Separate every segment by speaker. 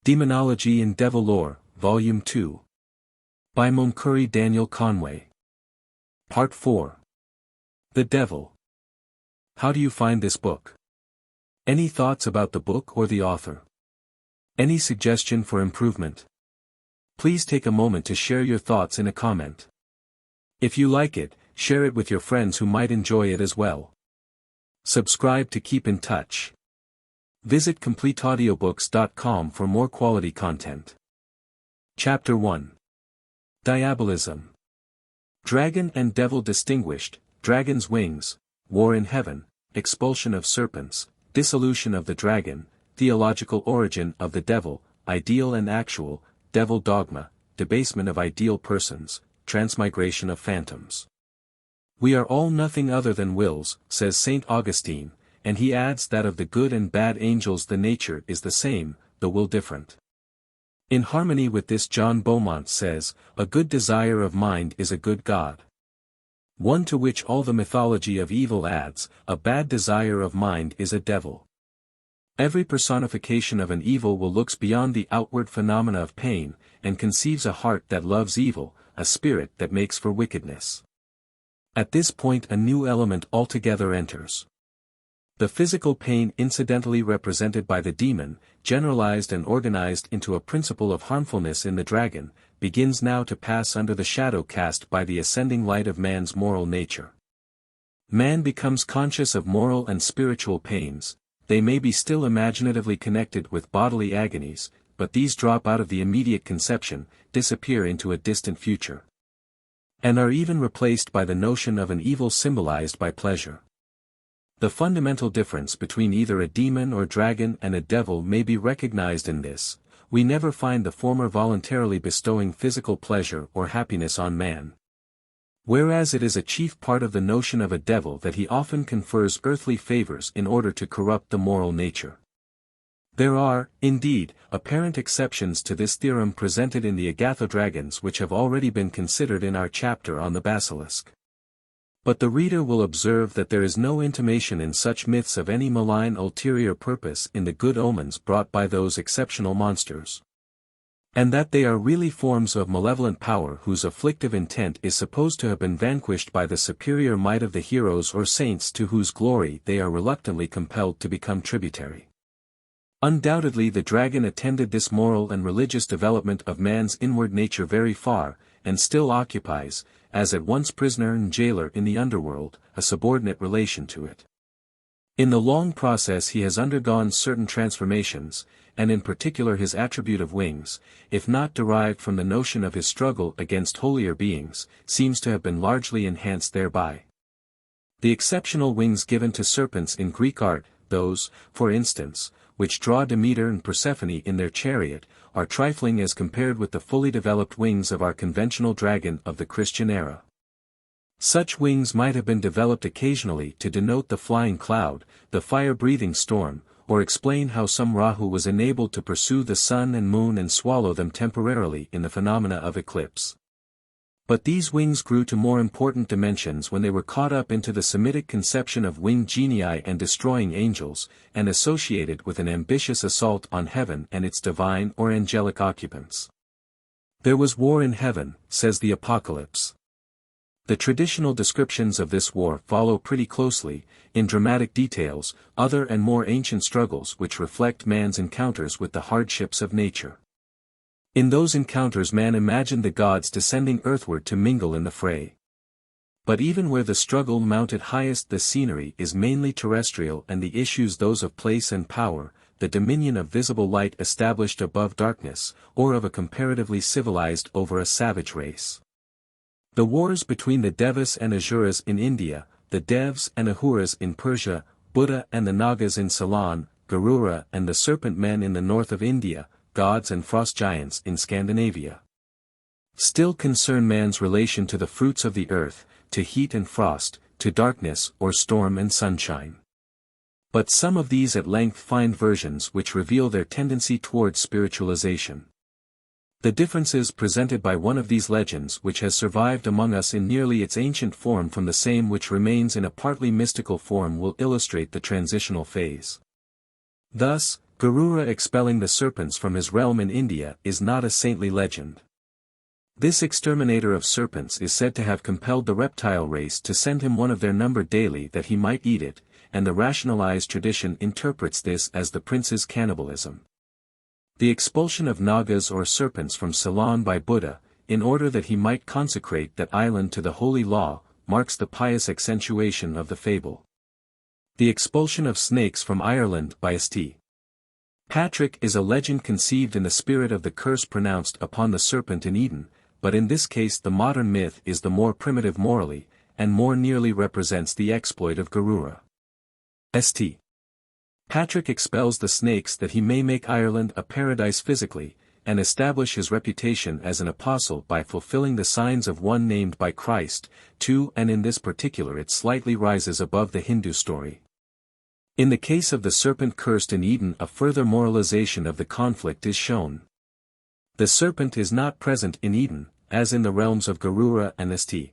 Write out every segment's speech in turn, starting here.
Speaker 1: Demonology and Devil-Lore, Volume 2. By Moncure Daniel Conway. Part 4. The Devil. How do you find this book? Any thoughts about the book or the author? Any suggestion for improvement? Please take a moment to share your thoughts in a comment. If you like it, share it with your friends who might enjoy it as well. Subscribe to keep in touch. Visit completeaudiobooks.com for more quality content. Chapter 1. Diabolism. Dragon and Devil distinguished, dragon's wings, war in heaven, expulsion of serpents, dissolution of the dragon, theological origin of the devil, ideal and actual, devil dogma, debasement of ideal persons, transmigration of phantoms. We are all nothing other than wills, says St. Augustine, and he adds that of the good and bad angels the nature is the same, the will different. In harmony with this John Beaumont says, a good desire of mind is a good God. One to which all the mythology of evil adds, a bad desire of mind is a devil. Every personification of an evil will looks beyond the outward phenomena of pain, and conceives a heart that loves evil, a spirit that makes for wickedness. At this point a new element altogether enters. The physical pain incidentally represented by the demon, generalized and organized into a principle of harmfulness in the dragon, begins now to pass under the shadow cast by the ascending light of man's moral nature. Man becomes conscious of moral and spiritual pains. They may be still imaginatively connected with bodily agonies, but these drop out of the immediate conception, disappear into a distant future, and are even replaced by the notion of an evil symbolized by pleasure. The fundamental difference between either a demon or dragon and a devil may be recognized in this: we never find the former voluntarily bestowing physical pleasure or happiness on man, whereas it is a chief part of the notion of a devil that he often confers earthly favors in order to corrupt the moral nature. There are, indeed, apparent exceptions to this theorem presented in the Agathodragons which have already been considered in our chapter on the basilisk. But the reader will observe that there is no intimation in such myths of any malign ulterior purpose in the good omens brought by those exceptional monsters, and that they are really forms of malevolent power whose afflictive intent is supposed to have been vanquished by the superior might of the heroes or saints to whose glory they are reluctantly compelled to become tributary. Undoubtedly the dragon attended this moral and religious development of man's inward nature very far, and still occupies, as at once prisoner and jailer in the underworld, a subordinate relation to it. In the long process he has undergone certain transformations, and in particular his attribute of wings, if not derived from the notion of his struggle against holier beings, seems to have been largely enhanced thereby. The exceptional wings given to serpents in Greek art, those, for instance, which draw Demeter and Persephone in their chariot, are trifling as compared with the fully developed wings of our conventional dragon of the Christian era. Such wings might have been developed occasionally to denote the flying cloud, the fire-breathing storm, or explain how some Rahu was enabled to pursue the sun and moon and swallow them temporarily in the phenomena of eclipse. But these wings grew to more important dimensions when they were caught up into the Semitic conception of winged genii and destroying angels, and associated with an ambitious assault on heaven and its divine or angelic occupants. There was war in heaven, says the Apocalypse. The traditional descriptions of this war follow pretty closely, in dramatic details, other and more ancient struggles which reflect man's encounters with the hardships of nature. In those encounters man imagined the gods descending earthward to mingle in the fray. But even where the struggle mounted highest the scenery is mainly terrestrial and the issues those of place and power, the dominion of visible light established above darkness, or of a comparatively civilized over a savage race. The wars between the Devas and Asuras in India, the Devs and Ahuras in Persia, Buddha and the Nagas in Ceylon, Garura and the Serpent men in the north of India, gods and frost giants in Scandinavia, still concern man's relation to the fruits of the earth, to heat and frost, to darkness or storm and sunshine. But some of these at length find versions which reveal their tendency towards spiritualization. The differences presented by one of these legends which has survived among us in nearly its ancient form from the same which remains in a partly mystical form will illustrate the transitional phase. Thus, Garuda expelling the serpents from his realm in India is not a saintly legend. This exterminator of serpents is said to have compelled the reptile race to send him one of their number daily that he might eat it, and the rationalized tradition interprets this as the prince's cannibalism. The expulsion of Nagas or serpents from Ceylon by Buddha, in order that he might consecrate that island to the holy law, marks the pious accentuation of the fable. The expulsion of snakes from Ireland by St. Patrick is a legend conceived in the spirit of the curse pronounced upon the serpent in Eden, but in this case the modern myth is the more primitive morally, and more nearly represents the exploit of Garuda. St. Patrick expels the snakes that he may make Ireland a paradise physically, and establish his reputation as an apostle by fulfilling the signs of one named by Christ, too, and in this particular it slightly rises above the Hindu story. In the case of the serpent cursed in Eden, a further moralization of the conflict is shown. The serpent is not present in Eden, as in the realms of Garuda and St.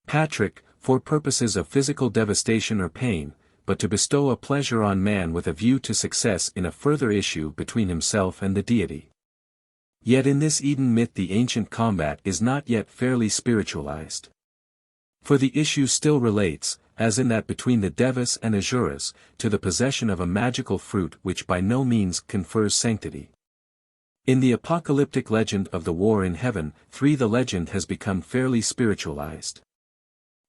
Speaker 1: Patrick, for purposes of physical devastation or pain, but to bestow a pleasure on man with a view to success in a further issue between himself and the deity. Yet in this Eden myth the ancient combat is not yet fairly spiritualized. For the issue still relates, as in that between the Devas and Asuras, to the possession of a magical fruit which by no means confers sanctity. In the apocalyptic legend of the war in heaven, the legend has become fairly spiritualized.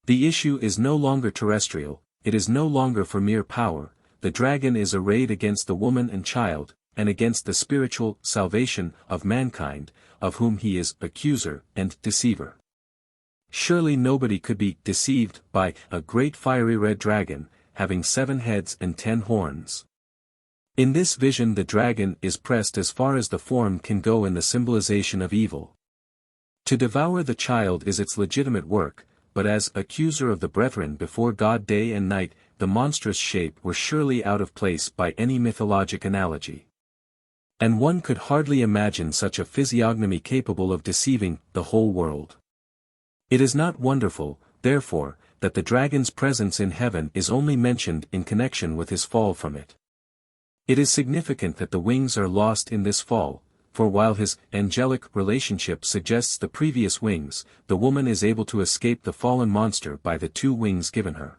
Speaker 1: The issue is no longer terrestrial, it is no longer for mere power, the dragon is arrayed against the woman and child, and against the spiritual salvation of mankind, of whom he is accuser and deceiver. Surely nobody could be deceived by a great fiery red dragon, having 7 heads and 10 horns. In this vision the dragon is pressed as far as the form can go in the symbolization of evil. To devour the child is its legitimate work, but as accuser of the brethren before God day and night, the monstrous shape were surely out of place by any mythologic analogy. And one could hardly imagine such a physiognomy capable of deceiving the whole world. It is not wonderful, therefore, that the dragon's presence in heaven is only mentioned in connection with his fall from it. It is significant that the wings are lost in this fall, for while his angelic relationship suggests the previous wings, the woman is able to escape the fallen monster by the 2 wings given her.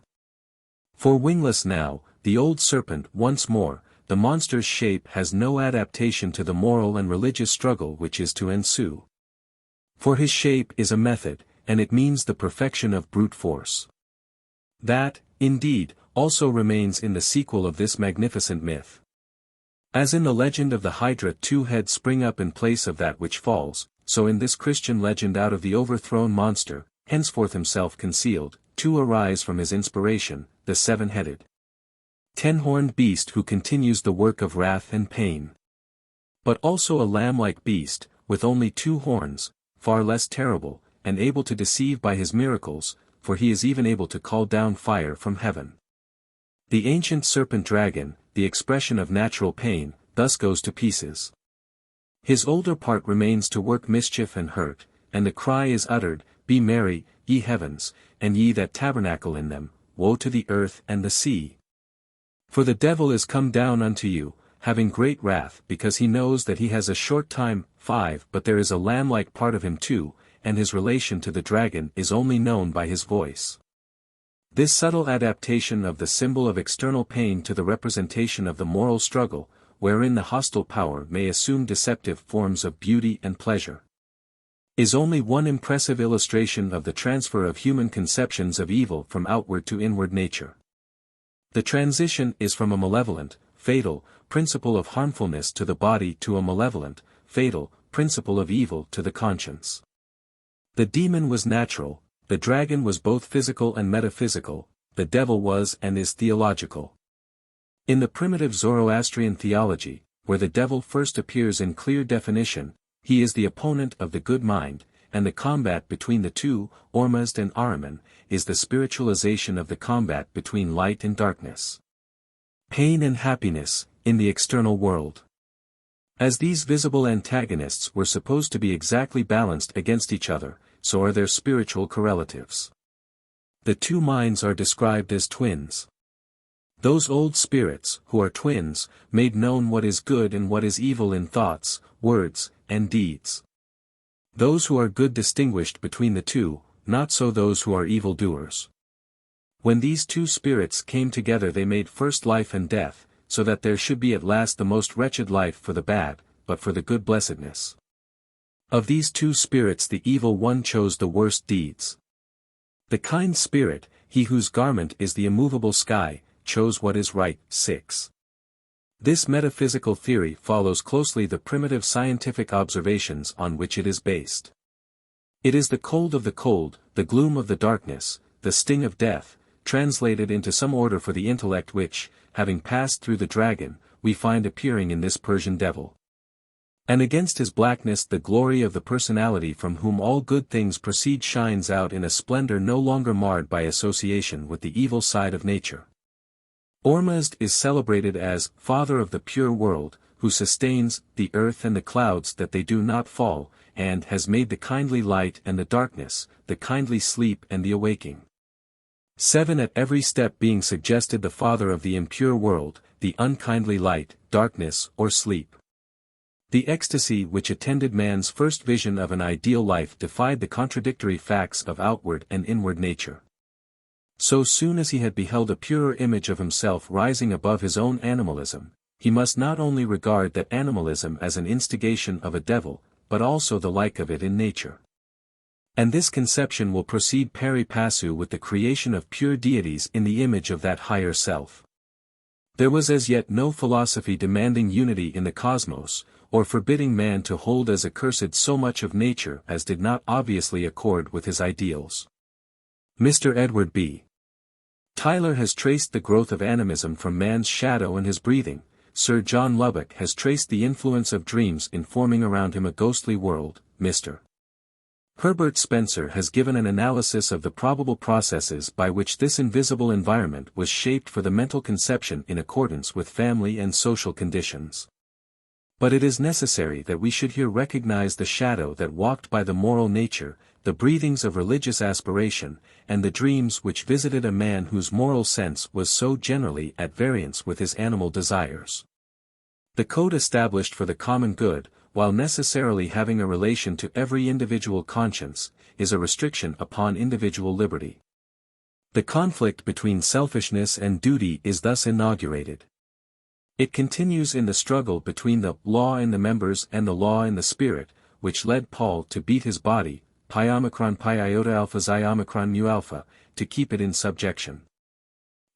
Speaker 1: For wingless now, the old serpent once more, the monster's shape has no adaptation to the moral and religious struggle which is to ensue. For his shape is a method, and it means the perfection of brute force. That, indeed, also remains in the sequel of this magnificent myth. As in the legend of the Hydra 2 heads spring up in place of that which falls, so in this Christian legend out of the overthrown monster, henceforth himself concealed, 2 arise from his inspiration, the 7-headed, 10-horned beast who continues the work of wrath and pain. But also a lamb-like beast, with only 2 horns, far less terrible, and able to deceive by his miracles, for he is even able to call down fire from heaven. The ancient serpent dragon, the expression of natural pain, thus goes to pieces. His older part remains to work mischief and hurt, and the cry is uttered, "Be merry, ye heavens, and ye that tabernacle in them, woe to the earth and the sea. For the devil is come down unto you, having great wrath, because he knows that he has a short time." 5 But there is a lamb-like part of him too, and his relation to the dragon is only known by his voice. This subtle adaptation of the symbol of external pain to the representation of the moral struggle, wherein the hostile power may assume deceptive forms of beauty and pleasure, is only one impressive illustration of the transfer of human conceptions of evil from outward to inward nature. The transition is from a malevolent, fatal, principle of harmfulness to the body to a malevolent, fatal, principle of evil to the conscience. The demon was natural, the dragon was both physical and metaphysical, the devil was and is theological. In the primitive Zoroastrian theology, where the devil first appears in clear definition, he is the opponent of the good mind, and the combat between the 2, Ormuzd and Ahriman, is the spiritualization of the combat between light and darkness, pain and happiness, in the external world. As these visible antagonists were supposed to be exactly balanced against each other, so are their spiritual correlatives. The 2 minds are described as twins. Those old spirits, who are twins, made known what is good and what is evil in thoughts, words, and deeds. Those who are good distinguished between the two, not so those who are evil-doers. When these two spirits came together they made first life and death, so that there should be at last the most wretched life for the bad, but for the good blessedness. Of these two spirits the evil one chose the worst deeds. The kind spirit, he whose garment is the immovable sky, chose what is right. 6. This metaphysical theory follows closely the primitive scientific observations on which it is based. It is the cold of the cold, the gloom of the darkness, the sting of death, translated into some order for the intellect which, having passed through the dragon, we find appearing in this Persian devil. And against his blackness the glory of the personality from whom all good things proceed shines out in a splendor no longer marred by association with the evil side of nature. Ormuzd is celebrated as Father of the pure world, who sustains the earth and the clouds that they do not fall, and has made the kindly light and the darkness, the kindly sleep and the awaking. 7. At every step being suggested the Father of the impure world, the unkindly light, darkness, or sleep. The ecstasy which attended man's first vision of an ideal life defied the contradictory facts of outward and inward nature. So soon as he had beheld a purer image of himself rising above his own animalism, he must not only regard that animalism as an instigation of a devil, but also the like of it in nature. And this conception will proceed pari passu with the creation of pure deities in the image of that higher self. There was as yet no philosophy demanding unity in the cosmos, or forbidding man to hold as accursed so much of nature as did not obviously accord with his ideals. Mr. Edward B. Tyler has traced the growth of animism from man's shadow and his breathing. Sir John Lubbock has traced the influence of dreams in forming around him a ghostly world. Mr. Herbert Spencer has given an analysis of the probable processes by which this invisible environment was shaped for the mental conception in accordance with family and social conditions. But it is necessary that we should here recognize the shadow that walked by the moral nature, the breathings of religious aspiration, and the dreams which visited a man whose moral sense was so generally at variance with his animal desires. The code established for the common good, while necessarily having a relation to every individual conscience, is a restriction upon individual liberty. The conflict between selfishness and duty is thus inaugurated. It continues in the struggle between the law in the members and the law in the spirit, which led Paul to beat his body, pi omicron pi iota alpha xi omicron mu alpha, to keep it in subjection.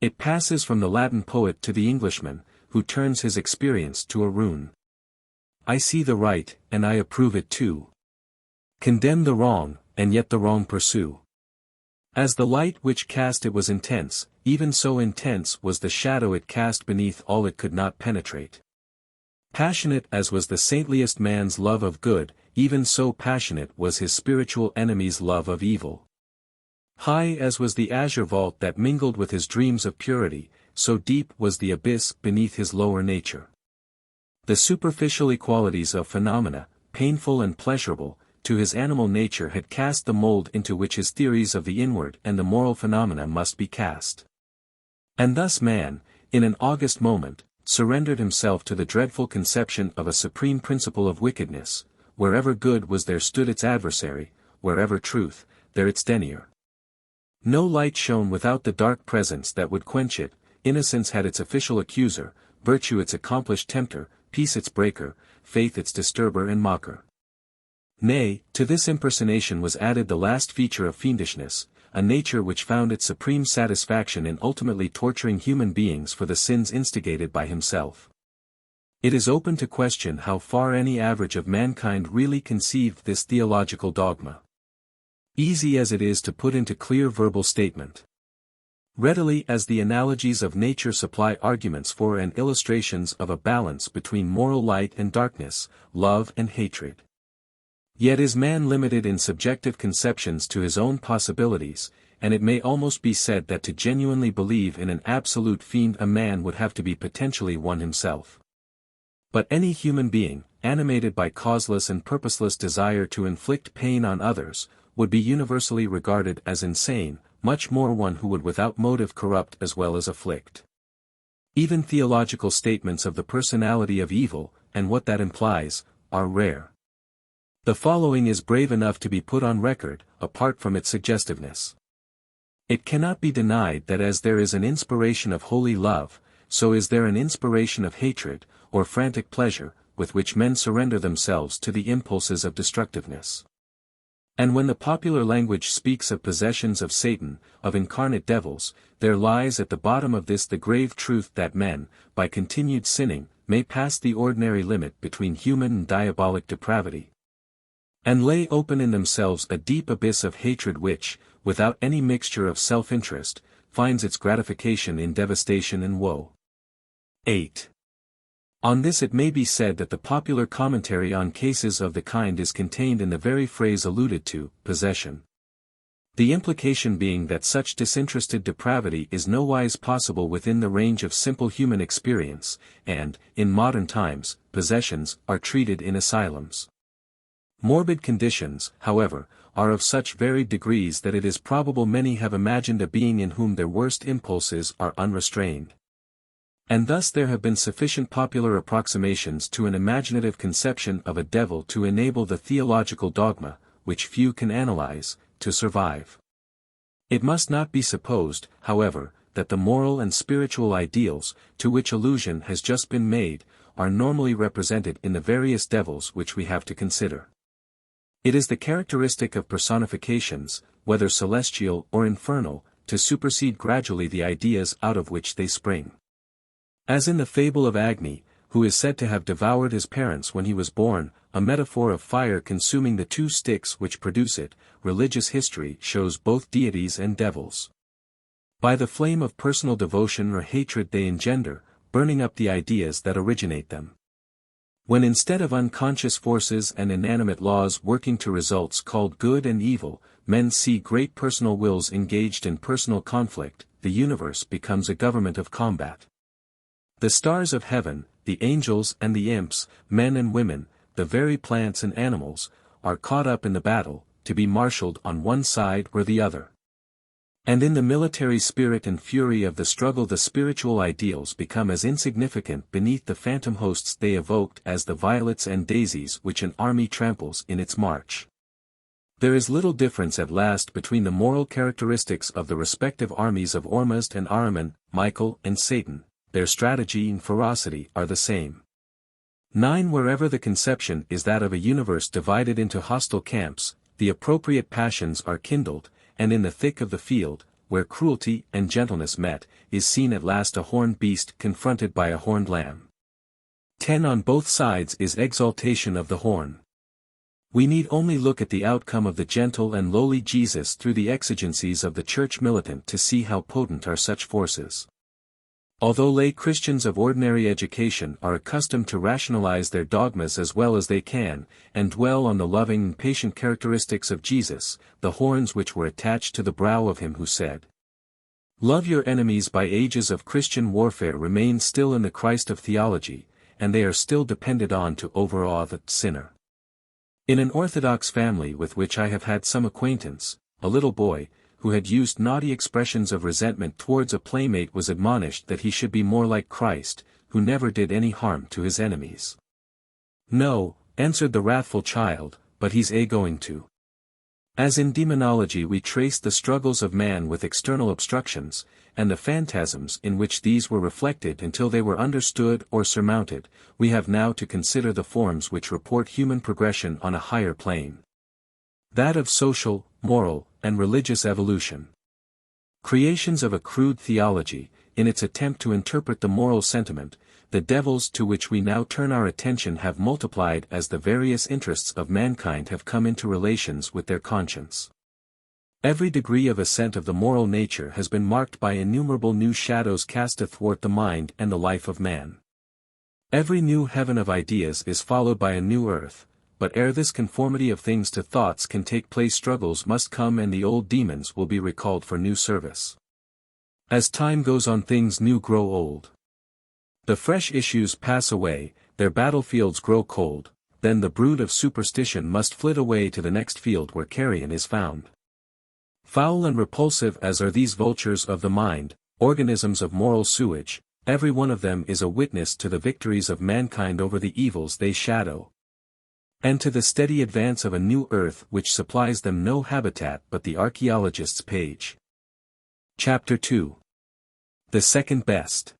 Speaker 1: It passes from the Latin poet to the Englishman, who turns his experience to a rune. I see the right, and I approve it too. Condemn the wrong, and yet the wrong pursue. As the light which cast it was intense, even so intense was the shadow it cast beneath all it could not penetrate. Passionate as was the saintliest man's love of good, even so passionate was his spiritual enemy's love of evil. High as was the azure vault that mingled with his dreams of purity, so deep was the abyss beneath his lower nature. The superficial equalities of phenomena, painful and pleasurable, to his animal nature had cast the mold into which his theories of the inward and the moral phenomena must be cast. And thus man, in an august moment, surrendered himself to the dreadful conception of a supreme principle of wickedness. Wherever good was there stood its adversary, wherever truth, there its denier. No light shone without the dark presence that would quench it, innocence had its official accuser, virtue its accomplished tempter, peace its breaker, faith its disturber and mocker. Nay, to this impersonation was added the last feature of fiendishness, a nature which found its supreme satisfaction in ultimately torturing human beings for the sins instigated by himself. It is open to question how far any average of mankind really conceived this theological dogma. Easy as it is to put into clear verbal statement. Readily as the analogies of nature supply arguments for and illustrations of a balance between moral light and darkness, love and hatred. Yet is man limited in subjective conceptions to his own possibilities, and it may almost be said that to genuinely believe in an absolute fiend a man would have to be potentially one himself. But any human being, animated by causeless and purposeless desire to inflict pain on others, would be universally regarded as insane, much more one who would without motive corrupt as well as afflict. Even theological statements of the personality of evil, and what that implies, are rare. The following is brave enough to be put on record, apart from its suggestiveness. It cannot be denied that as there is an inspiration of holy love, so is there an inspiration of hatred, or frantic pleasure, with which men surrender themselves to the impulses of destructiveness. And when the popular language speaks of possessions of Satan, of incarnate devils, there lies at the bottom of this the grave truth that men, by continued sinning, may pass the ordinary limit between human and diabolic depravity, and lay open in themselves a deep abyss of hatred which, without any mixture of self-interest, finds its gratification in devastation and woe. 8. On this it may be said that the popular commentary on cases of the kind is contained in the very phrase alluded to, possession. The implication being that such disinterested depravity is nowise possible within the range of simple human experience, and, in modern times, possessions are treated in asylums. Morbid conditions, however, are of such varied degrees that it is probable many have imagined a being in whom their worst impulses are unrestrained. And thus there have been sufficient popular approximations to an imaginative conception of a devil to enable the theological dogma, which few can analyze, to survive. It must not be supposed, however, that the moral and spiritual ideals, to which allusion has just been made, are normally represented in the various devils which we have to consider. It is the characteristic of personifications, whether celestial or infernal, to supersede gradually the ideas out of which they spring. As in the fable of Agni, who is said to have devoured his parents when he was born, a metaphor of fire consuming the two sticks which produce it, religious history shows both deities and devils. By the flame of personal devotion or hatred they engender, burning up the ideas that originate them. When instead of unconscious forces and inanimate laws working to results called good and evil, men see great personal wills engaged in personal conflict, the universe becomes a government of combat. The stars of heaven, the angels and the imps, men and women, the very plants and animals, are caught up in the battle, to be marshaled on one side or the other. And in the military spirit and fury of the struggle the spiritual ideals become as insignificant beneath the phantom hosts they evoked as the violets and daisies which an army tramples in its march. There is little difference at last between the moral characteristics of the respective armies of Ormuzd and Ahriman, Michael and Satan. Their strategy and ferocity are the same. 9. Wherever the conception is that of a universe divided into hostile camps, the appropriate passions are kindled, and in the thick of the field, where cruelty and gentleness met, is seen at last a horned beast confronted by a horned lamb. 10. On both sides is exaltation of the horn. We need only look at the outcome of the gentle and lowly Jesus through the exigencies of the church militant to see how potent are such forces. Although lay Christians of ordinary education are accustomed to rationalize their dogmas as well as they can, and dwell on the loving and patient characteristics of Jesus, the horns which were attached to the brow of him who said, "Love your enemies" by ages of Christian warfare remain still in the Christ of theology, and they are still depended on to overawe the sinner. In an Orthodox family with which I have had some acquaintance, a little boy, who had used naughty expressions of resentment towards a playmate was admonished that he should be more like Christ, who never did any harm to his enemies. "No," answered the wrathful child, "but he's going to." As in demonology we trace the struggles of man with external obstructions, and the phantasms in which these were reflected until they were understood or surmounted, we have now to consider the forms which report human progression on a higher plane. That of social, moral, and religious evolution. Creations of a crude theology, in its attempt to interpret the moral sentiment, the devils to which we now turn our attention have multiplied as the various interests of mankind have come into relations with their conscience. Every degree of ascent of the moral nature has been marked by innumerable new shadows cast athwart the mind and the life of man. Every new heaven of ideas is followed by a new earth, but ere this conformity of things to thoughts can take place struggles must come and the old demons will be recalled for new service. As time goes on things new grow old. The fresh issues pass away, their battlefields grow cold, then the brood of superstition must flit away to the next field where carrion is found. Foul and repulsive as are these vultures of the mind, organisms of moral sewage, Every one of them is a witness to the victories of mankind over the evils they shadow, and to the steady advance of a new earth which supplies them no habitat but the archaeologist's page. Chapter 2. The Second Best.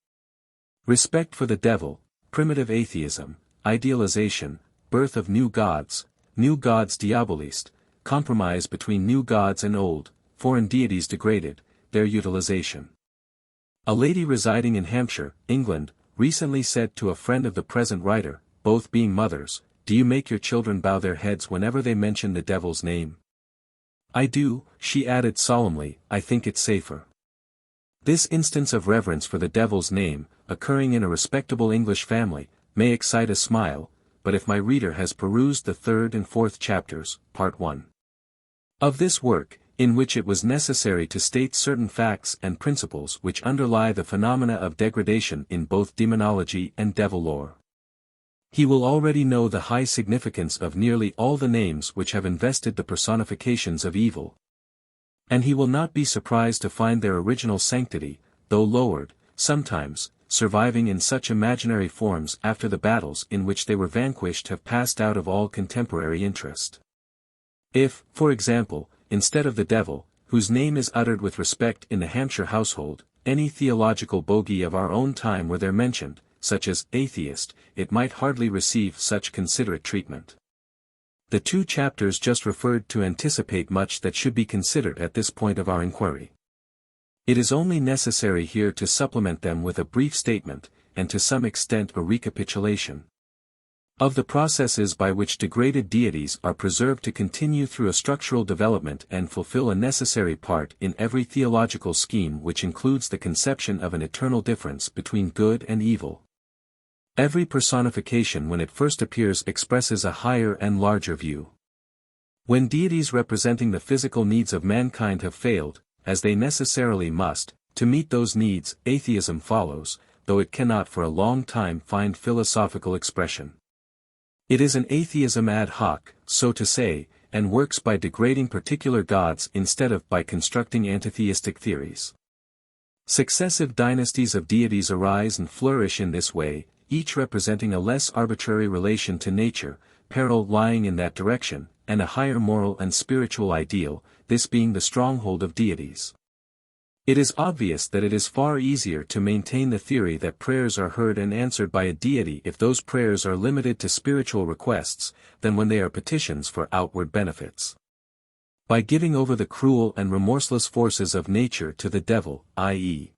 Speaker 1: Respect for the devil, primitive atheism, idealization, birth of new gods diabolist, compromise between new gods and old, foreign deities degraded, their utilization. A lady residing in Hampshire, England, recently said to a friend of the present writer, both being mothers, "Do you make your children bow their heads whenever they mention the devil's name?" "I do," she added solemnly, "I think it's safer." This instance of reverence for the devil's name, occurring in a respectable English family, may excite a smile, but if my reader has perused the 3rd and 4th chapters, Part 1 of this work, in which it was necessary to state certain facts and principles which underlie the phenomena of degradation in both demonology and devil-lore, he will already know the high significance of nearly all the names which have invested the personifications of evil. And he will not be surprised to find their original sanctity, though lowered, sometimes, surviving in such imaginary forms after the battles in which they were vanquished have passed out of all contemporary interest. If, for example, instead of the devil, whose name is uttered with respect in the Hampshire household, any theological bogey of our own time were there mentioned, such as atheist, it might hardly receive such considerate treatment. The 2 chapters just referred to anticipate much that should be considered at this point of our inquiry. It is only necessary here to supplement them with a brief statement, and to some extent a recapitulation, of the processes by which degraded deities are preserved to continue through a structural development and fulfill a necessary part in every theological scheme which includes the conception of an eternal difference between good and evil. Every personification when it first appears expresses a higher and larger view. When deities representing the physical needs of mankind have failed, as they necessarily must, to meet those needs, atheism follows, though it cannot for a long time find philosophical expression. It is an atheism ad hoc, so to say, and works by degrading particular gods instead of by constructing antitheistic theories. Successive dynasties of deities arise and flourish in this way, each representing a less arbitrary relation to nature, peril lying in that direction, and a higher moral and spiritual ideal, this being the stronghold of deities. It is obvious that it is far easier to maintain the theory that prayers are heard and answered by a deity if those prayers are limited to spiritual requests, than when they are petitions for outward benefits. By giving over the cruel and remorseless forces of nature to the devil, i.e.,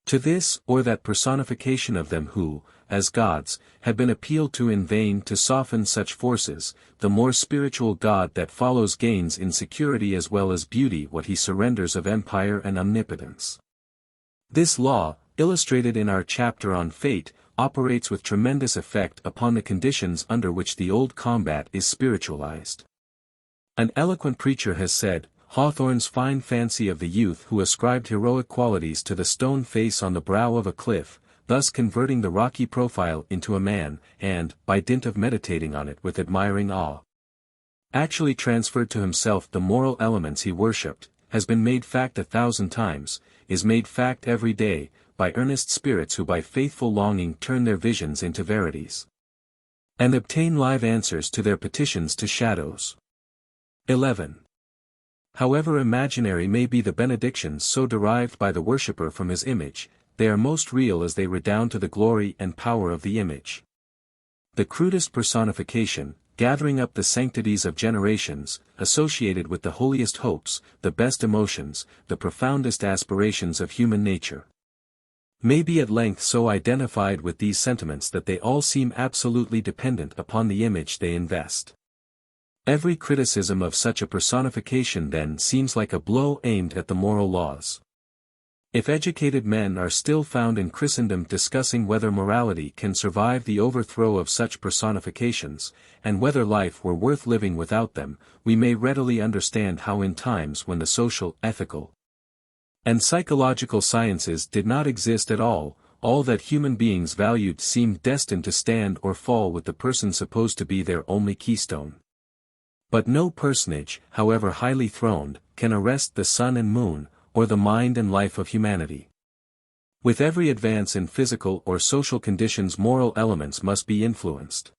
Speaker 1: to this or that personification of them who, as gods, had been appealed to in vain to soften such forces, the more spiritual God that follows gains in security as well as beauty what he surrenders of empire and omnipotence. This law, illustrated in our chapter on fate, operates with tremendous effect upon the conditions under which the old combat is spiritualized. An eloquent preacher has said, Hawthorne's fine fancy of the youth who ascribed heroic qualities to the stone face on the brow of a cliff, thus converting the rocky profile into a man, and, by dint of meditating on it with admiring awe, actually transferred to himself the moral elements he worshipped, has been made fact 1,000 times, is made fact every day, by earnest spirits who by faithful longing turn their visions into verities, and obtain live answers to their petitions to shadows. 11. However imaginary may be the benedictions so derived by the worshipper from his image, they are most real as they redound to the glory and power of the image. The crudest personification, gathering up the sanctities of generations, associated with the holiest hopes, the best emotions, the profoundest aspirations of human nature, may be at length so identified with these sentiments that they all seem absolutely dependent upon the image they invest. Every criticism of such a personification then seems like a blow aimed at the moral laws. If educated men are still found in Christendom discussing whether morality can survive the overthrow of such personifications, and whether life were worth living without them, we may readily understand how in times when the social, ethical, and psychological sciences did not exist at all that human beings valued seemed destined to stand or fall with the person supposed to be their only keystone. But no personage, however highly throned, can arrest the sun and moon, or the mind and life of humanity. With every advance in physical or social conditions, moral elements must be influenced.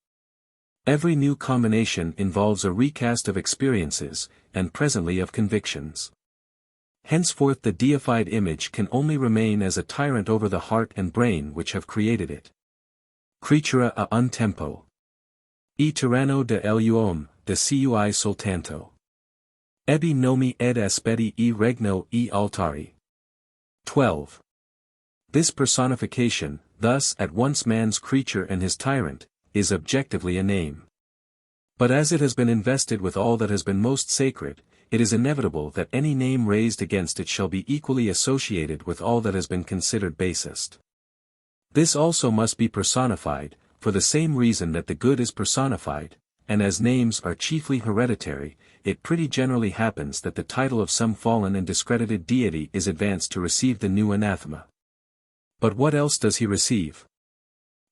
Speaker 1: Every new combination involves a recast of experiences, and presently of convictions. Henceforth the deified image can only remain as a tyrant over the heart and brain which have created it. Creatura a un tempo. E tyranno de l'uomo, de cui soltanto. Ebi nomi ed aspeti e regno e altari. 12. This personification, thus at once man's creature and his tyrant, is objectively a name. But as it has been invested with all that has been most sacred, it is inevitable that any name raised against it shall be equally associated with all that has been considered basest. This also must be personified, for the same reason that the good is personified, and as names are chiefly hereditary, it pretty generally happens that the title of some fallen and discredited deity is advanced to receive the new anathema. But what else does he receive?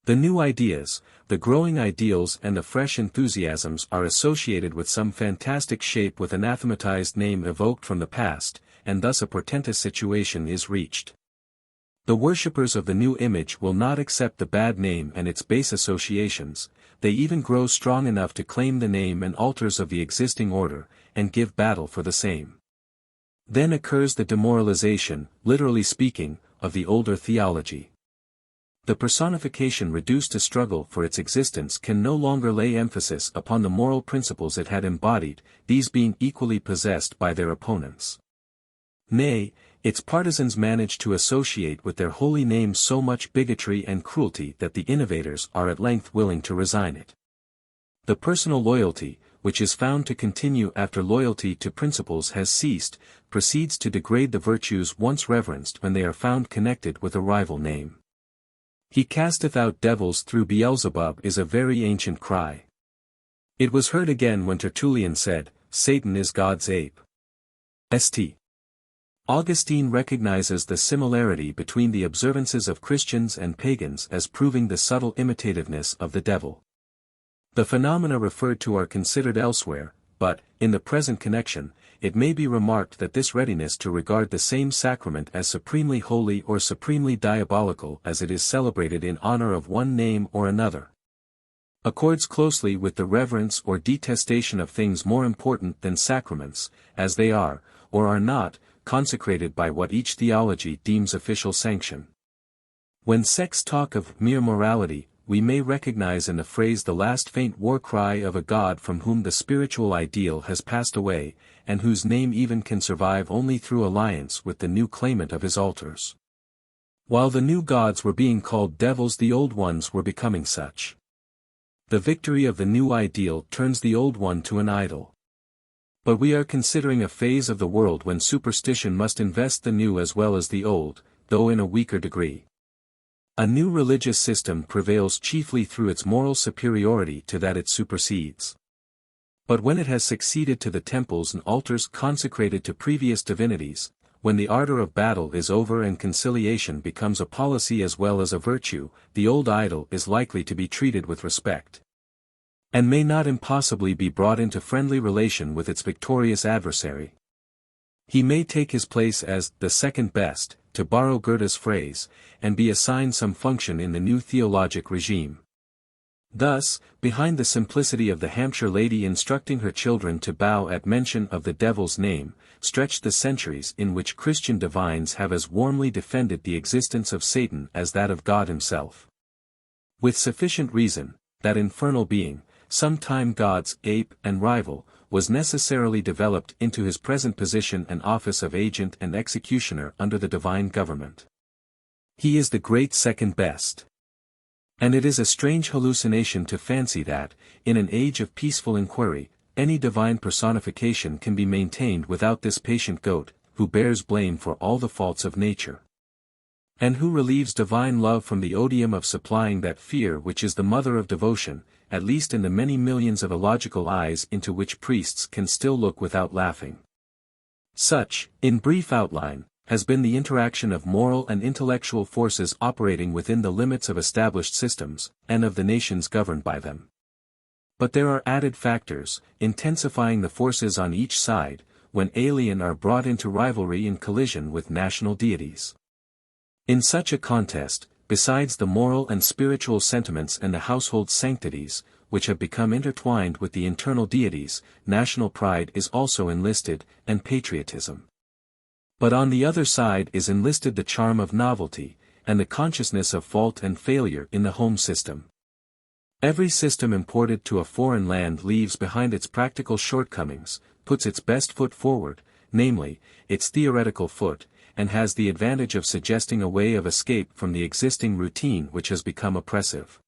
Speaker 1: The new ideas, the growing ideals and the fresh enthusiasms are associated with some fantastic shape with anathematized name evoked from the past, and thus a portentous situation is reached. The worshippers of the new image will not accept the bad name and its base associations, they even grow strong enough to claim the name and altars of the existing order, and give battle for the same. Then occurs the demoralization, literally speaking, of the older theology. The personification reduced to struggle for its existence can no longer lay emphasis upon the moral principles it had embodied, these being equally possessed by their opponents. Nay, its partisans manage to associate with their holy name so much bigotry and cruelty that the innovators are at length willing to resign it. The personal loyalty, which is found to continue after loyalty to principles has ceased, proceeds to degrade the virtues once reverenced when they are found connected with a rival name. He casteth out devils through Beelzebub is a very ancient cry. It was heard again when Tertullian said, Satan is God's ape. St. Augustine recognizes the similarity between the observances of Christians and pagans as proving the subtle imitativeness of the devil. The phenomena referred to are considered elsewhere, but, in the present connection, it may be remarked that this readiness to regard the same sacrament as supremely holy or supremely diabolical as it is celebrated in honor of one name or another, accords closely with the reverence or detestation of things more important than sacraments, as they are, or are not, consecrated by what each theology deems official sanction. When sects talk of mere morality, we may recognize in the phrase the last faint war cry of a God from whom the spiritual ideal has passed away, and whose name even can survive only through alliance with the new claimant of his altars. While the new gods were being called devils, the old ones were becoming such. The victory of the new ideal turns the old one to an idol. But we are considering a phase of the world when superstition must invest the new as well as the old, though in a weaker degree. A new religious system prevails chiefly through its moral superiority to that it supersedes. But when it has succeeded to the temples and altars consecrated to previous divinities, when the ardor of battle is over and conciliation becomes a policy as well as a virtue, the old idol is likely to be treated with respect, and may not impossibly be brought into friendly relation with its victorious adversary. He may take his place as the second best, to borrow Goethe's phrase, and be assigned some function in the new theologic regime. Thus, behind the simplicity of the Hampshire lady instructing her children to bow at mention of the devil's name, stretch the centuries in which Christian divines have as warmly defended the existence of Satan as that of God himself. With sufficient reason, that infernal being, sometime God's ape and rival, was necessarily developed into his present position and office of agent and executioner under the divine government. He is the great second best. And it is a strange hallucination to fancy that, in an age of peaceful inquiry, any divine personification can be maintained without this patient goat, who bears blame for all the faults of nature, and who relieves divine love from the odium of supplying that fear which is the mother of devotion, at least in the many millions of illogical eyes into which priests can still look without laughing. Such, in brief outline, has been the interaction of moral and intellectual forces operating within the limits of established systems, and of the nations governed by them. But there are added factors, intensifying the forces on each side, when alien are brought into rivalry and collision with national deities. In such a contest, besides the moral and spiritual sentiments and the household sanctities, which have become intertwined with the internal deities, national pride is also enlisted, and patriotism. But on the other side is enlisted the charm of novelty, and the consciousness of fault and failure in the home system. Every system imported to a foreign land leaves behind its practical shortcomings, puts its best foot forward, namely, its theoretical foot, and has the advantage of suggesting a way of escape from the existing routine which has become oppressive.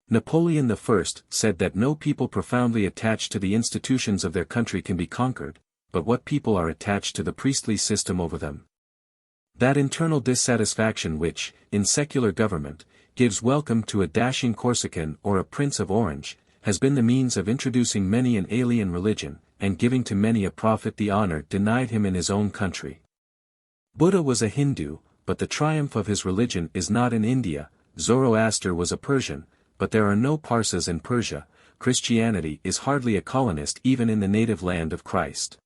Speaker 1: Napoleon I said that no people profoundly attached to the institutions of their country can be conquered, but what people are attached to the priestly system over them. That internal dissatisfaction which, in secular government, gives welcome to a dashing Corsican or a Prince of Orange, has been the means of introducing many an alien religion, and giving to many a prophet the honor denied him in his own country. Buddha was a Hindu, but the triumph of his religion is not in India. Zoroaster was a Persian, but there are no Parsas in Persia. Christianity is hardly a colonist even in the native land of Christ.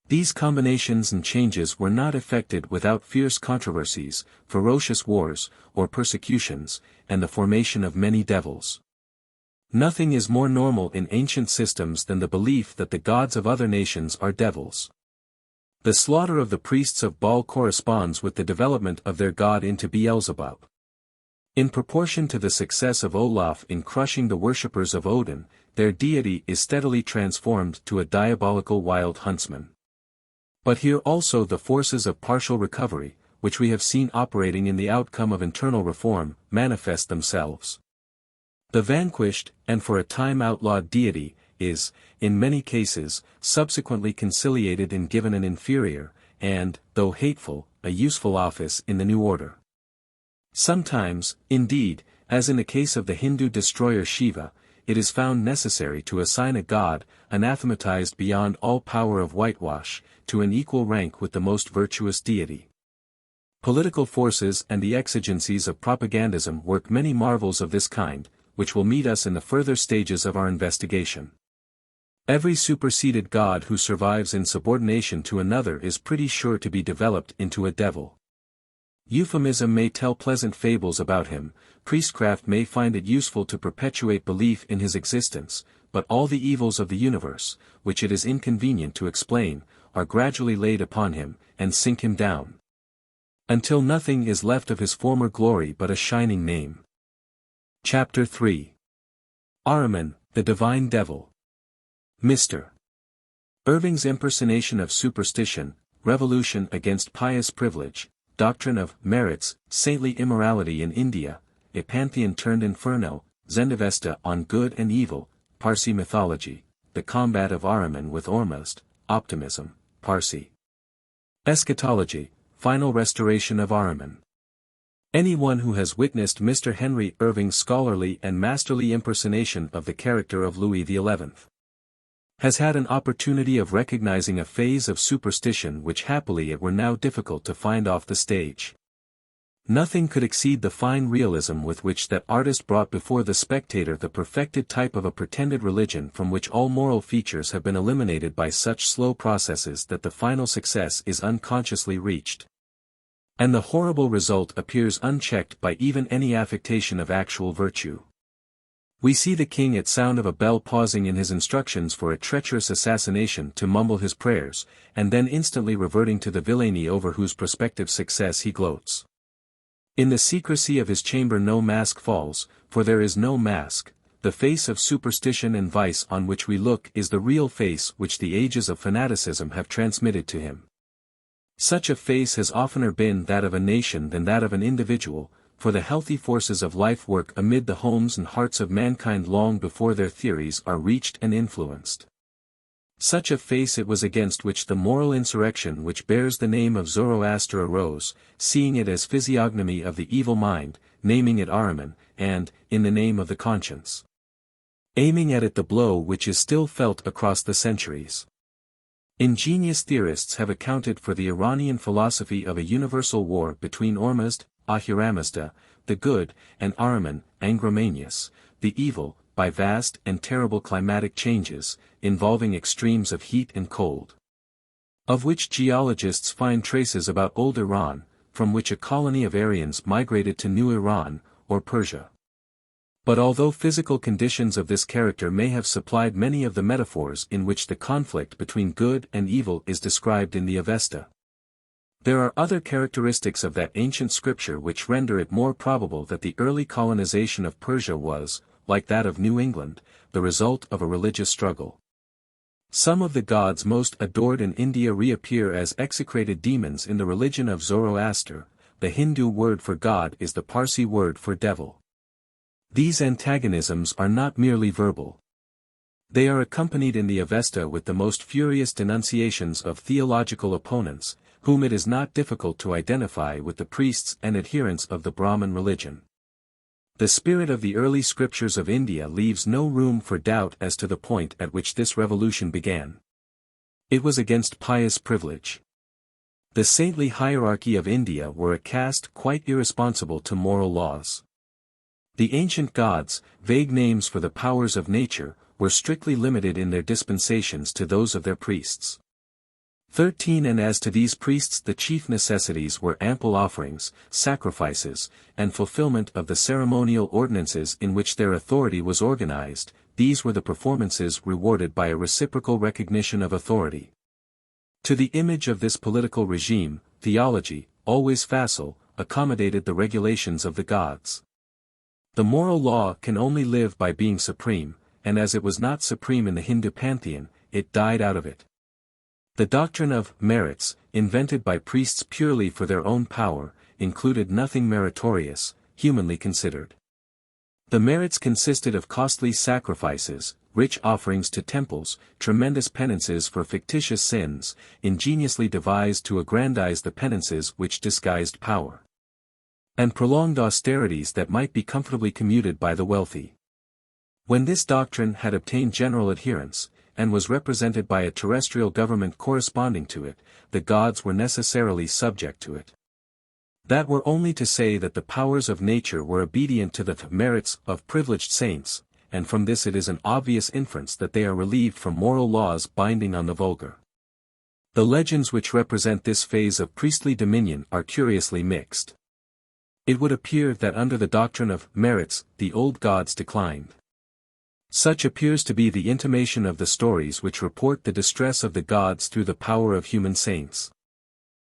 Speaker 1: These combinations and changes were not effected without fierce controversies, ferocious wars, or persecutions, and the formation of many devils. Nothing is more normal in ancient systems than the belief that the gods of other nations are devils. The slaughter of the priests of Baal corresponds with the development of their god into Beelzebub. In proportion to the success of Olaf in crushing the worshippers of Odin, their deity is steadily transformed to a diabolical wild huntsman. But here also the forces of partial recovery, which we have seen operating in the outcome of internal reform, manifest themselves. The vanquished, and for a time outlawed deity, is, in many cases, subsequently conciliated and given an inferior, and, though hateful, a useful office in the new order. Sometimes, indeed, as in the case of the Hindu destroyer Shiva, it is found necessary to assign a god, anathematized beyond all power of whitewash, to an equal rank with the most virtuous deity. Political forces and the exigencies of propagandism work many marvels of this kind, which will meet us in the further stages of our investigation. Every superseded god who survives in subordination to another is pretty sure to be developed into a devil. Euphemism may tell pleasant fables about him, priestcraft may find it useful to perpetuate belief in his existence, but all the evils of the universe, which it is inconvenient to explain, are gradually laid upon him, and sink him down, until nothing is left of his former glory but a shining name. Chapter 3. Ahriman, the Divine Devil. Mr. Irving's impersonation of superstition, revolution against pious privilege, doctrine of merits, saintly immorality in India, a pantheon turned inferno, Zendavesta on good and evil, Parsi mythology, the combat of Ahriman with Ormuzd, optimism, Parsi eschatology, final restoration of Ahriman. Anyone who has witnessed Mr. Henry Irving's scholarly and masterly impersonation of the character of Louis XI has had an opportunity of recognizing a phase of superstition which happily it were now difficult to find off the stage. Nothing could exceed the fine realism with which that artist brought before the spectator the perfected type of a pretended religion from which all moral features have been eliminated by such slow processes that the final success is unconsciously reached. And the horrible result appears unchecked by even any affectation of actual virtue. We see the king at sound of a bell pausing in his instructions for a treacherous assassination to mumble his prayers, and then instantly reverting to the villainy over whose prospective success he gloats. In the secrecy of his chamber no mask falls, for there is no mask. The face of superstition and vice on which we look is the real face which the ages of fanaticism have transmitted to him. Such a face has oftener been that of a nation than that of an individual, for the healthy forces of life work amid the homes and hearts of mankind long before their theories are reached and influenced. Such a face it was against which the moral insurrection which bears the name of Zoroaster arose, seeing it as physiognomy of the evil mind, naming it Ahriman, and, in the name of the conscience, aiming at it the blow which is still felt across the centuries. Ingenious theorists have accounted for the Iranian philosophy of a universal war between Ormuzd, Ahriman, the good, and Ahriman, Angramanius, the evil, by vast and terrible climatic changes, involving extremes of heat and cold, of which geologists find traces about old Iran, from which a colony of Aryans migrated to New Iran, or Persia. But although physical conditions of this character may have supplied many of the metaphors in which the conflict between good and evil is described in the Avesta, there are other characteristics of that ancient scripture which render it more probable that the early colonization of Persia was, like that of New England, the result of a religious struggle. Some of the gods most adored in India reappear as execrated demons in the religion of Zoroaster. The Hindu word for god is the Parsi word for devil. These antagonisms are not merely verbal. They are accompanied in the Avesta with the most furious denunciations of theological opponents, whom it is not difficult to identify with the priests and adherents of the Brahmin religion. The spirit of the early scriptures of India leaves no room for doubt as to the point at which this revolution began. It was against pious privilege. The saintly hierarchy of India were a caste quite irresponsible to moral laws. The ancient gods, vague names for the powers of nature, were strictly limited in their dispensations to those of their priests. 13 And as to these priests the chief necessities were ample offerings, sacrifices, and fulfillment of the ceremonial ordinances in which their authority was organized. These were the performances rewarded by a reciprocal recognition of authority. To the image of this political regime, theology, always facile, accommodated the regulations of the gods. The moral law can only live by being supreme, and as it was not supreme in the Hindu pantheon, it died out of it. The doctrine of merits, invented by priests purely for their own power, included nothing meritorious, humanly considered. The merits consisted of costly sacrifices, rich offerings to temples, tremendous penances for fictitious sins, ingeniously devised to aggrandize the penances which disguised power, and prolonged austerities that might be comfortably commuted by the wealthy. When this doctrine had obtained general adherence, and was represented by a terrestrial government corresponding to it, the gods were necessarily subject to it. That were only to say that the powers of nature were obedient to the merits of privileged saints, and from this it is an obvious inference that they are relieved from moral laws binding on the vulgar. The legends which represent this phase of priestly dominion are curiously mixed. It would appear that under the doctrine of merits, the old gods declined. Such appears to be the intimation of the stories which report the distress of the gods through the power of human saints.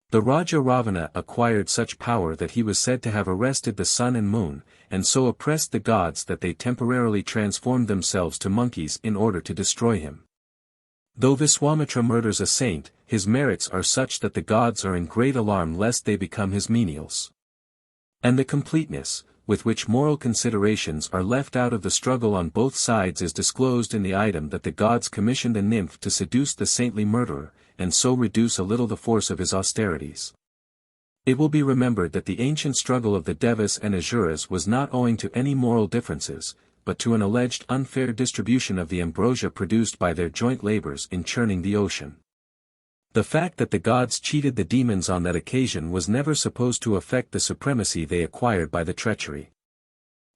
Speaker 1: The Raja Ravana acquired such power that he was said to have arrested the sun and moon, and so oppressed the gods that they temporarily transformed themselves to monkeys in order to destroy him. Though Viswámitra murders a saint, his merits are such that the gods are in great alarm lest they become his menials. And the completeness, with which moral considerations are left out of the struggle on both sides is disclosed in the item that the gods commissioned a nymph to seduce the saintly murderer, and so reduce a little the force of his austerities. It will be remembered that the ancient struggle of the Devas and Asuras was not owing to any moral differences, but to an alleged unfair distribution of the ambrosia produced by their joint labors in churning the ocean. The fact that the gods cheated the demons on that occasion was never supposed to affect the supremacy they acquired by the treachery.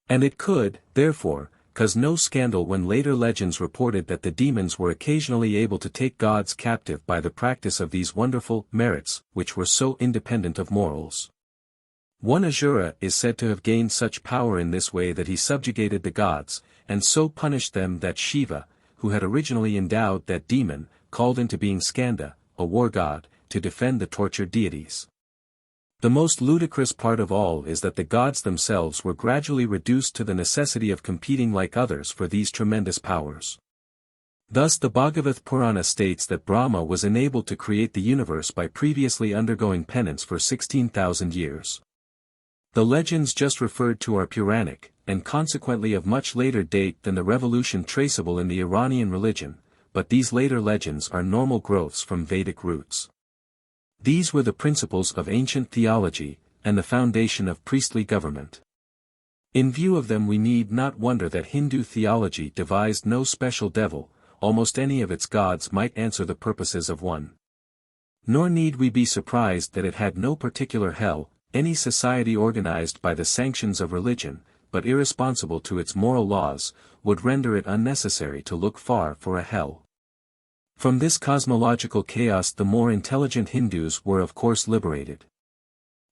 Speaker 1: And it could, therefore, cause no scandal when later legends reported that the demons were occasionally able to take gods captive by the practice of these wonderful merits, which were so independent of morals. One Asura is said to have gained such power in this way that he subjugated the gods, and so punished them that Shiva, who had originally endowed that demon, called into being Skanda, a war god, to defend the tortured deities. The most ludicrous part of all is that the gods themselves were gradually reduced to the necessity of competing like others for these tremendous powers. Thus the Bhagavath Purana states that Brahma was enabled to create the universe by previously undergoing penance for 16,000 years. The legends just referred to are Puranic, and consequently of much later date than the revolution traceable in the Iranian religion, but these later legends are normal growths from Vedic roots. These were the principles of ancient theology, and the foundation of priestly government. In view of them we need not wonder that Hindu theology devised no special devil, almost any of its gods might answer the purposes of one. Nor need we be surprised that it had no particular hell, any society organized by the sanctions of religion, but irresponsible to its moral laws, would render it unnecessary to look far for a hell. From this cosmological chaos the more intelligent Hindus were of course liberated.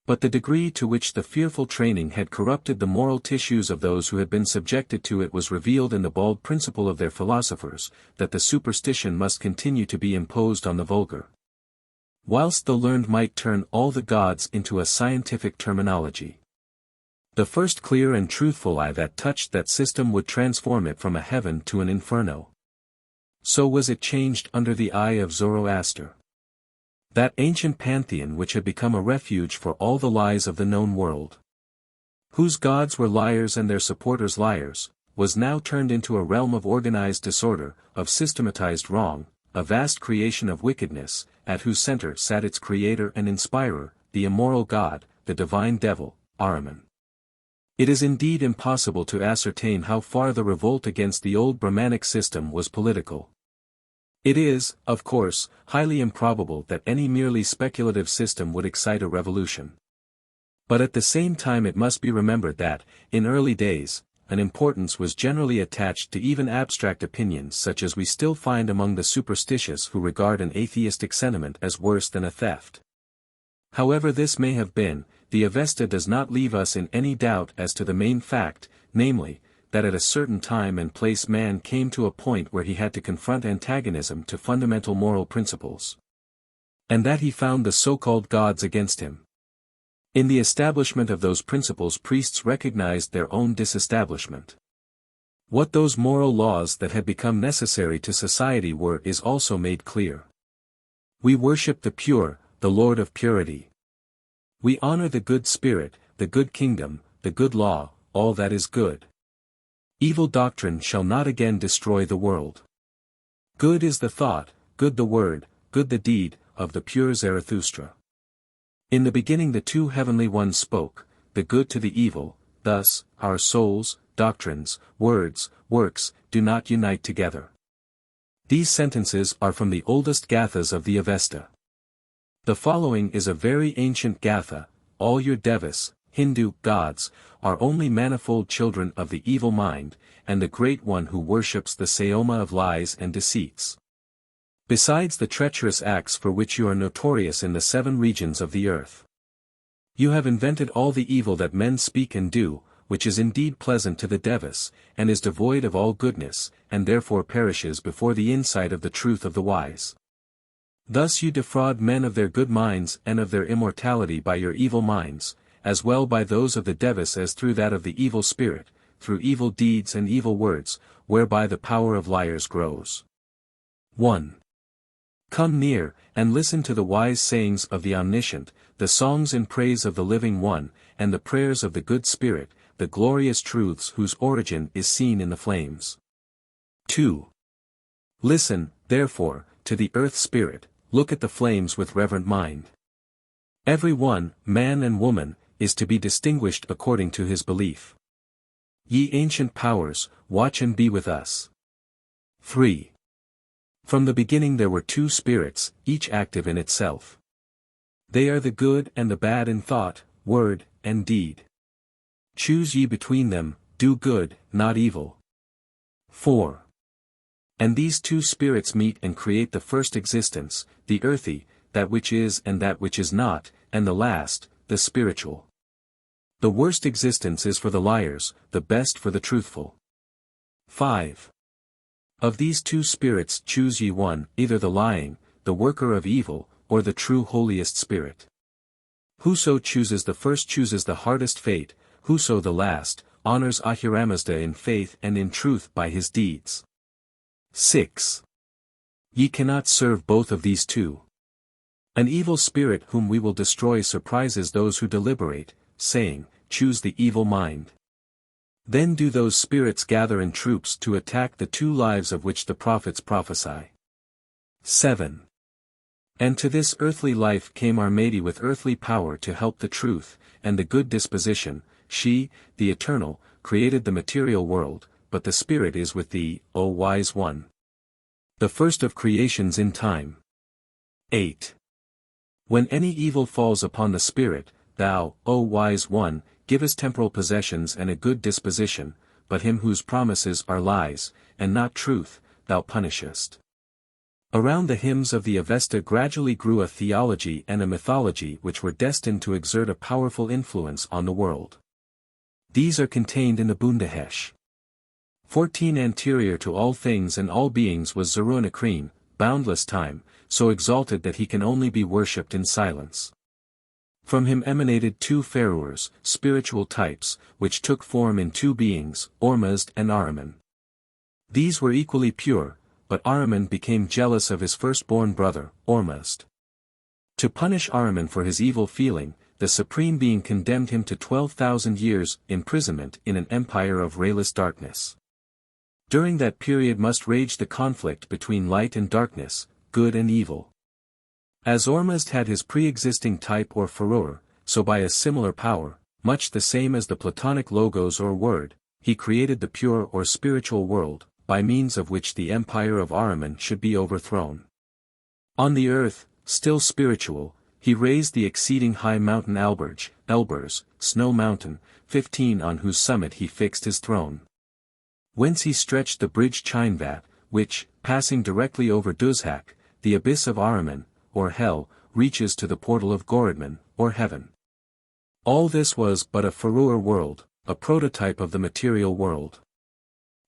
Speaker 1: But the degree to which the fearful training had corrupted the moral tissues of those who had been subjected to it was revealed in the bald principle of their philosophers, that the superstition must continue to be imposed on the vulgar, whilst the learned might turn all the gods into a scientific terminology. The first clear and truthful eye that touched that system would transform it from a heaven to an inferno. So was it changed under the eye of Zoroaster. That ancient pantheon which had become a refuge for all the lies of the known world, whose gods were liars and their supporters liars, was now turned into a realm of organized disorder, of systematized wrong, a vast creation of wickedness, at whose center sat its creator and inspirer, the immoral god, the divine devil, Ahriman. It is indeed impossible to ascertain how far the revolt against the old Brahmanic system was political. It is, of course, highly improbable that any merely speculative system would excite a revolution. But at the same time it must be remembered that, in early days, an importance was generally attached to even abstract opinions such as we still find among the superstitious who regard an atheistic sentiment as worse than a theft. However this may have been, the Avesta does not leave us in any doubt as to the main fact, namely, that at a certain time and place man came to a point where he had to confront antagonism to fundamental moral principles, and that he found the so-called gods against him. In the establishment of those principles priests recognized their own disestablishment. What those moral laws that had become necessary to society were is also made clear. We worship the pure, the Lord of purity. We honor the good spirit, the good kingdom, the good law, all that is good. Evil doctrine shall not again destroy the world. Good is the thought, good the word, good the deed, of the pure Zarathustra. In the beginning the two heavenly ones spoke, the good to the evil, thus, our souls, doctrines, words, works, do not unite together. These sentences are from the oldest gathas of the Avesta. The following is a very ancient gatha: all your devas, Hindu gods, are only manifold children of the evil mind, and the great one who worships the Sayoma of lies and deceits. Besides the treacherous acts for which you are notorious in the 7 regions of the earth, you have invented all the evil that men speak and do, which is indeed pleasant to the devas, and is devoid of all goodness, and therefore perishes before the insight of the truth of the wise. Thus you defraud men of their good minds and of their immortality by your evil minds, as well by those of the devas as through that of the evil spirit, through evil deeds and evil words, whereby the power of liars grows. 1. Come near, and listen to the wise sayings of the Omniscient, the songs in praise of the Living One, and the prayers of the Good Spirit, the glorious truths whose origin is seen in the flames. 2. Listen, therefore, to the Earth Spirit, look at the flames with reverent mind. Every one, man and woman, is to be distinguished according to his belief. Ye ancient powers, watch and be with us. 3. From the beginning there were 2 spirits, each active in itself. They are the good and the bad in thought, word, and deed. Choose ye between them, do good, not evil. 4. And these 2 spirits meet and create the first existence, the earthy, that which is and that which is not, and the last, the spiritual. The worst existence is for the liars, the best for the truthful. 5. Of these 2 spirits choose ye one, either the lying, the worker of evil, or the true holiest spirit. Whoso chooses the first chooses the hardest fate, whoso the last, honors Ahriman in faith and in truth by his deeds. 6. Ye cannot serve both of these 2. An evil spirit whom we will destroy surprises those who deliberate, saying, choose the evil mind. Then do those spirits gather in troops to attack the 2 lives of which the prophets prophesy. 7. And to this earthly life came Armadi with earthly power to help the truth, and the good disposition. She, the Eternal, created the material world, but the Spirit is with thee, O wise one. The first of creations in time. 8. When any evil falls upon the Spirit, thou, O wise one, givest temporal possessions and a good disposition, but him whose promises are lies, and not truth, thou punishest. Around the hymns of the Avesta gradually grew a theology and a mythology which were destined to exert a powerful influence on the world. These are contained in the Bundahesh. 14 Anterior to all things and all beings was Zerunakrim, boundless time, so exalted that he can only be worshipped in silence. From him emanated two Pharaohs, spiritual types, which took form in two beings, Ormuzd and Ahriman. These were equally pure, but Ahriman became jealous of his firstborn brother, Ormuzd. To punish Ahriman for his evil feeling, the Supreme Being condemned him to 12,000 years' imprisonment in an empire of rayless darkness. During that period must rage the conflict between light and darkness, good and evil. As Ormuzd had his pre-existing type or furor, so by a similar power, much the same as the Platonic logos or word, he created the pure or spiritual world, by means of which the empire of Ahriman should be overthrown. On the earth, still spiritual, he raised the exceeding high mountain Elburz, Snow Mountain, 15 on whose summit he fixed his throne. Whence he stretched the bridge Chinvat, which, passing directly over Duzhak, the abyss of Ahriman, or hell, reaches to the portal of Gorodman, or heaven. All this was but a furor world, a prototype of the material world.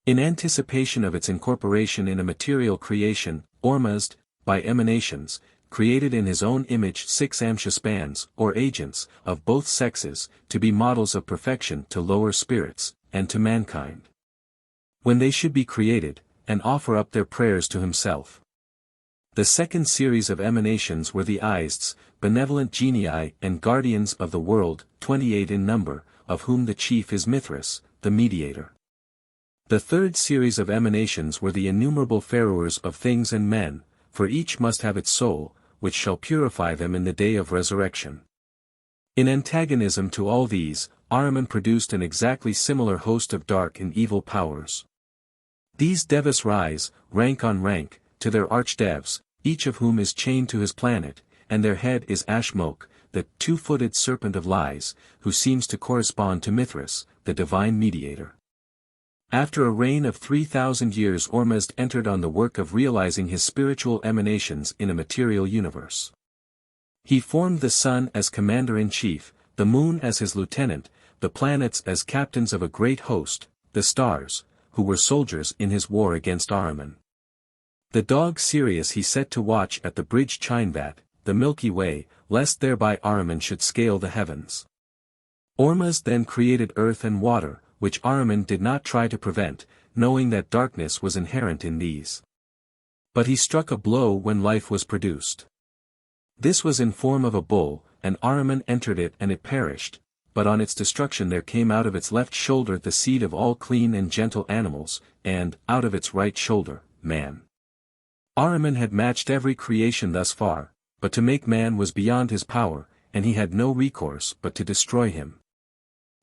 Speaker 1: In anticipation of its incorporation in a material creation, Ormuzd, by emanations, created in his own image 6 Amshaspans, or agents, of both sexes, to be models of perfection to lower spirits, and to mankind. When they should be created, and offer up their prayers to himself. The second series of emanations were the Aizds, benevolent genii and guardians of the world, 28 in number, of whom the chief is Mithras, the mediator. The third series of emanations were the innumerable Pharaohs of things and men, for each must have its soul, which shall purify them in the day of resurrection. In antagonism to all these, Ahriman produced an exactly similar host of dark and evil powers. These devas rise, rank on rank, to their archdevs, each of whom is chained to his planet, and their head is Ashmok, the two-footed serpent of lies, who seems to correspond to Mithras, the divine mediator. After a reign of 3,000 years Ormuzd entered on the work of realizing his spiritual emanations in a material universe. He formed the sun as commander-in-chief, the moon as his lieutenant, the planets as captains of a great host, the stars, who were soldiers in his war against Ahriman. The dog Sirius he set to watch at the bridge Chinvat, the Milky Way, lest thereby Ahriman should scale the heavens. Ormuzd then created earth and water, which Ahriman did not try to prevent, knowing that darkness was inherent in these. But he struck a blow when life was produced. This was in form of a bull, and Ahriman entered it and it perished, but on its destruction there came out of its left shoulder the seed of all clean and gentle animals, and, out of its right shoulder, man. Ahriman had matched every creation thus far, but to make man was beyond his power, and he had no recourse but to destroy him.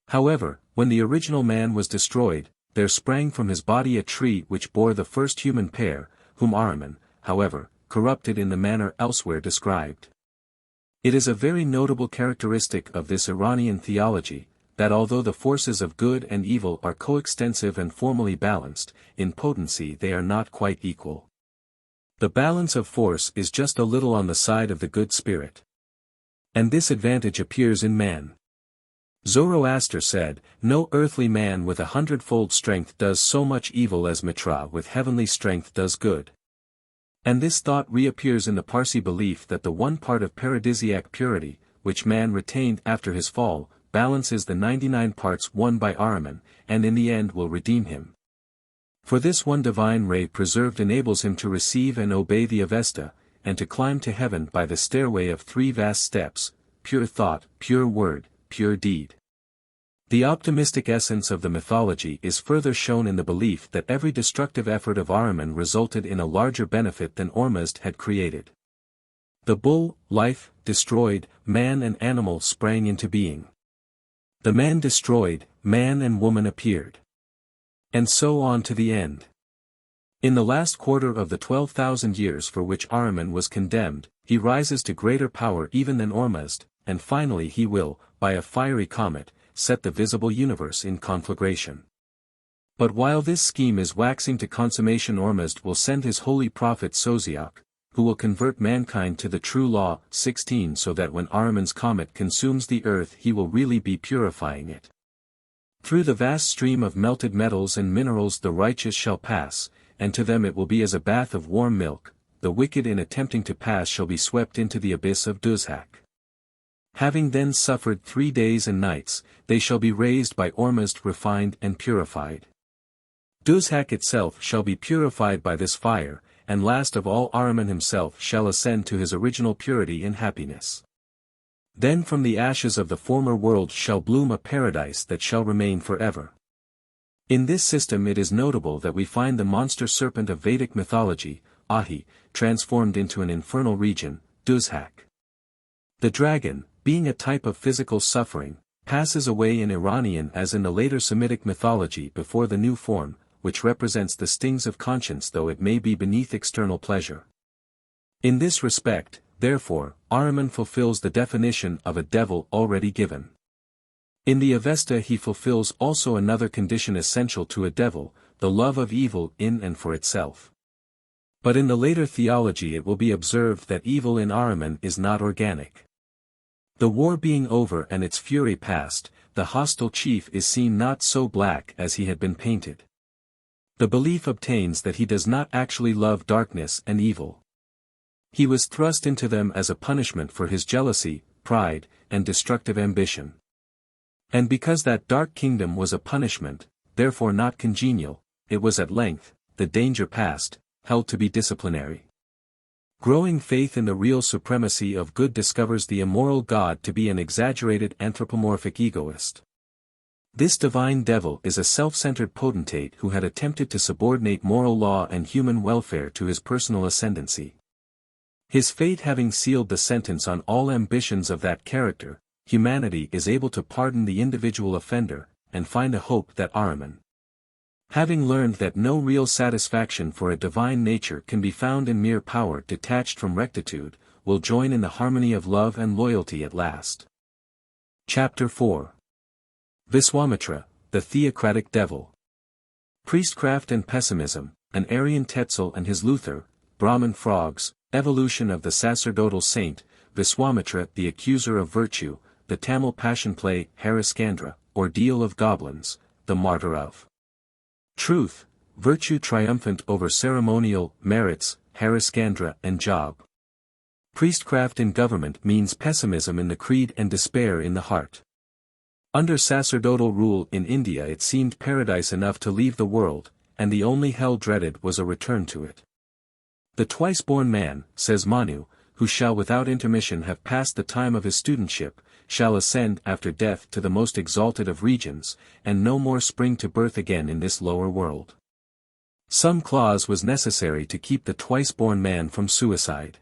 Speaker 1: However, when the original man was destroyed, there sprang from his body a tree which bore the first human pair, whom Ahriman, however, corrupted in the manner elsewhere described. It is a very notable characteristic of this Iranian theology, that although the forces of good and evil are coextensive and formally balanced, in potency they are not quite equal. The balance of force is just a little on the side of the good spirit. And this advantage appears in man. Zoroaster said, "No earthly man with 100-fold strength does so much evil as Mitra with heavenly strength does good." And this thought reappears in the Parsi belief that the one part of paradisiac purity, which man retained after his fall, balances the 99 parts won by Ahriman, and in the end will redeem him. For this one divine ray preserved enables him to receive and obey the Avesta, and to climb to heaven by the stairway of 3 vast steps, pure thought, pure word, pure deed. The optimistic essence of the mythology is further shown in the belief that every destructive effort of Ahriman resulted in a larger benefit than Ormuzd had created. The bull, life, destroyed, man and animal sprang into being. The man destroyed, man and woman appeared. And so on to the end. In the last quarter of the 12,000 years for which Ahriman was condemned, he rises to greater power even than Ormuzd, and finally he will, by a fiery comet, set the visible universe in conflagration. But while this scheme is waxing to consummation Ormuzd will send his holy prophet Sosiok, who will convert mankind to the true law. 16 So that when Ahriman's comet consumes the earth he will really be purifying it. Through the vast stream of melted metals and minerals the righteous shall pass, and to them it will be as a bath of warm milk. The wicked in attempting to pass shall be swept into the abyss of Duzhak. Having then suffered 3 days and nights, they shall be raised by Ormuzd refined and purified. Duzhak itself shall be purified by this fire, and last of all Ahriman himself shall ascend to his original purity and happiness. Then from the ashes of the former world shall bloom a paradise that shall remain forever. In this system it is notable that we find the monster serpent of Vedic mythology, Ahi, transformed into an infernal region, Duzhak. The dragon, being a type of physical suffering, passes away in Iranian as in the later Semitic mythology before the new form, which represents the stings of conscience though it may be beneath external pleasure. In this respect, therefore, Ahriman fulfills the definition of a devil already given. In the Avesta he fulfills also another condition essential to a devil, the love of evil in and for itself. But in the later theology it will be observed that evil in Ahriman is not organic. The war being over and its fury past, the hostile chief is seen not so black as he had been painted. The belief obtains that he does not actually love darkness and evil. He was thrust into them as a punishment for his jealousy, pride, and destructive ambition. And because that dark kingdom was a punishment, therefore not congenial, it was at length, the danger past, held to be disciplinary. Growing faith in the real supremacy of good discovers the immoral God to be an exaggerated anthropomorphic egoist. This divine devil is a self-centered potentate who had attempted to subordinate moral law and human welfare to his personal ascendancy. His fate having sealed the sentence on all ambitions of that character, humanity is able to pardon the individual offender, and find a hope that Ahriman, having learned that no real satisfaction for a divine nature can be found in mere power detached from rectitude, will join in the harmony of love and loyalty at last. Chapter 4. Viswámitra, the Theocratic Devil. Priestcraft and Pessimism, an Aryan Tetzel and his Luther, Brahmin Frogs, Evolution of the Sacerdotal Saint, Viswámitra the Accuser of Virtue, the Tamil Passion Play, Hariskandra, Ordeal of Goblins, the Martyr of Truth, Virtue Triumphant over Ceremonial Merits, Hariskandra and Job. Priestcraft in government means pessimism in the creed and despair in the heart. Under sacerdotal rule in India it seemed paradise enough to leave the world, and the only hell dreaded was a return to it. The twice-born man, says Manu, who shall without intermission have passed the time of his studentship, shall ascend after death to the most exalted of regions, and no more spring to birth again in this lower world. Some clause was necessary to keep the twice-born man from suicide.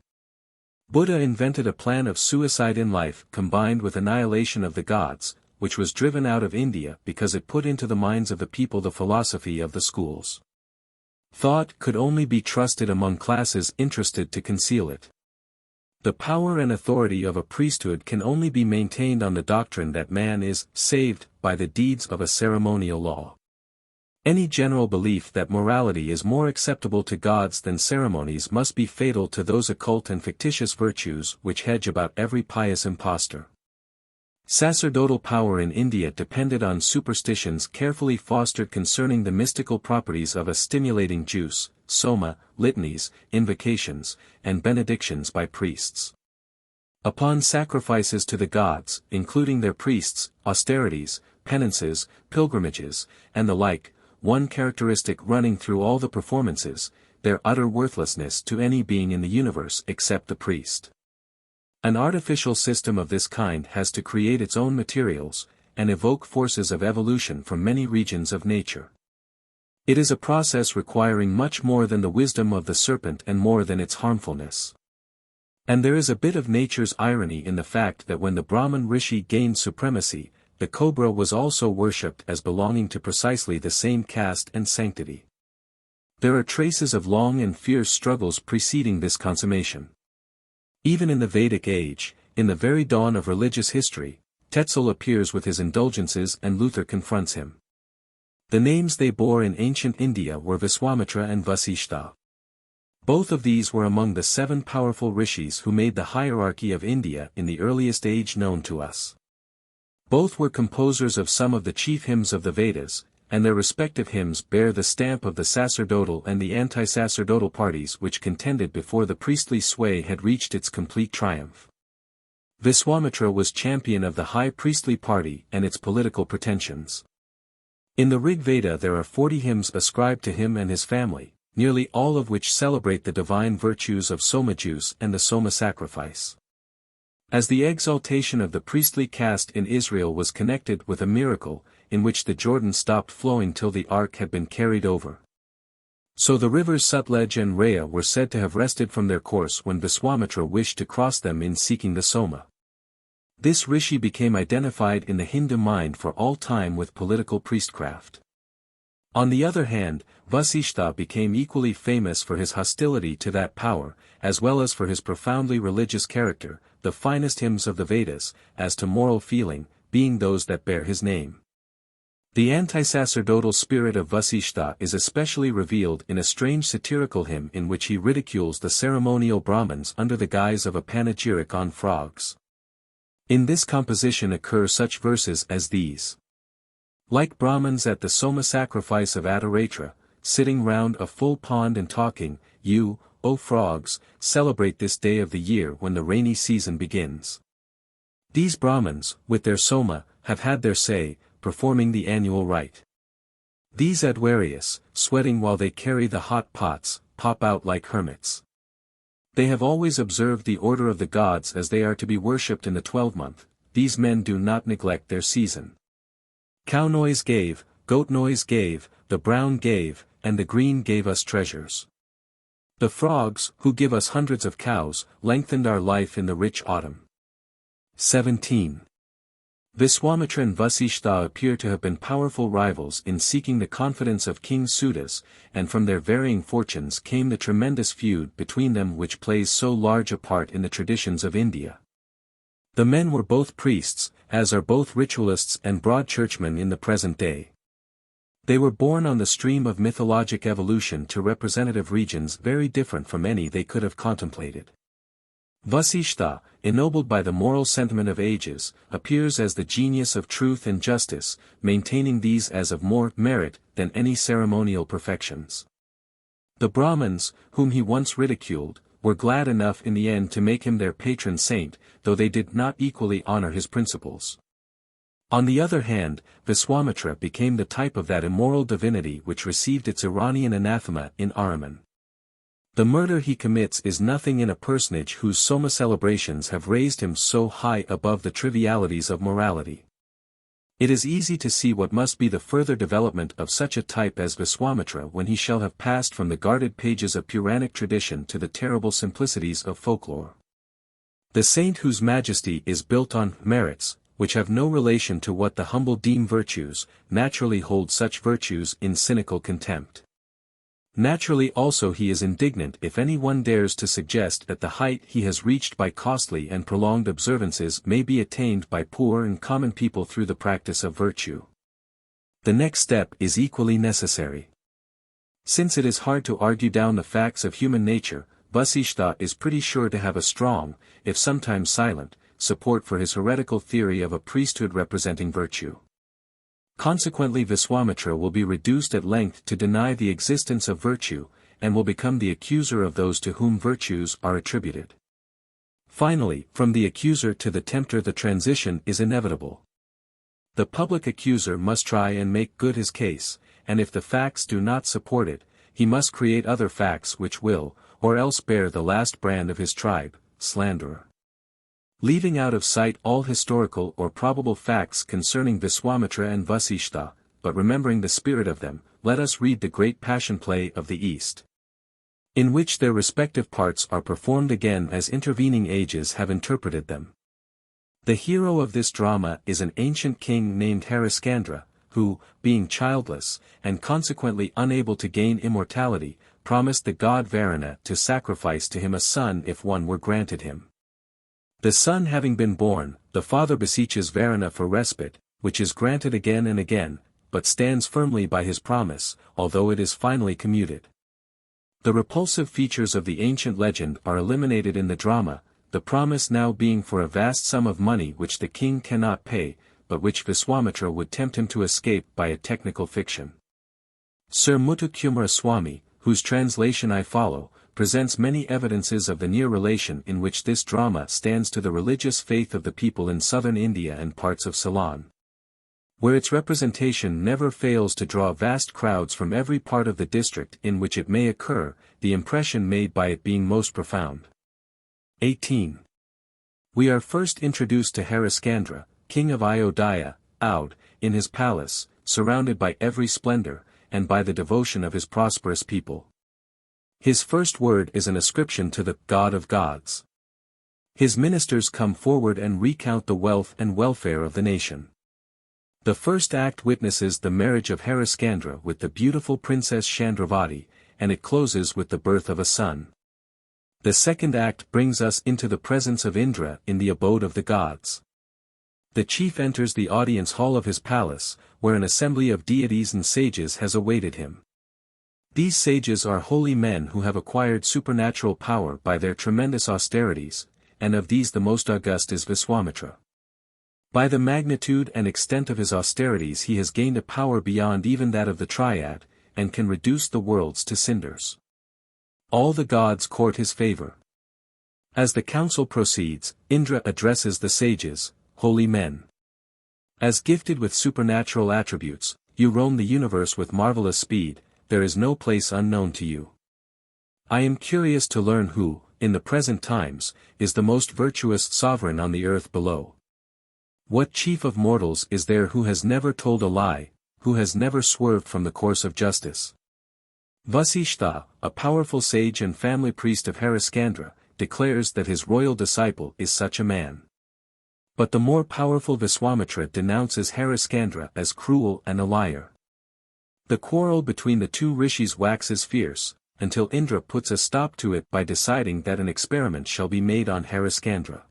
Speaker 1: Buddha invented a plan of suicide in life combined with annihilation of the gods, which was driven out of India because it put into the minds of the people the philosophy of the schools. Thought could only be trusted among classes interested to conceal it. The power and authority of a priesthood can only be maintained on the doctrine that man is saved by the deeds of a ceremonial law. Any general belief that morality is more acceptable to gods than ceremonies must be fatal to those occult and fictitious virtues which hedge about every pious impostor. Sacerdotal power in India depended on superstitions carefully fostered concerning the mystical properties of a stimulating juice, soma, litanies, invocations, and benedictions by priests. Upon sacrifices to the gods, including their priests, austerities, penances, pilgrimages, and the like, one characteristic running through all the performances, their utter worthlessness to any being in the universe except the priest. An artificial system of this kind has to create its own materials, and evoke forces of evolution from many regions of nature. It is a process requiring much more than the wisdom of the serpent and more than its harmfulness. And there is a bit of nature's irony in the fact that when the Brahman Rishi gained supremacy, the cobra was also worshipped as belonging to precisely the same caste and sanctity. There are traces of long and fierce struggles preceding this consummation. Even in the Vedic age, in the very dawn of religious history, Tetzel appears with his indulgences and Luther confronts him. The names they bore in ancient India were Viswámitra and Vasishtha. Both of these were among the 7 powerful rishis who made the hierarchy of India in the earliest age known to us. Both were composers of some of the chief hymns of the Vedas, and their respective hymns bear the stamp of the sacerdotal and the anti-sacerdotal parties which contended before the priestly sway had reached its complete triumph. Viswámitra was champion of the high priestly party and its political pretensions. In the Rig Veda there are 40 hymns ascribed to him and his family, nearly all of which celebrate the divine virtues of soma juice and the soma sacrifice. As the exaltation of the priestly caste in Israel was connected with a miracle, in which the Jordan stopped flowing till the ark had been carried over. So the rivers Sutlej and Rhea were said to have rested from their course when Viswámitra wished to cross them in seeking the soma. This rishi became identified in the Hindu mind for all time with political priestcraft. On the other hand, Vasishtha became equally famous for his hostility to that power, as well as for his profoundly religious character, the finest hymns of the Vedas, as to moral feeling, being those that bear his name. The anti-sacerdotal spirit of Vasishtha is especially revealed in a strange satirical hymn in which he ridicules the ceremonial Brahmins under the guise of a panegyric on frogs. In this composition occur such verses as these. Like Brahmins at the soma sacrifice of Adaratra, sitting round a full pond and talking, you, O frogs, celebrate this day of the year when the rainy season begins. These Brahmins, with their soma, have had their say, performing the annual rite. These Adwarius, sweating while they carry the hot pots, pop out like hermits. They have always observed the order of the gods as they are to be worshipped in the 12th. These men do not neglect their season. Cow noise gave, goat noise gave, the brown gave, and the green gave us treasures. The frogs, who give us hundreds of cows, lengthened our life in the rich autumn. 17. Viswámitra and Vasishtha appear to have been powerful rivals in seeking the confidence of King Sudas, and from their varying fortunes came the tremendous feud between them which plays so large a part in the traditions of India. The men were both priests, as are both ritualists and broad churchmen in the present day. They were born on the stream of mythologic evolution to representative regions very different from any they could have contemplated. Vasishtha, ennobled by the moral sentiment of ages, appears as the genius of truth and justice, maintaining these as of more merit than any ceremonial perfections. The Brahmins, whom he once ridiculed, were glad enough in the end to make him their patron saint, though they did not equally honor his principles. On the other hand, Viswámitra became the type of that immoral divinity which received its Iranian anathema in Ahriman. The murder he commits is nothing in a personage whose soma celebrations have raised him so high above the trivialities of morality. It is easy to see what must be the further development of such a type as Viswámitra when he shall have passed from the guarded pages of Puranic tradition to the terrible simplicities of folklore. The saint whose majesty is built on merits, which have no relation to what the humble deem virtues, naturally holds such virtues in cynical contempt. Naturally also he is indignant if any one dares to suggest that the height he has reached by costly and prolonged observances may be attained by poor and common people through the practice of virtue. The next step is equally necessary. Since it is hard to argue down the facts of human nature, Vasishtha is pretty sure to have a strong, if sometimes silent, support for his heretical theory of a priesthood representing virtue. Consequently Viswámitra will be reduced at length to deny the existence of virtue, and will become the accuser of those to whom virtues are attributed. Finally, from the accuser to the tempter the transition is inevitable. The public accuser must try and make good his case, and if the facts do not support it, he must create other facts which will, or else bear the last brand of his tribe, slanderer. Leaving out of sight all historical or probable facts concerning Viswámitra and Vasishtha, but remembering the spirit of them, let us read the great passion play of the East, in which their respective parts are performed again as intervening ages have interpreted them. The hero of this drama is an ancient king named Hariskandra, who, being childless, and consequently unable to gain immortality, promised the god Varuna to sacrifice to him a son if one were granted him. The son having been born, the father beseeches Varuna for respite, which is granted again and again, but stands firmly by his promise, although it is finally commuted. The repulsive features of the ancient legend are eliminated in the drama, the promise now being for a vast sum of money which the king cannot pay, but which Viswámitra would tempt him to escape by a technical fiction. Sir Muthukumara Swami, whose translation I follow, presents many evidences of the near relation in which this drama stands to the religious faith of the people in southern India and parts of Ceylon, where its representation never fails to draw vast crowds from every part of the district in which it may occur, the impression made by it being most profound. 18. We are first introduced to Hariskandra, king of Ayodhya, Oudh, in his palace, surrounded by every splendor, and by the devotion of his prosperous people. His first word is an ascription to the God of gods. His ministers come forward and recount the wealth and welfare of the nation. The first act witnesses the marriage of Hariskandra with the beautiful princess Chandravati, and it closes with the birth of a son. The second act brings us into the presence of Indra in the abode of the gods. The chief enters the audience hall of his palace, where an assembly of deities and sages has awaited him. These sages are holy men who have acquired supernatural power by their tremendous austerities, and of these the most august is Viswámitra. By the magnitude and extent of his austerities he has gained a power beyond even that of the Triad, and can reduce the worlds to cinders. All the gods court his favor. As the council proceeds, Indra addresses the sages, holy men. As gifted with supernatural attributes, you roam the universe with marvelous speed, there is no place unknown to you. I am curious to learn who, in the present times, is the most virtuous sovereign on the earth below. What chief of mortals is there who has never told a lie, who has never swerved from the course of justice? Vasishtha, a powerful sage and family priest of Hariskandra, declares that his royal disciple is such a man. But the more powerful Viswámitra denounces Hariskandra as cruel and a liar. The quarrel between the two rishis waxes fierce, until Indra puts a stop to it by deciding that an experiment shall be made on Hariskandra.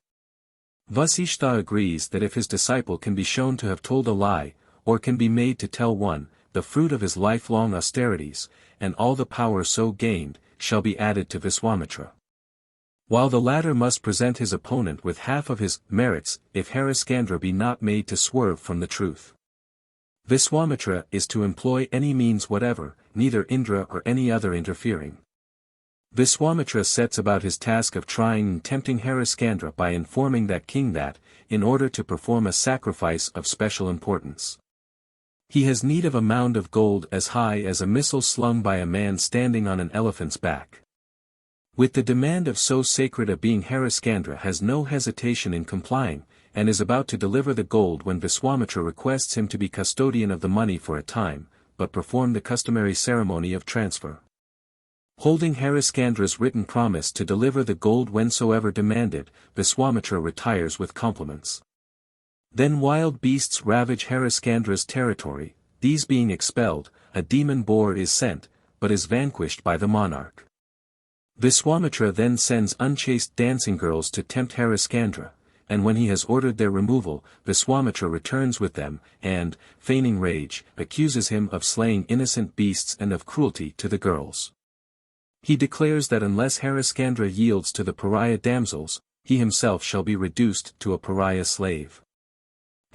Speaker 1: Vasishtha agrees that if his disciple can be shown to have told a lie, or can be made to tell one, the fruit of his lifelong austerities, and all the power so gained, shall be added to Viswámitra. While the latter must present his opponent with half of his merits if Hariskandra be not made to swerve from the truth. Viswámitra is to employ any means whatever, neither Indra or any other interfering. Viswámitra sets about his task of trying and tempting Hariskandra by informing that king that, in order to perform a sacrifice of special importance, he has need of a mound of gold as high as a missile slung by a man standing on an elephant's back. With the demand of so sacred a being, Hariskandra has no hesitation in complying, and is about to deliver the gold when Viswámitra requests him to be custodian of the money for a time, but perform the customary ceremony of transfer. Holding Hariskandra's written promise to deliver the gold whensoever demanded, Viswámitra retires with compliments. Then wild beasts ravage Hariskandra's territory, these being expelled, a demon boar is sent, but is vanquished by the monarch. Viswámitra then sends unchaste dancing girls to tempt Hariskandra, and when he has ordered their removal, Viswámitra returns with them, and, feigning rage, accuses him of slaying innocent beasts and of cruelty to the girls. He declares that unless Hariskandra yields to the pariah damsels, he himself shall be reduced to a pariah slave.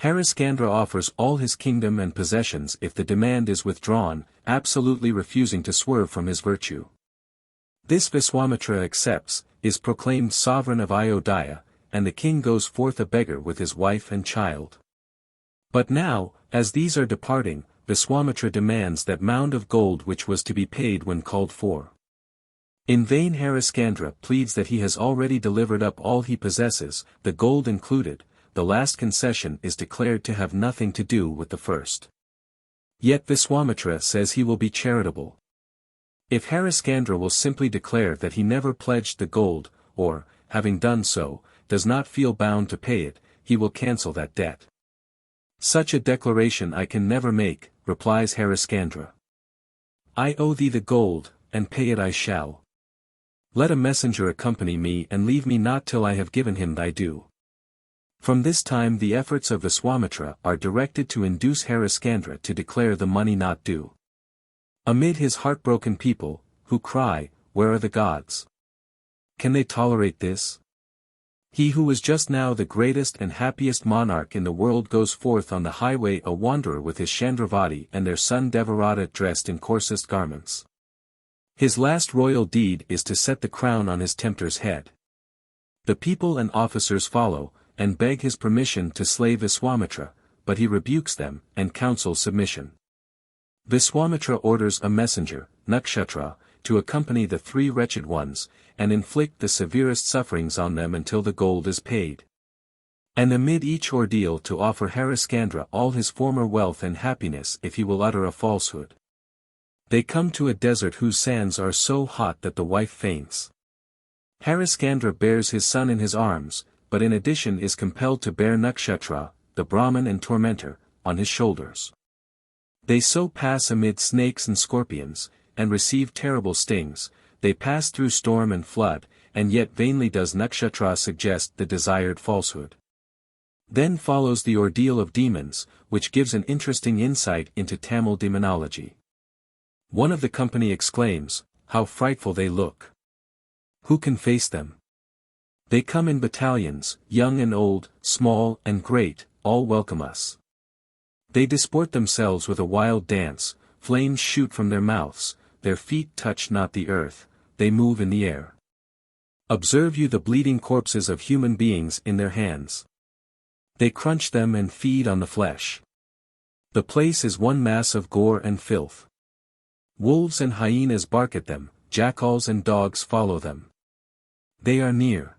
Speaker 1: Hariskandra offers all his kingdom and possessions if the demand is withdrawn, absolutely refusing to swerve from his virtue. This Viswámitra accepts, is proclaimed sovereign of Ayodhya, and the king goes forth a beggar with his wife and child. But now, as these are departing, Viswámitra demands that mound of gold which was to be paid when called for. In vain Hariskandra pleads that he has already delivered up all he possesses, the gold included. The last concession is declared to have nothing to do with the first. Yet Viswámitra says he will be charitable. If Hariskandra will simply declare that he never pledged the gold, or, having done so, does not feel bound to pay it, he will cancel that debt. Such a declaration I can never make, replies Hariskandra. I owe thee the gold, and pay it I shall. Let a messenger accompany me and leave me not till I have given him thy due. From this time the efforts of Viswámitra are directed to induce Hariskandra to declare the money not due. Amid his heartbroken people, who cry, where are the gods? Can they tolerate this? He who was just now the greatest and happiest monarch in the world goes forth on the highway a wanderer with his Chandravati and their son Devarata dressed in coarsest garments. His last royal deed is to set the crown on his tempter's head. The people and officers follow, and beg his permission to slay Viswámitra, but he rebukes them, and counsels submission. Viswámitra orders a messenger, Nakshatra, to accompany the three wretched ones, and inflict the severest sufferings on them until the gold is paid. And amid each ordeal to offer Hariskandra all his former wealth and happiness if he will utter a falsehood. They come to a desert whose sands are so hot that the wife faints. Hariskandra bears his son in his arms, but in addition is compelled to bear Nakshatra, the Brahmin and tormentor, on his shoulders. They so pass amid snakes and scorpions, and receive terrible stings. They pass through storm and flood, and yet vainly does Nakshatra suggest the desired falsehood. Then follows the ordeal of demons, which gives an interesting insight into Tamil demonology. One of the company exclaims, "How frightful they look! Who can face them? They come in battalions, young and old, small and great, all welcome us. They disport themselves with a wild dance, flames shoot from their mouths, their feet touch not the earth, they move in the air. Observe you the bleeding corpses of human beings in their hands. They crunch them and feed on the flesh. The place is one mass of gore and filth. Wolves and hyenas bark at them, jackals and dogs follow them. They are near.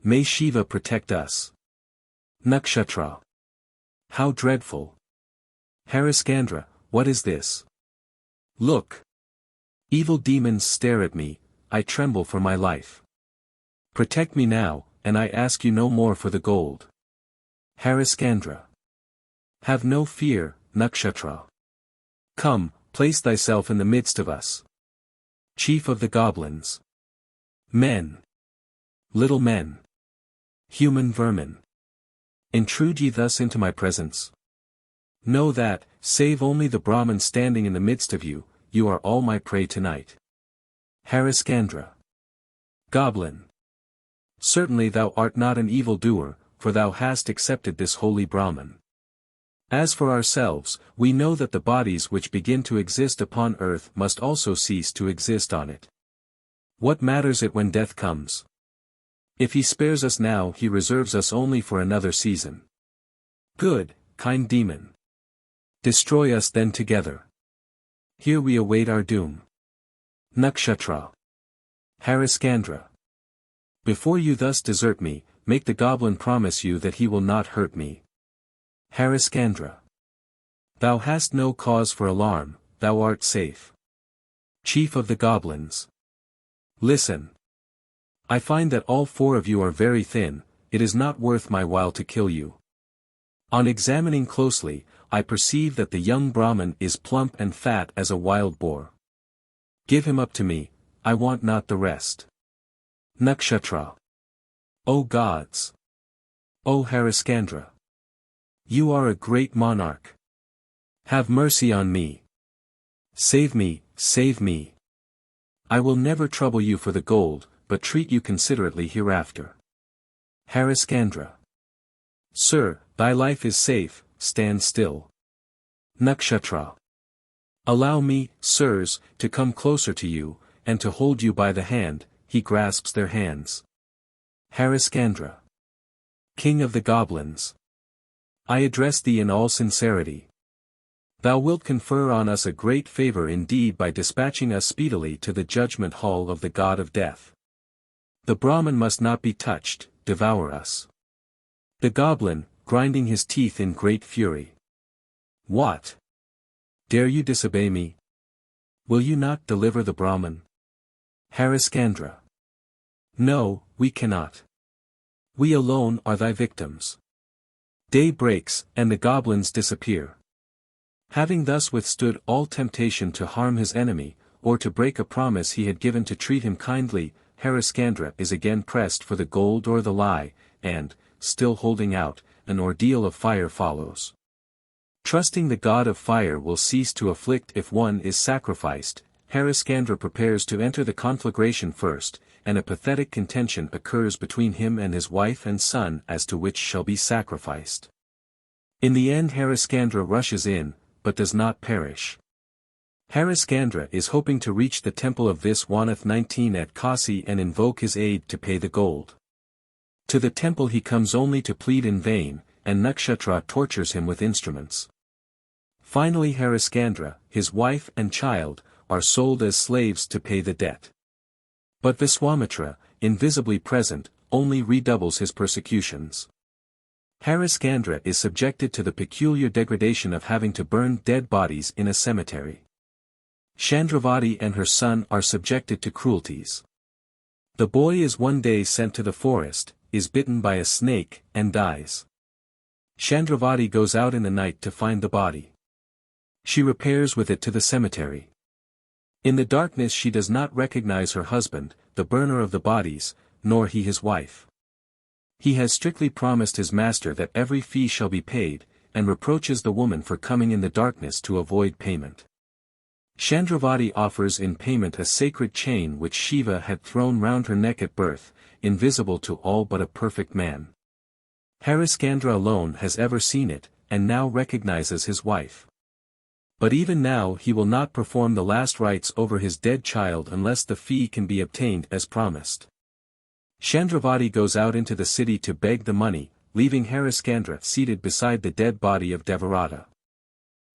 Speaker 1: May Shiva protect us. Nakshatra. How dreadful! Hariskandra, what is this? Look! Evil demons stare at me, I tremble for my life. Protect me now, and I ask you no more for the gold. Hariskandra. Have no fear, Nakshatra. Come, place thyself in the midst of us. Chief of the goblins. Men. Little men. Human vermin. Intrude ye thus into my presence? Know that, save only the Brahman standing in the midst of you, you are all my prey tonight. Hariskandra. Goblin. Certainly thou art not an evil-doer, for thou hast accepted this holy Brahman. As for ourselves, we know that the bodies which begin to exist upon earth must also cease to exist on it. What matters it when death comes? If he spares us now, he reserves us only for another season. Good, kind demon. Destroy us then together. Here we await our doom. Nakshatra. Hariskandra. Before you thus desert me, make the goblin promise you that he will not hurt me. Hariskandra. Thou hast no cause for alarm, thou art safe. Chief of the goblins. Listen. I find that all four of you are very thin, it is not worth my while to kill you. On examining closely, I perceive that the young Brahmin is plump and fat as a wild boar. Give him up to me, I want not the rest. Nakshatra. O gods! O Hariskandra! You are a great monarch. Have mercy on me. Save me, save me. I will never trouble you for the gold, but treat you considerately hereafter. Hariskandra. Sir, thy life is safe, stand still. Nakshatra. Allow me, sirs, to come closer to you, and to hold you by the hand, he grasps their hands. Hariskandra. King of the goblins. I address thee in all sincerity. Thou wilt confer on us a great favor indeed by dispatching us speedily to the judgment hall of the god of death. The Brahmin must not be touched, devour us. The goblin, grinding his teeth in great fury. What? Dare you disobey me? Will you not deliver the Brahmin? Hariskandra. No, we cannot. We alone are thy victims. Day breaks, and the goblins disappear. Having thus withstood all temptation to harm his enemy, or to break a promise he had given to treat him kindly, Hariskandra is again pressed for the gold or the lie, and, still holding out, an ordeal of fire follows. Trusting the god of fire will cease to afflict if one is sacrificed, Hariscandra prepares to enter the conflagration first, and a pathetic contention occurs between him and his wife and son as to which shall be sacrificed. In the end Hariscandra rushes in, but does not perish. Hariscandra is hoping to reach the temple of Viswámitra 19 at Kasi and invoke his aid to pay the gold. To the temple he comes only to plead in vain, and Nakshatra tortures him with instruments. Finally Hariscandra, his wife and child, are sold as slaves to pay the debt. But Viswámitra, invisibly present, only redoubles his persecutions. Hariscandra is subjected to the peculiar degradation of having to burn dead bodies in a cemetery. Chandravati and her son are subjected to cruelties. The boy is one day sent to the forest, is bitten by a snake, and dies. Chandravati goes out in the night to find the body. She repairs with it to the cemetery. In the darkness she does not recognize her husband, the burner of the bodies, nor he his wife. He has strictly promised his master that every fee shall be paid, and reproaches the woman for coming in the darkness to avoid payment. Chandravati offers in payment a sacred chain which Shiva had thrown round her neck at birth, invisible to all but a perfect man. Hariscandra alone has ever seen it, and now recognizes his wife. But even now he will not perform the last rites over his dead child unless the fee can be obtained as promised. Chandravati goes out into the city to beg the money, leaving Hariscandra seated beside the dead body of Devarata.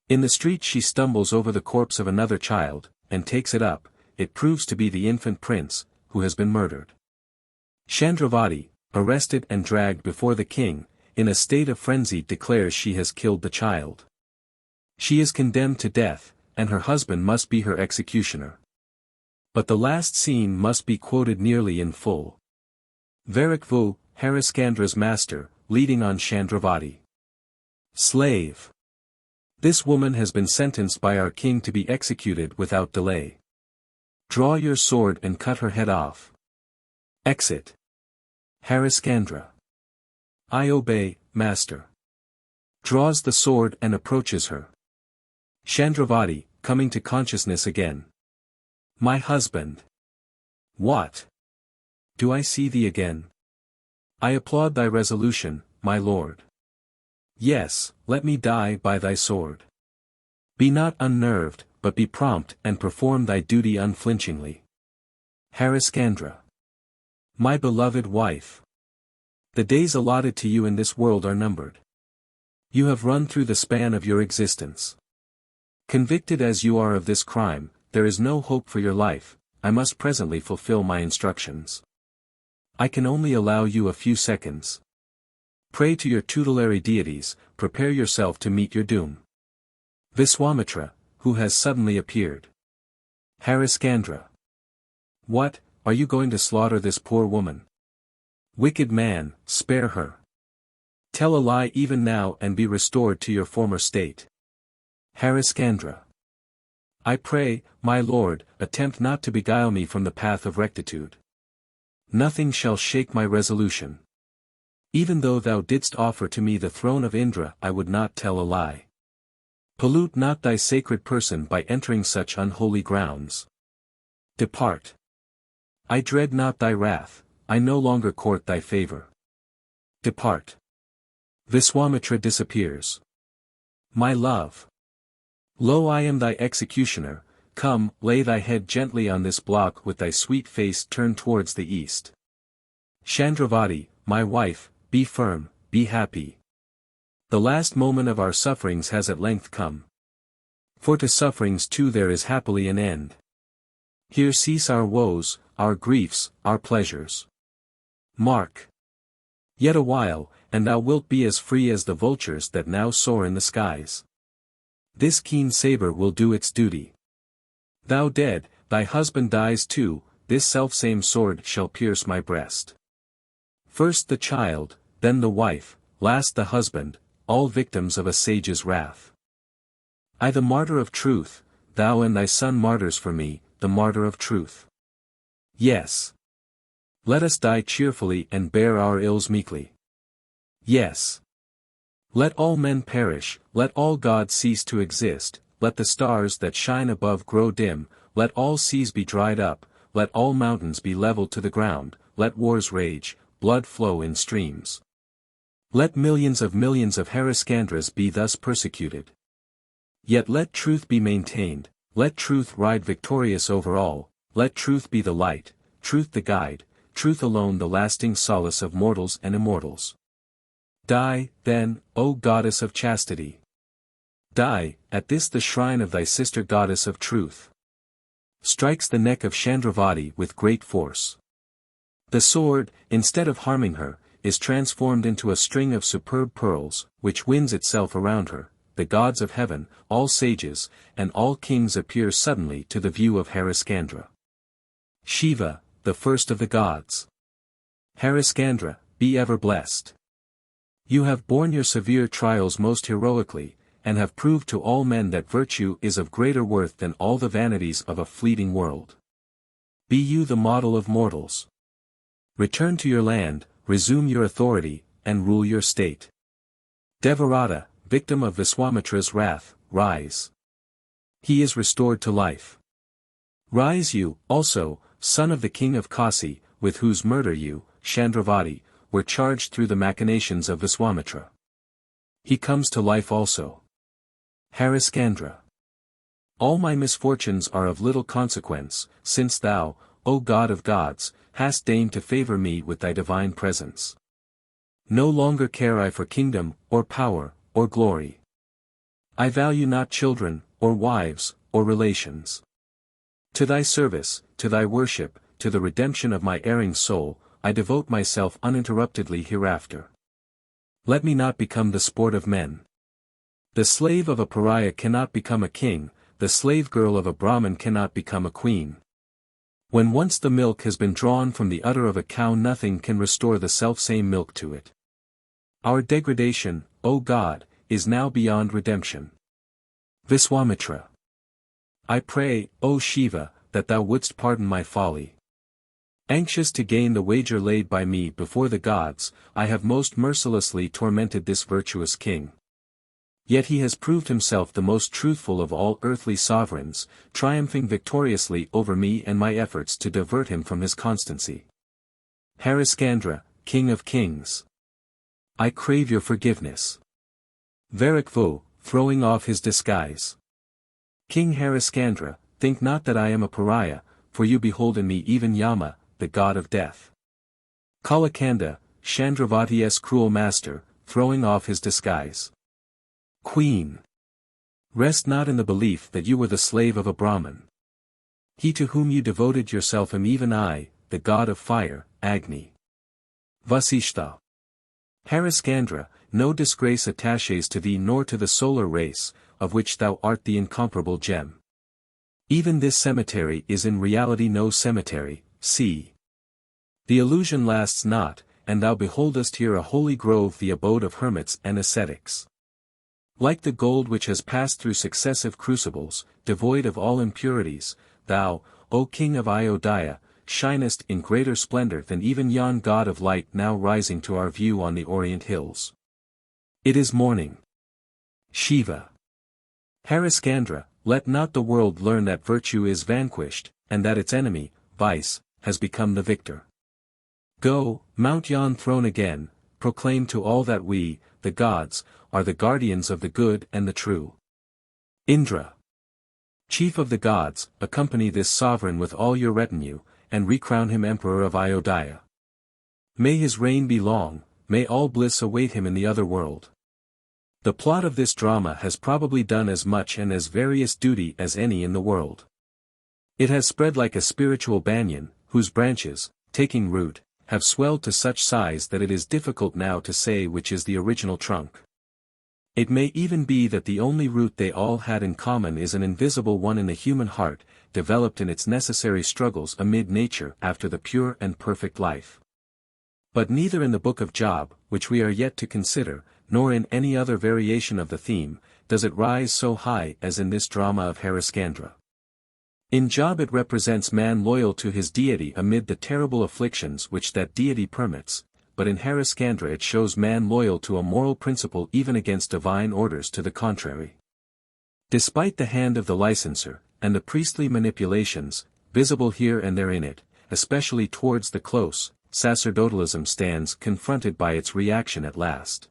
Speaker 1: In the street she stumbles over the corpse of another child, and takes it up. It proves to be the infant prince, who has been murdered. Chandravati, arrested and dragged before the king, in a state of frenzy declares she has killed the child. She is condemned to death, and her husband must be her executioner. But the last scene must be quoted nearly in full. Varikvu, Hariscandra's master, leading on Chandravati. Slave. This woman has been sentenced by our king to be executed without delay. Draw your sword and cut her head off. Exit. Hariscandra. I obey, master. Draws the sword and approaches her. Chandravati, coming to consciousness again. My husband. What? Do I see thee again? I applaud thy resolution, my lord. Yes, let me die by thy sword. Be not unnerved, but be prompt and perform thy duty unflinchingly. Hariscandra. My beloved wife. The days allotted to you in this world are numbered. You have run through the span of your existence. Convicted as you are of this crime, there is no hope for your life. I must presently fulfill my instructions. I can only allow you a few seconds. Pray to your tutelary deities, prepare yourself to meet your doom. Viswámitra, who has suddenly appeared. Hariscandra. What, are you going to slaughter this poor woman? Wicked man, spare her. Tell a lie even now and be restored to your former state. Hariscandra. I pray, my lord, attempt not to beguile me from the path of rectitude. Nothing shall shake my resolution. Even though thou didst offer to me the throne of Indra, I would not tell a lie. Pollute not thy sacred person by entering such unholy grounds. Depart. I dread not thy wrath, I no longer court thy favor. Depart. Viswámitra disappears. My love. Lo, I am thy executioner. Come, lay thy head gently on this block with thy sweet face turned towards the east. Chandravati, my wife, be firm, be happy. The last moment of our sufferings has at length come. For to sufferings too there is happily an end. Here cease our woes, our griefs, our pleasures. Mark. Yet a while, and thou wilt be as free as the vultures that now soar in the skies. This keen saber will do its duty. Thou dead, thy husband dies too, this selfsame sword shall pierce my breast. First the child, then the wife, last the husband, all victims of a sage's wrath. I the martyr of truth, thou and thy son martyrs for me, the martyr of truth. Yes. Let us die cheerfully and bear our ills meekly. Yes. Let all men perish, let all gods cease to exist, let the stars that shine above grow dim, let all seas be dried up, let all mountains be leveled to the ground, let wars rage, blood flow in streams. Let millions of Hariskandras be thus persecuted. Yet let truth be maintained, let truth ride victorious over all, let truth be the light, truth the guide, truth alone the lasting solace of mortals and immortals. Die, then, O goddess of chastity! Die, at this the shrine of thy sister goddess of truth. Strikes the neck of Chandravati with great force. The sword, instead of harming her, is transformed into a string of superb pearls, which winds itself around her. The gods of heaven, all sages, and all kings appear suddenly to the view of Hariskandra. Shiva, the first of the gods. Hariskandra, be ever blessed. You have borne your severe trials most heroically, and have proved to all men that virtue is of greater worth than all the vanities of a fleeting world. Be you the model of mortals. Return to your land, resume your authority, and rule your state. Devarata, victim of Viswámitra's wrath, rise. He is restored to life. Rise you, also, son of the king of Kasi, with whose murder you, Chandravati, were charged through the machinations of Viswámitra. He comes to life also. Hariskandra. All my misfortunes are of little consequence, since thou, O God of gods, hast deigned to favor me with thy divine presence. No longer care I for kingdom, or power, or glory. I value not children, or wives, or relations. To thy service, to thy worship, to the redemption of my erring soul, I devote myself uninterruptedly hereafter. Let me not become the sport of men. The slave of a pariah cannot become a king, the slave girl of a Brahmin cannot become a queen. When once the milk has been drawn from the udder of a cow, nothing can restore the selfsame milk to it. Our degradation, O God, is now beyond redemption. Viswámitra. I pray, O Shiva, that thou wouldst pardon my folly. Anxious to gain the wager laid by me before the gods, I have most mercilessly tormented this virtuous king. Yet he has proved himself the most truthful of all earthly sovereigns, triumphing victoriously over me and my efforts to divert him from his constancy. Hariskandra, King of Kings. I crave your forgiveness. Varikvo, throwing off his disguise. King Hariskandra, think not that I am a pariah, for you behold in me even Yama, the god of death. Kalakanda, Chandravati's cruel master, throwing off his disguise. Queen. Rest not in the belief that you were the slave of a Brahmin. He to whom you devoted yourself am even I, the god of fire, Agni. Vasishta. Hariskandra, no disgrace attaches to thee nor to the solar race, of which thou art the incomparable gem. Even this cemetery is in reality no cemetery, see. The illusion lasts not, and thou beholdest here a holy grove, the abode of hermits and ascetics. Like the gold which has passed through successive crucibles, devoid of all impurities, thou, O King of Ayodhya, shinest in greater splendor than even yon god of light now rising to our view on the orient hills. It is morning. Shiva. Hariskandra, let not the world learn that virtue is vanquished, and that its enemy, vice, has become the victor. Go, mount yon throne again, proclaim to all that we, the gods, are the guardians of the good and the true. Indra. Chief of the gods, accompany this sovereign with all your retinue, and recrown him emperor of Ayodhya. May his reign be long, may all bliss await him in the other world. The plot of this drama has probably done as much and as various duty as any in the world. It has spread like a spiritual banyan, whose branches, taking root, have swelled to such size that it is difficult now to say which is the original trunk. It may even be that the only root they all had in common is an invisible one in the human heart, developed in its necessary struggles amid nature after the pure and perfect life. But neither in the book of Job, which we are yet to consider, nor in any other variation of the theme, does it rise so high as in this drama of Hariskandra. In Job it represents man loyal to his deity amid the terrible afflictions which that deity permits, but in Hariskandra it shows man loyal to a moral principle even against divine orders to the contrary. Despite the hand of the licenser, and the priestly manipulations, visible here and there in it, especially towards the close, sacerdotalism stands confronted by its reaction at last.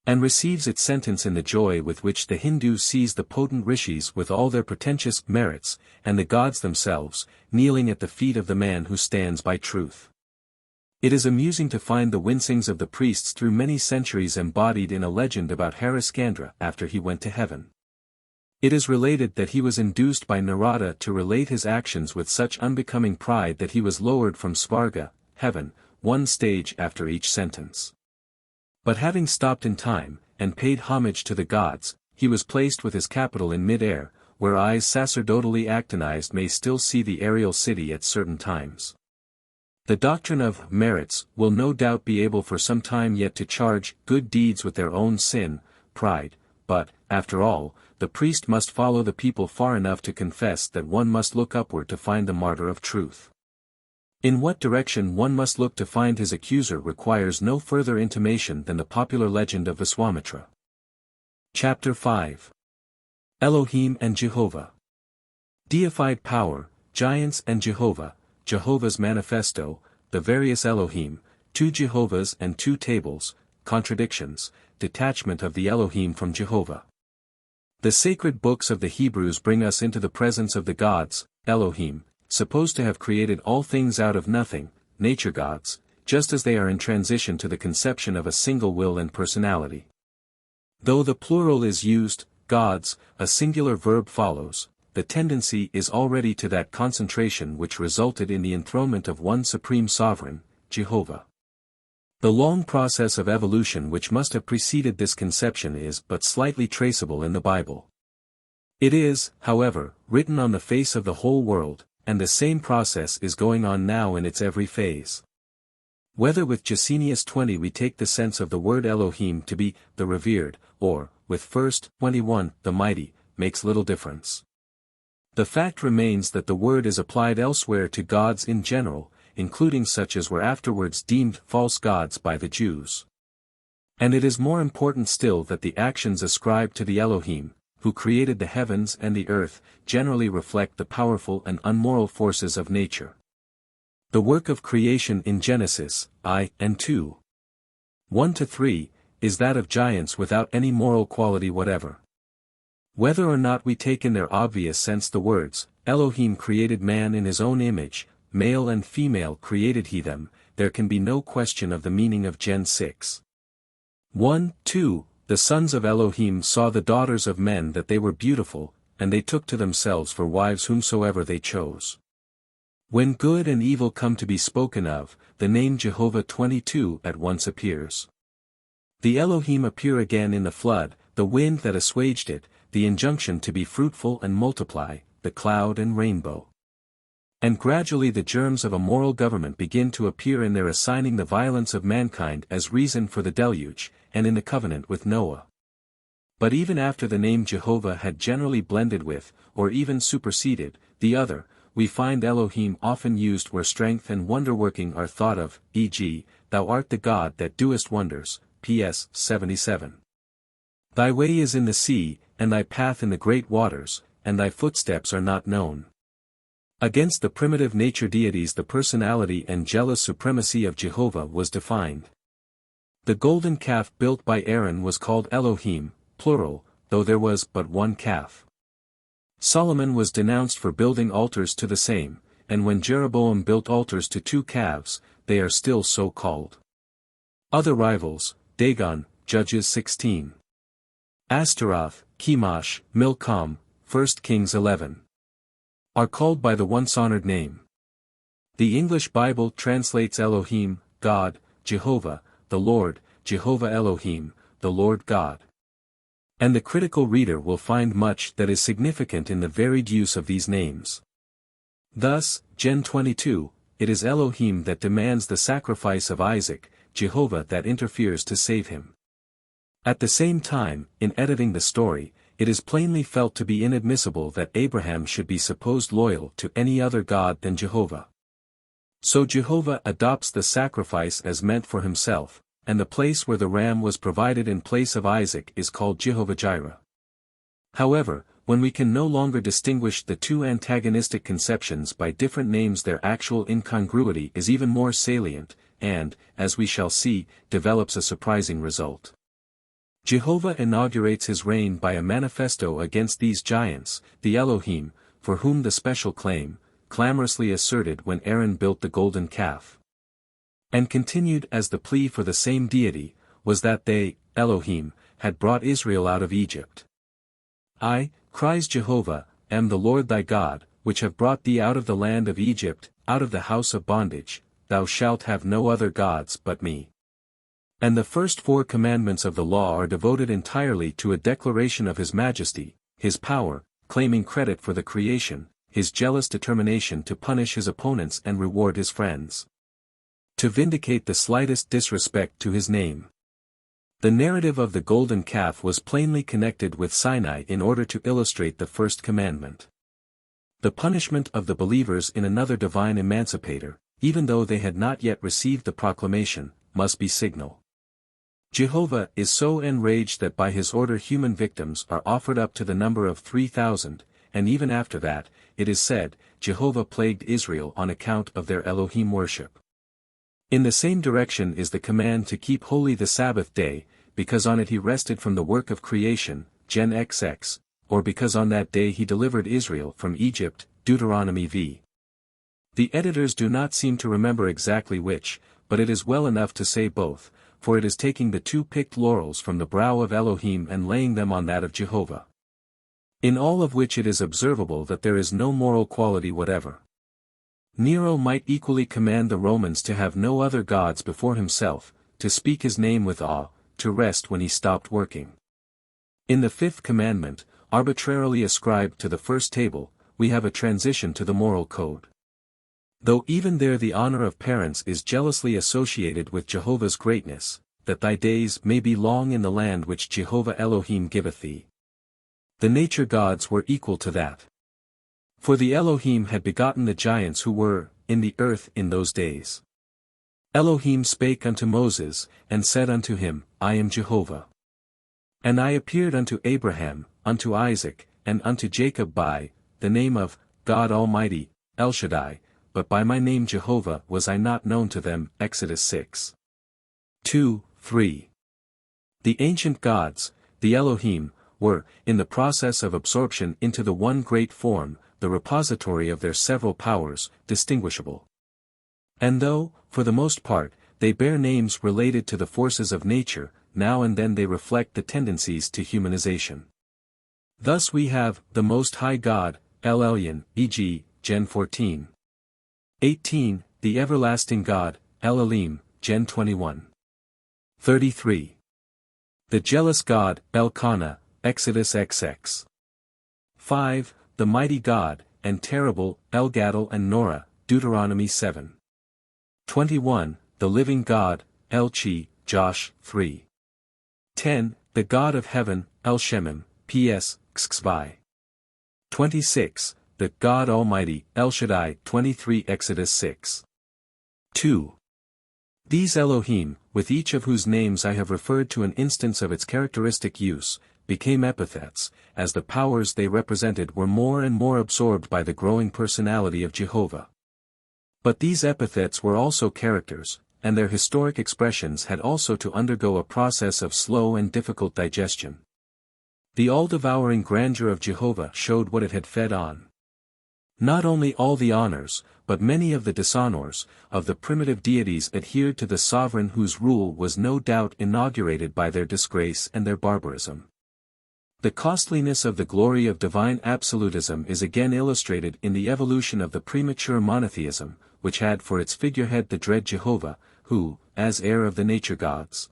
Speaker 1: And receives its sentence in the joy with which the Hindu sees the potent rishis with all their pretentious merits, and the gods themselves, kneeling at the feet of the man who stands by truth. It is amusing to find the wincings of the priests through many centuries embodied in a legend about Harischandra after he went to heaven. It is related that he was induced by Narada to relate his actions with such unbecoming pride that he was lowered from Svarga, heaven, one stage after each sentence. But having stopped in time, and paid homage to the gods, he was placed with his capital in mid-air, where eyes sacerdotally actinized may still see the aerial city at certain times. The doctrine of merits will no doubt be able for some time yet to charge good deeds with their own sin, pride, but, after all, the priest must follow the people far enough to confess that one must look upward to find the martyr of truth. In what direction one must look to find his accuser requires no further intimation than the popular legend of Viswámitra. Chapter 5. Elohim and Jehovah. Deified power, giants and Jehovah, Jehovah's manifesto, the various Elohim, 2 Jehovahs and 2 tables, contradictions, detachment of the Elohim from Jehovah. The sacred books of the Hebrews bring us into the presence of the gods, Elohim, supposed to have created all things out of nothing, nature gods, just as they are in transition to the conception of a single will and personality. Though the plural is used, gods, a singular verb follows, the tendency is already to that concentration which resulted in the enthronement of one supreme sovereign, Jehovah. The long process of evolution which must have preceded this conception is but slightly traceable in the Bible. It is, however, written on the face of the whole world, and the same process is going on now in its every phase. Whether with Jacenius 20 we take the sense of the word Elohim to be the revered, or, with 1st 21, the mighty, makes little difference. The fact remains that the word is applied elsewhere to gods in general, including such as were afterwards deemed false gods by the Jews. And it is more important still that the actions ascribed to the Elohim, who created the heavens and the earth, generally reflect the powerful and unmoral forces of nature. The work of creation in Genesis, I and 2. 1-3, is that of giants without any moral quality whatever. Whether or not we take in their obvious sense the words, Elohim created man in his own image, male and female created he them, there can be no question of the meaning of Gen 6. 1-2, the sons of Elohim saw the daughters of men that they were beautiful, and they took to themselves for wives whomsoever they chose. When good and evil come to be spoken of, the name Jehovah 22 at once appears. The Elohim appear again in the flood, the wind that assuaged it, the injunction to be fruitful and multiply, the cloud and rainbow. And gradually the germs of a moral government begin to appear in their assigning the violence of mankind as reason for the deluge, and in the covenant with Noah. But even after the name Jehovah had generally blended with, or even superseded, the other, we find Elohim often used where strength and wonder-working are thought of, e.g., Thou art the God that doest wonders, PS 77. Thy way is in the sea, and thy path in the great waters, and thy footsteps are not known. Against the primitive nature deities the personality and jealous supremacy of Jehovah was defined. The golden calf built by Aaron was called Elohim, plural, though there was but one calf. Solomon was denounced for building altars to the same, and when Jeroboam built altars to 2 calves, they are still so called. Other rivals, Dagon, Judges 16. Astaroth, Chemosh, Milcom, 1 Kings 11. Are called by the once-honored name. The English Bible translates Elohim, God, Jehovah, the Lord, Jehovah Elohim, the Lord God. And the critical reader will find much that is significant in the varied use of these names. Thus, Gen 22, it is Elohim that demands the sacrifice of Isaac, Jehovah that interferes to save him. At the same time, in editing the story, it is plainly felt to be inadmissible that Abraham should be supposed loyal to any other god than Jehovah. So Jehovah adopts the sacrifice as meant for himself, and the place where the ram was provided in place of Isaac is called Jehovah-Jireh. However, When we can no longer distinguish the two antagonistic conceptions by different names, their actual incongruity is even more salient, and, as we shall see, develops a surprising result. Jehovah inaugurates his reign by a manifesto against these giants, the Elohim, for whom the special claim, clamorously asserted when Aaron built the golden calf. And continued as the plea for the same deity, was that they, Elohim, had brought Israel out of Egypt. I, cries Jehovah, am the Lord thy God, which have brought thee out of the land of Egypt, out of the house of bondage. Thou shalt have no other gods but me. And the first 4 commandments of the law are devoted entirely to a declaration of his majesty, his power, claiming credit for the creation, his jealous determination to punish his opponents and reward his friends. To vindicate the slightest disrespect to his name. The narrative of the golden calf was plainly connected with Sinai in order to illustrate the first commandment. The punishment of the believers in another divine emancipator, even though they had not yet received the proclamation, must be signal. Jehovah is so enraged that by his order human victims are offered up to the number of 3,000, and even after that, it is said, Jehovah plagued Israel on account of their Elohim worship. In the same direction is the command to keep holy the Sabbath day, because on it he rested from the work of creation, Gen XX, or because on that day he delivered Israel from Egypt, Deuteronomy v. The editors do not seem to remember exactly which, but it is well enough to say both, for it is taking the 2 picked laurels from the brow of Elohim and laying them on that of Jehovah. In all of which it is observable that there is no moral quality whatever. Nero might equally command the Romans to have no other gods before himself, to speak his name with awe, to rest when he stopped working. In the 5th commandment, arbitrarily ascribed to the first table, we have a transition to the moral code. Though even there the honor of parents is jealously associated with Jehovah's greatness, that thy days may be long in the land which Jehovah Elohim giveth thee. The nature gods were equal to that. For the Elohim had begotten the giants who were, in the earth in those days. Elohim spake unto Moses, and said unto him, I am Jehovah. And I appeared unto Abraham, unto Isaac, and unto Jacob by the name of God Almighty, El Shaddai, but by my name Jehovah was I not known to them. Exodus 6. 2, 3. The ancient gods, the Elohim, were, in the process of absorption into the one great form, the repository of their several powers, distinguishable. And though, for the most part, they bear names related to the forces of nature, now and then they reflect the tendencies to humanization. Thus we have, the Most High God, El Elyon, e.g., Gen 14. 18, the Everlasting God, El Elim, Gen 21. 33. The Jealous God, El Kana, Exodus XX. 5, the Mighty God, and Terrible, El Gadol and Nora, Deuteronomy 7. 21, the Living God, El Chi, Josh 3. 10, the God of Heaven, El Shemim, P.S., Xxvi. 26, the God Almighty, El Shaddai 23 Exodus 6. 2. These Elohim, with each of whose names I have referred to an instance of its characteristic use, became epithets, as the powers they represented were more and more absorbed by the growing personality of Jehovah. But these epithets were also characters, and their historic expressions had also to undergo a process of slow and difficult digestion. The all-devouring grandeur of Jehovah showed what it had fed on. Not only all the honors, but many of the dishonors, of the primitive deities adhered to the sovereign whose rule was no doubt inaugurated by their disgrace and their barbarism. The costliness of the glory of divine absolutism is again illustrated in the evolution of the premature monotheism, which had for its figurehead the dread Jehovah, who, as heir of the nature gods,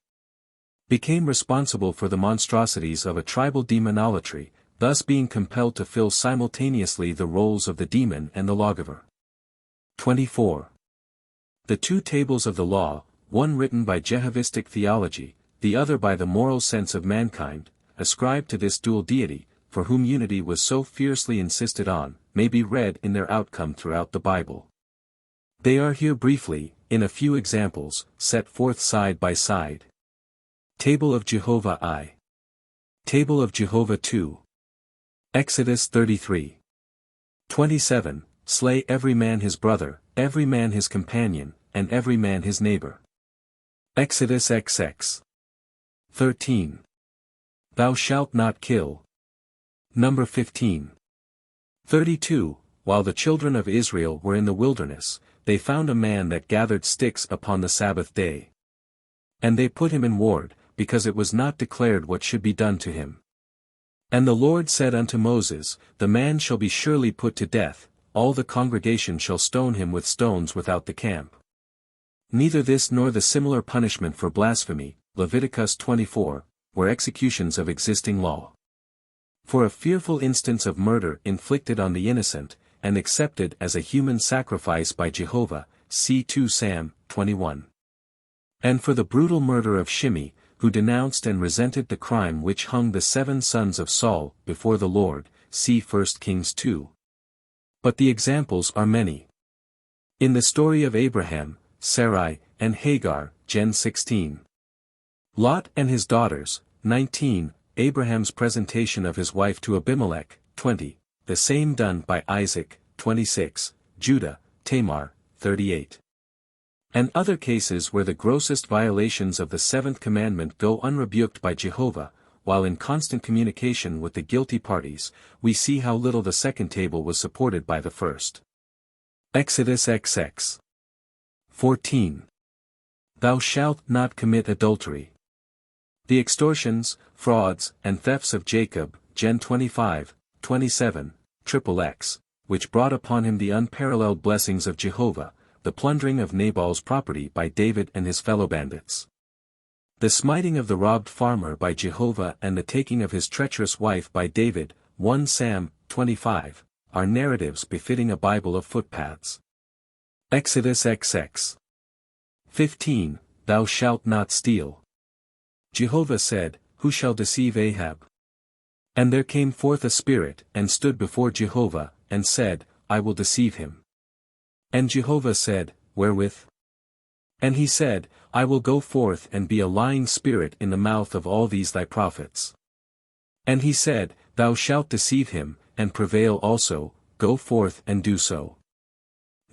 Speaker 1: became responsible for the monstrosities of a tribal demonolatry, thus being compelled to fill simultaneously the roles of the demon and the lawgiver. 24. The 2 tables of the law, one written by Jehovistic theology, the other by the moral sense of mankind, ascribed to this dual deity, for whom unity was so fiercely insisted on, may be read in their outcome throughout the Bible. They are here briefly, in a few examples, set forth side by side. Table of Jehovah I. Table of Jehovah II. Exodus 33. 27, slay every man his brother, every man his companion, and every man his neighbor. Exodus XX. 13. Thou shalt not kill. Number 15. 32. While the children of Israel were in the wilderness, they found a man that gathered sticks upon the Sabbath day. And they put him in ward, because it was not declared what should be done to him. And the Lord said unto Moses, The man shall be surely put to death, all the congregation shall stone him with stones without the camp. Neither this nor the similar punishment for blasphemy, Leviticus 24, were executions of existing law. For a fearful instance of murder inflicted on the innocent, and accepted as a human sacrifice by Jehovah, see 2 Sam 21. And for the brutal murder of Shimei, who denounced and resented the crime which hung the 7 sons of Saul before the Lord, see 1 Kings 2. But the examples are many. In the story of Abraham, Sarai, and Hagar, Gen 16. Lot and his daughters, 19, Abraham's presentation of his wife to Abimelech, 20, the same done by Isaac, 26, Judah, Tamar, 38. And other cases where the grossest violations of the 7th commandment go unrebuked by Jehovah, while in constant communication with the guilty parties, we see how little the second table was supported by the first. Exodus XX. 14. Thou shalt not commit adultery. The extortions, frauds, and thefts of Jacob, Gen 25, 27, XXX, which brought upon him the unparalleled blessings of Jehovah, the plundering of Nabal's property by David and his fellow bandits. The smiting of the robbed farmer by Jehovah and the taking of his treacherous wife by David, 1 Sam 25, are narratives befitting a Bible of footpaths. Exodus XX. 15, Thou shalt not steal. Jehovah said, Who shall deceive Ahab? And there came forth a spirit, and stood before Jehovah, and said, I will deceive him. And Jehovah said, Wherewith? And he said, I will go forth and be a lying spirit in the mouth of all these thy prophets. And he said, Thou shalt deceive him, and prevail also, go forth and do so.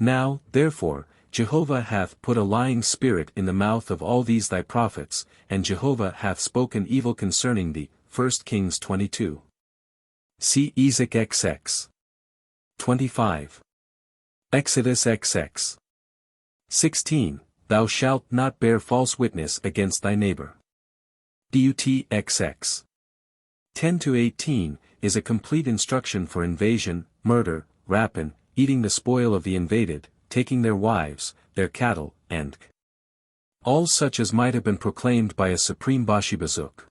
Speaker 1: Now, therefore, Jehovah hath put a lying spirit in the mouth of all these thy prophets, and Jehovah hath spoken evil concerning thee, 1 Kings 22. See Ezek XX. 25. Exodus XX. 16, Thou shalt not bear false witness against thy neighbor. Deut XX. 10-18, is a complete instruction for invasion, murder, rapine, eating the spoil of the invaded, taking their wives, their cattle, and all such as might have been proclaimed by a supreme Bashibazuk.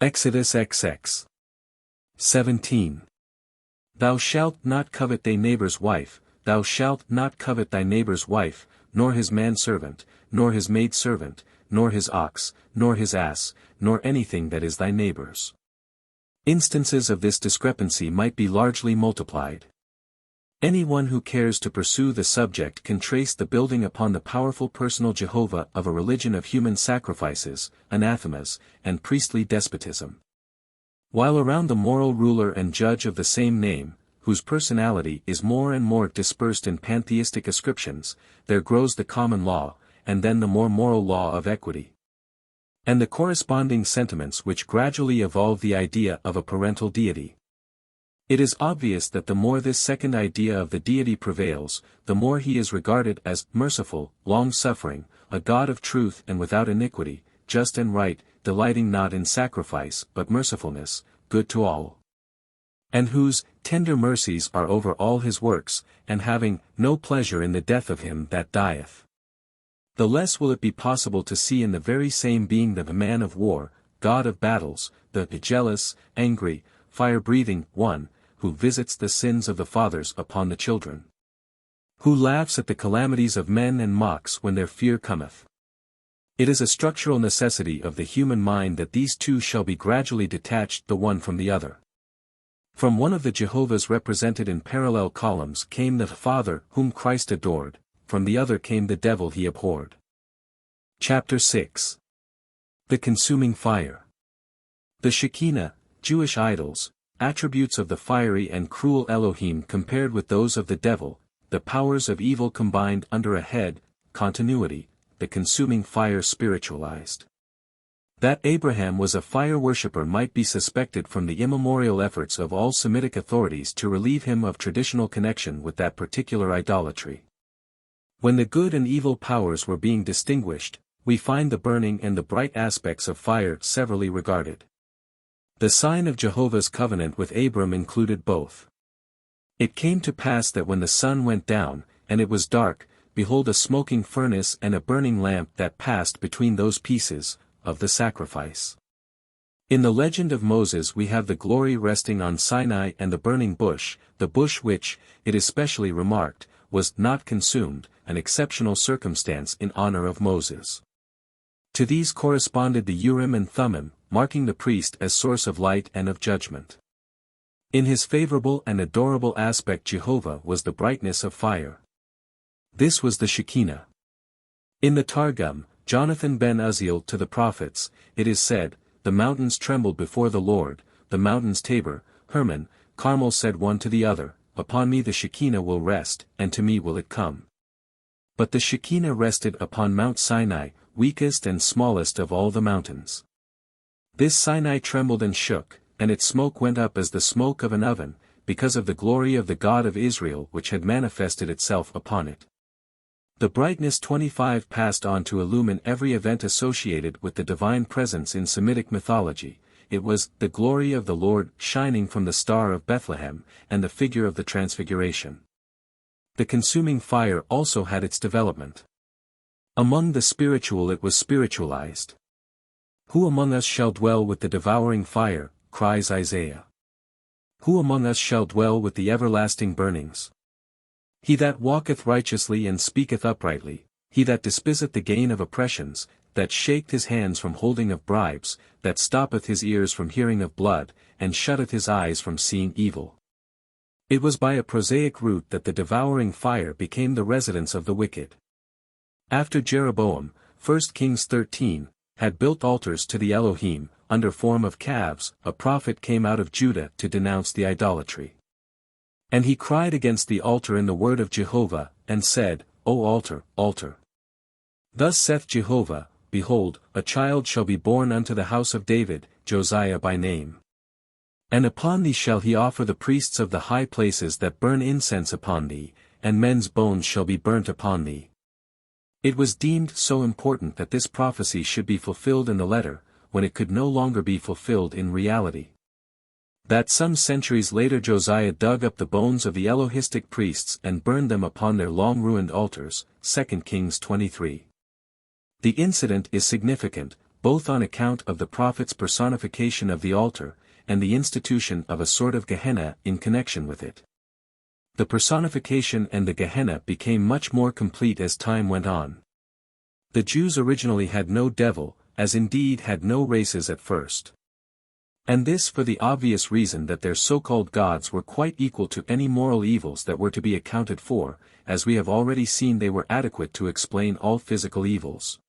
Speaker 1: Exodus XX. 17. Thou shalt not covet thy neighbor's wife, thou shalt not covet thy neighbor's wife, nor his manservant, nor his maidservant, nor his ox, nor his ass, nor anything that is thy neighbor's. Instances of this discrepancy might be largely multiplied. Anyone who cares to pursue the subject can trace the building upon the powerful personal Jehovah of a religion of human sacrifices, anathemas, and priestly despotism. While around the moral ruler and judge of the same name, whose personality is more and more dispersed in pantheistic ascriptions, there grows the common law, and then the more moral law of equity. And the corresponding sentiments which gradually evolve the idea of a parental deity. It is obvious that the more this second idea of the deity prevails, the more he is regarded as merciful, long-suffering, a God of truth and without iniquity, just and right, delighting not in sacrifice but mercifulness, good to all. And whose tender mercies are over all his works, and having no pleasure in the death of him that dieth. The less will it be possible to see in the very same being the man of war, God of battles, the jealous, angry, fire-breathing one, who visits the sins of the fathers upon the children. Who laughs at the calamities of men and mocks when their fear cometh. It is a structural necessity of the human mind that these two shall be gradually detached the one from the other. From one of the Jehovah's represented in parallel columns came the Father whom Christ adored, from the other came the devil he abhorred. Chapter 6. The Consuming Fire. The Shekinah, Jewish idols, attributes of the fiery and cruel Elohim compared with those of the devil, the powers of evil combined under a head, continuity, the consuming fire spiritualized. That Abraham was a fire worshipper might be suspected from the immemorial efforts of all Semitic authorities to relieve him of traditional connection with that particular idolatry. When the good and evil powers were being distinguished, we find the burning and the bright aspects of fire severally regarded. The sign of Jehovah's covenant with Abram included both. It came to pass that when the sun went down, and it was dark, behold a smoking furnace and a burning lamp that passed between those pieces of the sacrifice. In the legend of Moses we have the glory resting on Sinai and the burning bush, the bush which, it is specially remarked, was not consumed, an exceptional circumstance in honor of Moses. To these corresponded the Urim and Thummim, marking the priest as source of light and of judgment. In his favorable and adorable aspect Jehovah was the brightness of fire. This was the Shekinah. In the Targum, Jonathan ben Uzziel to the prophets, it is said, the mountains trembled before the Lord, the mountains Tabor, Hermon, Carmel said one to the other, upon me the Shekinah will rest, and to me will it come. But the Shekinah rested upon Mount Sinai, weakest and smallest of all the mountains. This Sinai trembled and shook, and its smoke went up as the smoke of an oven, because of the glory of the God of Israel which had manifested itself upon it. The brightness 25 passed on to illumine every event associated with the divine presence in Semitic mythology. It was the glory of the Lord shining from the star of Bethlehem, and the figure of the Transfiguration. The consuming fire also had its development. Among the spiritual it was spiritualized. Who among us shall dwell with the devouring fire, cries Isaiah. Who among us shall dwell with the everlasting burnings? He that walketh righteously and speaketh uprightly, he that despiseth the gain of oppressions, that shaketh his hands from holding of bribes, that stoppeth his ears from hearing of blood, and shutteth his eyes from seeing evil. It was by a prosaic route that the devouring fire became the residence of the wicked. After Jeroboam, 1 Kings 13, had built altars to the Elohim, under form of calves, a prophet came out of Judah to denounce the idolatry. And he cried against the altar in the word of Jehovah, and said, O altar, altar! Thus saith Jehovah, Behold, a child shall be born unto the house of David, Josiah by name. And upon thee shall he offer the priests of the high places that burn incense upon thee, and men's bones shall be burnt upon thee. It was deemed so important that this prophecy should be fulfilled in the letter, when it could no longer be fulfilled in reality. That some centuries later Josiah dug up the bones of the Elohistic priests and burned them upon their long-ruined altars, 2 Kings 23. The incident is significant, both on account of the prophet's personification of the altar, and the institution of a sort of Gehenna in connection with it. The personification and the Gehenna became much more complete as time went on. The Jews originally had no devil, as indeed had no races at first. And this for the obvious reason that their so-called gods were quite equal to any moral evils that were to be accounted for, as we have already seen they were adequate to explain all physical evils.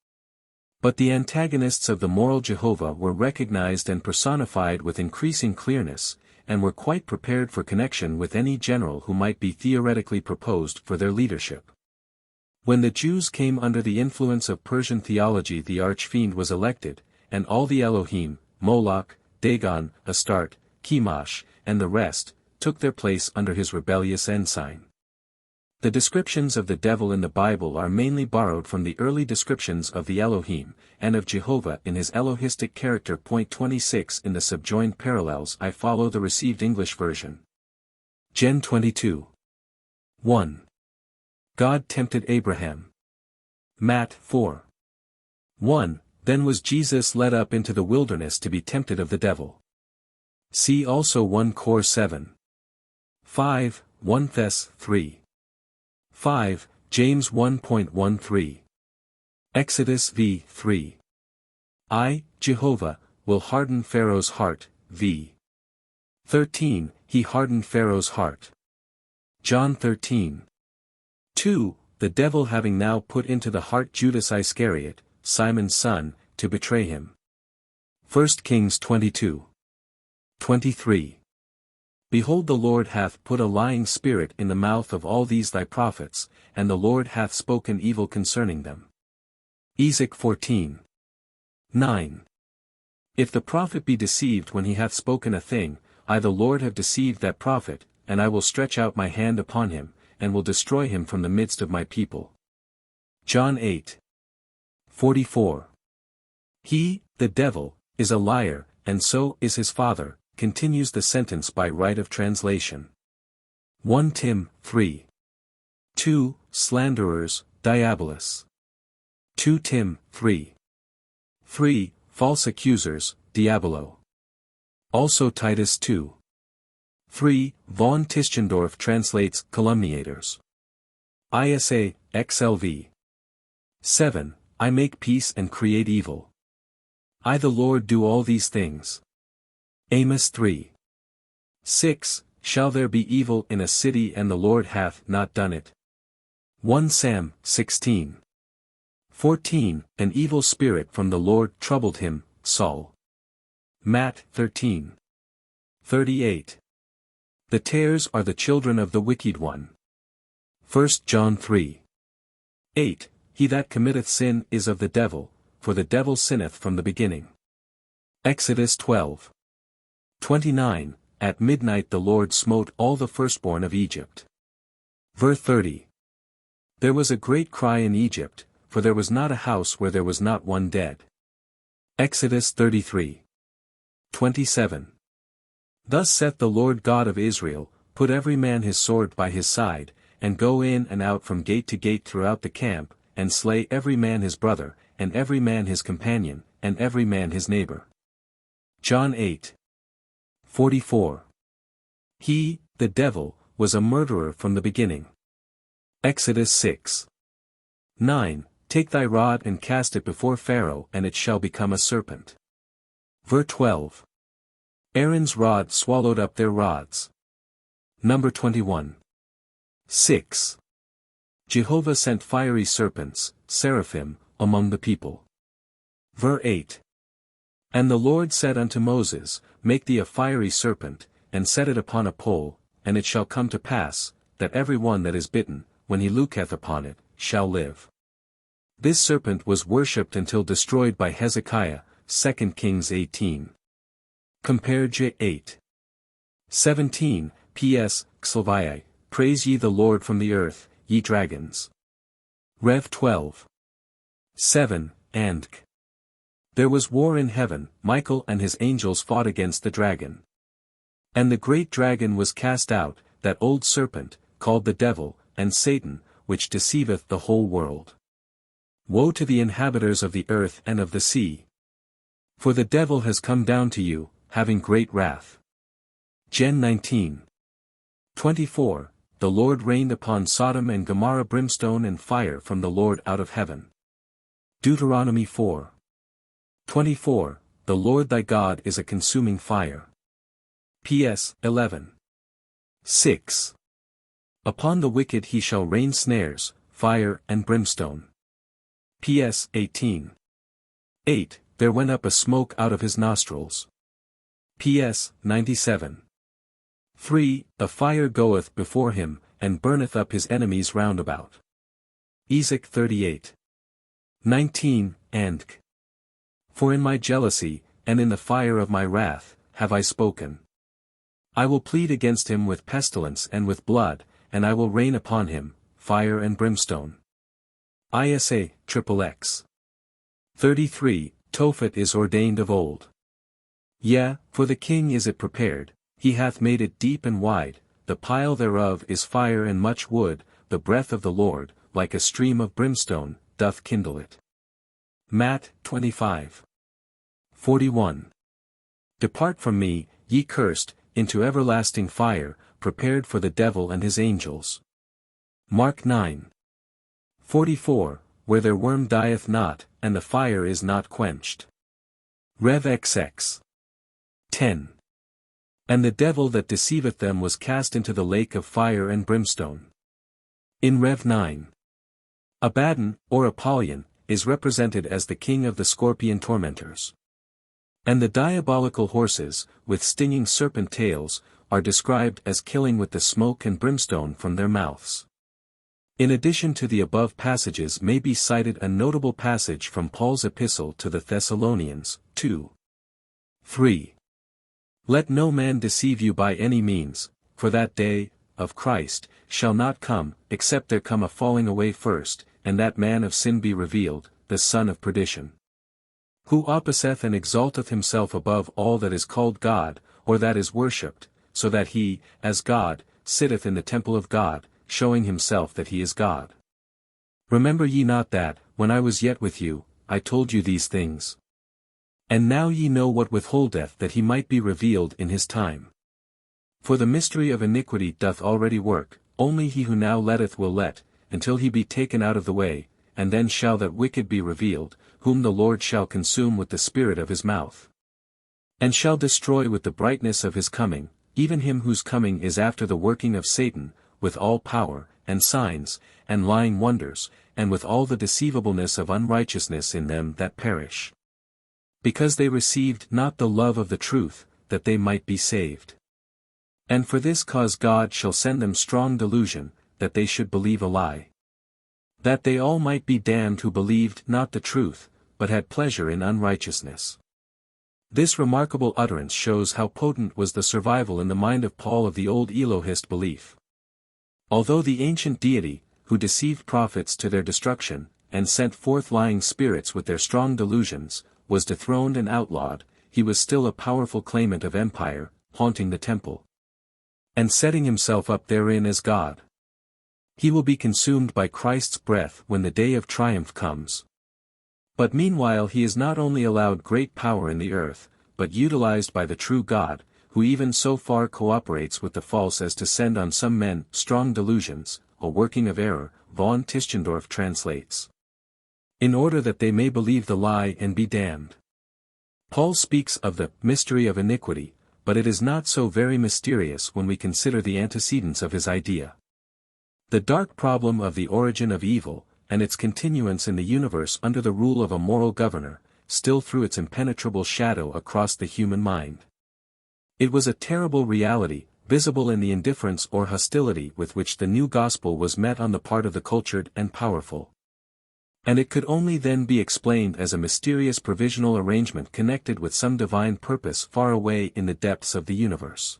Speaker 1: But the antagonists of the moral Jehovah were recognized and personified with increasing clearness, and were quite prepared for connection with any general who might be theoretically proposed for their leadership. When the Jews came under the influence of Persian theology the archfiend was elected, and all the Elohim, Moloch, Dagon, Astarte, Chemosh, and the rest, took their place under his rebellious ensign. The descriptions of the devil in the Bible are mainly borrowed from the early descriptions of the Elohim, and of Jehovah in his Elohistic character. Point 26 in the subjoined parallels I follow the received English version. Gen 22. 1. God tempted Abraham. Matt 4. 1. Then was Jesus led up into the wilderness to be tempted of the devil. See also 1 Cor 7. 5, 1 Thess 3. 5, James 1.13. Exodus v. 3. I, Jehovah, will harden Pharaoh's heart, v. 13, he hardened Pharaoh's heart. John 13. 2, the devil having now put into the heart Judas Iscariot, Simon's son, to betray him. 1 Kings 22. 23. Behold, the Lord hath put a lying spirit in the mouth of all these thy prophets, and the Lord hath spoken evil concerning them. Ezek 14:9. If the prophet be deceived when he hath spoken a thing, I the Lord have deceived that prophet, and I will stretch out my hand upon him, and will destroy him from the midst of my people. John 8:44. He, the devil, is a liar, and so is his father, continues the sentence by right of translation. 1 Tim 3. 2, slanderers, diabolos. 2 Tim 3. 3, false accusers, diabolo. Also Titus 2. 3, von Tischendorf translates calumniators. ISA, XLV. 7, I make peace and create evil. I the Lord do all these things. Amos 3. 6, shall there be evil in a city and the Lord hath not done it? 1 Sam 16. 14, an evil spirit from the Lord troubled him, Saul. Matt 13. 38. The tares are the children of the wicked one. 1 John 3. 8, he that committeth sin is of the devil, for the devil sinneth from the beginning. Exodus 12. 29, at midnight the Lord smote all the firstborn of Egypt. Verse 30. There was a great cry in Egypt, for there was not a house where there was not one dead. Exodus 33. 27. Thus saith the Lord God of Israel, put every man his sword by his side, and go in and out from gate to gate throughout the camp, and slay every man his brother, and every man his companion, and every man his neighbor. John 8. 44. He, the devil, was a murderer from the beginning. Exodus 6. 9, take thy rod and cast it before Pharaoh and it shall become a serpent. Verse 12. Aaron's rod swallowed up their rods. Number 21. 6. Jehovah sent fiery serpents, seraphim, among the people. Verse 8. And the Lord said unto Moses, make thee a fiery serpent, and set it upon a pole, and it shall come to pass, that every one that is bitten, when he looketh upon it, shall live. This serpent was worshipped until destroyed by Hezekiah, 2 Kings 18. Compare J 8. 17, P.S. Xlviae, praise ye the Lord from the earth, ye dragons. Rev 12. 7, and K. There was war in heaven, Michael and his angels fought against the dragon. And the great dragon was cast out, that old serpent, called the devil, and Satan, which deceiveth the whole world. Woe to the inhabitants of the earth and of the sea! For the devil has come down to you, having great wrath. Gen 19. 24, the Lord rained upon Sodom and Gomorrah brimstone and fire from the Lord out of heaven. Deuteronomy 4. 24, the Lord thy God is a consuming fire. P.S. 11. 6. Upon the wicked he shall rain snares, fire and brimstone. P.S. 18. 8, there went up a smoke out of his nostrils. P.S. 97. 3, a fire goeth before him, and burneth up his enemies round about. Ezek 38. 19, and K. For in my jealousy, and in the fire of my wrath, have I spoken. I will plead against him with pestilence and with blood, and I will rain upon him, fire and brimstone. ISA, XXX. 33, Tophet is ordained of old. Yea, for the king is it prepared, he hath made it deep and wide, the pile thereof is fire and much wood, the breath of the Lord, like a stream of brimstone, doth kindle it. Matt 25. 41. Depart from me, ye cursed, into everlasting fire, prepared for the devil and his angels. Mark 9. 44, where their worm dieth not, and the fire is not quenched. Rev XX. 10. And the devil that deceiveth them was cast into the lake of fire and brimstone. In Rev 9. Abaddon, or Apollyon, is represented as the king of the scorpion tormentors. And the diabolical horses, with stinging serpent tails, are described as killing with the smoke and brimstone from their mouths. In addition to the above passages may be cited a notable passage from Paul's epistle to the Thessalonians, 2:3. Let no man deceive you by any means, for that day, of Christ, shall not come, except there come a falling away first, and that man of sin be revealed, the son of perdition. Who opposeth and exalteth himself above all that is called God, or that is worshipped, so that he, as God, sitteth in the temple of God, showing himself that he is God. Remember ye not that, when I was yet with you, I told you these things? And now ye know what withholdeth that he might be revealed in his time. For the mystery of iniquity doth already work, only he who now letteth will let, until he be taken out of the way, and then shall that wicked be revealed, whom the Lord shall consume with the spirit of his mouth. And shall destroy with the brightness of his coming, even him whose coming is after the working of Satan, with all power, and signs, and lying wonders, and with all the deceivableness of unrighteousness in them that perish. Because they received not the love of the truth, that they might be saved. And for this cause God shall send them strong delusion, that they should believe a lie. That they all might be damned who believed not the truth, but had pleasure in unrighteousness. This remarkable utterance shows how potent was the survival in the mind of Paul of the old Elohist belief. Although the ancient deity, who deceived prophets to their destruction, and sent forth lying spirits with their strong delusions, was dethroned and outlawed, he was still a powerful claimant of empire, haunting the temple, and setting himself up therein as God. He will be consumed by Christ's breath when the day of triumph comes. But meanwhile he is not only allowed great power in the earth, but utilized by the true God, who even so far cooperates with the false as to send on some men strong delusions, a working of error, von Tischendorf translates, in order that they may believe the lie and be damned. Paul speaks of the mystery of iniquity, but it is not so very mysterious when we consider the antecedents of his idea. The dark problem of the origin of evil, and its continuance in the universe under the rule of a moral governor, still threw its impenetrable shadow across the human mind. It was a terrible reality, visible in the indifference or hostility with which the new gospel was met on the part of the cultured and powerful. And it could only then be explained as a mysterious provisional arrangement connected with some divine purpose far away in the depths of the universe.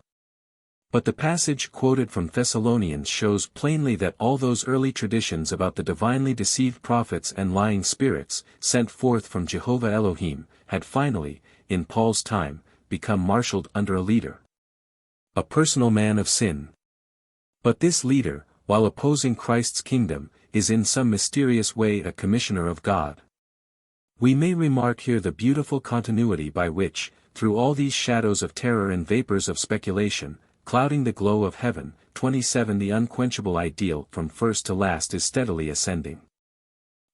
Speaker 1: But the passage quoted from Thessalonians shows plainly that all those early traditions about the divinely deceived prophets and lying spirits, sent forth from Jehovah Elohim, had finally, in Paul's time, become marshaled under a leader. A personal man of sin. But this leader, while opposing Christ's kingdom, is in some mysterious way a commissioner of God. We may remark here the beautiful continuity by which, through all these shadows of terror and vapors of speculation, clouding the glow of heaven, 27 the unquenchable ideal from first to last is steadily ascending.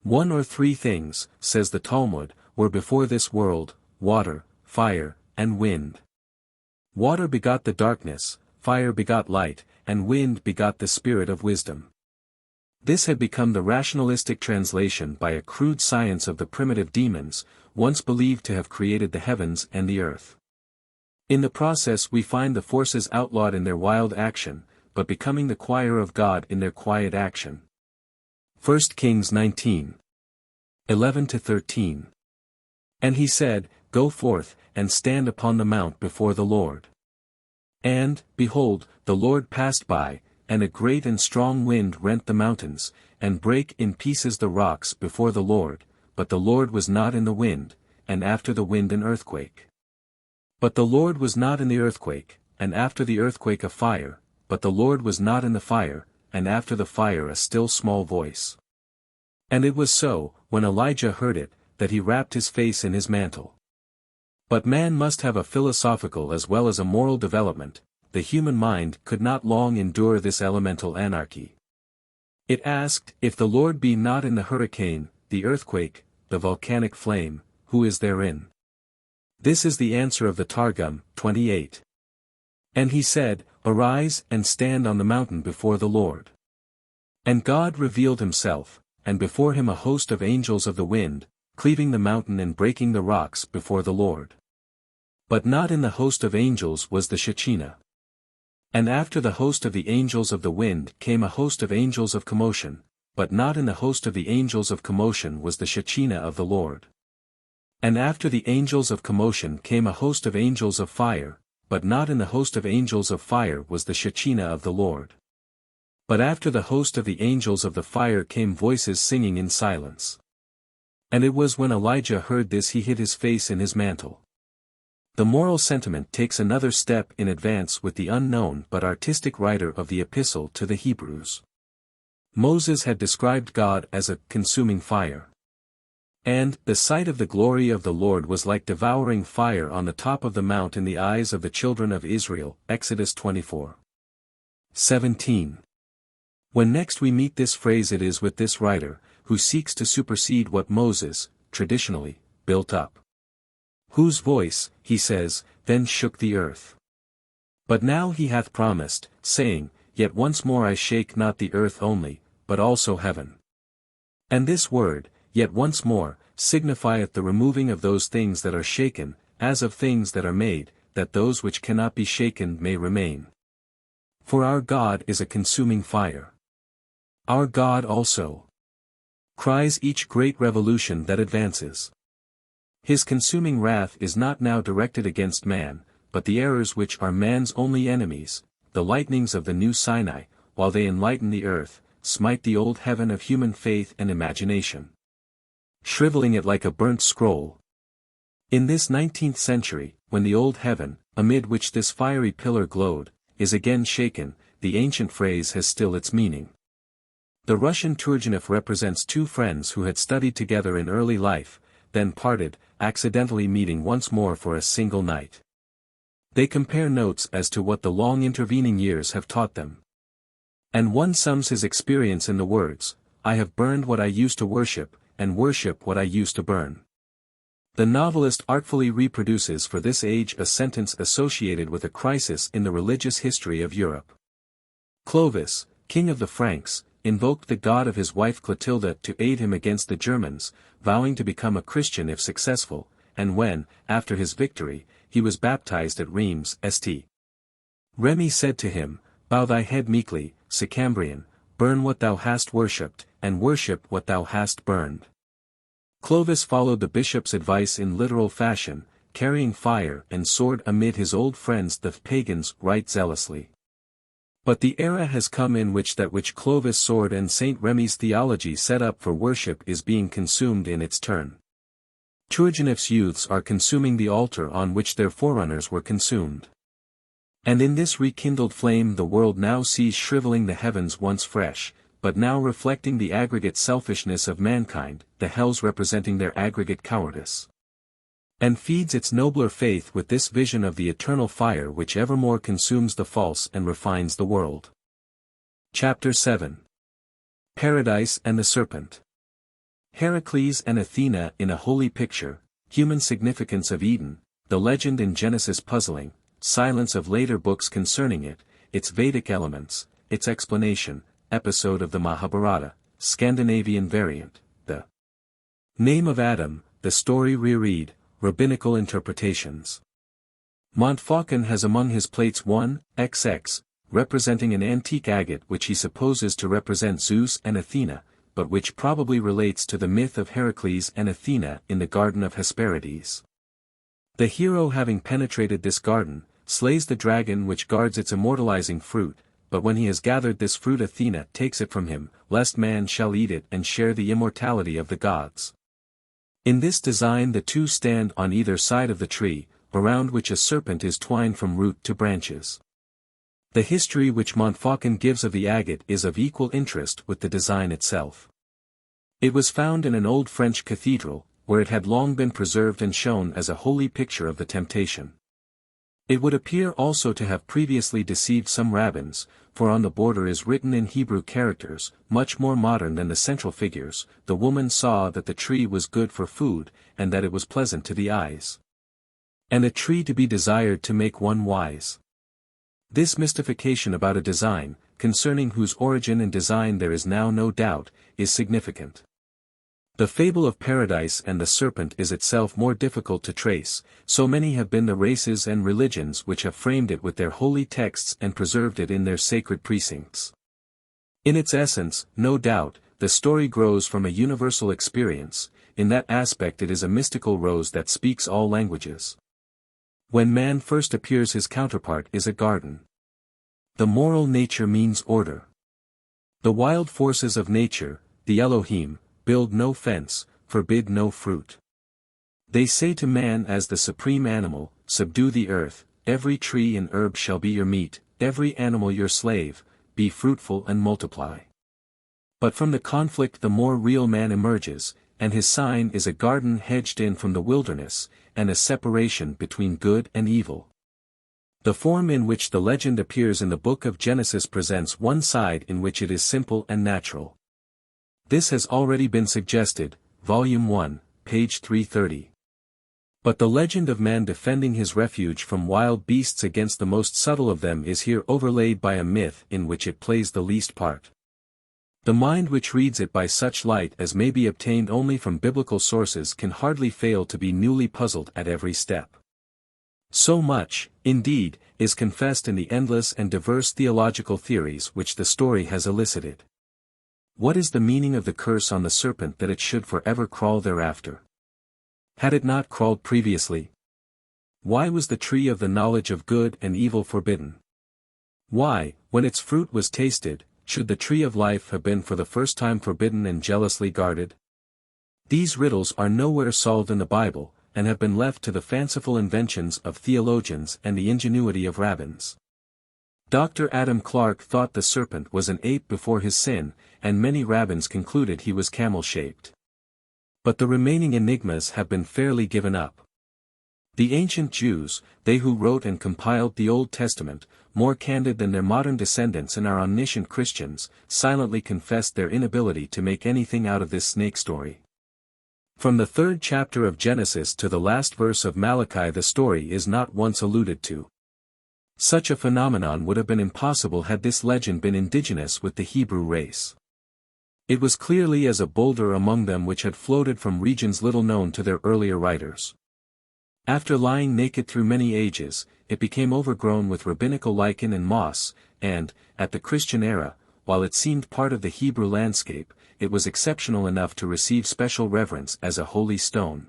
Speaker 1: 1 or 3 things, says the Talmud, were before this world, water, fire, and wind. Water begot the darkness, fire begot light, and wind begot the spirit of wisdom. This had become the rationalistic translation by a crude science of the primitive demons, once believed to have created the heavens and the earth. In the process we find the forces outlawed in their wild action, but becoming the choir of God in their quiet action. 1 Kings 19. 11-13. And he said, Go forth, and stand upon the mount before the Lord. And, behold, the Lord passed by, and a great and strong wind rent the mountains, and brake in pieces the rocks before the Lord, but the Lord was not in the wind, and after the wind an earthquake. But the Lord was not in the earthquake, and after the earthquake a fire, but the Lord was not in the fire, and after the fire a still small voice. And it was so, when Elijah heard it, that he wrapped his face in his mantle. But man must have a philosophical as well as a moral development. The human mind could not long endure this elemental anarchy. It asked, if the Lord be not in the hurricane, the earthquake, the volcanic flame, who is therein? This is the answer of the Targum, 28. And he said, Arise and stand on the mountain before the Lord. And God revealed himself, and before him a host of angels of the wind, cleaving the mountain and breaking the rocks before the Lord. But not in the host of angels was the Shekinah. And after the host of the angels of the wind came a host of angels of commotion, but not in the host of the angels of commotion was the Shekinah of the Lord. And after the angels of commotion came a host of angels of fire, but not in the host of angels of fire was the Shekinah of the Lord. But after the host of the angels of the fire came voices singing in silence. And it was when Elijah heard this he hid his face in his mantle. The moral sentiment takes another step in advance with the unknown but artistic writer of the Epistle to the Hebrews. Moses had described God as a consuming fire. And, the sight of the glory of the Lord was like devouring fire on the top of the mount in the eyes of the children of Israel, Exodus 24:17. When next we meet this phrase it is with this writer, who seeks to supersede what Moses, traditionally, built up. Whose voice, he says, then shook the earth. But now he hath promised, saying, Yet once more I shake not the earth only, but also heaven. And this word, yet once more, signifieth the removing of those things that are shaken, as of things that are made, that those which cannot be shaken may remain. For our God is a consuming fire. Our God also cries each great revolution that advances. His consuming wrath is not now directed against man, but the errors which are man's only enemies, the lightnings of the new Sinai, while they enlighten the earth, smite the old heaven of human faith and imagination, shriveling it like a burnt scroll. In this 19th century, when the old heaven, amid which this fiery pillar glowed, is again shaken, the ancient phrase has still its meaning. The Russian Turgenev represents two friends who had studied together in early life, then parted, accidentally meeting once more for a single night. They compare notes as to what the long intervening years have taught them. And one sums his experience in the words, I have burned what I used to worship, and worship what I used to burn. The novelist artfully reproduces for this age a sentence associated with a crisis in the religious history of Europe. Clovis, king of the Franks, invoked the god of his wife Clotilda to aid him against the Germans, vowing to become a Christian if successful, and when, after his victory, he was baptized at Reims, St. Remy said to him, Bow thy head meekly, Sicambrian, burn what thou hast worshipped, and worship what thou hast burned. Clovis followed the bishop's advice in literal fashion, carrying fire and sword amid his old friends the pagans right zealously. But the era has come in which that which Clovis' sword and Saint Remy's theology set up for worship is being consumed in its turn. Turgenev's youths are consuming the altar on which their forerunners were consumed. And in this rekindled flame the world now sees shriveling the heavens once fresh, but now reflecting the aggregate selfishness of mankind, the hells representing their aggregate cowardice. And feeds its nobler faith with this vision of the eternal fire which evermore consumes the false and refines the world. Chapter 7. Paradise and the Serpent. Heracles and Athena in a holy picture, human significance of Eden, the legend in Genesis puzzling, silence of later books concerning it, its Vedic elements, its explanation, episode of the Mahabharata, Scandinavian variant, the name of Adam, the story reread, rabbinical interpretations. Montfaucon has among his plates one, XX, representing an antique agate which he supposes to represent Zeus and Athena, but which probably relates to the myth of Heracles and Athena in the Garden of Hesperides. The hero having penetrated this garden, slays the dragon which guards its immortalizing fruit, but when he has gathered this fruit Athena takes it from him, lest man shall eat it and share the immortality of the gods. In this design the two stand on either side of the tree, around which a serpent is twined from root to branches. The history which Montfaucon gives of the agate is of equal interest with the design itself. It was found in an old French cathedral, where it had long been preserved and shown as a holy picture of the temptation. It would appear also to have previously deceived some rabbins, for on the border is written in Hebrew characters, much more modern than the central figures, the woman saw that the tree was good for food, and that it was pleasant to the eyes. And a tree to be desired to make one wise. This mystification about a design, concerning whose origin and design there is now no doubt, is significant. The fable of paradise and the serpent is itself more difficult to trace, so many have been the races and religions which have framed it with their holy texts and preserved it in their sacred precincts. In its essence, no doubt, the story grows from a universal experience. In that aspect it is a mystical rose that speaks all languages. When man first appears, his counterpart is a garden. The moral nature means order. The wild forces of nature, the Elohim, build no fence, forbid no fruit. They say to man as the supreme animal, subdue the earth, every tree and herb shall be your meat, every animal your slave, be fruitful and multiply. But from the conflict the more real man emerges, and his sign is a garden hedged in from the wilderness, and a separation between good and evil. The form in which the legend appears in the book of Genesis presents one side in which it is simple and natural. This has already been suggested, Volume 1, page 330. But the legend of man defending his refuge from wild beasts against the most subtle of them is here overlaid by a myth in which it plays the least part. The mind which reads it by such light as may be obtained only from biblical sources can hardly fail to be newly puzzled at every step. So much, indeed, is confessed in the endless and diverse theological theories which the story has elicited. What is the meaning of the curse on the serpent that it should forever crawl thereafter? Had it not crawled previously? Why was the tree of the knowledge of good and evil forbidden? Why, when its fruit was tasted, should the tree of life have been for the first time forbidden and jealously guarded? These riddles are nowhere solved in the Bible, and have been left to the fanciful inventions of theologians and the ingenuity of rabbins. Dr. Adam Clark thought the serpent was an ape before his sin, and many rabbins concluded he was camel-shaped. But the remaining enigmas have been fairly given up. The ancient Jews, they who wrote and compiled the Old Testament, more candid than their modern descendants and our omniscient Christians, silently confessed their inability to make anything out of this snake story. From the 3rd chapter of Genesis to the last verse of Malachi the story is not once alluded to. Such a phenomenon would have been impossible had this legend been indigenous with the Hebrew race. It was clearly as a boulder among them which had floated from regions little known to their earlier writers. After lying naked through many ages, it became overgrown with rabbinical lichen and moss, and, at the Christian era, while it seemed part of the Hebrew landscape, it was exceptional enough to receive special reverence as a holy stone.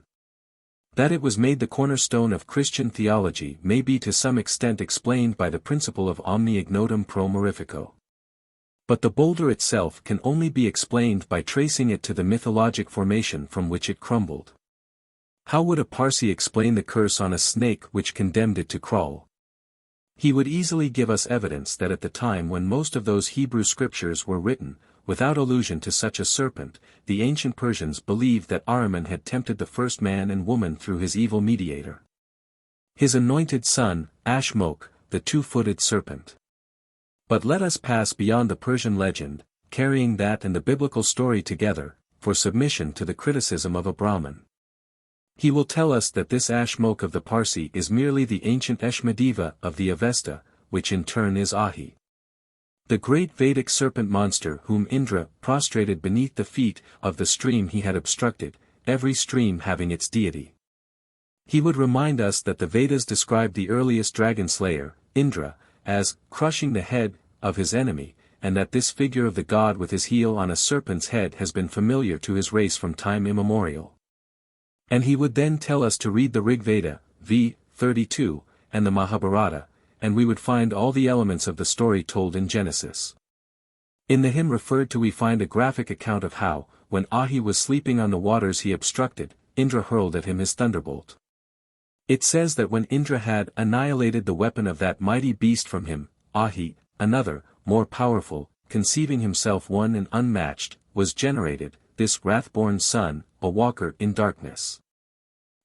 Speaker 1: That it was made the cornerstone of Christian theology may be to some extent explained by the principle of omni ignotum pro mirifico. But the boulder itself can only be explained by tracing it to the mythologic formation from which it crumbled. How would a Parsi explain the curse on a snake which condemned it to crawl? He would easily give us evidence that at the time when most of those Hebrew scriptures were written, without allusion to such a serpent, the ancient Persians believed that Ahriman had tempted the first man and woman through his evil mediator. His anointed son, Ashmokh, the two-footed serpent. But let us pass beyond the Persian legend, carrying that and the biblical story together, for submission to the criticism of a Brahmin. He will tell us that this Ashmokh of the Parsi is merely the ancient Eshmedeva of the Avesta, which in turn is Ahi. The great Vedic serpent monster whom Indra prostrated beneath the feet of the stream he had obstructed, every stream having its deity. He would remind us that the Vedas describe the earliest dragon slayer, Indra, as crushing the head of his enemy, and that this figure of the god with his heel on a serpent's head has been familiar to his race from time immemorial. And he would then tell us to read the Rig Veda, v. 32, and the Mahabharata, and we would find all the elements of the story told in Genesis. In the hymn referred to we find a graphic account of how, when Ahi was sleeping on the waters he obstructed, Indra hurled at him his thunderbolt. It says that when Indra had annihilated the weapon of that mighty beast from him, Ahi, another, more powerful, conceiving himself one and unmatched, was generated, this wrath-born son, a walker in darkness.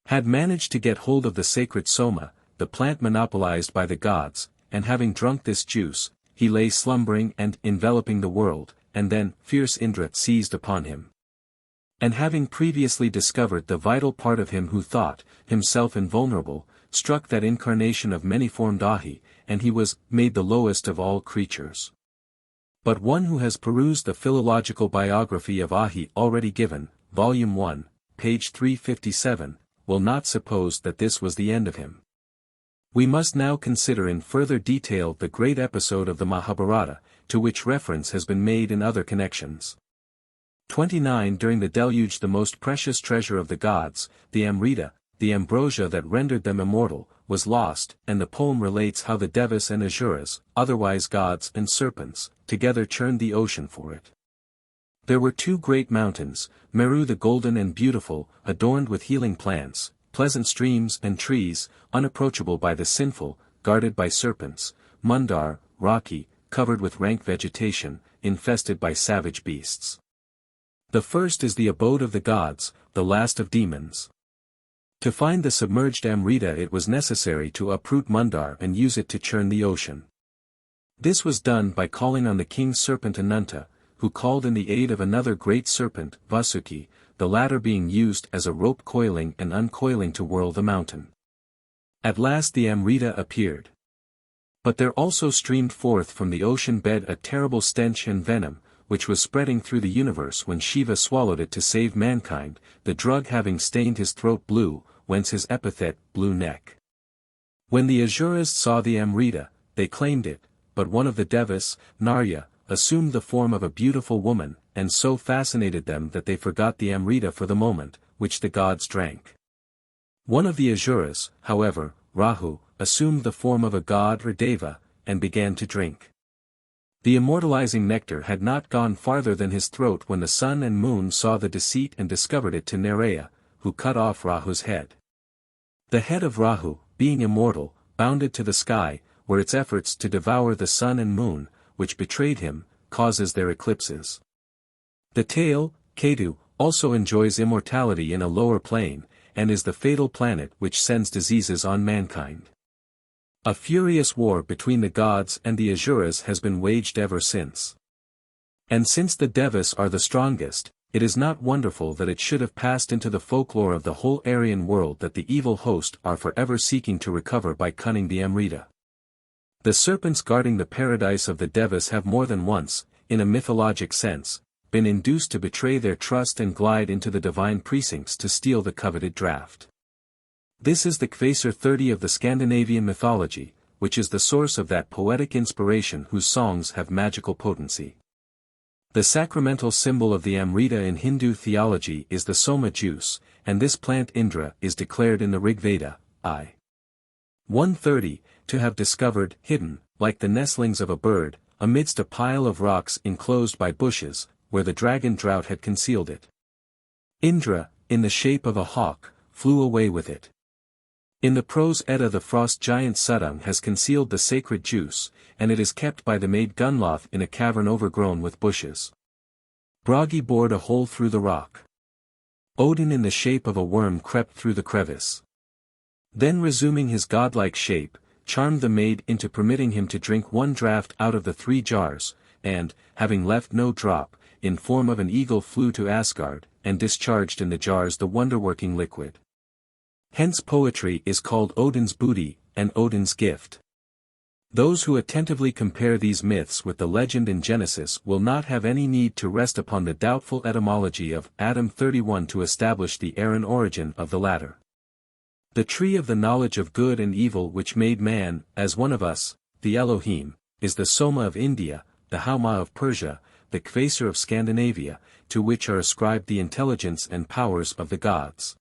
Speaker 1: Had managed to get hold of the sacred soma, the plant monopolized by the gods, and having drunk this juice, he lay slumbering and enveloping the world, and then fierce Indra seized upon him. And having previously discovered the vital part of him who thought himself invulnerable, struck that incarnation of many-formed Ahi, and he was made the lowest of all creatures. But one who has perused the philological biography of Ahi already given, Volume 1, page 357, will not suppose that this was the end of him. We must now consider in further detail the great episode of the Mahabharata, to which reference has been made in other connections. 29 During the deluge the most precious treasure of the gods, the Amrita, the ambrosia that rendered them immortal, was lost, and the poem relates how the Devas and Asuras, otherwise gods and serpents, together churned the ocean for it. There were two great mountains, Meru the golden and beautiful, adorned with healing plants, pleasant streams and trees, unapproachable by the sinful, guarded by serpents, Mundar, rocky, covered with rank vegetation, infested by savage beasts. The first is the abode of the gods, the last of demons. To find the submerged Amrita it was necessary to uproot Mundar and use it to churn the ocean. This was done by calling on the king's serpent Ananta, who called in the aid of another great serpent, Vasuki, the latter being used as a rope coiling and uncoiling to whirl the mountain. At last the Amrita appeared. But there also streamed forth from the ocean bed a terrible stench and venom, which was spreading through the universe when Shiva swallowed it to save mankind, the drug having stained his throat blue, whence his epithet, Blue Neck. When the Asuras saw the Amrita, they claimed it, but one of the Devas, Narya, assumed the form of a beautiful woman, and so fascinated them that they forgot the Amrita for the moment, which the gods drank. One of the Asuras, however, Rahu, assumed the form of a god or deva, and began to drink. The immortalizing nectar had not gone farther than his throat when the sun and moon saw the deceit and discovered it to Naraya, who cut off Rahu's head. The head of Rahu, being immortal, bounded to the sky, where its efforts to devour the sun and moon, which betrayed him, causes their eclipses. The tail, Ketu, also enjoys immortality in a lower plane, and is the fatal planet which sends diseases on mankind. A furious war between the gods and the Asuras has been waged ever since. And since the Devas are the strongest, it is not wonderful that it should have passed into the folklore of the whole Aryan world that the evil host are forever seeking to recover by cunning the Amrita. The serpents guarding the paradise of the Devas have more than once, in a mythologic sense, been induced to betray their trust and glide into the divine precincts to steal the coveted draught. This is the Kvasir 30 of the Scandinavian mythology, which is the source of that poetic inspiration whose songs have magical potency. The sacramental symbol of the Amrita in Hindu theology is the soma juice, and this plant Indra is declared in the Rigveda, I. 130, to have discovered, hidden, like the nestlings of a bird, amidst a pile of rocks enclosed by bushes, where the dragon drought had concealed it. Indra, in the shape of a hawk, flew away with it. In the prose Edda the frost giant Sudung has concealed the sacred juice, and it is kept by the maid Gunloth in a cavern overgrown with bushes. Bragi bored a hole through the rock. Odin in the shape of a worm crept through the crevice. Then resuming his godlike shape, charmed the maid into permitting him to drink one draught out of the 3 jars, and, having left no drop, in form of an eagle flew to Asgard, and discharged in the jars the wonder-working liquid. Hence poetry is called Odin's booty, and Odin's gift. Those who attentively compare these myths with the legend in Genesis will not have any need to rest upon the doubtful etymology of Adam 31 to establish the Aryan origin of the latter. The tree of the knowledge of good and evil which made man, as one of us, the Elohim, is the Soma of India, the Hauma of Persia, the Kvasir of Scandinavia, to which are ascribed the intelligence and powers of the gods,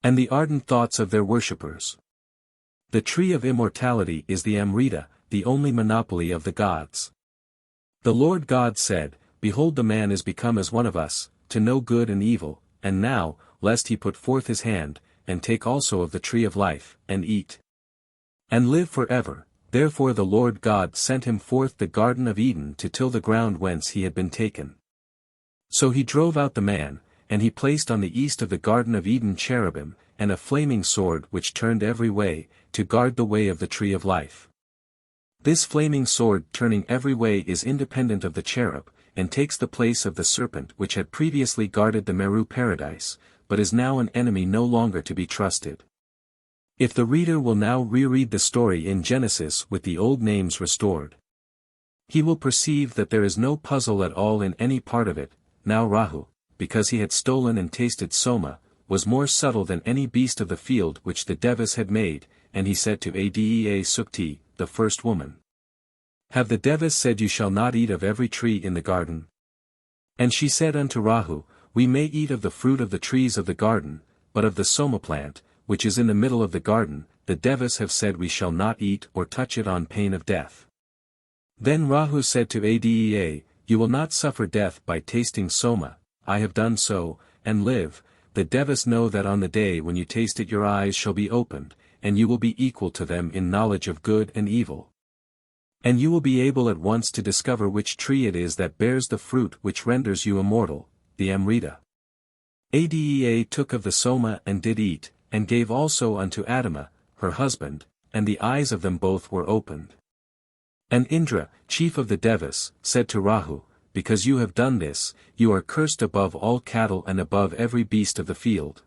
Speaker 1: and the ardent thoughts of their worshippers. The tree of immortality is the Amrita, the only monopoly of the gods. The Lord God said, Behold the man is become as one of us, to know good and evil, and now, lest he put forth his hand, and take also of the tree of life, and eat, and live forever. Therefore the Lord God sent him forth the Garden of Eden to till the ground whence he had been taken. So he drove out the man, and he placed on the east of the Garden of Eden cherubim, and a flaming sword which turned every way, to guard the way of the tree of life. This flaming sword turning every way is independent of the cherub, and takes the place of the serpent which had previously guarded the Meru paradise, but is now an enemy no longer to be trusted. If the reader will now reread the story in Genesis with the old names restored, he will perceive that there is no puzzle at all in any part of it. Now Rahu, because he had stolen and tasted soma, was more subtle than any beast of the field which the devas had made, and he said to Adea Sukti, the first woman, "Have the devas said you shall not eat of every tree in the garden?" And she said unto Rahu, "We may eat of the fruit of the trees of the garden, but of the soma plant, which is in the middle of the garden, the devas have said we shall not eat or touch it on pain of death." Then Rahu said to Adea, "You will not suffer death by tasting soma, I have done so, and live. The devas know that on the day when you taste it your eyes shall be opened, and you will be equal to them in knowledge of good and evil. And you will be able at once to discover which tree it is that bears the fruit which renders you immortal, the Amrita." Adea took of the soma and did eat, and gave also unto Adama, her husband, and the eyes of them both were opened. And Indra, chief of the devas, said to Rahu, "Because you have done this, you are cursed above all cattle and above every beast of the field.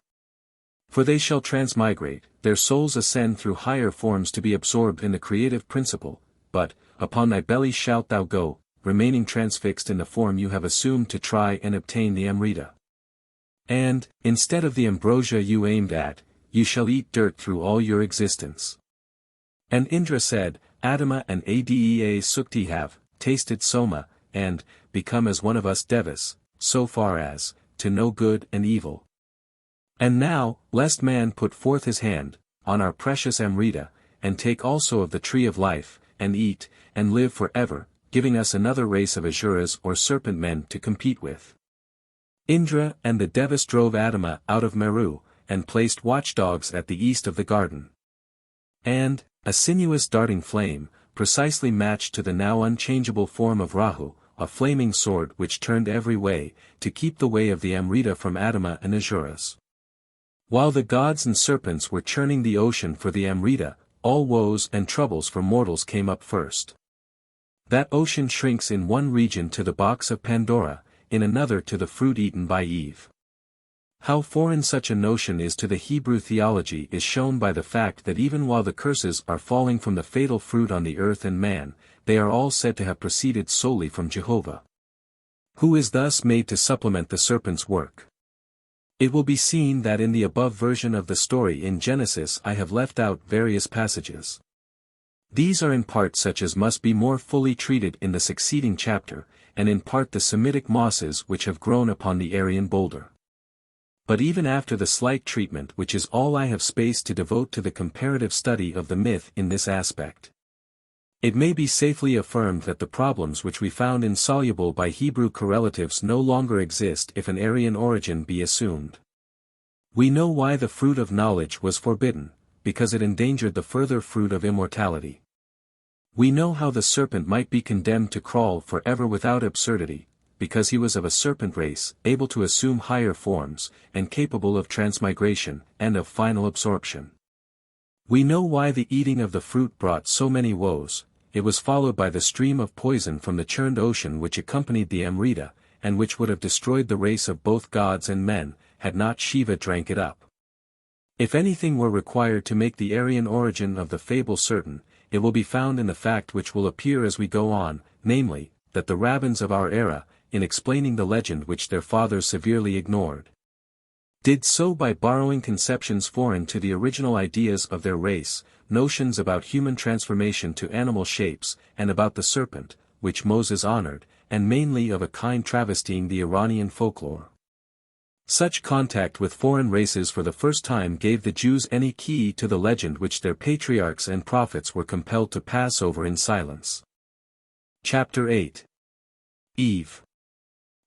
Speaker 1: For they shall transmigrate, their souls ascend through higher forms to be absorbed in the creative principle, but, upon thy belly shalt thou go, remaining transfixed in the form you have assumed to try and obtain the Amrita. And, instead of the ambrosia you aimed at, you shall eat dirt through all your existence." And Indra said, "Adama and Adea Sukti have tasted soma, and become as one of us devas, so far as to know good and evil. And now, lest man put forth his hand on our precious Amrita, and take also of the tree of life, and eat, and live for ever, giving us another race of Asuras or serpent men to compete with." Indra and the devas drove Adama out of Meru, and placed watchdogs at the east of the garden. And, a sinuous darting flame, precisely matched to the now unchangeable form of Rahu, a flaming sword which turned every way, to keep the way of the Amrita from Adama and Asuras. While the gods and serpents were churning the ocean for the Amrita, all woes and troubles for mortals came up first. That ocean shrinks in one region to the box of Pandora, in another to the fruit eaten by Eve. How foreign such a notion is to the Hebrew theology is shown by the fact that even while the curses are falling from the fatal fruit on the earth and man, they are all said to have proceeded solely from Jehovah, who is thus made to supplement the serpent's work. It will be seen that in the above version of the story in Genesis I have left out various passages. These are in part such as must be more fully treated in the succeeding chapter, and in part the Semitic mosses which have grown upon the Aryan boulder. But even after the slight treatment which is all I have space to devote to the comparative study of the myth in this aspect, it may be safely affirmed that the problems which we found insoluble by Hebrew correlatives no longer exist if an Aryan origin be assumed. We know why the fruit of knowledge was forbidden, because it endangered the further fruit of immortality. We know how the serpent might be condemned to crawl forever without absurdity, because he was of a serpent race, able to assume higher forms, and capable of transmigration, and of final absorption. We know why the eating of the fruit brought so many woes. It was followed by the stream of poison from the churned ocean which accompanied the Amrita, and which would have destroyed the race of both gods and men, had not Shiva drank it up. If anything were required to make the Aryan origin of the fable certain, it will be found in the fact which will appear as we go on, namely, that the rabbins of our era, in explaining the legend which their fathers severely ignored, did so by borrowing conceptions foreign to the original ideas of their race, notions about human transformation to animal shapes, and about the serpent, which Moses honored, and mainly of a kind travestying the Iranian folklore. Such contact with foreign races for the first time gave the Jews any key to the legend which their patriarchs and prophets were compelled to pass over in silence. Chapter 8. Eve.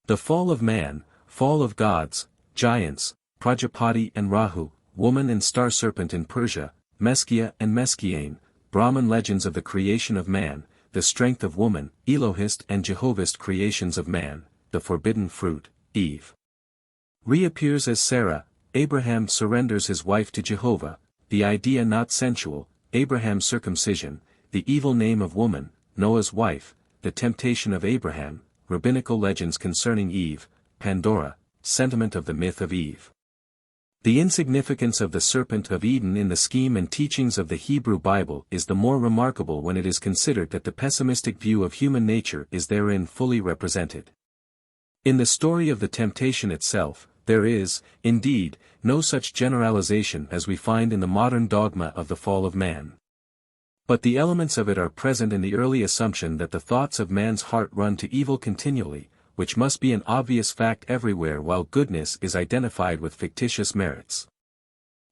Speaker 1: The fall of man, fall of gods, giants, Prajapati and Rahu, woman and star serpent in Persia, Meskia and Meskiane, Brahman legends of the creation of man, the strength of woman, Elohist and Jehovahist creations of man, the forbidden fruit, Eve. Reappears as Sarah, Abraham surrenders his wife to Jehovah, the idea not sensual, Abraham's circumcision, the evil name of woman, Noah's wife, the temptation of Abraham, rabbinical legends concerning Eve, Pandora, sentiment of the myth of Eve. The insignificance of the serpent of Eden in the scheme and teachings of the Hebrew Bible is the more remarkable when it is considered that the pessimistic view of human nature is therein fully represented. In the story of the temptation itself, there is, indeed, no such generalization as we find in the modern dogma of the fall of man. But the elements of it are present in the early assumption that the thoughts of man's heart run to evil continually, which must be an obvious fact everywhere while goodness is identified with fictitious merits.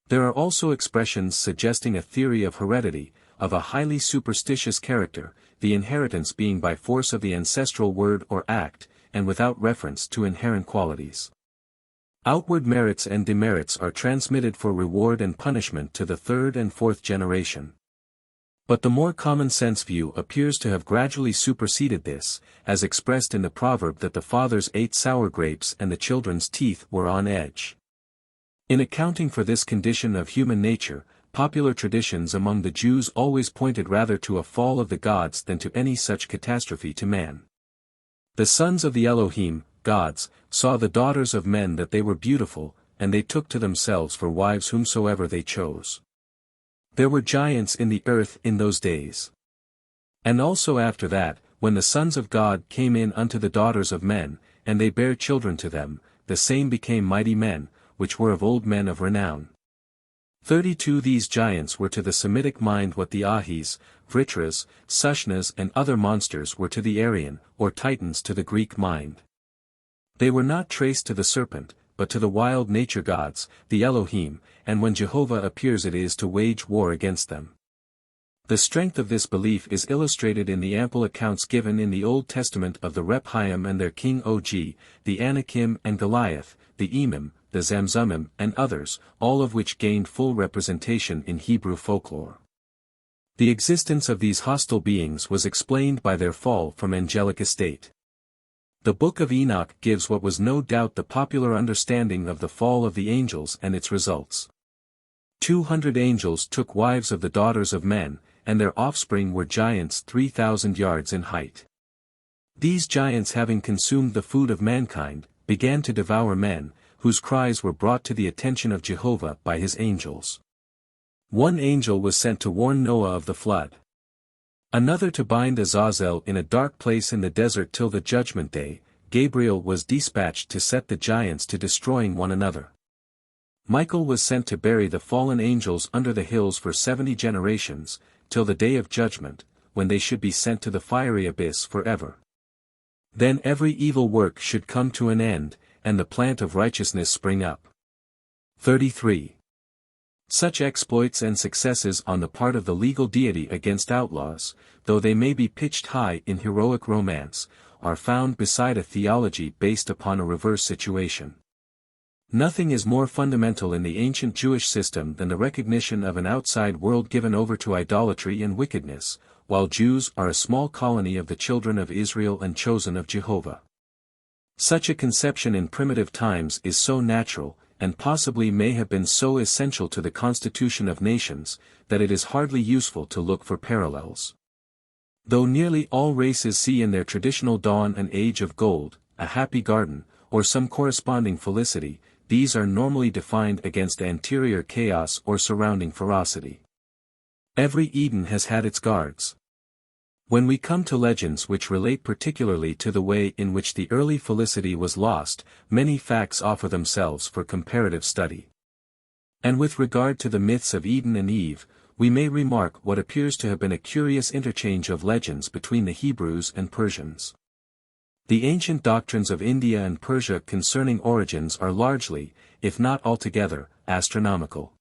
Speaker 1: There are also expressions suggesting a theory of heredity, of a highly superstitious character, the inheritance being by force of the ancestral word or act, and without reference to inherent qualities. Outward merits and demerits are transmitted for reward and punishment to the third and fourth generation. But the more common-sense view appears to have gradually superseded this, as expressed in the proverb that the fathers ate sour grapes and the children's teeth were on edge. In accounting for this condition of human nature, popular traditions among the Jews always pointed rather to a fall of the gods than to any such catastrophe to man. The sons of the Elohim, gods, saw the daughters of men that they were beautiful, and they took to themselves for wives whomsoever they chose. There were giants in the earth in those days. And also after that, when the sons of God came in unto the daughters of men, and they bare children to them, the same became mighty men, which were of old men of renown. 32 These giants were to the Semitic mind what the Ahis, Vritras, Sushnas and other monsters were to the Aryan, or Titans to the Greek mind. They were not traced to the serpent, but to the wild nature gods, the Elohim, and when Jehovah appears it is to wage war against them. The strength of this belief is illustrated in the ample accounts given in the Old Testament of the Rephaim and their king Og, the Anakim and Goliath, the Emim, the Zamzumim and others, all of which gained full representation in Hebrew folklore. The existence of these hostile beings was explained by their fall from angelic estate. The Book of Enoch gives what was no doubt the popular understanding of the fall of the angels and its results. 200 angels took wives of the daughters of men, and their offspring were giants 3,000 yards in height. These giants having consumed the food of mankind, began to devour men, whose cries were brought to the attention of Jehovah by his angels. One angel was sent to warn Noah of the flood. Another to bind Azazel in a dark place in the desert till the judgment day. Gabriel was dispatched to set the giants to destroying one another. Michael was sent to bury the fallen angels under the hills for 70 generations, till the day of judgment, when they should be sent to the fiery abyss forever. Then every evil work should come to an end, and the plant of righteousness spring up. 33. Such exploits and successes on the part of the legal deity against outlaws, though they may be pitched high in heroic romance, are found beside a theology based upon a reverse situation. Nothing is more fundamental in the ancient Jewish system than the recognition of an outside world given over to idolatry and wickedness, while Jews are a small colony of the children of Israel and chosen of Jehovah. Such a conception in primitive times is so natural, and possibly may have been so essential to the constitution of nations, that it is hardly useful to look for parallels. Though nearly all races see in their traditional dawn an age of gold, a happy garden, or some corresponding felicity, these are normally defined against anterior chaos or surrounding ferocity. Every Eden has had its guards. When we come to legends which relate particularly to the way in which the early felicity was lost, many facts offer themselves for comparative study. And with regard to the myths of Eden and Eve, we may remark what appears to have been a curious interchange of legends between the Hebrews and Persians. The ancient doctrines of India and Persia concerning origins are largely, if not altogether, astronomical.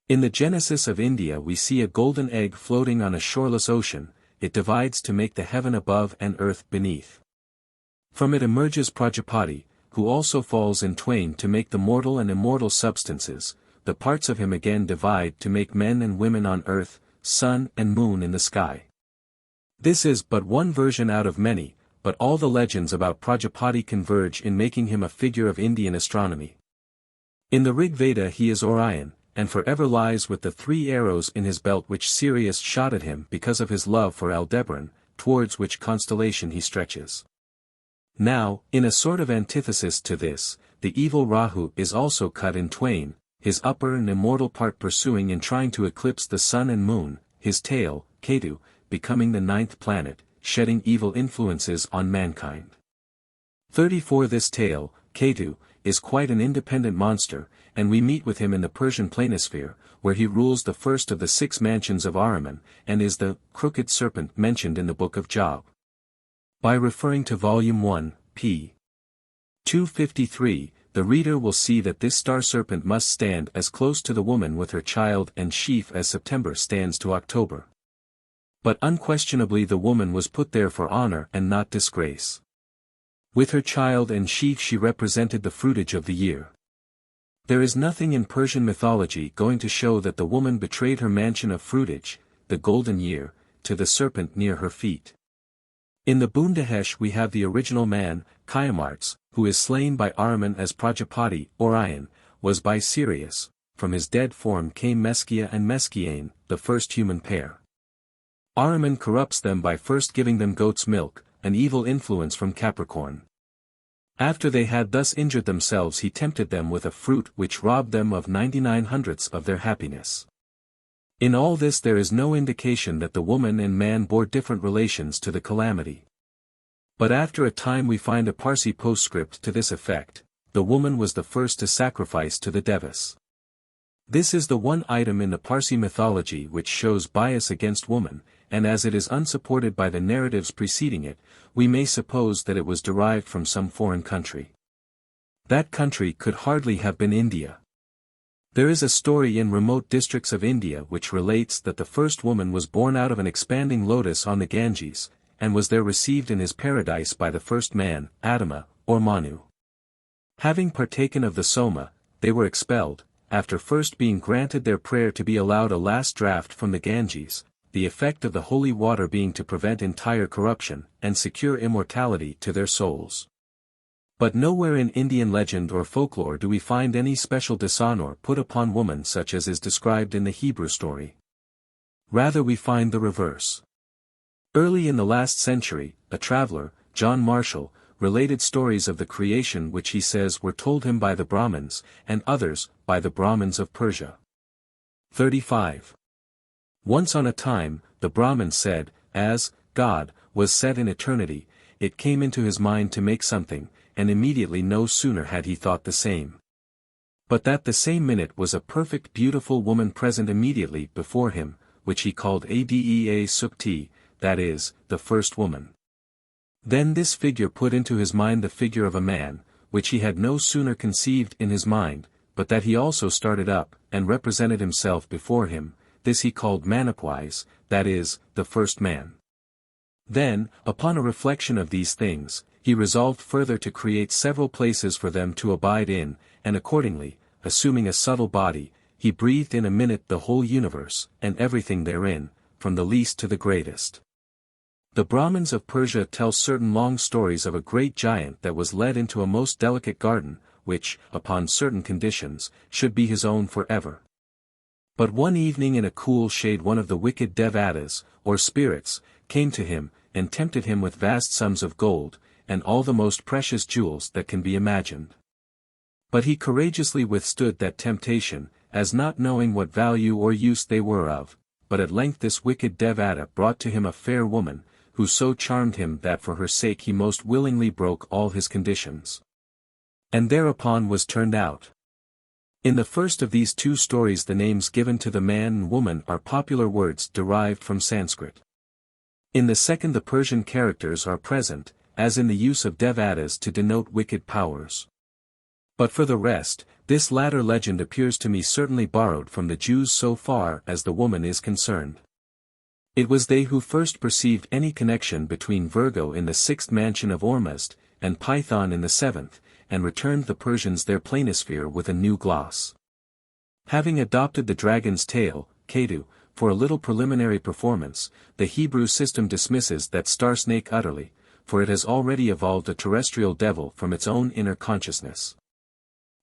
Speaker 1: In the Genesis of India we see a golden egg floating on a shoreless ocean. It divides to make the heaven above and earth beneath. From it emerges Prajapati, who also falls in twain to make the mortal and immortal substances, the parts of him again divide to make men and women on earth, sun and moon in the sky. This is but one version out of many, but all the legends about Prajapati converge in making him a figure of Indian astronomy. In the Rig Veda he is Orion, and forever lies with the 3 arrows in his belt which Sirius shot at him because of his love for Aldebaran, towards which constellation he stretches. Now, in a sort of antithesis to this, the evil Rahu is also cut in twain, his upper and immortal part pursuing and trying to eclipse the sun and moon, his tail, Ketu, becoming the 9th planet, shedding evil influences on mankind. 34 This tale, Ketu, is quite an independent monster, and we meet with him in the Persian planisphere, where he rules the first of the 6 mansions of Ahriman, and is the crooked serpent mentioned in the Book of Job. By referring to Volume 1, p. 253, the reader will see that this star serpent must stand as close to the woman with her child and sheaf as September stands to October. But unquestionably the woman was put there for honor and not disgrace. With her child and sheaf she represented the fruitage of the year. There is nothing in Persian mythology going to show that the woman betrayed her mansion of fruitage, the golden year, to the serpent near her feet. In the Bundahesh we have the original man, Kiamarts, who is slain by Ahriman as Prajapati, Orion, was by Sirius. From his dead form came Meskia and Meskiane, the first human pair. Ahriman corrupts them by first giving them goat's milk, an evil influence from Capricorn. After they had thus injured themselves he tempted them with a fruit which robbed them of 99/100ths of their happiness. In all this there is no indication that the woman and man bore different relations to the calamity. But after a time we find a Parsi postscript to this effect: the woman was the first to sacrifice to the devas. This is the one item in the Parsi mythology which shows bias against woman, and as it is unsupported by the narratives preceding it, we may suppose that it was derived from some foreign country. That country could hardly have been India. There is a story in remote districts of India which relates that the first woman was born out of an expanding lotus on the Ganges, and was there received in his paradise by the first man, Adama, or Manu. Having partaken of the soma, they were expelled, after first being granted their prayer to be allowed a last draught from the Ganges, the effect of the holy water being to prevent entire corruption, and secure immortality to their souls. But nowhere in Indian legend or folklore do we find any special dishonor put upon woman such as is described in the Hebrew story. Rather we find the reverse. Early in the last century, a traveler, John Marshall, related stories of the creation which he says were told him by the Brahmins, and others, by the Brahmins of Persia. 35. Once on a time, the Brahmin said, as God was set in eternity, it came into his mind to make something, and immediately no sooner had he thought the same. But that the same minute was a perfect beautiful woman present immediately before him, which he called Adea Sukti, that is, the first woman. Then this figure put into his mind the figure of a man, which he had no sooner conceived in his mind, but that he also started up, and represented himself before him, this he called Manapwise, that is, the first man. Then, upon a reflection of these things, he resolved further to create several places for them to abide in, and accordingly, assuming a subtle body, he breathed in a minute the whole universe, and everything therein, from the least to the greatest. The Brahmins of Persia tell certain long stories of a great giant that was led into a most delicate garden, which, upon certain conditions, should be his own forever. But one evening in a cool shade one of the wicked devatas, or spirits, came to him, and tempted him with vast sums of gold, and all the most precious jewels that can be imagined. But he courageously withstood that temptation, as not knowing what value or use they were of, but at length this wicked devata brought to him a fair woman, who so charmed him that for her sake he most willingly broke all his conditions. And thereupon was turned out. In the first of these two stories the names given to the man and woman are popular words derived from Sanskrit. In the second the Persian characters are present, as in the use of devatas to denote wicked powers. But for the rest, this latter legend appears to me certainly borrowed from the Jews so far as the woman is concerned. It was they who first perceived any connection between Virgo in the 6th mansion of Ormuzd, and Python in the 7th, and returned the Persians their planisphere with a new gloss. Having adopted the dragon's tail, Ketu, for a little preliminary performance, the Hebrew system dismisses that star snake utterly, for it has already evolved a terrestrial devil from its own inner consciousness.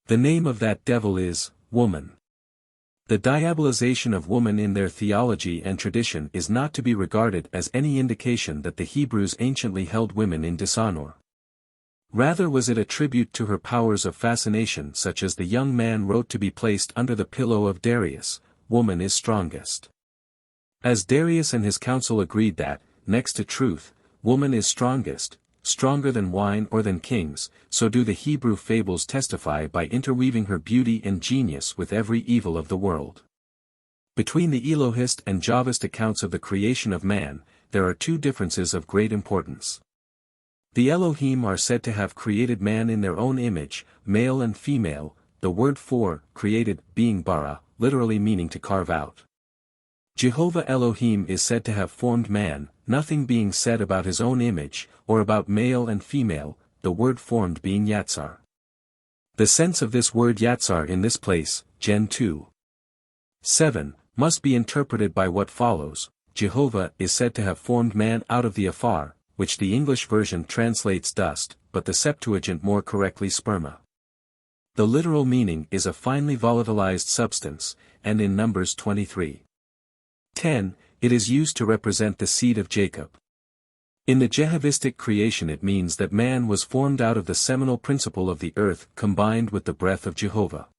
Speaker 1: The name of that devil is, woman. The diabolization of woman in their theology and tradition is not to be regarded as any indication that the Hebrews anciently held women in dishonor. Rather was it a tribute to her powers of fascination, such as the young man wrote to be placed under the pillow of Darius, woman is strongest. As Darius and his council agreed that, next to truth, woman is strongest, stronger than wine or than kings, so do the Hebrew fables testify by interweaving her beauty and genius with every evil of the world. Between the Elohist and Javist accounts of the creation of man, there are two differences of great importance. The Elohim are said to have created man in their own image, male and female, the word for, created, being bara, literally meaning to carve out. Jehovah Elohim is said to have formed man, nothing being said about his own image, or about male and female, the word formed being yatsar. The sense of this word yatsar in this place, Gen 2:7, must be interpreted by what follows. Jehovah is said to have formed man out of the afar, which the English version translates dust, but the Septuagint more correctly sperma. The literal meaning is a finely volatilized substance, and in Numbers 23:10, it is used to represent the seed of Jacob. In the Jehovistic creation it means that man was formed out of the seminal principle of the earth combined with the breath of Jehovah.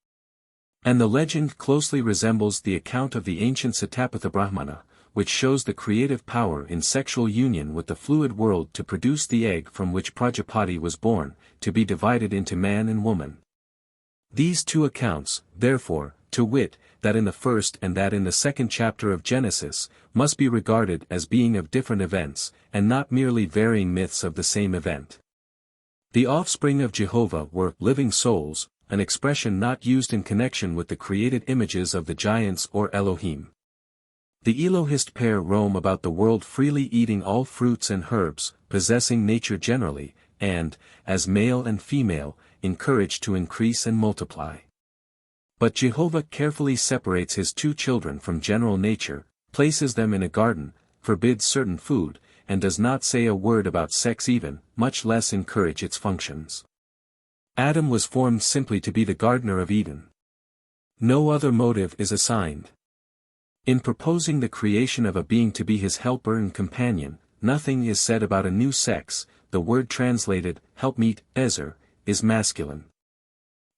Speaker 1: And the legend closely resembles the account of the ancient Satapatha Brahmana, which shows the creative power in sexual union with the fluid world to produce the egg from which Prajapati was born, to be divided into man and woman. These two accounts, therefore, to wit, that in the first and that in the second chapter of Genesis, must be regarded as being of different events, and not merely varying myths of the same event. The offspring of Jehovah were living souls, an expression not used in connection with the created images of the giants or Elohim. The Elohist pair roam about the world freely eating all fruits and herbs, possessing nature generally, and, as male and female, encouraged to increase and multiply. But Jehovah carefully separates his two children from general nature, places them in a garden, forbids certain food, and does not say a word about sex even, much less encourage its functions. Adam was formed simply to be the gardener of Eden. No other motive is assigned. In proposing the creation of a being to be his helper and companion, nothing is said about a new sex. The word translated, helpmeet, ezer, is masculine.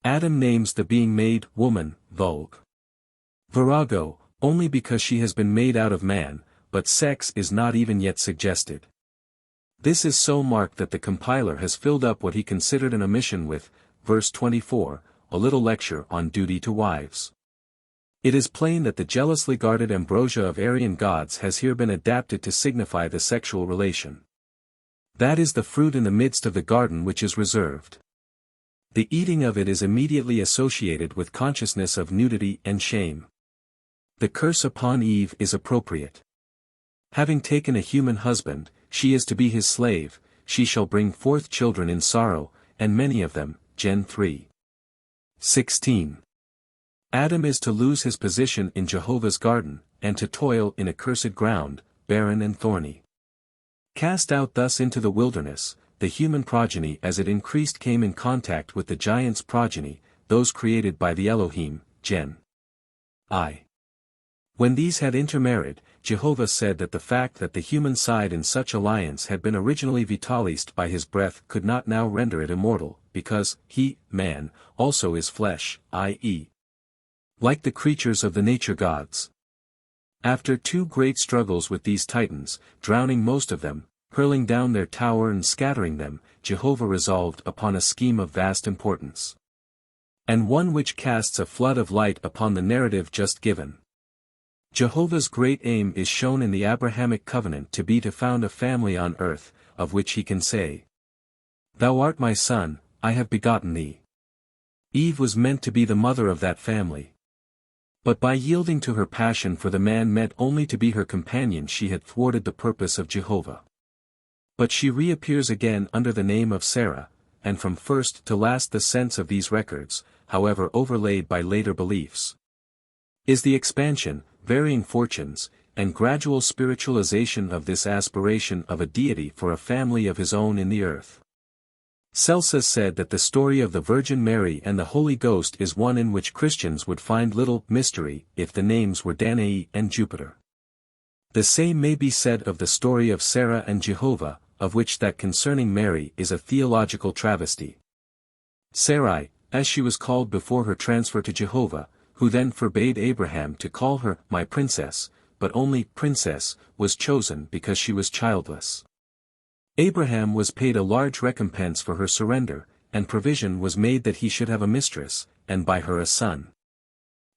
Speaker 1: Adam names the being made, woman, vulg. Virago, only because she has been made out of man, but sex is not even yet suggested. This is so marked that the compiler has filled up what he considered an omission with, verse 24, a little lecture on duty to wives. It is plain that the jealously guarded ambrosia of Aryan gods has here been adapted to signify the sexual relation. That is the fruit in the midst of the garden which is reserved. The eating of it is immediately associated with consciousness of nudity and shame. The curse upon Eve is appropriate. Having taken a human husband, she is to be his slave, she shall bring forth children in sorrow, and many of them, Gen 3:16. Adam is to lose his position in Jehovah's garden, and to toil in accursed ground, barren and thorny. Cast out thus into the wilderness, the human progeny as it increased came in contact with the giants' progeny, those created by the Elohim, Gen I. When these had intermarried, Jehovah said that the fact that the human side in such alliance had been originally vitalized by his breath could not now render it immortal, because he, man, also is flesh, i.e., like the creatures of the nature gods. After two great struggles with these titans, drowning most of them, hurling down their tower and scattering them, Jehovah resolved upon a scheme of vast importance. And one which casts a flood of light upon the narrative just given. Jehovah's great aim is shown in the Abrahamic covenant to be to found a family on earth, of which he can say, "Thou art my son, I have begotten thee." Eve was meant to be the mother of that family. But by yielding to her passion for the man meant only to be her companion she had thwarted the purpose of Jehovah. But she reappears again under the name of Sarah, and from first to last the sense of these records, however overlaid by later beliefs, is the expansion, varying fortunes, and gradual spiritualization of this aspiration of a deity for a family of his own in the earth. Celsus said that the story of the Virgin Mary and the Holy Ghost is one in which Christians would find little mystery if the names were Danae and Jupiter. The same may be said of the story of Sarah and Jehovah, of which that concerning Mary is a theological travesty. Sarai, as she was called before her transfer to Jehovah, who then forbade Abraham to call her my princess, but only princess, was chosen because she was childless. Abraham was paid a large recompense for her surrender, and provision was made that he should have a mistress, and by her a son.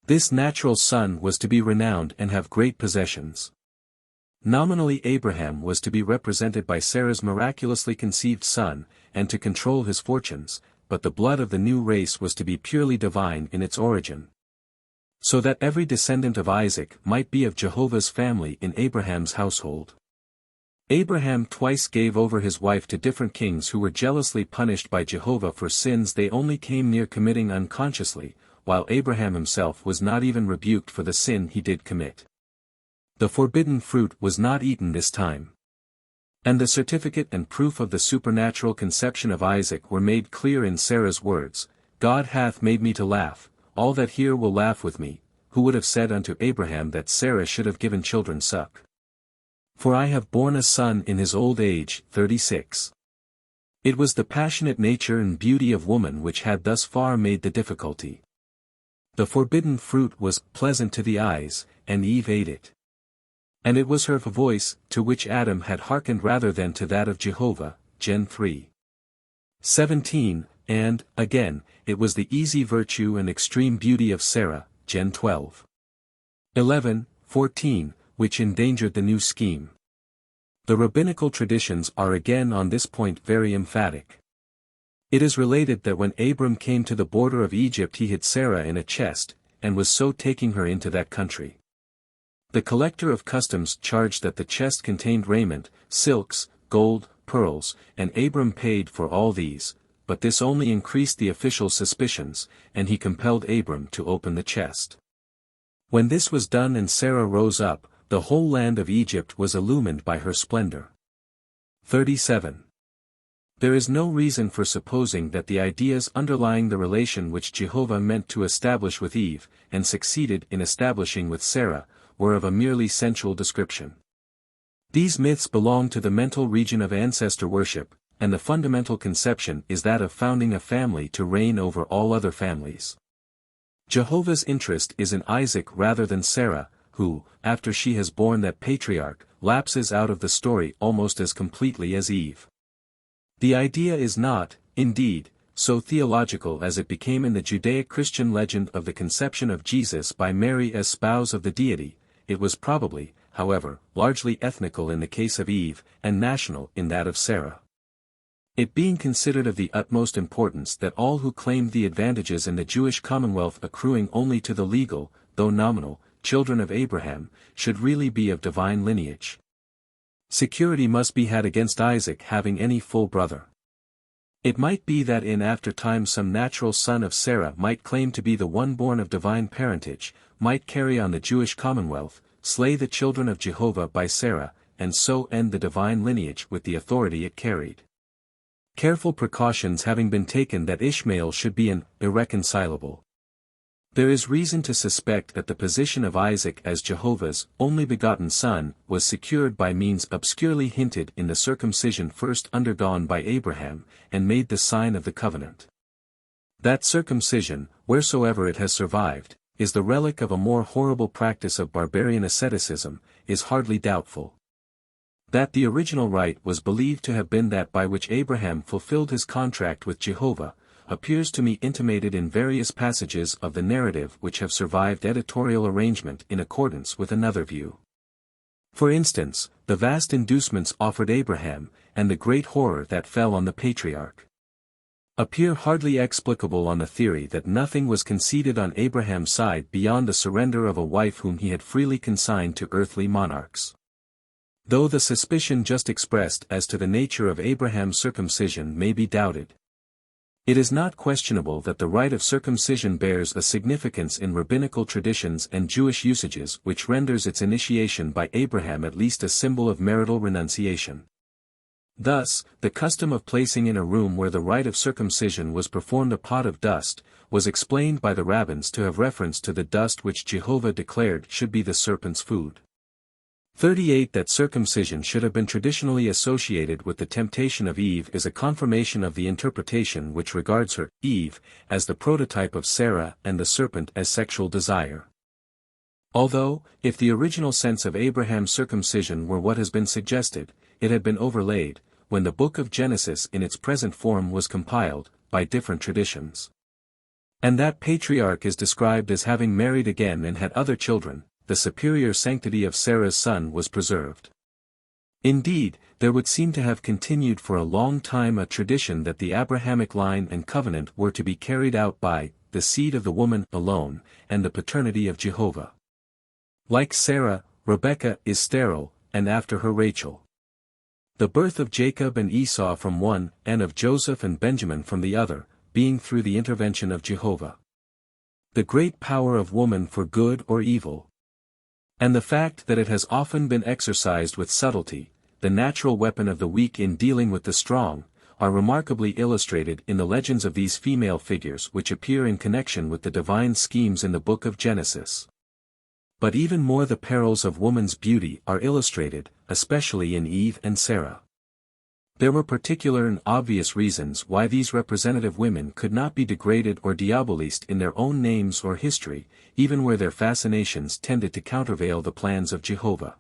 Speaker 1: This natural son was to be renowned and have great possessions. Nominally Abraham was to be represented by Sarah's miraculously conceived son, and to control his fortunes, but the blood of the new race was to be purely divine in its origin. So that every descendant of Isaac might be of Jehovah's family in Abraham's household. Abraham twice gave over his wife to different kings who were jealously punished by Jehovah for sins they only came near committing unconsciously, while Abraham himself was not even rebuked for the sin he did commit. The forbidden fruit was not eaten this time. And the certificate and proof of the supernatural conception of Isaac were made clear in Sarah's words, God hath made me to laugh, all that hear will laugh with me, who would have said unto Abraham that Sarah should have given children suck. For I have borne a son in his old age. 36. It was the passionate nature and beauty of woman which had thus far made the difficulty. The forbidden fruit was pleasant to the eyes, and Eve ate it. And it was her voice, to which Adam had hearkened rather than to that of Jehovah. Gen 3. 17, and, again, it was the easy virtue and extreme beauty of Sarah. Gen 12. 11, 14, which endangered the new scheme. The rabbinical traditions are again on this point very emphatic. It is related that when Abram came to the border of Egypt he hid Sarah in a chest, and was so taking her into that country. The collector of customs charged that the chest contained raiment, silks, gold, pearls, and Abram paid for all these, but this only increased the official's suspicions, and he compelled Abram to open the chest. When this was done and Sarah rose up, the whole land of Egypt was illumined by her splendor. 37. There is no reason for supposing that the ideas underlying the relation which Jehovah meant to establish with Eve, and succeeded in establishing with Sarah, were of a merely sensual description. These myths belong to the mental region of ancestor worship, and the fundamental conception is that of founding a family to reign over all other families. Jehovah's interest is in Isaac rather than Sarah, who, after she has borne that patriarch, lapses out of the story almost as completely as Eve. The idea is not, indeed, so theological as it became in the Judaic-Christian legend of the conception of Jesus by Mary as spouse of the deity. It was probably, however, largely ethnical in the case of Eve, and national in that of Sarah. It being considered of the utmost importance that all who claimed the advantages in the Jewish commonwealth accruing only to the legal, though nominal, children of Abraham, should really be of divine lineage. Security must be had against Isaac having any full brother. It might be that in after time some natural son of Sarah might claim to be the one born of divine parentage, might carry on the Jewish commonwealth, slay the children of Jehovah by Sarah, and so end the divine lineage with the authority it carried. Careful precautions having been taken that Ishmael should be an irreconcilable. There is reason to suspect that the position of Isaac as Jehovah's only begotten son was secured by means obscurely hinted in the circumcision first undergone by Abraham, and made the sign of the covenant. That circumcision, wheresoever it has survived, is the relic of a more horrible practice of barbarian asceticism, is hardly doubtful. That the original rite was believed to have been that by which Abraham fulfilled his contract with Jehovah, appears to me intimated in various passages of the narrative which have survived editorial arrangement in accordance with another view. For instance, the vast inducements offered Abraham, and the great horror that fell on the patriarch, appear hardly explicable on the theory that nothing was conceded on Abraham's side beyond the surrender of a wife whom he had freely consigned to earthly monarchs. Though the suspicion just expressed as to the nature of Abraham's circumcision may be doubted, it is not questionable that the rite of circumcision bears a significance in rabbinical traditions and Jewish usages which renders its initiation by Abraham at least a symbol of marital renunciation. Thus, the custom of placing in a room where the rite of circumcision was performed a pot of dust, was explained by the rabbins to have reference to the dust which Jehovah declared should be the serpent's food. 38 That circumcision should have been traditionally associated with the temptation of Eve is a confirmation of the interpretation which regards her, Eve, as the prototype of Sarah and the serpent as sexual desire. Although, if the original sense of Abraham's circumcision were what has been suggested, it had been overlaid, when the book of Genesis in its present form was compiled, by different traditions. And that patriarch is described as having married again and had other children, the superior sanctity of Sarah's son was preserved. Indeed, there would seem to have continued for a long time a tradition that the Abrahamic line and covenant were to be carried out by the seed of the woman alone, and the paternity of Jehovah. Like Sarah, Rebekah is sterile, and after her Rachel. The birth of Jacob and Esau from one, and of Joseph and Benjamin from the other, being through the intervention of Jehovah. The great power of woman for good or evil. And the fact that it has often been exercised with subtlety, the natural weapon of the weak in dealing with the strong, are remarkably illustrated in the legends of these female figures which appear in connection with the divine schemes in the book of Genesis. But even more the perils of woman's beauty are illustrated, especially in Eve and Sarah. There were particular and obvious reasons why these representative women could not be degraded or diabolized in their own names or history, even where their fascinations tended to countervail the plans of Jehovah.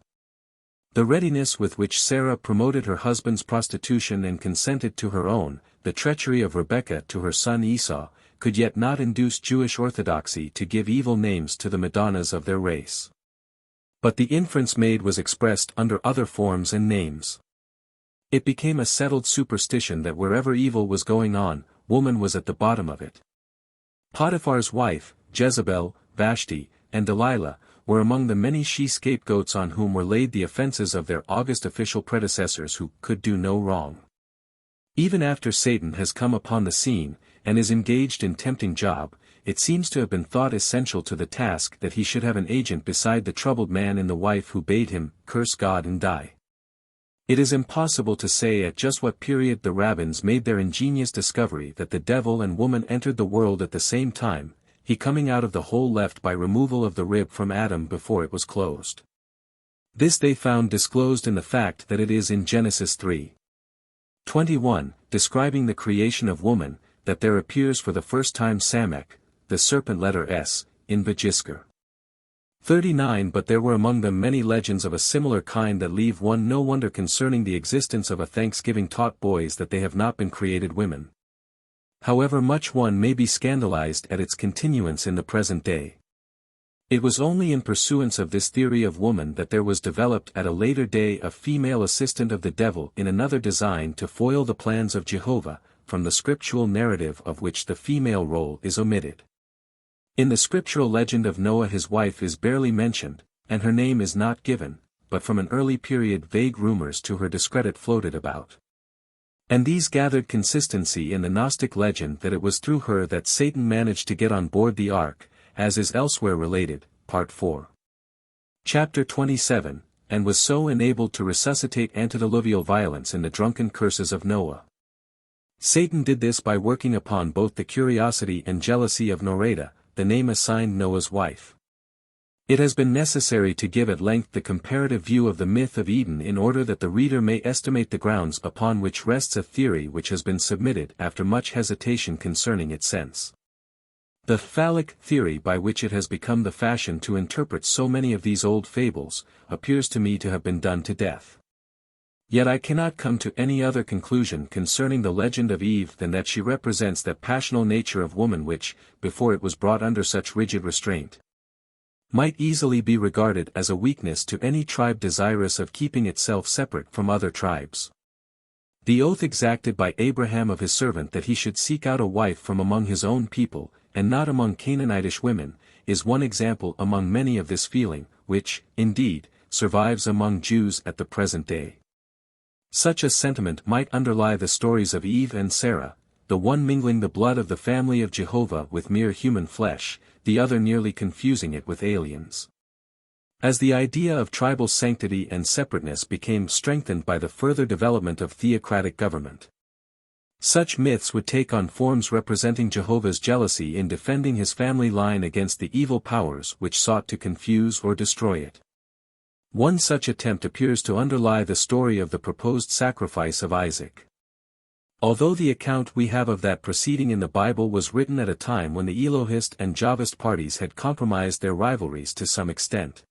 Speaker 1: The readiness with which Sarah promoted her husband's prostitution and consented to her own, the treachery of Rebekah to her son Esau, could yet not induce Jewish orthodoxy to give evil names to the Madonnas of their race. But the inference made was expressed under other forms and names. It became a settled superstition that wherever evil was going on, woman was at the bottom of it. Potiphar's wife, Jezebel, Vashti, and Delilah, were among the many she-scapegoats on whom were laid the offenses of their august official predecessors who could do no wrong. Even after Satan has come upon the scene, and is engaged in tempting Job, it seems to have been thought essential to the task that he should have an agent beside the troubled man in the wife who bade him curse God and die. It is impossible to say at just what period the rabbins made their ingenious discovery that the devil and woman entered the world at the same time, he coming out of the hole left by removal of the rib from Adam before it was closed. This they found disclosed in the fact that it is in Genesis 3:21, describing the creation of woman, that there appears for the first time Samek, the serpent letter S, in Vajiskar. 39. But there were among them many legends of a similar kind that leave one no wonder concerning the existence of a thanksgiving taught boys that they have not been created women. However much one may be scandalized at its continuance in the present day. It was only in pursuance of this theory of woman that there was developed at a later day a female assistant of the devil in another design to foil the plans of Jehovah, from the scriptural narrative of which the female role is omitted. In the scriptural legend of Noah his wife is barely mentioned, and her name is not given, but from an early period vague rumors to her discredit floated about. And these gathered consistency in the Gnostic legend that it was through her that Satan managed to get on board the ark, as is elsewhere related, Part 4. Chapter 27, and was so enabled to resuscitate antediluvial violence in the drunken curses of Noah. Satan did this by working upon both the curiosity and jealousy of Noreda, the name assigned Noah's wife. It has been necessary to give at length the comparative view of the myth of Eden in order that the reader may estimate the grounds upon which rests a theory which has been submitted after much hesitation concerning its sense. The phallic theory by which it has become the fashion to interpret so many of these old fables, appears to me to have been done to death. Yet I cannot come to any other conclusion concerning the legend of Eve than that she represents that passional nature of woman which, before it was brought under such rigid restraint, might easily be regarded as a weakness to any tribe desirous of keeping itself separate from other tribes. The oath exacted by Abraham of his servant that he should seek out a wife from among his own people, and not among Canaanitish women, is one example among many of this feeling, which, indeed, survives among Jews at the present day. Such a sentiment might underlie the stories of Eve and Sarah, the one mingling the blood of the family of Jehovah with mere human flesh, the other nearly confusing it with aliens. As the idea of tribal sanctity and separateness became strengthened by the further development of theocratic government, such myths would take on forms representing Jehovah's jealousy in defending his family line against the evil powers which sought to confuse or destroy it. One such attempt appears to underlie the story of the proposed sacrifice of Isaac. Although the account we have of that proceeding in the Bible was written at a time when the Elohist and Javist parties had compromised their rivalries to some extent,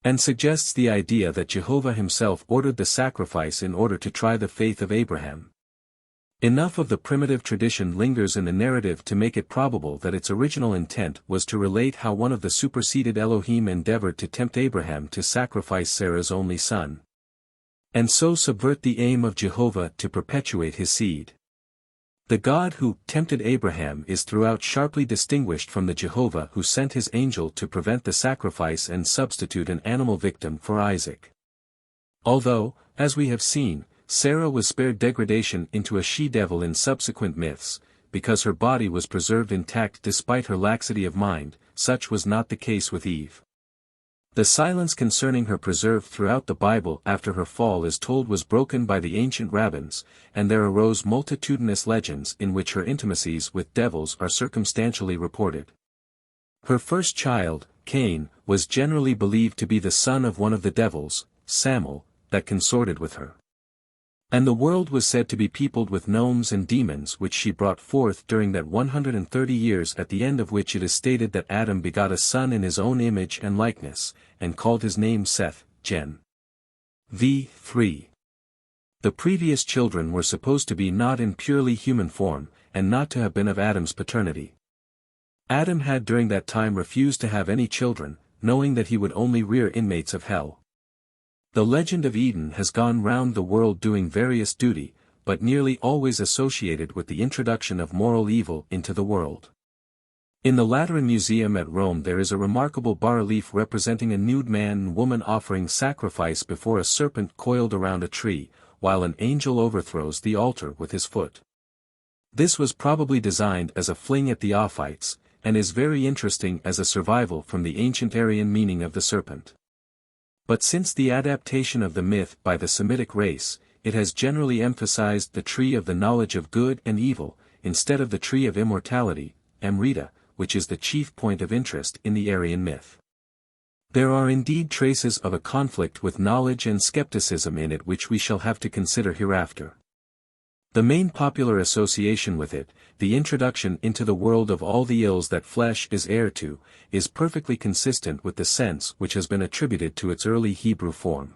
Speaker 1: and suggests the idea that Jehovah himself ordered the sacrifice in order to try the faith of Abraham. Enough of the primitive tradition lingers in the narrative to make it probable that its original intent was to relate how one of the superseded Elohim endeavored to tempt Abraham to sacrifice Sarah's only son, and so subvert the aim of Jehovah to perpetuate his seed. The God who tempted Abraham is throughout sharply distinguished from the Jehovah who sent his angel to prevent the sacrifice and substitute an animal victim for Isaac. Although, as we have seen, Sarah was spared degradation into a she-devil in subsequent myths, because her body was preserved intact despite her laxity of mind, such was not the case with Eve. The silence concerning her preserved throughout the Bible after her fall is told was broken by the ancient rabbins, and there arose multitudinous legends in which her intimacies with devils are circumstantially reported. Her first child, Cain, was generally believed to be the son of one of the devils, Samael, that consorted with her. And the world was said to be peopled with gnomes and demons which she brought forth during that 130 years, at the end of which it is stated that Adam begot a son in his own image and likeness, and called his name Seth, Gen. v. 3. The previous children were supposed to be not in purely human form, and not to have been of Adam's paternity. Adam had during that time refused to have any children, knowing that he would only rear inmates of hell. The legend of Eden has gone round the world doing various duty, but nearly always associated with the introduction of moral evil into the world. In the Lateran Museum at Rome there is a remarkable bas-relief representing a nude man and woman offering sacrifice before a serpent coiled around a tree, while an angel overthrows the altar with his foot. This was probably designed as a fling at the Ophites, and is very interesting as a survival from the ancient Aryan meaning of the serpent. But since the adaptation of the myth by the Semitic race, it has generally emphasized the tree of the knowledge of good and evil, instead of the tree of immortality, Amrita, which is the chief point of interest in the Aryan myth. There are indeed traces of a conflict with knowledge and skepticism in it which we shall have to consider hereafter. The main popular association with it, the introduction into the world of all the ills that flesh is heir to, is perfectly consistent with the sense which has been attributed to its early Hebrew form.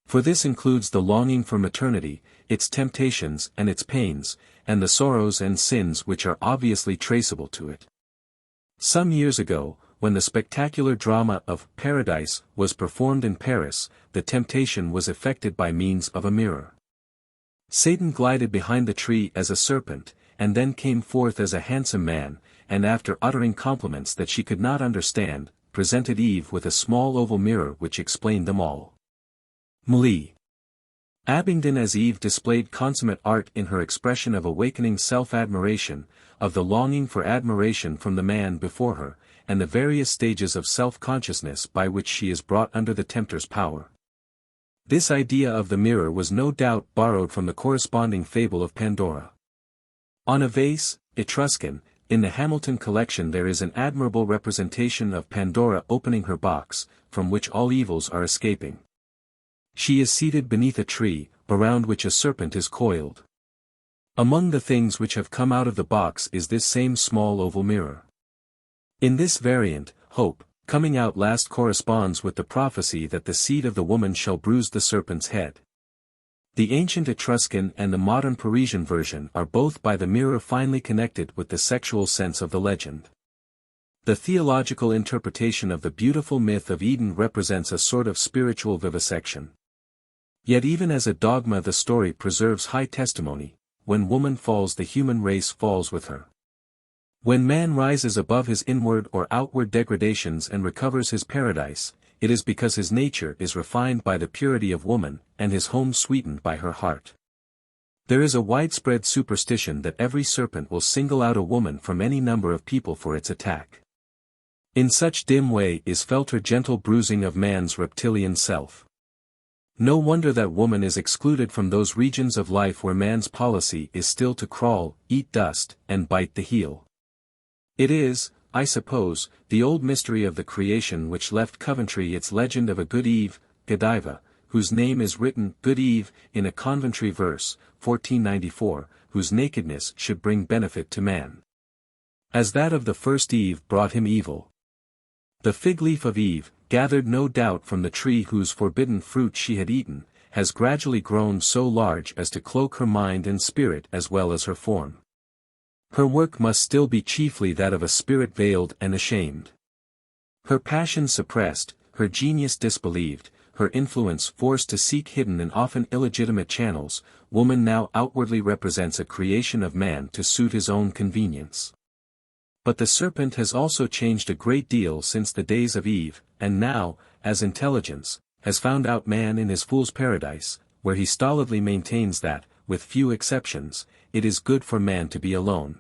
Speaker 1: For this includes the longing for maternity, its temptations and its pains, and the sorrows and sins which are obviously traceable to it. Some years ago, when the spectacular drama of Paradise was performed in Paris, the temptation was effected by means of a mirror. Satan glided behind the tree as a serpent, and then came forth as a handsome man, and after uttering compliments that she could not understand, presented Eve with a small oval mirror which explained them all. Mli. Abingdon as Eve displayed consummate art in her expression of awakening self-admiration, of the longing for admiration from the man before her, and the various stages of self-consciousness by which she is brought under the tempter's power. This idea of the mirror was no doubt borrowed from the corresponding fable of Pandora. On a vase, Etruscan, in the Hamilton collection there is an admirable representation of Pandora opening her box, from which all evils are escaping. She is seated beneath a tree, around which a serpent is coiled. Among the things which have come out of the box is this same small oval mirror. In this variant, hope, coming out last corresponds with the prophecy that the seed of the woman shall bruise the serpent's head. The ancient Etruscan and the modern Parisian version are both by the mirror finely connected with the sexual sense of the legend. The theological interpretation of the beautiful myth of Eden represents a sort of spiritual vivisection. Yet even as a dogma the story preserves high testimony: when woman falls the human race falls with her. When man rises above his inward or outward degradations and recovers his paradise, it is because his nature is refined by the purity of woman, and his home sweetened by her heart. There is a widespread superstition that every serpent will single out a woman from any number of people for its attack. In such dim way is felt her gentle bruising of man's reptilian self. No wonder that woman is excluded from those regions of life where man's policy is still to crawl, eat dust, and bite the heel. It is, I suppose, the old mystery of the creation which left Coventry its legend of a good Eve, Godiva, whose name is written Good Eve in a Conventry verse, 1494, whose nakedness should bring benefit to man. As that of the first Eve brought him evil. The fig leaf of Eve, gathered no doubt from the tree whose forbidden fruit she had eaten, has gradually grown so large as to cloak her mind and spirit as well as her form. Her work must still be chiefly that of a spirit veiled and ashamed. Her passions suppressed, her genius disbelieved, her influence forced to seek hidden and often illegitimate channels, woman now outwardly represents a creation of man to suit his own convenience. But the serpent has also changed a great deal since the days of Eve, and now, as intelligence, has found out man in his fool's paradise, where he stolidly maintains that, with few exceptions, it is good for man to be alone.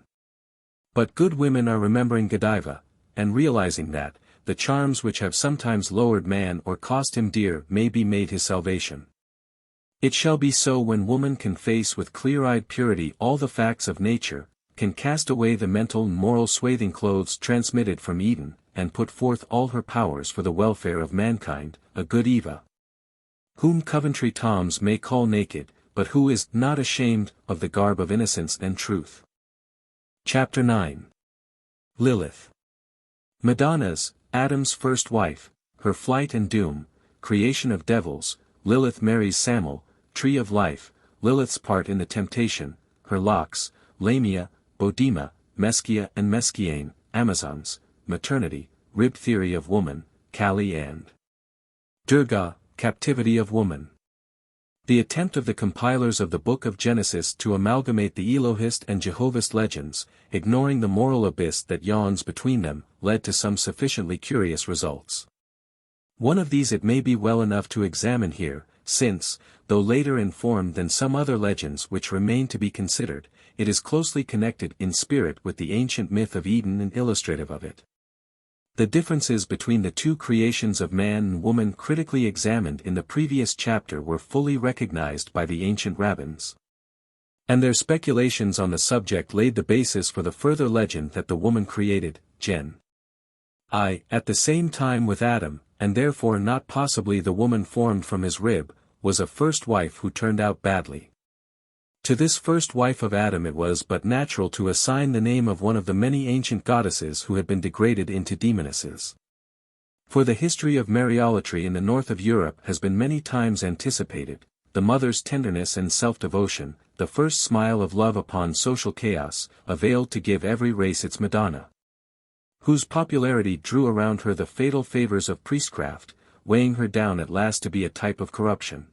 Speaker 1: But good women are remembering Godiva, and realizing that, the charms which have sometimes lowered man or cost him dear may be made his salvation. It shall be so when woman can face with clear-eyed purity all the facts of nature, can cast away the mental and moral swathing clothes transmitted from Eden, and put forth all her powers for the welfare of mankind, a good Eva, whom Coventry Toms may call naked, but who is not ashamed of the garb of innocence and truth. Chapter 9. Lilith. Madonna's, Adam's first wife, her flight and doom, creation of devils, Lilith marries Samuel, tree of life, Lilith's part in the temptation, her locks, Lamia, Bodima, Meskia and Meschiane, Amazons, maternity, rib theory of woman, Kali and Durga, captivity of woman. The attempt of the compilers of the Book of Genesis to amalgamate the Elohist and Jehovahist legends, ignoring the moral abyss that yawns between them, led to some sufficiently curious results. One of these it may be well enough to examine here, since, though later in form than some other legends which remain to be considered, it is closely connected in spirit with the ancient myth of Eden and illustrative of it. The differences between the two creations of man and woman critically examined in the previous chapter were fully recognized by the ancient rabbins. And their speculations on the subject laid the basis for the further legend that the woman created, Gen. I, at the same time with Adam, and therefore not possibly the woman formed from his rib, was a first wife who turned out badly. To this first wife of Adam it was but natural to assign the name of one of the many ancient goddesses who had been degraded into demonesses. For the history of Mariolatry in the north of Europe has been many times anticipated, the mother's tenderness and self-devotion, the first smile of love upon social chaos, availed to give every race its Madonna, whose popularity drew around her the fatal favors of priestcraft, weighing her down at last to be a type of corruption.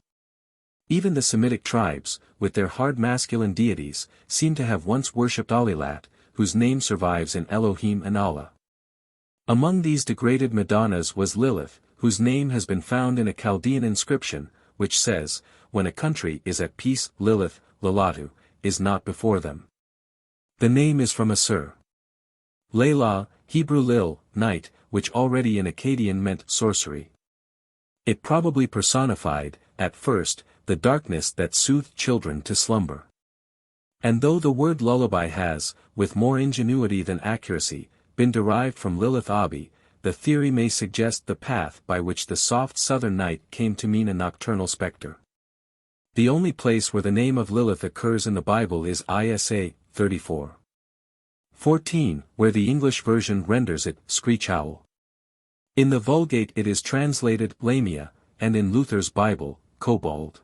Speaker 1: Even the Semitic tribes, with their hard masculine deities, seem to have once worshipped Alilat, whose name survives in Elohim and Allah. Among these degraded Madonnas was Lilith, whose name has been found in a Chaldean inscription, which says, "When a country is at peace, Lilith, Lalatu, is not before them." The name is from Assur. Layla, Hebrew Lil, night, which already in Akkadian meant sorcery. It probably personified, at first, the darkness that soothed children to slumber. And though the word lullaby has, with more ingenuity than accuracy, been derived from Lilith Abi, the theory may suggest the path by which the soft southern night came to mean a nocturnal spectre. The only place where the name of Lilith occurs in the Bible is Isa 34:14, where the English version renders it, screech owl. In the Vulgate it is translated, Lamia, and in Luther's Bible, kobold.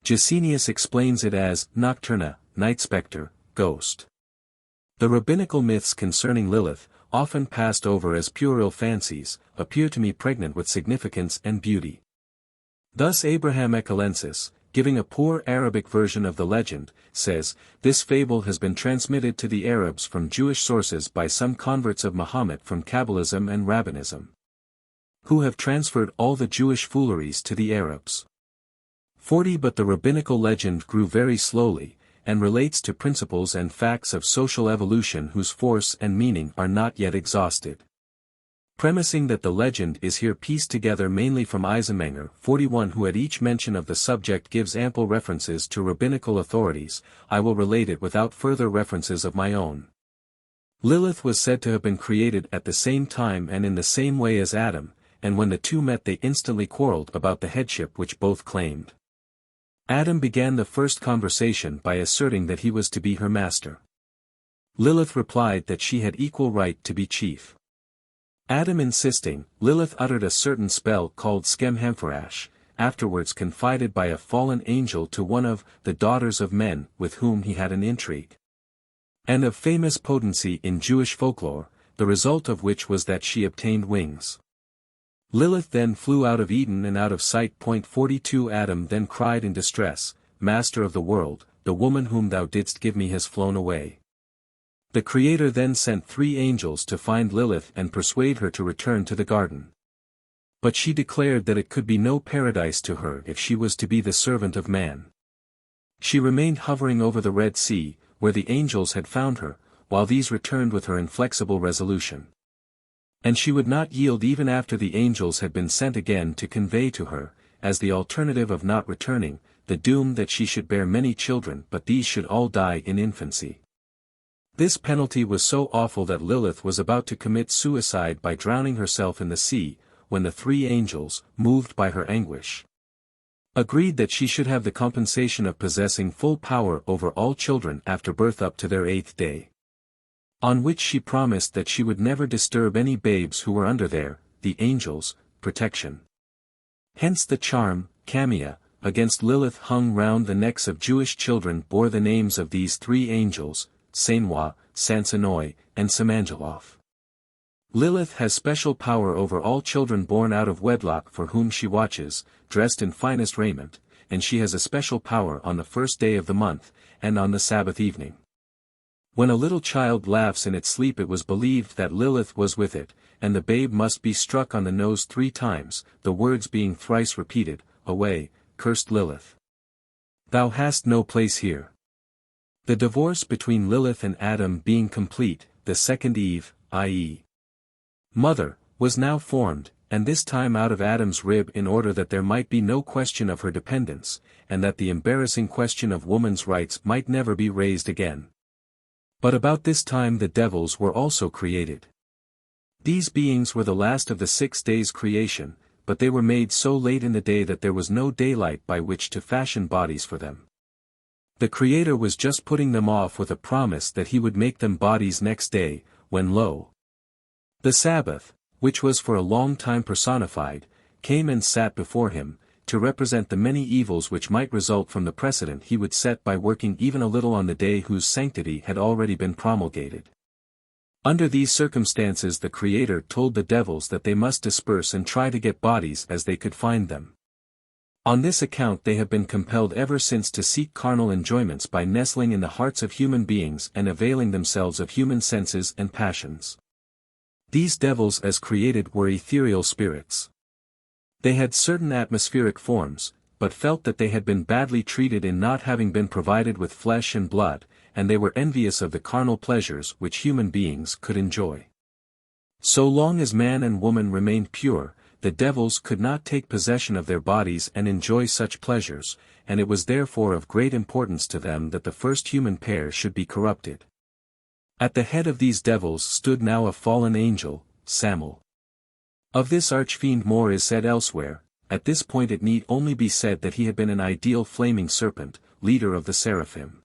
Speaker 1: Gesenius explains it as, nocturna, night spectre, ghost. The rabbinical myths concerning Lilith, often passed over as puerile fancies, appear to me pregnant with significance and beauty. Thus Abraham Ecalensis, giving a poor Arabic version of the legend, says, "This fable has been transmitted to the Arabs from Jewish sources by some converts of Mahomet from Kabbalism and Rabbinism, who have transferred all the Jewish fooleries to the Arabs." 40 But the rabbinical legend grew very slowly, and relates to principles and facts of social evolution whose force and meaning are not yet exhausted. Premising that the legend is here pieced together mainly from Eisenmenger 41, who at each mention of the subject gives ample references to rabbinical authorities, I will relate it without further references of my own. Lilith was said to have been created at the same time and in the same way as Adam, and when the two met they instantly quarreled about the headship which both claimed. Adam began the first conversation by asserting that he was to be her master. Lilith replied that she had equal right to be chief. Adam insisting, Lilith uttered a certain spell called Skemhampharash, afterwards confided by a fallen angel to one of the daughters of men with whom he had an intrigue. And of famous potency in Jewish folklore, the result of which was that she obtained wings. Lilith then flew out of Eden and out of sight. 42 Adam then cried in distress, Master of the world, the woman whom thou didst give me has flown away. The Creator then sent 3 angels to find Lilith and persuade her to return to the garden. But she declared that it could be no paradise to her if she was to be the servant of man. She remained hovering over the Red Sea, where the angels had found her, while these returned with her inflexible resolution. And she would not yield even after the angels had been sent again to convey to her, as the alternative of not returning, the doom that she should bear many children but these should all die in infancy. This penalty was so awful that Lilith was about to commit suicide by drowning herself in the sea, when the 3 angels, moved by her anguish, agreed that she should have the compensation of possessing full power over all children after birth up to their 8th day. On which she promised that she would never disturb any babes who were under the angels' protection. Hence the charm, Kamia, against Lilith hung round the necks of Jewish children bore the names of these 3 angels, Sainwa, Sansonoi, and Samangeloth. Lilith has special power over all children born out of wedlock for whom she watches, dressed in finest raiment, and she has a special power on the 1st day of the month, and on the Sabbath evening. When a little child laughs in its sleep it was believed that Lilith was with it, and the babe must be struck on the nose 3 times, the words being thrice repeated, Away, cursed Lilith. Thou hast no place here. The divorce between Lilith and Adam being complete, the second Eve, i.e. mother, was now formed, and this time out of Adam's rib in order that there might be no question of her dependence, and that the embarrassing question of woman's rights might never be raised again. But about this time the devils were also created. These beings were the last of the 6 days' creation, but they were made so late in the day that there was no daylight by which to fashion bodies for them. The Creator was just putting them off with a promise that he would make them bodies next day, when lo! The Sabbath, which was for a long time personified, came and sat before him, to represent the many evils which might result from the precedent he would set by working even a little on the day whose sanctity had already been promulgated. Under these circumstances the Creator told the devils that they must disperse and try to get bodies as they could find them. On this account they have been compelled ever since to seek carnal enjoyments by nestling in the hearts of human beings and availing themselves of human senses and passions. These devils as created were ethereal spirits. They had certain atmospheric forms, but felt that they had been badly treated in not having been provided with flesh and blood, and they were envious of the carnal pleasures which human beings could enjoy. So long as man and woman remained pure, the devils could not take possession of their bodies and enjoy such pleasures, and it was therefore of great importance to them that the first human pair should be corrupted. At the head of these devils stood now a fallen angel, Samael. Of this archfiend more is said elsewhere. At this point it need only be said that he had been an ideal flaming serpent, leader of the seraphim.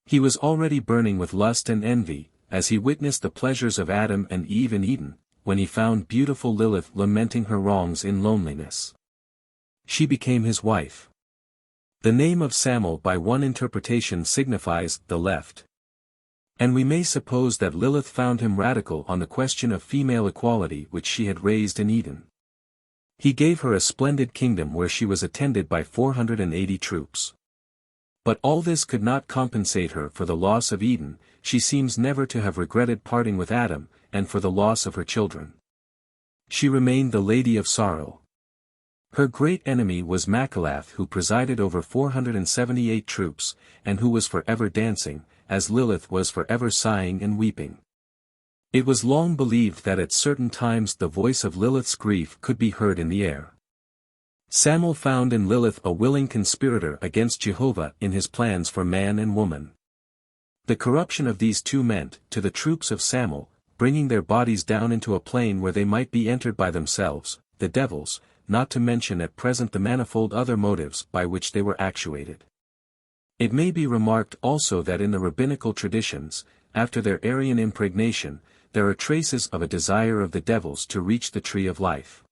Speaker 1: He was already burning with lust and envy, as he witnessed the pleasures of Adam and Eve in Eden, when he found beautiful Lilith lamenting her wrongs in loneliness. She became his wife. The name of Samael by one interpretation signifies the left. And we may suppose that Lilith found him radical on the question of female equality which she had raised in Eden. He gave her a splendid kingdom where she was attended by 480 troops. But all this could not compensate her for the loss of Eden. She seems never to have regretted parting with Adam, and for the loss of her children. She remained the Lady of Sorrow. Her great enemy was Makalath, who presided over 478 troops, and who was forever dancing, as Lilith was forever sighing and weeping. It was long believed that at certain times the voice of Lilith's grief could be heard in the air. Samael found in Lilith a willing conspirator against Jehovah in his plans for man and woman. The corruption of these two meant, to the troops of Samael, bringing their bodies down into a plane where they might be entered by themselves, the devils, not to mention at present the manifold other motives by which they were actuated. It may be remarked also that in the rabbinical traditions, after their Aryan impregnation, there are traces of a desire of the devils to reach the tree of life.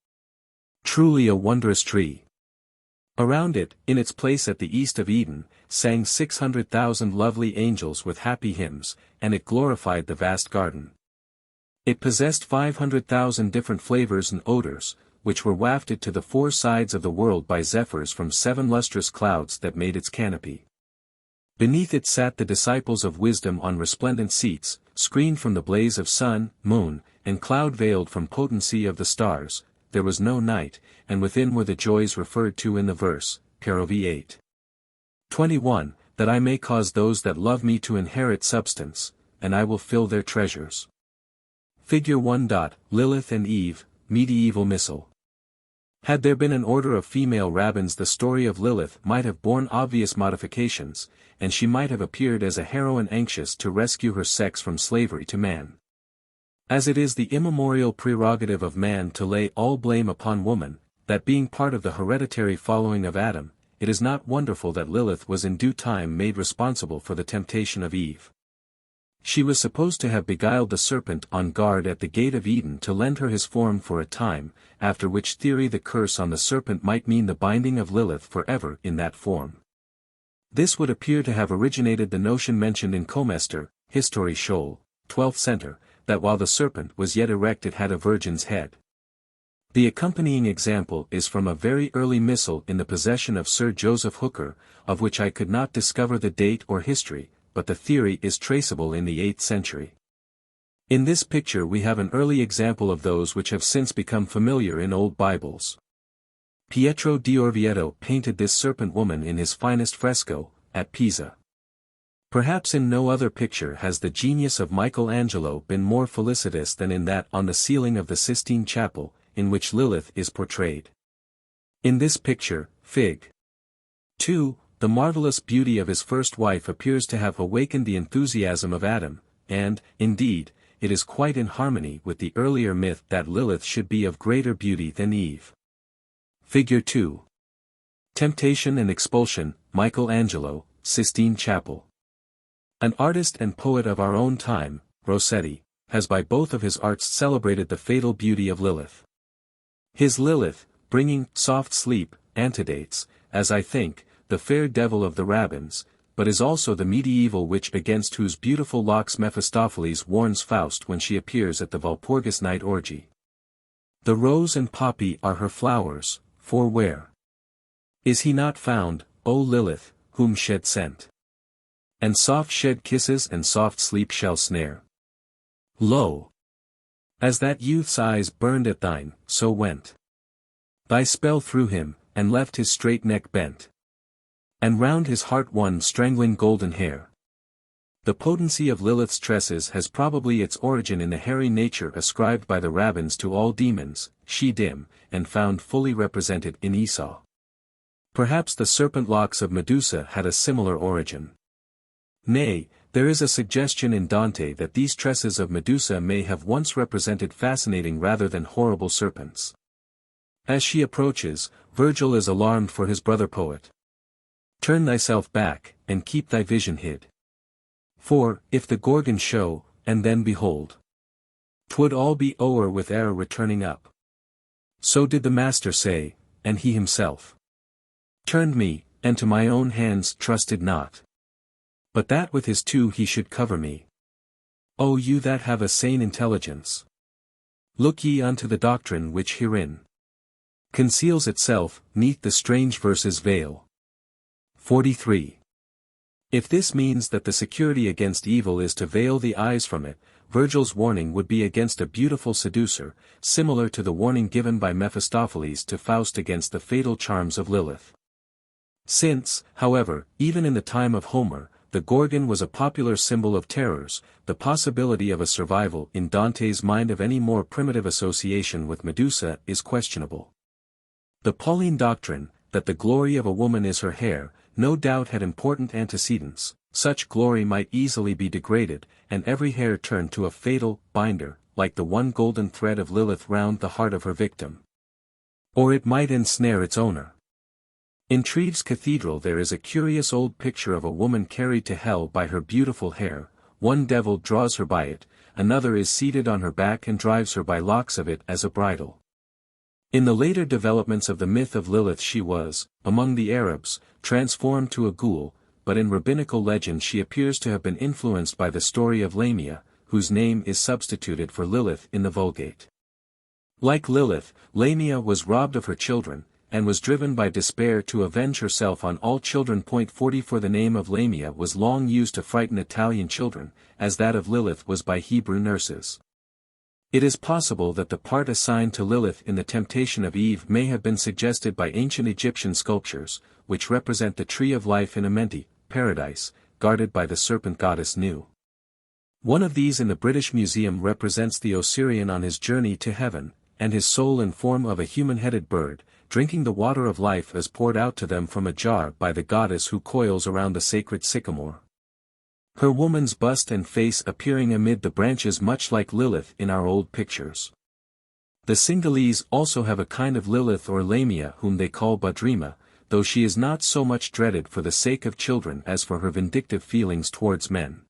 Speaker 1: Truly a wondrous tree. Around it, in its place at the east of Eden, sang 600,000 lovely angels with happy hymns, and it glorified the vast garden. It possessed 500,000 different flavors and odors, which were wafted to the four sides of the world by zephyrs from 7 lustrous clouds that made its canopy. Beneath it sat the disciples of wisdom on resplendent seats, screened from the blaze of sun, moon, and cloud-veiled from potency of the stars. There was no night, and within were the joys referred to in the verse, Parov 8:21, that I may cause those that love me to inherit substance, and I will fill their treasures. Figure 1. Lilith and Eve, medieval missile. Had there been an order of female rabbins, the story of Lilith might have borne obvious modifications, and she might have appeared as a heroine anxious to rescue her sex from slavery to man. As it is the immemorial prerogative of man to lay all blame upon woman, that being part of the hereditary following of Adam, it is not wonderful that Lilith was in due time made responsible for the temptation of Eve. She was supposed to have beguiled the serpent on guard at the gate of Eden to lend her his form for a time, after which theory the curse on the serpent might mean the binding of Lilith forever in that form. This would appear to have originated the notion mentioned in Comester, History Shoal, 12th Center, that while the serpent was yet erect it had a virgin's head. The accompanying example is from a very early missal in the possession of Sir Joseph Hooker, of which I could not discover the date or history, but the theory is traceable in the 8th century. In this picture we have an early example of those which have since become familiar in old Bibles. Pietro di Orvieto painted this serpent woman in his finest fresco, at Pisa. Perhaps in no other picture has the genius of Michelangelo been more felicitous than in that on the ceiling of the Sistine Chapel, in which Lilith is portrayed. In this picture, Fig. 2, the marvelous beauty of his first wife appears to have awakened the enthusiasm of Adam, and, indeed, it is quite in harmony with the earlier myth that Lilith should be of greater beauty than Eve. Figure 2. Temptation and Expulsion, Michelangelo, Sistine Chapel. An artist and poet of our own time, Rossetti, has by both of his arts celebrated the fatal beauty of Lilith. His Lilith, bringing soft sleep, antedates, as I think, the fair devil of the rabbins, but is also the medieval witch against whose beautiful locks Mephistopheles warns Faust when she appears at the Walpurgis night orgy. The rose and poppy are her flowers, for where is he not found, O Lilith, whom shed scent? And soft shed kisses and soft sleep shall snare. Lo! As that youth's eyes burned at thine, so went thy spell through him, and left his straight neck bent. And round his heart one strangling golden hair. The potency of Lilith's tresses has probably its origin in the hairy nature ascribed by the rabbins to all demons, she dim, and found fully represented in Esau. Perhaps the serpent locks of Medusa had a similar origin. Nay, there is a suggestion in Dante that these tresses of Medusa may have once represented fascinating rather than horrible serpents. As she approaches, Virgil is alarmed for his brother poet. Turn thyself back, and keep thy vision hid. For, if the Gorgon show, and then behold, 'twould all be o'er with error returning up. So did the Master say, and he himself turned me, and to my own hands trusted not. But that with his two he should cover me. O you that have a sane intelligence! Look ye unto the doctrine which herein conceals itself, neath the strange verse's veil. 43. If this means that the security against evil is to veil the eyes from it, Virgil's warning would be against a beautiful seducer, similar to the warning given by Mephistopheles to Faust against the fatal charms of Lilith. Since, however, even in the time of Homer, the Gorgon was a popular symbol of terrors, the possibility of a survival in Dante's mind of any more primitive association with Medusa is questionable. The Pauline doctrine, that the glory of a woman is her hair, no doubt had important antecedents. Such glory might easily be degraded, and every hair turned to a fatal binder, like the one golden thread of Lilith round the heart of her victim. Or it might ensnare its owner. In Treves Cathedral there is a curious old picture of a woman carried to hell by her beautiful hair. One devil draws her by it, another is seated on her back and drives her by locks of it as a bridle. In the later developments of the myth of Lilith she was, among the Arabs, transformed to a ghoul, but in rabbinical legend she appears to have been influenced by the story of Lamia, whose name is substituted for Lilith in the Vulgate. Like Lilith, Lamia was robbed of her children, and was driven by despair to avenge herself on all children. 44 The name of Lamia was long used to frighten Italian children, as that of Lilith was by Hebrew nurses. It is possible that the part assigned to Lilith in the temptation of Eve may have been suggested by ancient Egyptian sculptures, which represent the tree of life in Amenti, paradise, guarded by the serpent goddess Nu. One of these in the British Museum represents the Osirian on his journey to heaven, and his soul in form of a human-headed bird, drinking the water of life as poured out to them from a jar by the goddess who coils around the sacred sycamore. Her woman's bust and face appearing amid the branches much like Lilith in our old pictures. The Sinhalese also have a kind of Lilith or Lamia whom they call Badrima, though she is not so much dreaded for the sake of children as for her vindictive feelings towards men.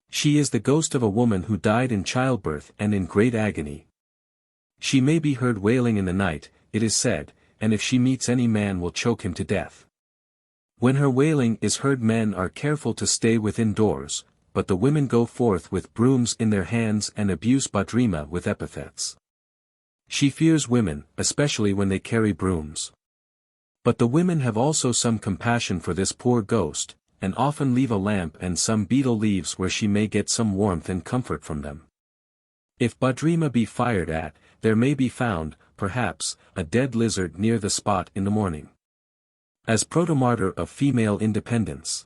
Speaker 1: She is the ghost of a woman who died in childbirth and in great agony. She may be heard wailing in the night, it is said, and if she meets any man will choke him to death. When her wailing is heard men are careful to stay within doors, but the women go forth with brooms in their hands and abuse Badrima with epithets. She fears women, especially when they carry brooms. But the women have also some compassion for this poor ghost, and often leave a lamp and some betel leaves where she may get some warmth and comfort from them. If Badrima be fired at, there may be found, perhaps, a dead lizard near the spot in the morning. As protomartyr of female independence,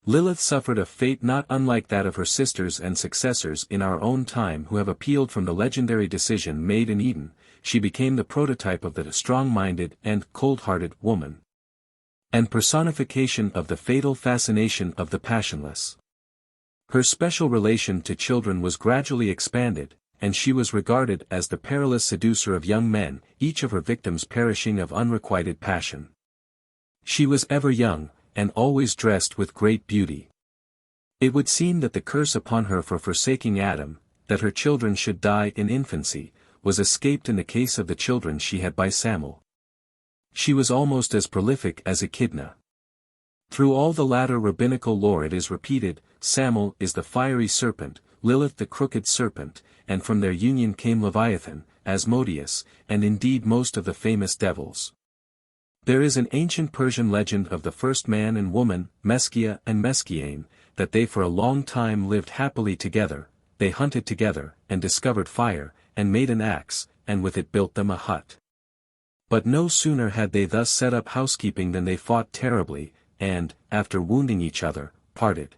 Speaker 1: Lilith suffered a fate not unlike that of her sisters and successors in our own time who have appealed from the legendary decision made in Eden. She became the prototype of the strong-minded and cold-hearted woman, and personification of the fatal fascination of the passionless. Her special relation to children was gradually expanded, and she was regarded as the perilous seducer of young men, each of her victims perishing of unrequited passion. She was ever young, and always dressed with great beauty. It would seem that the curse upon her for forsaking Adam, that her children should die in infancy, was escaped in the case of the children she had by Samuel. She was almost as prolific as Echidna. Through all the latter rabbinical lore it is repeated, Samuel is the fiery serpent, Lilith the crooked serpent, and from their union came Leviathan, Asmodeus, and indeed most of the famous devils. There is an ancient Persian legend of the first man and woman, Meskia and Meskiane, that they for a long time lived happily together. They hunted together, and discovered fire, and made an axe, and with it built them a hut. But no sooner had they thus set up housekeeping than they fought terribly, and, after wounding each other, parted.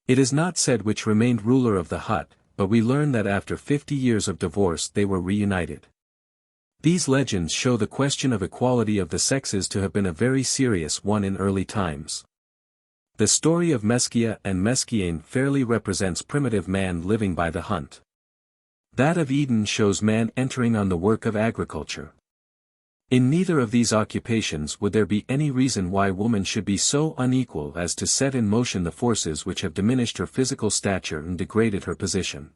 Speaker 1: It is not said which remained ruler of the hut, but we learn that after 50 years of divorce they were reunited. These legends show the question of equality of the sexes to have been a very serious one in early times. The story of Meskia and Meskiane fairly represents primitive man living by the hunt. That of Eden shows man entering on the work of agriculture. In neither of these occupations would there be any reason why woman should be so unequal as to set in motion the forces which have diminished her physical stature and degraded her position.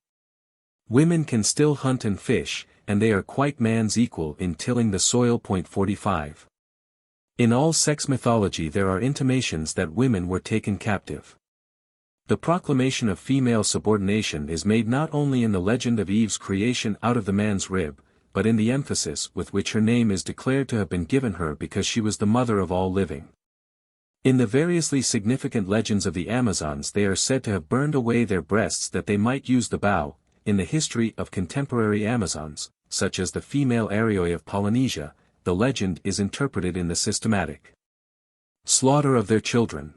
Speaker 1: Women can still hunt and fish, and they are quite man's equal in tilling the soil. 45. In all sex mythology there are intimations that women were taken captive. The proclamation of female subordination is made not only in the legend of Eve's creation out of the man's rib, but in the emphasis with which her name is declared to have been given her because she was the mother of all living. In the variously significant legends of the Amazons they are said to have burned away their breasts that they might use the bow. In the history of contemporary Amazons, such as the female Arioi of Polynesia, the legend is interpreted in the systematic slaughter of their children.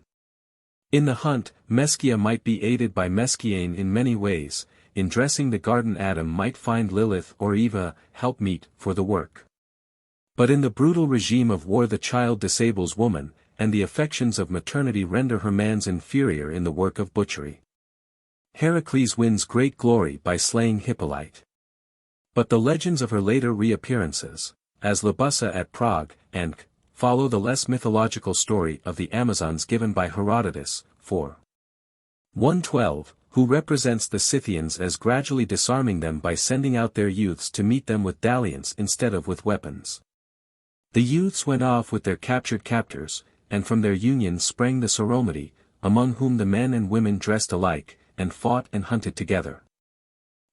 Speaker 1: In the hunt, Meskia might be aided by Meskiane in many ways. In dressing the garden Adam might find Lilith or Eva, helpmeet, for the work. But in the brutal regime of war the child disables woman, and the affections of maternity render her man's inferior in the work of butchery. Heracles wins great glory by slaying Hippolyte. But the legends of her later reappearances, as Libussa at Prague, and follow the less mythological story of the Amazons given by Herodotus, 4. 112, who represents the Scythians as gradually disarming them by sending out their youths to meet them with dalliance instead of with weapons. The youths went off with their captured captors, and from their union sprang the Soromati, among whom the men and women dressed alike, and fought and hunted together.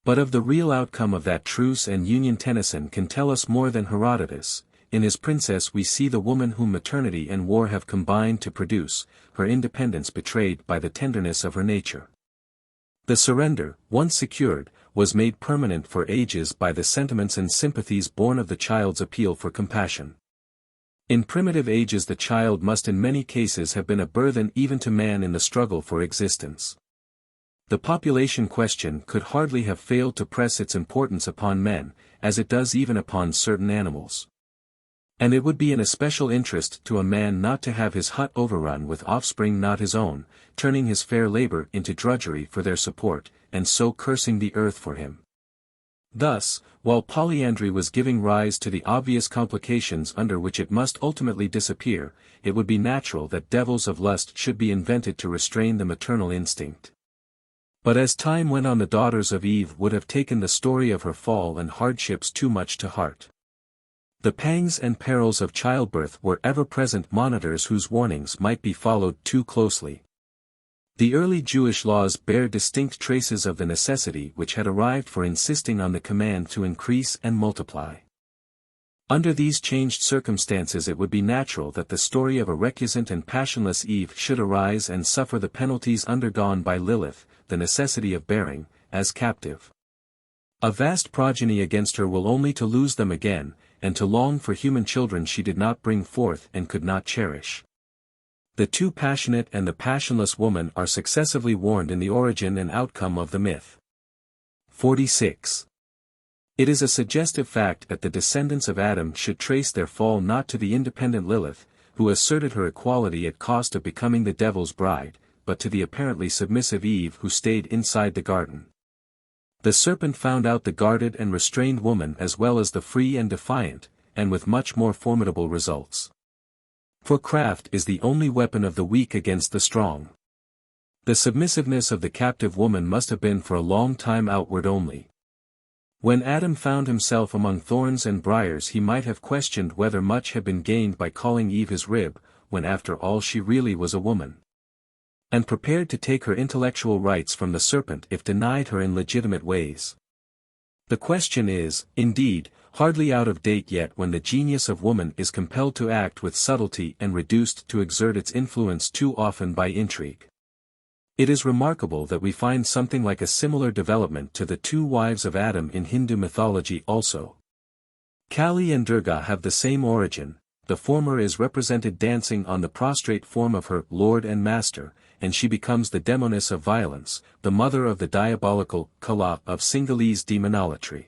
Speaker 1: But of the real outcome of that truce and union Tennyson can tell us more than Herodotus. In his princess we see the woman whom maternity and war have combined to produce, her independence betrayed by the tenderness of her nature. The surrender, once secured, was made permanent for ages by the sentiments and sympathies born of the child's appeal for compassion. In primitive ages the child must in many cases have been a burthen even to man in the struggle for existence. The population question could hardly have failed to press its importance upon men, as it does even upon certain animals. And it would be an especial interest to a man not to have his hut overrun with offspring not his own, turning his fair labor into drudgery for their support, and so cursing the earth for him. Thus, while polyandry was giving rise to the obvious complications under which it must ultimately disappear, it would be natural that devils of lust should be invented to restrain the maternal instinct. But as time went on the daughters of Eve would have taken the story of her fall and hardships too much to heart. The pangs and perils of childbirth were ever-present monitors whose warnings might be followed too closely. The early Jewish laws bear distinct traces of the necessity which had arrived for insisting on the command to increase and multiply. Under these changed circumstances it would be natural that the story of a recusant and passionless Eve should arise and suffer the penalties undergone by Lilith, the necessity of bearing, as captive, a vast progeny against her will only to lose them again, and to long for human children she did not bring forth and could not cherish. The too passionate and the passionless woman are successively warned in the origin and outcome of the myth. 46. It is a suggestive fact that the descendants of Adam should trace their fall not to the independent Lilith, who asserted her equality at cost of becoming the devil's bride, but to the apparently submissive Eve who stayed inside the garden. The serpent found out the guarded and restrained woman as well as the free and defiant, and with much more formidable results. For craft is the only weapon of the weak against the strong. The submissiveness of the captive woman must have been for a long time outward only. When Adam found himself among thorns and briars he might have questioned whether much had been gained by calling Eve his rib, when after all she really was a woman. And prepared to take her intellectual rights from the serpent if denied her in legitimate ways. The question is, indeed, hardly out of date yet when the genius of woman is compelled to act with subtlety and reduced to exert its influence too often by intrigue. It is remarkable that we find something like a similar development to the two wives of Adam in Hindu mythology also. Kali and Durga have the same origin. The former is represented dancing on the prostrate form of her Lord and Master, and she becomes the demoness of violence, the mother of the diabolical Kala of Sinhalese demonolatry.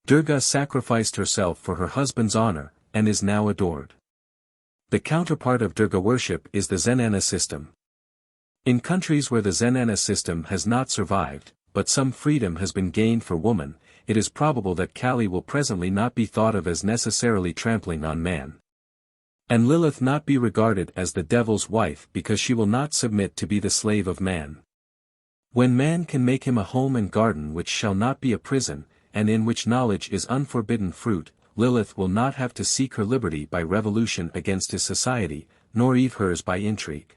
Speaker 1: Durga sacrificed herself for her husband's honor, and is now adored. The counterpart of Durga worship is the Zenana system. In countries where the Zenana system has not survived, but some freedom has been gained for woman, it is probable that Kali will presently not be thought of as necessarily trampling on man. And Lilith not be regarded as the devil's wife because she will not submit to be the slave of man. When man can make him a home and garden which shall not be a prison, and in which knowledge is unforbidden fruit, Lilith will not have to seek her liberty by revolution against his society, nor Eve hers by intrigue.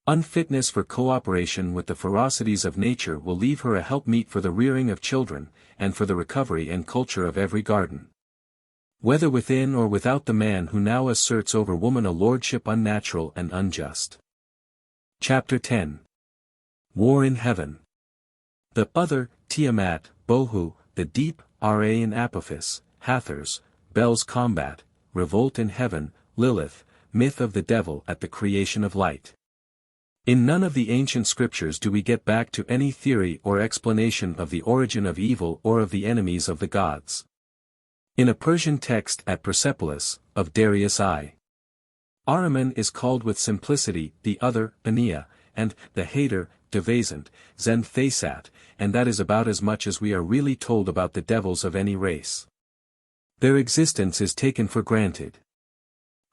Speaker 1: Unfitness for cooperation with the ferocities of nature will leave her a helpmeet for the rearing of children, and for the recovery and culture of every garden. Whether within or without the man who now asserts over woman a lordship unnatural and unjust. Chapter 10. War in Heaven. The other, Tiamat, Bohu, the deep, Ra and Apophis, Hathors, Bel's combat, revolt in heaven, Lilith, myth of the devil at the creation of light. In none of the ancient scriptures do we get back to any theory or explanation of the origin of evil or of the enemies of the gods. In a Persian text at Persepolis, of Darius I. Ahriman is called with simplicity the other, Ania, and the hater, Devasant, Zenthasat, and that is about as much as we are really told about the devils of any race. Their existence is taken for granted.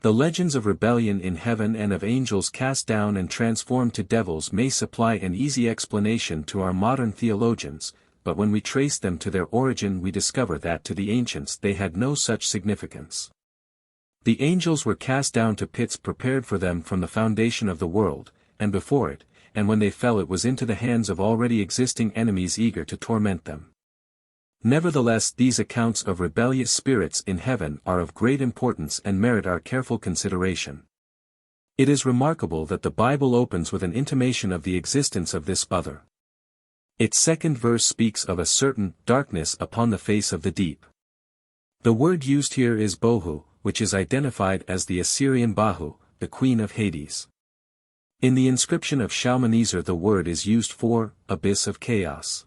Speaker 1: The legends of rebellion in heaven and of angels cast down and transformed to devils may supply an easy explanation to our modern theologians, but when we trace them to their origin we discover that to the ancients they had no such significance. The angels were cast down to pits prepared for them from the foundation of the world, and before it, and when they fell it was into the hands of already existing enemies eager to torment them. Nevertheless, these accounts of rebellious spirits in heaven are of great importance and merit our careful consideration. It is remarkable that the Bible opens with an intimation of the existence of this other. Its second verse speaks of a certain darkness upon the face of the deep. The word used here is bohu, which is identified as the Assyrian Bahu, the queen of Hades. In the inscription of Shalmaneser the word is used for abyss of chaos.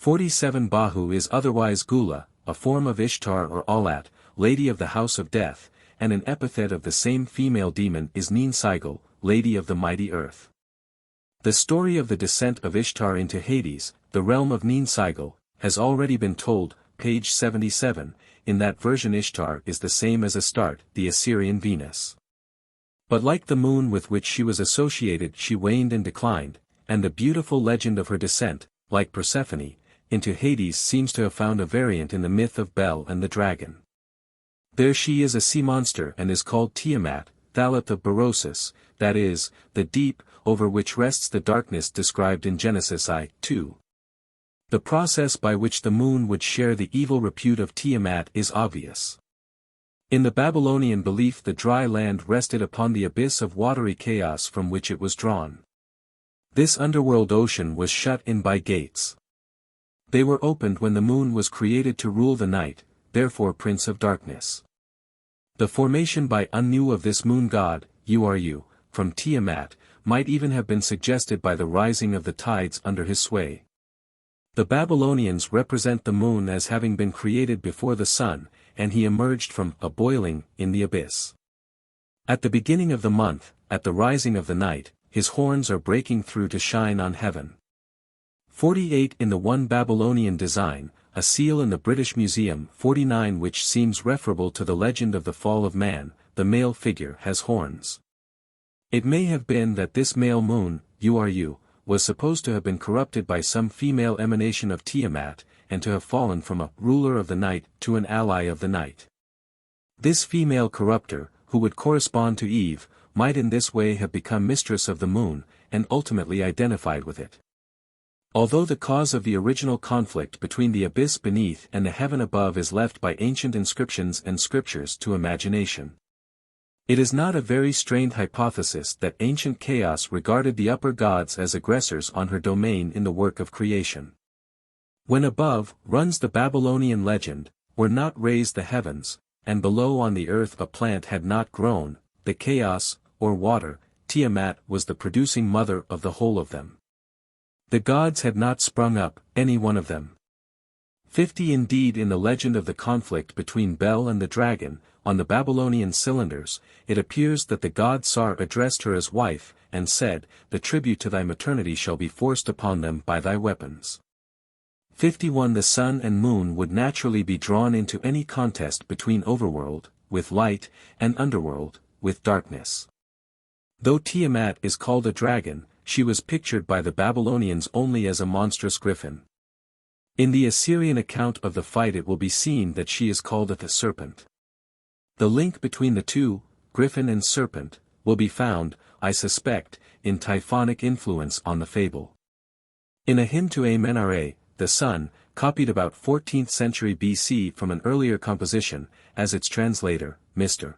Speaker 1: 47 Bahu is otherwise Gula, a form of Ishtar or Alat, lady of the house of death, and an epithet of the same female demon is Nin-Sigil, lady of the mighty earth. The story of the descent of Ishtar into Hades, the realm of Nin-Sigil, has already been told, page 77, in that version Ishtar is the same as Astarte, the Assyrian Venus. But like the moon with which she was associated she waned and declined, and the beautiful legend of her descent, like Persephone, into Hades seems to have found a variant in the myth of Bel and the dragon. There she is a sea monster and is called Tiamat, Thalith of Berosus, that is, the deep, over which rests the darkness described in Genesis I:2. The process by which the moon would share the evil repute of Tiamat is obvious. In the Babylonian belief the dry land rested upon the abyss of watery chaos from which it was drawn. This underworld ocean was shut in by gates. They were opened when the moon was created to rule the night, therefore Prince of Darkness. The formation by Anu of this moon god, Uru, from Tiamat, might even have been suggested by the rising of the tides under his sway. The Babylonians represent the moon as having been created before the sun, and he emerged from a boiling in the abyss. At the beginning of the month, at the rising of the night, his horns are breaking through to shine on heaven. 48 in the one Babylonian design, a seal in the British Museum 49 which seems referable to the legend of the fall of man, the male figure has horns. It may have been that this male moon, Uru, was supposed to have been corrupted by some female emanation of Tiamat, and to have fallen from a ruler of the night to an ally of the night. This female corrupter, who would correspond to Eve, might in this way have become mistress of the moon, and ultimately identified with it. Although the cause of the original conflict between the abyss beneath and the heaven above is left by ancient inscriptions and scriptures to imagination. It is not a very strained hypothesis that ancient chaos regarded the upper gods as aggressors on her domain in the work of creation. When above, runs the Babylonian legend, were not raised the heavens, and below on the earth a plant had not grown, the chaos, or water, Tiamat was the producing mother of the whole of them. The gods had not sprung up, any one of them. 50 Indeed in the legend of the conflict between Bel and the dragon, on the Babylonian cylinders, it appears that the god Sar addressed her as wife, and said, "The tribute to thy maternity shall be forced upon them by thy weapons." 51 The sun and moon would naturally be drawn into any contest between overworld, with light, and underworld, with darkness. Though Tiamat is called a dragon, she was pictured by the Babylonians only as a monstrous griffin. In the Assyrian account of the fight it will be seen that she is called the serpent. The link between the two, griffin and serpent, will be found, I suspect, in Typhonic influence on the fable. In a hymn to Amenre, the sun, copied about 14th century BC from an earlier composition, as its translator, Mr.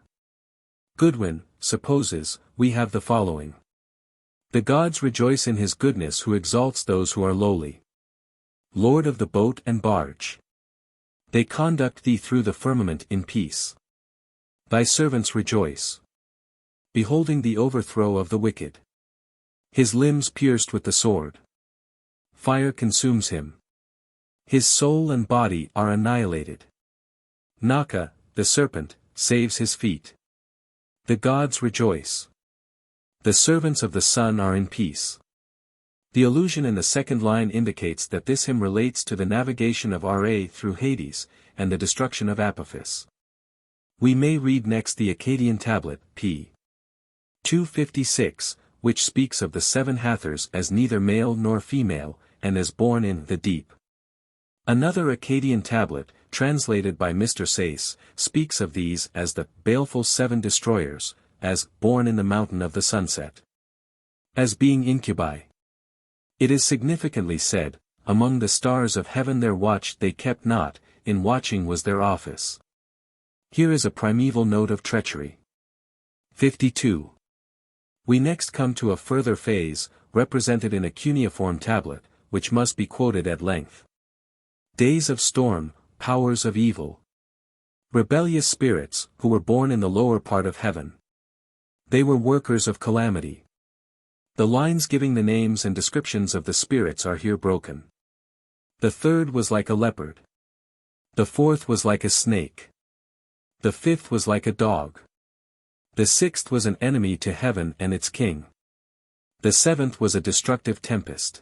Speaker 1: Goodwin, supposes, we have the following. The gods rejoice in his goodness who exalts those who are lowly. Lord of the boat and barge. They conduct thee through the firmament in peace. Thy servants rejoice, beholding the overthrow of the wicked. His limbs pierced with the sword. Fire consumes him. His soul and body are annihilated. Naka, the serpent, saves his feet. The gods rejoice. The servants of the sun are in peace. The allusion in the second line indicates that this hymn relates to the navigation of Ra through Hades, and the destruction of Apophis. We may read next the Akkadian tablet, p. 256, which speaks of the 7 Hathors as neither male nor female, and as born in the deep. Another Akkadian tablet, translated by Mr. Sayce, speaks of these as the baleful 7 destroyers, as born in the mountain of the sunset. As being incubi. It is significantly said, among the stars of heaven their watch they kept not, in watching was their office. Here is a primeval note of treachery. 52. We next come to a further phase, represented in a cuneiform tablet, which must be quoted at length. Days of storm, powers of evil. Rebellious spirits, who were born in the lower part of heaven. They were workers of calamity. The lines giving the names and descriptions of the spirits are here broken. The 3rd was like a leopard. The 4th was like a snake. The 5th was like a dog. The 6th was an enemy to heaven and its king. The 7th was a destructive tempest.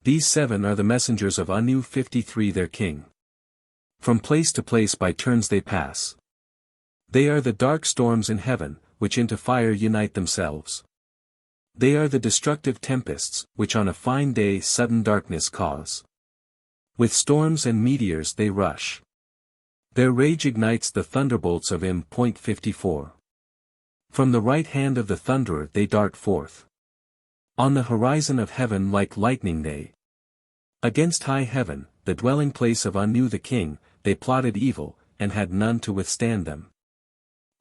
Speaker 1: These 7 are the messengers of Anu 53 their king. From place to place by turns they pass. They are the dark storms in heaven, which into fire unite themselves. They are the destructive tempests, which on a fine day sudden darkness cause. With storms and meteors they rush. Their rage ignites the thunderbolts of Im.54. From the right hand of the thunderer they dart forth. On the horizon of heaven like lightning they. Against high heaven, the dwelling place of Anu the king, they plotted evil, and had none to withstand them.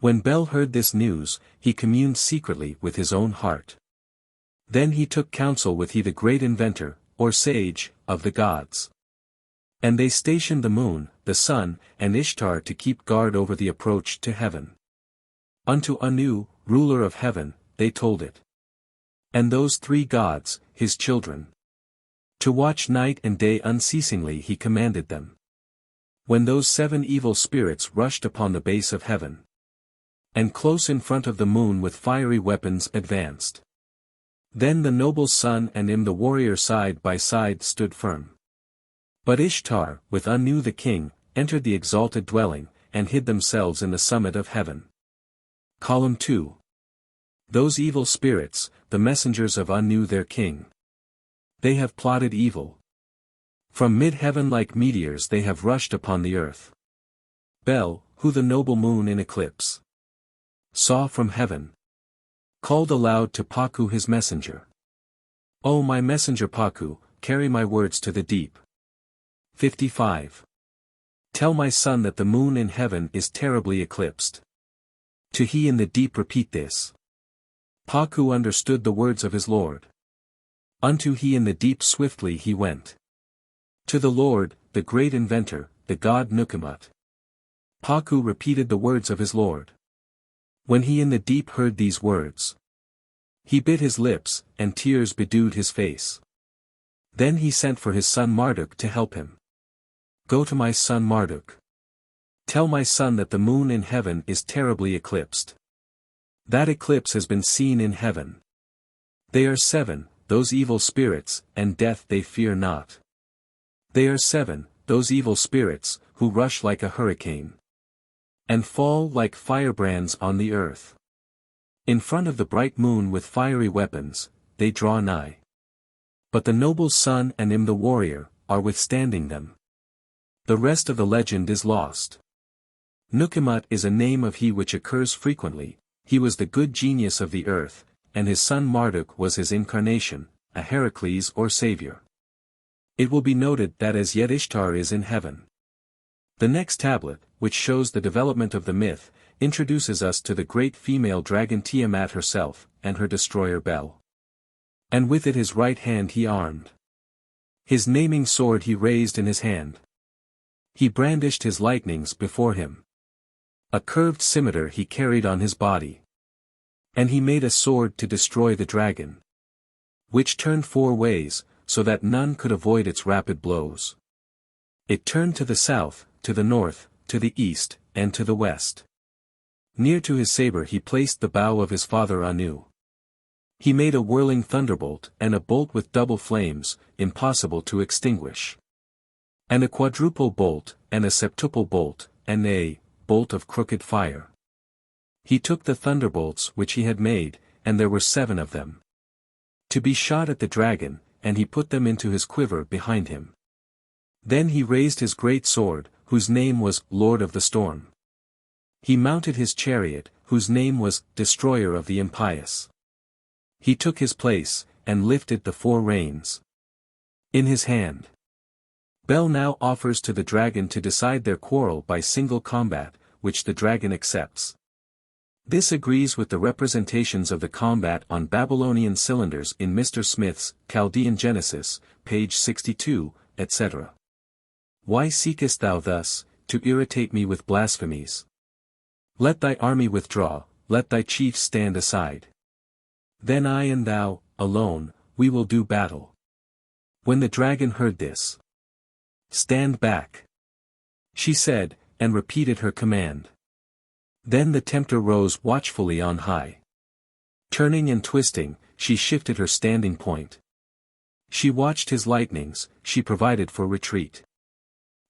Speaker 1: When Bel heard this news, he communed secretly with his own heart. Then he took counsel with he the great inventor, or sage, of the gods. And they stationed the moon, the sun, and Ishtar to keep guard over the approach to heaven. Unto Anu, ruler of heaven, they told it. And those 3 gods, his children. To watch night and day unceasingly he commanded them. When those 7 evil spirits rushed upon the base of heaven. And close in front of the moon with fiery weapons advanced. Then the noble sun and Im the warrior side by side stood firm. But Ishtar, with Anu the king, entered the exalted dwelling, and hid themselves in the summit of heaven. Column 2. Those evil spirits, the messengers of Anu their king. They have plotted evil. From mid-heaven like meteors they have rushed upon the earth. Bel, who the noble moon in eclipse saw from heaven, called aloud to Paku his messenger. O my messenger Paku, carry my words to the deep. 55. Tell my son that the moon in heaven is terribly eclipsed. To he in the deep repeat this. Paku understood the words of his lord. Unto he in the deep swiftly he went. To the Lord, the great inventor, the god Nukamut. Paku repeated the words of his lord. When he in the deep heard these words, he bit his lips, and tears bedewed his face. Then he sent for his son Marduk to help him. Go to my son Marduk. Tell my son that the moon in heaven is terribly eclipsed. That eclipse has been seen in heaven. They are 7, those evil spirits, and death they fear not. They are 7, those evil spirits, who rush like a hurricane. And fall like firebrands on the earth. In front of the bright moon with fiery weapons, they draw nigh. But the noble sun and Im the warrior, are withstanding them. The rest of the legend is lost. Nukamut is a name of he which occurs frequently. He was the good genius of the earth, and his son Marduk was his incarnation, a Heracles or savior. It will be noted that as yet Ishtar is in heaven. The next tablet, which shows the development of the myth, introduces us to the great female dragon Tiamat herself, and her destroyer Bel. And with it his right hand he armed. His naming sword he raised in his hand. He brandished his lightnings before him. A curved scimitar he carried on his body. And he made a sword to destroy the dragon, which turned 4 ways, so that none could avoid its rapid blows. It turned to the south, to the north, to the east, and to the west. Near to his saber he placed the bow of his father Anu. He made a whirling thunderbolt and a bolt with double flames, impossible to extinguish. And a quadruple bolt, and a septuple bolt, and a bolt of crooked fire. He took the thunderbolts which he had made, and there were 7 of them, to be shot at the dragon, and he put them into his quiver behind him. Then he raised his great sword, whose name was Lord of the Storm. He mounted his chariot, whose name was Destroyer of the Impious. He took his place, and lifted the 4 reins in his hand. Bel now offers to the dragon to decide their quarrel by single combat, which the dragon accepts. This agrees with the representations of the combat on Babylonian cylinders in Mr. Smith's Chaldean Genesis, page 62, etc. Why seekest thou thus, to irritate me with blasphemies? Let thy army withdraw, let thy chiefs stand aside. Then I and thou, alone, we will do battle. When the dragon heard this, stand back, she said, and repeated her command. Then the tempter rose watchfully on high. Turning and twisting, she shifted her standing point. She watched his lightnings, she provided for retreat.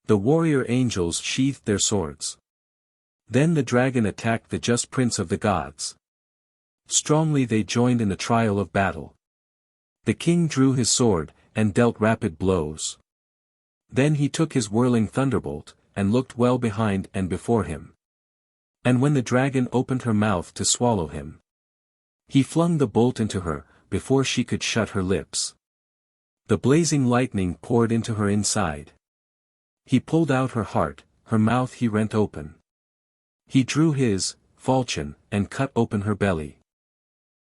Speaker 1: The warrior angels sheathed their swords. Then the dragon attacked the just prince of the gods. Strongly they joined in the trial of battle. The king drew his sword, and dealt rapid blows. Then he took his whirling thunderbolt, and looked well behind and before him. And when the dragon opened her mouth to swallow him, he flung the bolt into her, before she could shut her lips. The blazing lightning poured into her inside. He pulled out her heart, her mouth he rent open. He drew his falchion, and cut open her belly.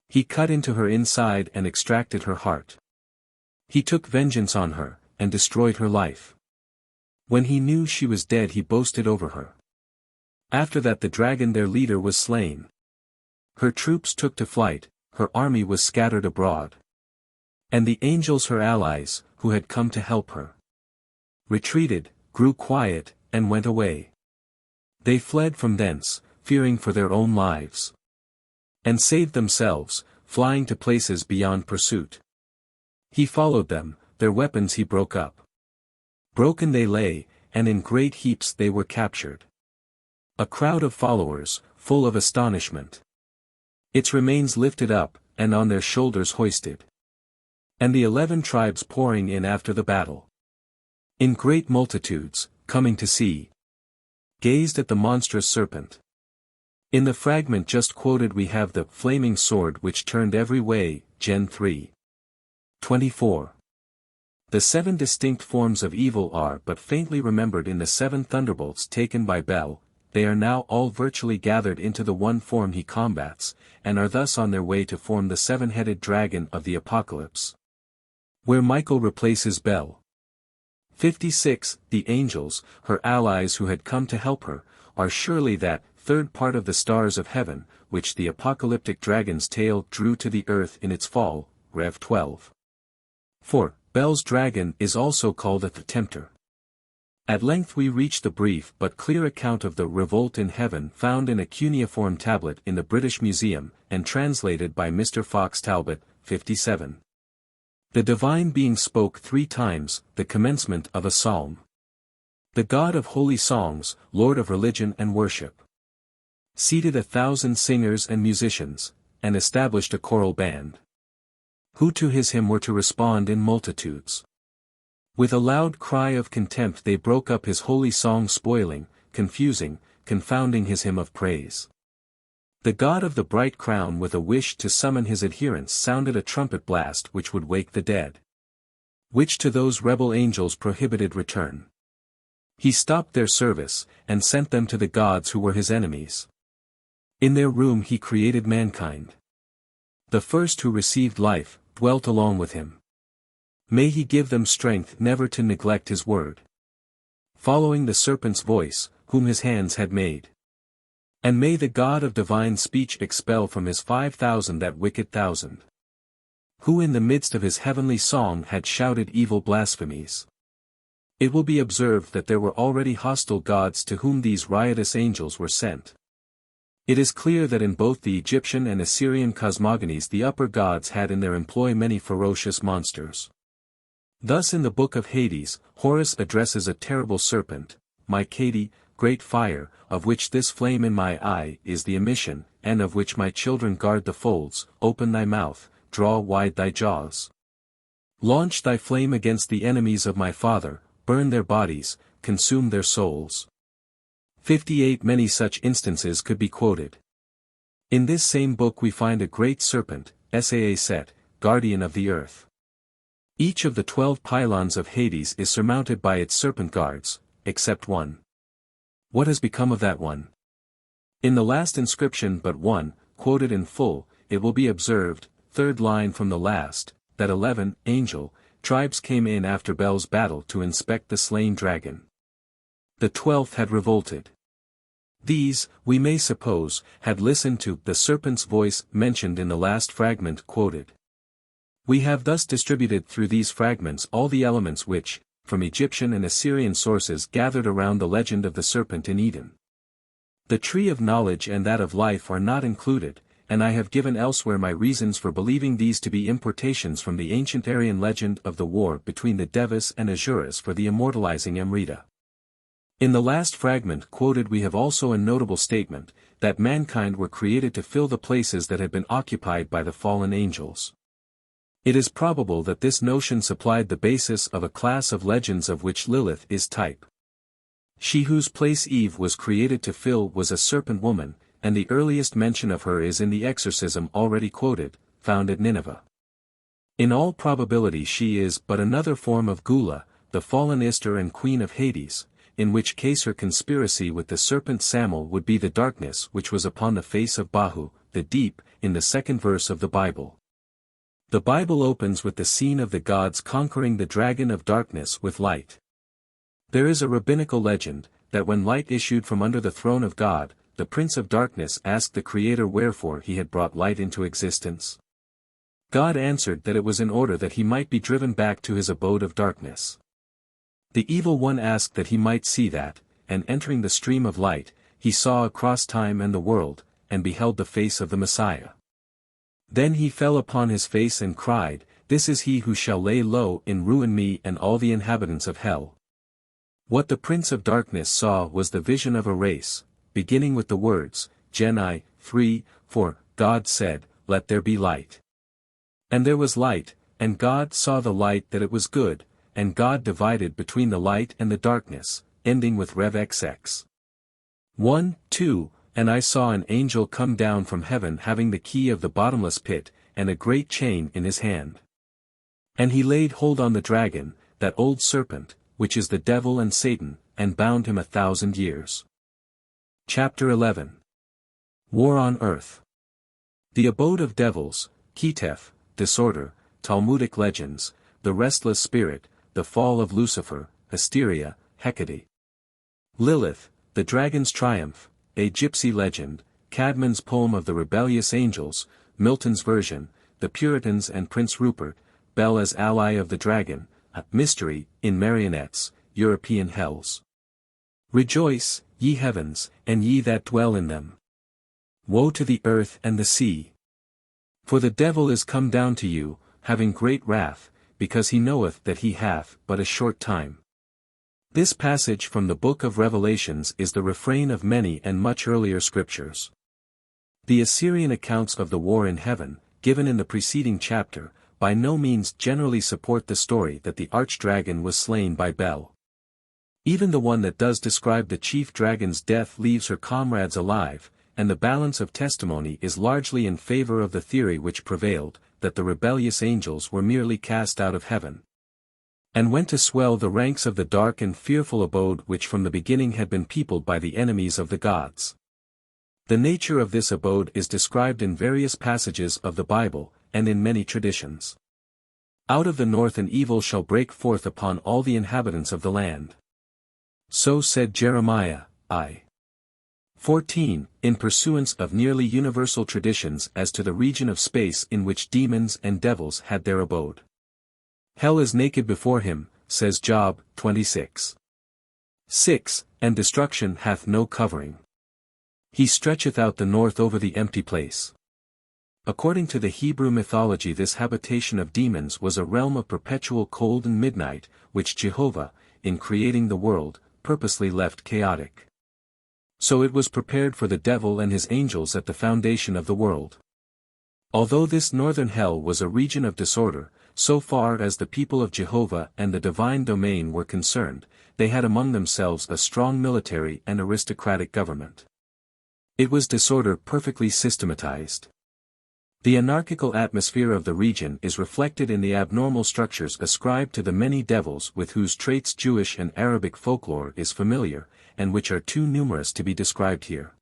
Speaker 1: He cut into her inside and extracted her heart. He took vengeance on her, and destroyed her life. When he knew she was dead he boasted over her. After that the dragon their leader was slain. Her troops took to flight, her army was scattered abroad. And the angels her allies, who had come to help her, retreated, grew quiet, and went away. They fled from thence, fearing for their own lives. And saved themselves, flying to places beyond pursuit. He followed them, their weapons he broke up. Broken they lay, and in great heaps they were captured. A crowd of followers, full of astonishment. Its remains lifted up, and on their shoulders hoisted. And the 11 tribes pouring in after the battle. In great multitudes, coming to see. Gazed at the monstrous serpent. In the fragment just quoted we have the flaming sword which turned every way, Gen 3. 24. The 7 distinct forms of evil are but faintly remembered in the 7 thunderbolts taken by Bel. They are now all virtually gathered into the one form he combats, and are thus on their way to form the 7-headed dragon of the Apocalypse, where Michael replaces Bel. 56. The angels, her allies who had come to help her, are surely that third part of the stars of heaven, which the apocalyptic dragon's tail drew to the earth in its fall, Rev 12. 4. Bel's dragon is also called the tempter. At length we reach the brief but clear account of the revolt in heaven found in a cuneiform tablet in the British Museum, and translated by Mr. Fox Talbot, 57. The divine being spoke 3 times, the commencement of a psalm. The God of holy songs, Lord of religion and worship, seated 1,000 singers and musicians, and established a choral band, who to his hymn were to respond in multitudes. With a loud cry of contempt they broke up his holy song, spoiling, confusing, confounding his hymn of praise. The God of the bright crown, with a wish to summon his adherents, sounded a trumpet blast which would wake the dead, which to those rebel angels prohibited return. He stopped their service, and sent them to the gods who were his enemies. In their room he created mankind. The first who received life, dwelt along with him. May he give them strength never to neglect his word, following the serpent's voice, whom his hands had made. And may the God of divine speech expel from his 5,000 that wicked 1,000, who in the midst of his heavenly song had shouted evil blasphemies. It will be observed that there were already hostile gods to whom these riotous angels were sent. It is clear that in both the Egyptian and Assyrian cosmogonies the upper gods had in their employ many ferocious monsters. Thus in the Book of Hades, Horus addresses a terrible serpent, Mycate, great fire, of which this flame in my eye is the emission, and of which my children guard the folds, open thy mouth, draw wide thy jaws. Launch thy flame against the enemies of my father, burn their bodies, consume their souls. 58 Many such instances could be quoted. In this same book we find a great serpent, Saa Set, guardian of the earth. Each of the 12 pylons of Hades is surmounted by its serpent guards, except one. What has become of that one? In the last inscription but one, quoted in full, it will be observed, third line from the last, that 11 angel tribes came in after Bel's battle to inspect the slain dragon. The 12th had revolted. These, we may suppose, had listened to the serpent's voice mentioned in the last fragment quoted. We have thus distributed through these fragments all the elements which, from Egyptian and Assyrian sources, gathered around the legend of the serpent in Eden. The tree of knowledge and that of life are not included, and I have given elsewhere my reasons for believing these to be importations from the ancient Aryan legend of the war between the Devas and Asuras for the immortalizing Amrita. In the last fragment quoted we have also a notable statement, that mankind were created to fill the places that had been occupied by the fallen angels. It is probable that this notion supplied the basis of a class of legends of which Lilith is type. She whose place Eve was created to fill was a serpent woman, and the earliest mention of her is in the exorcism already quoted, found at Nineveh. In all probability she is but another form of Gula, the fallen Ishtar and queen of Hades, in which case her conspiracy with the serpent Samuel would be the darkness which was upon the face of Bahu, the deep, in the second verse of the Bible. The Bible opens with the scene of the gods conquering the dragon of darkness with light. There is a rabbinical legend, that when light issued from under the throne of God, the prince of darkness asked the Creator wherefore he had brought light into existence. God answered that it was in order that he might be driven back to his abode of darkness. The evil one asked that he might see that, and entering the stream of light, he saw across time and the world, and beheld the face of the Messiah. Then he fell upon his face and cried, "This is he who shall lay low and ruin me and all the inhabitants of hell." What the Prince of Darkness saw was the vision of a race, beginning with the words, Gen 3:4, God said, "Let there be light." And there was light, and God saw the light that it was good, and God divided between the light and the darkness, ending with Rev XX. 1:2, And I saw an angel come down from heaven having the key of the bottomless pit, and a great chain in his hand. And he laid hold on the dragon, that old serpent, which is the devil and Satan, and bound him 1,000 years. Chapter 11. War on Earth. The abode of devils, Ketef, disorder, Talmudic legends, the restless spirit, the fall of Lucifer, Hysteria, Hecate. Lilith, the dragon's triumph, a gypsy legend, Cadman's poem of the rebellious angels, Milton's version, the Puritans and Prince Rupert, Bel as ally of the dragon, a mystery, in marionettes, European hells. Rejoice, ye heavens, and ye that dwell in them. Woe to the earth and the sea! For the devil is come down to you, having great wrath, because he knoweth that he hath but a short time. This passage from the Book of Revelations is the refrain of many and much earlier scriptures. The Assyrian accounts of the war in heaven, given in the preceding chapter, by no means generally support the story that the archdragon was slain by Bel. Even the one that does describe the chief dragon's death leaves her comrades alive, and the balance of testimony is largely in favor of the theory which prevailed, that the rebellious angels were merely cast out of heaven, and went to swell the ranks of the dark and fearful abode which from the beginning had been peopled by the enemies of the gods. The nature of this abode is described in various passages of the Bible, and in many traditions. Out of the north an evil shall break forth upon all the inhabitants of the land. So said Jeremiah, I. 14, in pursuance of nearly universal traditions as to the region of space in which demons and devils had their abode. Hell is naked before him, says Job 26. 6, and destruction hath no covering. He stretcheth out the north over the empty place. According to the Hebrew mythology, this habitation of demons was a realm of perpetual cold and midnight, which Jehovah, in creating the world, purposely left chaotic. So it was prepared for the devil and his angels at the foundation of the world. Although this northern hell was a region of disorder, so far as the people of Jehovah and the divine domain were concerned, they had among themselves a strong military and aristocratic government. It was disorder perfectly systematized. The anarchical atmosphere of the region is reflected in the abnormal structures ascribed to the many devils with whose traits Jewish and Arabic folklore is familiar, and which are too numerous to be described here.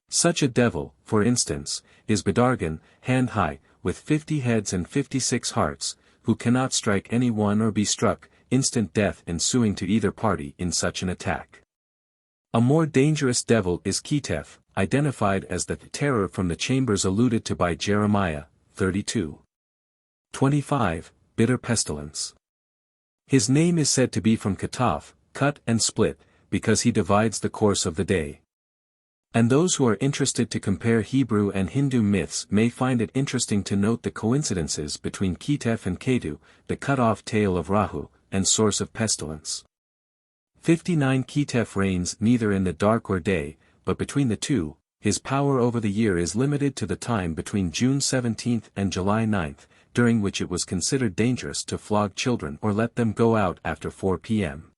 Speaker 1: Such a devil, for instance, is Bedargan, hand-high, with 50 heads and 56 hearts, who cannot strike any one or be struck, instant death ensuing to either party in such an attack. A more dangerous devil is Ketef, identified as the terror from the chambers alluded to by Jeremiah, 32:25, bitter pestilence. His name is said to be from Kataf, cut and split, because he divides the course of the day. And those who are interested to compare Hebrew and Hindu myths may find it interesting to note the coincidences between Ketef and Ketu, the cut-off tail of Rahu, and source of pestilence. 59 Ketef reigns neither in the dark or day, but between the two, his power over the year is limited to the time between June 17 and July 9, during which it was considered dangerous to flog children or let them go out after 4 p.m.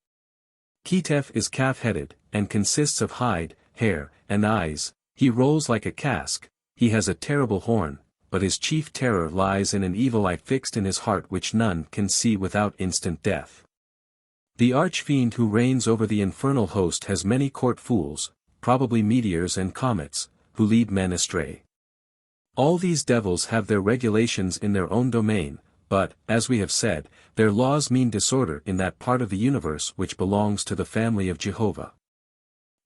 Speaker 1: Ketef is calf-headed, and consists of hide, hair, and eyes. He rolls like a cask, he has a terrible horn, but his chief terror lies in an evil eye fixed in his heart which none can see without instant death. The archfiend who reigns over the infernal host has many court fools, probably meteors and comets, who lead men astray. All these devils have their regulations in their own domain, but, as we have said, their laws mean disorder in that part of the universe which belongs to the family of Jehovah.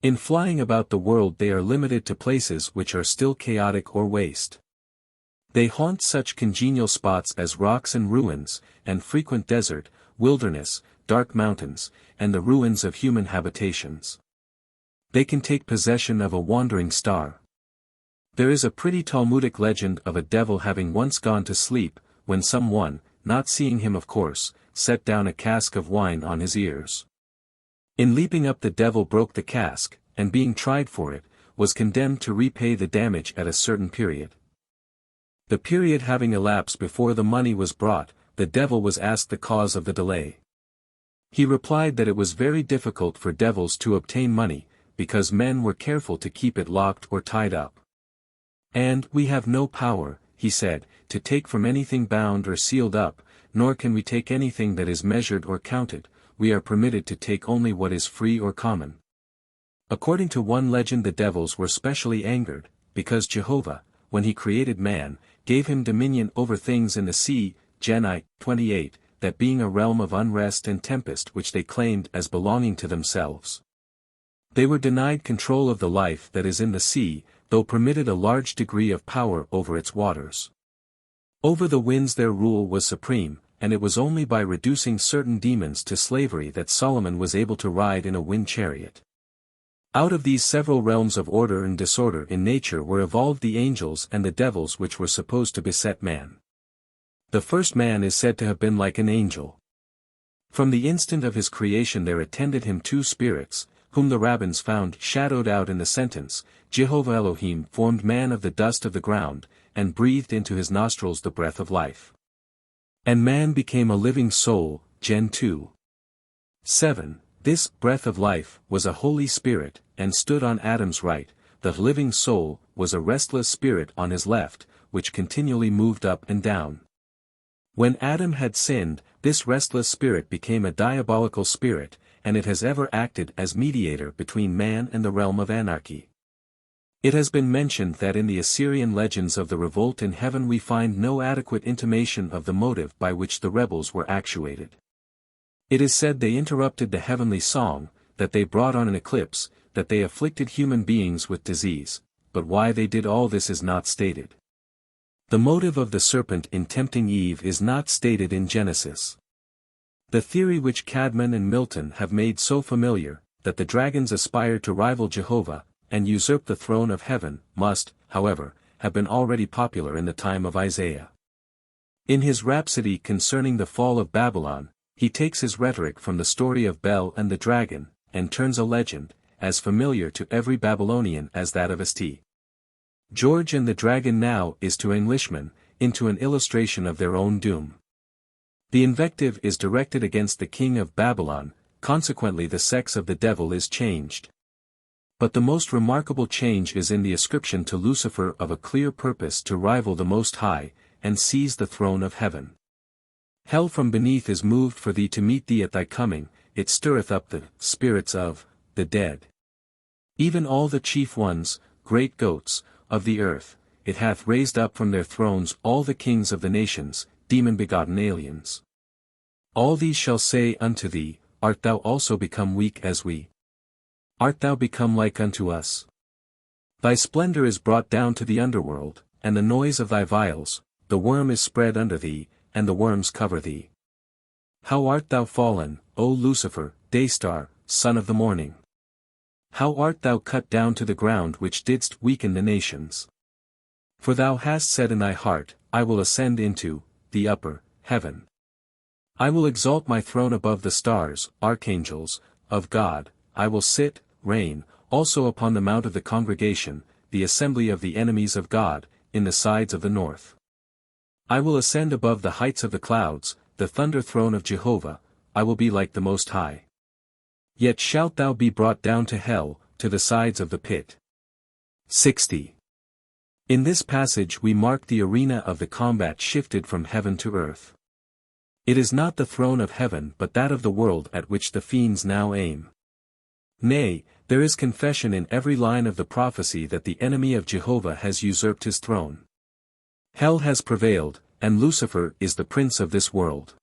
Speaker 1: In flying about the world they are limited to places which are still chaotic or waste. They haunt such congenial spots as rocks and ruins, and frequent desert, wilderness, dark mountains, and the ruins of human habitations. They can take possession of a wandering star. There is a pretty Talmudic legend of a devil having once gone to sleep, when someone, not seeing him of course, set down a cask of wine on his ears. In leaping up the devil broke the cask, and being tried for it, was condemned to repay the damage at a certain period. The period having elapsed before the money was brought, the devil was asked the cause of the delay. He replied that it was very difficult for devils to obtain money, because men were careful to keep it locked or tied up. And we have no power, he said, to take from anything bound or sealed up, nor can we take anything that is measured or counted, we are permitted to take only what is free or common. According to one legend the devils were specially angered, because Jehovah, when he created man, gave him dominion over things in the sea, Gen. 28, that being a realm of unrest and tempest which they claimed as belonging to themselves. They were denied control of the life that is in the sea, though permitted a large degree of power over its waters. Over the winds their rule was supreme, and it was only by reducing certain demons to slavery that Solomon was able to ride in a wind chariot. Out of these several realms of order and disorder in nature were evolved the angels and the devils which were supposed to beset man. The first man is said to have been like an angel. From the instant of his creation there attended him two spirits, whom the rabbins found shadowed out in the sentence, Jehovah Elohim formed man of the dust of the ground, and breathed into his nostrils the breath of life. And man became a living soul, Gen 2:7. This breath of life was a Holy Spirit, and stood on Adam's right, the living soul was a restless spirit on his left, which continually moved up and down. When Adam had sinned, this restless spirit became a diabolical spirit, and it has ever acted as mediator between man and the realm of anarchy. It has been mentioned that in the Assyrian legends of the revolt in heaven we find no adequate intimation of the motive by which the rebels were actuated. It is said they interrupted the heavenly song, that they brought on an eclipse, that they afflicted human beings with disease, but why they did all this is not stated. The motive of the serpent in tempting Eve is not stated in Genesis. The theory which Cadman and Milton have made so familiar, that the dragons aspired to rival Jehovah, and usurp the throne of heaven, must, however, have been already popular in the time of Isaiah. In his rhapsody concerning the fall of Babylon, he takes his rhetoric from the story of Bel and the dragon, and turns a legend, as familiar to every Babylonian as that of St. George and the Dragon now is to Englishmen, into an illustration of their own doom. The invective is directed against the king of Babylon, consequently the sex of the devil is changed. But the most remarkable change is in the ascription to Lucifer of a clear purpose to rival the Most High, and seize the throne of heaven. Hell from beneath is moved for thee to meet thee at thy coming, it stirreth up the spirits of the dead. Even all the chief ones, great goats, of the earth, it hath raised up from their thrones all the kings of the nations, demon-begotten aliens. All these shall say unto thee, Art thou also become weak as we? Art thou become like unto us? Thy splendor is brought down to the underworld, and the noise of thy vials, the worm is spread under thee, and the worms cover thee. How art thou fallen, O Lucifer, Daystar, son of the morning! How art thou cut down to the ground which didst weaken the nations! For thou hast said in thy heart, I will ascend into the upper heaven. I will exalt my throne above the stars, archangels, of God, I will sit, reign, also upon the mount of the congregation, the assembly of the enemies of God, in the sides of the north. I will ascend above the heights of the clouds, the thunder throne of Jehovah, I will be like the Most High. Yet shalt thou be brought down to hell, to the sides of the pit. 60. In this passage we mark the arena of the combat shifted from heaven to earth. It is not the throne of heaven but that of the world at which the fiends now aim. Nay, there is confession in every line of the prophecy that the enemy of Jehovah has usurped his throne. Hell has prevailed, and Lucifer is the prince of this world.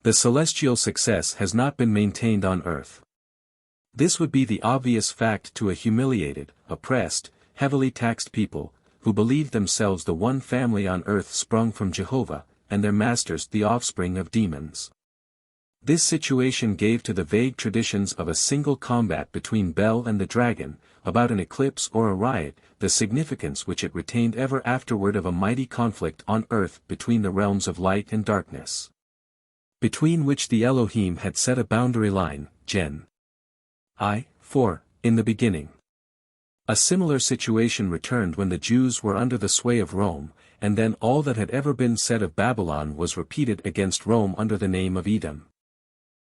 Speaker 1: The celestial success has not been maintained on earth. This would be the obvious fact to a humiliated, oppressed, heavily taxed people, who believed themselves the one family on earth sprung from Jehovah, and their masters the offspring of demons. This situation gave to the vague traditions of a single combat between Bel and the dragon, about an eclipse or a riot, the significance which it retained ever afterward of a mighty conflict on earth between the realms of light and darkness, between which the Elohim had set a boundary line, Gen. I. 4, in the beginning. A similar situation returned when the Jews were under the sway of Rome, and then all that had ever been said of Babylon was repeated against Rome under the name of Edom.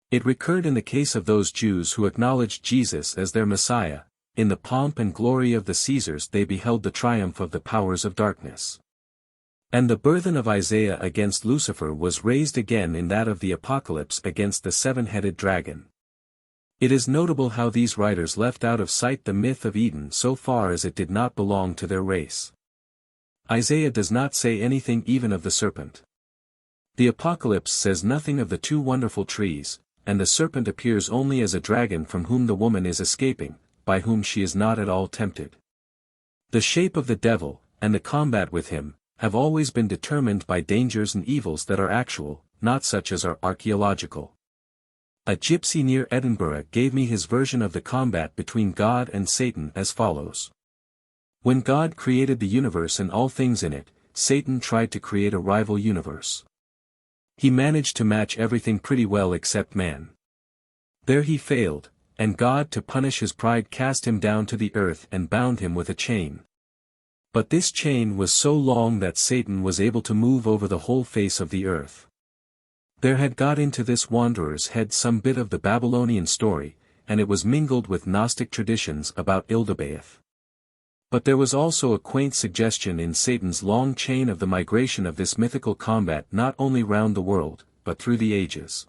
Speaker 1: It recurred in the case of those Jews who acknowledged Jesus as their Messiah. In the pomp and glory of the Caesars they beheld the triumph of the powers of darkness. And the burthen of Isaiah against Lucifer was raised again in that of the Apocalypse against the seven-headed dragon. It is notable how these writers left out of sight the myth of Eden so far as it did not belong to their race. Isaiah does not say anything even of the serpent. The Apocalypse says nothing of the two wonderful trees, and the serpent appears only as a dragon from whom the woman is escaping, by whom she is not at all tempted. The shape of the devil, and the combat with him, have always been determined by dangers and evils that are actual, not such as are archaeological. A gypsy near Edinburgh gave me his version of the combat between God and Satan as follows. When God created the universe and all things in it, Satan tried to create a rival universe. He managed to match everything pretty well except man. There he failed, and God to punish his pride cast him down to the earth and bound him with a chain. But this chain was so long that Satan was able to move over the whole face of the earth. There had got into this wanderer's head some bit of the Babylonian story, and it was mingled with Gnostic traditions about Ildabaoth. But there was also a quaint suggestion in Satan's long chain of the migration of this mythical combat not only round the world, but through the ages.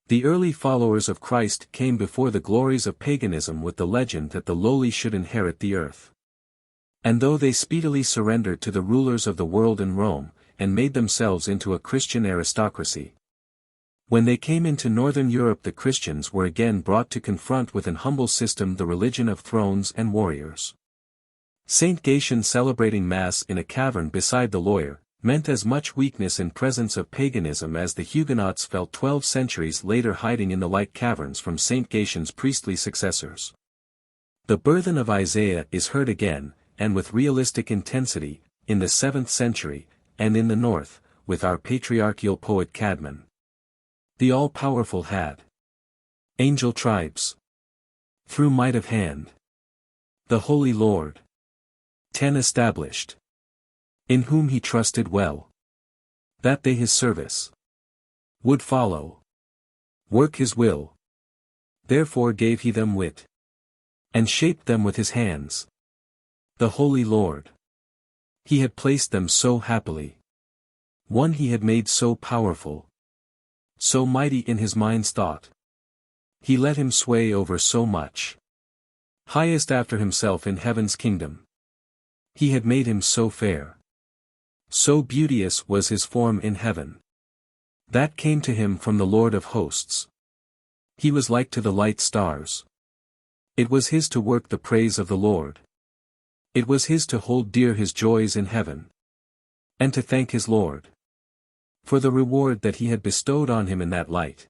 Speaker 1: The early followers of Christ came before the glories of paganism with the legend that the lowly should inherit the earth. And though they speedily surrendered to the rulers of the world in Rome, and made themselves into a Christian aristocracy, when they came into northern Europe the Christians were again brought to confront with an humble system the religion of thrones and warriors. Saint Gatian celebrating Mass in a cavern beside the lawyer, meant as much weakness in presence of paganism as the Huguenots felt 12 centuries later hiding in the like caverns from Saint Gatian's priestly successors. The burthen of Isaiah is heard again, and with realistic intensity, in the 7th century, and in the north, with our patriarchal poet Cadman. The all-powerful had angel tribes. Through might of hand. The Holy Lord. 10 Established. In whom he trusted well. That they his service would follow. Work his will. Therefore gave he them wit. And shaped them with his hands. The Holy Lord. He had placed them so happily. One he had made so powerful. So mighty in his mind's thought. He let him sway over so much. Highest after himself in heaven's kingdom. He had made him so fair. So beauteous was his form in heaven. That came to him from the Lord of hosts. He was like to the light stars. It was his to work the praise of the Lord. It was his to hold dear his joys in heaven. And to thank his Lord. For the reward that he had bestowed on him in that light.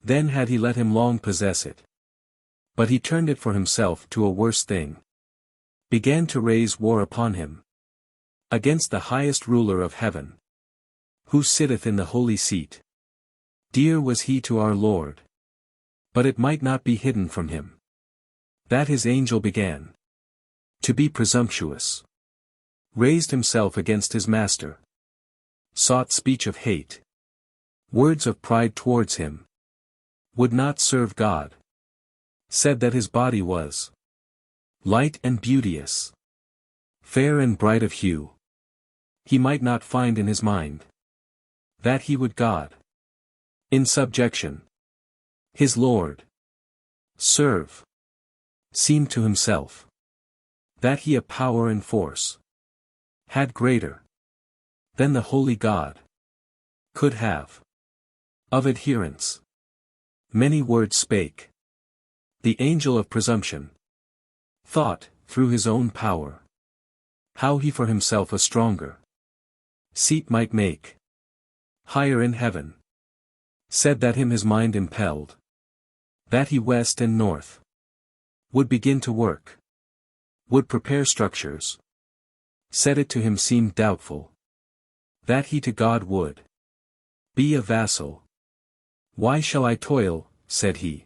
Speaker 1: Then had he let him long possess it. But he turned it for himself to a worse thing. Began to raise war upon him. Against the highest ruler of heaven. Who sitteth in the holy seat. Dear was he to our Lord. But it might not be hidden from him. That his angel began. To be presumptuous. Raised himself against his master. Sought speech of hate. Words of pride towards him. Would not serve God. Said that his body was light and beauteous. Fair and bright of hue. He might not find in his mind. That he would God. In subjection. His Lord. Serve. Seemed to himself. That he a power and force. Had greater. Than the holy God. Could have. Of adherents. Many words spake. The angel of presumption. Thought, through his own power. How he for himself a stronger seat might make. Higher in heaven. Said that him his mind impelled. That he west and north. Would begin to work. Would prepare structures. Said it to him seemed doubtful. That he to God would be a vassal. Why shall I toil, said he.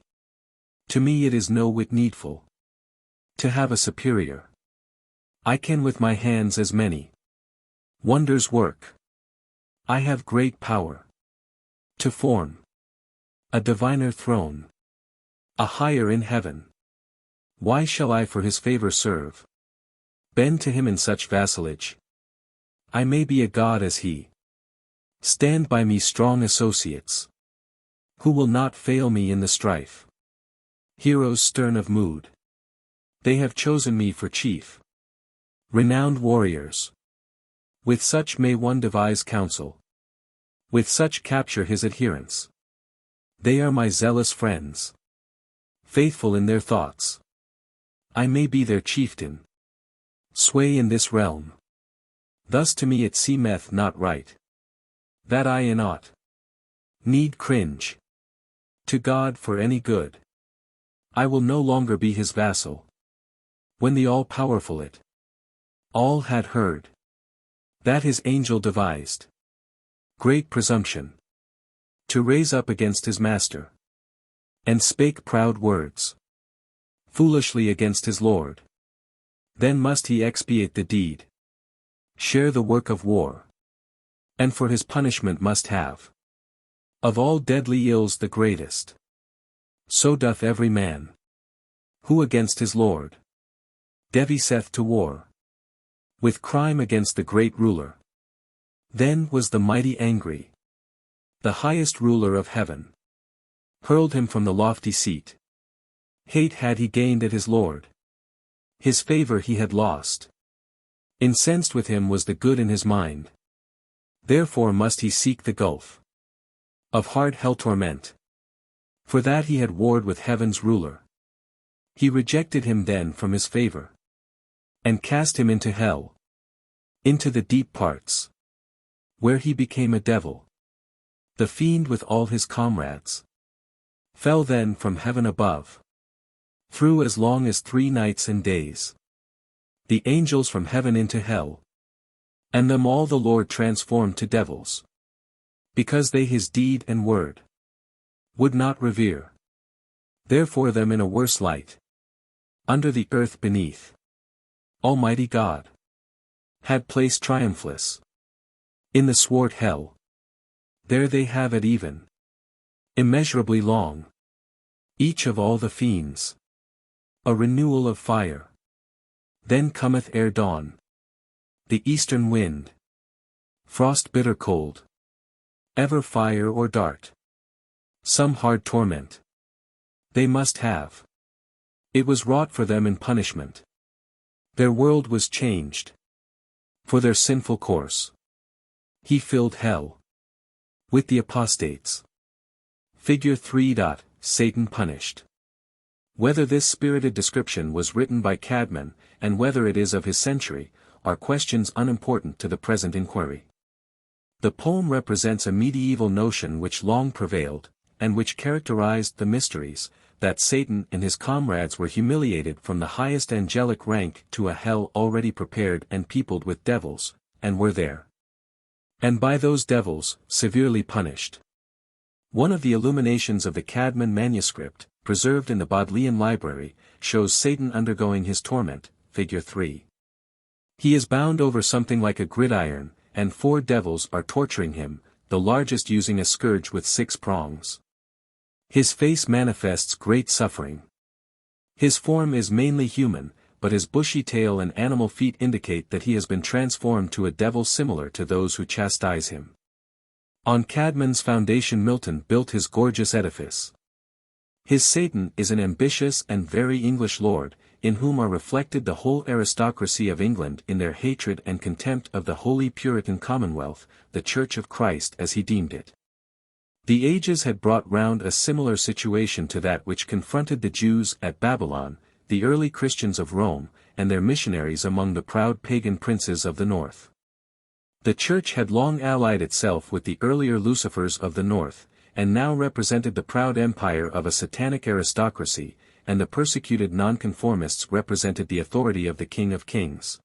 Speaker 1: To me it is no whit needful. To have a superior. I can with my hands as many wonders work. I have great power. To form a diviner throne. A higher in heaven. Why shall I for his favor serve? Bend to him in such vassalage. I may be a god as he. Stand by me strong associates. Who will not fail me in the strife. Heroes stern of mood. They have chosen me for chief. Renowned warriors. With such may one devise counsel. With such capture his adherents. They are my zealous friends. Faithful in their thoughts. I may be their chieftain. Sway in this realm. Thus to me it seemeth not right. That I in aught need cringe. To God for any good. I will no longer be his vassal. When the all-powerful it all had heard. That his angel devised. Great presumption. To raise up against his master. And spake proud words. Foolishly against his Lord. Then must he expiate the deed. Share the work of war. And for his punishment must have. Of all deadly ills the greatest. So doth every man. Who against his Lord. Deviseth to war. With crime against the great ruler. Then was the mighty angry. The highest ruler of heaven. Hurled him from the lofty seat. Hate had he gained at his Lord. His favor he had lost. Incensed with him was the good in his mind. Therefore must he seek the gulf. Of hard hell torment. For that he had warred with heaven's ruler. He rejected him then from his favor. And cast him into hell. Into the deep parts. Where he became a devil. The fiend with all his comrades. Fell then from heaven above. Through as long as 3 nights and days. The angels from heaven into hell. And them all the Lord transformed to devils. Because they his deed and word would not revere. Therefore them in a worse light. Under the earth beneath. Almighty God had placed triumphless. In the swart hell. There they have it even. Immeasurably long. Each of all the fiends. A renewal of fire. Then cometh ere dawn. The eastern wind. Frost bitter cold. Ever fire or dart. Some hard torment. They must have. It was wrought for them in punishment. Their world was changed. For their sinful course. He filled hell. With the apostates. Figure 3. Satan punished. Whether this spirited description was written by Cadman, and whether it is of his century, are questions unimportant to the present inquiry. The poem represents a medieval notion which long prevailed, and which characterized the mysteries, that Satan and his comrades were humiliated from the highest angelic rank to a hell already prepared and peopled with devils, and were there. And by those devils, severely punished. One of the illuminations of the Cadman manuscript, preserved in the Bodleian Library, shows Satan undergoing his torment, figure 3. He is bound over something like a gridiron, and 4 devils are torturing him, the largest using a scourge with 6 prongs. His face manifests great suffering. His form is mainly human, but his bushy tail and animal feet indicate that he has been transformed to a devil similar to those who chastise him. On Cadman's foundation Milton built his gorgeous edifice. His Satan is an ambitious and very English lord, in whom are reflected the whole aristocracy of England in their hatred and contempt of the holy Puritan Commonwealth, the Church of Christ as he deemed it. The ages had brought round a similar situation to that which confronted the Jews at Babylon, the early Christians of Rome, and their missionaries among the proud pagan princes of the north. The Church had long allied itself with the earlier Lucifers of the north, and now represented the proud empire of a satanic aristocracy, and the persecuted nonconformists represented the authority of the King of Kings.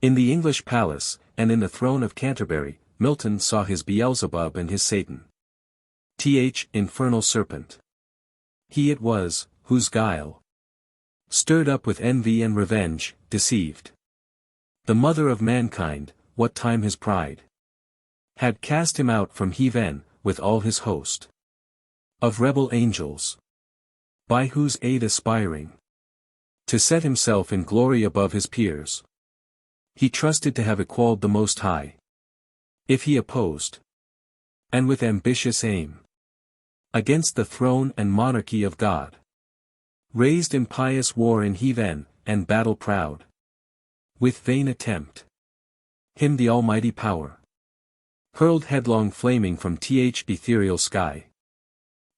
Speaker 1: In the English palace, and in the throne of Canterbury, Milton saw his Beelzebub and his Satan. Infernal serpent. He it was, whose guile, stirred up with envy and revenge, deceived the mother of mankind, what time his pride had cast him out from heaven, with all his host of rebel angels, by whose aid aspiring to set himself in glory above his peers, he trusted to have equalled the Most High, if he opposed, and with ambitious aim, against the throne and monarchy of God, raised impious war in heaven, and battle proud, with vain attempt, him the almighty power, hurled headlong flaming from ethereal sky,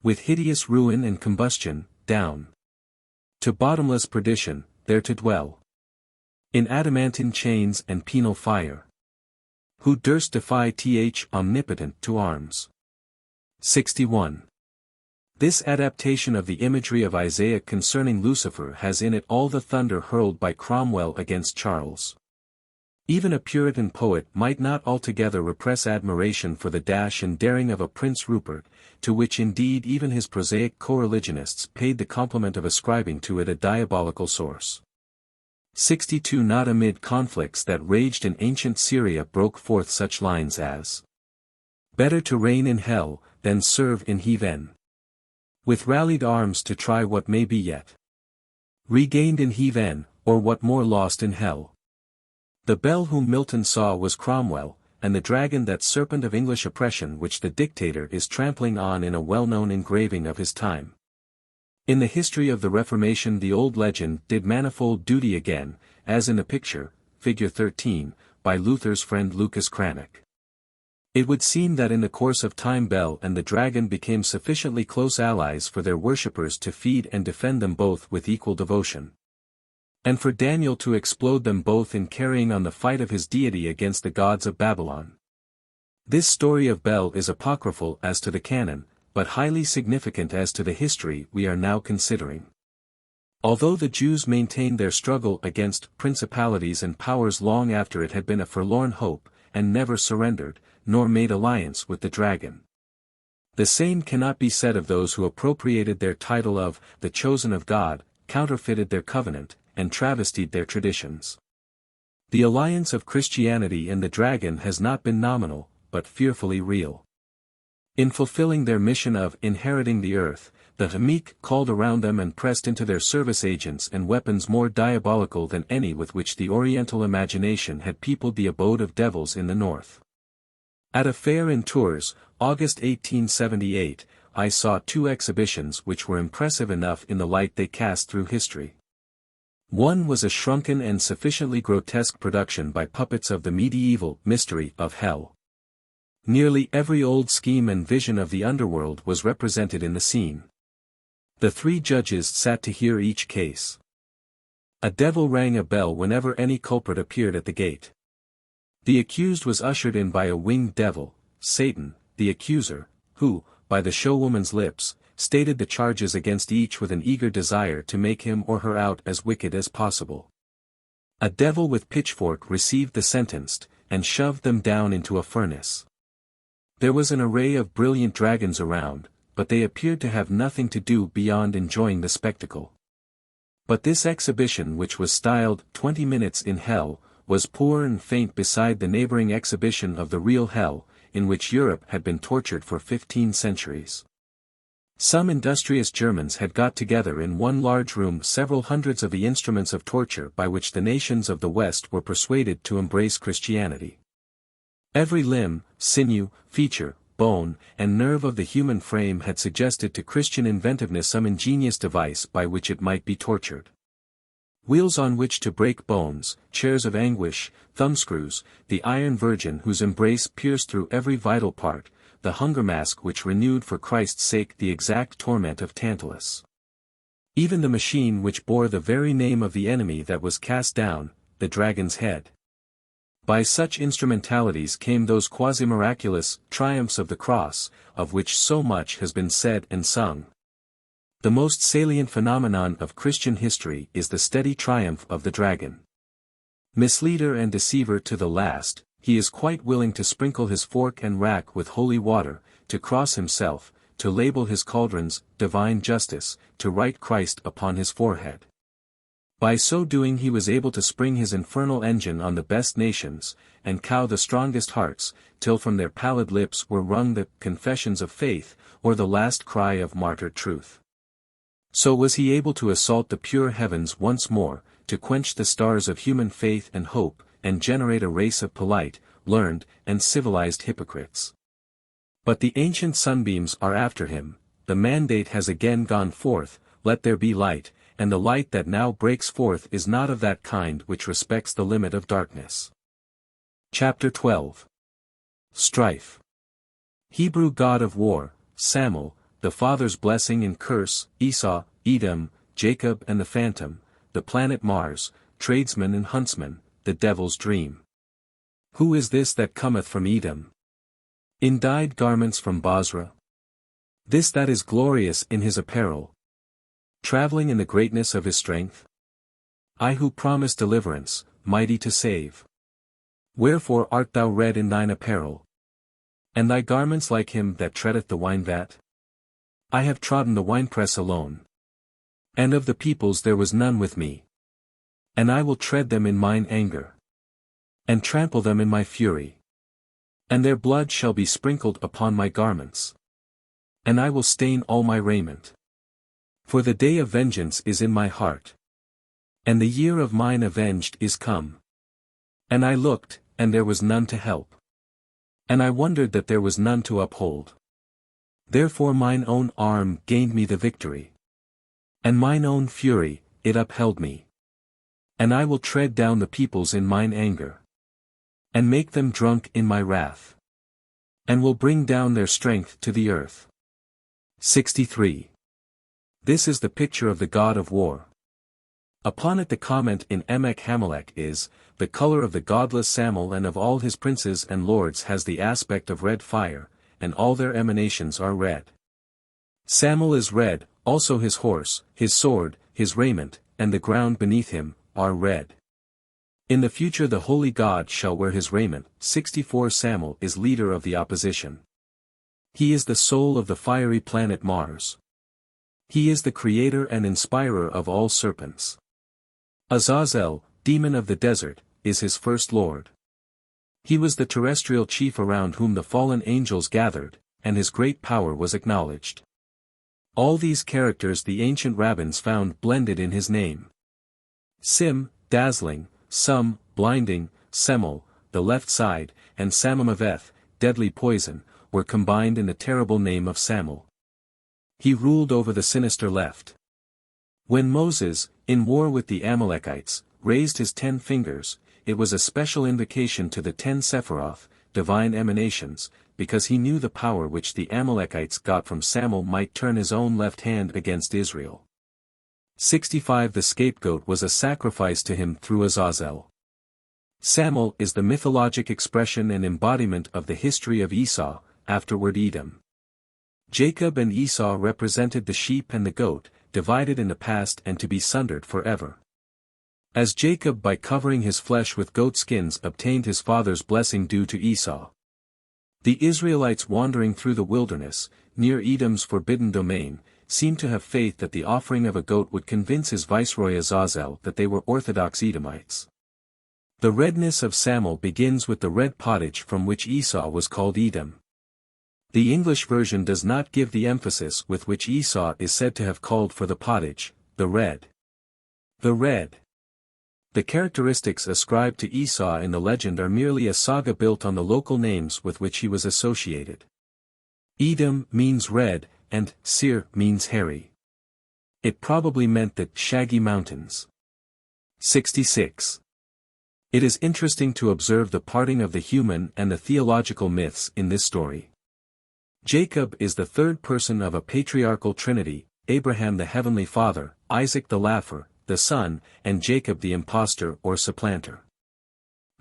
Speaker 1: with hideous ruin and combustion, down to bottomless perdition, there to dwell in adamantine chains and penal fire. Who durst defy omnipotent to arms? 61. This adaptation of the imagery of Isaiah concerning Lucifer has in it all the thunder hurled by Cromwell against Charles. Even a Puritan poet might not altogether repress admiration for the dash and daring of a Prince Rupert, to which indeed even his prosaic co-religionists paid the compliment of ascribing to it a diabolical source. 62. Not amid conflicts that raged in ancient Syria broke forth such lines as, better to reign in hell, than serve in heaven. With rallied arms to try what may be yet regained in heaven, or what more lost in hell. The bell whom Milton saw was Cromwell, and the dragon that serpent of English oppression which the dictator is trampling on in a well-known engraving of his time. In the history of the Reformation the old legend did manifold duty again, as in the picture, figure 13, by Luther's friend Lucas Cranach. It would seem that in the course of time Bel and the dragon became sufficiently close allies for their worshippers to feed and defend them both with equal devotion, and for Daniel to explode them both in carrying on the fight of his deity against the gods of Babylon. This story of Bel is apocryphal as to the canon, but highly significant as to the history we are now considering. Although the Jews maintained their struggle against principalities and powers long after it had been a forlorn hope, and never surrendered, nor made alliance with the dragon, The same cannot be said of those who appropriated their title of the chosen of God, counterfeited their covenant, and travestied their traditions. The alliance of Christianity and the dragon has not been nominal, but fearfully real. In fulfilling their mission of inheriting the earth, the Hamik called around them and pressed into their service agents and weapons more diabolical than any with which the Oriental imagination had peopled the abode of devils in the north. At a fair in Tours, August 1878, I saw two exhibitions which were impressive enough in the light they cast through history. One was a shrunken and sufficiently grotesque production by puppets of the medieval mystery of hell. Nearly every old scheme and vision of the underworld was represented in the scene. The three judges sat to hear each case. A devil rang a bell whenever any culprit appeared at the gate. The accused was ushered in by a winged devil, Satan, the accuser, who, by the showwoman's lips, stated the charges against each with an eager desire to make him or her out as wicked as possible. A devil with pitchfork received the sentenced, and shoved them down into a furnace. There was an array of brilliant dragons around, but they appeared to have nothing to do beyond enjoying the spectacle. But this exhibition, which was styled 20 Minutes in Hell, was poor and faint beside the neighboring exhibition of the real hell, in which Europe had been tortured for 15 centuries. Some industrious Germans had got together in one large room several hundreds of the instruments of torture by which the nations of the West were persuaded to embrace Christianity. Every limb, sinew, feature, bone, and nerve of the human frame had suggested to Christian inventiveness some ingenious device by which it might be tortured. Wheels on which to break bones, chairs of anguish, thumbscrews, the iron virgin whose embrace pierced through every vital part, the hunger mask which renewed for Christ's sake the exact torment of Tantalus. Even the machine which bore the very name of the enemy that was cast down, the dragon's head. By such instrumentalities came those quasi-miraculous triumphs of the cross, of which so much has been said and sung. The most salient phenomenon of Christian history is the steady triumph of the dragon. Misleader and deceiver to the last, he is quite willing to sprinkle his fork and rack with holy water, to cross himself, to label his cauldrons, divine justice, to write Christ upon his forehead. By so doing he was able to spring his infernal engine on the best nations, and cow the strongest hearts, till from their pallid lips were wrung the confessions of faith, or the last cry of martyred truth. So was he able to assault the pure heavens once more, to quench the stars of human faith and hope, and generate a race of polite, learned, and civilized hypocrites. But the ancient sunbeams are after him, the mandate has again gone forth, let there be light, and the light that now breaks forth is not of that kind which respects the limit of darkness. Chapter 12. Strife. Hebrew god of war, Samuel, the father's blessing and curse, Esau, Edom, Jacob and the phantom, the planet Mars, tradesman and huntsman, the devil's dream. Who is this that cometh from Edom? In dyed garments from Basra? This that is glorious in his apparel, traveling in the greatness of his strength? I who promise deliverance, mighty to save. Wherefore art thou red in thine apparel? And thy garments like him that treadeth the wine-vat? I have trodden the winepress alone. And of the peoples there was none with me. And I will tread them in mine anger. And trample them in my fury. And their blood shall be sprinkled upon my garments. And I will stain all my raiment. For the day of vengeance is in my heart. And the year of mine avenged is come. And I looked, and there was none to help. And I wondered that there was none to uphold. Therefore mine own arm gained me the victory. And mine own fury, it upheld me. And I will tread down the peoples in mine anger. And make them drunk in my wrath. And will bring down their strength to the earth. 63. This is the picture of the god of war. Upon it the comment in Emek Hamelech is, the color of the godless Samuel and of all his princes and lords has the aspect of red fire, and all their emanations are red. Samuel is red, also his horse, his sword, his raiment, and the ground beneath him, are red. In the future the holy God shall wear his raiment. 64 Samuel is leader of the opposition. He is the soul of the fiery planet Mars. He is the creator and inspirer of all serpents. Azazel, demon of the desert, is his first lord. He was the terrestrial chief around whom the fallen angels gathered, and his great power was acknowledged. All these characters the ancient rabbins found blended in his name. Sim, dazzling, Sum, blinding, Semel, the left side, and Samamaveth, deadly poison, were combined in the terrible name of Samel. He ruled over the sinister left. When Moses, in war with the Amalekites, raised his 10 fingers, it was a special invocation to the 10 Sephiroth, divine emanations, because he knew the power which the Amalekites got from Samel might turn his own left hand against Israel. 65 The scapegoat was a sacrifice to him through Azazel. Samel is the mythologic expression and embodiment of the history of Esau, afterward Edom. Jacob and Esau represented the sheep and the goat, divided in the past and to be sundered forever. As Jacob by covering his flesh with goat skins obtained his father's blessing due to Esau. The Israelites wandering through the wilderness, near Edom's forbidden domain, seemed to have faith that the offering of a goat would convince his viceroy Azazel that they were Orthodox Edomites. The redness of Samel begins with the red pottage from which Esau was called Edom. The English version does not give the emphasis with which Esau is said to have called for the pottage, the red. The red. The characteristics ascribed to Esau in the legend are merely a saga built on the local names with which he was associated. Edom means red, and Seir means hairy. It probably meant the shaggy mountains. 66. It is interesting to observe the parting of the human and the theological myths in this story. Jacob is the third person of a patriarchal trinity, Abraham the heavenly father, Isaac the laugher, the son, and Jacob the impostor or supplanter.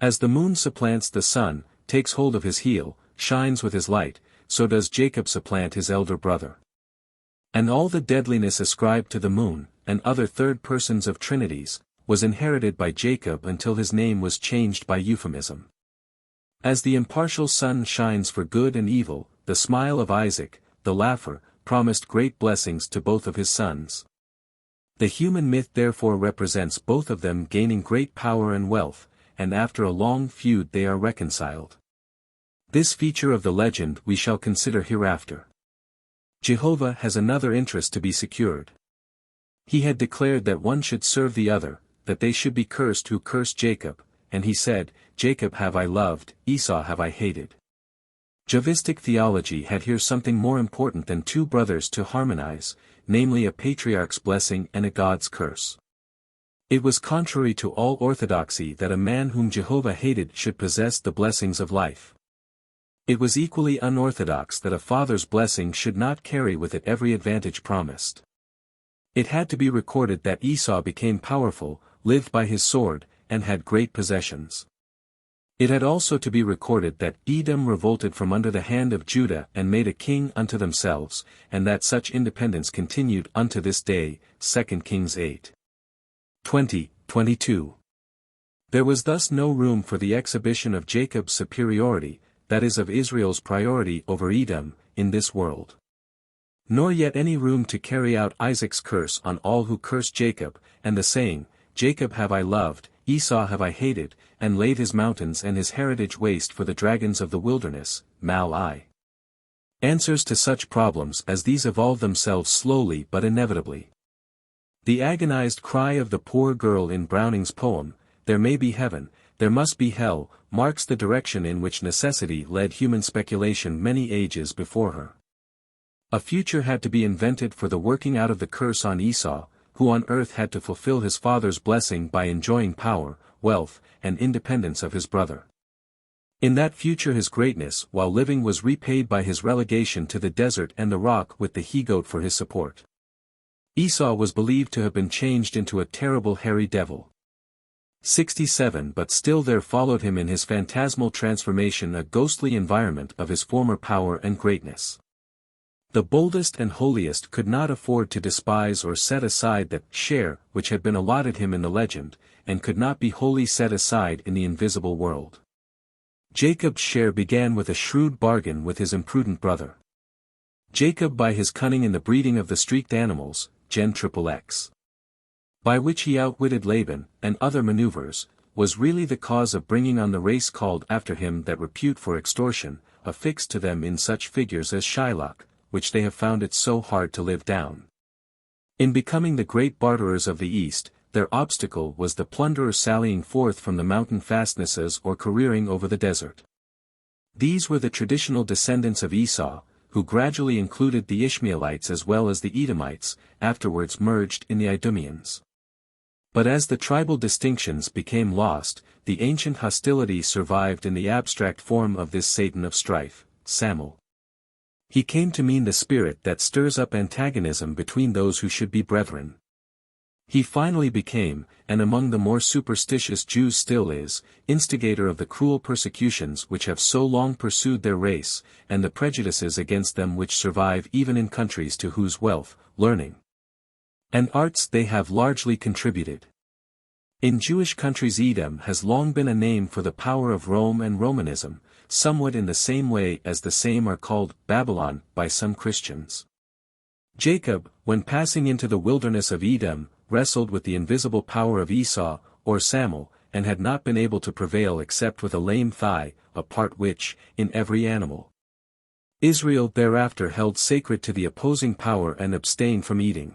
Speaker 1: As the moon supplants the sun, takes hold of his heel, shines with his light, so does Jacob supplant his elder brother. And all the deadliness ascribed to the moon, and other third persons of trinities, was inherited by Jacob until his name was changed by euphemism. As the impartial sun shines for good and evil, the smile of Isaac, the laugher, promised great blessings to both of his sons. The human myth therefore represents both of them gaining great power and wealth, and after a long feud they are reconciled. This feature of the legend we shall consider hereafter. Jehovah has another interest to be secured. He had declared that one should serve the other, that they should be cursed who cursed Jacob, and he said, Jacob have I loved, Esau have I hated. Jehovistic theology had here something more important than two brothers to harmonize, namely a patriarch's blessing and a God's curse. It was contrary to all orthodoxy that a man whom Jehovah hated should possess the blessings of life. It was equally unorthodox that a father's blessing should not carry with it every advantage promised. It had to be recorded that Esau became powerful, lived by his sword, and had great possessions. It had also to be recorded that Edom revolted from under the hand of Judah and made a king unto themselves, and that such independence continued unto this day, 2 Kings 8. 20-22. There was thus no room for the exhibition of Jacob's superiority, that is of Israel's priority over Edom, in this world. Nor yet any room to carry out Isaac's curse on all who cursed Jacob, and the saying, Jacob have I loved, Esau have I hated, and laid his mountains and his heritage waste for the dragons of the wilderness, Mal-I. Answers to such problems as these evolve themselves slowly but inevitably. The agonized cry of the poor girl in Browning's poem, There may be heaven, there must be hell, marks the direction in which necessity led human speculation many ages before her. A future had to be invented for the working out of the curse on Esau, who on earth had to fulfill his father's blessing by enjoying power, wealth, and independence of his brother. In that future his greatness while living was repaid by his relegation to the desert and the rock with the he-goat for his support. Esau was believed to have been changed into a terrible hairy devil. 67 But still there followed him in his phantasmal transformation a ghostly environment of his former power and greatness. The boldest and holiest could not afford to despise or set aside that share which had been allotted him in the legend, and could not be wholly set aside in the invisible world. Jacob's share began with a shrewd bargain with his imprudent brother. Jacob by his cunning in the breeding of the streaked animals, Gen XXX. By which he outwitted Laban, and other maneuvers, was really the cause of bringing on the race called after him that repute for extortion, affixed to them in such figures as Shylock, which they have found it so hard to live down. In becoming the great barterers of the East, their obstacle was the plunderer sallying forth from the mountain fastnesses or careering over the desert. These were the traditional descendants of Esau, who gradually included the Ishmaelites as well as the Edomites, afterwards merged in the Idumeans. But as the tribal distinctions became lost, the ancient hostility survived in the abstract form of this Satan of strife, Samel. He came to mean the spirit that stirs up antagonism between those who should be brethren. He finally became, and among the more superstitious Jews still is, instigator of the cruel persecutions which have so long pursued their race, and the prejudices against them which survive even in countries to whose wealth, learning, and arts they have largely contributed. In Jewish countries Edom has long been a name for the power of Rome and Romanism, somewhat in the same way as the same are called Babylon by some Christians. Jacob, when passing into the wilderness of Edom, wrestled with the invisible power of Esau, or Samel, and had not been able to prevail except with a lame thigh, a part which, in every animal, Israel thereafter held sacred to the opposing power and abstained from eating.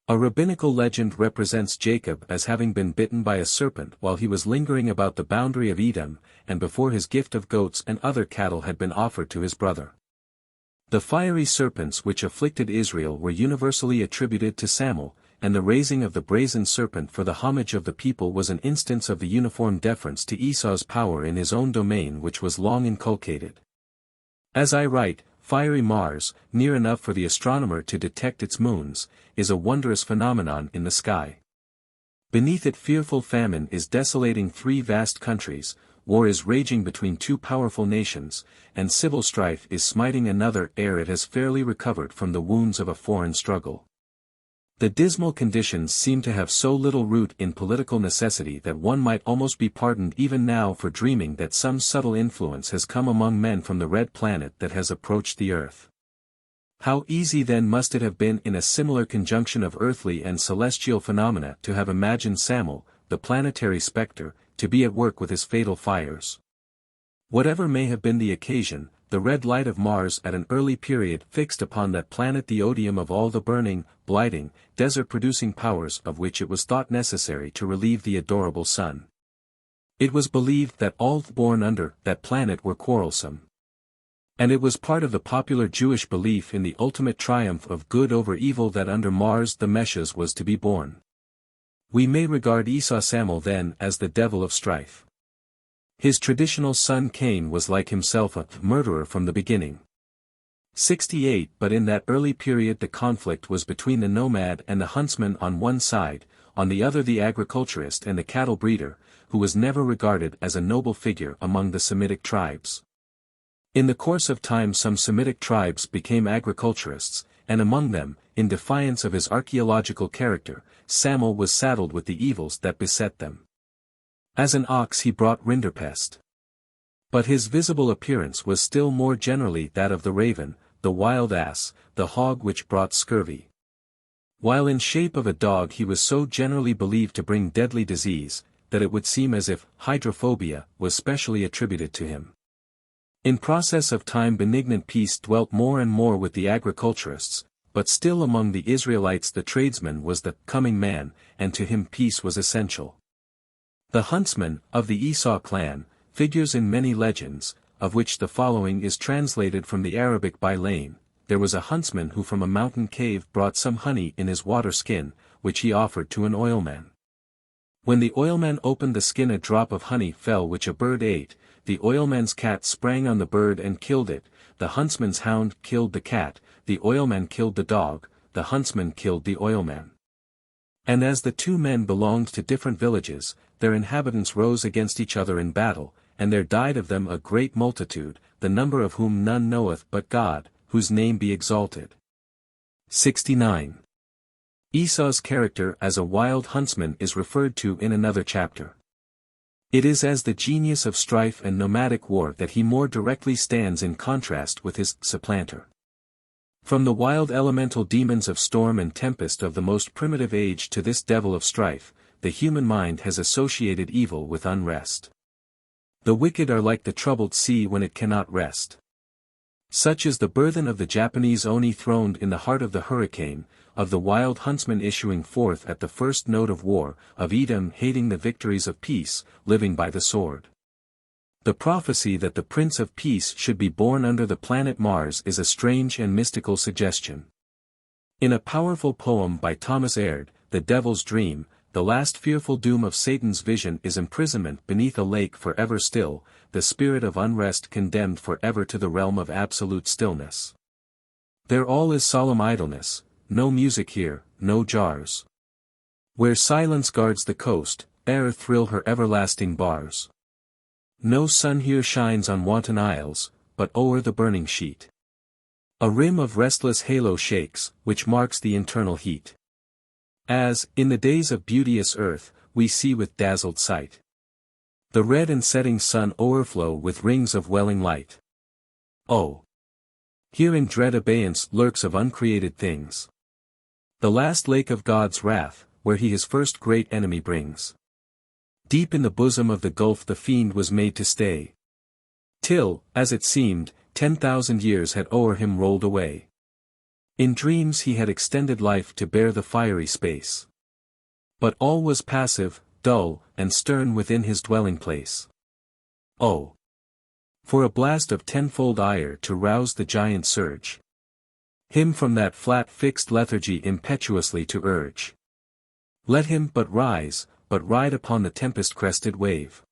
Speaker 1: A rabbinical legend represents Jacob as having been bitten by a serpent while he was lingering about the boundary of Edom, and before his gift of goats and other cattle had been offered to his brother. The fiery serpents which afflicted Israel were universally attributed to Samel, and the raising of the brazen serpent for the homage of the people was an instance of the uniform deference to Esau's power in his own domain which was long inculcated. As I write, fiery Mars, near enough for the astronomer to detect its moons, is a wondrous phenomenon in the sky. Beneath it fearful famine is desolating three vast countries, war is raging between two powerful nations, and civil strife is smiting another ere it has fairly recovered from the wounds of a foreign struggle. The dismal conditions seem to have so little root in political necessity that one might almost be pardoned even now for dreaming that some subtle influence has come among men from the red planet that has approached the earth. How easy then must it have been in a similar conjunction of earthly and celestial phenomena to have imagined Samel, the planetary spectre, to be at work with his fatal fires. Whatever may have been the occasion, the red light of Mars at an early period fixed upon that planet the odium of all the burning, blighting, desert-producing powers of which it was thought necessary to relieve the adorable sun. It was believed that all born under that planet were quarrelsome. And it was part of the popular Jewish belief in the ultimate triumph of good over evil that under Mars the Messiah was to be born. We may regard Esau Samel then as the devil of strife. His traditional son Cain was like himself a murderer from the beginning. 68 But in that early period the conflict was between the nomad and the huntsman on one side, on the other the agriculturist and the cattle breeder, who was never regarded as a noble figure among the Semitic tribes. In the course of time some Semitic tribes became agriculturists, and among them, in defiance of his archaeological character, Samel was saddled with the evils that beset them. As an ox he brought rinderpest. But his visible appearance was still more generally that of the raven, the wild ass, the hog which brought scurvy. While in shape of a dog he was so generally believed to bring deadly disease, that it would seem as if hydrophobia was specially attributed to him. In process of time benignant peace dwelt more and more with the agriculturists, but still among the Israelites the tradesman was the coming man, and to him peace was essential. The huntsman, of the Esau clan, figures in many legends, of which the following is translated from the Arabic by Lane. There was a huntsman who from a mountain cave brought some honey in his water skin, which he offered to an oilman. When the oilman opened the skin a drop of honey fell which a bird ate, the oilman's cat sprang on the bird and killed it, the huntsman's hound killed the cat, the oilman killed the dog, the huntsman killed the oilman. And as the two men belonged to different villages, their inhabitants rose against each other in battle, and there died of them a great multitude, the number of whom none knoweth but God, whose name be exalted. 69. Esau's character as a wild huntsman is referred to in another chapter. It is as the genius of strife and nomadic war that he more directly stands in contrast with his supplanter. From the wild elemental demons of storm and tempest of the most primitive age to this devil of strife, the human mind has associated evil with unrest. The wicked are like the troubled sea when it cannot rest. Such is the burthen of the Japanese Oni throned in the heart of the hurricane, of the wild huntsman issuing forth at the first note of war, of Edom hating the victories of peace, living by the sword. The prophecy that the Prince of Peace should be born under the planet Mars is a strange and mystical suggestion. In a powerful poem by Thomas Aird, The Devil's Dream, the last fearful doom of Satan's vision is imprisonment beneath a lake forever still, the spirit of unrest condemned forever to the realm of absolute stillness. There all is solemn idleness, no music here, no jars. Where silence guards the coast, ere thrill her everlasting bars. No sun here shines on wanton isles, but o'er the burning sheet. A rim of restless halo shakes, which marks the internal heat. As, in the days of beauteous earth, we see with dazzled sight. The red and setting sun o'erflow with rings of welling light. Oh! Here in dread abeyance lurks of uncreated things. The last lake of God's wrath, where he his first great enemy brings. Deep in the bosom of the gulf the fiend was made to stay. Till, as it seemed, 10,000 years had o'er him rolled away. In dreams he had extended life to bear the fiery space. But all was passive, dull, and stern within his dwelling place. Oh! For a blast of tenfold ire to rouse the giant surge. Him from that flat fixed lethargy impetuously to urge. Let him but rise, but ride upon the tempest-crested wave.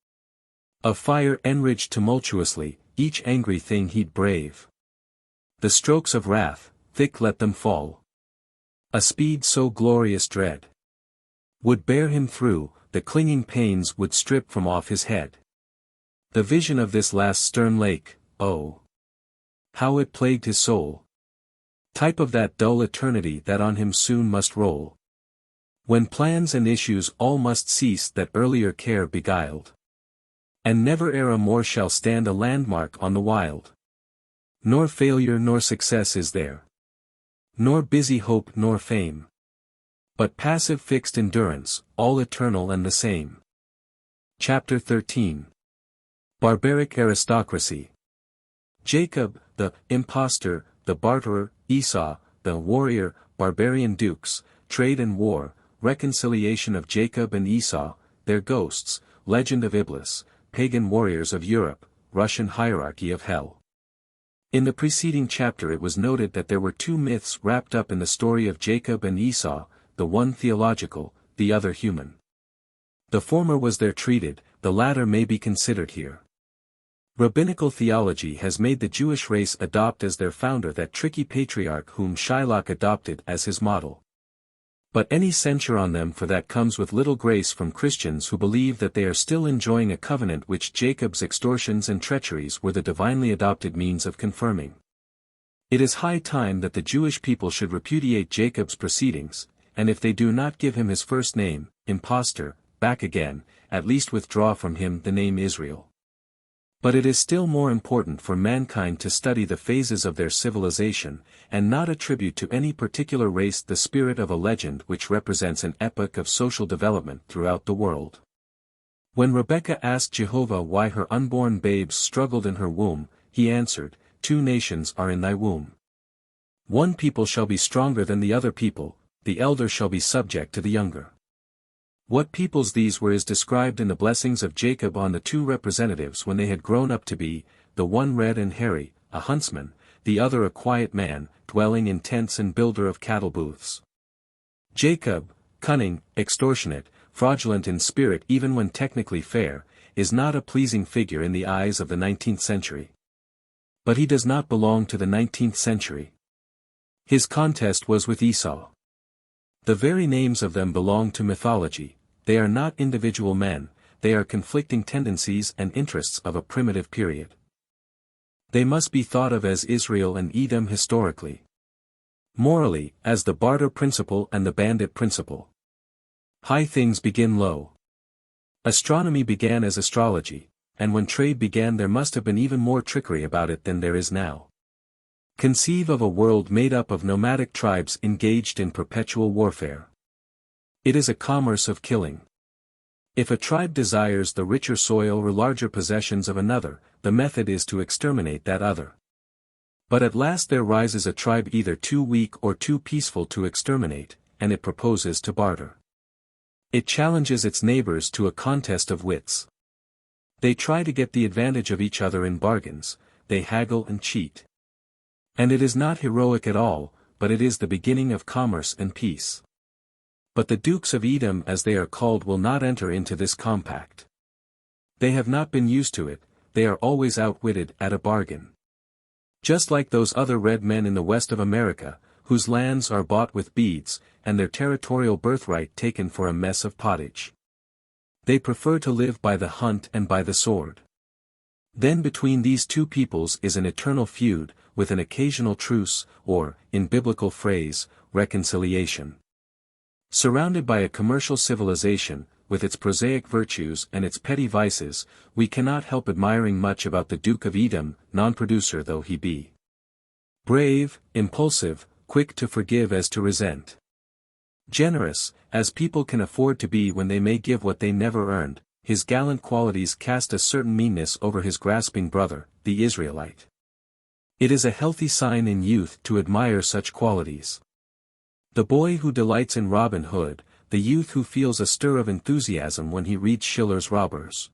Speaker 1: Of fire enraged tumultuously, each angry thing he'd brave. The strokes of wrath, thick let them fall. A speed so glorious dread would bear him through, the clinging pains would strip from off his head. The vision of this last stern lake, oh! How it plagued his soul. Type of that dull eternity that on him soon must roll. When plans and issues all must cease that earlier care beguiled. And never era more shall stand a landmark on the wild. Nor failure nor success is there. Nor busy hope nor fame. But passive fixed endurance, all eternal and the same. Chapter 13. Barbaric Aristocracy. Jacob, the impostor, the barterer, Esau, the warrior, barbarian dukes, trade and war, reconciliation of Jacob and Esau, their ghosts, legend of Iblis, pagan warriors of Europe, Russian hierarchy of hell. In the preceding chapter it was noted that there were two myths wrapped up in the story of Jacob and Esau, the one theological, the other human. The former was there treated, the latter may be considered here. Rabbinical theology has made the Jewish race adopt as their founder that tricky patriarch whom Shylock adopted as his model. But any censure on them for that comes with little grace from Christians who believe that they are still enjoying a covenant which Jacob's extortions and treacheries were the divinely adopted means of confirming. It is high time that the Jewish people should repudiate Jacob's proceedings, and if they do not give him his first name, impostor, back again, at least withdraw from him the name Israel. But it is still more important for mankind to study the phases of their civilization, and not attribute to any particular race the spirit of a legend which represents an epoch of social development throughout the world. When Rebekah asked Jehovah why her unborn babes struggled in her womb, he answered, "Two nations are in thy womb. One people shall be stronger than the other people, the elder shall be subject to the younger." What peoples these were is described in the blessings of Jacob on the two representatives when they had grown up to be, the one red and hairy, a huntsman, the other a quiet man, dwelling in tents and builder of cattle booths. Jacob, cunning, extortionate, fraudulent in spirit even when technically fair, is not a pleasing figure in the eyes of the 19th century. But he does not belong to the 19th century. His contest was with Esau. The very names of them belong to mythology, they are not individual men, they are conflicting tendencies and interests of a primitive period. They must be thought of as Israel and Edom historically. Morally, as the barter principle and the bandit principle. High things begin low. Astronomy began as astrology, and when trade began there must have been even more trickery about it than there is now. Conceive of a world made up of nomadic tribes engaged in perpetual warfare. It is a commerce of killing. If a tribe desires the richer soil or larger possessions of another, the method is to exterminate that other. But at last there rises a tribe either too weak or too peaceful to exterminate, and it proposes to barter. It challenges its neighbors to a contest of wits. They try to get the advantage of each other in bargains, they haggle and cheat. And it is not heroic at all, but it is the beginning of commerce and peace. But the Dukes of Edom, as they are called, will not enter into this compact. They have not been used to it, they are always outwitted at a bargain. Just like those other red men in the west of America, whose lands are bought with beads, and their territorial birthright taken for a mess of pottage. They prefer to live by the hunt and by the sword. Then between these two peoples is an eternal feud, with an occasional truce, or, in biblical phrase, reconciliation. Surrounded by a commercial civilization, with its prosaic virtues and its petty vices, we cannot help admiring much about the Duke of Edom, non-producer though he be. Brave, impulsive, quick to forgive as to resent. Generous, as people can afford to be when they may give what they never earned, his gallant qualities cast a certain meanness over his grasping brother, the Israelite. It is a healthy sign in youth to admire such qualities. The boy who delights in Robin Hood, the youth who feels a stir of enthusiasm when he reads Schiller's Robbers.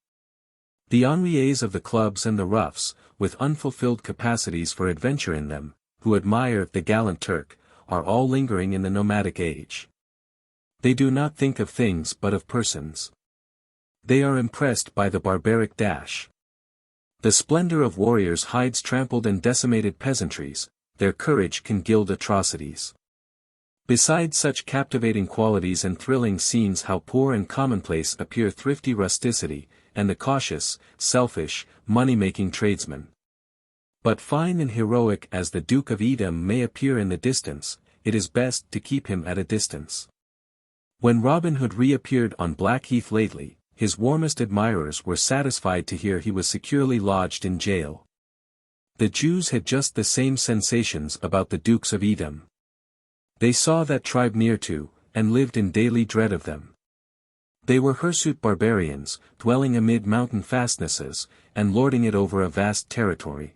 Speaker 1: The ennuyés of the clubs and the roughs, with unfulfilled capacities for adventure in them, who admire the gallant Turk, are all lingering in the nomadic age. They do not think of things but of persons. They are impressed by the barbaric dash. The splendor of warriors hides trampled and decimated peasantries, their courage can gild atrocities. Besides such captivating qualities and thrilling scenes, how poor and commonplace appear thrifty rusticity, and the cautious, selfish, money-making tradesman. But fine and heroic as the Duke of Edom may appear in the distance, it is best to keep him at a distance. When Robin Hood reappeared on Blackheath lately, his warmest admirers were satisfied to hear he was securely lodged in jail. The Jews had just the same sensations about the Dukes of Edom. They saw that tribe near to, and lived in daily dread of them. They were hirsute barbarians, dwelling amid mountain fastnesses, and lording it over a vast territory.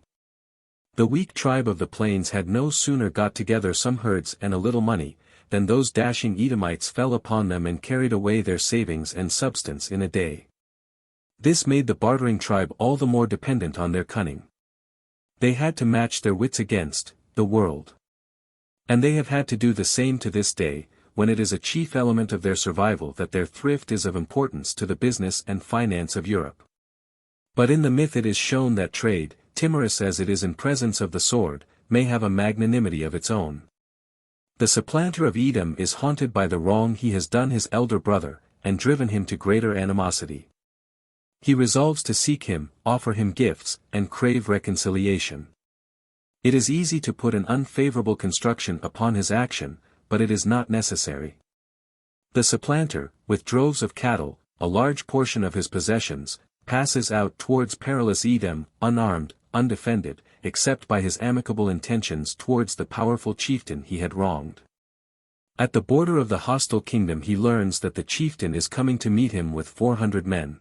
Speaker 1: The weak tribe of the plains had no sooner got together some herds and a little money, than those dashing Edomites fell upon them and carried away their savings and substance in a day. This made the bartering tribe all the more dependent on their cunning. They had to match their wits against the world. And they have had to do the same to this day, when it is a chief element of their survival that their thrift is of importance to the business and finance of Europe. But in the myth it is shown that trade, timorous as it is in presence of the sword, may have a magnanimity of its own. The supplanter of Edom is haunted by the wrong he has done his elder brother, and driven him to greater animosity. He resolves to seek him, offer him gifts, and crave reconciliation. It is easy to put an unfavorable construction upon his action, but it is not necessary. The supplanter, with droves of cattle, a large portion of his possessions, passes out towards perilous Edom, unarmed, undefended, except by his amicable intentions towards the powerful chieftain he had wronged. At the border of the hostile kingdom he learns that the chieftain is coming to meet him with 400 men.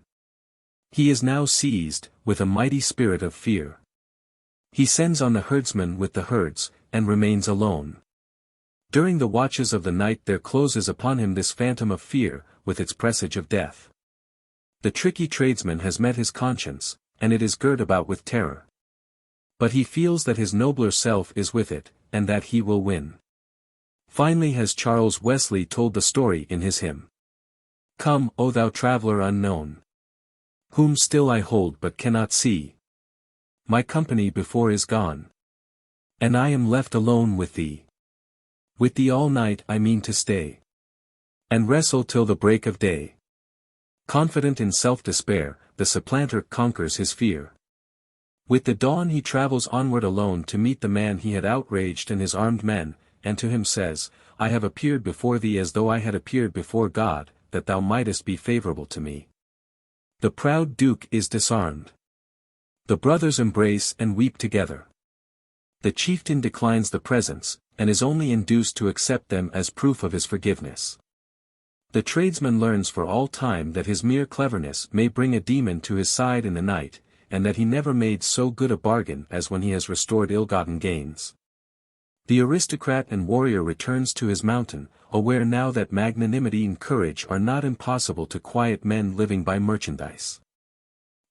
Speaker 1: He is now seized, with a mighty spirit of fear. He sends on the herdsman with the herds, and remains alone. During the watches of the night there closes upon him this phantom of fear, with its presage of death. The tricky tradesman has met his conscience, and it is girt about with terror. But he feels that his nobler self is with it, and that he will win. Finely has Charles Wesley told the story in his hymn. Come, O thou traveller unknown, whom still I hold but cannot see. My company before is gone, and I am left alone with thee. With thee all night I mean to stay, and wrestle till the break of day. Confident in self-despair, the supplanter conquers his fear. With the dawn he travels onward alone to meet the man he had outraged and his armed men, and to him says, I have appeared before thee as though I had appeared before God, that thou mightest be favorable to me. The proud duke is disarmed. The brothers embrace and weep together. The chieftain declines the presents, and is only induced to accept them as proof of his forgiveness. The tradesman learns for all time that his mere cleverness may bring a demon to his side in the night, and that he never made so good a bargain as when he has restored ill-gotten gains. The aristocrat and warrior returns to his mountain, aware now that magnanimity and courage are not impossible to quiet men living by merchandise.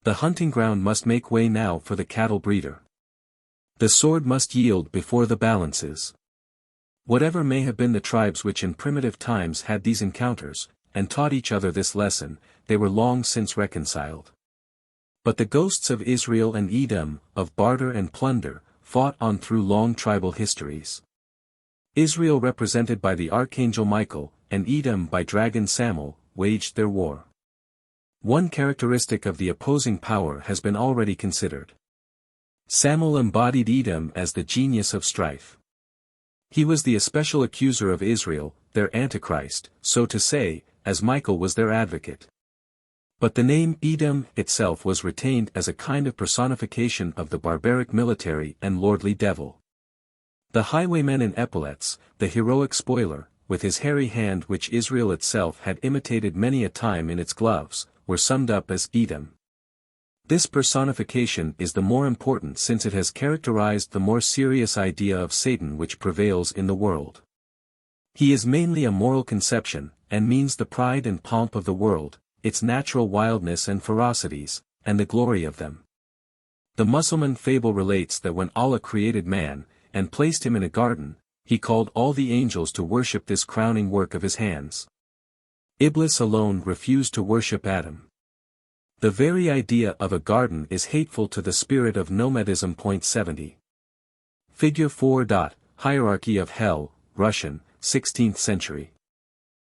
Speaker 1: The hunting ground must make way now for the cattle breeder. The sword must yield before the balances. Whatever may have been the tribes which in primitive times had these encounters, and taught each other this lesson, they were long since reconciled. But the ghosts of Israel and Edom, of barter and plunder, fought on through long tribal histories. Israel represented by the archangel Michael, and Edom by dragon Samuel, waged their war. One characteristic of the opposing power has been already considered. Samuel embodied Edom as the genius of strife. He was the especial accuser of Israel, their Antichrist, so to say, as Michael was their advocate. But the name Edom itself was retained as a kind of personification of the barbaric military and lordly devil. The highwayman in epaulets, the heroic spoiler, with his hairy hand which Israel itself had imitated many a time in its gloves, were summed up as Edom. This personification is the more important since it has characterized the more serious idea of Satan which prevails in the world. He is mainly a moral conception, and means the pride and pomp of the world, its natural wildness and ferocities, and the glory of them. The Mussulman fable relates that when Allah created man, and placed him in a garden, he called all the angels to worship this crowning work of his hands. Iblis alone refused to worship Adam. The very idea of a garden is hateful to the spirit of nomadism. 70. Figure 4. Hierarchy of Hell, Russian, 16th century.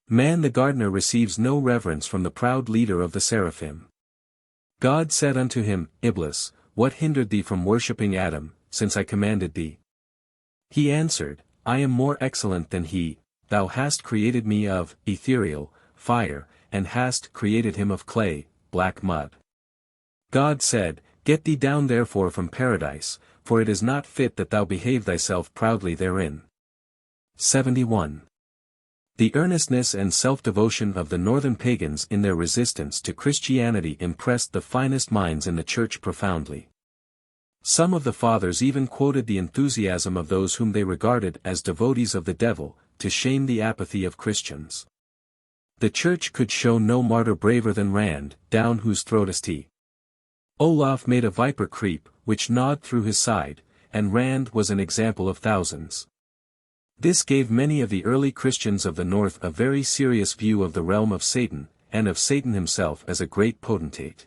Speaker 1: Man the gardener receives no reverence from the proud leader of the seraphim. God said unto him, Iblis, what hindered thee from worshipping Adam, since I commanded thee? He answered, I am more excellent than he, thou hast created me of ethereal fire, and hast created him of clay, black mud. God said, Get thee down therefore from paradise, for it is not fit that thou behave thyself proudly therein. 71. The earnestness and self-devotion of the northern pagans in their resistance to Christianity impressed the finest minds in the church profoundly. Some of the fathers even quoted the enthusiasm of those whom they regarded as devotees of the devil, to shame the apathy of Christians. The church could show no martyr braver than Rand, down whose throatest he. Olaf made a viper creep, which gnawed through his side, and Rand was an example of thousands. This gave many of the early Christians of the North a very serious view of the realm of Satan, and of Satan himself as a great potentate.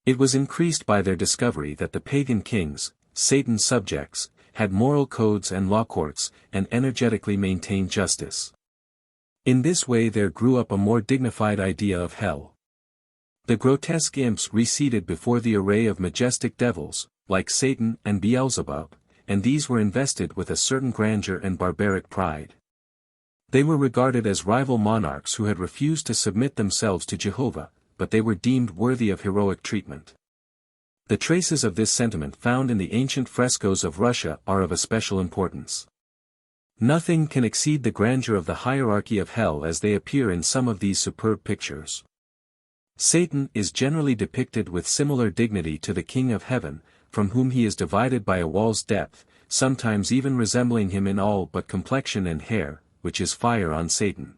Speaker 1: It was increased by their discovery that the pagan kings, Satan's subjects, had moral codes and law courts, and energetically maintained justice. In this way there grew up a more dignified idea of hell. The grotesque imps receded before the array of majestic devils, like Satan and Beelzebub, and these were invested with a certain grandeur and barbaric pride. They were regarded as rival monarchs who had refused to submit themselves to Jehovah, but they were deemed worthy of heroic treatment. The traces of this sentiment found in the ancient frescoes of Russia are of especial importance. Nothing can exceed the grandeur of the hierarchy of hell as they appear in some of these superb pictures. Satan is generally depicted with similar dignity to the King of Heaven, from whom he is divided by a wall's depth, sometimes even resembling him in all but complexion and hair, which is fire on Satan.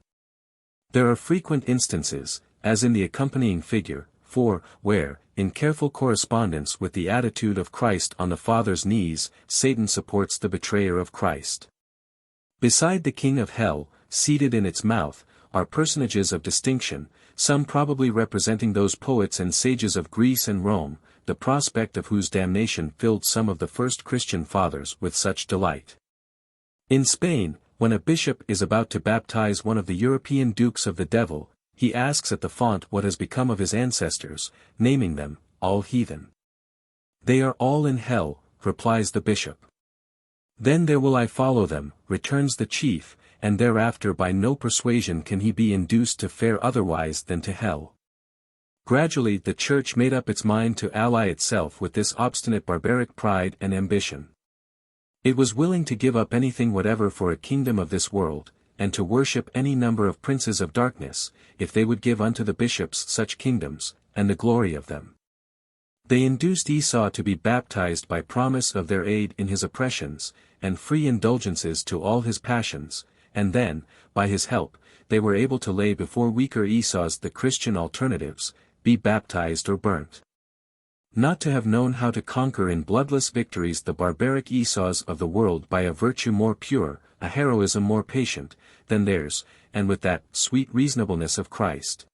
Speaker 1: There are frequent instances, as in the accompanying figure, 4, where, in careful correspondence with the attitude of Christ on the Father's knees, Satan supports the betrayer of Christ. Beside the King of Hell, seated in its mouth, are personages of distinction, some probably representing those poets and sages of Greece and Rome, the prospect of whose damnation filled some of the first Christian fathers with such delight. In Spain, when a bishop is about to baptize one of the European dukes of the devil, he asks at the font what has become of his ancestors, naming them, all heathen. They are all in hell, replies the bishop. Then there will I follow them, returns the chief, and thereafter by no persuasion can he be induced to fare otherwise than to hell. Gradually the Church made up its mind to ally itself with this obstinate barbaric pride and ambition. It was willing to give up anything whatever for a kingdom of this world, and to worship any number of princes of darkness, if they would give unto the bishops such kingdoms, and the glory of them. They induced Esau to be baptized by promise of their aid in his oppressions, and free indulgences to all his passions, and then, by his help, they were able to lay before weaker Esau's the Christian alternatives, be baptized or burnt. Not to have known how to conquer in bloodless victories the barbaric Esau's of the world by a virtue more pure, a heroism more patient, than theirs, and with that sweet reasonableness of Christ,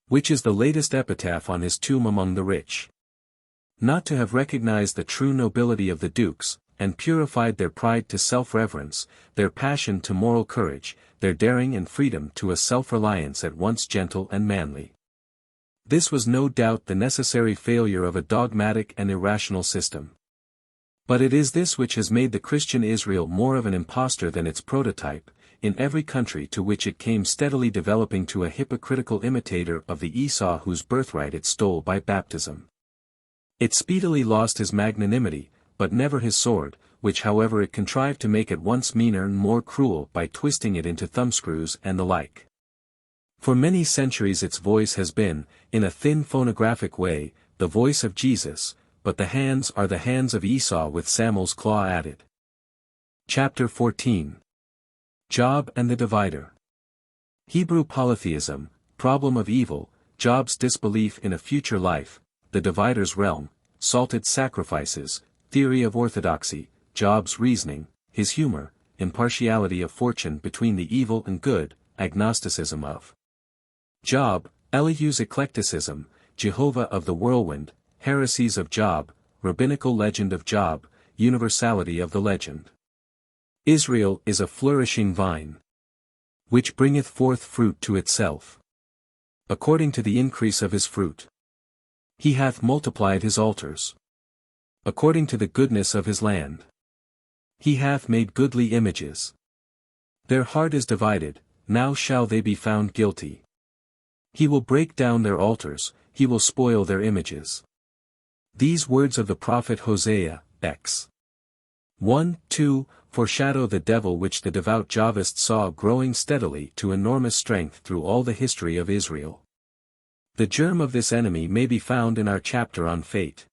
Speaker 1: which is the latest epitaph on his tomb among the rich. Not to have recognized the true nobility of the dukes, and purified their pride to self-reverence, their passion to moral courage, their daring and freedom to a self-reliance at once gentle and manly. This was no doubt the necessary failure of a dogmatic and irrational system. But it is this which has made the Christian Israel more of an impostor than its prototype, in every country to which it came steadily developing to a hypocritical imitator of the Esau whose birthright it stole by baptism. It speedily lost his magnanimity, but never his sword, which however it contrived to make at once meaner and more cruel by twisting it into thumbscrews and the like. For many centuries its voice has been, in a thin phonographic way, the voice of Jesus, but the hands are the hands of Esau with Samuel's claw added. Chapter 14. Job and the Divider. Hebrew polytheism, problem of evil, Job's disbelief in a future life, the divider's realm, salted sacrifices, theory of orthodoxy, Job's reasoning, his humor, impartiality of fortune between the evil and good, agnosticism of Job, Elihu's eclecticism, Jehovah of the whirlwind, heresies of Job, rabbinical legend of Job, universality of the legend. Israel is a flourishing vine, which bringeth forth fruit to itself, according to the increase of his fruit. He hath multiplied his altars, according to the goodness of his land. He hath made goodly images. Their heart is divided, now shall they be found guilty. He will break down their altars, he will spoil their images. These words of the prophet Hosea, X. 1:2, foreshadow the devil which the devout Jahvist saw growing steadily to enormous strength through all the history of Israel. The germ of this enemy may be found in our chapter on fate.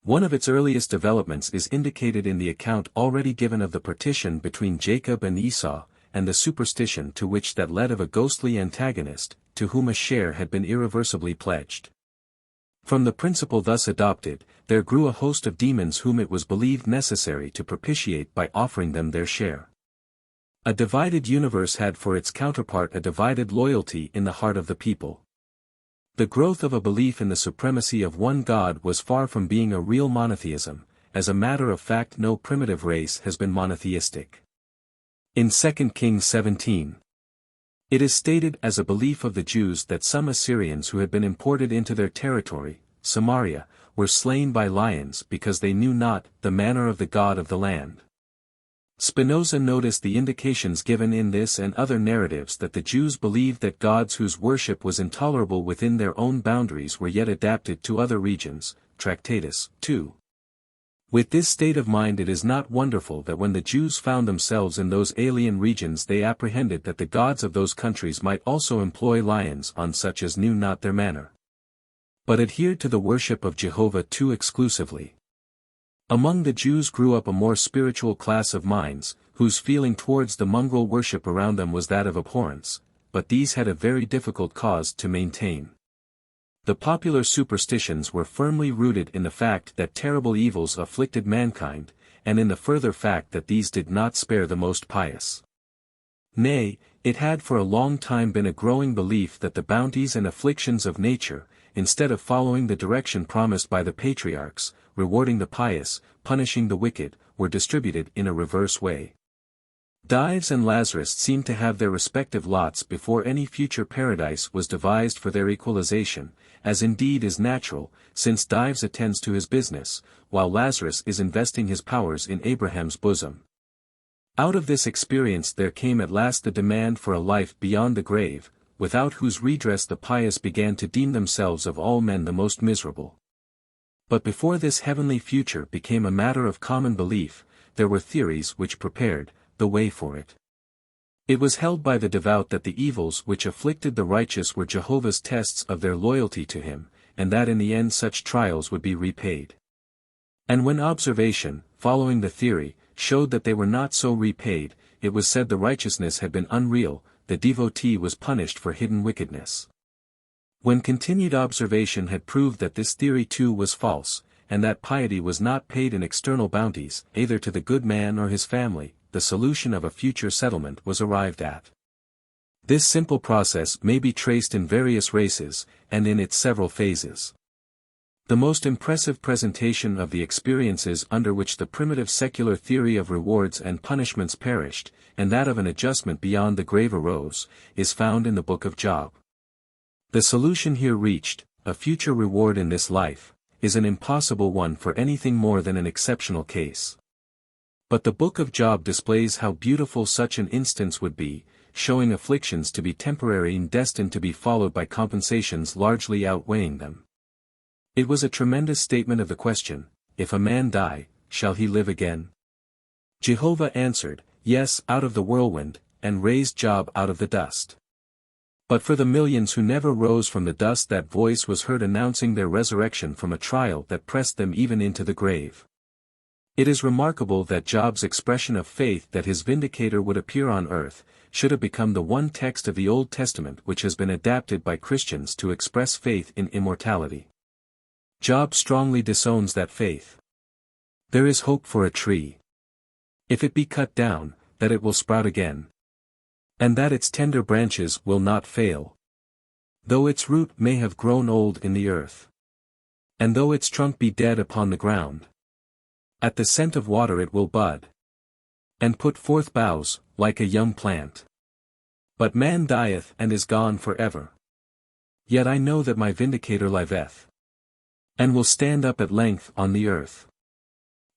Speaker 1: One of its earliest developments is indicated in the account already given of the partition between Jacob and Esau, and the superstition to which that led of a ghostly antagonist, to whom a share had been irreversibly pledged. From the principle thus adopted, there grew a host of demons whom it was believed necessary to propitiate by offering them their share. A divided universe had for its counterpart a divided loyalty in the heart of the people. The growth of a belief in the supremacy of one God was far from being a real monotheism. As a matter of fact no primitive race has been monotheistic. In 2 Kings 17. It is stated as a belief of the Jews that some Assyrians who had been imported into their territory, Samaria, were slain by lions because they knew not the manner of the God of the land. Spinoza noticed the indications given in this and other narratives that the Jews believed that gods whose worship was intolerable within their own boundaries were yet adapted to other regions, Tractatus 2. With this state of mind it is not wonderful that when the Jews found themselves in those alien regions they apprehended that the gods of those countries might also employ lions on such as knew not their manner, but adhered to the worship of Jehovah too exclusively. Among the Jews grew up a more spiritual class of minds, whose feeling towards the mongrel worship around them was that of abhorrence, but these had a very difficult cause to maintain. The popular superstitions were firmly rooted in the fact that terrible evils afflicted mankind, and in the further fact that these did not spare the most pious. Nay, it had for a long time been a growing belief that the bounties and afflictions of nature, instead of following the direction promised by the patriarchs, rewarding the pious, punishing the wicked, were distributed in a reverse way. Dives and Lazarus seemed to have their respective lots before any future paradise was devised for their equalization, as indeed is natural, since Dives attends to his business, while Lazarus is investing his powers in Abraham's bosom. Out of this experience there came at last the demand for a life beyond the grave, without whose redress the pious began to deem themselves of all men the most miserable. But before this heavenly future became a matter of common belief, there were theories which prepared the way for it. It was held by the devout that the evils which afflicted the righteous were Jehovah's tests of their loyalty to him, and that in the end such trials would be repaid. And when observation, following the theory, showed that they were not so repaid, it was said the righteousness had been unreal, the devotee was punished for hidden wickedness. When continued observation had proved that this theory too was false, and that piety was not paid in external bounties, either to the good man or his family, the solution of a future settlement was arrived at. This simple process may be traced in various races, and in its several phases. The most impressive presentation of the experiences under which the primitive secular theory of rewards and punishments perished, and that of an adjustment beyond the grave arose, is found in the Book of Job. The solution here reached, a future reward in this life, is an impossible one for anything more than an exceptional case. But the Book of Job displays how beautiful such an instance would be, showing afflictions to be temporary and destined to be followed by compensations largely outweighing them. It was a tremendous statement of the question, if a man die, shall he live again? Jehovah answered, yes, out of the whirlwind, and raised Job out of the dust. But for the millions who never rose from the dust, that voice was heard announcing their resurrection from a trial that pressed them even into the grave. It is remarkable that Job's expression of faith that his vindicator would appear on earth, should have become the one text of the Old Testament which has been adapted by Christians to express faith in immortality. Job strongly disowns that faith. There is hope for a tree. If it be cut down, that it will sprout again. And that its tender branches will not fail. Though its root may have grown old in the earth. And though its trunk be dead upon the ground. At the scent of water it will bud. And put forth boughs, like a young plant. But man dieth and is gone forever. Yet I know that my vindicator liveth. And will stand up at length on the earth.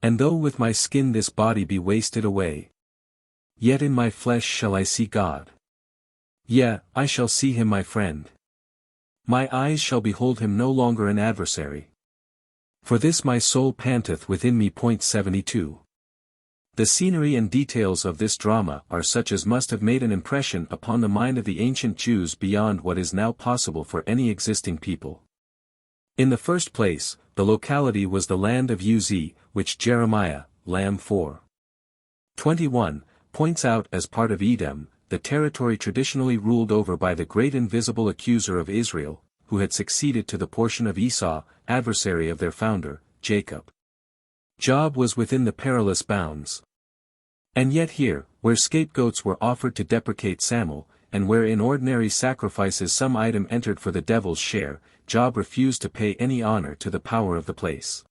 Speaker 1: And though with my skin this body be wasted away. Yet in my flesh shall I see God. Yea, I shall see him my friend. My eyes shall behold him no longer an adversary. For this my soul panteth within me. 72. The scenery and details of this drama are such as must have made an impression upon the mind of the ancient Jews beyond what is now possible for any existing people. In the first place, the locality was the land of Uz, which Jeremiah, Lam 4:21, points out as part of Edom, the territory traditionally ruled over by the great invisible accuser of Israel, who had succeeded to the portion of Esau, adversary of their founder, Jacob. Job was within the perilous bounds. And yet here, where scapegoats were offered to deprecate Samuel, and where in ordinary sacrifices some item entered for the devil's share, Job refused to pay any honor to the power of the place.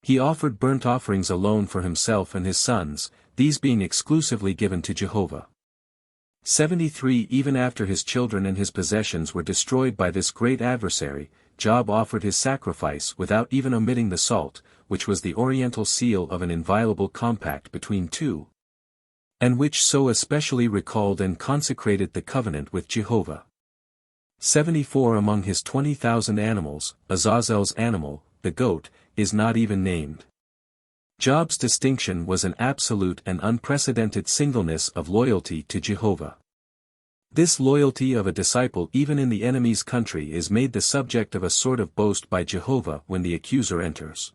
Speaker 1: He offered burnt offerings alone for himself and his sons, these being exclusively given to Jehovah. 73 Even after his children and his possessions were destroyed by this great adversary, Job offered his sacrifice without even omitting the salt, which was the oriental seal of an inviolable compact between two, and which so especially recalled and consecrated the covenant with Jehovah. 74 Among his 20,000 animals, Azazel's animal, the goat, is not even named. Job's distinction was an absolute and unprecedented singleness of loyalty to Jehovah. This loyalty of a disciple even in the enemy's country is made the subject of a sort of boast by Jehovah when the accuser enters.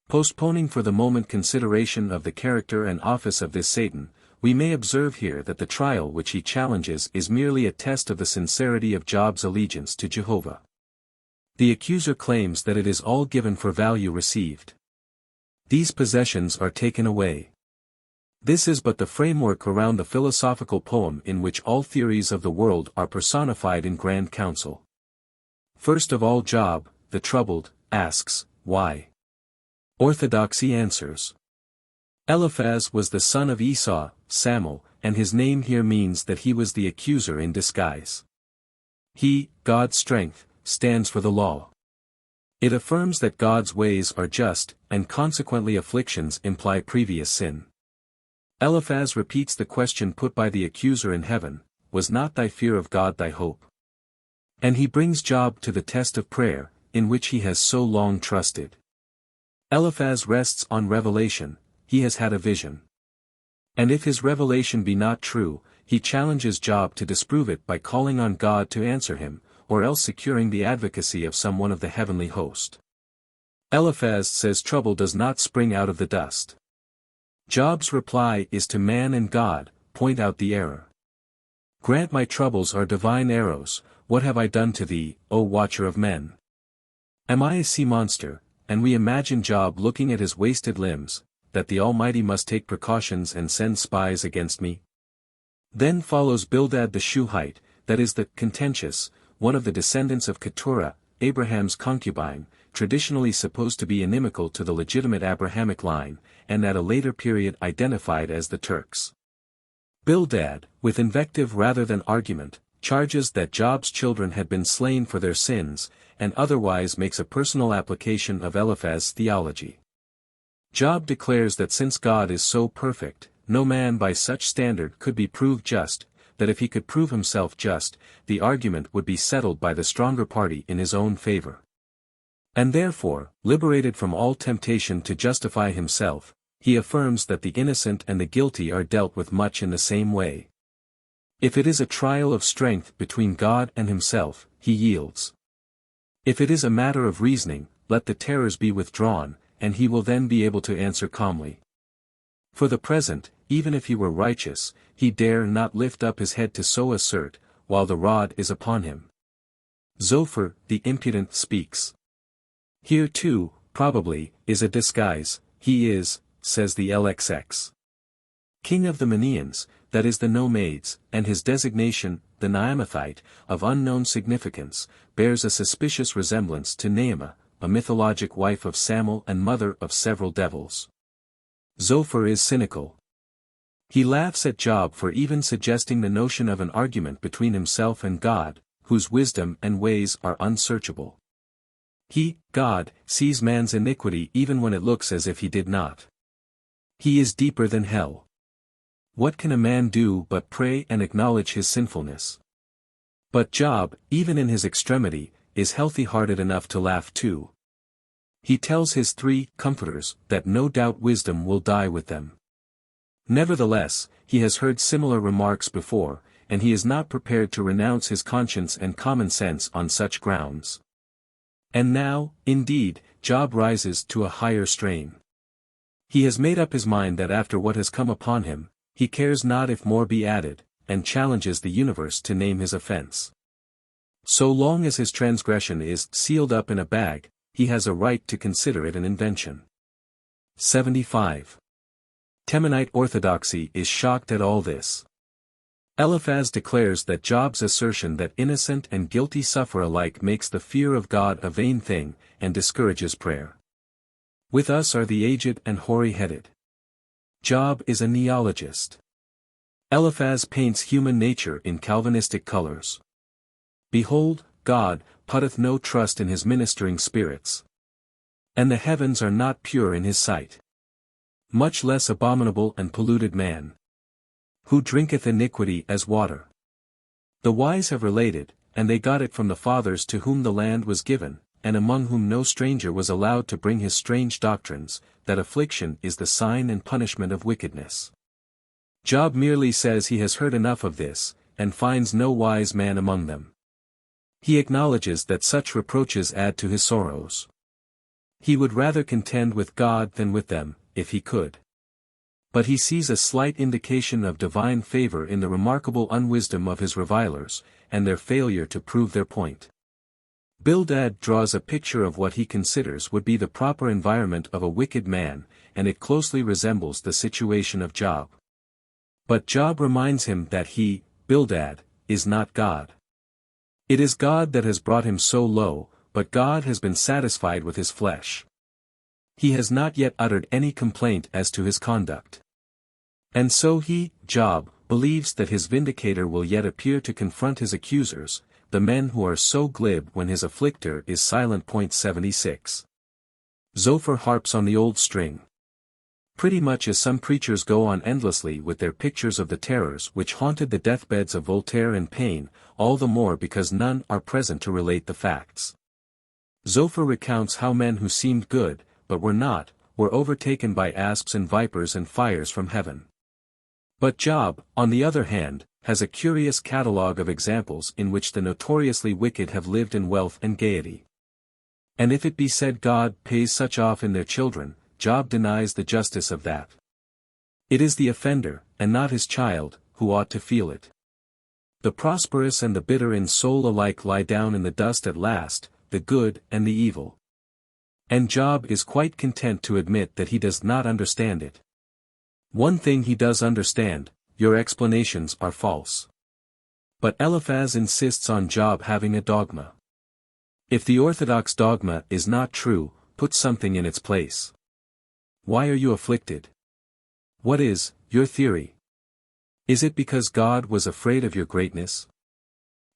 Speaker 1: Postponing for the moment consideration of the character and office of this Satan, we may observe here that the trial which he challenges is merely a test of the sincerity of Job's allegiance to Jehovah. The accuser claims that it is all given for value received. These possessions are taken away. This is but the framework around the philosophical poem in which all theories of the world are personified in grand council. First of all, Job, the troubled, asks, why? Orthodoxy answers. Eliphaz was the son of Esau, Samuel, and his name here means that he was the accuser in disguise. He, God's strength, stands for the law. It affirms that God's ways are just, and consequently afflictions imply previous sin. Eliphaz repeats the question put by the accuser in heaven, was not thy fear of God thy hope? And he brings Job to the test of prayer, in which he has so long trusted. Eliphaz rests on revelation, he has had a vision. And if his revelation be not true, he challenges Job to disprove it by calling on God to answer him, or else securing the advocacy of someone of the heavenly host. Eliphaz says trouble does not spring out of the dust. Job's reply is to man and God, point out the error. Grant my troubles are divine arrows, what have I done to thee, O watcher of men? Am I a sea monster, and we imagine Job looking at his wasted limbs, that the Almighty must take precautions and send spies against me? Then follows Bildad the Shuhite, that is the contentious, one of the descendants of Keturah, Abraham's concubine, traditionally supposed to be inimical to the legitimate Abrahamic line, and at a later period identified as the Turks. Bildad, with invective rather than argument, charges that Job's children had been slain for their sins, and otherwise makes a personal application of Eliphaz's theology. Job declares that since God is so perfect, no man by such standard could be proved just, that if he could prove himself just, the argument would be settled by the stronger party in his own favor. And therefore, liberated from all temptation to justify himself, he affirms that the innocent and the guilty are dealt with much in the same way. If it is a trial of strength between God and himself, he yields. If it is a matter of reasoning, let the terrors be withdrawn, and he will then be able to answer calmly. For the present, even if he were righteous, he dare not lift up his head to so assert, while the rod is upon him. Zophar, the impudent, speaks. Here too, probably, is a disguise. He is, says the LXX, king of the Menians, that is the Nomades, and his designation, the Naamathite, of unknown significance, bears a suspicious resemblance to Naamah, a mythologic wife of Samuel and mother of several devils. Zophar is cynical. He laughs at Job for even suggesting the notion of an argument between himself and God, whose wisdom and ways are unsearchable. He, God, sees man's iniquity even when it looks as if he did not. He is deeper than hell. What can a man do but pray and acknowledge his sinfulness? But Job, even in his extremity, is healthy-hearted enough to laugh too. He tells his three comforters that no doubt wisdom will die with them. Nevertheless, he has heard similar remarks before, and he is not prepared to renounce his conscience and common sense on such grounds. And now, indeed, Job rises to a higher strain. He has made up his mind that after what has come upon him, he cares not if more be added, and challenges the universe to name his offense. So long as his transgression is sealed up in a bag, he has a right to consider it an invention. 75. Temanite orthodoxy is shocked at all this. Eliphaz declares that Job's assertion that innocent and guilty suffer alike makes the fear of God a vain thing, and discourages prayer. With us are the aged and hoary-headed. Job is a neologist. Eliphaz paints human nature in Calvinistic colors. Behold, God putteth no trust in his ministering spirits. And the heavens are not pure in his sight. Much less abominable and polluted man, who drinketh iniquity as water. The wise have related, and they got it from the fathers to whom the land was given, and among whom no stranger was allowed to bring his strange doctrines, that affliction is the sign and punishment of wickedness. Job merely says he has heard enough of this, and finds no wise man among them. He acknowledges that such reproaches add to his sorrows. He would rather contend with God than with them, if he could. But he sees a slight indication of divine favor in the remarkable unwisdom of his revilers, and their failure to prove their point. Bildad draws a picture of what he considers would be the proper environment of a wicked man, and it closely resembles the situation of Job. But Job reminds him that he, Bildad, is not God. It is God that has brought him so low, but God has been satisfied with his flesh. He has not yet uttered any complaint as to his conduct. And so he, Job, believes that his vindicator will yet appear to confront his accusers, the men who are so glib when his afflicter is silent. 76. Zophar harps on the old string. Pretty much as some preachers go on endlessly with their pictures of the terrors which haunted the deathbeds of Voltaire and Paine, all the more because none are present to relate the facts. Zophar recounts how men who seemed good, but were not, were overtaken by asps and vipers and fires from heaven. But Job, on the other hand, has a curious catalogue of examples in which the notoriously wicked have lived in wealth and gaiety. And if it be said God pays such off in their children, Job denies the justice of that. It is the offender, and not his child, who ought to feel it. The prosperous and the bitter in soul alike lie down in the dust at last, the good and the evil. And Job is quite content to admit that he does not understand it. One thing he does understand: your explanations are false. But Eliphaz insists on Job having a dogma. If the orthodox dogma is not true, put something in its place. Why are you afflicted? What is your theory? Is it because God was afraid of your greatness?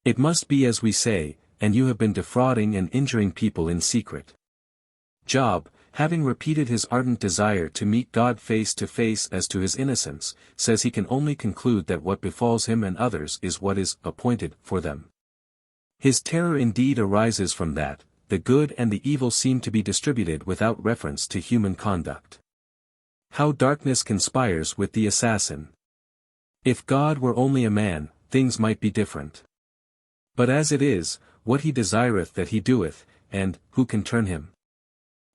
Speaker 1: It must be as we say, and you have been defrauding and injuring people in secret. Job, having repeated his ardent desire to meet God face to face as to his innocence, says he can only conclude that what befalls him and others is what is appointed for them. His terror indeed arises from that, the good and the evil seem to be distributed without reference to human conduct. How darkness conspires with the assassin! If God were only a man, things might be different. But as it is, what he desireth that he doeth, and who can turn him?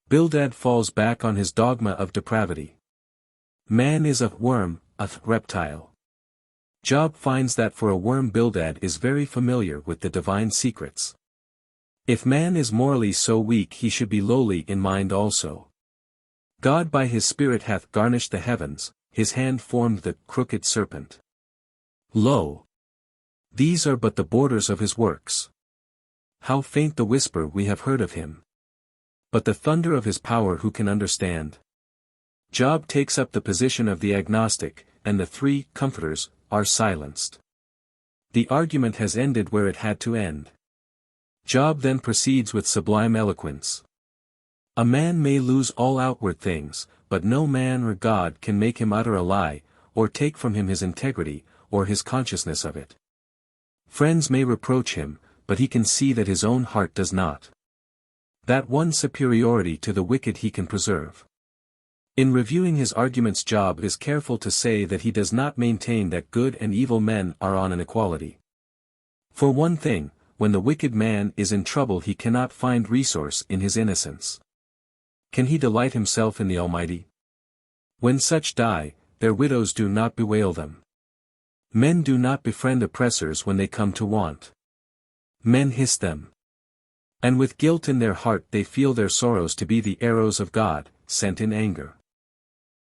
Speaker 1: Bildad falls back on his dogma of depravity. Man is a worm, a reptile. Job finds that for a worm Bildad is very familiar with the divine secrets. If man is morally so weak he should be lowly in mind also. God by his Spirit hath garnished the heavens, his hand formed the crooked serpent. Lo! These are but the borders of his works. How faint the whisper we have heard of him! But the thunder of his power who can understand? Job takes up the position of the agnostic, and the three comforters are silenced. The argument has ended where it had to end. Job then proceeds with sublime eloquence. A man may lose all outward things, but no man or God can make him utter a lie, or take from him his integrity, or his consciousness of it. Friends may reproach him, but he can see that his own heart does not. That one superiority to the wicked he can preserve. In reviewing his arguments, Job is careful to say that he does not maintain that good and evil men are on an equality. For one thing, when the wicked man is in trouble he cannot find resource in his innocence. Can he delight himself in the Almighty? When such die, their widows do not bewail them. Men do not befriend oppressors when they come to want. Men hiss them. And with guilt in their heart they feel their sorrows to be the arrows of God, sent in anger.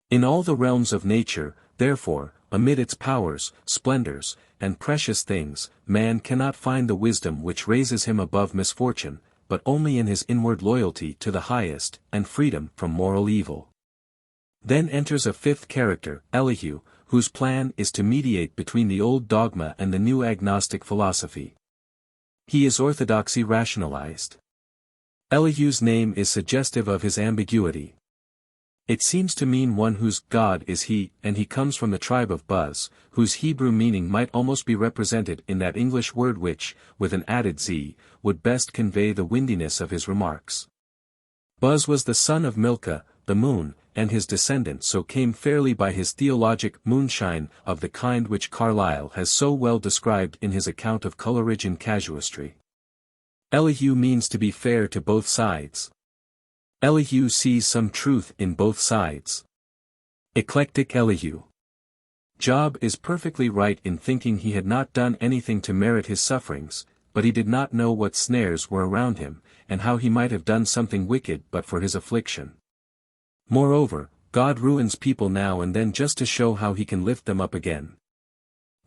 Speaker 1: In all the realms of nature, therefore, amid its powers, splendors, and precious things, man cannot find the wisdom which raises him above misfortune, but only in his inward loyalty to the highest, and freedom from moral evil. Then enters a fifth character, Elihu, whose plan is to mediate between the old dogma and the new agnostic philosophy. He is orthodoxy rationalized. Elihu's name is suggestive of his ambiguity. It seems to mean one whose God is he, and he comes from the tribe of Buz, whose Hebrew meaning might almost be represented in that English word which, with an added z, would best convey the windiness of his remarks. Buz was the son of Milcah, the moon, and his descendant so came fairly by his theologic moonshine of the kind which Carlyle has so well described in his account of Coleridge and casuistry. Elihu means to be fair to both sides. Elihu sees some truth in both sides. Eclectic Elihu. Job is perfectly right in thinking he had not done anything to merit his sufferings, but he did not know what snares were around him, and how he might have done something wicked but for his affliction. Moreover, God ruins people now and then just to show how he can lift them up again.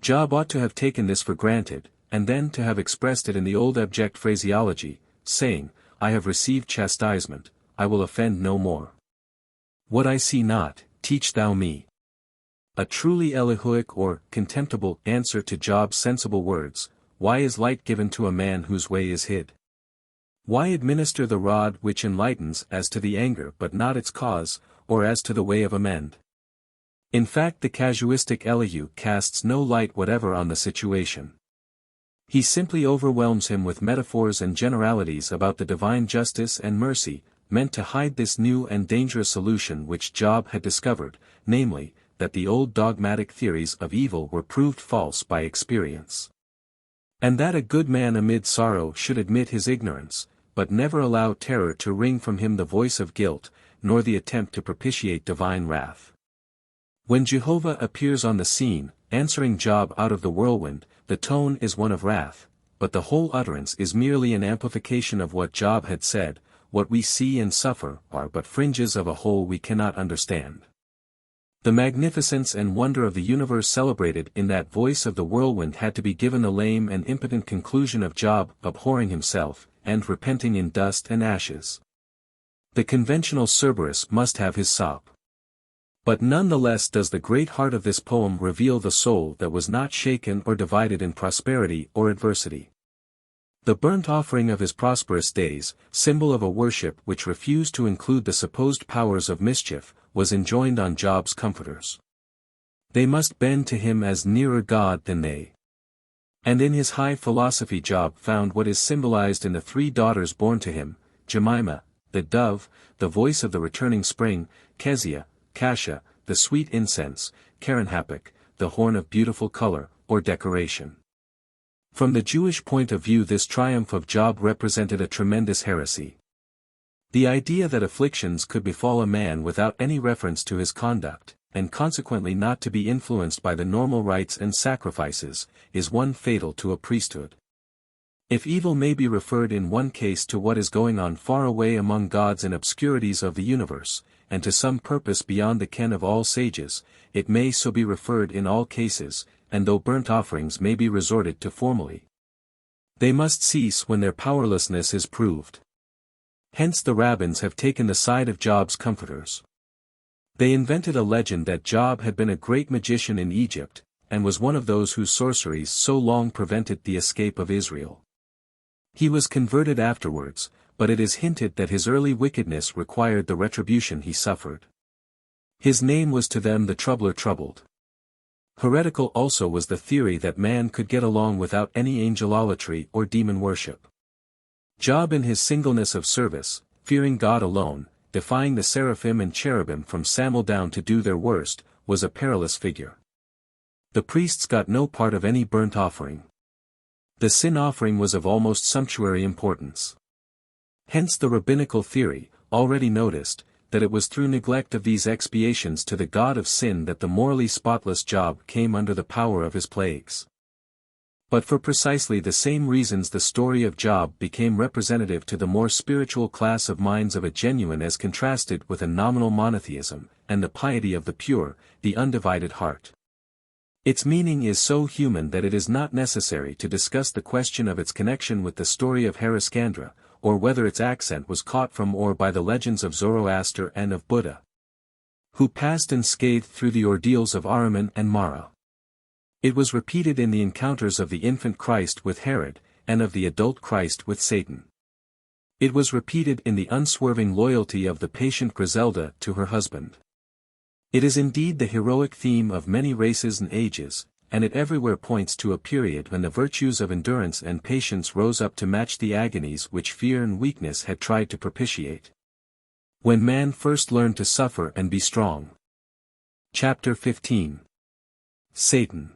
Speaker 1: Job ought to have taken this for granted, and then to have expressed it in the old abject phraseology, saying, I have received chastisement, I will offend no more. What I see not, teach thou me. A truly Elihuic or contemptible answer to Job's sensible words, why is light given to a man whose way is hid? Why administer the rod which enlightens as to the anger but not its cause, or as to the way of amend? In fact the casuistic Elihu casts no light whatever on the situation. He simply overwhelms him with metaphors and generalities about the divine justice and mercy, meant to hide this new and dangerous solution which Job had discovered, namely, that the old dogmatic theories of evil were proved false by experience. And that a good man amid sorrow should admit his ignorance, but never allow terror to wring from him the voice of guilt, nor the attempt to propitiate divine wrath. When Jehovah appears on the scene, answering Job out of the whirlwind, the tone is one of wrath, but the whole utterance is merely an amplification of what Job had said. What we see and suffer are but fringes of a whole we cannot understand. The magnificence and wonder of the universe celebrated in that voice of the whirlwind had to be given the lame and impotent conclusion of Job abhorring himself, and repenting in dust and ashes. The conventional Cerberus must have his sop. But none the less does the great heart of this poem reveal the soul that was not shaken or divided in prosperity or adversity. The burnt offering of his prosperous days, symbol of a worship which refused to include the supposed powers of mischief, was enjoined on Job's comforters. They must bend to him as nearer God than they. And in his high philosophy Job found what is symbolized in the three daughters born to him, Jemima, the dove, the voice of the returning spring, Kezia, Kasha, the sweet incense, Karenhapik, the horn of beautiful color, or decoration. From the Jewish point of view this triumph of Job represented a tremendous heresy. The idea that afflictions could befall a man without any reference to his conduct, and consequently not to be influenced by the normal rites and sacrifices, is one fatal to a priesthood. If evil may be referred in one case to what is going on far away among gods and obscurities of the universe, and to some purpose beyond the ken of all sages, it may so be referred in all cases, and though burnt offerings may be resorted to formally, they must cease when their powerlessness is proved. Hence the rabbins have taken the side of Job's comforters. They invented a legend that Job had been a great magician in Egypt, and was one of those whose sorceries so long prevented the escape of Israel. He was converted afterwards, but it is hinted that his early wickedness required the retribution he suffered. His name was to them the troubler troubled. Heretical also was the theory that man could get along without any angelolatry or demon worship. Job in his singleness of service, fearing God alone, defying the seraphim and cherubim from Samuel down to do their worst, was a perilous figure. The priests got no part of any burnt offering. The sin offering was of almost sumptuary importance. Hence the rabbinical theory, already noticed, that it was through neglect of these expiations to the God of sin that the morally spotless Job came under the power of his plagues. But for precisely the same reasons the story of Job became representative to the more spiritual class of minds of a genuine as contrasted with a nominal monotheism, and the piety of the pure, the undivided heart. Its meaning is so human that it is not necessary to discuss the question of its connection with the story of Hariskandra, or whether its accent was caught from or by the legends of Zoroaster and of Buddha, who passed unscathed through the ordeals of Ahriman and Mara. It was repeated in the encounters of the infant Christ with Herod, and of the adult Christ with Satan. It was repeated in the unswerving loyalty of the patient Griselda to her husband. It is indeed the heroic theme of many races and ages, and it everywhere points to a period when the virtues of endurance and patience rose up to match the agonies which fear and weakness had tried to propitiate. When man first learned to suffer and be strong. Chapter 15. Satan.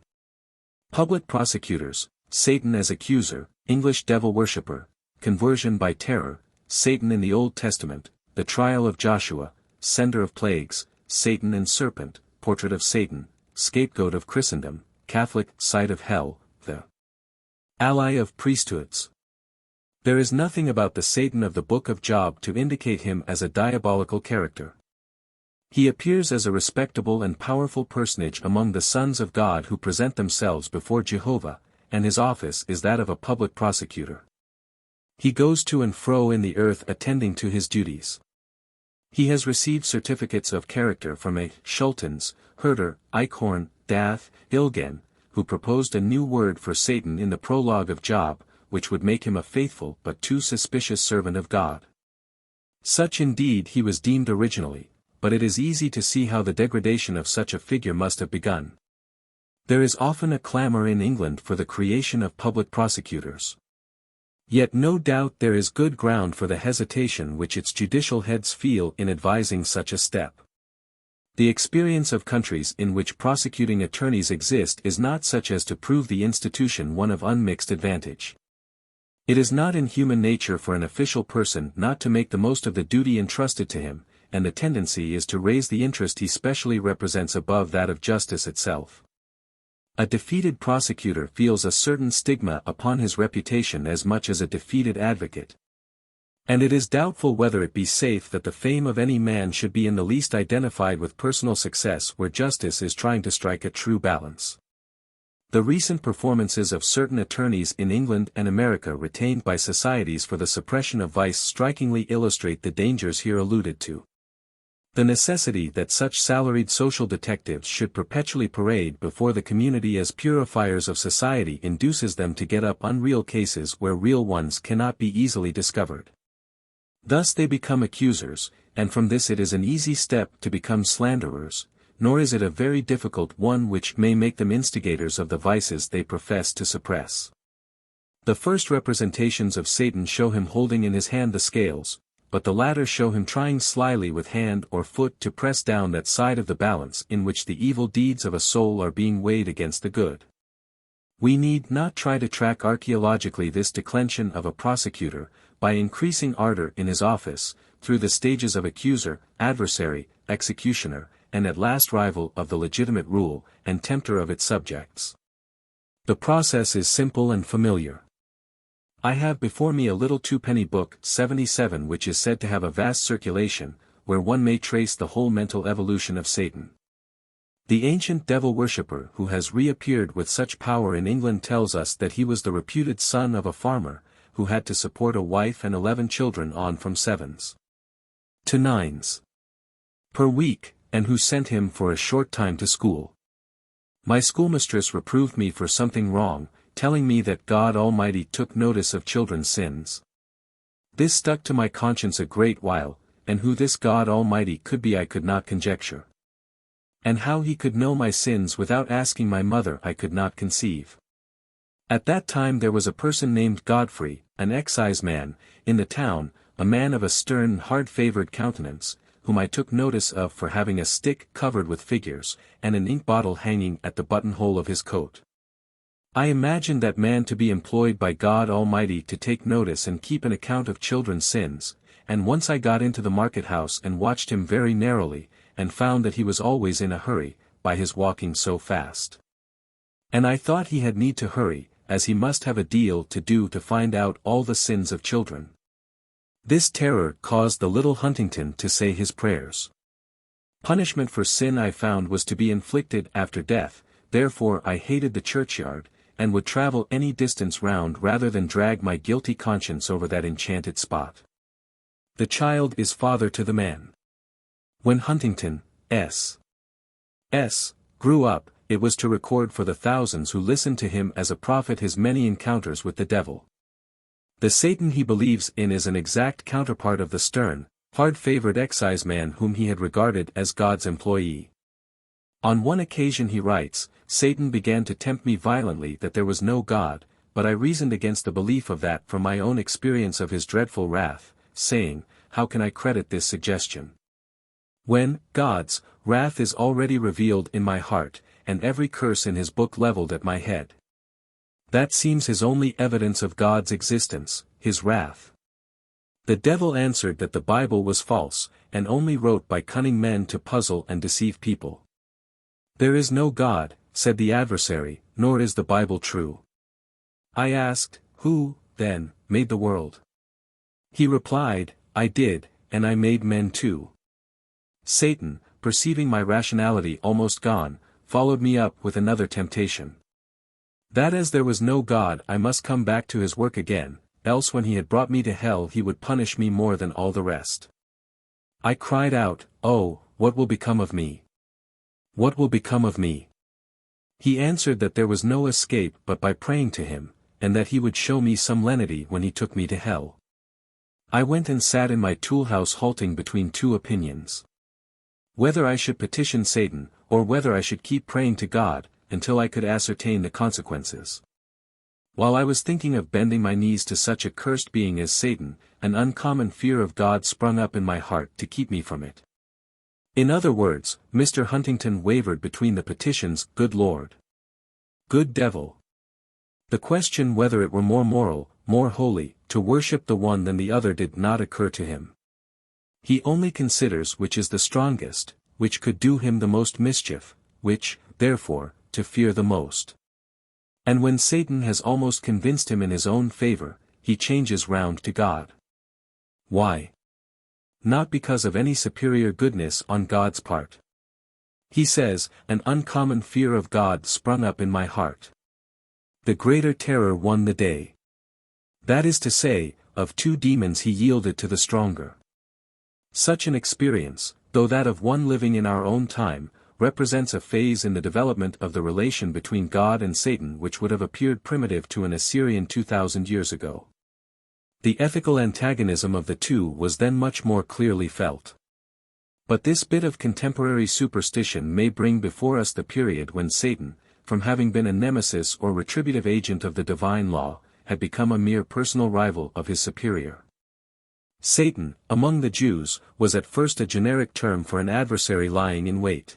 Speaker 1: Public prosecutors, Satan as accuser, English devil worshipper, conversion by terror, Satan in the Old Testament, the trial of Joshua, sender of plagues, Satan and Serpent, portrait of Satan, scapegoat of Christendom, Catholic side of hell, the ally of priesthoods. There is nothing about the Satan of the Book of Job to indicate him as a diabolical character. He appears as a respectable and powerful personage among the sons of God who present themselves before Jehovah, and his office is that of a public prosecutor. He goes to and fro in the earth attending to his duties. He has received certificates of character from a Schultens, Herder, Eichhorn, Dath, Ilgen, who proposed a new word for Satan in the prologue of Job, which would make him a faithful but too suspicious servant of God. Such indeed he was deemed originally, but it is easy to see how the degradation of such a figure must have begun. There is often a clamor in England for the creation of public prosecutors. Yet no doubt there is good ground for the hesitation which its judicial heads feel in advising such a step. The experience of countries in which prosecuting attorneys exist is not such as to prove the institution one of unmixed advantage. It is not in human nature for an official person not to make the most of the duty entrusted to him, and the tendency is to raise the interest he specially represents above that of justice itself. A defeated prosecutor feels a certain stigma upon his reputation as much as a defeated advocate. And it is doubtful whether it be safe that the fame of any man should be in the least identified with personal success where justice is trying to strike a true balance. The recent performances of certain attorneys in England and America retained by societies for the suppression of vice strikingly illustrate the dangers here alluded to. The necessity that such salaried social detectives should perpetually parade before the community as purifiers of society induces them to get up unreal cases where real ones cannot be easily discovered. Thus they become accusers, and from this it is an easy step to become slanderers, nor is it a very difficult one which may make them instigators of the vices they profess to suppress. The first representations of Satan show him holding in his hand the scales, but the latter show him trying slyly with hand or foot to press down that side of the balance in which the evil deeds of a soul are being weighed against the good. We need not try to track archaeologically this declension of a prosecutor, by increasing ardor in his office, through the stages of accuser, adversary, executioner, and at last rival of the legitimate rule, and tempter of its subjects. The process is simple and familiar. I have before me a little two-penny book, 77, which is said to have a vast circulation, where one may trace the whole mental evolution of Satan. The ancient devil-worshipper who has reappeared with such power in England tells us that he was the reputed son of a farmer, who had to support a wife and 11 children on from 7s to 9s per week, and who sent him for a short time to school. My schoolmistress reproved me for something wrong, telling me that God Almighty took notice of children's sins. This stuck to my conscience a great while, and who this God Almighty could be I could not conjecture. And how he could know my sins without asking my mother I could not conceive. At that time there was a person named Godfrey, an exciseman, in the town, a man of a stern hard-favoured countenance, whom I took notice of for having a stick covered with figures, and an ink bottle hanging at the buttonhole of his coat. I imagined that man to be employed by God Almighty to take notice and keep an account of children's sins, and once I got into the market-house and watched him very narrowly, and found that he was always in a hurry, by his walking so fast. And I thought he had need to hurry, as he must have a deal to do to find out all the sins of children. This terror caused the little Huntington to say his prayers. Punishment for sin I found was to be inflicted after death, therefore I hated the churchyard, and would travel any distance round rather than drag my guilty conscience over that enchanted spot. The child is father to the man. When Huntington, S. grew up, it was to record for the thousands who listened to him as a prophet his many encounters with the devil. The Satan he believes in is an exact counterpart of the stern, hard-favored exciseman whom he had regarded as God's employee. On one occasion he writes, Satan began to tempt me violently that there was no God, but I reasoned against the belief of that from my own experience of his dreadful wrath, saying, how can I credit this suggestion? When God's wrath is already revealed in my heart, and every curse in his book leveled at my head. That seems his only evidence of God's existence, his wrath. The devil answered that the Bible was false, and only wrote by cunning men to puzzle and deceive people. There is no God, said the adversary, nor is the Bible true. I asked, who, then, made the world? He replied, I did, and I made men too. Satan, perceiving my rationality almost gone, followed me up with another temptation. That as there was no God I must come back to his work again, else when he had brought me to hell he would punish me more than all the rest. I cried out, oh, what will become of me? What will become of me? He answered that there was no escape but by praying to him, and that he would show me some lenity when he took me to hell. I went and sat in my tool-house halting between two opinions. Whether I should petition Satan, or whether I should keep praying to God, until I could ascertain the consequences. While I was thinking of bending my knees to such a cursed being as Satan, an uncommon fear of God sprung up in my heart to keep me from it. In other words, Mr. Huntington wavered between the petitions, good Lord, good devil. The question whether it were more moral, more holy, to worship the one than the other did not occur to him. He only considers which is the strongest, which could do him the most mischief, which, therefore, to fear the most. And when Satan has almost convinced him in his own favor, he changes round to God. Why? Not because of any superior goodness on God's part. He says, an uncommon fear of God sprung up in my heart. The greater terror won the day. That is to say, of two demons he yielded to the stronger. Such an experience, though that of one living in our own time, represents a phase in the development of the relation between God and Satan which would have appeared primitive to an Assyrian 2,000 years ago. The ethical antagonism of the two was then much more clearly felt. But this bit of contemporary superstition may bring before us the period when Satan, from having been a nemesis or retributive agent of the divine law, had become a mere personal rival of his superior. Satan, among the Jews, was at first a generic term for an adversary lying in wait.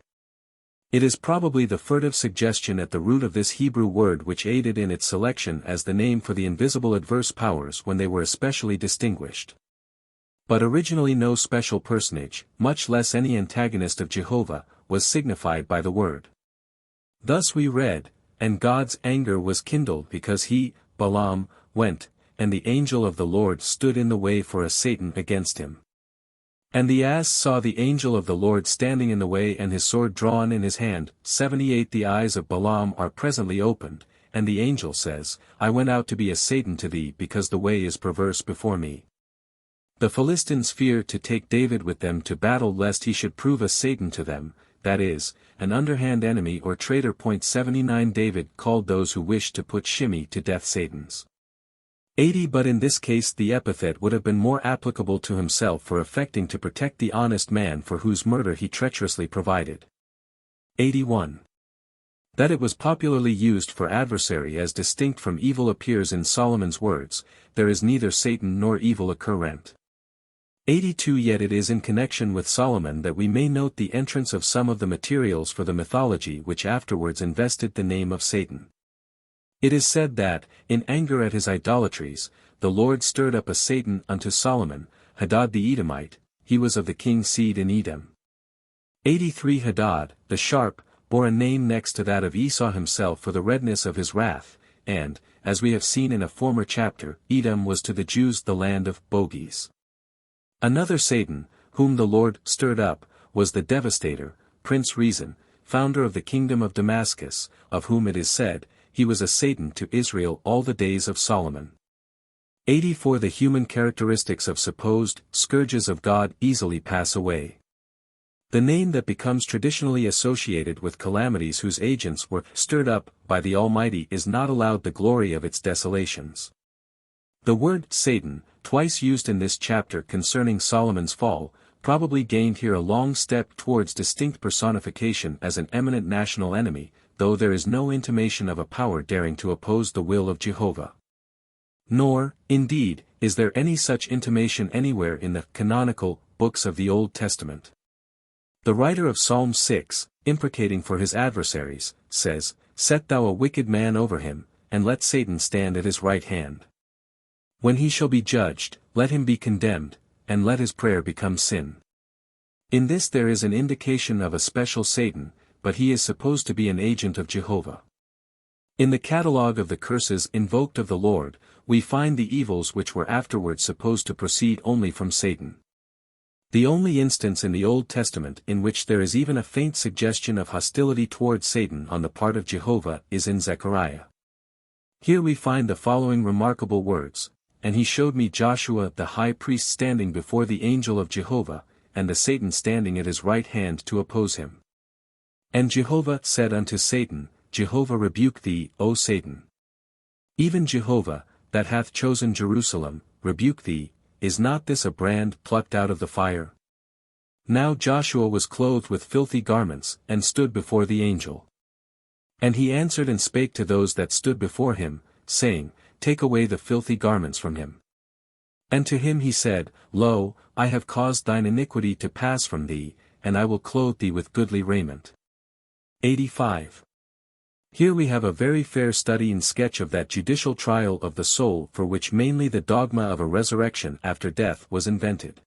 Speaker 1: It is probably the furtive suggestion at the root of this Hebrew word which aided in its selection as the name for the invisible adverse powers when they were especially distinguished. But originally no special personage, much less any antagonist of Jehovah, was signified by the word. Thus we read, and God's anger was kindled because he, Balaam, went, and the angel of the Lord stood in the way for a Satan against him. And the ass saw the angel of the Lord standing in the way and his sword drawn in his hand. 78 The eyes of Balaam are presently opened, and the angel says, I went out to be a Satan to thee because the way is perverse before me. The Philistines fear to take David with them to battle lest he should prove a Satan to them, that is, an underhand enemy or traitor. 79 David called those who wished to put Shimei to death Satans. 80 But in this case the epithet would have been more applicable to himself for affecting to protect the honest man for whose murder he treacherously provided. 81. That it was popularly used for adversary as distinct from evil appears in Solomon's words, there is neither Satan nor evil occurrent. 82 Yet it is in connection with Solomon that we may note the entrance of some of the materials for the mythology which afterwards invested the name of Satan. It is said that, in anger at his idolatries, the Lord stirred up a Satan unto Solomon, Hadad the Edomite, he was of the king's seed in Edom. 83 Hadad, the sharp, bore a name next to that of Esau himself for the redness of his wrath, and, as we have seen in a former chapter, Edom was to the Jews the land of bogies. Another Satan, whom the Lord stirred up, was the Devastator, Prince Rezin, founder of the kingdom of Damascus, of whom it is said, he was a Satan to Israel all the days of Solomon. 84 The human characteristics of supposed scourges of God easily pass away. The name that becomes traditionally associated with calamities whose agents were stirred up by the Almighty is not allowed the glory of its desolations. The word Satan, twice used in this chapter concerning Solomon's fall, probably gained here a long step towards distinct personification as an eminent national enemy, though there is no intimation of a power daring to oppose the will of Jehovah. Nor, indeed, is there any such intimation anywhere in the canonical books of the Old Testament. The writer of Psalm 6, imprecating for his adversaries, says, Set thou a wicked man over him, and let Satan stand at his right hand. When he shall be judged, let him be condemned, and let his prayer become sin. In this there is an indication of a special Satan, but he is supposed to be an agent of Jehovah. In the catalogue of the curses invoked of the Lord, we find the evils which were afterwards supposed to proceed only from Satan. The only instance in the Old Testament in which there is even a faint suggestion of hostility towards Satan on the part of Jehovah is in Zechariah. Here we find the following remarkable words, And he showed me Joshua the high priest standing before the angel of Jehovah, and the Satan standing at his right hand to oppose him. And Jehovah said unto Satan, Jehovah rebuke thee, O Satan. Even Jehovah, that hath chosen Jerusalem, rebuke thee, is not this a brand plucked out of the fire? Now Joshua was clothed with filthy garments, and stood before the angel. And he answered and spake to those that stood before him, saying, Take away the filthy garments from him. And to him he said, Lo, I have caused thine iniquity to pass from thee, and I will clothe thee with goodly raiment. 85. Here we have a very fair study and sketch of that judicial trial of the soul for which mainly the dogma of a resurrection after death was invented.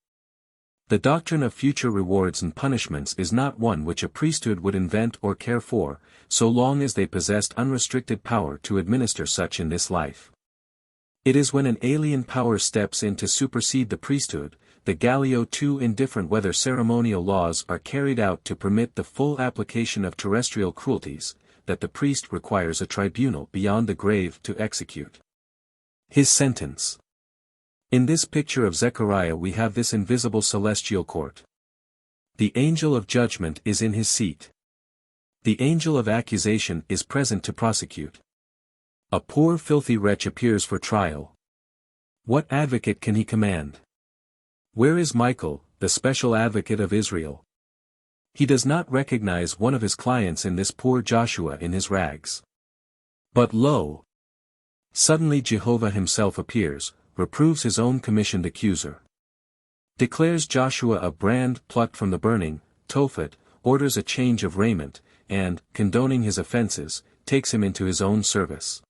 Speaker 1: The doctrine of future rewards and punishments is not one which a priesthood would invent or care for, so long as they possessed unrestricted power to administer such in this life. It is when an alien power steps in to supersede the priesthood, the Gallio too indifferent whether ceremonial laws are carried out to permit the full application of terrestrial cruelties, that the priest requires a tribunal beyond the grave to execute his sentence. In this picture of Zechariah we have this invisible celestial court. The angel of judgment is in his seat. The angel of accusation is present to prosecute. A poor filthy wretch appears for trial. What advocate can he command? Where is Michael, the special advocate of Israel? He does not recognize one of his clients in this poor Joshua in his rags. But lo! Suddenly Jehovah himself appears, reproves his own commissioned accuser. Declares Joshua a brand plucked from the burning, Tophet, orders a change of raiment, and, condoning his offenses, takes him into his own service.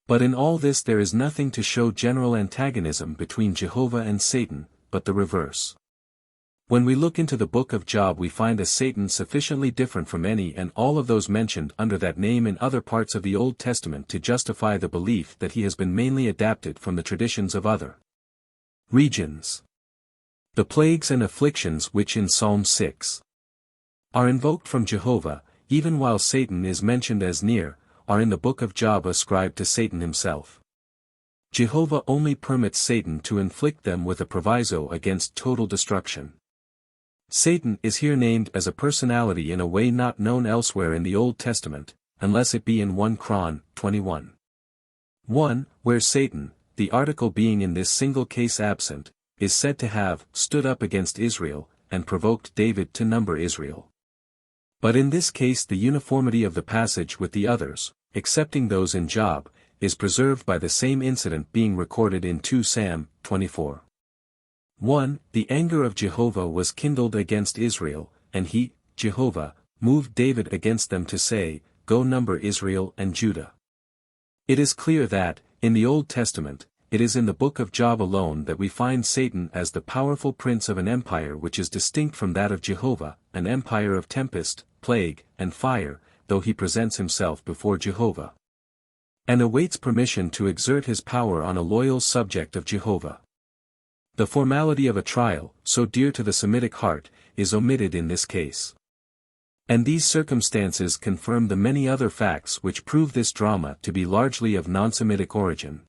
Speaker 1: But in all this there is nothing to show general antagonism between Jehovah and Satan, but the reverse. When we look into the book of Job we find a Satan sufficiently different from any and all of those mentioned under that name in other parts of the Old Testament to justify the belief that he has been mainly adapted from the traditions of other regions. The plagues and afflictions which in Psalm 6 are invoked from Jehovah, even while Satan is mentioned as near, are in the book of Job ascribed to Satan himself. Jehovah only permits Satan to inflict them with a proviso against total destruction. Satan is here named as a personality in a way not known elsewhere in the Old Testament, unless it be in 1 Chron. 21. 1, where Satan, the article being in this single case absent, is said to have stood up against Israel, and provoked David to number Israel. But in this case the uniformity of the passage with the others, excepting those in Job, is preserved by the same incident being recorded in 2 Sam. 24. 1. The anger of Jehovah was kindled against Israel, and he, Jehovah, moved David against them to say, Go number Israel and Judah. It is clear that, in the Old Testament, it is in the book of Job alone that we find Satan as the powerful prince of an empire which is distinct from that of Jehovah, an empire of tempest, plague, and fire, though he presents himself before Jehovah and awaits permission to exert his power on a loyal subject of Jehovah. The formality of a trial, so dear to the Semitic heart, is omitted in this case. And these circumstances confirm the many other facts which prove this drama to be largely of non-Semitic origin.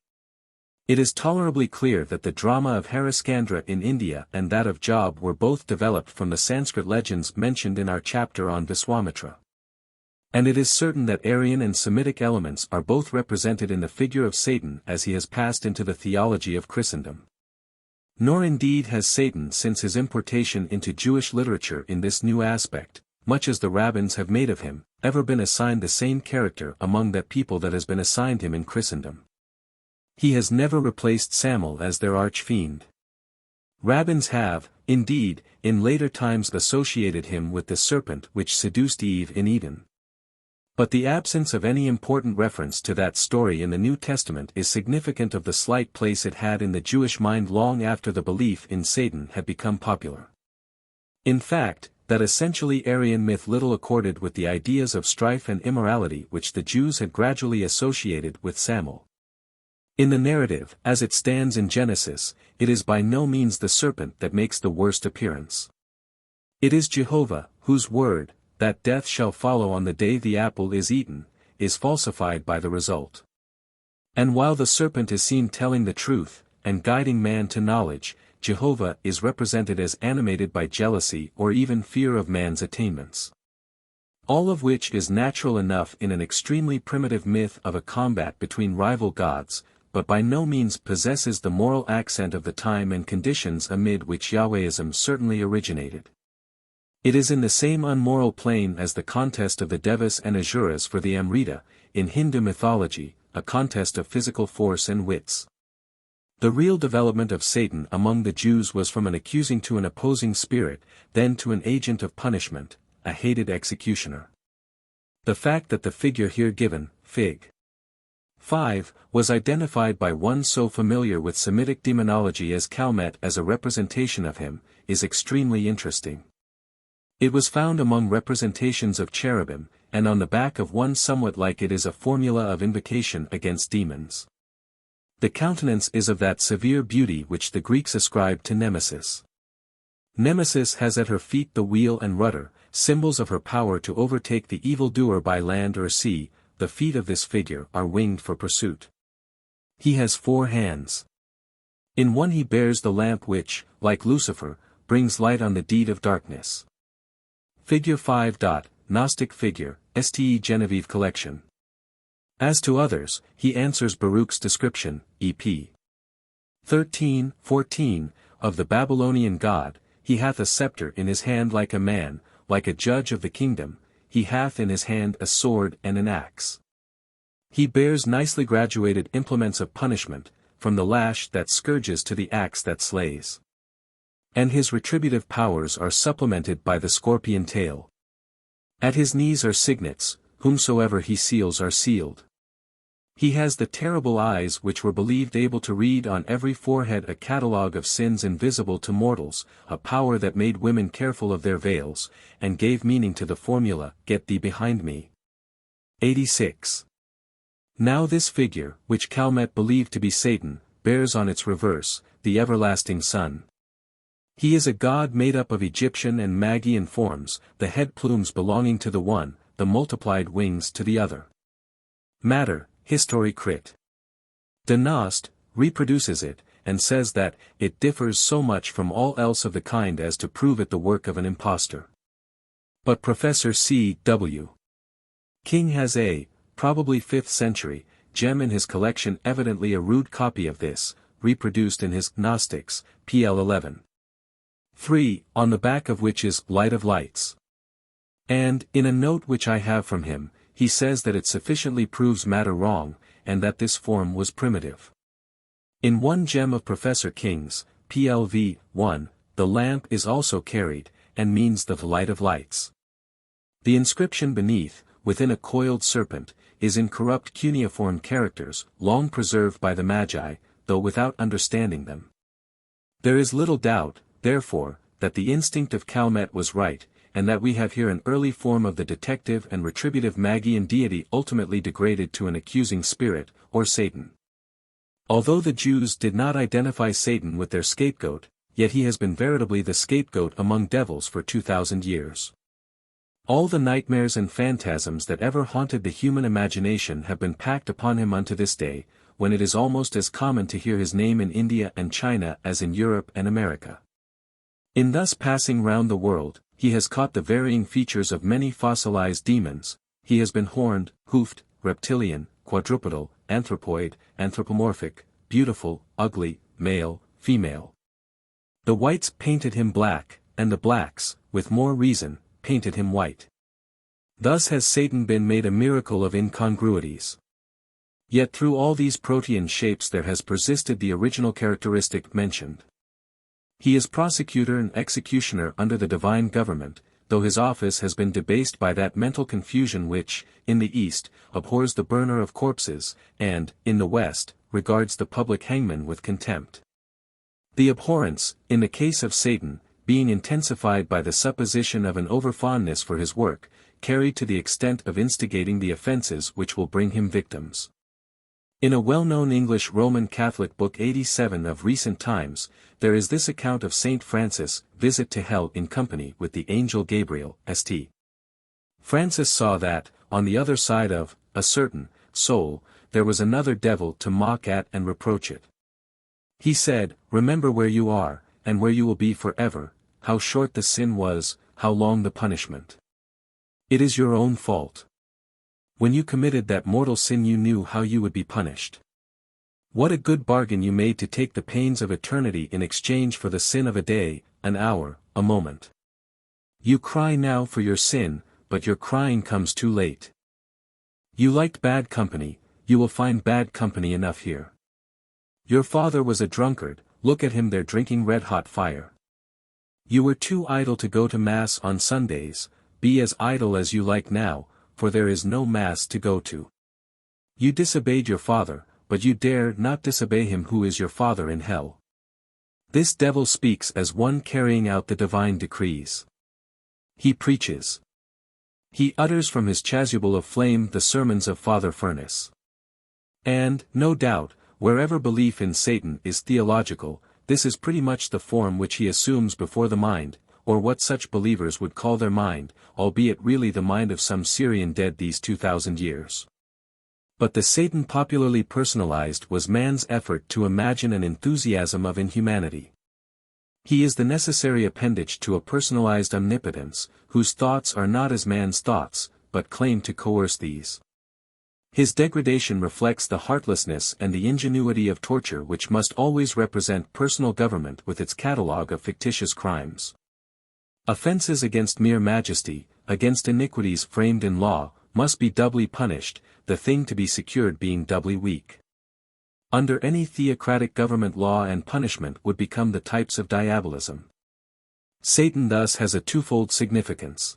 Speaker 1: It is tolerably clear that the drama of Hariskandra in India and that of Job were both developed from the Sanskrit legends mentioned in our chapter on Viswámitra. And it is certain that Aryan and Semitic elements are both represented in the figure of Satan as he has passed into the theology of Christendom. Nor indeed has Satan since his importation into Jewish literature in this new aspect, much as the rabbins have made of him, ever been assigned the same character among that people that has been assigned him in Christendom. He has never replaced Samael as their arch-fiend. Rabbins have, indeed, in later times associated him with the serpent which seduced Eve in Eden. But the absence of any important reference to that story in the New Testament is significant of the slight place it had in the Jewish mind long after the belief in Satan had become popular. In fact, that essentially Aryan myth little accorded with the ideas of strife and immorality which the Jews had gradually associated with Samael. In the narrative, as it stands in Genesis, it is by no means the serpent that makes the worst appearance. It is Jehovah, whose word, that death shall follow on the day the apple is eaten, is falsified by the result. And while the serpent is seen telling the truth, and guiding man to knowledge, Jehovah is represented as animated by jealousy or even fear of man's attainments. All of which is natural enough in an extremely primitive myth of a combat between rival gods, but by no means possesses the moral accent of the time and conditions amid which Yahwehism certainly originated. It is in the same unmoral plane as the contest of the Devas and Asuras for the Amrita, in Hindu mythology, a contest of physical force and wits. The real development of Satan among the Jews was from an accusing to an opposing spirit, then to an agent of punishment, a hated executioner. The fact that the figure here given, Fig. 5, was identified by one so familiar with Semitic demonology as Calmet as a representation of him, is extremely interesting. It was found among representations of cherubim, and on the back of one somewhat like it is a formula of invocation against demons. The countenance is of that severe beauty which the Greeks ascribed to Nemesis. Nemesis has at her feet the wheel and rudder, symbols of her power to overtake the evildoer by land or sea. The feet of this figure are winged for pursuit. He has 4 hands. In one he bears the lamp which, like Lucifer, brings light on the deed of darkness. Figure 5. Gnostic figure, Ste Genevieve collection. As to others, he answers Baruch's description, EP 13:14, of the Babylonian god. He hath a scepter in his hand like a man, like a judge of the kingdom. He hath in his hand a sword and an axe. He bears nicely graduated implements of punishment, from the lash that scourges to the axe that slays. And his retributive powers are supplemented by the scorpion tail. At his knees are signets, whomsoever he seals are sealed. He has the terrible eyes which were believed able to read on every forehead a catalogue of sins invisible to mortals, a power that made women careful of their veils, and gave meaning to the formula, "Get thee behind me." 86. Now this figure, which Calmet believed to be Satan, bears on its reverse, the everlasting sun. He is a god made up of Egyptian and Magian forms, the head plumes belonging to the one, the multiplied wings to the other. Matter, History Crit. De Nost reproduces it, and says that it differs so much from all else of the kind as to prove it the work of an impostor. But Professor C. W. King has a, probably 5th century, gem in his collection, evidently a rude copy of this, reproduced in his Gnostics, PL 11. 3, on the back of which is Light of Lights. And, in a note which I have from him, he says that it sufficiently proves matter wrong, and that this form was primitive. In one gem of Professor King's, PLV 1, the lamp is also carried, and means the light of lights. The inscription beneath, within a coiled serpent, is in corrupt cuneiform characters, long preserved by the Magi, though without understanding them. There is little doubt, therefore, that the instinct of Calmet was right, and that we have here an early form of the detective and retributive Magian deity ultimately degraded to an accusing spirit, or Satan. Although the Jews did not identify Satan with their scapegoat, yet he has been veritably the scapegoat among devils for 2,000 years. All the nightmares and phantasms that ever haunted the human imagination have been packed upon him unto this day, when it is almost as common to hear his name in India and China as in Europe and America. In thus passing round the world, he has caught the varying features of many fossilized demons. He has been horned, hoofed, reptilian, quadrupedal, anthropoid, anthropomorphic, beautiful, ugly, male, female. The whites painted him black, and the blacks, with more reason, painted him white. Thus has Satan been made a miracle of incongruities. Yet through all these protean shapes there has persisted the original characteristic mentioned. He is prosecutor and executioner under the divine government, though his office has been debased by that mental confusion which, in the East, abhors the burner of corpses, and, in the West, regards the public hangman with contempt. The abhorrence, in the case of Satan, being intensified by the supposition of an overfondness for his work, carried to the extent of instigating the offences which will bring him victims. In a well-known English Roman Catholic book 87 of recent times, there is this account of Saint Francis' visit to hell in company with the angel Gabriel, St. Francis saw that, on the other side of a certain soul, there was another devil to mock at and reproach it. He said, "Remember where you are, and where you will be forever, how short the sin was, how long the punishment. It is your own fault. When you committed that mortal sin you knew how you would be punished. What a good bargain you made to take the pains of eternity in exchange for the sin of a day, an hour, a moment. You cry now for your sin, but your crying comes too late. You liked bad company, you will find bad company enough here. Your father was a drunkard, look at him there drinking red-hot fire. You were too idle to go to Mass on Sundays, be as idle as you like now, for there is no Mass to go to. You disobeyed your father, but you dare not disobey him who is your father in hell. This devil speaks as one carrying out the divine decrees. He preaches. He utters from his chasuble of flame the sermons of Father Furnace. And, no doubt, wherever belief in Satan is theological, this is pretty much the form which he assumes before the mind, or what such believers would call their mind, albeit really the mind of some Syrian dead these 2,000 years. But the Satan popularly personalized was man's effort to imagine an enthusiasm of inhumanity. He is the necessary appendage to a personalized omnipotence, whose thoughts are not as man's thoughts, but claim to coerce these. His degradation reflects the heartlessness and the ingenuity of torture which must always represent personal government with its catalogue of fictitious crimes. Offences against mere majesty, against iniquities framed in law, must be doubly punished, the thing to be secured being doubly weak. Under any theocratic government law and punishment would become the types of diabolism. Satan thus has a twofold significance.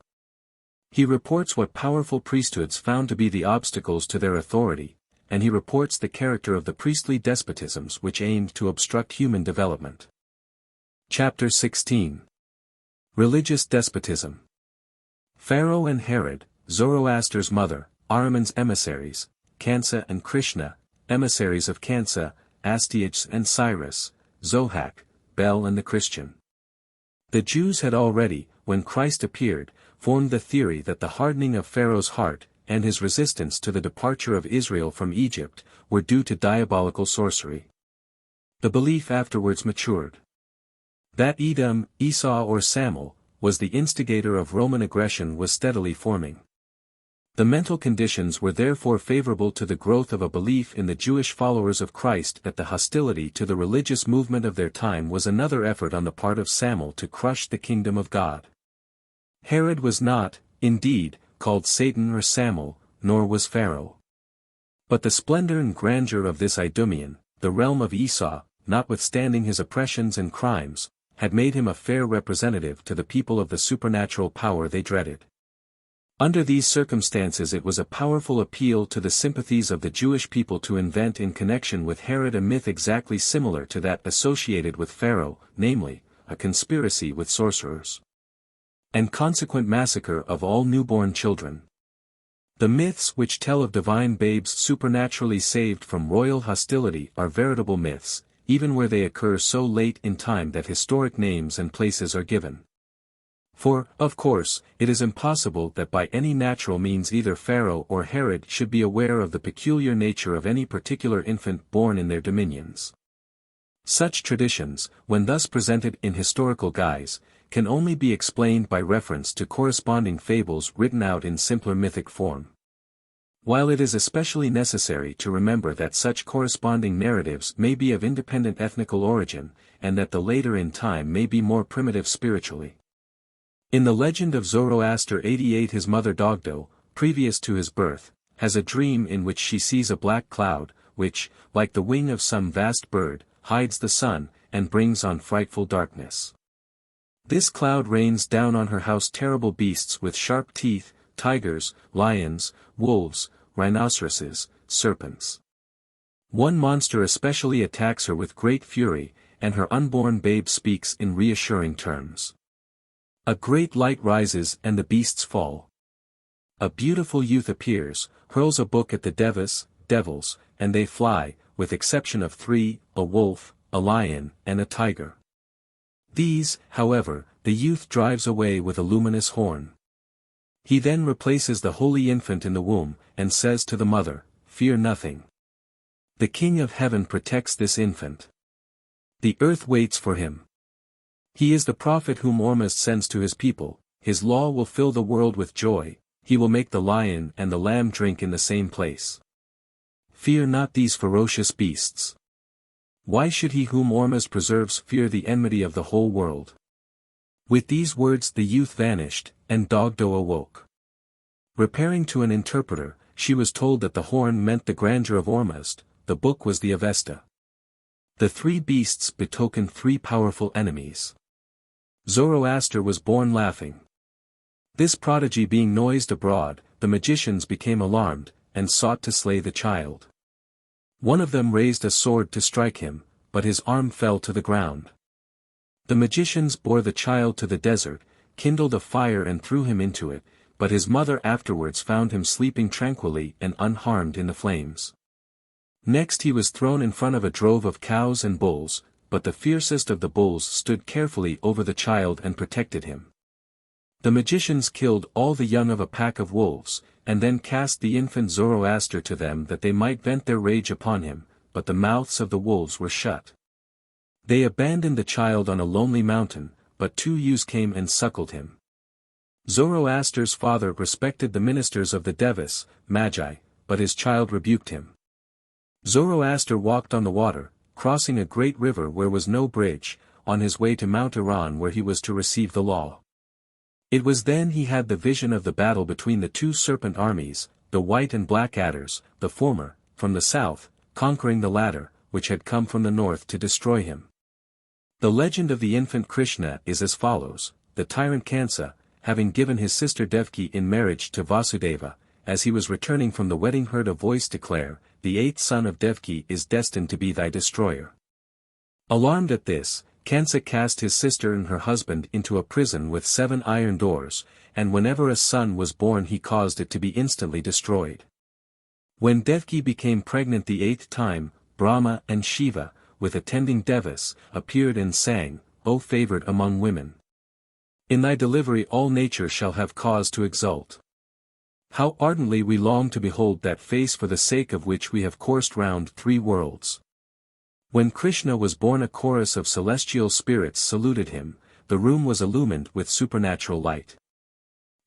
Speaker 1: He reports what powerful priesthoods found to be the obstacles to their authority, and he reports the character of the priestly despotisms which aimed to obstruct human development. Chapter 16. Religious Despotism. Pharaoh and Herod, Zoroaster's mother, Ahriman's emissaries, Kansa and Krishna, emissaries of Kansa, Astyages and Cyrus, Zohak, Bel and the Christian. The Jews had already, when Christ appeared, formed the theory that the hardening of Pharaoh's heart, and his resistance to the departure of Israel from Egypt, were due to diabolical sorcery. The belief afterwards matured. That Edom, Esau or Samuel, was the instigator of Roman aggression was steadily forming. The mental conditions were therefore favorable to the growth of a belief in the Jewish followers of Christ that the hostility to the religious movement of their time was another effort on the part of Samuel to crush the kingdom of God. Herod was not, indeed, called Satan or Samuel, nor was Pharaoh. But the splendor and grandeur of this Idumean, the realm of Esau, notwithstanding his oppressions and crimes, had made him a fair representative to the people of the supernatural power they dreaded. Under these circumstances it was a powerful appeal to the sympathies of the Jewish people to invent in connection with Herod a myth exactly similar to that associated with Pharaoh, namely, a conspiracy with sorcerers and consequent massacre of all newborn children. The myths which tell of divine babes supernaturally saved from royal hostility are veritable myths, even where they occur so late in time that historic names and places are given. For, of course, it is impossible that by any natural means either Pharaoh or Herod should be aware of the peculiar nature of any particular infant born in their dominions. Such traditions, when thus presented in historical guise, can only be explained by reference to corresponding fables written out in simpler mythic form. While it is especially necessary to remember that such corresponding narratives may be of independent ethnical origin, and that the later in time may be more primitive spiritually. In the legend of Zoroaster 88 his mother Dogdo, previous to his birth, has a dream in which she sees a black cloud, which, like the wing of some vast bird, hides the sun, and brings on frightful darkness. This cloud rains down on her house terrible beasts with sharp teeth, tigers, lions, wolves, rhinoceroses, serpents. One monster especially attacks her with great fury, and her unborn babe speaks in reassuring terms. A great light rises and the beasts fall. A beautiful youth appears, hurls a book at the devils, and they fly, with exception of 3, a wolf, a lion, and a tiger. These, however, the youth drives away with a luminous horn. He then replaces the holy infant in the womb, and says to the mother, "Fear nothing. The King of Heaven protects this infant. The earth waits for him. He is the prophet whom Ormuzd sends to his people, his law will fill the world with joy, he will make the lion and the lamb drink in the same place. Fear not these ferocious beasts. Why should he whom Ormuzd preserves fear the enmity of the whole world?" With these words the youth vanished, and Dogdo awoke. Repairing to an interpreter, she was told that the horn meant the grandeur of Ormuzd, the book was the Avesta. The three beasts betokened three powerful enemies. Zoroaster was born laughing. This prodigy being noised abroad, the magicians became alarmed, and sought to slay the child. One of them raised a sword to strike him, but his arm fell to the ground. The magicians bore the child to the desert, kindled a fire and threw him into it, but his mother afterwards found him sleeping tranquilly and unharmed in the flames. Next he was thrown in front of a drove of cows and bulls, but the fiercest of the bulls stood carefully over the child and protected him. The magicians killed all the young of a pack of wolves, and then cast the infant Zoroaster to them that they might vent their rage upon him, but the mouths of the wolves were shut. They abandoned the child on a lonely mountain, but 2 ewes came and suckled him. Zoroaster's father respected the ministers of the Devis, Magi, but his child rebuked him. Zoroaster walked on the water, crossing a great river where was no bridge, on his way to Mount Iran where he was to receive the law. It was then he had the vision of the battle between the 2 serpent armies, the white and black adders, the former, from the south, conquering the latter, which had come from the north to destroy him. The legend of the infant Krishna is as follows: the tyrant Kansa, having given his sister Devki in marriage to Vasudeva, as he was returning from the wedding heard a voice declare, "The 8th son of Devki is destined to be thy destroyer." Alarmed at this, Kansa cast his sister and her husband into a prison with 7 iron doors, and whenever a son was born he caused it to be instantly destroyed. When Devki became pregnant the 8th time, Brahma and Shiva, with attending Devas, appeared and sang, "O favored among women! In thy delivery all nature shall have cause to exult. How ardently we long to behold that face for the sake of which we have coursed round 3 worlds." When Krishna was born a chorus of celestial spirits saluted him, the room was illumined with supernatural light.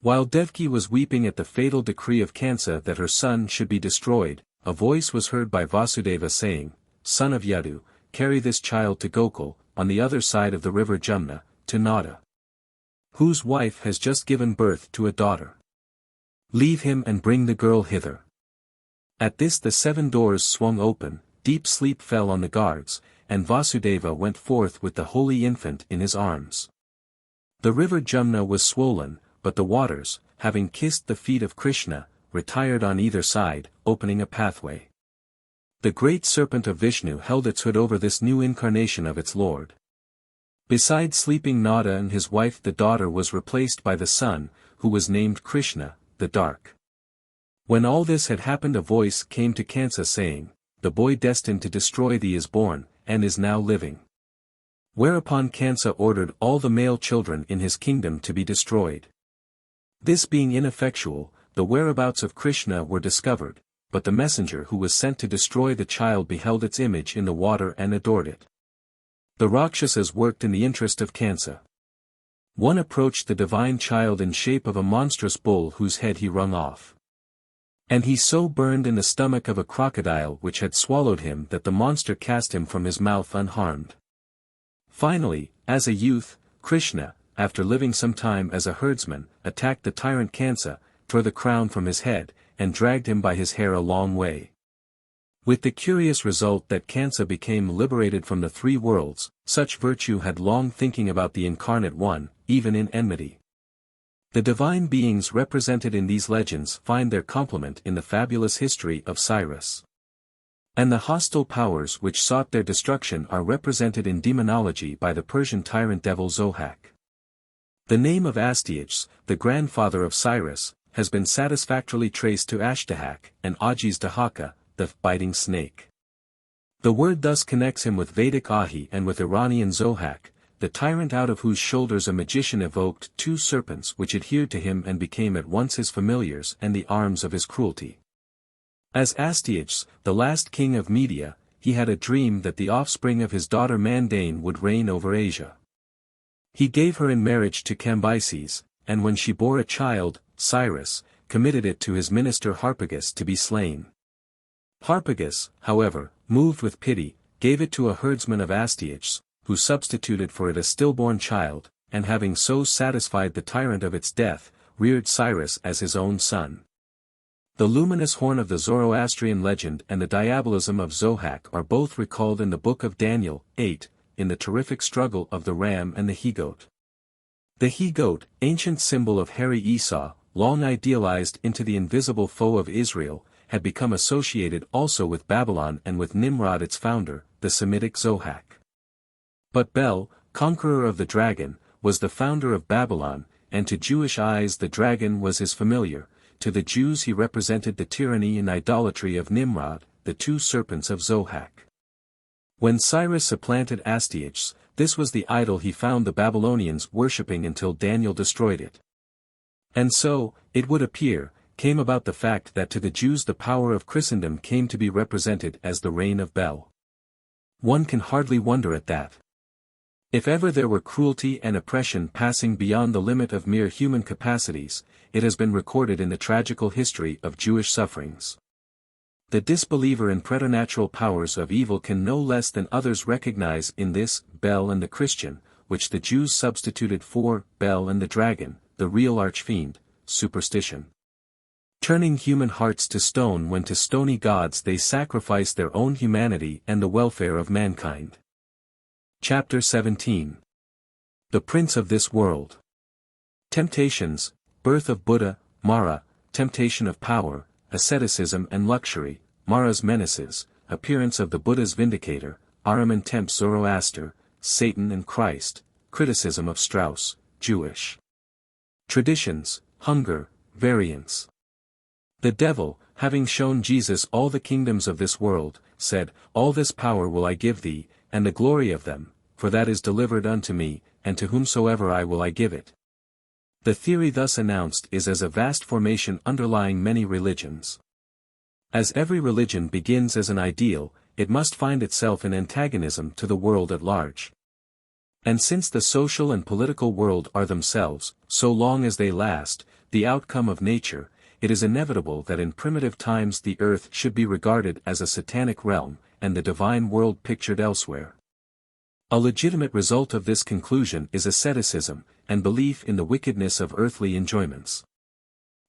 Speaker 1: While Devki was weeping at the fatal decree of Kansa that her son should be destroyed, a voice was heard by Vasudeva saying, "Son of Yadu, carry this child to Gokul, on the other side of the river Jumna, to Nada, whose wife has just given birth to a daughter. Leave him and bring the girl hither." At this the 7 doors swung open, deep sleep fell on the guards, and Vasudeva went forth with the holy infant in his arms. The river Jumna was swollen, but the waters, having kissed the feet of Krishna, retired on either side, opening a pathway. The great serpent of Vishnu held its hood over this new incarnation of its lord. Beside sleeping Nada and his wife the daughter was replaced by the son, who was named Krishna, the dark. When all this had happened a voice came to Kansa saying, "The boy destined to destroy thee is born, and is now living." Whereupon Kansa ordered all the male children in his kingdom to be destroyed. This being ineffectual, the whereabouts of Krishna were discovered, but the messenger who was sent to destroy the child beheld its image in the water and adored it. The Rakshasas worked in the interest of Kansa. One approached the divine child in shape of a monstrous bull whose head he wrung off. And he so burned in the stomach of a crocodile which had swallowed him that the monster cast him from his mouth unharmed. Finally, as a youth, Krishna, after living some time as a herdsman, attacked the tyrant Kansa, tore the crown from his head, and dragged him by his hair a long way. With the curious result that Kansa became liberated from the 3 worlds, such virtue had long thinking about the incarnate one, even in enmity. The divine beings represented in these legends find their complement in the fabulous history of Cyrus. And the hostile powers which sought their destruction are represented in demonology by the Persian tyrant devil Zohak. The name of Astyages, the grandfather of Cyrus, has been satisfactorily traced to Ashtahak, and Agis Dahaka, the biting snake. The word thus connects him with Vedic Ahi and with Iranian Zohak, the tyrant out of whose shoulders a magician evoked 2 serpents which adhered to him and became at once his familiars and the arms of his cruelty. As Astyages, the last king of Media, he had a dream that the offspring of his daughter Mandane would reign over Asia. He gave her in marriage to Cambyses, and when she bore a child, Cyrus, committed it to his minister Harpagus to be slain. Harpagus, however, moved with pity, gave it to a herdsman of Astyages, who substituted for it a stillborn child, and having so satisfied the tyrant of its death, reared Cyrus as his own son. The luminous horn of the Zoroastrian legend and the diabolism of Zohak are both recalled in the book of Daniel, 8, in the terrific struggle of the ram and the he-goat. The he-goat, ancient symbol of hairy Esau, long idealized into the invisible foe of Israel, had become associated also with Babylon and with Nimrod its founder, the Semitic Zohak. But Bel, conqueror of the dragon, was the founder of Babylon, and to Jewish eyes the dragon was his familiar. To the Jews he represented the tyranny and idolatry of Nimrod, the two serpents of Zohak. When Cyrus supplanted Astyages, this was the idol he found the Babylonians worshipping until Daniel destroyed it. And so, it would appear, came about the fact that to the Jews the power of Christendom came to be represented as the reign of Bel. One can hardly wonder at that. If ever there were cruelty and oppression passing beyond the limit of mere human capacities, it has been recorded in the tragical history of Jewish sufferings. The disbeliever in preternatural powers of evil can no less than others recognize in this Bel and the Christian, which the Jews substituted for Bel and the dragon, the real archfiend, superstition. Turning human hearts to stone when to stony gods they sacrifice their own humanity and the welfare of mankind. Chapter 17. The Prince of this World. Temptations, birth of Buddha, Mara, temptation of power, asceticism and luxury, Mara's menaces, appearance of the Buddha's vindicator, Ahriman tempts Zoroaster, Satan and Christ, criticism of Strauss, Jewish. Traditions, hunger, variance. The devil, having shown Jesus all the kingdoms of this world, said, "All this power will I give thee, and the glory of them, for that is delivered unto me, and to whomsoever I will I give it." The theory thus announced is as a vast formation underlying many religions. As every religion begins as an ideal, it must find itself in antagonism to the world at large. And since the social and political world are themselves, so long as they last, the outcome of nature, it is inevitable that in primitive times the earth should be regarded as a satanic realm, and the divine world pictured elsewhere. A legitimate result of this conclusion is asceticism, and belief in the wickedness of earthly enjoyments.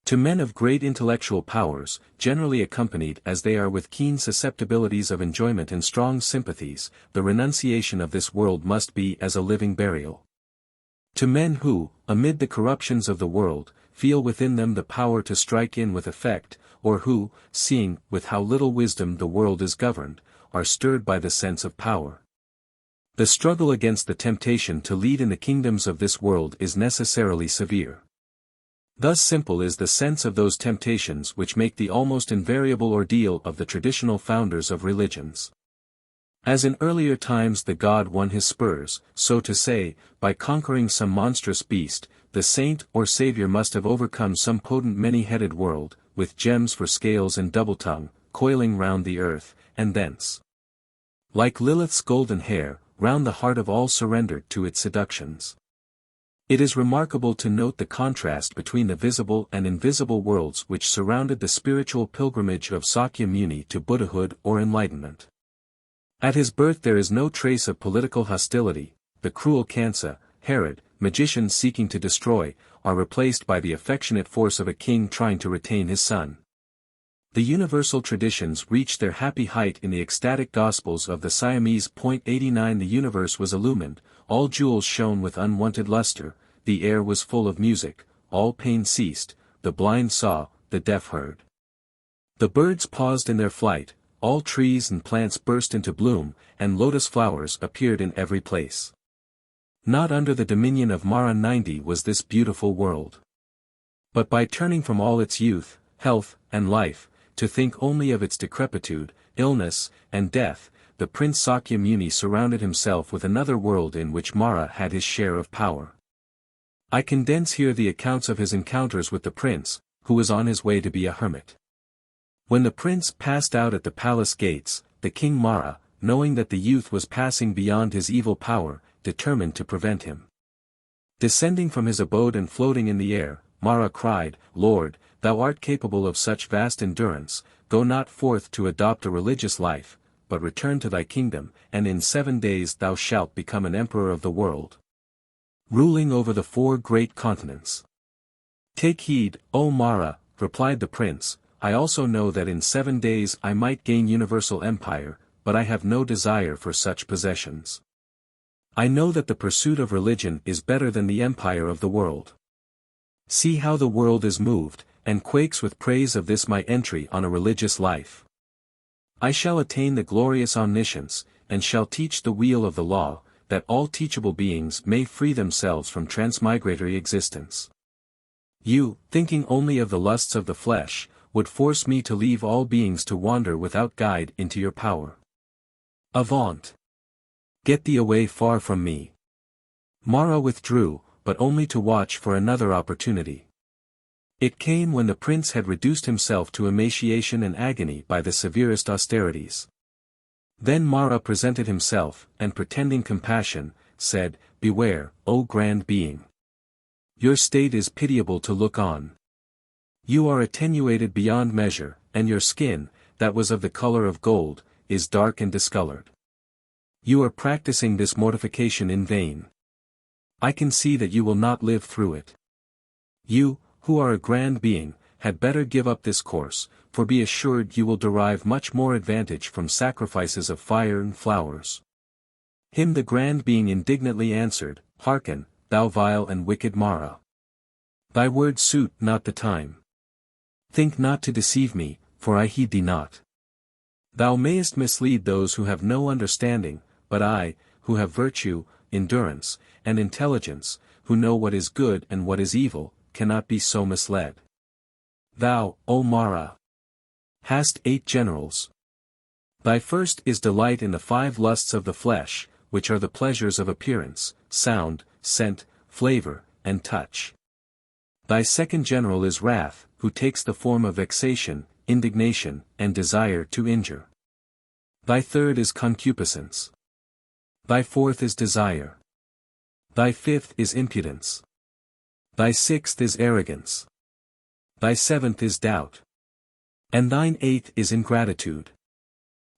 Speaker 1: To men of great intellectual powers, generally accompanied as they are with keen susceptibilities of enjoyment and strong sympathies, the renunciation of this world must be as a living burial. To men who, amid the corruptions of the world, feel within them the power to strike in with effect, or who, seeing with how little wisdom the world is governed, are stirred by the sense of power. The struggle against the temptation to lead in the kingdoms of this world is necessarily severe. Thus simple is the sense of those temptations which make the almost invariable ordeal of the traditional founders of religions. As in earlier times the god won his spurs, so to say, by conquering some monstrous beast, the saint or savior must have overcome some potent many-headed world, with gems for scales and double-tongue, coiling round the earth, and thence, like Lilith's golden hair, round the heart of all surrendered to its seductions. It is remarkable to note the contrast between the visible and invisible worlds which surrounded the spiritual pilgrimage of Sakya Muni to Buddhahood or enlightenment. At his birth there is no trace of political hostility. The cruel Kansa, Herod, magicians seeking to destroy, are replaced by the affectionate force of a king trying to retain his son. The universal traditions reached their happy height in the ecstatic Gospels of the Siamese. 89 The universe was illumined, all jewels shone with unwonted luster, the air was full of music, all pain ceased, the blind saw, the deaf heard. The birds paused in their flight, all trees and plants burst into bloom, and lotus flowers appeared in every place. Not under the dominion of Mara 90 was this beautiful world. But by turning from all its youth, health, and life, to think only of its decrepitude, illness, and death, the Prince Sakya Muni surrounded himself with another world in which Mara had his share of power. I condense here the accounts of his encounters with the prince, who was on his way to be a hermit. When the prince passed out at the palace gates, the king Mara, knowing that the youth was passing beyond his evil power, determined to prevent him. Descending from his abode and floating in the air, Mara cried, "Lord, thou art capable of such vast endurance, go not forth to adopt a religious life, but return to thy kingdom, and in 7 days thou shalt become an emperor of the world, ruling over the 4 great continents." "Take heed, O Mara," replied the prince, I also know that in 7 days I might gain universal empire, but I have no desire for such possessions. I know that the pursuit of religion is better than the empire of the world. See how the world is moved, and quakes with praise of this my entry on a religious life. I shall attain the glorious omniscience, and shall teach the wheel of the law, that all teachable beings may free themselves from transmigratory existence. You, thinking only of the lusts of the flesh, would force me to leave all beings to wander without guide into your power. Avaunt! Get thee away far from me. Mara withdrew, but only to watch for another opportunity. It came when the prince had reduced himself to emaciation and agony by the severest austerities. Then Mara presented himself, and pretending compassion, said, Beware, O grand being. Your state is pitiable to look on. You are attenuated beyond measure, and your skin, that was of the color of gold, is dark and discolored. You are practicing this mortification in vain. I can see that you will not live through it. You, who are a grand being, had better give up this course, for be assured you will derive much more advantage from sacrifices of fire and flowers. Him the grand being indignantly answered, Hearken, thou vile and wicked Mara. Thy words suit not the time. Think not to deceive me, for I heed thee not. Thou mayest mislead those who have no understanding, but I, who have virtue, endurance, and intelligence, who know what is good and what is evil, cannot be so misled. Thou, O Mara, hast 8 generals. Thy first is delight in the 5 lusts of the flesh, which are the pleasures of appearance, sound, scent, flavor, and touch. Thy second general is wrath, who takes the form of vexation, indignation, and desire to injure. Thy third is concupiscence. Thy fourth is desire. Thy fifth is impudence. Thy sixth is arrogance. Thy seventh is doubt. And thine 8th is ingratitude.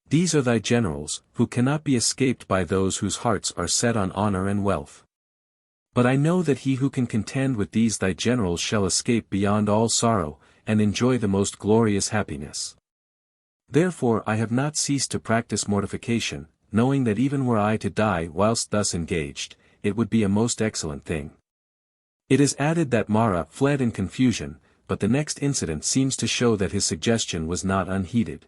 Speaker 1: These are thy generals, who cannot be escaped by those whose hearts are set on honor and wealth. But I know that he who can contend with these thy generals shall escape beyond all sorrow, and enjoy the most glorious happiness. Therefore I have not ceased to practice mortification, knowing that even were I to die whilst thus engaged, it would be a most excellent thing. It is added that Mara fled in confusion, but the next incident seems to show that his suggestion was not unheeded.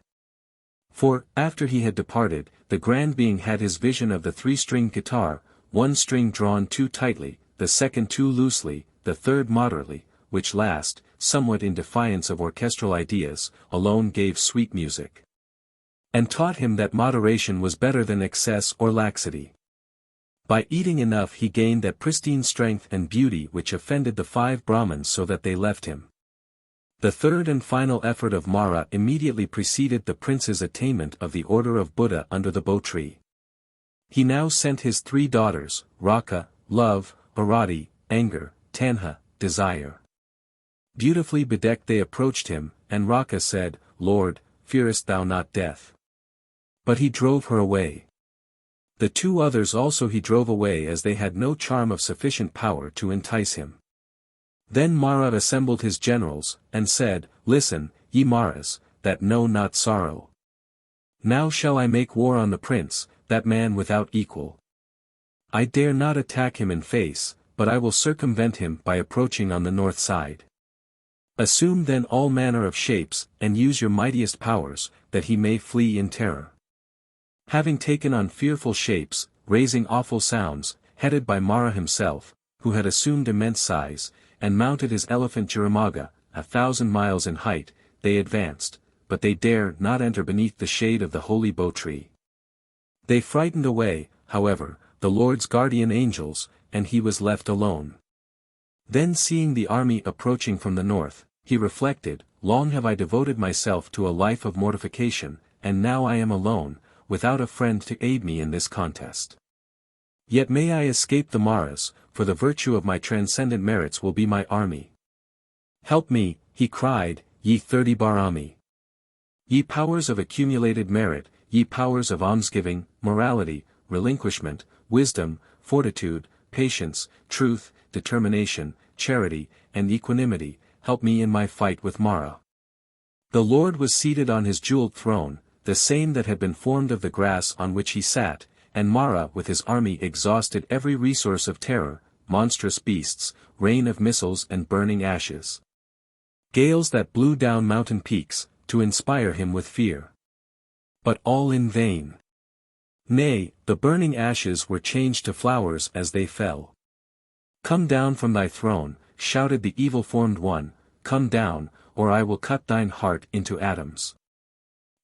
Speaker 1: For, after he had departed, the grand being had his vision of the 3-stringed guitar, one string drawn too tightly, the second too loosely, the third moderately, which last, somewhat in defiance of orchestral ideas, alone gave sweet music. And taught him that moderation was better than excess or laxity. By eating enough he gained that pristine strength and beauty which offended the 5 Brahmins so that they left him. The third and final effort of Mara immediately preceded the prince's attainment of the order of Buddha under the bo tree. He now sent his 3 daughters, Raka, love, Arati, anger, Tanha, desire. Beautifully bedecked they approached him, and Raka said, Lord, fearest thou not death? But he drove her away. The 2 others also he drove away as they had no charm of sufficient power to entice him. Then Mara assembled his generals, and said, Listen, ye Maras, that know not sorrow. Now shall I make war on the prince, that man without equal. I dare not attack him in face, but I will circumvent him by approaching on the north side. Assume then all manner of shapes, and use your mightiest powers, that he may flee in terror. Having taken on fearful shapes, raising awful sounds, headed by Mara himself, who had assumed immense size, and mounted his elephant Juramaga, 1,000 miles in height, they advanced, but they dare not enter beneath the shade of the holy bo tree. They frightened away, however, the Lord's guardian angels, and he was left alone. Then seeing the army approaching from the north, he reflected, Long have I devoted myself to a life of mortification, and now I am alone, without a friend to aid me in this contest. Yet may I escape the Maras, for the virtue of my transcendent merits will be my army. Help me, he cried, ye 30 Barami. Ye powers of accumulated merit, ye powers of almsgiving, morality, relinquishment, wisdom, fortitude, patience, truth, determination, charity, and equanimity, help me in my fight with Mara. The Lord was seated on his jeweled throne, the same that had been formed of the grass on which he sat, and Mara with his army exhausted every resource of terror, monstrous beasts, rain of missiles and burning ashes. Gales that blew down mountain peaks, to inspire him with fear. But all in vain. Nay, the burning ashes were changed to flowers as they fell. Come down from thy throne, shouted the evil-formed one, come down, or I will cut thine heart into atoms.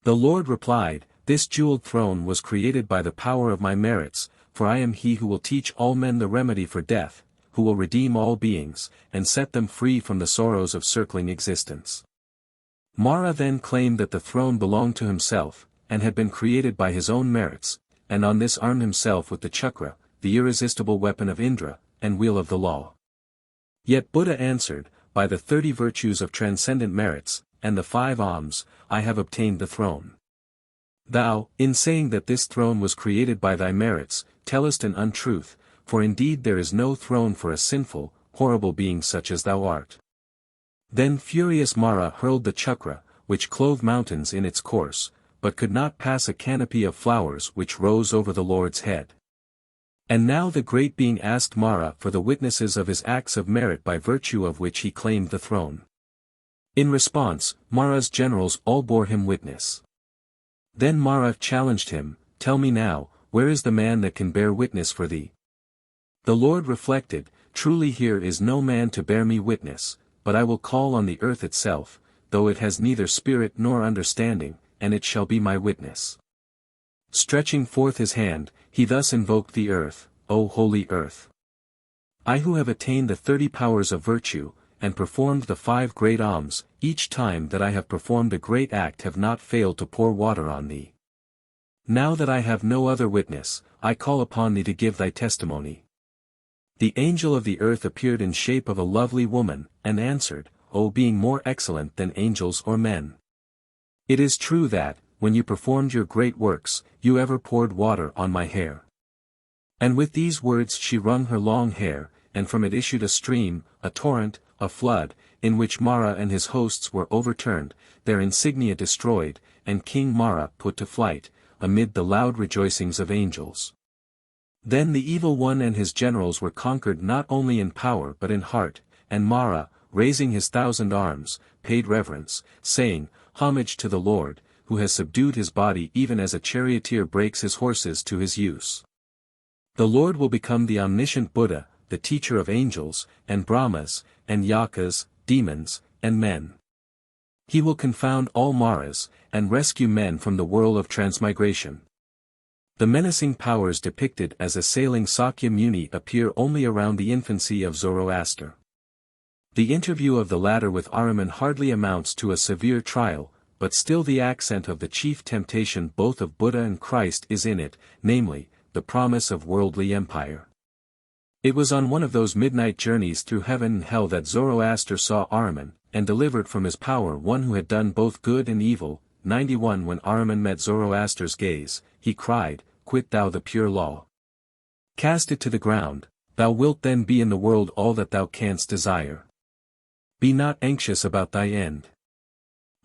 Speaker 1: The Lord replied, this jeweled throne was created by the power of my merits, for I am he who will teach all men the remedy for death, who will redeem all beings, and set them free from the sorrows of circling existence. Mara then claimed that the throne belonged to himself, and had been created by his own merits, and on this armed himself with the chakra, the irresistible weapon of Indra, and wheel of the law. Yet Buddha answered, by the 30 virtues of transcendent merits, and the 5 alms, I have obtained the throne. Thou, in saying that this throne was created by thy merits, tellest an untruth, for indeed there is no throne for a sinful, horrible being such as thou art. Then furious Mara hurled the chakra, which clove mountains in its course, but could not pass a canopy of flowers which rose over the Lord's head. And now the great being asked Mara for the witnesses of his acts of merit by virtue of which he claimed the throne. In response, Mara's generals all bore him witness. Then Mara challenged him, tell me now, where is the man that can bear witness for thee? The Lord reflected, truly here is no man to bear me witness, but I will call on the earth itself, though it has neither spirit nor understanding, and it shall be my witness. Stretching forth his hand, he thus invoked the earth, O holy earth. I who have attained the 30 powers of virtue, and performed the 5 great alms, each time that I have performed a great act have not failed to pour water on thee. Now that I have no other witness, I call upon thee to give thy testimony. The angel of the earth appeared in shape of a lovely woman, and answered, O being more excellent than angels or men. It is true that, when you performed your great works, you ever poured water on my hair. And with these words she wrung her long hair, and from it issued a stream, a torrent, a flood, in which Mara and his hosts were overturned, their insignia destroyed, and King Mara put to flight, amid the loud rejoicings of angels. Then the evil one and his generals were conquered not only in power but in heart, and Mara, raising his 1,000 arms, paid reverence, saying, Homage to the Lord, who has subdued his body even as a charioteer breaks his horses to his use. The Lord will become the omniscient Buddha, the teacher of angels, and Brahmas, and Yakas, demons, and men. He will confound all Maras, and rescue men from the whirl of transmigration. The menacing powers depicted as assailing Sakya Muni appear only around the infancy of Zoroaster. The interview of the latter with Ahriman hardly amounts to a severe trial, but still the accent of the chief temptation both of Buddha and Christ is in it, namely, the promise of worldly empire. It was on one of those midnight journeys through heaven and hell that Zoroaster saw Ahriman, and delivered from his power one who had done both good and evil. 91 When Ahriman met Zoroaster's gaze, he cried, Quit thou the pure law. Cast it to the ground, thou wilt then be in the world all that thou canst desire. Be not anxious about thy end.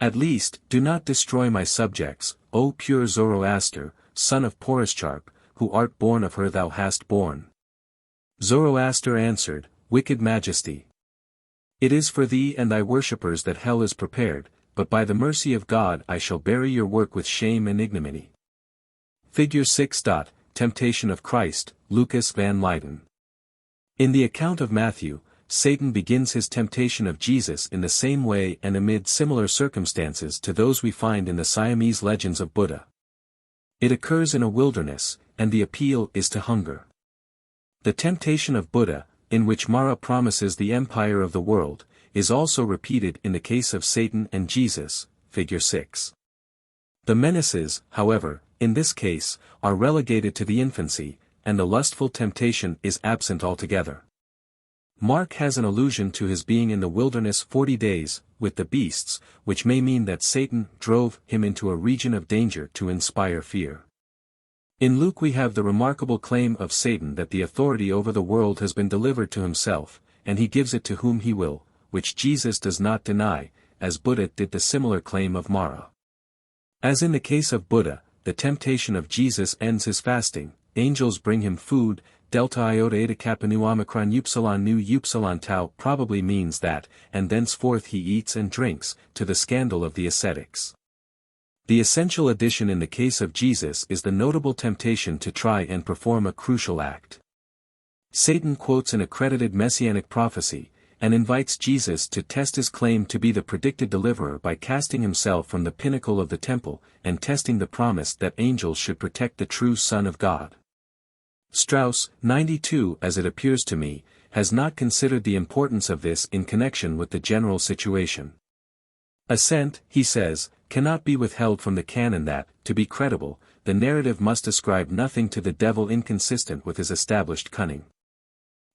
Speaker 1: At least, do not destroy my subjects, O pure Zoroaster, son of Porishcharp, who art born of her thou hast born. Zoroaster answered, Wicked Majesty. It is for thee and thy worshippers that hell is prepared, but by the mercy of God I shall bury your work with shame and ignominy. Figure 6. Temptation of Christ, Lucas van Leyden. In the account of Matthew, Satan begins his temptation of Jesus in the same way and amid similar circumstances to those we find in the Siamese legends of Buddha. It occurs in a wilderness, and the appeal is to hunger. The temptation of Buddha, in which Mara promises the empire of the world, is also repeated in the case of Satan and Jesus, figure 6. The menaces, however, in this case, are relegated to the infancy, and the lustful temptation is absent altogether. Mark has an allusion to his being in the wilderness 40 days, with the beasts, which may mean that Satan drove him into a region of danger to inspire fear. In Luke we have the remarkable claim of Satan that the authority over the world has been delivered to himself, and he gives it to whom he will, which Jesus does not deny, as Buddha did the similar claim of Mara. As in the case of Buddha, the temptation of Jesus ends his fasting, angels bring him food, delta iota eta kappa nu omicron upsilon nu upsilon tau probably means that, and thenceforth he eats and drinks, to the scandal of the ascetics. The essential addition in the case of Jesus is the notable temptation to try and perform a crucial act. Satan quotes an accredited messianic prophecy, and invites Jesus to test his claim to be the predicted deliverer by casting himself from the pinnacle of the temple, and testing the promise that angels should protect the true Son of God. Strauss, 92, as it appears to me, has not considered the importance of this in connection with the general situation. Assent, he says, cannot be withheld from the canon that, to be credible, the narrative must ascribe nothing to the devil inconsistent with his established cunning.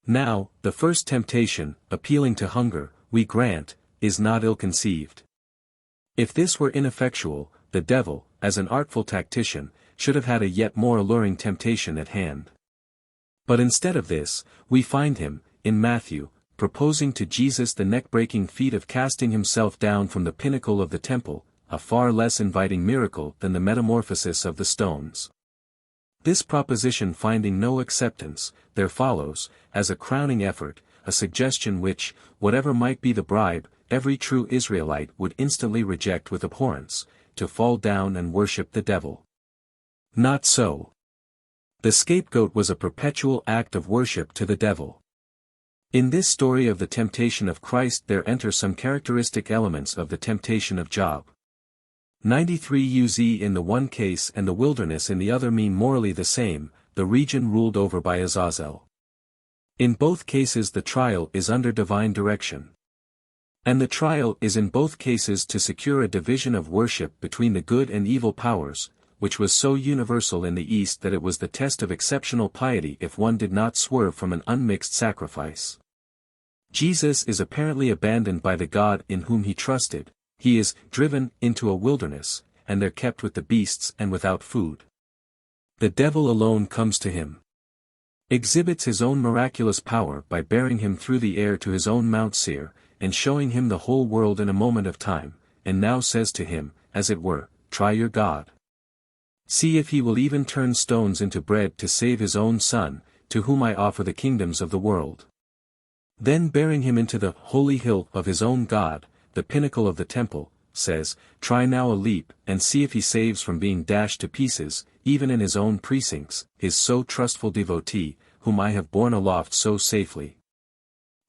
Speaker 1: Now, the first temptation, appealing to hunger, we grant, is not ill-conceived. If this were ineffectual, the devil, as an artful tactician, should have had a yet more alluring temptation at hand. But instead of this, we find him, in Matthew, proposing to Jesus the neck-breaking feat of casting himself down from the pinnacle of the temple, a far less inviting miracle than the metamorphosis of the stones. This proposition finding no acceptance, there follows, as a crowning effort, a suggestion which, whatever might be the bribe, every true Israelite would instantly reject with abhorrence, to fall down and worship the devil. Not so. The scapegoat was a perpetual act of worship to the devil. In this story of the temptation of Christ there enter some characteristic elements of the temptation of Job. 93 uz in the one case and the wilderness in the other mean morally the same, the region ruled over by Azazel. In both cases the trial is under divine direction. And the trial is in both cases to secure a division of worship between the good and evil powers, which was so universal in the East that it was the test of exceptional piety if one did not swerve from an unmixed sacrifice. Jesus is apparently abandoned by the God in whom he trusted, he is driven into a wilderness, and there kept with the beasts and without food. The devil alone comes to him. Exhibits his own miraculous power by bearing him through the air to his own Mount Seir, and showing him the whole world in a moment of time, and now says to him, as it were, try your God. See if he will even turn stones into bread to save his own Son, to whom I offer the kingdoms of the world. Then bearing him into the holy hill of his own God, the pinnacle of the temple, says, try now a leap, and see if he saves from being dashed to pieces, even in his own precincts, his so trustful devotee, whom I have borne aloft so safely.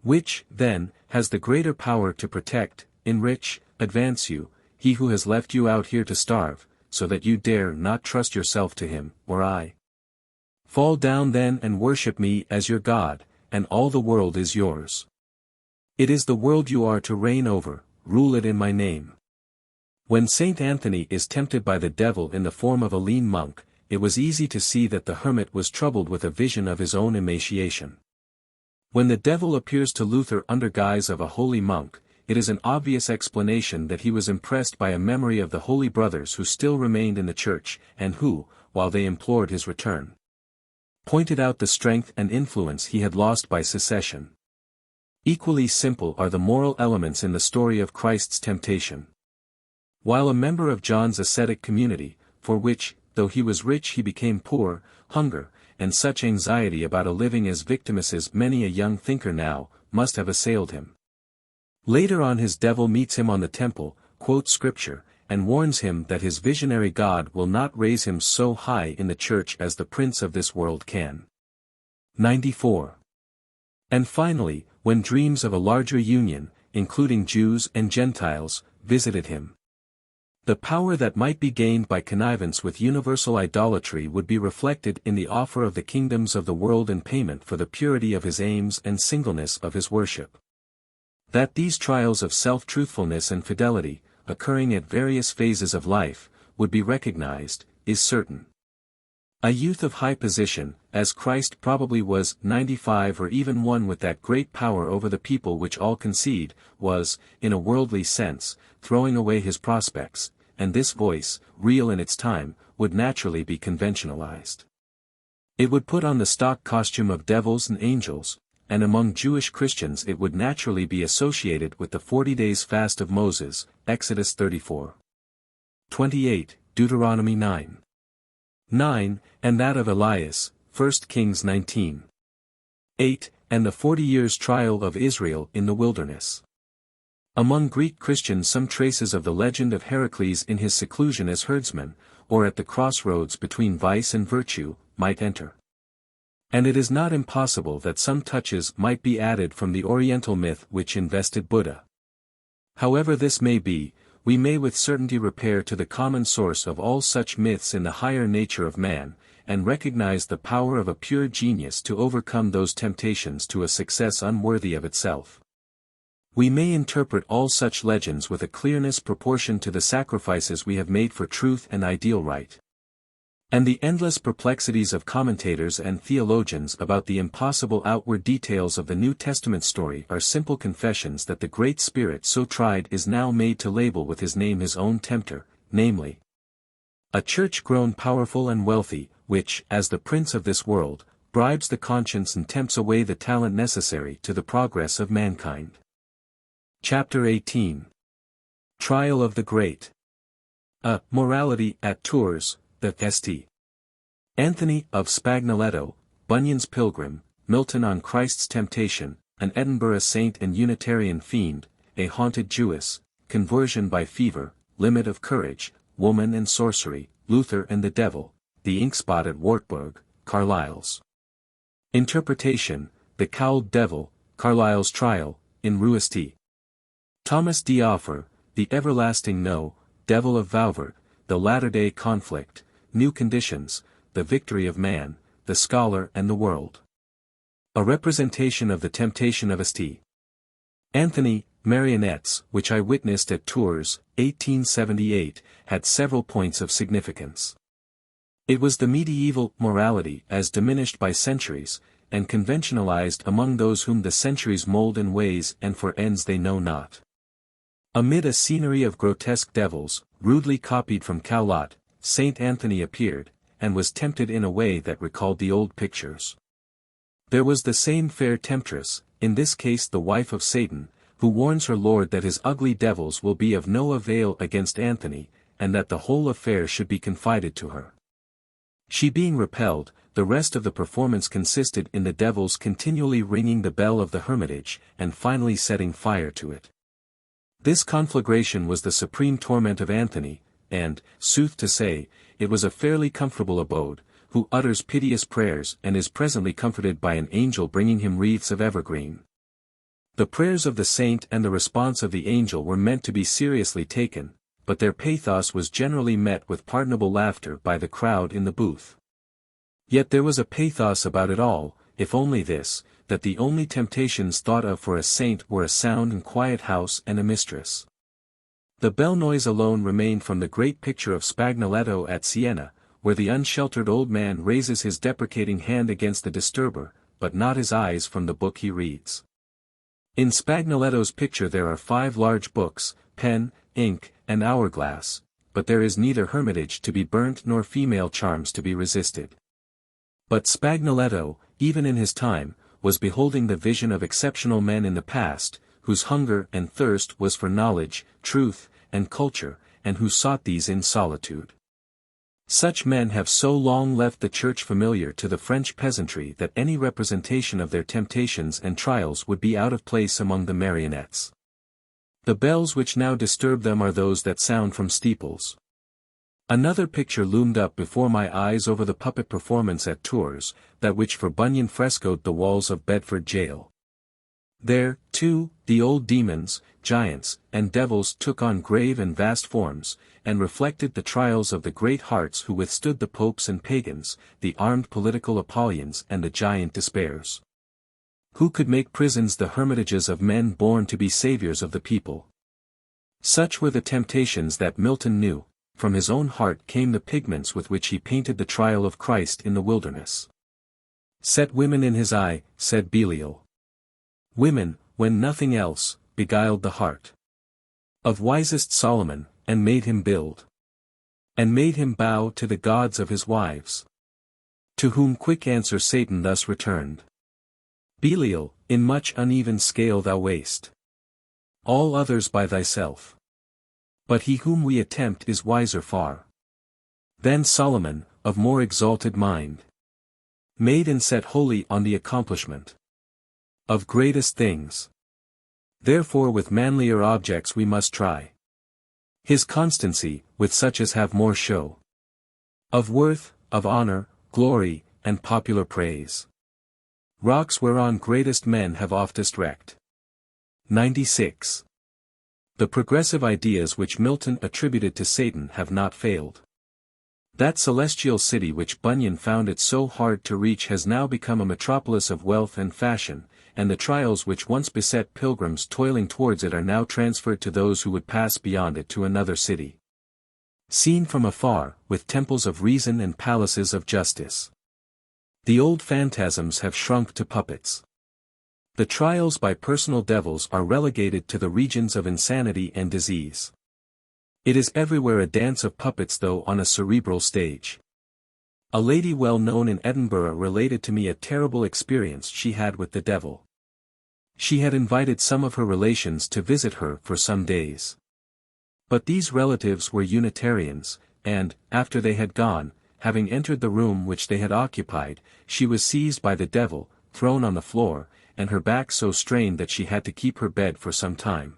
Speaker 1: Which, then, has the greater power to protect, enrich, advance you, he who has left you out here to starve, so that you dare not trust yourself to him, or I? Fall down then and worship me as your God, and all the world is yours. It is the world you are to reign over, rule it in my name. When Saint Anthony is tempted by the devil in the form of a lean monk, it was easy to see that the hermit was troubled with a vision of his own emaciation. When the devil appears to Luther under guise of a holy monk, it is an obvious explanation that he was impressed by a memory of the holy brothers who still remained in the church, and who, while they implored his return, pointed out the strength and influence he had lost by secession. Equally simple are the moral elements in the story of Christ's temptation. While a member of John's ascetic community, for which, though he was rich he became poor, hunger, and such anxiety about a living as victimless many a young thinker now, must have assailed him. Later on his devil meets him on the temple, quotes scripture, and warns him that his visionary God will not raise him so high in the church as the prince of this world can. 94. And finally, when dreams of a larger union, including Jews and Gentiles, visited him. The power that might be gained by connivance with universal idolatry would be reflected in the offer of the kingdoms of the world in payment for the purity of his aims and singleness of his worship. That these trials of self-truthfulness and fidelity, occurring at various phases of life, would be recognized, is certain. A youth of high position, as Christ probably was 95 or even one with that great power over the people which all concede, was, in a worldly sense, throwing away his prospects, and this voice, real in its time, would naturally be conventionalized. It would put on the stock costume of devils and angels, and among Jewish Christians it would naturally be associated with the 40 days fast of Moses, Exodus 34:28, Deuteronomy 9:9, and that of Elias, 1 Kings 19:8, and the 40 years trial of Israel in the wilderness. Among Greek Christians some traces of the legend of Heracles in his seclusion as herdsman, or at the crossroads between vice and virtue, might enter. And it is not impossible that some touches might be added from the Oriental myth which invested Buddha. However this may be, we may with certainty repair to the common source of all such myths in the higher nature of man, and recognize the power of a pure genius to overcome those temptations to a success unworthy of itself. We may interpret all such legends with a clearness proportioned to the sacrifices we have made for truth and ideal right. And the endless perplexities of commentators and theologians about the impossible outward details of the New Testament story are simple confessions that the Great Spirit so tried is now made to label with his name his own tempter, namely, a church grown powerful and wealthy, which, as the prince of this world, bribes the conscience and tempts away the talent necessary to the progress of mankind. Chapter 18. Trial of the Great. Morality at Tours, the St. Anthony of Spagnoletto, Bunyan's Pilgrim, Milton on Christ's Temptation, an Edinburgh Saint and Unitarian Fiend, a Haunted Jewess, Conversion by Fever, Limit of Courage, Woman and Sorcery, Luther and the Devil, the Inkspot at Wartburg, Carlyle's Interpretation, the Cowled Devil, Carlyle's Trial, in Rue St. Thomas D. Offer, the Everlasting No, Devil of Vauvert, the Latter-day Conflict, New Conditions, the Victory of Man, the Scholar and the World. A representation of the temptation of St. Anthony, marionettes, which I witnessed at Tours, 1878, had several points of significance. It was the medieval morality as diminished by centuries, and conventionalized among those whom the centuries mold in ways and for ends they know not. Amid a scenery of grotesque devils, rudely copied from Cowlot, Saint Anthony appeared, and was tempted in a way that recalled the old pictures. There was the same fair temptress, in this case the wife of Satan, who warns her lord that his ugly devils will be of no avail against Anthony, and that the whole affair should be confided to her. She being repelled, the rest of the performance consisted in the devils continually ringing the bell of the hermitage, and finally setting fire to it. This conflagration was the supreme torment of Anthony, and, sooth to say, it was a fairly comfortable abode, who utters piteous prayers and is presently comforted by an angel bringing him wreaths of evergreen. The prayers of the saint and the response of the angel were meant to be seriously taken, but their pathos was generally met with pardonable laughter by the crowd in the booth. Yet there was a pathos about it all, if only this, that the only temptations thought of for a saint were a sound and quiet house and a mistress. The bell noise alone remained from the great picture of Spagnoletto at Siena, where the unsheltered old man raises his deprecating hand against the disturber, but not his eyes from the book he reads. In Spagnoletto's picture there are 5 large books, pen, ink, and hourglass, but there is neither hermitage to be burnt nor female charms to be resisted. But Spagnoletto, even in his time, was beholding the vision of exceptional men in the past, whose hunger and thirst was for knowledge, truth, and culture, and who sought these in solitude. Such men have so long left the church familiar to the French peasantry that any representation of their temptations and trials would be out of place among the marionettes. The bells which now disturb them are those that sound from steeples. Another picture loomed up before my eyes over the puppet performance at Tours, that which for Bunyan frescoed the walls of Bedford jail. There, too, the old demons, giants, and devils took on grave and vast forms, and reflected the trials of the great hearts who withstood the popes and pagans, the armed political Apollons and the giant despairs. Who could make prisons the hermitages of men born to be saviors of the people? Such were the temptations that Milton knew. From his own heart came the pigments with which he painted the trial of Christ in the wilderness. Set women in his eye, said Belial. Women, when nothing else, beguiled the heart of wisest Solomon, and made him build, and made him bow to the gods of his wives. To whom quick answer Satan thus returned. Belial, In much uneven scale thou weighst all others by thyself. But he whom we attempt is wiser far than Solomon, of more exalted mind, made and set wholly on the accomplishment of greatest things. Therefore with manlier objects we must try his constancy, with such as have more show of worth, of honor, glory, and popular praise. Rocks whereon greatest men have oftest wrecked. 96. The progressive ideas which Milton attributed to Satan have not failed. That celestial city which Bunyan found it so hard to reach has now become a metropolis of wealth and fashion, and the trials which once beset pilgrims toiling towards it are now transferred to those who would pass beyond it to another city. Seen from afar, with temples of reason and palaces of justice, the old phantasms have shrunk to puppets. The trials by personal devils are relegated to the regions of insanity and disease. It is everywhere a dance of puppets, though on a cerebral stage. A lady well known in Edinburgh related to me a terrible experience she had with the devil. She had invited some of her relations to visit her for some days. But these relatives were Unitarians, and, after they had gone, having entered the room which they had occupied, she was seized by the devil, thrown on the floor, and her back so strained that she had to keep her bed for some time.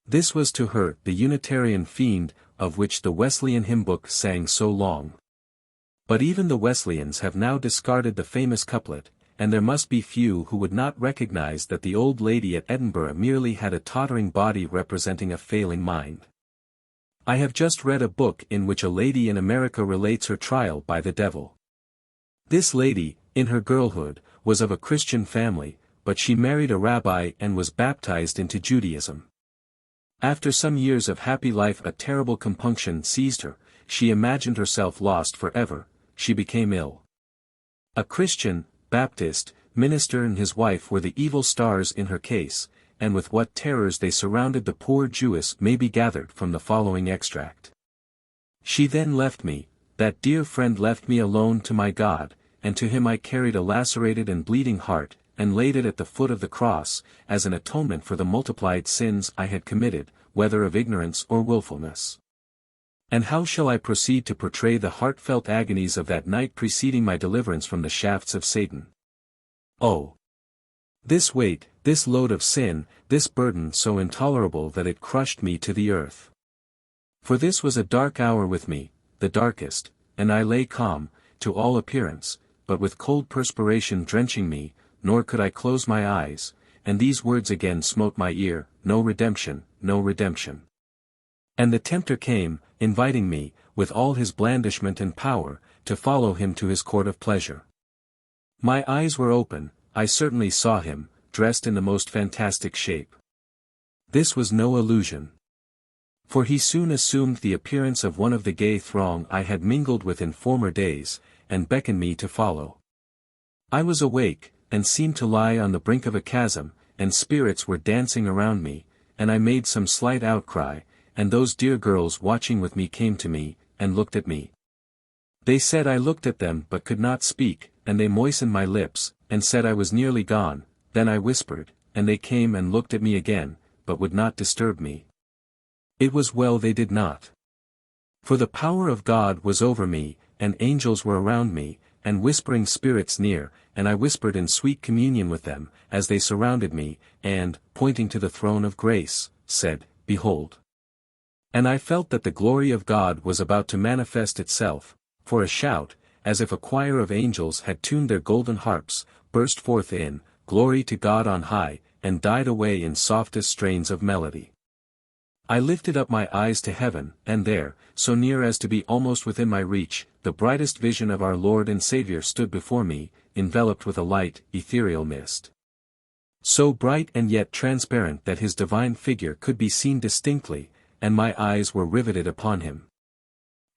Speaker 1: This was to her the Unitarian fiend, of which the Wesleyan hymn book sang so long. But even the Wesleyans have now discarded the famous couplet, and there must be few who would not recognize that the old lady at Edinburgh merely had a tottering body representing a failing mind. I have just read a book in which a lady in America relates her trial by the devil. This lady, in her girlhood, was of a Christian family, but she married a rabbi and was baptized into Judaism. After some years of happy life a terrible compunction seized her, she imagined herself lost forever, she became ill. A Christian, Baptist, minister and his wife were the evil stars in her case, and with what terrors they surrounded the poor Jewess may be gathered from the following extract. She then left me, that dear friend left me alone to my God, and to him I carried a lacerated and bleeding heart, and laid it at the foot of the cross, as an atonement for the multiplied sins I had committed, whether of ignorance or wilfulness. And how shall I proceed to portray the heartfelt agonies of that night preceding my deliverance from the shafts of Satan? Oh! This weight, this load of sin, this burden so intolerable that it crushed me to the earth. For this was a dark hour with me, the darkest, and I lay calm, to all appearance, but with cold perspiration drenching me, nor could I close my eyes, and these words again smote my ear, no redemption, no redemption. And the tempter came, inviting me, with all his blandishment and power, to follow him to his court of pleasure. My eyes were open, I certainly saw him, dressed in the most fantastic shape. This was no illusion. For he soon assumed the appearance of one of the gay throng I had mingled with in former days, and beckoned me to follow. I was awake, and seemed to lie on the brink of a chasm, and spirits were dancing around me, and I made some slight outcry, and those dear girls watching with me came to me, and looked at me. They said I looked at them but could not speak, and they moistened my lips, and said I was nearly gone, then I whispered, and they came and looked at me again, but would not disturb me. It was well they did not. For the power of God was over me, and angels were around me, and whispering spirits near, and I whispered in sweet communion with them, as they surrounded me, and, pointing to the throne of grace, said, Behold. And I felt that the glory of God was about to manifest itself, for a shout, as if a choir of angels had tuned their golden harps, burst forth in, Glory to God on high, and died away in softest strains of melody. I lifted up my eyes to heaven, and there, so near as to be almost within my reach, the brightest vision of our Lord and Saviour stood before me, enveloped with a light, ethereal mist. So bright and yet transparent that his divine figure could be seen distinctly, and my eyes were riveted upon him.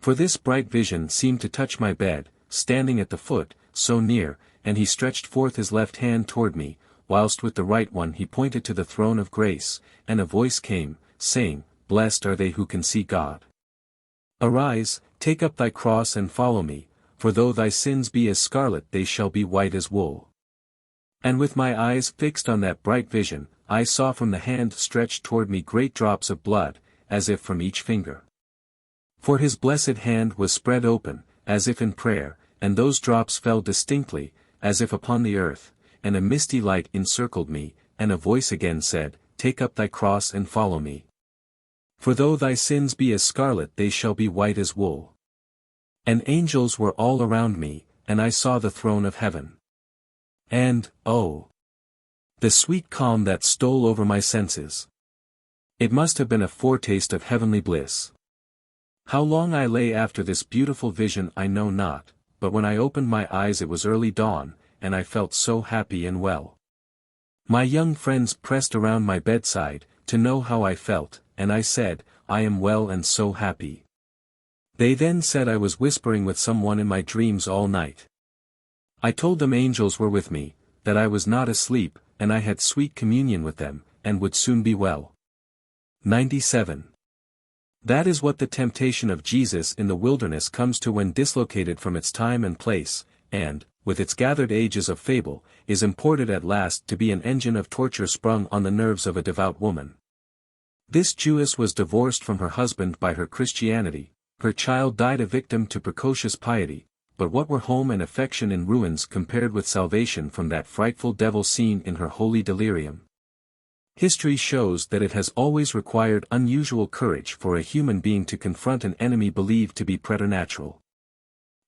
Speaker 1: For this bright vision seemed to touch my bed, standing at the foot, so near, and he stretched forth his left hand toward me, whilst with the right one he pointed to the throne of grace, and a voice came, saying, Blessed are they who can see God. Arise, take up thy cross and follow me, for though thy sins be as scarlet they shall be white as wool. And with my eyes fixed on that bright vision, I saw from the hand stretched toward me great drops of blood, as if from each finger. For his blessed hand was spread open, as if in prayer, and those drops fell distinctly, as if upon the earth, and a misty light encircled me, and a voice again said, Take up thy cross and follow me. For though thy sins be as scarlet they shall be white as wool. And angels were all around me, and I saw the throne of heaven. And, oh! The sweet calm that stole over my senses. It must have been a foretaste of heavenly bliss. How long I lay after this beautiful vision I know not, but when I opened my eyes it was early dawn, and I felt so happy and well. My young friends pressed around my bedside, to know how I felt, and I said, I am well and so happy. They then said I was whispering with someone in my dreams all night. I told them angels were with me, that I was not asleep, and I had sweet communion with them, and would soon be well. 97. That is what the temptation of Jesus in the wilderness comes to when dislocated from its time and place, and, with its gathered ages of fable, is imported at last to be an engine of torture sprung on the nerves of a devout woman. This Jewess was divorced from her husband by her Christianity, her child died a victim to precocious piety, but what were home and affection in ruins compared with salvation from that frightful devil seen in her holy delirium? History shows that it has always required unusual courage for a human being to confront an enemy believed to be preternatural.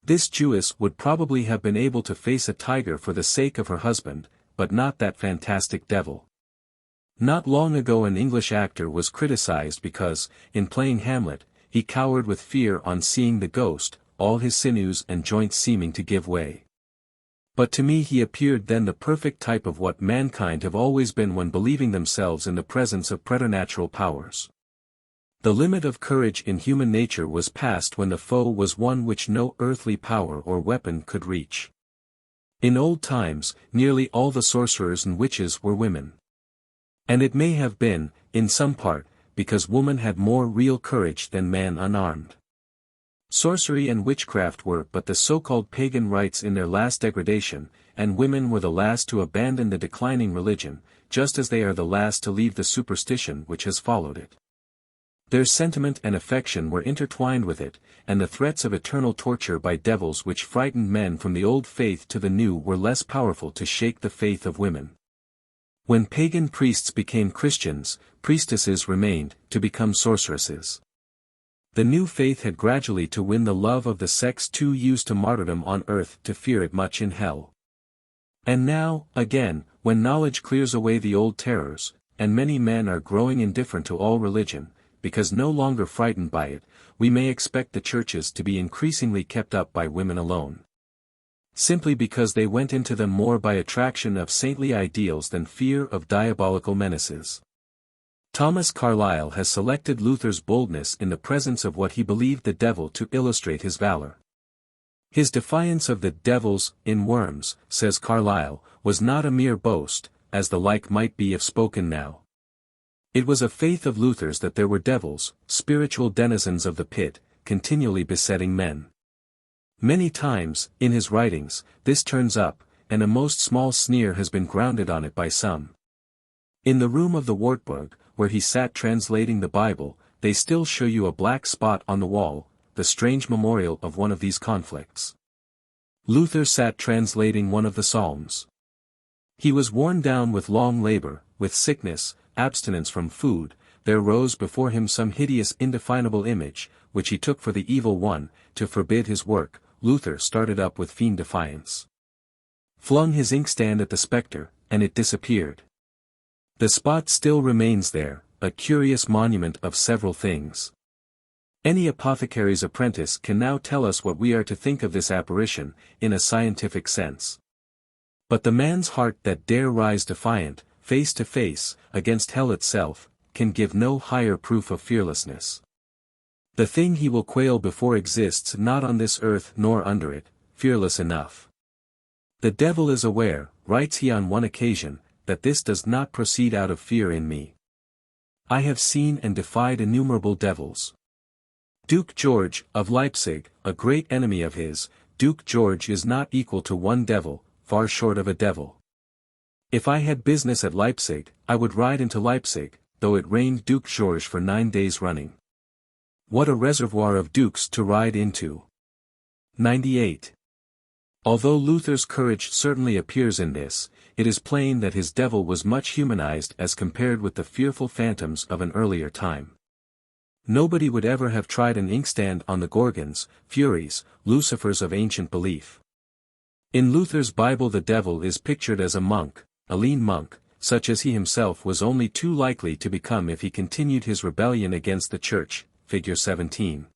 Speaker 1: This Jewess would probably have been able to face a tiger for the sake of her husband, but not that fantastic devil. Not long ago an English actor was criticized because, in playing Hamlet, he cowered with fear on seeing the ghost, all his sinews and joints seeming to give way. But to me he appeared then the perfect type of what mankind have always been when believing themselves in the presence of preternatural powers. The limit of courage in human nature was passed when the foe was one which no earthly power or weapon could reach. In old times, nearly all the sorcerers and witches were women. And it may have been, in some part, because woman had more real courage than man unarmed. Sorcery and witchcraft were but the so-called pagan rites in their last degradation, and women were the last to abandon the declining religion, just as they are the last to leave the superstition which has followed it. Their sentiment and affection were intertwined with it, and the threats of eternal torture by devils which frightened men from the old faith to the new were less powerful to shake the faith of women. When pagan priests became Christians, priestesses remained, to become sorceresses. The new faith had gradually to win the love of the sex too used to martyrdom on earth to fear it much in hell. And now, again, when knowledge clears away the old terrors, and many men are growing indifferent to all religion, because no longer frightened by it, we may expect the churches to be increasingly kept up by women alone. Simply because they went into them more by attraction of saintly ideals than fear of diabolical menaces. Thomas Carlyle has selected Luther's boldness in the presence of what he believed the devil to illustrate his valor. His defiance of the devils in worms, says Carlyle, was not a mere boast, as the like might be if spoken now. It was a faith of Luther's that there were devils, spiritual denizens of the pit, continually besetting men. Many times, in his writings, this turns up, and a most small sneer has been grounded on it by some. In the room of the Wartburg, where he sat translating the Bible, they still show you a black spot on the wall, the strange memorial of one of these conflicts. Luther sat translating one of the Psalms. He was worn down with long labor, with sickness, abstinence from food, there rose before him some hideous indefinable image, which he took for the evil one, to forbid his work. Luther started up with fiend defiance. Flung his inkstand at the spectre, and it disappeared. The spot still remains there, a curious monument of several things. Any apothecary's apprentice can now tell us what we are to think of this apparition, in a scientific sense. But the man's heart that dare rise defiant, face to face, against hell itself, can give no higher proof of fearlessness. The thing he will quail before exists not on this earth nor under it, fearless enough. The devil is aware, writes he on one occasion, that this does not proceed out of fear in me. I have seen and defied innumerable devils. Duke George, of Leipzig, a great enemy of his, Duke George is not equal to one devil, far short of a devil. If I had business at Leipzig, I would ride into Leipzig, though it rained Duke George for 9 days running. What a reservoir of dukes to ride into! 98. Although Luther's courage certainly appears in this, it is plain that his devil was much humanized as compared with the fearful phantoms of an earlier time. Nobody would ever have tried an inkstand on the Gorgons, Furies, Lucifers of ancient belief. In Luther's Bible the devil is pictured as a monk, a lean monk, such as he himself was only too likely to become if he continued his rebellion against the Church, figure 17.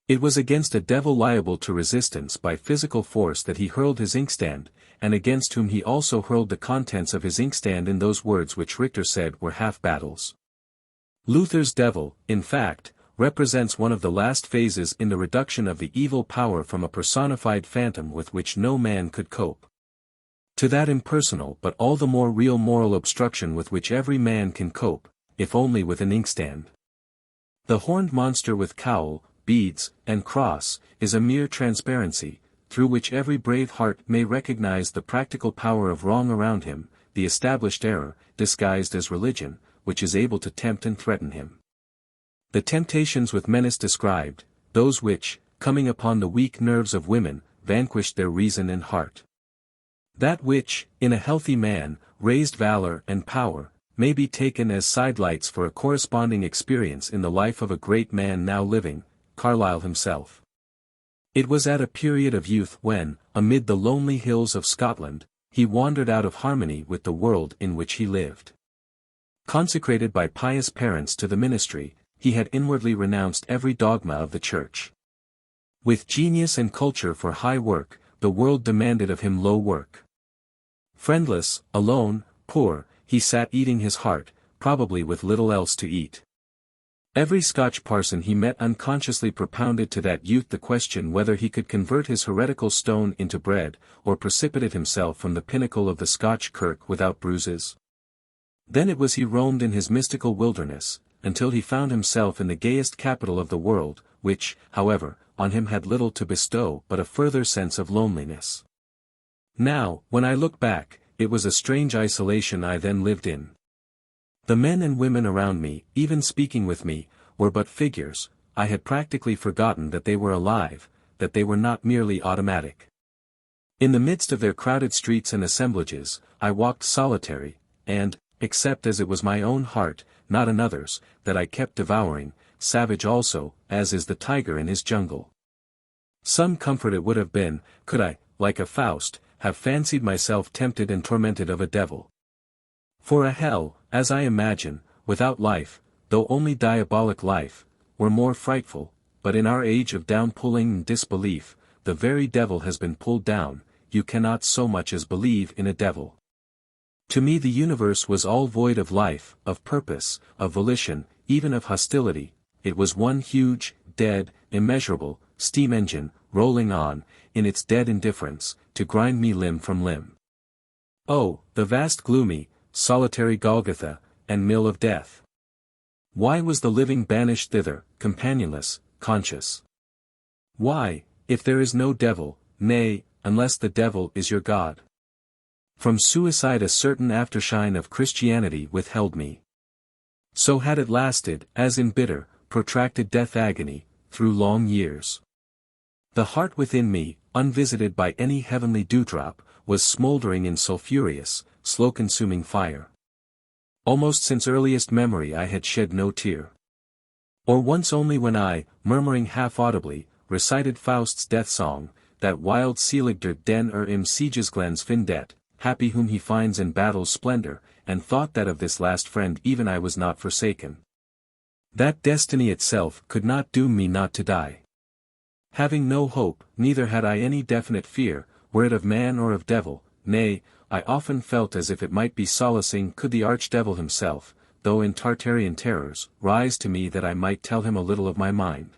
Speaker 1: It was against a devil liable to resistance by physical force that he hurled his inkstand, and against whom he also hurled the contents of his inkstand in those words which Richter said were half-battles. Luther's devil, in fact, represents one of the last phases in the reduction of the evil power from a personified phantom with which no man could cope, to that impersonal but all the more real moral obstruction with which every man can cope, if only with an inkstand. The horned monster with cowl, beads, and cross, is a mere transparency, through which every brave heart may recognize the practical power of wrong around him, the established error, disguised as religion, which is able to tempt and threaten him. The temptations with menace described, those which, coming upon the weak nerves of women, vanquished their reason and heart. That which, in a healthy man, raised valor and power, may be taken as sidelights for a corresponding experience in the life of a great man now living, Carlyle himself. It was at a period of youth when, amid the lonely hills of Scotland, he wandered out of harmony with the world in which he lived. Consecrated by pious parents to the ministry, he had inwardly renounced every dogma of the Church. With genius and culture for high work, the world demanded of him low work. Friendless, alone, poor, he sat eating his heart, probably with little else to eat. Every Scotch parson he met unconsciously propounded to that youth the question whether he could convert his heretical stone into bread, or precipitate himself from the pinnacle of the Scotch kirk without bruises. Then it was he roamed in his mystical wilderness, until he found himself in the gayest capital of the world, which, however, on him had little to bestow but a further sense of loneliness. Now, when I look back, it was a strange isolation I then lived in. The men and women around me, even speaking with me, were but figures. I had practically forgotten that they were alive, that they were not merely automatic. In the midst of their crowded streets and assemblages, I walked solitary, and, except as it was my own heart, not another's, that I kept devouring, savage also, as is the tiger in his jungle. Some comfort it would have been, could I, like a Faust, have fancied myself tempted and tormented of a devil. For a hell, as I imagine, without life, though only diabolic life, were more frightful, but in our age of down-pulling and disbelief, the very devil has been pulled down, you cannot so much as believe in a devil. To me the universe was all void of life, of purpose, of volition, even of hostility. It was one huge, dead, immeasurable, steam engine, rolling on, in its dead indifference, to grind me limb from limb. Oh, the vast gloomy, solitary Golgotha, and mill of death! Why was the living banished thither, companionless, conscious? Why, if there is no devil, nay, unless the devil is your God? From suicide a certain aftershine of Christianity withheld me. So had it lasted, as in bitter, protracted death agony, through long years. The heart within me, unvisited by any heavenly dewdrop, was smouldering in sulphurous, slow-consuming fire. Almost since earliest memory I had shed no tear. Or once only when I, murmuring half-audibly, recited Faust's death song, that wild Seligder den im Siegesglans findet, happy whom he finds in battle's splendor, and thought that of this last friend even I was not forsaken. That destiny itself could not doom me not to die. Having no hope, neither had I any definite fear, were it of man or of devil, nay, I often felt as if it might be solacing could the archdevil himself, though in Tartarian terrors, rise to me that I might tell him a little of my mind.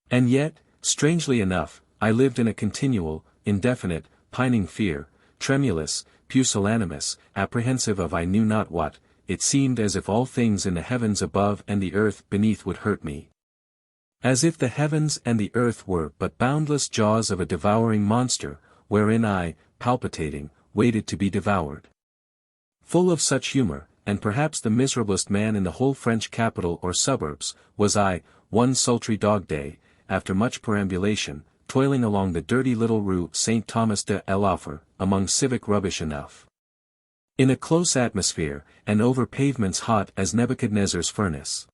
Speaker 1: And yet, strangely enough, I lived in a continual, indefinite, pining fear, tremulous, pusillanimous, apprehensive of I knew not what. It seemed as if all things in the heavens above and the earth beneath would hurt me. As if the heavens and the earth were but boundless jaws of a devouring monster, wherein I, palpitating, waited to be devoured. Full of such humor, and perhaps the miserablest man in the whole French capital or suburbs, was I, one sultry dog day, after much perambulation, toiling along the dirty little Rue Saint Thomas de l'Offer, among civic rubbish enough. In a close atmosphere, and over pavements hot as Nebuchadnezzar's furnace.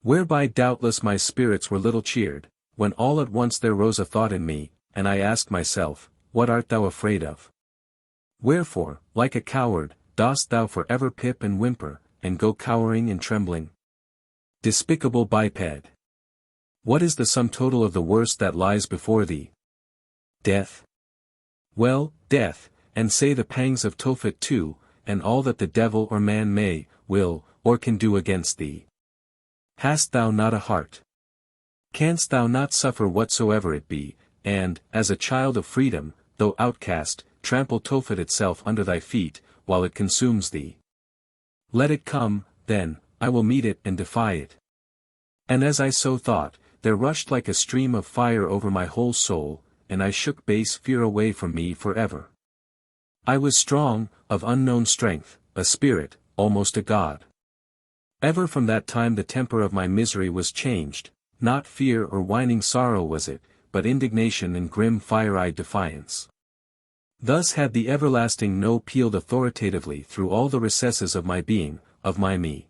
Speaker 1: Whereby doubtless my spirits were little cheered, when all at once there rose a thought in me, and I asked myself, what art thou afraid of? Wherefore, like a coward, dost thou for ever pip and whimper, and go cowering and trembling? Despicable biped! What is the sum total of the worst that lies before thee? Death? Well, death, and say the pangs of Tophet too, and all that the devil or man may, will, or can do against thee. Hast thou not a heart? Canst thou not suffer whatsoever it be, and, as a child of freedom, though outcast, trample Tophet itself under thy feet, while it consumes thee? Let it come, then, I will meet it and defy it. And as I so thought, there rushed like a stream of fire over my whole soul, and I shook base fear away from me forever. I was strong, of unknown strength, a spirit, almost a god. Ever from that time the temper of my misery was changed, not fear or whining sorrow was it, but indignation and grim fire-eyed defiance. Thus had the everlasting no pealed authoritatively through all the recesses of my being, of my me.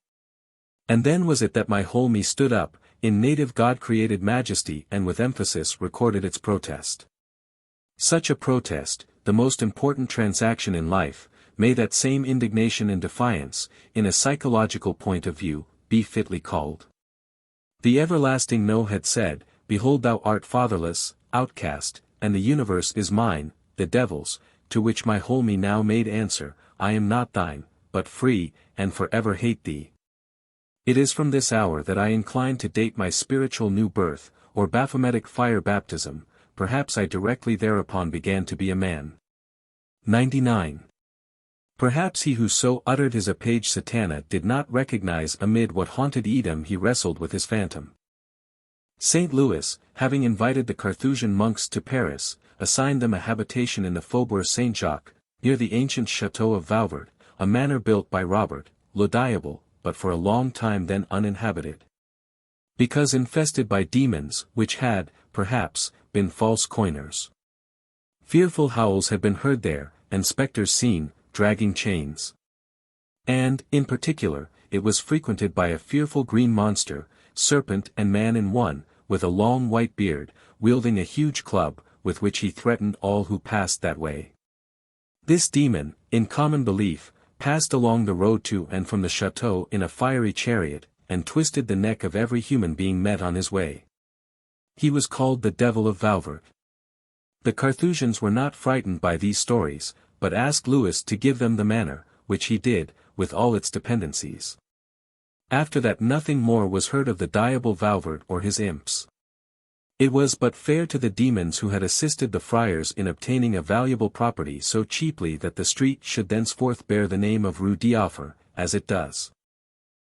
Speaker 1: And then was it that my whole me stood up, in native God-created majesty and with emphasis recorded its protest. Such a protest, the most important transaction in life, may that same indignation and defiance, in a psychological point of view, be fitly called. The everlasting No had said, Behold thou art fatherless, outcast, and the universe is mine, the devil's, to which my whole me now made answer, I am not thine, but free, and for ever hate thee. It is from this hour that I incline to date my spiritual new birth, or Baphometic fire baptism, perhaps I directly thereupon began to be a man. 99. Perhaps he who so uttered his apage Satana did not recognize amid what haunted Edom he wrestled with his phantom. St. Louis, having invited the Carthusian monks to Paris, assigned them a habitation in the Faubourg Saint-Jacques, near the ancient Château of Vauvert, a manor built by Robert, le Diable, but for a long time then uninhabited. Because infested by demons, which had, perhaps, been false coiners. Fearful howls had been heard there, and spectres seen, dragging chains. And, in particular, it was frequented by a fearful green monster, serpent and man in one, with a long white beard, wielding a huge club, with which he threatened all who passed that way. This demon, in common belief, passed along the road to and from the chateau in a fiery chariot, and twisted the neck of every human being met on his way. He was called the Devil of Vauvert. The Carthusians were not frightened by these stories, but asked Louis to give them the manor, which he did, with all its dependencies. After that nothing more was heard of the Diable Vauvert or his imps. It was but fair to the demons who had assisted the friars in obtaining a valuable property so cheaply that the street should thenceforth bear the name of Rue d'Offer, as it does.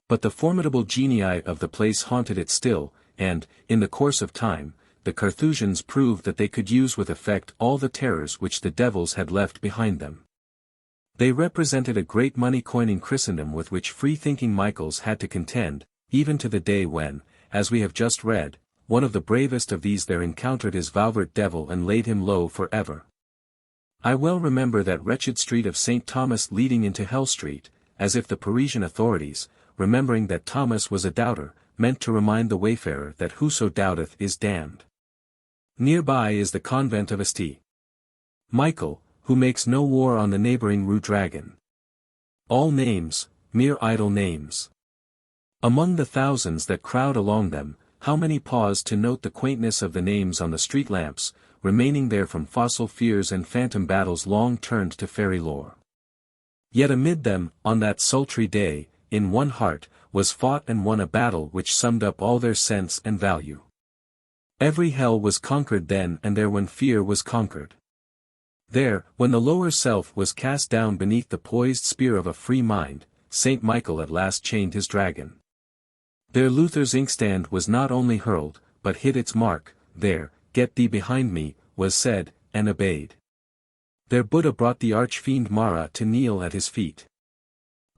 Speaker 1: But the formidable genii of the place haunted it still, and, in the course of time, the Carthusians proved that they could use with effect all the terrors which the devils had left behind them. They represented a great money-coining Christendom with which free-thinking Michaels had to contend, even to the day when, as we have just read, one of the bravest of these there encountered his Vauvert devil and laid him low for ever. I well remember that wretched street of St. Thomas leading into Hell Street, as if the Parisian authorities, remembering that Thomas was a doubter, meant to remind the wayfarer that whoso doubteth is damned. Nearby is the convent of St. Michael, who makes no war on the neighboring Rue Dragon. All names, mere idle names. Among the thousands that crowd along them, how many pause to note the quaintness of the names on the street lamps, remaining there from fossil fears and phantom battles long turned to fairy lore. Yet amid them, on that sultry day, in one heart, was fought and won a battle which summed up all their sense and value. Every hell was conquered then and there when fear was conquered. There, when the lower self was cast down beneath the poised spear of a free mind, St. Michael at last chained his dragon. There Luther's inkstand was not only hurled, but hit its mark, there, get thee behind me, was said, and obeyed. There Buddha brought the arch-fiend Mara to kneel at his feet.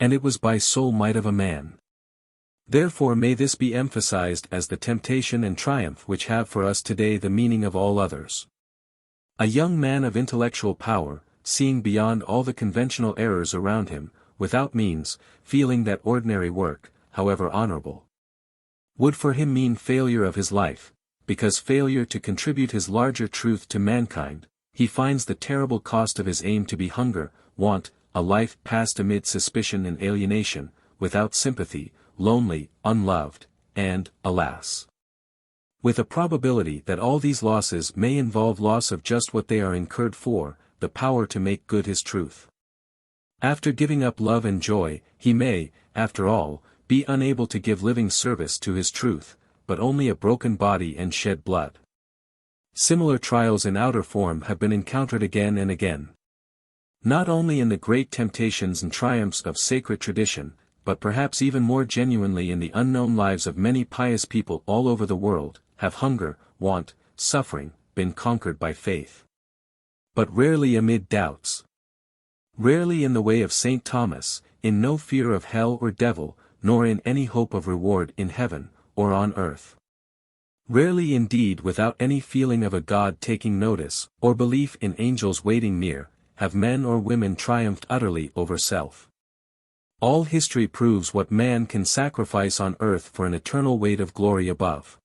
Speaker 1: And it was by sole might of a man. Therefore may this be emphasized as the temptation and triumph which have for us today the meaning of all others. A young man of intellectual power, seeing beyond all the conventional errors around him, without means, feeling that ordinary work, however honorable, would for him mean failure of his life, because failure to contribute his larger truth to mankind, he finds the terrible cost of his aim to be hunger, want, a life passed amid suspicion and alienation, without sympathy, lonely, unloved, and, alas, with a probability that all these losses may involve loss of just what they are incurred for, the power to make good his truth. After giving up love and joy, he may, after all, be unable to give living service to his truth, but only a broken body and shed blood. Similar trials in outer form have been encountered again and again. Not only in the great temptations and triumphs of sacred tradition, but perhaps even more genuinely in the unknown lives of many pious people all over the world, have hunger, want, suffering, been conquered by faith. But rarely amid doubts. Rarely in the way of St. Thomas, in no fear of hell or devil, nor in any hope of reward in heaven, or on earth. Rarely indeed without any feeling of a God taking notice, or belief in angels waiting near, have men or women triumphed utterly over self. All history proves what man can sacrifice on earth for an eternal weight of glory above.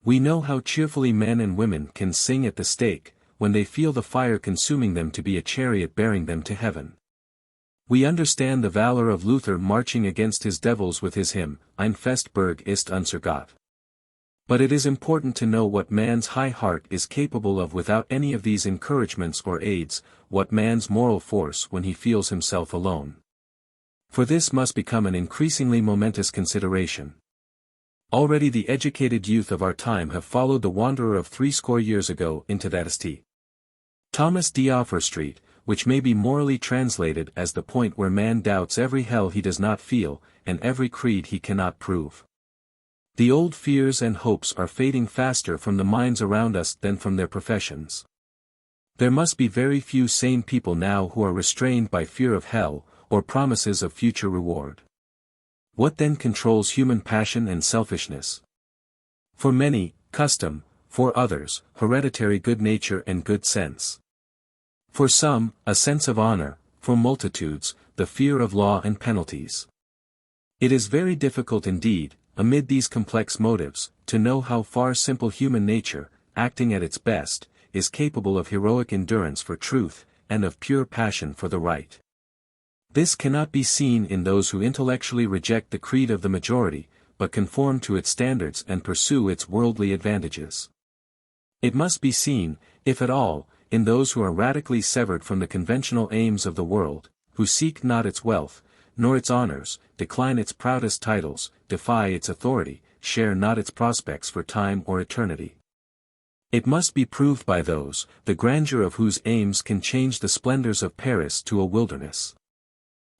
Speaker 1: We know how cheerfully men and women can sing at the stake, when they feel the fire consuming them to be a chariot bearing them to heaven. We understand the valor of Luther marching against his devils with his hymn, Ein Festberg ist unser Gott. But it is important to know what man's high heart is capable of without any of these encouragements or aids, what man's moral force when he feels himself alone. For this must become an increasingly momentous consideration. Already the educated youth of our time have followed the wanderer of 60 years ago into that St. Thomas d'Offer Street, which may be morally translated as the point where man doubts every hell he does not feel, and every creed he cannot prove. The old fears and hopes are fading faster from the minds around us than from their professions. There must be very few sane people now who are restrained by fear of hell, or promises of future reward. What then controls human passion and selfishness? For many, custom; for others, hereditary good nature and good sense. For some, a sense of honor; for multitudes, the fear of law and penalties. It is very difficult indeed, amid these complex motives, to know how far simple human nature, acting at its best, is capable of heroic endurance for truth, and of pure passion for the right. This cannot be seen in those who intellectually reject the creed of the majority, but conform to its standards and pursue its worldly advantages. It must be seen, if at all, in those who are radically severed from the conventional aims of the world, who seek not its wealth, nor its honors, decline its proudest titles, defy its authority, share not its prospects for time or eternity. It must be proved by those, the grandeur of whose aims can change the splendors of Paris to a wilderness.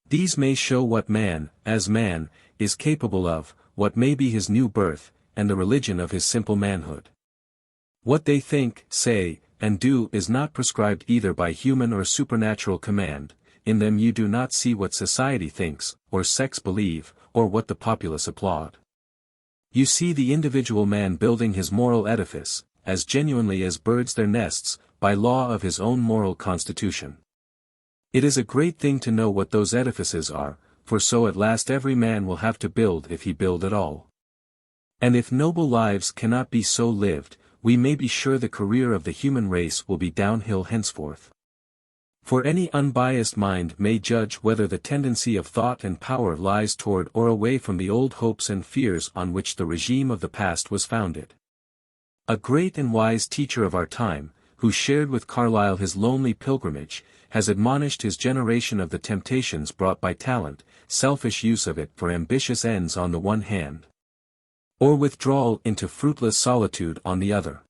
Speaker 1: These may show what man, as man, is capable of, what may be his new birth, and the religion of his simple manhood. What they think, say, and do is not prescribed either by human or supernatural command. In them you do not see what society thinks, or sects believe, or what the populace applaud. You see the individual man building his moral edifice, as genuinely as birds their nests, by law of his own moral constitution. It is a great thing to know what those edifices are, for so at last every man will have to build if he build at all. And if noble lives cannot be so lived, we may be sure the career of the human race will be downhill henceforth. For any unbiased mind may judge whether the tendency of thought and power lies toward or away from the old hopes and fears on which the regime of the past was founded. A great and wise teacher of our time, who shared with Carlyle his lonely pilgrimage, has admonished his generation of the temptations brought by talent, selfish use of it for ambitious ends on the one hand, or withdrawal into fruitless solitude on the other.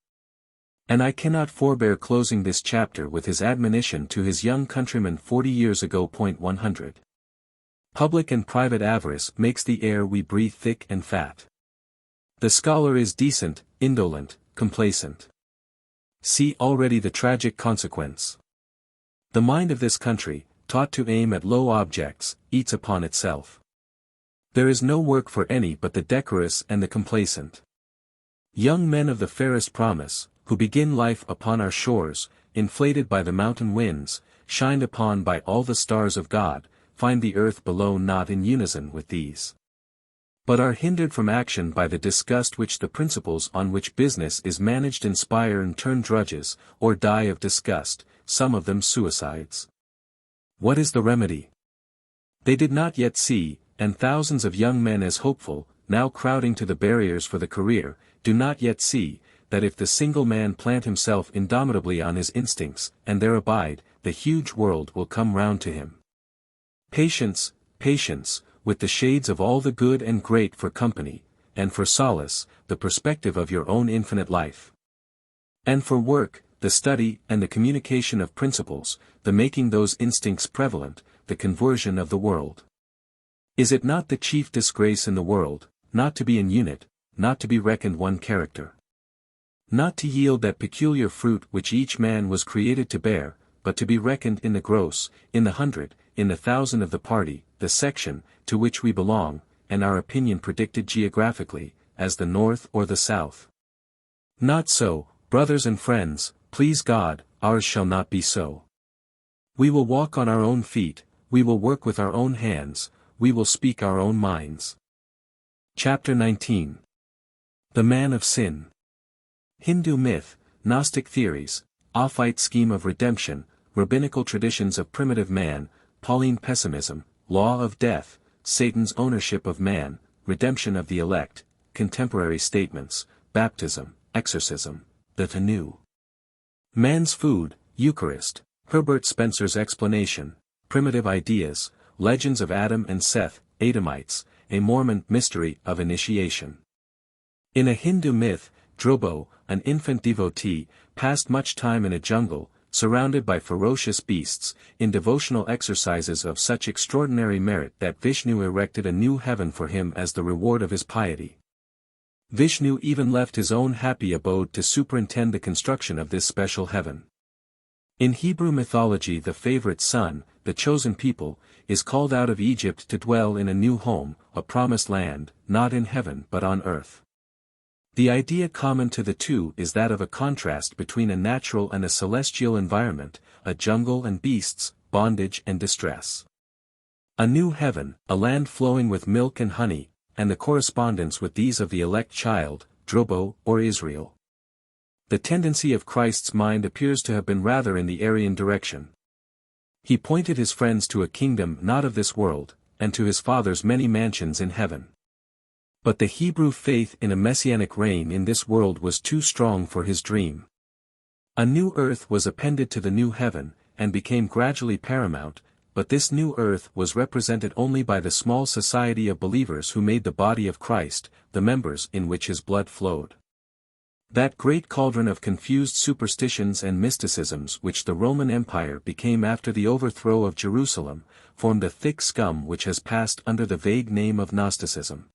Speaker 1: And I cannot forbear closing this chapter with his admonition to his young countrymen 40 years ago. 100. Public and private avarice makes the air we breathe thick and fat. The scholar is decent, indolent, complacent. See already the tragic consequence. The mind of this country, taught to aim at low objects, eats upon itself. There is no work for any but the decorous and the complacent. Young men of the fairest promise, who begin life upon our shores, inflated by the mountain winds, shined upon by all the stars of God, find the earth below not in unison with these, but are hindered from action by the disgust which the principles on which business is managed inspire and turn drudges, or die of disgust, some of them suicides. What is the remedy? They did not yet see, and thousands of young men as hopeful, now crowding to the barriers for the career, do not yet see, that if the single man plant himself indomitably on his instincts, and there abide, the huge world will come round to him. Patience, patience, with the shades of all the good and great for company, and for solace, the perspective of your own infinite life. And for work, the study and the communication of principles, the making those instincts prevalent, the conversion of the world. Is it not the chief disgrace in the world, not to be an unit, not to be reckoned one character? Not to yield that peculiar fruit which each man was created to bear, but to be reckoned in the gross, in the 100, in the 1,000 of the party, the section, to which we belong, and our opinion predicted geographically, as the North or the South? Not so, brothers and friends, please God, ours shall not be so. We will walk on our own feet, we will work with our own hands, we will speak our own minds. Chapter 19. The Man of Sin. Hindu myth, Gnostic theories, Ophite scheme of redemption, rabbinical traditions of primitive man, Pauline pessimism, law of death, Satan's ownership of man, redemption of the elect, contemporary statements, baptism, exorcism, the Tanu. Man's food, Eucharist, Herbert Spencer's explanation, primitive ideas, legends of Adam and Seth, Adamites, a Mormon mystery of initiation. In a Hindu myth, Drobo, an infant devotee, passed much time in a jungle, surrounded by ferocious beasts, in devotional exercises of such extraordinary merit that Vishnu erected a new heaven for him as the reward of his piety. Vishnu even left his own happy abode to superintend the construction of this special heaven. In Hebrew mythology, the favorite son, the chosen people, is called out of Egypt to dwell in a new home, a promised land, not in heaven but on earth. The idea common to the two is that of a contrast between a natural and a celestial environment, a jungle and beasts, bondage and distress. A new heaven, a land flowing with milk and honey, and the correspondence with these of the elect child, Drobo or Israel. The tendency of Christ's mind appears to have been rather in the Aryan direction. He pointed his friends to a kingdom not of this world, and to his Father's many mansions in heaven. But the Hebrew faith in a messianic reign in this world was too strong for his dream. A new earth was appended to the new heaven, and became gradually paramount, but this new earth was represented only by the small society of believers who made the body of Christ, the members in which his blood flowed. That great cauldron of confused superstitions and mysticisms which the Roman Empire became after the overthrow of Jerusalem, formed a thick scum which has passed under the vague name of Gnosticism.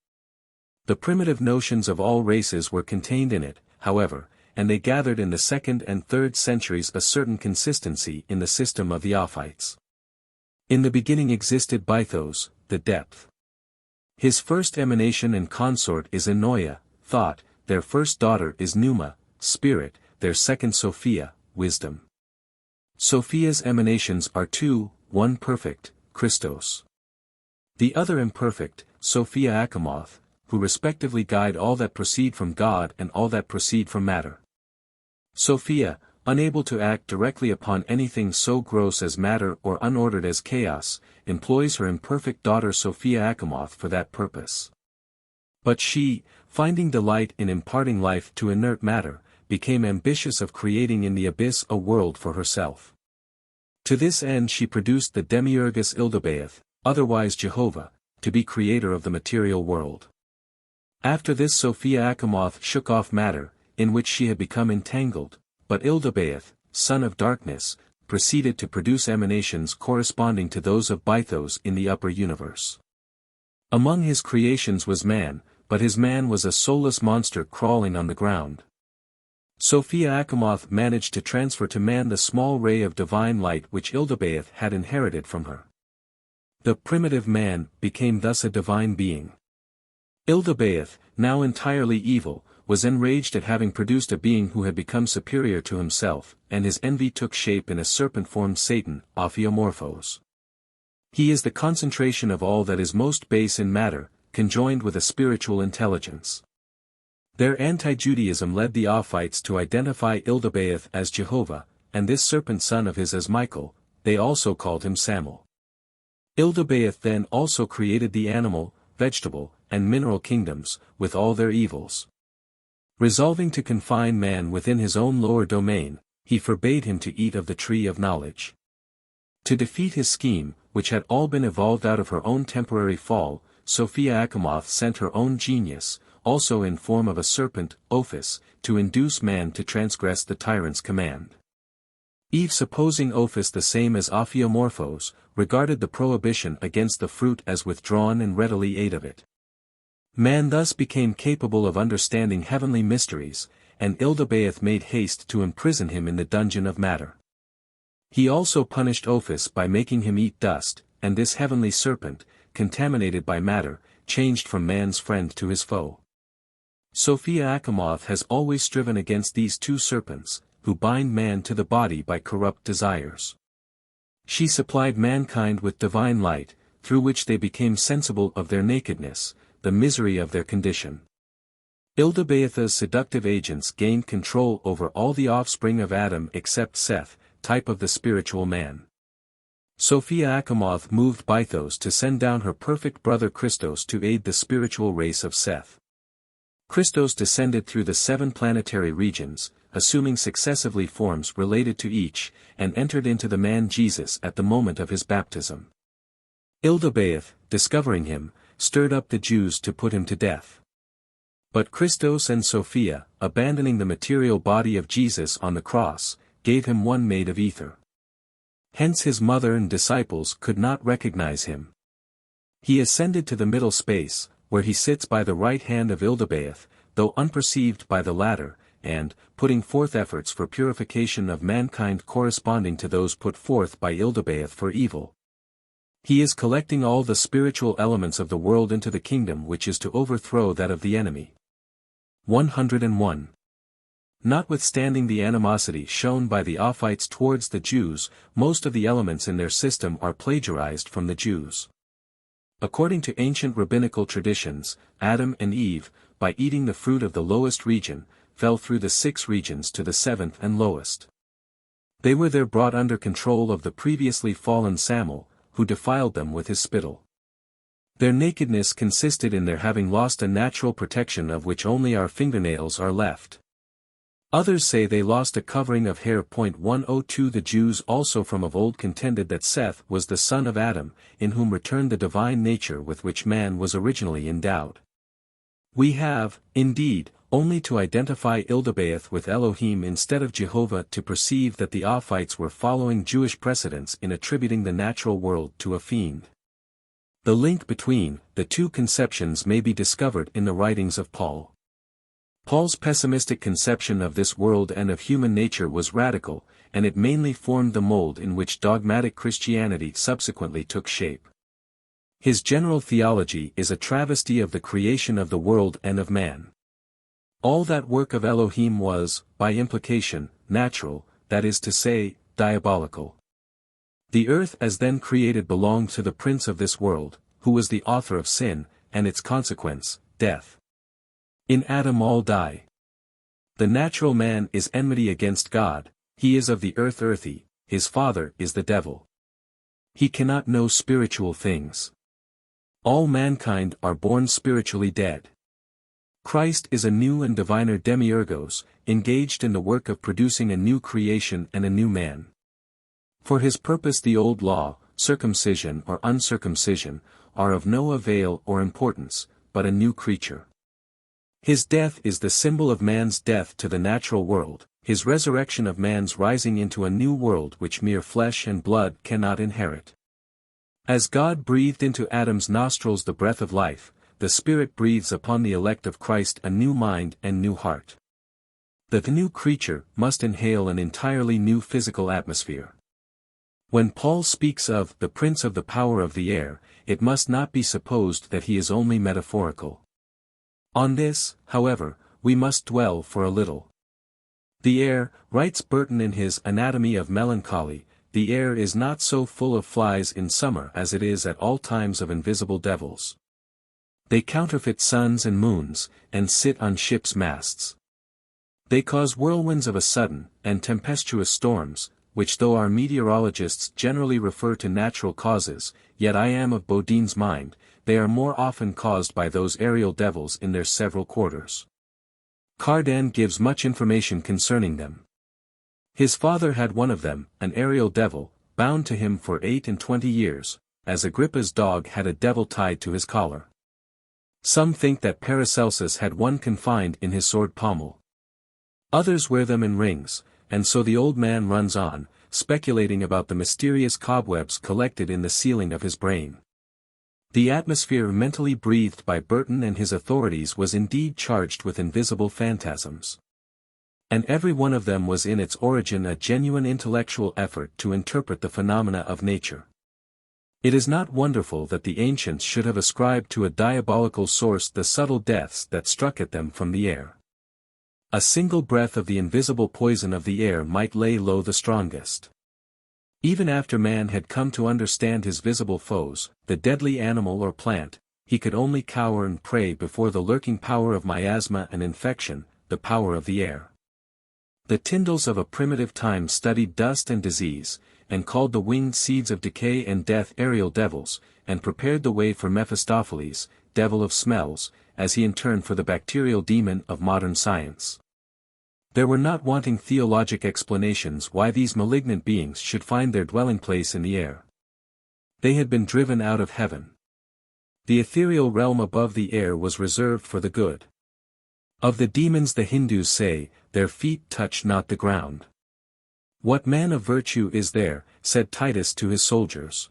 Speaker 1: The primitive notions of all races were contained in it, however, and they gathered in the 2nd and 3rd centuries a certain consistency in the system of the Ophites. In the beginning existed Bythos, the depth. His first emanation and consort is Ennoia, thought, their first daughter is Pneuma, spirit, their second Sophia, wisdom. Sophia's emanations are two, one perfect, Christos. The other imperfect, Sophia Achamoth, who respectively guide all that proceed from God and all that proceed from matter. Sophia, unable to act directly upon anything so gross as matter or unordered as chaos, employs her imperfect daughter Sophia Achamoth for that purpose. But she, finding delight in imparting life to inert matter, became ambitious of creating in the abyss a world for herself. To this end she produced the demiurgus Ildobaoth, otherwise Jehovah, to be creator of the material world. After this Sophia Achamoth shook off matter, in which she had become entangled, but Ildobaoth, son of darkness, proceeded to produce emanations corresponding to those of Bythos in the upper universe. Among his creations was man, but his man was a soulless monster crawling on the ground. Sophia Achamoth managed to transfer to man the small ray of divine light which Ildabaoth had inherited from her. The primitive man became thus a divine being. Ildabaoth, now entirely evil, was enraged at having produced a being who had become superior to himself, and his envy took shape in a serpent-formed Satan, Ophiomorphos. He is the concentration of all that is most base in matter, conjoined with a spiritual intelligence. Their anti-Judaism led the Ophites to identify Ildabaoth as Jehovah, and this serpent son of his as Michael. They also called him Samuel. Ildabaoth then also created the animal, vegetable, and mineral kingdoms, with all their evils. Resolving to confine man within his own lower domain, he forbade him to eat of the tree of knowledge. To defeat his scheme, which had all been evolved out of her own temporary fall, Sophia Achamoth sent her own genius, also in form of a serpent, Ophis, to induce man to transgress the tyrant's command. Eve, supposing Ophis the same as Ophiomorphos, regarded the prohibition against the fruit as withdrawn and readily ate of it. Man thus became capable of understanding heavenly mysteries, and Ildabaoth made haste to imprison him in the dungeon of matter. He also punished Ophis by making him eat dust, and this heavenly serpent, contaminated by matter, changed from man's friend to his foe. Sophia Achamoth has always striven against these two serpents, who bind man to the body by corrupt desires. She supplied mankind with divine light, through which they became sensible of their nakedness, the misery of their condition. Ildabaoth's seductive agents gained control over all the offspring of Adam except Seth, type of the spiritual man. Sophia Achamoth moved Bythos to send down her perfect brother Christos to aid the spiritual race of Seth. Christos descended through the 7 planetary regions, assuming successively forms related to each, and entered into the man Jesus at the moment of his baptism. Ildabaoth, discovering him, stirred up the Jews to put him to death. But Christos and Sophia, abandoning the material body of Jesus on the cross, gave him one made of ether. Hence his mother and disciples could not recognize him. He ascended to the middle space, where he sits by the right hand of Ildabaoth, though unperceived by the latter, and, putting forth efforts for purification of mankind corresponding to those put forth by Ildabaoth for evil. He is collecting all the spiritual elements of the world into the kingdom which is to overthrow that of the enemy. 101. Notwithstanding the animosity shown by the Ophites towards the Jews, most of the elements in their system are plagiarized from the Jews. According to ancient rabbinical traditions, Adam and Eve, by eating the fruit of the lowest region, fell through the 6 regions to the 7th and lowest. They were there brought under control of the previously fallen Samuel, who defiled them with his spittle. Their nakedness consisted in their having lost a natural protection of which only our fingernails are left. Others say they lost a covering of hair. 102 The Jews also from of old contended that Seth was the son of Adam, in whom returned the divine nature with which man was originally endowed. We have, indeed, only to identify Ildabaoth with Elohim instead of Jehovah to perceive that the Ophites were following Jewish precedents in attributing the natural world to a fiend. The link between the two conceptions may be discovered in the writings of Paul. Paul's pessimistic conception of this world and of human nature was radical, and it mainly formed the mold in which dogmatic Christianity subsequently took shape. His general theology is a travesty of the creation of the world and of man. All that work of Elohim was, by implication, natural, that is to say, diabolical. The earth as then created belonged to the prince of this world, who was the author of sin, and its consequence, death. In Adam all die. The natural man is enmity against God, he is of the earth earthy, his father is the devil. He cannot know spiritual things. All mankind are born spiritually dead. Christ is a new and diviner demiurgos, engaged in the work of producing a new creation and a new man. For his purpose the old law, circumcision or uncircumcision, are of no avail or importance, but a new creature. His death is the symbol of man's death to the natural world, his resurrection of man's rising into a new world which mere flesh and blood cannot inherit. As God breathed into Adam's nostrils the breath of life, the Spirit breathes upon the elect of Christ a new mind and new heart. The new creature must inhale an entirely new physical atmosphere. When Paul speaks of the prince of the power of the air, it must not be supposed that he is only metaphorical. On this, however, we must dwell for a little. The air, writes Burton in his Anatomy of Melancholy, the air is not so full of flies in summer as it is at all times of invisible devils. They counterfeit suns and moons, and sit on ships' masts. They cause whirlwinds of a sudden, and tempestuous storms, which though our meteorologists generally refer to natural causes, yet I am of Bodin's mind, they are more often caused by those aerial devils in their several quarters. Cardan gives much information concerning them. His father had one of them, an aerial devil, bound to him for 28 years, as Agrippa's dog had a devil tied to his collar. Some think that Paracelsus had one confined in his sword pommel. Others wear them in rings, and so the old man runs on, speculating about the mysterious cobwebs collected in the ceiling of his brain. The atmosphere mentally breathed by Burton and his authorities was indeed charged with invisible phantasms. And every one of them was in its origin a genuine intellectual effort to interpret the phenomena of nature. It is not wonderful that the ancients should have ascribed to a diabolical source the subtle deaths that struck at them from the air. A single breath of the invisible poison of the air might lay low the strongest. Even after man had come to understand his visible foes, the deadly animal or plant, he could only cower and pray before the lurking power of miasma and infection, the power of the air. The Tyndalls of a primitive time studied dust and disease, and called the winged seeds of decay and death aerial devils, and prepared the way for Mephistopheles, devil of smells, as he in turn for the bacterial demon of modern science. There were not wanting theologic explanations why these malignant beings should find their dwelling place in the air. They had been driven out of heaven. The ethereal realm above the air was reserved for the good. Of the demons the Hindus say, their feet touch not the ground. What man of virtue is there, said Titus to his soldiers,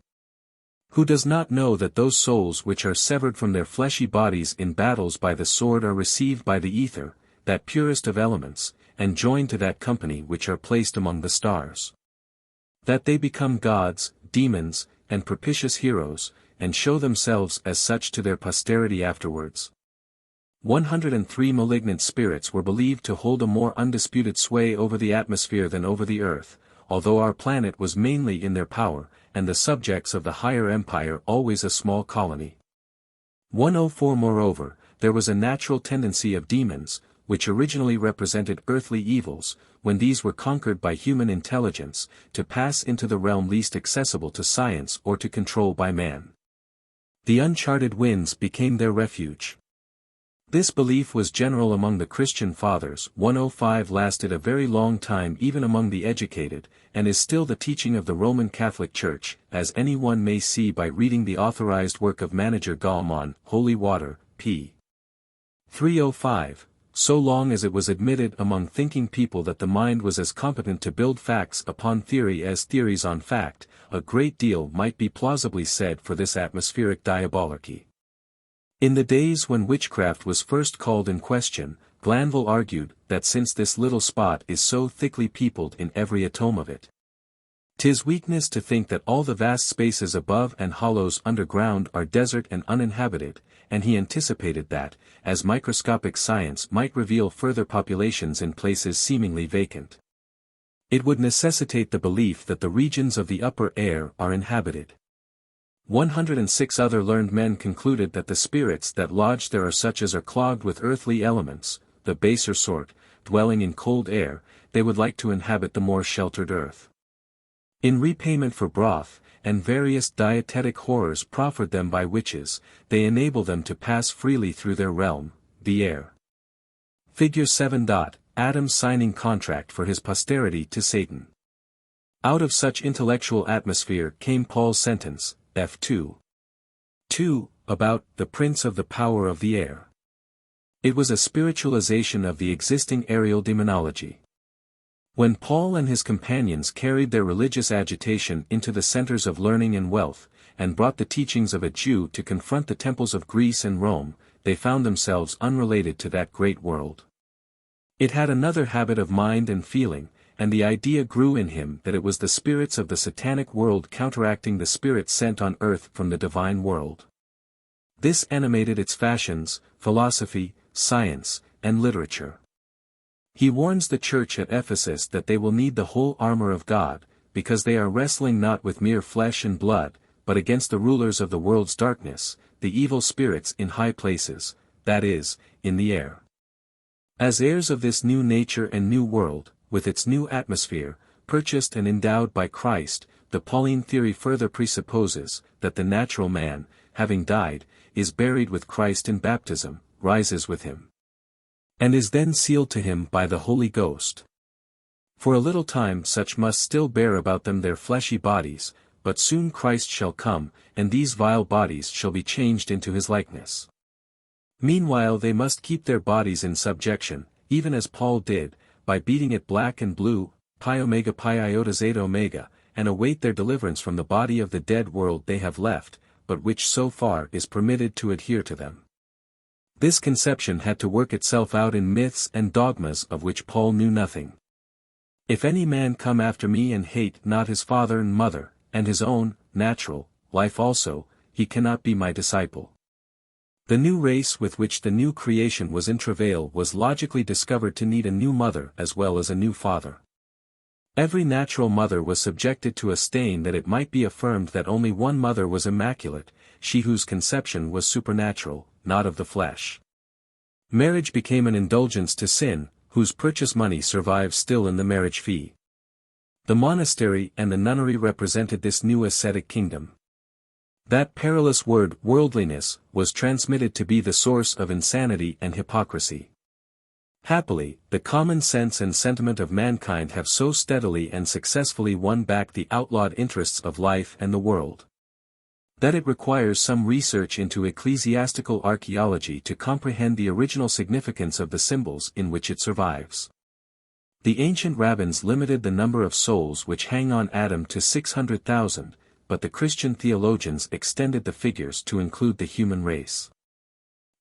Speaker 1: who does not know that those souls which are severed from their fleshy bodies in battles by the sword are received by the ether, that purest of elements, and joined to that company which are placed among the stars. That they become gods, demons, and propitious heroes, and show themselves as such to their posterity afterwards. 103 malignant spirits were believed to hold a more undisputed sway over the atmosphere than over the earth, although our planet was mainly in their power, and the subjects of the higher empire always a small colony. 104 Moreover, there was a natural tendency of demons, which originally represented earthly evils, when these were conquered by human intelligence, to pass into the realm least accessible to science or to control by man. The uncharted winds became their refuge. This belief was general among the Christian fathers. 105 lasted a very long time even among the educated, and is still the teaching of the Roman Catholic Church, as anyone may see by reading the authorized work of Manager Gallman, Holy Water, p. 305. So long as it was admitted among thinking people that the mind was as competent to build facts upon theory as theories on fact, a great deal might be plausibly said for this atmospheric diabolic. In the days when witchcraft was first called in question, Glanville argued that since this little spot is so thickly peopled in every atom of it, 'tis weakness to think that all the vast spaces above and hollows underground are desert and uninhabited, and he anticipated that, as microscopic science might reveal further populations in places seemingly vacant, it would necessitate the belief that the regions of the upper air are inhabited. 106 other learned men concluded that the spirits that lodge there are such as are clogged with earthly elements, the baser sort, dwelling in cold air, they would like to inhabit the more sheltered earth. In repayment for broth, and various dietetic horrors proffered them by witches, they enable them to pass freely through their realm, the air. Figure 7. Adam signing contract for his posterity to Satan. Out of such intellectual atmosphere came Paul's sentence, F2. 2, about the prince of the power of the air. It was a spiritualization of the existing aerial demonology. When Paul and his companions carried their religious agitation into the centers of learning and wealth, and brought the teachings of a Jew to confront the temples of Greece and Rome, they found themselves unrelated to that great world. It had another habit of mind and feeling, and the idea grew in him that it was the spirits of the satanic world counteracting the spirits sent on earth from the divine world. This animated its fashions, philosophy, science, and literature. He warns the church at Ephesus that they will need the whole armor of God, because they are wrestling not with mere flesh and blood, but against the rulers of the world's darkness, the evil spirits in high places, that is, in the air. As heirs of this new nature and new world, with its new atmosphere, purchased and endowed by Christ, the Pauline theory further presupposes that the natural man, having died, is buried with Christ in baptism, rises with him, and is then sealed to him by the Holy Ghost. For a little time such must still bear about them their fleshy bodies, but soon Christ shall come, and these vile bodies shall be changed into his likeness. Meanwhile they must keep their bodies in subjection, even as Paul did, by beating it black and blue, pi omega pi iota zeta omega, and await their deliverance from the body of the dead world they have left, but which so far is permitted to adhere to them. This conception had to work itself out in myths and dogmas of which Paul knew nothing. If any man come after me and hate not his father and mother, and his own, natural, life also, he cannot be my disciple. The new race with which the new creation was in travail was logically discovered to need a new mother as well as a new father. Every natural mother was subjected to a stain that it might be affirmed that only one mother was immaculate, she whose conception was supernatural, not of the flesh. Marriage became an indulgence to sin, whose purchase money survives still in the marriage fee. The monastery and the nunnery represented this new ascetic kingdom. That perilous word worldliness was transmitted to be the source of insanity and hypocrisy. Happily, the common sense and sentiment of mankind have so steadily and successfully won back the outlawed interests of life and the world, that it requires some research into ecclesiastical archaeology to comprehend the original significance of the symbols in which it survives. The ancient rabbins limited the number of souls which hang on Adam to 600,000, but the Christian theologians extended the figures to include the human race.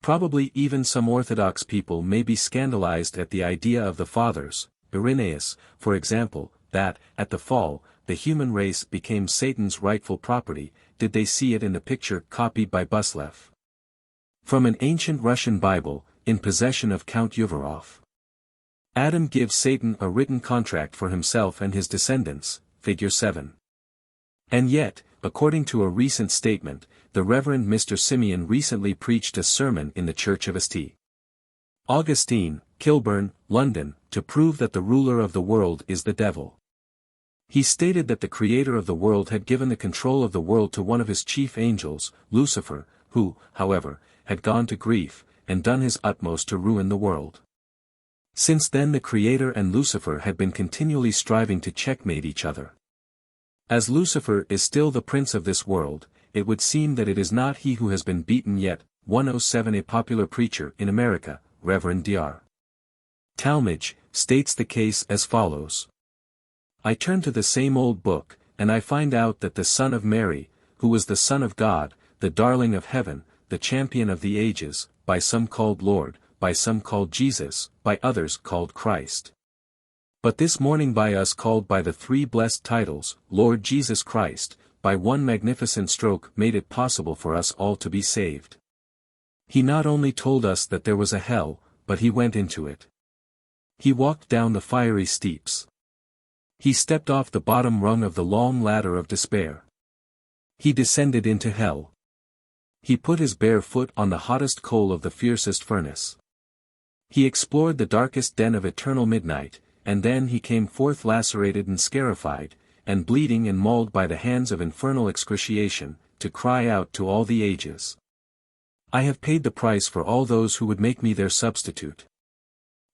Speaker 1: Probably even some Orthodox people may be scandalized at the idea of the Fathers, Irenaeus, for example, that, at the fall, the human race became Satan's rightful property, did they see it in the picture copied by Buslev from an ancient Russian Bible, in possession of Count Uvarov. Adam gives Satan a written contract for himself and his descendants, figure 7. And yet, according to a recent statement, the Reverend Mr. Simeon recently preached a sermon in the Church of St. Augustine, Kilburn, London, to prove that the ruler of the world is the devil. He stated that the creator of the world had given the control of the world to one of his chief angels, Lucifer, who, however, had gone to grief, and done his utmost to ruin the world. Since then the creator and Lucifer had been continually striving to checkmate each other. As Lucifer is still the prince of this world, it would seem that it is not he who has been beaten yet. 107 A popular preacher in America, Reverend Dr. Talmage, states the case as follows. I turn to the same old book, and I find out that the Son of Mary, who was the Son of God, the darling of heaven, the champion of the ages, by some called Lord, by some called Jesus, by others called Christ. But this morning by us called by the three blessed titles, Lord Jesus Christ, by one magnificent stroke made it possible for us all to be saved. He not only told us that there was a hell, but he went into it. He walked down the fiery steeps. He stepped off the bottom rung of the long ladder of despair. He descended into hell. He put his bare foot on the hottest coal of the fiercest furnace. He explored the darkest den of eternal midnight, and then he came forth lacerated and scarified, and bleeding and mauled by the hands of infernal excruciation, to cry out to all the ages. I have paid the price for all those who would make me their substitute.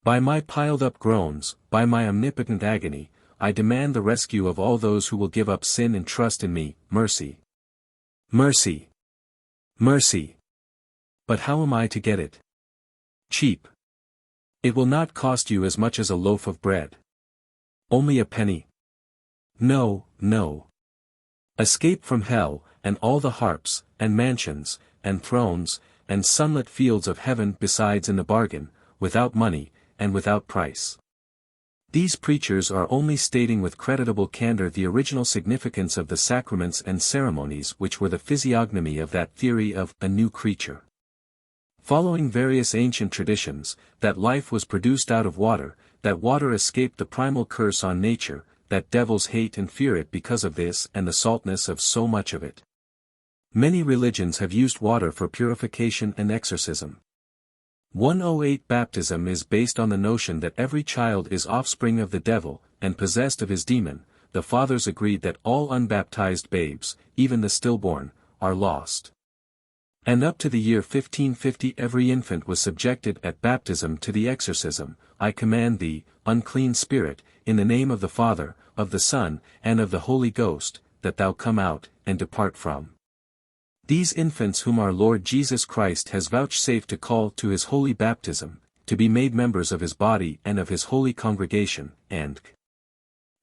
Speaker 1: By my piled-up groans, by my omnipotent agony, I demand the rescue of all those who will give up sin and trust in me. Mercy. Mercy. Mercy. But how am I to get it? Cheap. It will not cost you as much as a loaf of bread. Only a penny. No, no. Escape from hell, and all the harps, and mansions, and thrones, and sunlit fields of heaven besides in the bargain, without money, and without price. These preachers are only stating with creditable candor the original significance of the sacraments and ceremonies which were the physiognomy of that theory of a new creature. Following various ancient traditions, that life was produced out of water, that water escaped the primal curse on nature, that devils hate and fear it because of this and the saltness of so much of it. Many religions have used water for purification and exorcism. 108 Baptism is based on the notion that every child is offspring of the devil, and possessed of his demon. The fathers agreed that all unbaptized babes, even the stillborn, are lost. And up to the year 1550 every infant was subjected at baptism to the exorcism, I command thee, unclean spirit, in the name of the Father, of the Son, and of the Holy Ghost, that thou come out, and depart from these infants whom our Lord Jesus Christ has vouchsafed to call to his holy baptism, to be made members of his body and of his holy congregation, and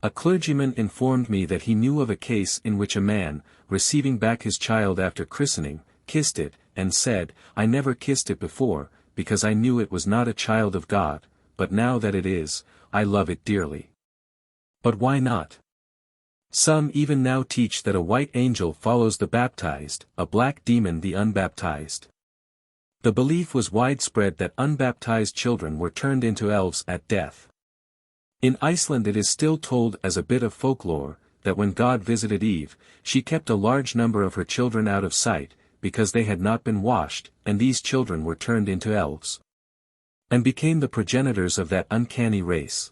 Speaker 1: a clergyman informed me that he knew of a case in which a man, receiving back his child after christening, kissed it, and said, I never kissed it before, because I knew it was not a child of God, but now that it is, I love it dearly. But why not? Some even now teach that a white angel follows the baptized, a black demon the unbaptized. The belief was widespread that unbaptized children were turned into elves at death. In Iceland it is still told as a bit of folklore, that when God visited Eve, she kept a large number of her children out of sight, because they had not been washed, and these children were turned into elves, and became the progenitors of that uncanny race.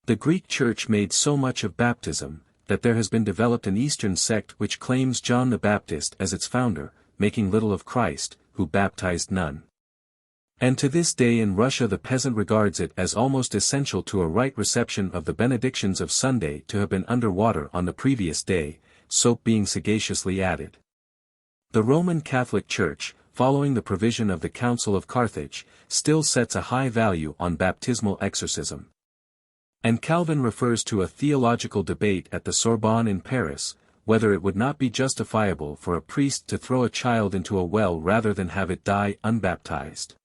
Speaker 1: The Greek Church made so much of baptism, that there has been developed an Eastern sect which claims John the Baptist as its founder, making little of Christ, who baptized none. And to this day in Russia the peasant regards it as almost essential to a right reception of the benedictions of Sunday to have been under water on the previous day, soap being sagaciously added. The Roman Catholic Church, following the provision of the Council of Carthage, still sets a high value on baptismal exorcism. And Calvin refers to a theological debate at the Sorbonne in Paris, whether it would not be justifiable for a priest to throw a child into a well rather than have it die unbaptized.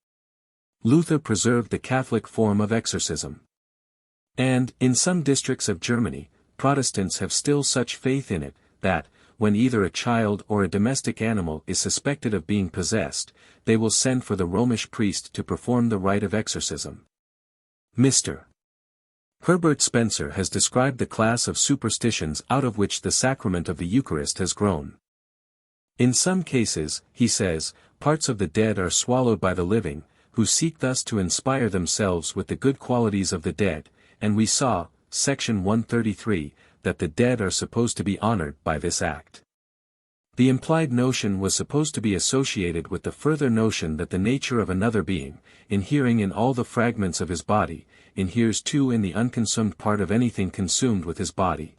Speaker 1: Luther preserved the Catholic form of exorcism. And, in some districts of Germany, Protestants have still such faith in it, that, when either a child or a domestic animal is suspected of being possessed, they will send for the Romish priest to perform the rite of exorcism. Mr. Herbert Spencer has described the class of superstitions out of which the sacrament of the Eucharist has grown. In some cases, he says, parts of the dead are swallowed by the living, who seek thus to inspire themselves with the good qualities of the dead, and we saw, section 133, that the dead are supposed to be honored by this act. The implied notion was supposed to be associated with the further notion that the nature of another being, inhering in all the fragments of his body, inheres too in the unconsumed part of anything consumed with his body.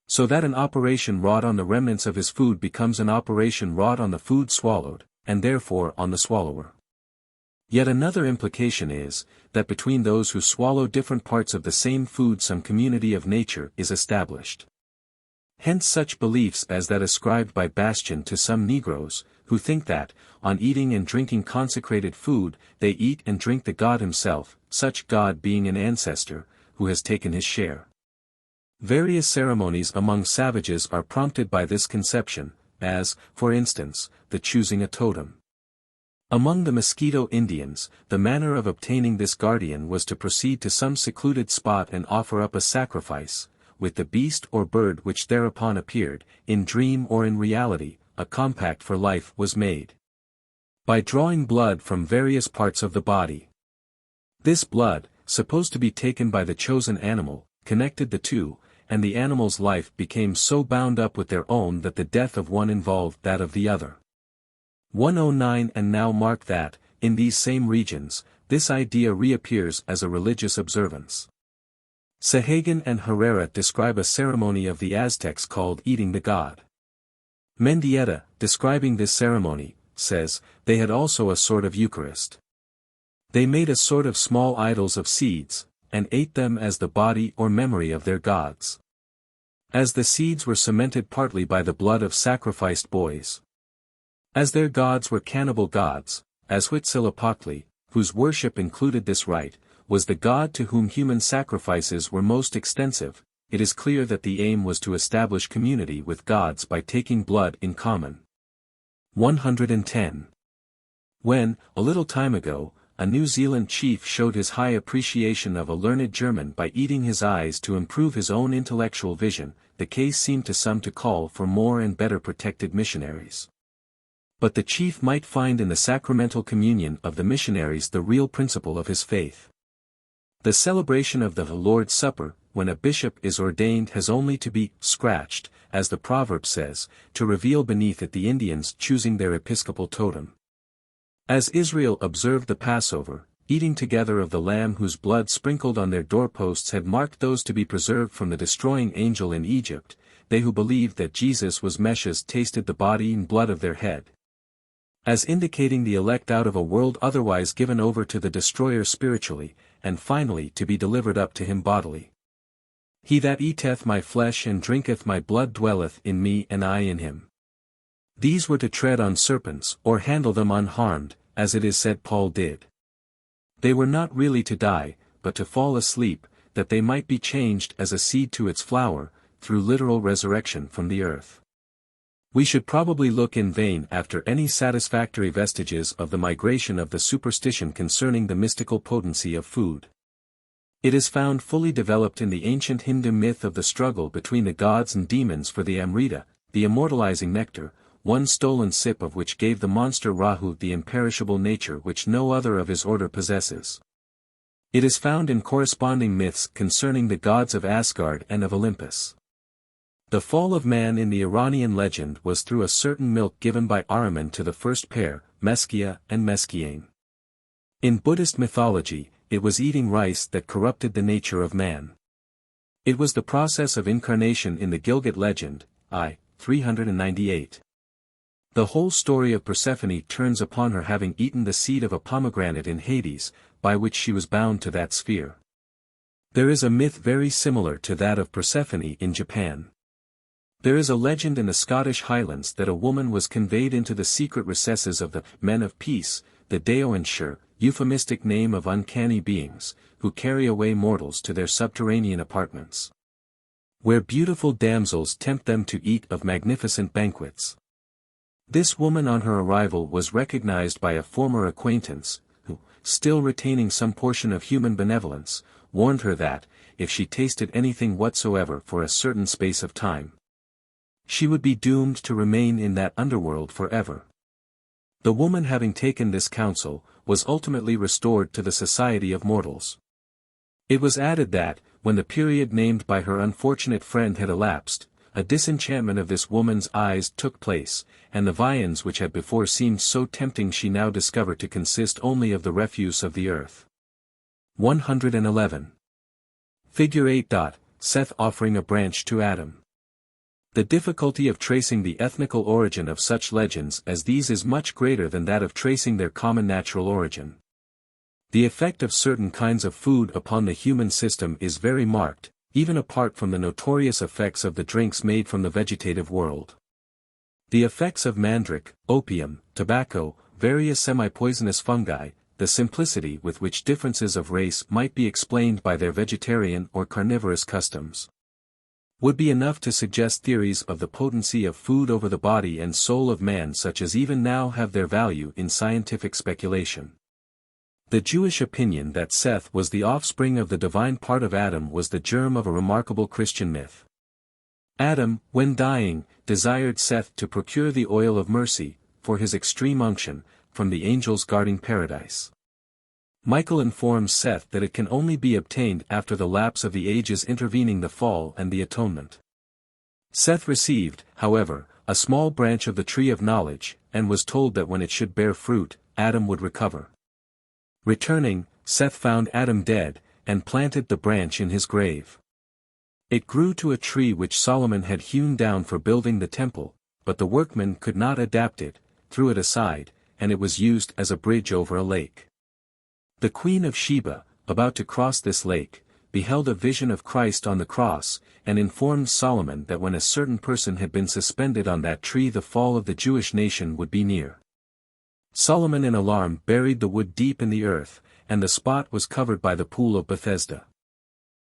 Speaker 1: So that an operation wrought on the remnants of his food becomes an operation wrought on the food swallowed, and therefore on the swallower. Yet another implication is, that between those who swallow different parts of the same food some community of nature is established. Hence such beliefs as that ascribed by Bastian to some Negroes, who think that, on eating and drinking consecrated food, they eat and drink the God himself, such God being an ancestor, who has taken his share. Various ceremonies among savages are prompted by this conception, as, for instance, the choosing a totem. Among the Mosquito Indians, the manner of obtaining this guardian was to proceed to some secluded spot and offer up a sacrifice, with the beast or bird which thereupon appeared, in dream or in reality, a compact for life was made by drawing blood from various parts of the body. This blood, supposed to be taken by the chosen animal, connected the two, and the animal's life became so bound up with their own that the death of one involved that of the other. 109 And now mark that, in these same regions, this idea reappears as a religious observance. Sahagan and Herrera describe a ceremony of the Aztecs called eating the god. Mendieta, describing this ceremony, says, they had also a sort of Eucharist. They made a sort of small idols of seeds, and ate them as the body or memory of their gods. As the seeds were cemented partly by the blood of sacrificed boys. As their gods were cannibal gods, as Huitzilopochtli, whose worship included this rite, was the god to whom human sacrifices were most extensive. It is clear that the aim was to establish community with gods by taking blood in common. 110. When, a little time ago, a New Zealand chief showed his high appreciation of a learned German by eating his eyes to improve his own intellectual vision, the case seemed to some to call for more and better protected missionaries. But the chief might find in the sacramental communion of the missionaries the real principle of his faith. The celebration of the Lord's Supper, when a bishop is ordained, has only to be scratched, as the proverb says, to reveal beneath it the Indians choosing their episcopal totem. As Israel observed the Passover, eating together of the lamb whose blood sprinkled on their doorposts had marked those to be preserved from the destroying angel in Egypt, they who believed that Jesus was Messiah tasted the body and blood of their head, as indicating the elect out of a world otherwise given over to the destroyer spiritually, and finally to be delivered up to him bodily. He that eateth my flesh and drinketh my blood dwelleth in me and I in him. These were to tread on serpents or handle them unharmed, as it is said Paul did. They were not really to die, but to fall asleep, that they might be changed as a seed to its flower, through literal resurrection from the earth. We should probably look in vain after any satisfactory vestiges of the migration of the superstition concerning the mystical potency of food. It is found fully developed in the ancient Hindu myth of the struggle between the gods and demons for the Amrita, the immortalizing nectar, one stolen sip of which gave the monster Rahu the imperishable nature which no other of his order possesses. It is found in corresponding myths concerning the gods of Asgard and of Olympus. The fall of man in the Iranian legend was through a certain milk given by Ahriman to the first pair, Meskia and Meskiane. In Buddhist mythology, it was eating rice that corrupted the nature of man. It was the process of incarnation in the Gilgit legend, I. 398. The whole story of Persephone turns upon her having eaten the seed of a pomegranate in Hades, by which she was bound to that sphere. There is a myth very similar to that of Persephone in Japan. There is a legend in the Scottish Highlands that a woman was conveyed into the secret recesses of the Men of Peace, the Daoinshire, euphemistic name of uncanny beings, who carry away mortals to their subterranean apartments, where beautiful damsels tempt them to eat of magnificent banquets. This woman on her arrival was recognized by a former acquaintance, who, still retaining some portion of human benevolence, warned her that, if she tasted anything whatsoever for a certain space of time, she would be doomed to remain in that underworld forever. The woman, having taken this counsel, was ultimately restored to the society of mortals. It was added that, when the period named by her unfortunate friend had elapsed, a disenchantment of this woman's eyes took place, and the viands which had before seemed so tempting she now discovered to consist only of the refuse of the earth. 111. Figure 8. Seth offering a branch to Adam. The difficulty of tracing the ethnical origin of such legends as these is much greater than that of tracing their common natural origin. The effect of certain kinds of food upon the human system is very marked, even apart from the notorious effects of the drinks made from the vegetative world. The effects of mandrake, opium, tobacco, various semi-poisonous fungi, the simplicity with which differences of race might be explained by their vegetarian or carnivorous customs, would be enough to suggest theories of the potency of food over the body and soul of man such as even now have their value in scientific speculation. The Jewish opinion that Seth was the offspring of the divine part of Adam was the germ of a remarkable Christian myth. Adam, when dying, desired Seth to procure the oil of mercy, for his extreme unction, from the angels guarding paradise. Michael informs Seth that it can only be obtained after the lapse of the ages intervening the fall and the atonement. Seth received, however, a small branch of the tree of knowledge, and was told that when it should bear fruit, Adam would recover. Returning, Seth found Adam dead, and planted the branch in his grave. It grew to a tree which Solomon had hewn down for building the temple, but the workmen could not adapt it, threw it aside, and it was used as a bridge over a lake. The Queen of Sheba, about to cross this lake, beheld a vision of Christ on the cross, and informed Solomon that when a certain person had been suspended on that tree the fall of the Jewish nation would be near. Solomon in alarm buried the wood deep in the earth, and the spot was covered by the pool of Bethesda.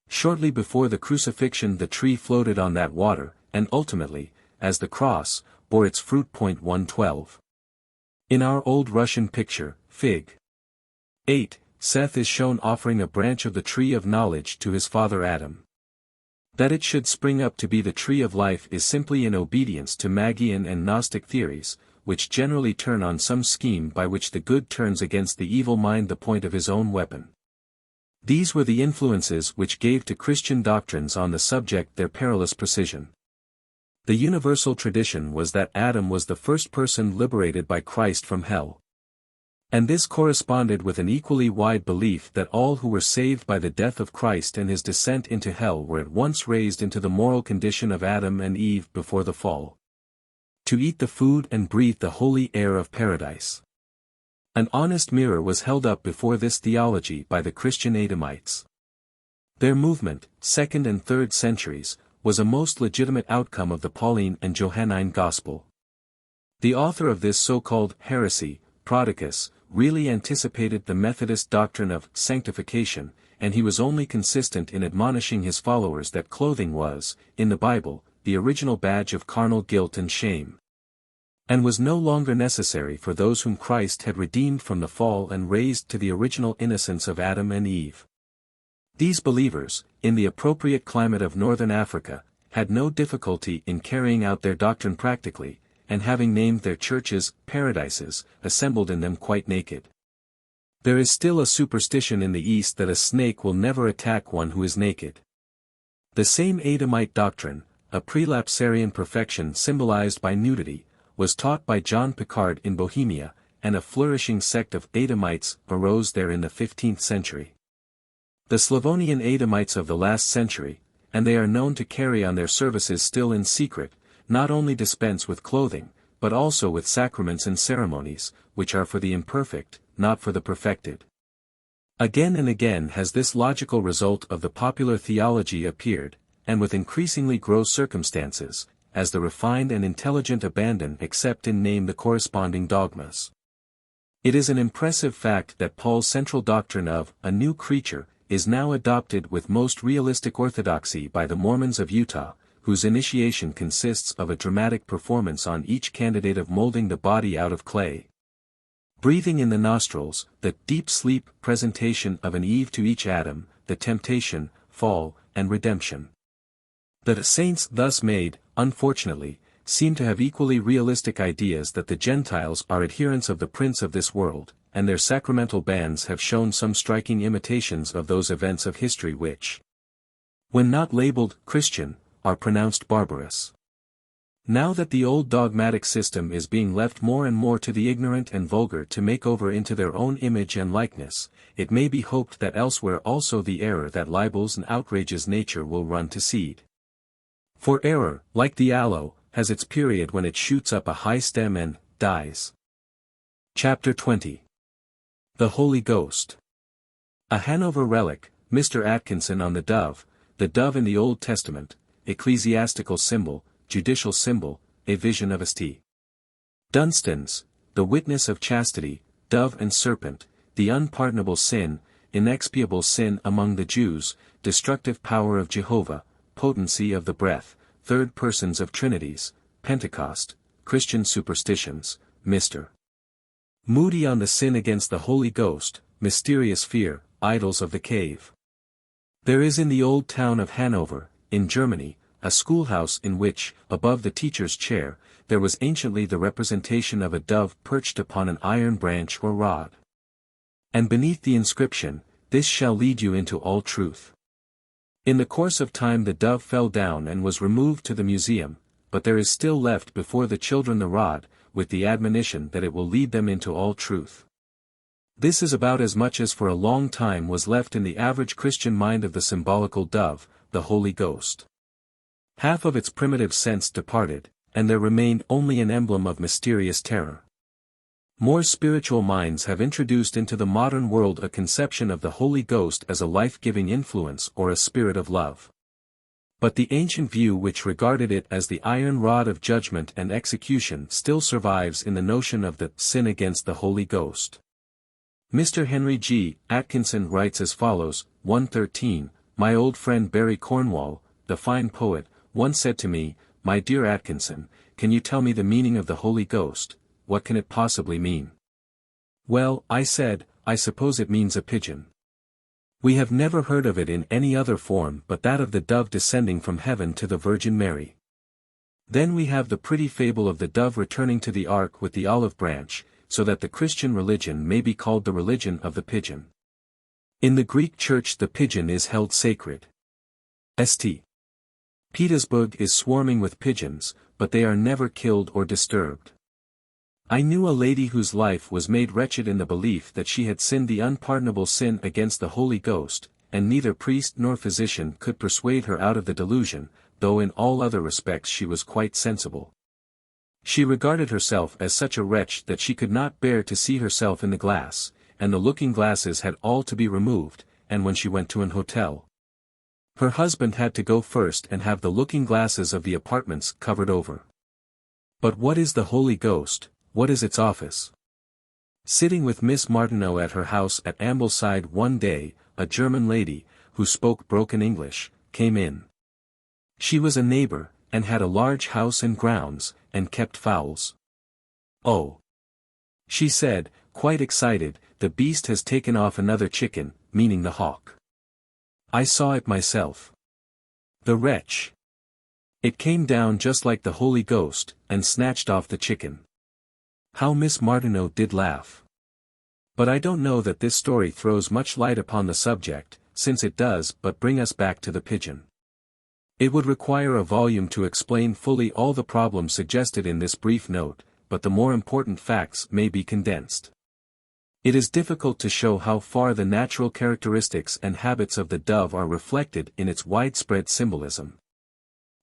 Speaker 1: Shortly before the crucifixion the tree floated on that water, and ultimately, as the cross, bore its fruit. 112. In our old Russian picture, Fig. 8, Seth is shown offering a branch of the tree of knowledge to his father Adam. That it should spring up to be the tree of life is simply in obedience to Magian and Gnostic theories, which generally turn on some scheme by which the good turns against the evil mind the point of his own weapon. These were the influences which gave to Christian doctrines on the subject their perilous precision. The universal tradition was that Adam was the first person liberated by Christ from hell. And this corresponded with an equally wide belief that all who were saved by the death of Christ and his descent into hell were at once raised into the moral condition of Adam and Eve before the fall. To eat the food and breathe the holy air of paradise. An honest mirror was held up before this theology by the Christian Adamites. Their movement, 2nd and 3rd centuries, was a most legitimate outcome of the Pauline and Johannine gospel. The author of this so-called heresy, Prodicus, really anticipated the Methodist doctrine of sanctification, and he was only consistent in admonishing his followers that clothing was, in the Bible, the original badge of carnal guilt and shame, and was no longer necessary for those whom Christ had redeemed from the fall and raised to the original innocence of Adam and Eve. These believers, in the appropriate climate of northern Africa, had no difficulty in carrying out their doctrine practically, and having named their churches paradises, assembled in them quite naked. There is still a superstition in the East that a snake will never attack one who is naked. The same Adamite doctrine, a prelapsarian perfection symbolized by nudity, was taught by John Picard in Bohemia, and a flourishing sect of Adamites arose there in the 15th century. The Slavonian Adamites of the last century, and they are known to carry on their services still in secret, not only dispense with clothing, but also with sacraments and ceremonies, which are for the imperfect, not for the perfected. Again and again has this logical result of the popular theology appeared, and with increasingly gross circumstances, as the refined and intelligent abandon except in name the corresponding dogmas. It is an impressive fact that Paul's central doctrine of a new creature is now adopted with most realistic orthodoxy by the Mormons of Utah, whose initiation consists of a dramatic performance on each candidate of molding the body out of clay. Breathing in the nostrils, the deep sleep presentation of an Eve to each Adam, the temptation, fall, and redemption. The saints thus made, unfortunately, seem to have equally realistic ideas that the Gentiles are adherents of the prince of this world, and their sacramental bands have shown some striking imitations of those events of history which, when not labeled Christian, are pronounced barbarous. Now that the old dogmatic system is being left more and more to the ignorant and vulgar to make over into their own image and likeness, it may be hoped that elsewhere also the error that libels and outrages nature will run to seed. For error, like the aloe, has its period when it shoots up a high stem and dies. Chapter 20. The Holy Ghost. A Hanover relic, Mr. Atkinson on the dove in the Old Testament, ecclesiastical symbol, judicial symbol, a vision of St. Dunstan's, the witness of chastity, dove and serpent, the unpardonable sin, inexpiable sin among the Jews, destructive power of Jehovah, potency of the breath, third persons of Trinities, Pentecost, Christian superstitions, Mr. Moody on the sin against the Holy Ghost, mysterious fear, idols of the cave. There is in the old town of Hanover, in Germany, a schoolhouse in which, above the teacher's chair, there was anciently the representation of a dove perched upon an iron branch or rod. And beneath the inscription, "This shall lead you into all truth." In the course of time the dove fell down and was removed to the museum, but there is still left before the children the rod, with the admonition that it will lead them into all truth. This is about as much as for a long time was left in the average Christian mind of the symbolical dove, the Holy Ghost. Half of its primitive sense departed, and there remained only an emblem of mysterious terror. More spiritual minds have introduced into the modern world a conception of the Holy Ghost as a life-giving influence or a spirit of love. But the ancient view which regarded it as the iron rod of judgment and execution still survives in the notion of the sin against the Holy Ghost. Mr. Henry G. Atkinson writes as follows, 113, My old friend Barry Cornwall, the fine poet, once said to me, My dear Atkinson, can you tell me the meaning of the Holy Ghost? What can it possibly mean? Well, I said, I suppose it means a pigeon. We have never heard of it in any other form but that of the dove descending from heaven to the Virgin Mary. Then we have the pretty fable of the dove returning to the ark with the olive branch, so that the Christian religion may be called the religion of the pigeon. In the Greek Church the pigeon is held sacred. St. Petersburg is swarming with pigeons, but they are never killed or disturbed. I knew a lady whose life was made wretched in the belief that she had sinned the unpardonable sin against the Holy Ghost, and neither priest nor physician could persuade her out of the delusion, though in all other respects she was quite sensible. She regarded herself as such a wretch that she could not bear to see herself in the glass, and the looking-glasses had all to be removed, and when she went to an hotel, her husband had to go first and have the looking-glasses of the apartments covered over. But what is the Holy Ghost? What is its office? Sitting with Miss Martineau at her house at Ambleside one day, a German lady, who spoke broken English, came in. She was a neighbor, and had a large house and grounds, and kept fowls. Oh! She said, quite excited, the beast has taken off another chicken, meaning the hawk. I saw it myself. The wretch! It came down just like the Holy Ghost, and snatched off the chicken. How Miss Martineau did laugh. But I don't know that this story throws much light upon the subject, since it does but bring us back to the pigeon. It would require a volume to explain fully all the problems suggested in this brief note, but the more important facts may be condensed. It is difficult to show how far the natural characteristics and habits of the dove are reflected in its widespread symbolism.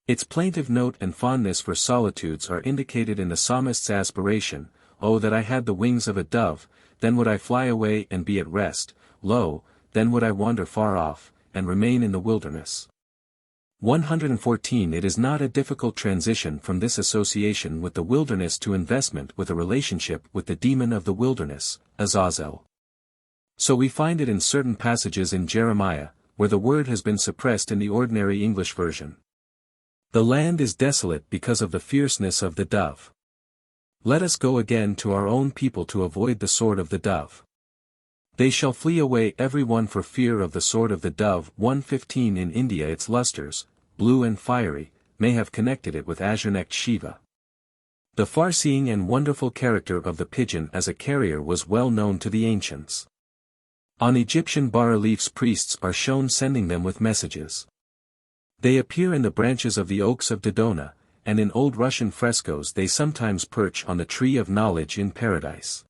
Speaker 1: Its plaintive note and fondness for solitudes are indicated in the psalmist's aspiration, Oh that I had the wings of a dove, then would I fly away and be at rest, lo, then would I wander far off, and remain in the wilderness. 114 It is not a difficult transition from this association with the wilderness to investment with a relationship with the demon of the wilderness, Azazel. So we find it in certain passages in Jeremiah, where the word has been suppressed in the ordinary English version. The land is desolate because of the fierceness of the dove. Let us go again to our own people to avoid the sword of the dove. They shall flee away every one for fear of the sword of the dove. 115 In India its lustres, blue and fiery, may have connected it with azure-necked Shiva. The far-seeing and wonderful character of the pigeon as a carrier was well known to the ancients. On Egyptian bas-reliefs priests are shown sending them with messages. They appear in the branches of the oaks of Dodona, and in old Russian frescoes they sometimes perch on the tree of knowledge in paradise.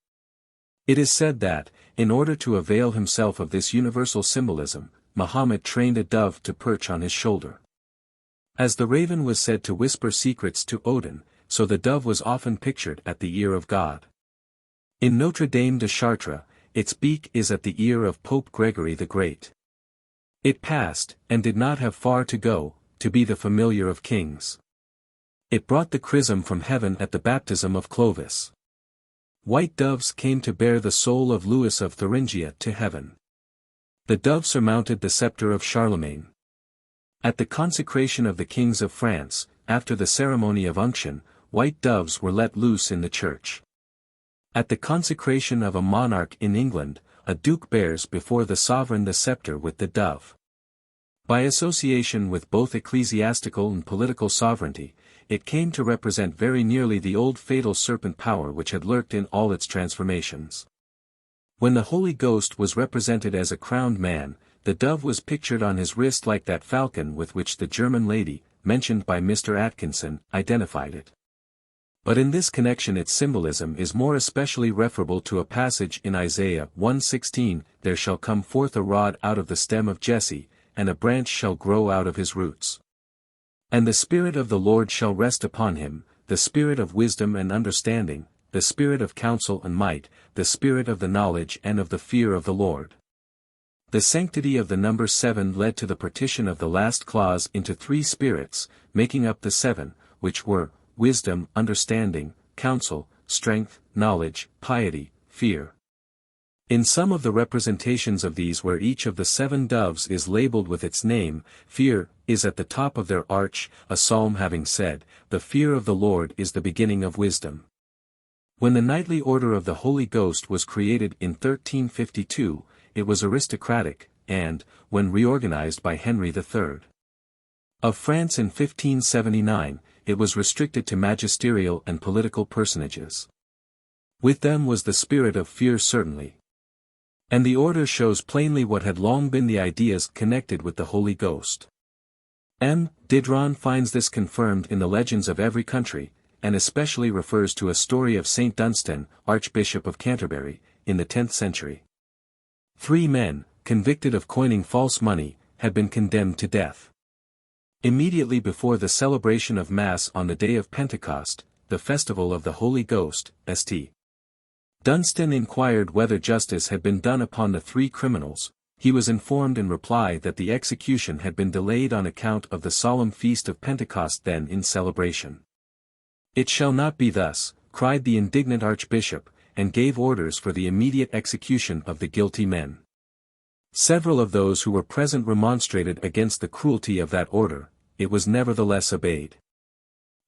Speaker 1: It is said that, in order to avail himself of this universal symbolism, Muhammad trained a dove to perch on his shoulder. As the raven was said to whisper secrets to Odin, so the dove was often pictured at the ear of God. In Notre Dame de Chartres, its beak is at the ear of Pope Gregory the Great. It passed, and did not have far to go, to be the familiar of kings. It brought the chrism from heaven at the baptism of Clovis. White doves came to bear the soul of Louis of Thuringia to heaven. The dove surmounted the scepter of Charlemagne. At the consecration of the kings of France, after the ceremony of unction, white doves were let loose in the church. At the consecration of a monarch in England, a duke bears before the sovereign the scepter with the dove. By association with both ecclesiastical and political sovereignty, it came to represent very nearly the old fatal serpent power which had lurked in all its transformations. When the Holy Ghost was represented as a crowned man, the dove was pictured on his wrist like that falcon with which the German lady, mentioned by Mr. Atkinson, identified it. But in this connection its symbolism is more especially referable to a passage in Isaiah 1:16, There shall come forth a rod out of the stem of Jesse, and a branch shall grow out of his roots. And the Spirit of the Lord shall rest upon him, the Spirit of wisdom and understanding, the Spirit of counsel and might, the Spirit of the knowledge and of the fear of the Lord. The sanctity of the number 7 led to the partition of the last clause into 3 spirits, making up the 7, which were, wisdom, understanding, counsel, strength, knowledge, piety, fear. In some of the representations of these where each of the 7 doves is labeled with its name, fear is at the top of their arch, a psalm having said, "The fear of the Lord is the beginning of wisdom." When the Knightly Order of the Holy Ghost was created in 1352, it was aristocratic, and, when reorganized by Henry III of France in 1579, it was restricted to magisterial and political personages. With them was the spirit of fear certainly. And the order shows plainly what had long been the ideas connected with the Holy Ghost. M. Diderot finds this confirmed in the legends of every country, and especially refers to a story of Saint Dunstan, Archbishop of Canterbury, in the 10th century. 3 men, convicted of coining false money, had been condemned to death. Immediately before the celebration of Mass on the day of Pentecost, the festival of the Holy Ghost, St. Dunstan inquired whether justice had been done upon the 3 criminals. He was informed in reply that the execution had been delayed on account of the solemn feast of Pentecost then in celebration. "It shall not be thus," cried the indignant archbishop, and gave orders for the immediate execution of the guilty men. Several of those who were present remonstrated against the cruelty of that order. It was nevertheless obeyed.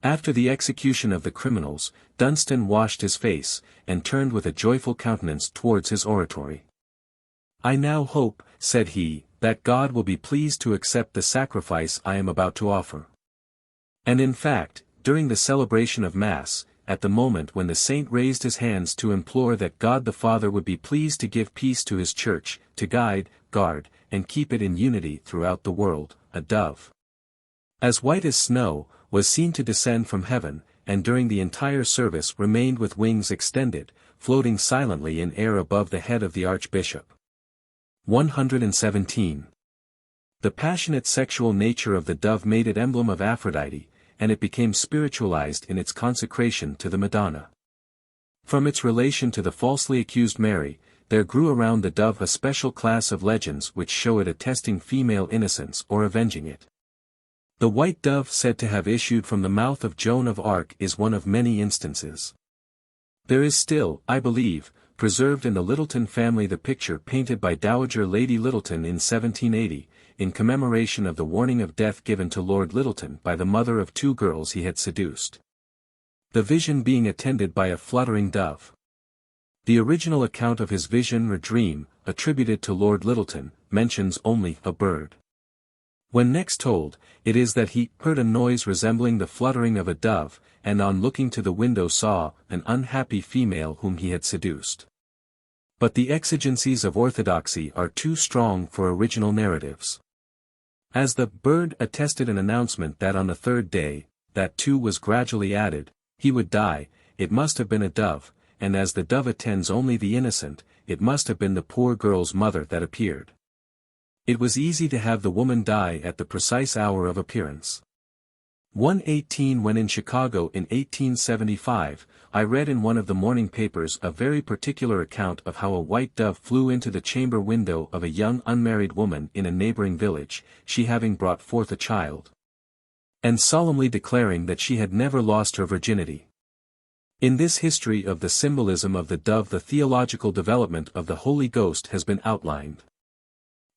Speaker 1: After the execution of the criminals, Dunstan washed his face, and turned with a joyful countenance towards his oratory. "I now hope," said he, "that God will be pleased to accept the sacrifice I am about to offer." And in fact, during the celebration of Mass, at the moment when the saint raised his hands to implore that God the Father would be pleased to give peace to his church, to guide, guard, and keep it in unity throughout the world, a dove, as white as snow, was seen to descend from heaven, and during the entire service remained with wings extended, floating silently in air above the head of the archbishop. 117. The passionate sexual nature of the dove made it emblem of Aphrodite, and it became spiritualized in its consecration to the Madonna. From its relation to the falsely accused Mary, there grew around the dove a special class of legends which show it attesting female innocence or avenging it. The white dove said to have issued from the mouth of Joan of Arc is one of many instances. There is still, I believe, preserved in the Littleton family the picture painted by Dowager Lady Littleton in 1780, in commemoration of the warning of death given to Lord Littleton by the mother of 2 girls he had seduced. The vision being attended by a fluttering dove. The original account of his vision or dream, attributed to Lord Littleton, mentions only a bird. When next told, it is that he heard a noise resembling the fluttering of a dove, and on looking to the window saw an unhappy female whom he had seduced. But the exigencies of orthodoxy are too strong for original narratives. As the bird attested an announcement that on the 3rd day, that too was gradually added, he would die, it must have been a dove, and as the dove attends only the innocent, it must have been the poor girl's mother that appeared. It was easy to have the woman die at the precise hour of appearance. 118 When in Chicago in 1875, I read in one of the morning papers a very particular account of how a white dove flew into the chamber window of a young unmarried woman in a neighboring village, she having brought forth a child, and solemnly declaring that she had never lost her virginity. In this history of the symbolism of the dove the theological development of the Holy Ghost has been outlined.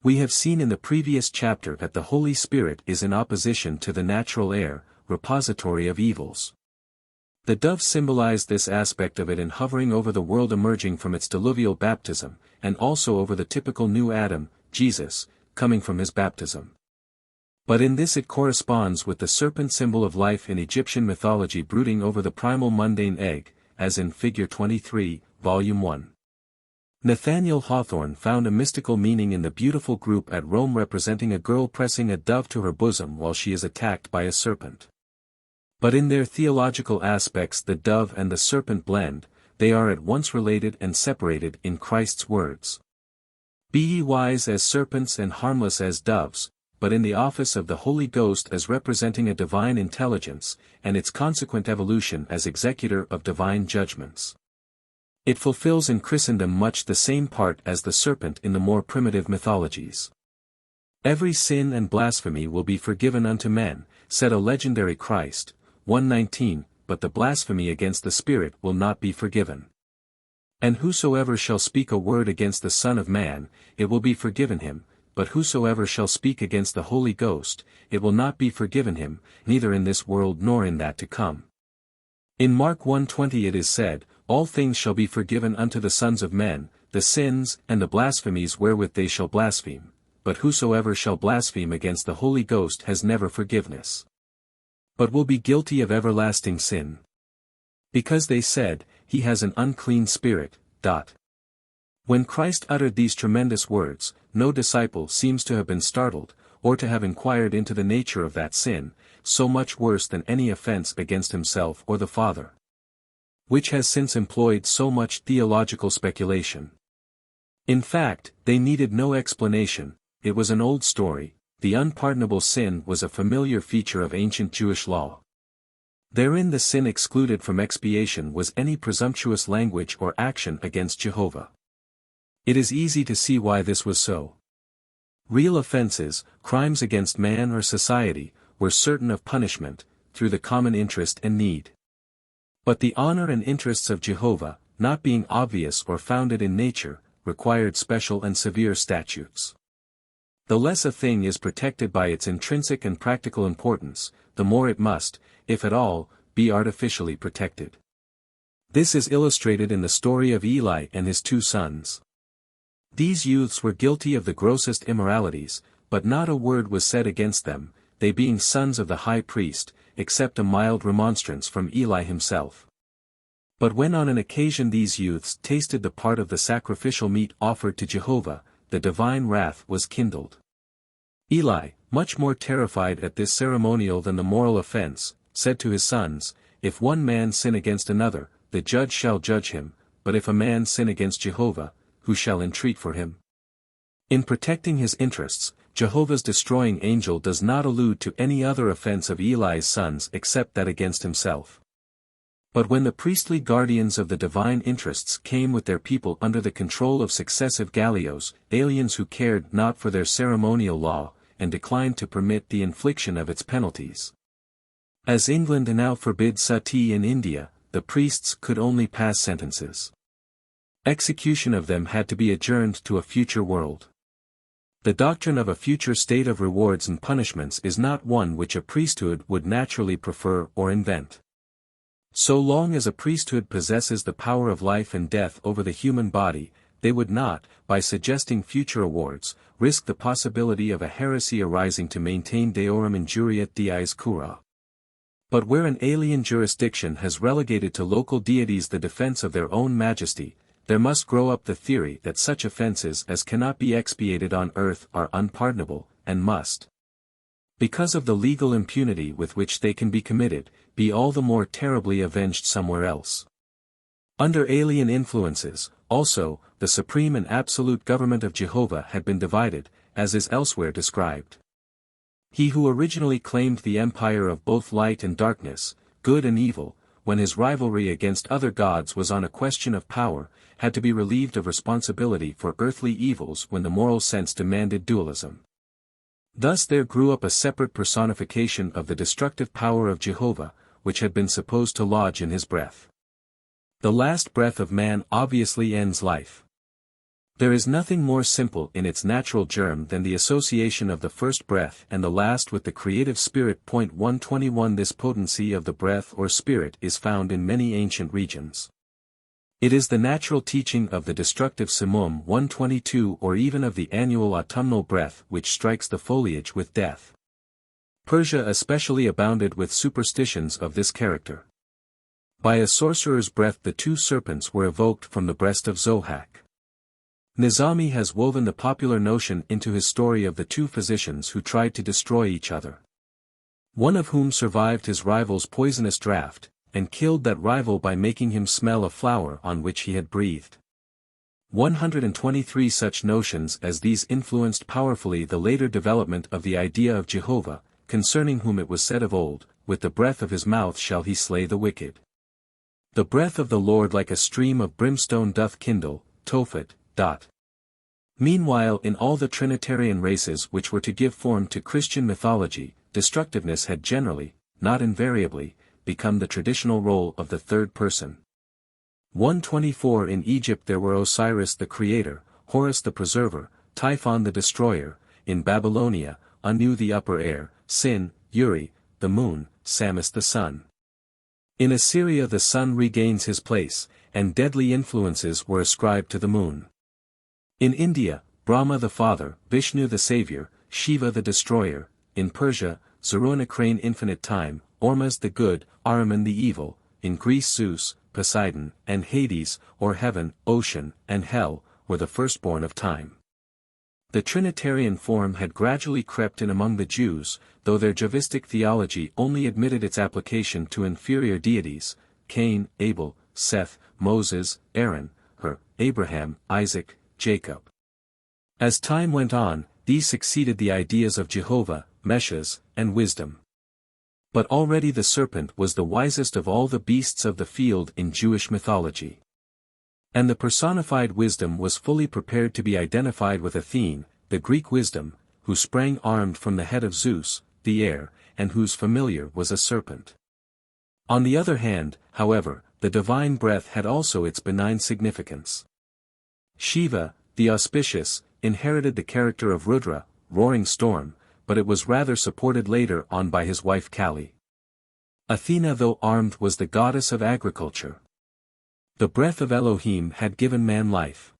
Speaker 1: We have seen in the previous chapter that the Holy Spirit is in opposition to the natural air, repository of evils. The dove symbolized this aspect of it in hovering over the world emerging from its diluvial baptism, and also over the typical new Adam, Jesus, coming from his baptism. But in this it corresponds with the serpent symbol of life in Egyptian mythology brooding over the primal mundane egg, as in Figure 23, Volume 1. Nathaniel Hawthorne found a mystical meaning in the beautiful group at Rome representing a girl pressing a dove to her bosom while she is attacked by a serpent. But in their theological aspects the dove and the serpent blend, they are at once related and separated in Christ's words. Be ye wise as serpents and harmless as doves, but in the office of the Holy Ghost as representing a divine intelligence, and its consequent evolution as executor of divine judgments. It fulfills in Christendom much the same part as the serpent in the more primitive mythologies. Every sin and blasphemy will be forgiven unto men, said a legendary Christ, 119, but the blasphemy against the Spirit will not be forgiven. And whosoever shall speak a word against the Son of Man, it will be forgiven him, but whosoever shall speak against the Holy Ghost, it will not be forgiven him, neither in this world nor in that to come. In Mark 1:20 it is said, All things shall be forgiven unto the sons of men, the sins and the blasphemies wherewith they shall blaspheme, but whosoever shall blaspheme against the Holy Ghost has never forgiveness, but will be guilty of everlasting sin. Because they said, He has an unclean spirit. When Christ uttered these tremendous words, no disciple seems to have been startled, or to have inquired into the nature of that sin, so much worse than any offense against himself or the Father, which has since employed so much theological speculation. In fact, they needed no explanation, it was an old story. The unpardonable sin was a familiar feature of ancient Jewish law. Therein the sin excluded from expiation was any presumptuous language or action against Jehovah. It is easy to see why this was so. Real offenses, crimes against man or society, were certain of punishment, through the common interest and need. But the honor and interests of Jehovah, not being obvious or founded in nature, required special and severe statutes. The less a thing is protected by its intrinsic and practical importance, the more it must, if at all, be artificially protected. This is illustrated in the story of Eli and his 2 sons. These youths were guilty of the grossest immoralities, but not a word was said against them, they being sons of the high priest, except a mild remonstrance from Eli himself. But when on an occasion these youths tasted the part of the sacrificial meat offered to Jehovah, the divine wrath was kindled. Eli, much more terrified at this ceremonial than the moral offense, said to his sons, If one man sin against another, the judge shall judge him, but if a man sin against Jehovah, who shall entreat for him? In protecting his interests, Jehovah's destroying angel does not allude to any other offense of Eli's sons except that against himself. But when the priestly guardians of the divine interests came with their people under the control of successive gallios, aliens who cared not for their ceremonial law, and declined to permit the infliction of its penalties. As England now forbids sati in India, the priests could only pass sentences. Execution of them had to be adjourned to a future world. The doctrine of a future state of rewards and punishments is not one which a priesthood would naturally prefer or invent. So long as a priesthood possesses the power of life and death over the human body, they would not, by suggesting future awards, risk the possibility of a heresy arising to maintain deorum injuriat dies cura. But where an alien jurisdiction has relegated to local deities the defense of their own majesty, there must grow up the theory that such offenses as cannot be expiated on earth are unpardonable, and must, because of the legal impunity with which they can be committed, be all the more terribly avenged somewhere else. Under alien influences, also, the supreme and absolute government of Jehovah had been divided, as is elsewhere described. He who originally claimed the empire of both light and darkness, good and evil, when his rivalry against other gods was on a question of power, had to be relieved of responsibility for earthly evils when the moral sense demanded dualism. Thus there grew up a separate personification of the destructive power of Jehovah, which had been supposed to lodge in his breath. The last breath of man obviously ends life. There is nothing more simple in its natural germ than the association of the first breath and the last with the creative spirit. 121 This potency of the breath or spirit is found in many ancient regions. It is the natural teaching of the destructive simum 122 or even of the annual autumnal breath which strikes the foliage with death. Persia especially abounded with superstitions of this character. By a sorcerer's breath the 2 serpents were evoked from the breast of Zohak. Nizami has woven the popular notion into his story of the 2 physicians who tried to destroy each other. One of whom survived his rival's poisonous draught, and killed that rival by making him smell a flower on which he had breathed. 123 such notions as these influenced powerfully the later development of the idea of Jehovah, concerning whom it was said of old, with the breath of his mouth shall he slay the wicked. The breath of the Lord like a stream of brimstone doth kindle, Tophet. Meanwhile in all the Trinitarian races which were to give form to Christian mythology, destructiveness had generally, not invariably, become the traditional role of the third person. 124 In Egypt there were Osiris the creator, Horus the preserver, Typhon the destroyer, in Babylonia, Anu the upper air, Sin, Uri, the moon, Samus the sun. In Assyria the sun regains his place, and deadly influences were ascribed to the moon. In India, Brahma the father, Vishnu the savior, Shiva the destroyer, in Persia, Zoroastrian infinite time, Ormuzd the good, Ahriman the evil, in Greece Zeus, Poseidon, and Hades, or heaven, ocean, and hell, were the firstborn of time. The Trinitarian form had gradually crept in among the Jews, though their Jehovistic theology only admitted its application to inferior deities, Cain, Abel, Seth, Moses, Aaron, Abraham, Isaac, Jacob. As time went on, these succeeded the ideas of Jehovah, Meshach, and wisdom. But already the serpent was the wisest of all the beasts of the field in Jewish mythology. And the personified wisdom was fully prepared to be identified with Athene, the Greek wisdom, who sprang armed from the head of Zeus, the air, and whose familiar was a serpent. On the other hand, however, the divine breath had also its benign significance. Shiva, the auspicious, inherited the character of Rudra, roaring storm, but it was rather supported later on by his wife Kali. Athena though armed was the goddess of agriculture. The breath of Elohim had given man life.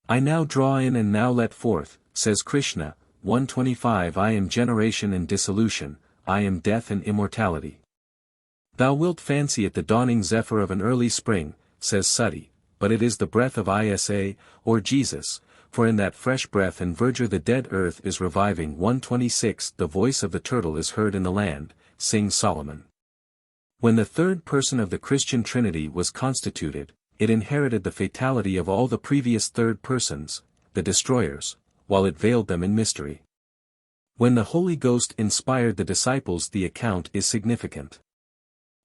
Speaker 1: I now draw in and now let forth, says Krishna, 125 I am generation and dissolution, I am death and immortality. Thou wilt fancy it the dawning zephyr of an early spring, says Sati, but it is the breath of Isa, or Jesus, for in that fresh breath and verdure the dead earth is reviving. 126 The voice of the turtle is heard in the land, sings Solomon. When the third person of the Christian Trinity was constituted, it inherited the fatality of all the previous third persons, the destroyers, while it veiled them in mystery. When the Holy Ghost inspired the disciples the account is significant.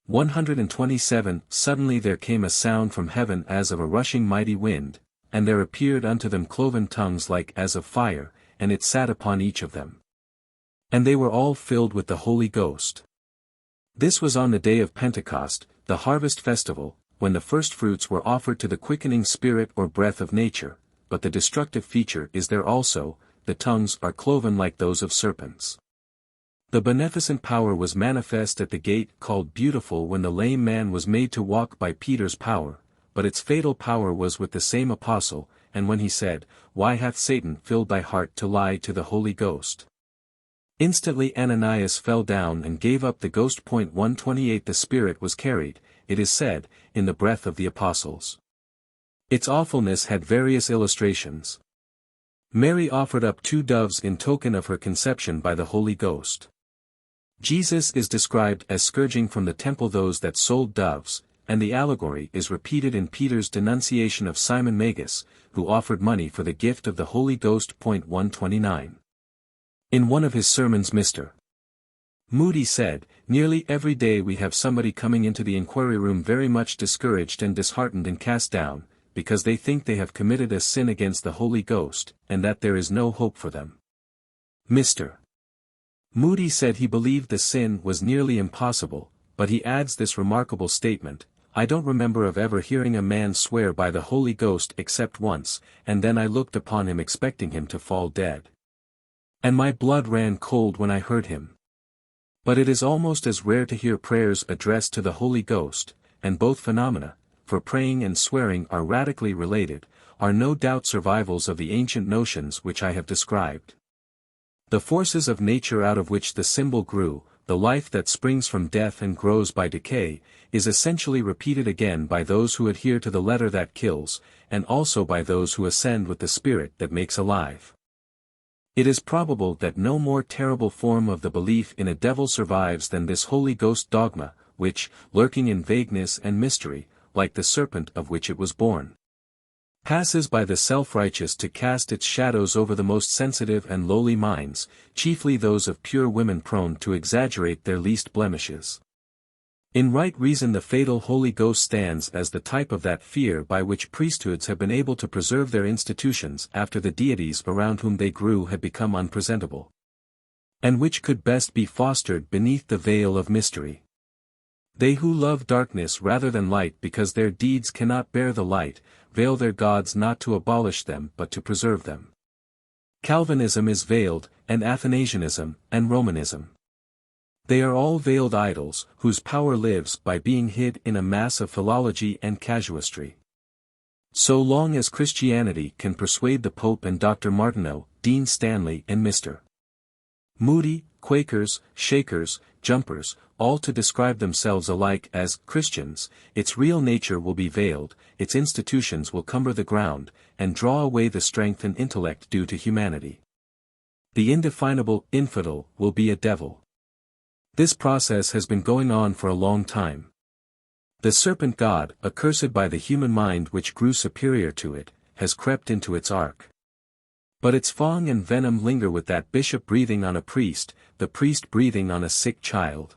Speaker 1: 127 Suddenly there came a sound from heaven as of a rushing mighty wind, and there appeared unto them cloven tongues like as of fire, and it sat upon each of them. And they were all filled with the Holy Ghost. This was on the day of Pentecost, the harvest festival, when the firstfruits were offered to the quickening spirit or breath of nature, but the destructive feature is there also, the tongues are cloven like those of serpents. The beneficent power was manifest at the gate called Beautiful when the lame man was made to walk by Peter's power, but its fatal power was with the same apostle, and when he said, Why hath Satan filled thy heart to lie to the Holy Ghost? Instantly Ananias fell down and gave up the ghost. 128 The Spirit was carried, it is said, in the breath of the apostles. Its awfulness had various illustrations. Mary offered up 2 doves in token of her conception by the Holy Ghost. Jesus is described as scourging from the temple those that sold doves, and the allegory is repeated in Peter's denunciation of Simon Magus, who offered money for the gift of the Holy Ghost. 129. In one of his sermons Mr. Moody said, Nearly every day we have somebody coming into the inquiry room very much discouraged and disheartened and cast down, because they think they have committed a sin against the Holy Ghost, and that there is no hope for them. Mr. Moody said he believed the sin was nearly impossible, but he adds this remarkable statement, I don't remember of ever hearing a man swear by the Holy Ghost except once, and then I looked upon him expecting him to fall dead. And my blood ran cold when I heard him. But it is almost as rare to hear prayers addressed to the Holy Ghost, and both phenomena, for praying and swearing are radically related, are no doubt survivals of the ancient notions which I have described. The forces of nature out of which the symbol grew, the life that springs from death and grows by decay, is essentially repeated again by those who adhere to the letter that kills, and also by those who ascend with the spirit that makes alive. It is probable that no more terrible form of the belief in a devil survives than this Holy Ghost dogma, which, lurking in vagueness and mystery, like the serpent of which it was born, passes by the self-righteous to cast its shadows over the most sensitive and lowly minds, chiefly those of pure women prone to exaggerate their least blemishes. In right reason the fatal Holy Ghost stands as the type of that fear by which priesthoods have been able to preserve their institutions after the deities around whom they grew had become unpresentable, and which could best be fostered beneath the veil of mystery. They who love darkness rather than light because their deeds cannot bear the light, veil their gods not to abolish them but to preserve them. Calvinism is veiled, and Athanasianism, and Romanism. They are all veiled idols, whose power lives by being hid in a mass of philology and casuistry. So long as Christianity can persuade the Pope and Dr. Martineau, Dean Stanley and Mr. Moody, Quakers, Shakers, Jumpers, all to describe themselves alike as Christians, its real nature will be veiled, its institutions will cumber the ground, and draw away the strength and intellect due to humanity. The indefinable infidel will be a devil. This process has been going on for a long time. The serpent god, accursed by the human mind which grew superior to it, has crept into its ark. But its fang and venom linger with that bishop breathing on a priest, the priest breathing on a sick child.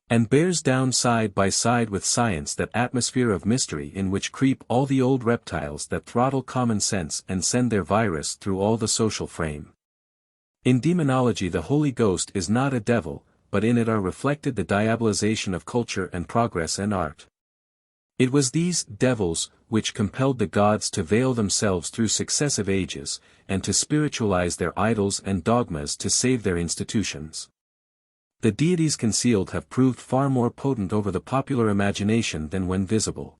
Speaker 1: And bears down side by side with science that atmosphere of mystery in which creep all the old reptiles that throttle common sense and send their virus through all the social frame. In demonology the Holy Ghost is not a devil, but in it are reflected the diabolization of culture and progress and art. It was these devils which compelled the gods to veil themselves through successive ages, and to spiritualize their idols and dogmas to save their institutions. The deities concealed have proved far more potent over the popular imagination than when visible.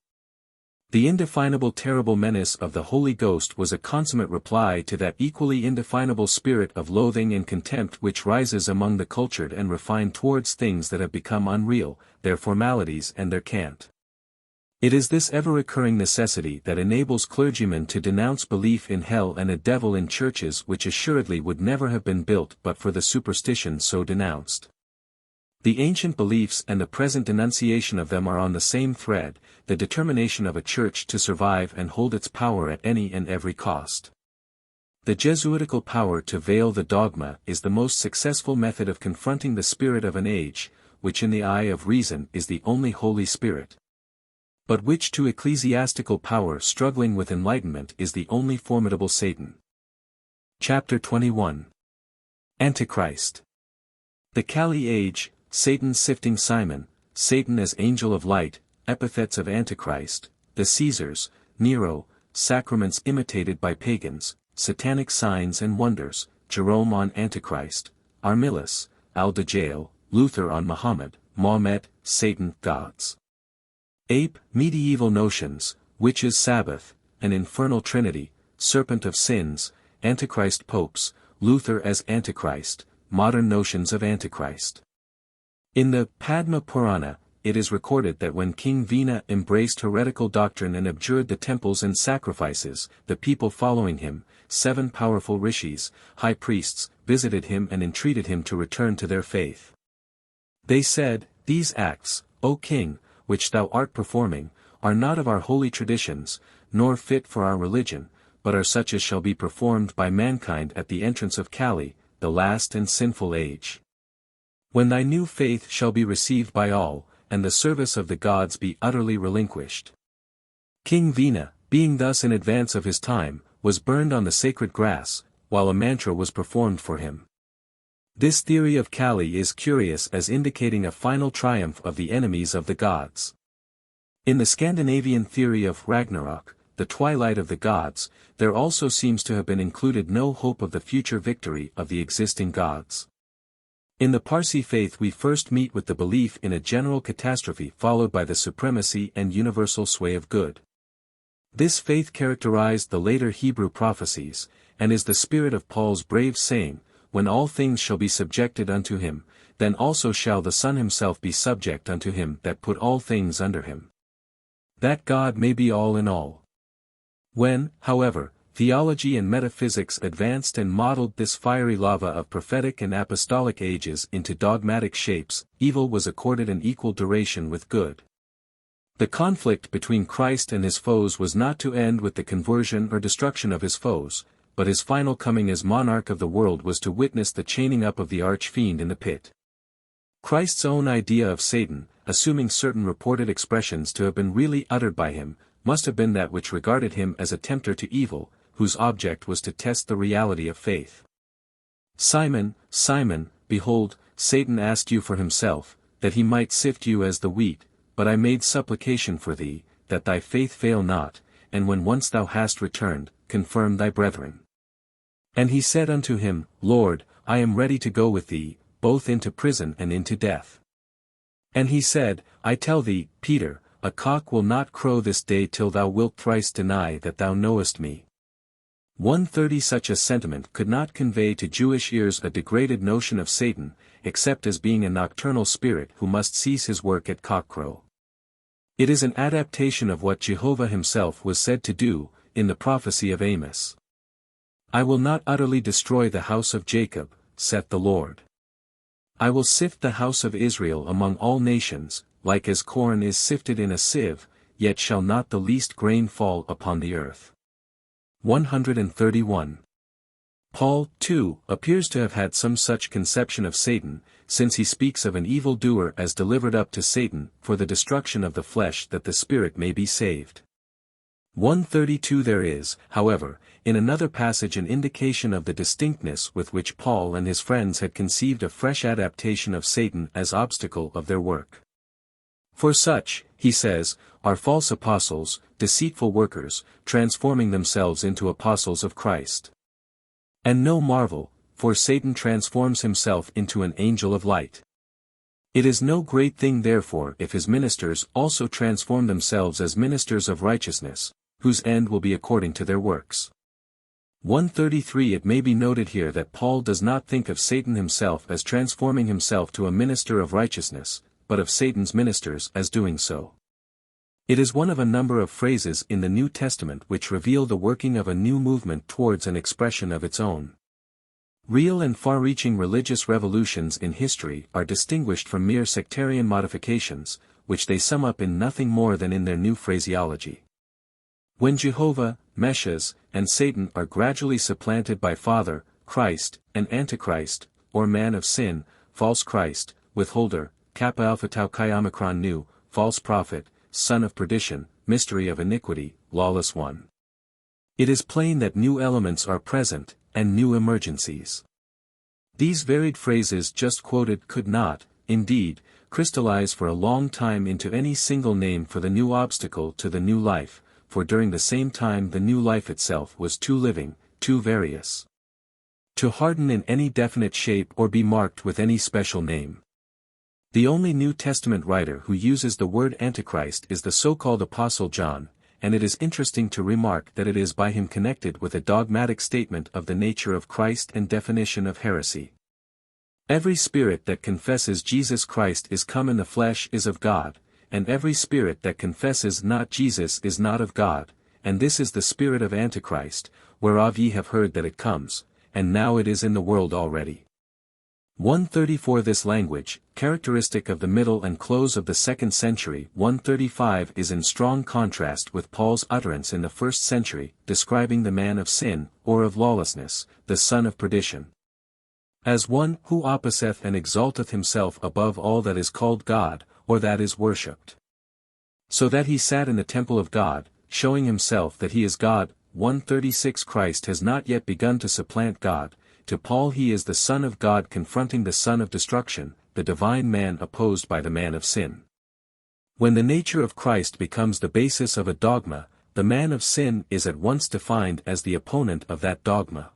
Speaker 1: The indefinable terrible menace of the Holy Ghost was a consummate reply to that equally indefinable spirit of loathing and contempt which rises among the cultured and refined towards things that have become unreal, their formalities and their cant. It is this ever-recurring necessity that enables clergymen to denounce belief in hell and a devil in churches which assuredly would never have been built but for the superstition so denounced. The ancient beliefs and the present denunciation of them are on the same thread, the determination of a church to survive and hold its power at any and every cost. The Jesuitical power to veil the dogma is the most successful method of confronting the spirit of an age, which in the eye of reason is the only Holy Spirit, but which to ecclesiastical power struggling with enlightenment is the only formidable Satan. Chapter 21. Antichrist. The Kali age, Satan sifting Simon, Satan as angel of light, epithets of Antichrist, the Caesars, Nero, sacraments imitated by pagans, satanic signs and wonders, Jerome on Antichrist, Armillus, Al-Dajjal, Luther on Muhammad, Mahomet, Satan, gods. Ape, medieval notions, witches Sabbath, an infernal trinity, serpent of sins, Antichrist popes, Luther as Antichrist, modern notions of Antichrist. In the Padma Purana, it is recorded that when King Vena embraced heretical doctrine and abjured the temples and sacrifices, the people following him, 7 powerful rishis, high priests, visited him and entreated him to return to their faith. They said, "These acts, O king, which thou art performing, are not of our holy traditions, nor fit for our religion, but are such as shall be performed by mankind at the entrance of Kali, the last and sinful age. When thy new faith shall be received by all, and the service of the gods be utterly relinquished." King Vena, being thus in advance of his time, was burned on the sacred grass, while a mantra was performed for him. This theory of Kali is curious as indicating a final triumph of the enemies of the gods. In the Scandinavian theory of Ragnarok, the twilight of the gods, there also seems to have been included no hope of the future victory of the existing gods. In the Parsi faith we first meet with the belief in a general catastrophe followed by the supremacy and universal sway of good. This faith characterized the later Hebrew prophecies, and is the spirit of Paul's brave saying, "When all things shall be subjected unto him, then also shall the Son himself be subject unto him that put all things under him." That God may be all in all. When, however, theology and metaphysics advanced and modeled this fiery lava of prophetic and apostolic ages into dogmatic shapes, evil was accorded an equal duration with good. The conflict between Christ and his foes was not to end with the conversion or destruction of his foes, but his final coming as monarch of the world was to witness the chaining up of the arch-fiend in the pit. Christ's own idea of Satan, assuming certain reported expressions to have been really uttered by him, must have been that which regarded him as a tempter to evil, whose object was to test the reality of faith. "Simon, Simon, behold, Satan asked you for himself, that he might sift you as the wheat, but I made supplication for thee, that thy faith fail not, and when once thou hast returned, confirm thy brethren. And he said unto him, Lord, I am ready to go with thee, both into prison and into death. And he said, I tell thee, Peter, a cock will not crow this day till thou wilt thrice deny that thou knowest me. 130 Such a sentiment could not convey to Jewish ears a degraded notion of Satan, except as being a nocturnal spirit who must cease his work at cockcrow. It is an adaptation of what Jehovah himself was said to do, in the prophecy of Amos. I will not utterly destroy the house of Jacob, saith the Lord. I will sift the house of Israel among all nations, like as corn is sifted in a sieve, yet shall not the least grain fall upon the earth. 131. Paul, too, appears to have had some such conception of Satan, since he speaks of an evil-doer as delivered up to Satan for the destruction of the flesh that the spirit may be saved. 132 There is, however, in another passage an indication of the distinctness with which Paul and his friends had conceived a fresh adaptation of Satan as obstacle of their work. For such, he says, are false apostles, deceitful workers, transforming themselves into apostles of Christ. And no marvel, for Satan transforms himself into an angel of light. It is no great thing therefore if his ministers also transform themselves as ministers of righteousness, whose end will be according to their works. 133 It may be noted here that Paul does not think of Satan himself as transforming himself to a minister of righteousness, but of Satan's ministers as doing so. It is one of a number of phrases in the New Testament which reveal the working of a new movement towards an expression of its own. Real and far-reaching religious revolutions in history are distinguished from mere sectarian modifications, which they sum up in nothing more than in their new phraseology. When Jehovah, Messiah, and Satan are gradually supplanted by Father, Christ, and Antichrist, or man of sin, false Christ, withholder, Kappa Alpha Tau Chi Omicron Nu, false prophet, son of perdition, mystery of iniquity, lawless one. It is plain that new elements are present, and new emergencies. These varied phrases just quoted could not, indeed, crystallize for a long time into any single name for the new obstacle to the new life, for during the same time the new life itself was too living, too various, to harden in any definite shape or be marked with any special name. The only New Testament writer who uses the word Antichrist is the so-called Apostle John, and it is interesting to remark that it is by him connected with a dogmatic statement of the nature of Christ and definition of heresy. Every spirit that confesses Jesus Christ is come in the flesh is of God, and every spirit that confesses not Jesus is not of God, and this is the spirit of Antichrist, whereof ye have heard that it comes, and now it is in the world already. 134 This language, characteristic of the middle and close of the 2nd century 135 is in strong contrast with Paul's utterance in the 1st century, describing the man of sin, or of lawlessness, the son of perdition, as one who opposeth and exalteth himself above all that is called God, or that is worshipped. So that he sat in the temple of God, showing himself that he is God. 136 Christ has not yet begun to supplant God. To Paul he is the Son of God confronting the son of destruction, the divine man opposed by the man of sin. When the nature of Christ becomes the basis of a dogma, the man of sin is at once defined as the opponent of that dogma.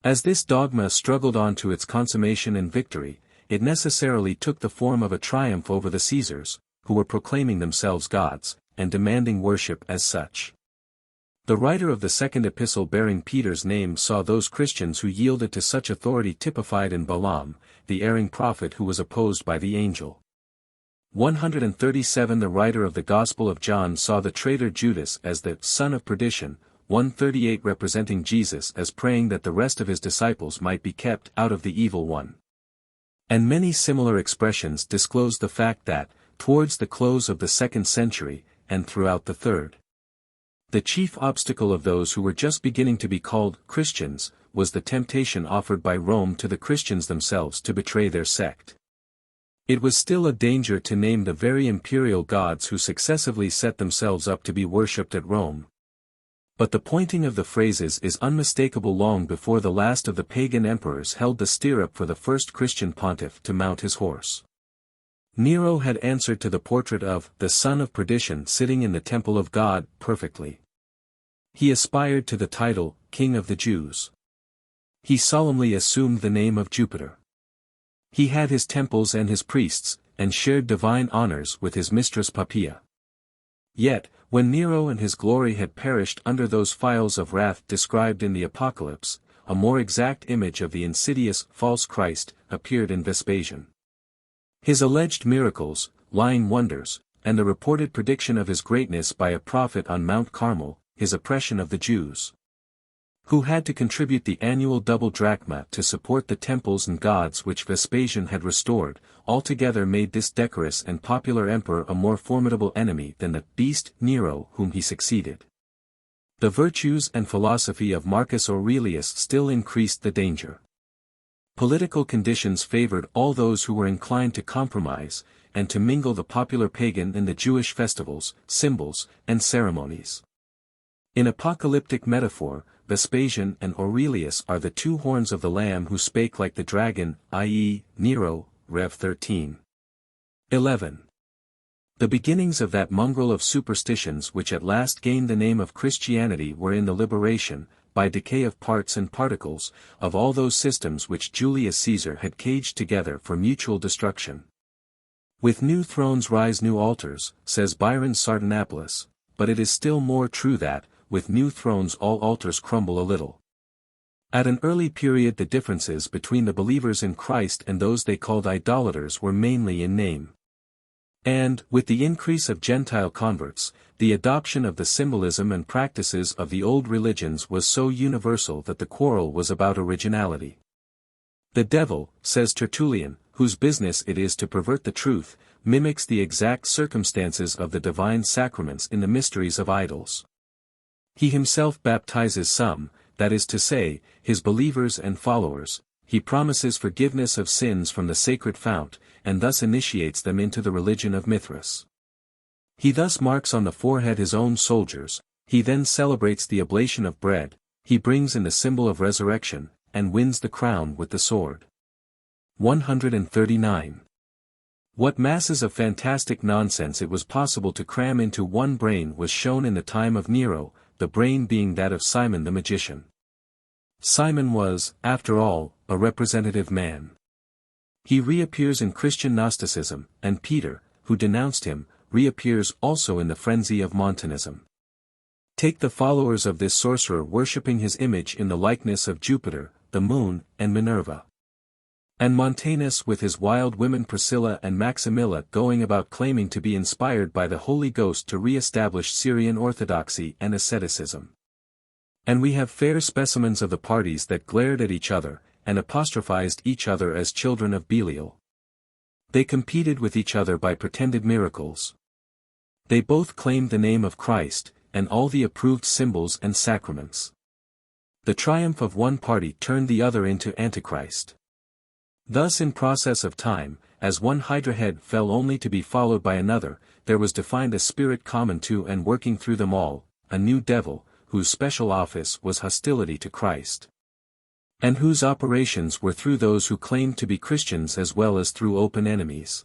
Speaker 1: As this dogma struggled on to its consummation and victory, it necessarily took the form of a triumph over the Caesars, who were proclaiming themselves gods, and demanding worship as such. The writer of the 2nd epistle bearing Peter's name saw those Christians who yielded to such authority typified in Balaam, the erring prophet who was opposed by the angel. 137 The writer of the Gospel of John saw the traitor Judas as the son of perdition, 138 representing Jesus as praying that the rest of his disciples might be kept out of the evil one. And many similar expressions disclose the fact that, towards the close of the 2nd century, and throughout the 3rd, the chief obstacle of those who were just beginning to be called Christians, was the temptation offered by Rome to the Christians themselves to betray their sect. It was still a danger to name the very imperial gods who successively set themselves up to be worshipped at Rome. But the pointing of the phrases is unmistakable long before the last of the pagan emperors held the stirrup for the first Christian pontiff to mount his horse. Nero had answered to the portrait of the Son of Perdition sitting in the temple of God perfectly. He aspired to the title, King of the Jews. He solemnly assumed the name of Jupiter. He had his temples and his priests, and shared divine honors with his mistress Poppaea. Yet, when Nero and his glory had perished under those fires of wrath described in the Apocalypse, a more exact image of the insidious, false Christ, appeared in Vespasian. His alleged miracles, lying wonders, and the reported prediction of his greatness by a prophet on Mount Carmel, his oppression of the Jews, who had to contribute the annual double drachma to support the temples and gods which Vespasian had restored, altogether made this decorous and popular emperor a more formidable enemy than the beast Nero whom he succeeded. The virtues and philosophy of Marcus Aurelius still increased the danger. Political conditions favored all those who were inclined to compromise, and to mingle the popular pagan and the Jewish festivals, symbols, and ceremonies. In apocalyptic metaphor, Vespasian and Aurelius are the two horns of the Lamb who spake like the dragon, i.e., Nero, Rev 13. 11. The beginnings of that mongrel of superstitions which at last gained the name of Christianity were in the liberation, by decay of parts and particles, of all those systems which Julius Caesar had caged together for mutual destruction. With new thrones rise new altars, says Byron's Sardanapalus, but it is still more true that, with new thrones all altars crumble a little. At an early period the differences between the believers in Christ and those they called idolaters were mainly in name. And, with the increase of Gentile converts, the adoption of the symbolism and practices of the old religions was so universal that the quarrel was about originality. The devil, says Tertullian, whose business it is to pervert the truth, mimics the exact circumstances of the divine sacraments in the mysteries of idols. He himself baptizes some, that is to say, his believers and followers, he promises forgiveness of sins from the sacred fount, and thus initiates them into the religion of Mithras. He thus marks on the forehead his own soldiers, he then celebrates the oblation of bread, he brings in the symbol of resurrection, and wins the crown with the sword. 139. What masses of fantastic nonsense it was possible to cram into one brain was shown in the time of Nero, the brain being that of Simon the magician. Simon was, after all, a representative man. He reappears in Christian Gnosticism, and Peter, who denounced him, reappears also in the frenzy of Montanism. Take the followers of this sorcerer worshipping his image in the likeness of Jupiter, the moon, and Minerva. And Montanus with his wild women Priscilla and Maximilla going about claiming to be inspired by the Holy Ghost to re-establish Syrian orthodoxy and asceticism. And we have fair specimens of the parties that glared at each other, and apostrophized each other as children of Belial. They competed with each other by pretended miracles. They both claimed the name of Christ, and all the approved symbols and sacraments. The triumph of one party turned the other into Antichrist. Thus in process of time, as one hydra head fell only to be followed by another, there was defined a spirit common to and working through them all, a new devil, whose special office was hostility to Christ. And whose operations were through those who claimed to be Christians as well as through open enemies.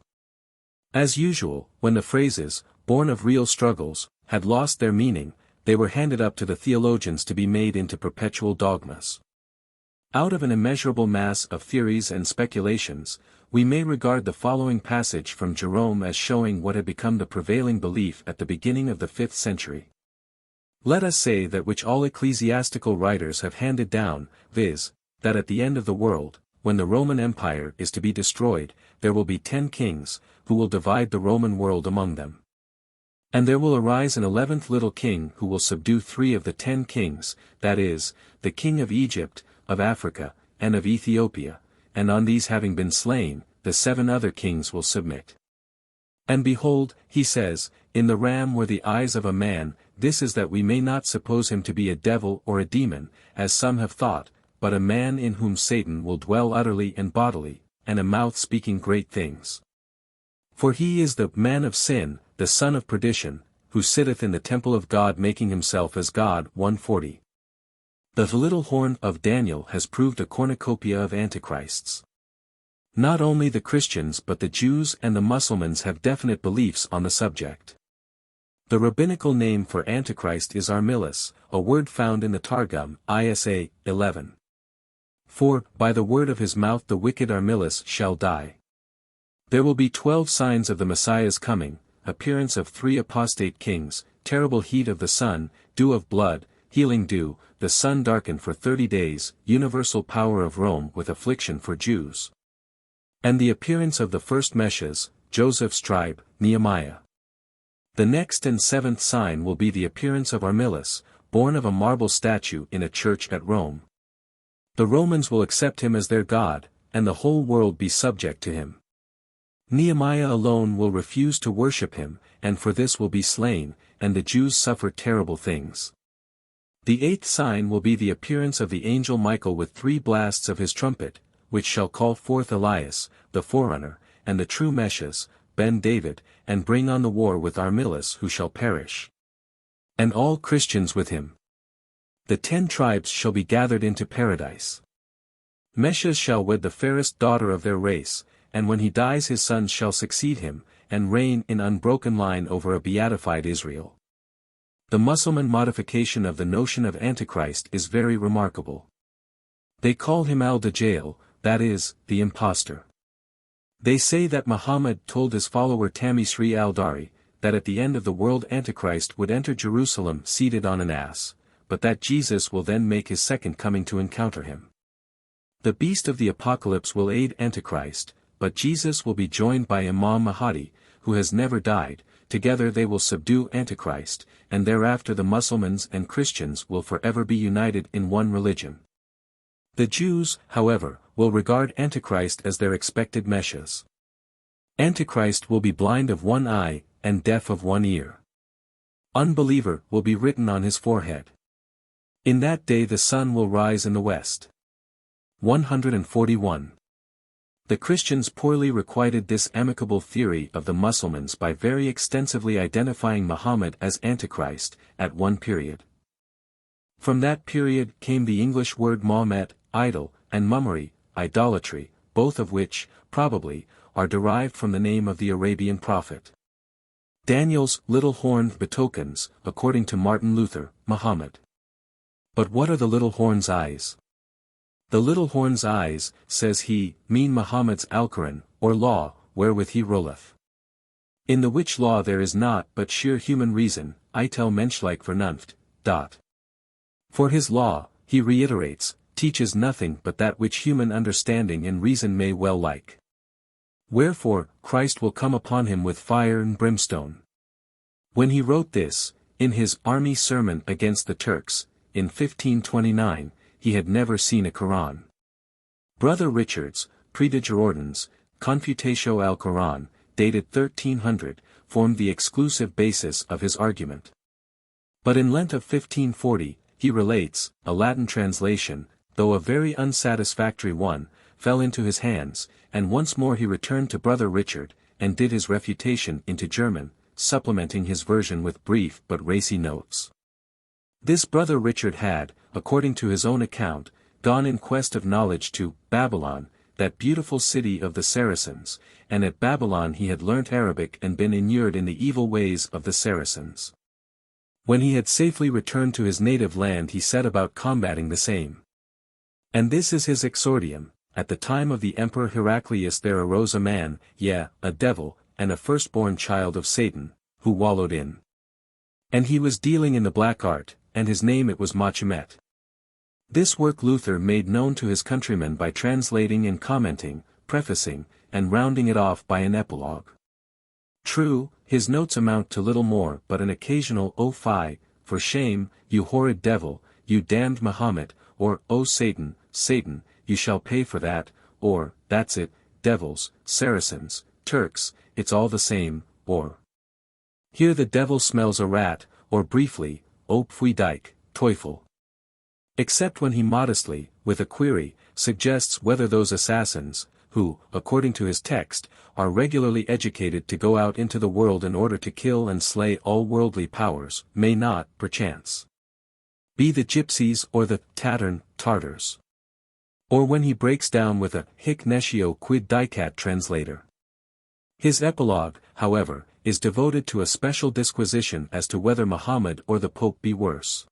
Speaker 1: As usual, when the phrases, born of real struggles, had lost their meaning, they were handed up to the theologians to be made into perpetual dogmas. Out of an immeasurable mass of theories and speculations, we may regard the following passage from Jerome as showing what had become the prevailing belief at the beginning of the 5th century. Let us say that which all ecclesiastical writers have handed down, viz., that at the end of the world, when the Roman Empire is to be destroyed, there will be 10 kings, who will divide the Roman world among them. And there will arise an 11th little king who will subdue 3 of the 10 kings, that is, the king of Egypt, of Africa, and of Ethiopia, and on these having been slain, the 7 other kings will submit. And behold, he says, in the ram were the eyes of a man, this is that we may not suppose him to be a devil or a demon, as some have thought, but a man in whom Satan will dwell utterly and bodily, and a mouth speaking great things. For he is the man of sin, the son of perdition, who sitteth in the temple of God making himself as God. 140. The little horn of Daniel has proved a cornucopia of antichrists. Not only the Christians but the Jews and the Mussulmans have definite beliefs on the subject. The rabbinical name for Antichrist is Armilis, a word found in the Targum, Isa. 11. For, by the word of his mouth the wicked Armilis shall die. There will be 12 signs of the Messiah's coming, appearance of 3 apostate kings, terrible heat of the sun, dew of blood, healing dew, the sun darkened for 30 days, universal power of Rome with affliction for Jews. And the appearance of the first Messiahs, Joseph's tribe, Nehemiah. The next and 7th sign will be the appearance of Armilis, born of a marble statue in a church at Rome. The Romans will accept him as their god, and the whole world be subject to him. Nehemiah alone will refuse to worship him, and for this will be slain, and the Jews suffer terrible things. The 8th sign will be the appearance of the angel Michael with 3 blasts of his trumpet, which shall call forth Elias, the forerunner, and the true Messiahs, Ben David, and bring on the war with Armilis who shall perish. And all Christians with him. The 10 tribes shall be gathered into paradise. Messiahs shall wed the fairest daughter of their race, and when he dies his sons shall succeed him, and reign in unbroken line over a beatified Israel. The Mussulman modification of the notion of Antichrist is very remarkable. They call him al-Dajjal, that is, the impostor. They say that Muhammad told his follower Tamisri al-Dari, that at the end of the world Antichrist would enter Jerusalem seated on an ass, but that Jesus will then make his second coming to encounter him. The beast of the apocalypse will aid Antichrist, but Jesus will be joined by Imam Mahdi, who has never died. Together they will subdue Antichrist, and thereafter the Mussulmans and Christians will forever be united in one religion. The Jews, however, will regard Antichrist as their expected Messiahs. Antichrist will be blind of one eye, and deaf of one ear. Unbeliever will be written on his forehead. In that day the sun will rise in the west. 141. The Christians poorly requited this amicable theory of the Mussulmans by very extensively identifying Muhammad as Antichrist, at one period. From that period came the English word Mahomet, idol, and mummery, idolatry, both of which, probably, are derived from the name of the Arabian prophet. Daniel's little horned betokens, according to Martin Luther, Muhammad. But what are the little horn's eyes? The little horn's eyes, says he, mean Muhammad's Al-Quran, or law, wherewith he ruleth. In the which law there is not but sheer human reason, itel menschliche Vernunft. For his law, he reiterates, teaches nothing but that which human understanding and reason may well like. Wherefore, Christ will come upon him with fire and brimstone. When he wrote this, in his army sermon against the Turks, in 1529, he had never seen a Quran. Brother Richard's, Prediger Ordens, Confutatio al Quran, dated 1300, formed the exclusive basis of his argument. But in Lent of 1540, he relates, a Latin translation, though a very unsatisfactory one, fell into his hands, and once more he returned to Brother Richard, and did his refutation into German, supplementing his version with brief but racy notes. This Brother Richard had, according to his own account, gone in quest of knowledge to Babylon, that beautiful city of the Saracens, and at Babylon he had learnt Arabic and been inured in the evil ways of the Saracens. When he had safely returned to his native land he set about combating the same. And this is his exordium: at the time of the Emperor Heraclius there arose a man, yea, a devil, and a firstborn child of Satan, who wallowed in. And he was dealing in the black art, and his name it was Mahomet. This work Luther made known to his countrymen by translating and commenting, prefacing, and rounding it off by an epilogue. True, his notes amount to little more but an occasional "O fie, for shame, you horrid devil, you damned Mahomet," or "O Satan, Satan, you shall pay for that," or "That's it, devils, Saracens, Turks, it's all the same," or "Here the devil smells a rat," or briefly, "O pfui Dyke, Teufel." Except when he modestly, with a query, suggests whether those assassins, who, according to his text, are regularly educated to go out into the world in order to kill and slay all worldly powers, may not, perchance, be the gypsies or the Tartars. Or when he breaks down with a hic nescio quid dicat translator. His epilogue, however, is devoted to a special disquisition as to whether Muhammad or the Pope be worse.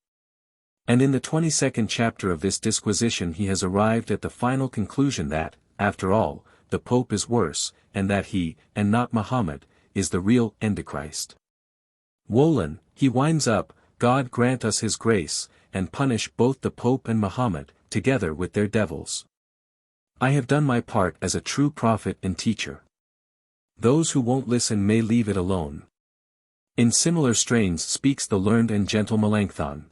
Speaker 1: And in the 22nd chapter of this disquisition he has arrived at the final conclusion that, after all, the Pope is worse, and that he, and not Muhammad, is the real Antichrist. Wolin, he winds up, God grant us his grace, and punish both the Pope and Muhammad, together with their devils. I have done my part as a true prophet and teacher. Those who won't listen may leave it alone. In similar strains speaks the learned and gentle Melanchthon.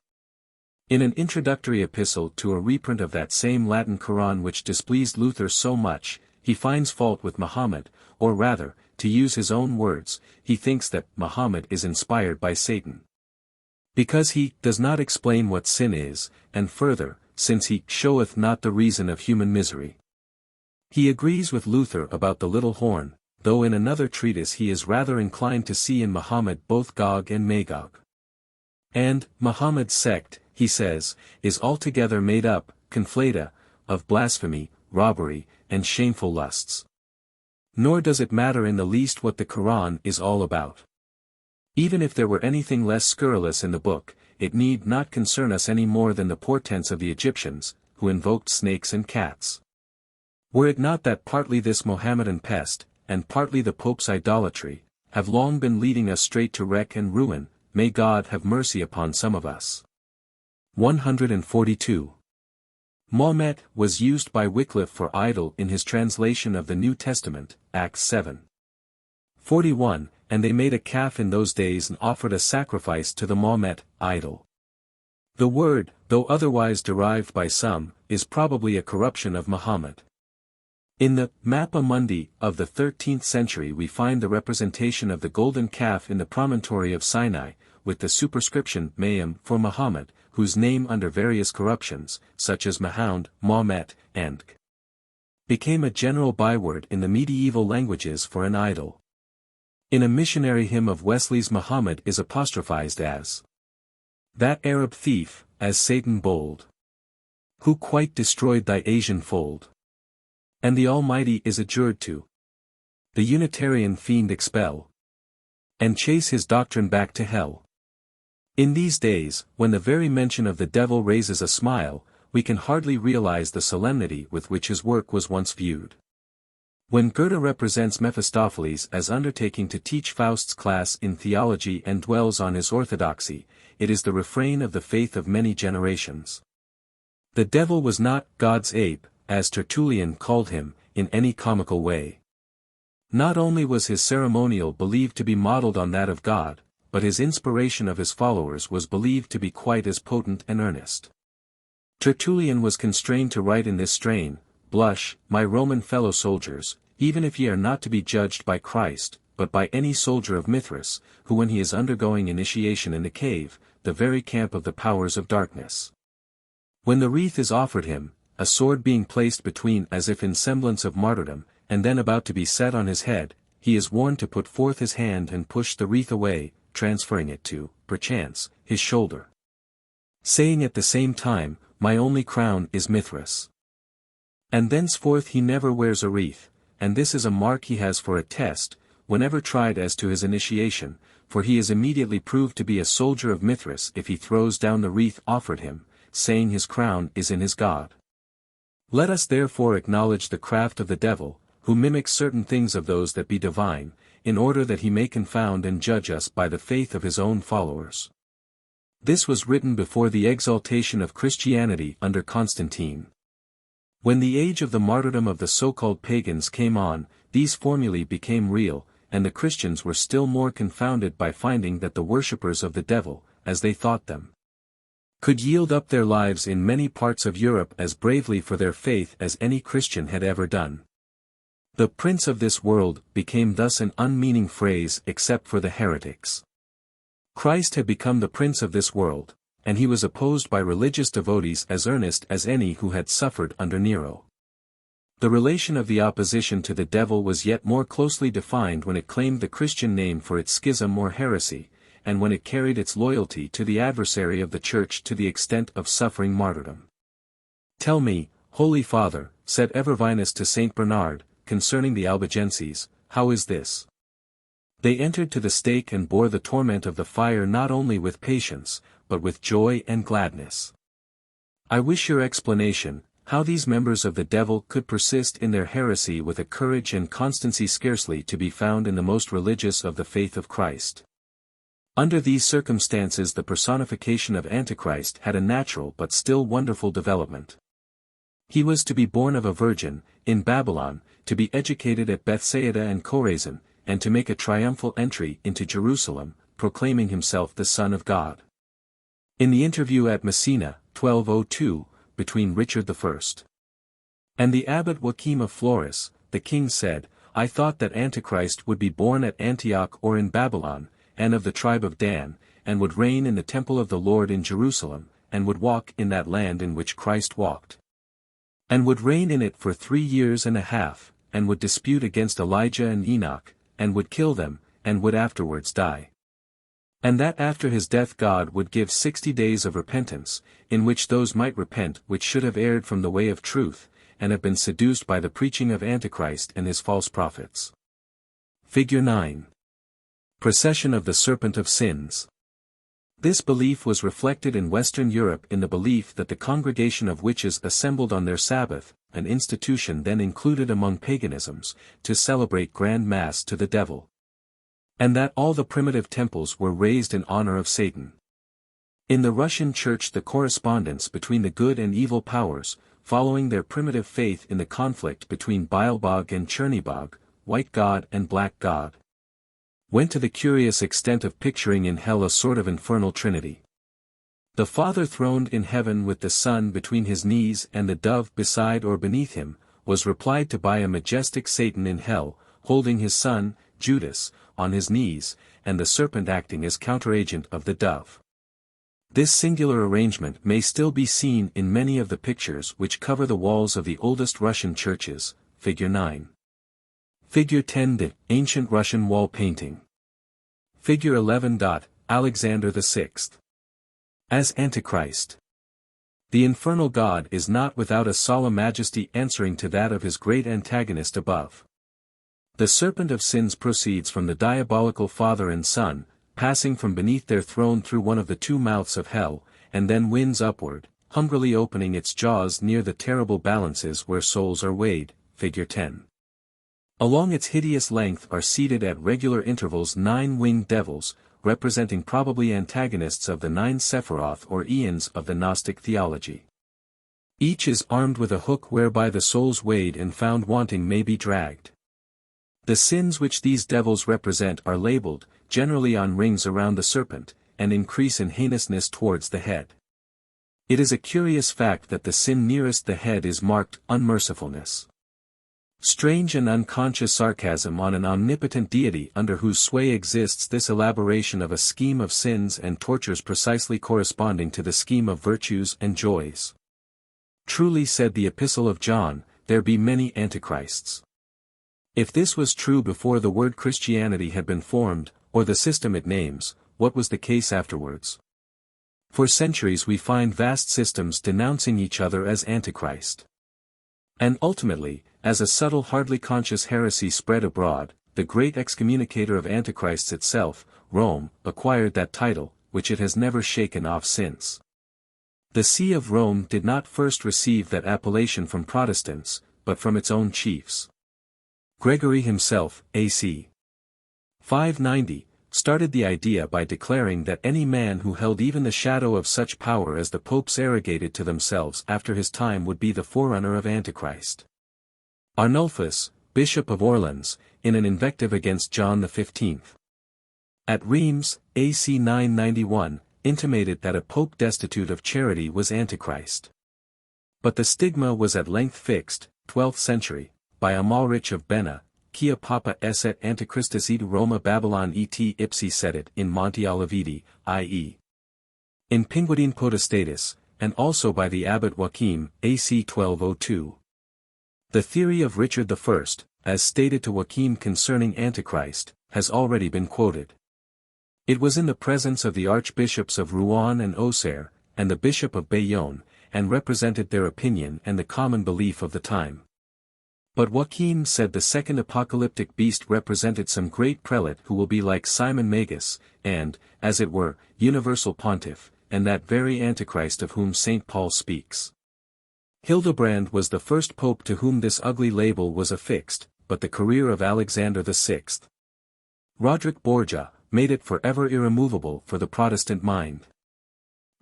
Speaker 1: In an introductory epistle to a reprint of that same Latin Quran which displeased Luther so much, he finds fault with Muhammad, or rather, to use his own words, he thinks that Muhammad is inspired by Satan. Because he does not explain what sin is, and further, since he showeth not the reason of human misery. He agrees with Luther about the little horn, though in another treatise he is rather inclined to see in Muhammad both Gog and Magog. And, Muhammad's sect, he says, is altogether made up, conflata, of blasphemy, robbery, and shameful lusts. Nor does it matter in the least what the Quran is all about. Even if there were anything less scurrilous in the book, it need not concern us any more than the portents of the Egyptians, who invoked snakes and cats. Were it not that partly this Mohammedan pest, and partly the Pope's idolatry, have long been leading us straight to wreck and ruin, may God have mercy upon some of us. 142. Mahomet was used by Wycliffe for idol in his translation of the New Testament, Acts 7. 41, and they made a calf in those days and offered a sacrifice to the Mahomet idol. The word, though otherwise derived by some, is probably a corruption of Muhammad. In the Mappa Mundi of the 13th century we find the representation of the golden calf in the promontory of Sinai, with the superscription Mayim for Muhammad, whose name under various corruptions, such as Mahound, Mahomet, and K, became a general byword in the medieval languages for an idol. In a missionary hymn of Wesley's Muhammad is apostrophized as that Arab thief, as Satan bold, who quite destroyed thy Asian fold. And the Almighty is adjured to the Unitarian fiend expel, and chase his doctrine back to hell. In these days, when the very mention of the devil raises a smile, we can hardly realize the solemnity with which his work was once viewed. When Goethe represents Mephistopheles as undertaking to teach Faust's class in theology and dwells on his orthodoxy, it is the refrain of the faith of many generations. The devil was not God's ape, as Tertullian called him, in any comical way. Not only was his ceremonial believed to be modeled on that of God, but his inspiration of his followers was believed to be quite as potent and earnest. Tertullian was constrained to write in this strain, Blush, my Roman fellow soldiers, even if ye are not to be judged by Christ, but by any soldier of Mithras, who when he is undergoing initiation in the cave, the very camp of the powers of darkness. When the wreath is offered him, a sword being placed between as if in semblance of martyrdom, and then about to be set on his head, he is warned to put forth his hand and push the wreath away, transferring it to, perchance, his shoulder. Saying at the same time, my only crown is Mithras. And thenceforth he never wears a wreath, and this is a mark he has for a test, whenever tried as to his initiation, for he is immediately proved to be a soldier of Mithras if he throws down the wreath offered him, saying his crown is in his God. Let us therefore acknowledge the craft of the devil, who mimics certain things of those that be divine, in order that he may confound and judge us by the faith of his own followers. This was written before the exaltation of Christianity under Constantine. When the age of the martyrdom of the so-called pagans came on, these formulae became real, and the Christians were still more confounded by finding that the worshippers of the devil, as they thought them, could yield up their lives in many parts of Europe as bravely for their faith as any Christian had ever done. The prince of this world became thus an unmeaning phrase except for the heretics. Christ had become the prince of this world, and he was opposed by religious devotees as earnest as any who had suffered under Nero. The relation of the opposition to the devil was yet more closely defined when it claimed the Christian name for its schism or heresy, and when it carried its loyalty to the adversary of the Church to the extent of suffering martyrdom. Tell me, Holy Father, said Evervinus to Saint Bernard, concerning the Albigenses, how is this? They entered to the stake and bore the torment of the fire not only with patience, but with joy and gladness. I wish your explanation, how these members of the devil could persist in their heresy with a courage and constancy scarcely to be found in the most religious of the faith of Christ. Under these circumstances the personification of Antichrist had a natural but still wonderful development. He was to be born of a virgin, in Babylon, to be educated at Bethsaida and Chorazin, and to make a triumphal entry into Jerusalem, proclaiming himself the Son of God. In the interview at Messina, 1202, between Richard I and the abbot Joachim of Florus, the king said, I thought that Antichrist would be born at Antioch or in Babylon, and of the tribe of Dan, and would reign in the temple of the Lord in Jerusalem, and would walk in that land in which Christ walked. And would reign in it for 3 years and a half, and would dispute against Elijah and Enoch, and would kill them, and would afterwards die. And that after his death God would give 60 days of repentance, in which those might repent which should have erred from the way of truth, and have been seduced by the preaching of Antichrist and his false prophets. Figure 9. Procession of the Serpent of Sins. This belief was reflected in Western Europe in the belief that the congregation of witches assembled on their Sabbath, an institution then included among paganisms, to celebrate grand mass to the devil. And that all the primitive temples were raised in honor of Satan. In the Russian Church the correspondence between the good and evil powers, following their primitive faith in the conflict between Beelzebub and Chernybog, white god and black god, went to the curious extent of picturing in hell a sort of infernal trinity. The Father throned in heaven with the Son between his knees and the dove beside or beneath him, was replied to by a majestic Satan in hell, holding his son, Judas, on his knees, and the serpent acting as counteragent of the dove. This singular arrangement may still be seen in many of the pictures which cover the walls of the oldest Russian churches, Figure 9. Figure 10. The ancient Russian wall painting. Figure 11. Alexander VI. As Antichrist. The infernal god is not without a solemn majesty answering to that of his great antagonist above. The serpent of sins proceeds from the diabolical Father and Son, passing from beneath their throne through one of the 2 mouths of hell, and then winds upward, hungrily opening its jaws near the terrible balances where souls are weighed, Figure 10. Along its hideous length are seated at regular intervals 9 winged devils, representing probably antagonists of the 9 Sephiroth or Eons of the Gnostic theology. Each is armed with a hook whereby the souls weighed and found wanting may be dragged. The sins which these devils represent are labeled, generally on rings around the serpent, and increase in heinousness towards the head. It is a curious fact that the sin nearest the head is marked unmercifulness. Strange and unconscious sarcasm on an omnipotent deity under whose sway exists this elaboration of a scheme of sins and tortures precisely corresponding to the scheme of virtues and joys. Truly said the Epistle of John, there be many antichrists. If this was true before the word Christianity had been formed, or the system it names, what was the case afterwards? For centuries we find vast systems denouncing each other as Antichrist. And ultimately, as a subtle hardly conscious heresy spread abroad, the great excommunicator of Antichrists itself, Rome, acquired that title, which it has never shaken off since. The See of Rome did not first receive that appellation from Protestants, but from its own chiefs. Gregory himself, A.C. 590, started the idea by declaring that any man who held even the shadow of such power as the popes arrogated to themselves after his time would be the forerunner of Antichrist. Arnulfus, Bishop of Orleans, in an invective against John XV. At Rheims, A.C. 991, intimated that a pope destitute of charity was Antichrist. But the stigma was at length fixed, 12th century, by Amalrich of Benna, Quia Papa esset Antichristus id Roma Babylon et ipsi sedit in Monte Olividi, i.e. in Pinguidine Potestatis, and also by the abbot Joachim, A.C. 1202. The theory of Richard I, as stated to Joachim concerning Antichrist, has already been quoted. It was in the presence of the archbishops of Rouen and Auxerre, and the bishop of Bayonne, and represented their opinion and the common belief of the time. But Joachim said the second apocalyptic beast represented some great prelate who will be like Simon Magus, and, as it were, universal pontiff, and that very Antichrist of whom St. Paul speaks. Hildebrand was the first pope to whom this ugly label was affixed, but the career of Alexander VI. Roderick Borgia made it forever irremovable for the Protestant mind.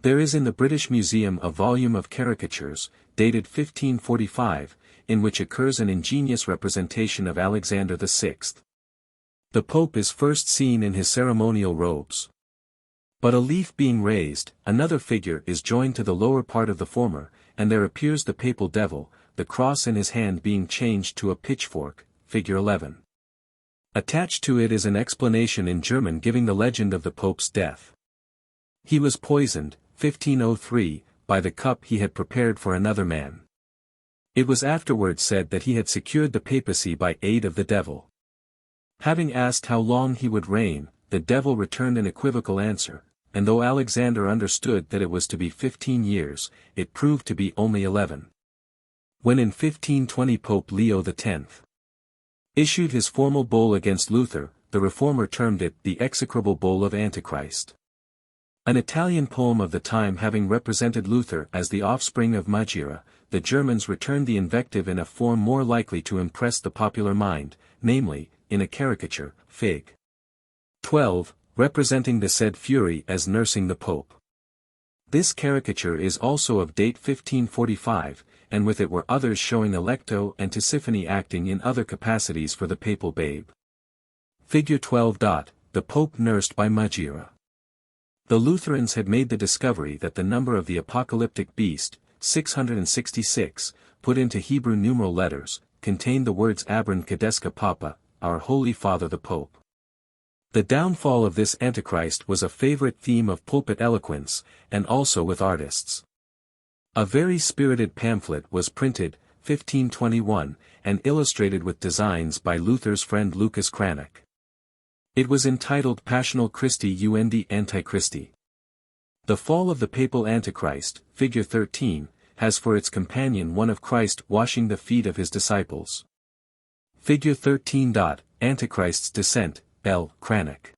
Speaker 1: There is in the British Museum a volume of caricatures, dated 1545, in which occurs an ingenious representation of Alexander VI. The Pope is first seen in his ceremonial robes. But a leaf being raised, another figure is joined to the lower part of the former, and there appears the papal devil, the cross in his hand being changed to a pitchfork, figure 11. Attached to it is an explanation in German giving the legend of the Pope's death. He was poisoned, 1503, by the cup he had prepared for another man. It was afterwards said that he had secured the papacy by aid of the devil. Having asked how long he would reign, the devil returned an equivocal answer, and though Alexander understood that it was to be 15 years, it proved to be only 11. When in 1520 Pope Leo X issued his formal bull against Luther, the reformer termed it the execrable bull of Antichrist. An Italian poem of the time having represented Luther as the offspring of Magira, the Germans returned the invective in a form more likely to impress the popular mind, namely, in a caricature, Fig. 12, representing the said fury as nursing the Pope. This caricature is also of date 1545, and with it were others showing Alecto and Tisiphone acting in other capacities for the papal babe. Figure 12. The Pope nursed by Magira. The Lutherans had made the discovery that the number of the apocalyptic beast, 666, put into Hebrew numeral letters, contained the words Abron Kadeska Papa, our Holy Father the Pope. The downfall of this Antichrist was a favorite theme of pulpit eloquence, and also with artists. A very spirited pamphlet was printed, 1521, and illustrated with designs by Luther's friend Lucas Cranach. It was entitled Passional Christi und Antichristi. The fall of the papal Antichrist, figure 13, has for its companion one of Christ washing the feet of his disciples. Figure 13. Antichrist's descent, L. Cranach.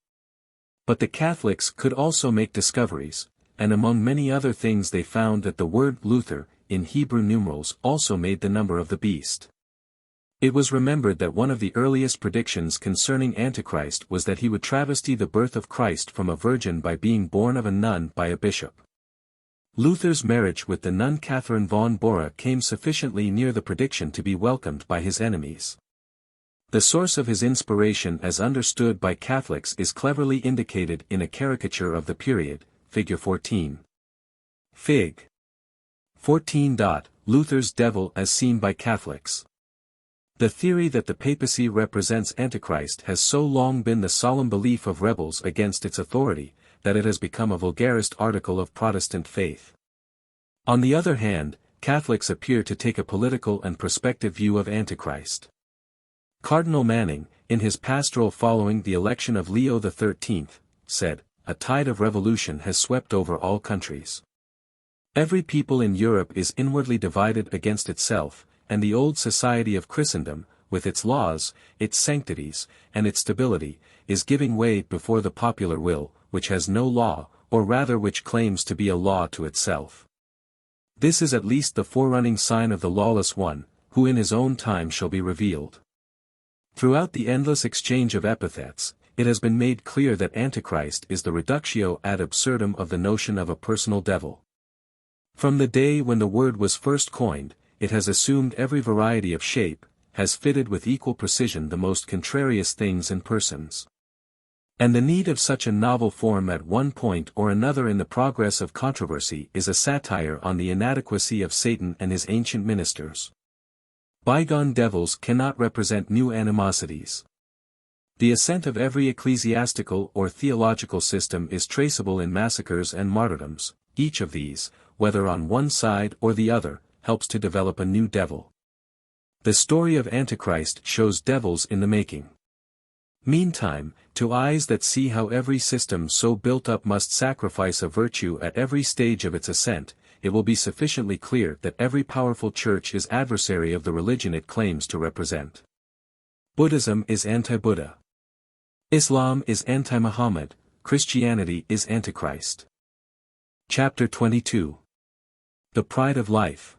Speaker 1: But the Catholics could also make discoveries, and among many other things they found that the word Luther, in Hebrew numerals, also made the number of the beast. It was remembered that one of the earliest predictions concerning Antichrist was that he would travesty the birth of Christ from a virgin by being born of a nun by a bishop. Luther's marriage with the nun Catherine von Bora came sufficiently near the prediction to be welcomed by his enemies. The source of his inspiration as understood by Catholics is cleverly indicated in a caricature of the period, figure 14. Fig. 14. Luther's devil as seen by Catholics. The theory that the papacy represents Antichrist has so long been the solemn belief of rebels against its authority, that it has become a vulgarist article of Protestant faith. On the other hand, Catholics appear to take a political and prospective view of Antichrist. Cardinal Manning, in his pastoral following the election of Leo XIII, said, "A tide of revolution has swept over all countries. Every people in Europe is inwardly divided against itself, and the old society of Christendom, with its laws, its sanctities, and its stability, is giving way before the popular will, which has no law, or rather which claims to be a law to itself. This is at least the forerunning sign of the lawless one, who in his own time shall be revealed." Throughout the endless exchange of epithets, it has been made clear that Antichrist is the reductio ad absurdum of the notion of a personal devil. From the day when the word was first coined, it has assumed every variety of shape, has fitted with equal precision the most contrarious things and persons. And the need of such a novel form at one point or another in the progress of controversy is a satire on the inadequacy of Satan and his ancient ministers. Bygone devils cannot represent new animosities. The ascent of every ecclesiastical or theological system is traceable in massacres and martyrdoms. Each of these, whether on one side or the other, helps to develop a new devil. The story of Antichrist shows devils in the making. Meantime, to eyes that see how every system so built up must sacrifice a virtue at every stage of its ascent, it will be sufficiently clear that every powerful church is adversary of the religion it claims to represent. Buddhism is anti-Buddha. Islam is anti-Muhammad, Christianity is Antichrist. Chapter 22. The Pride of Life.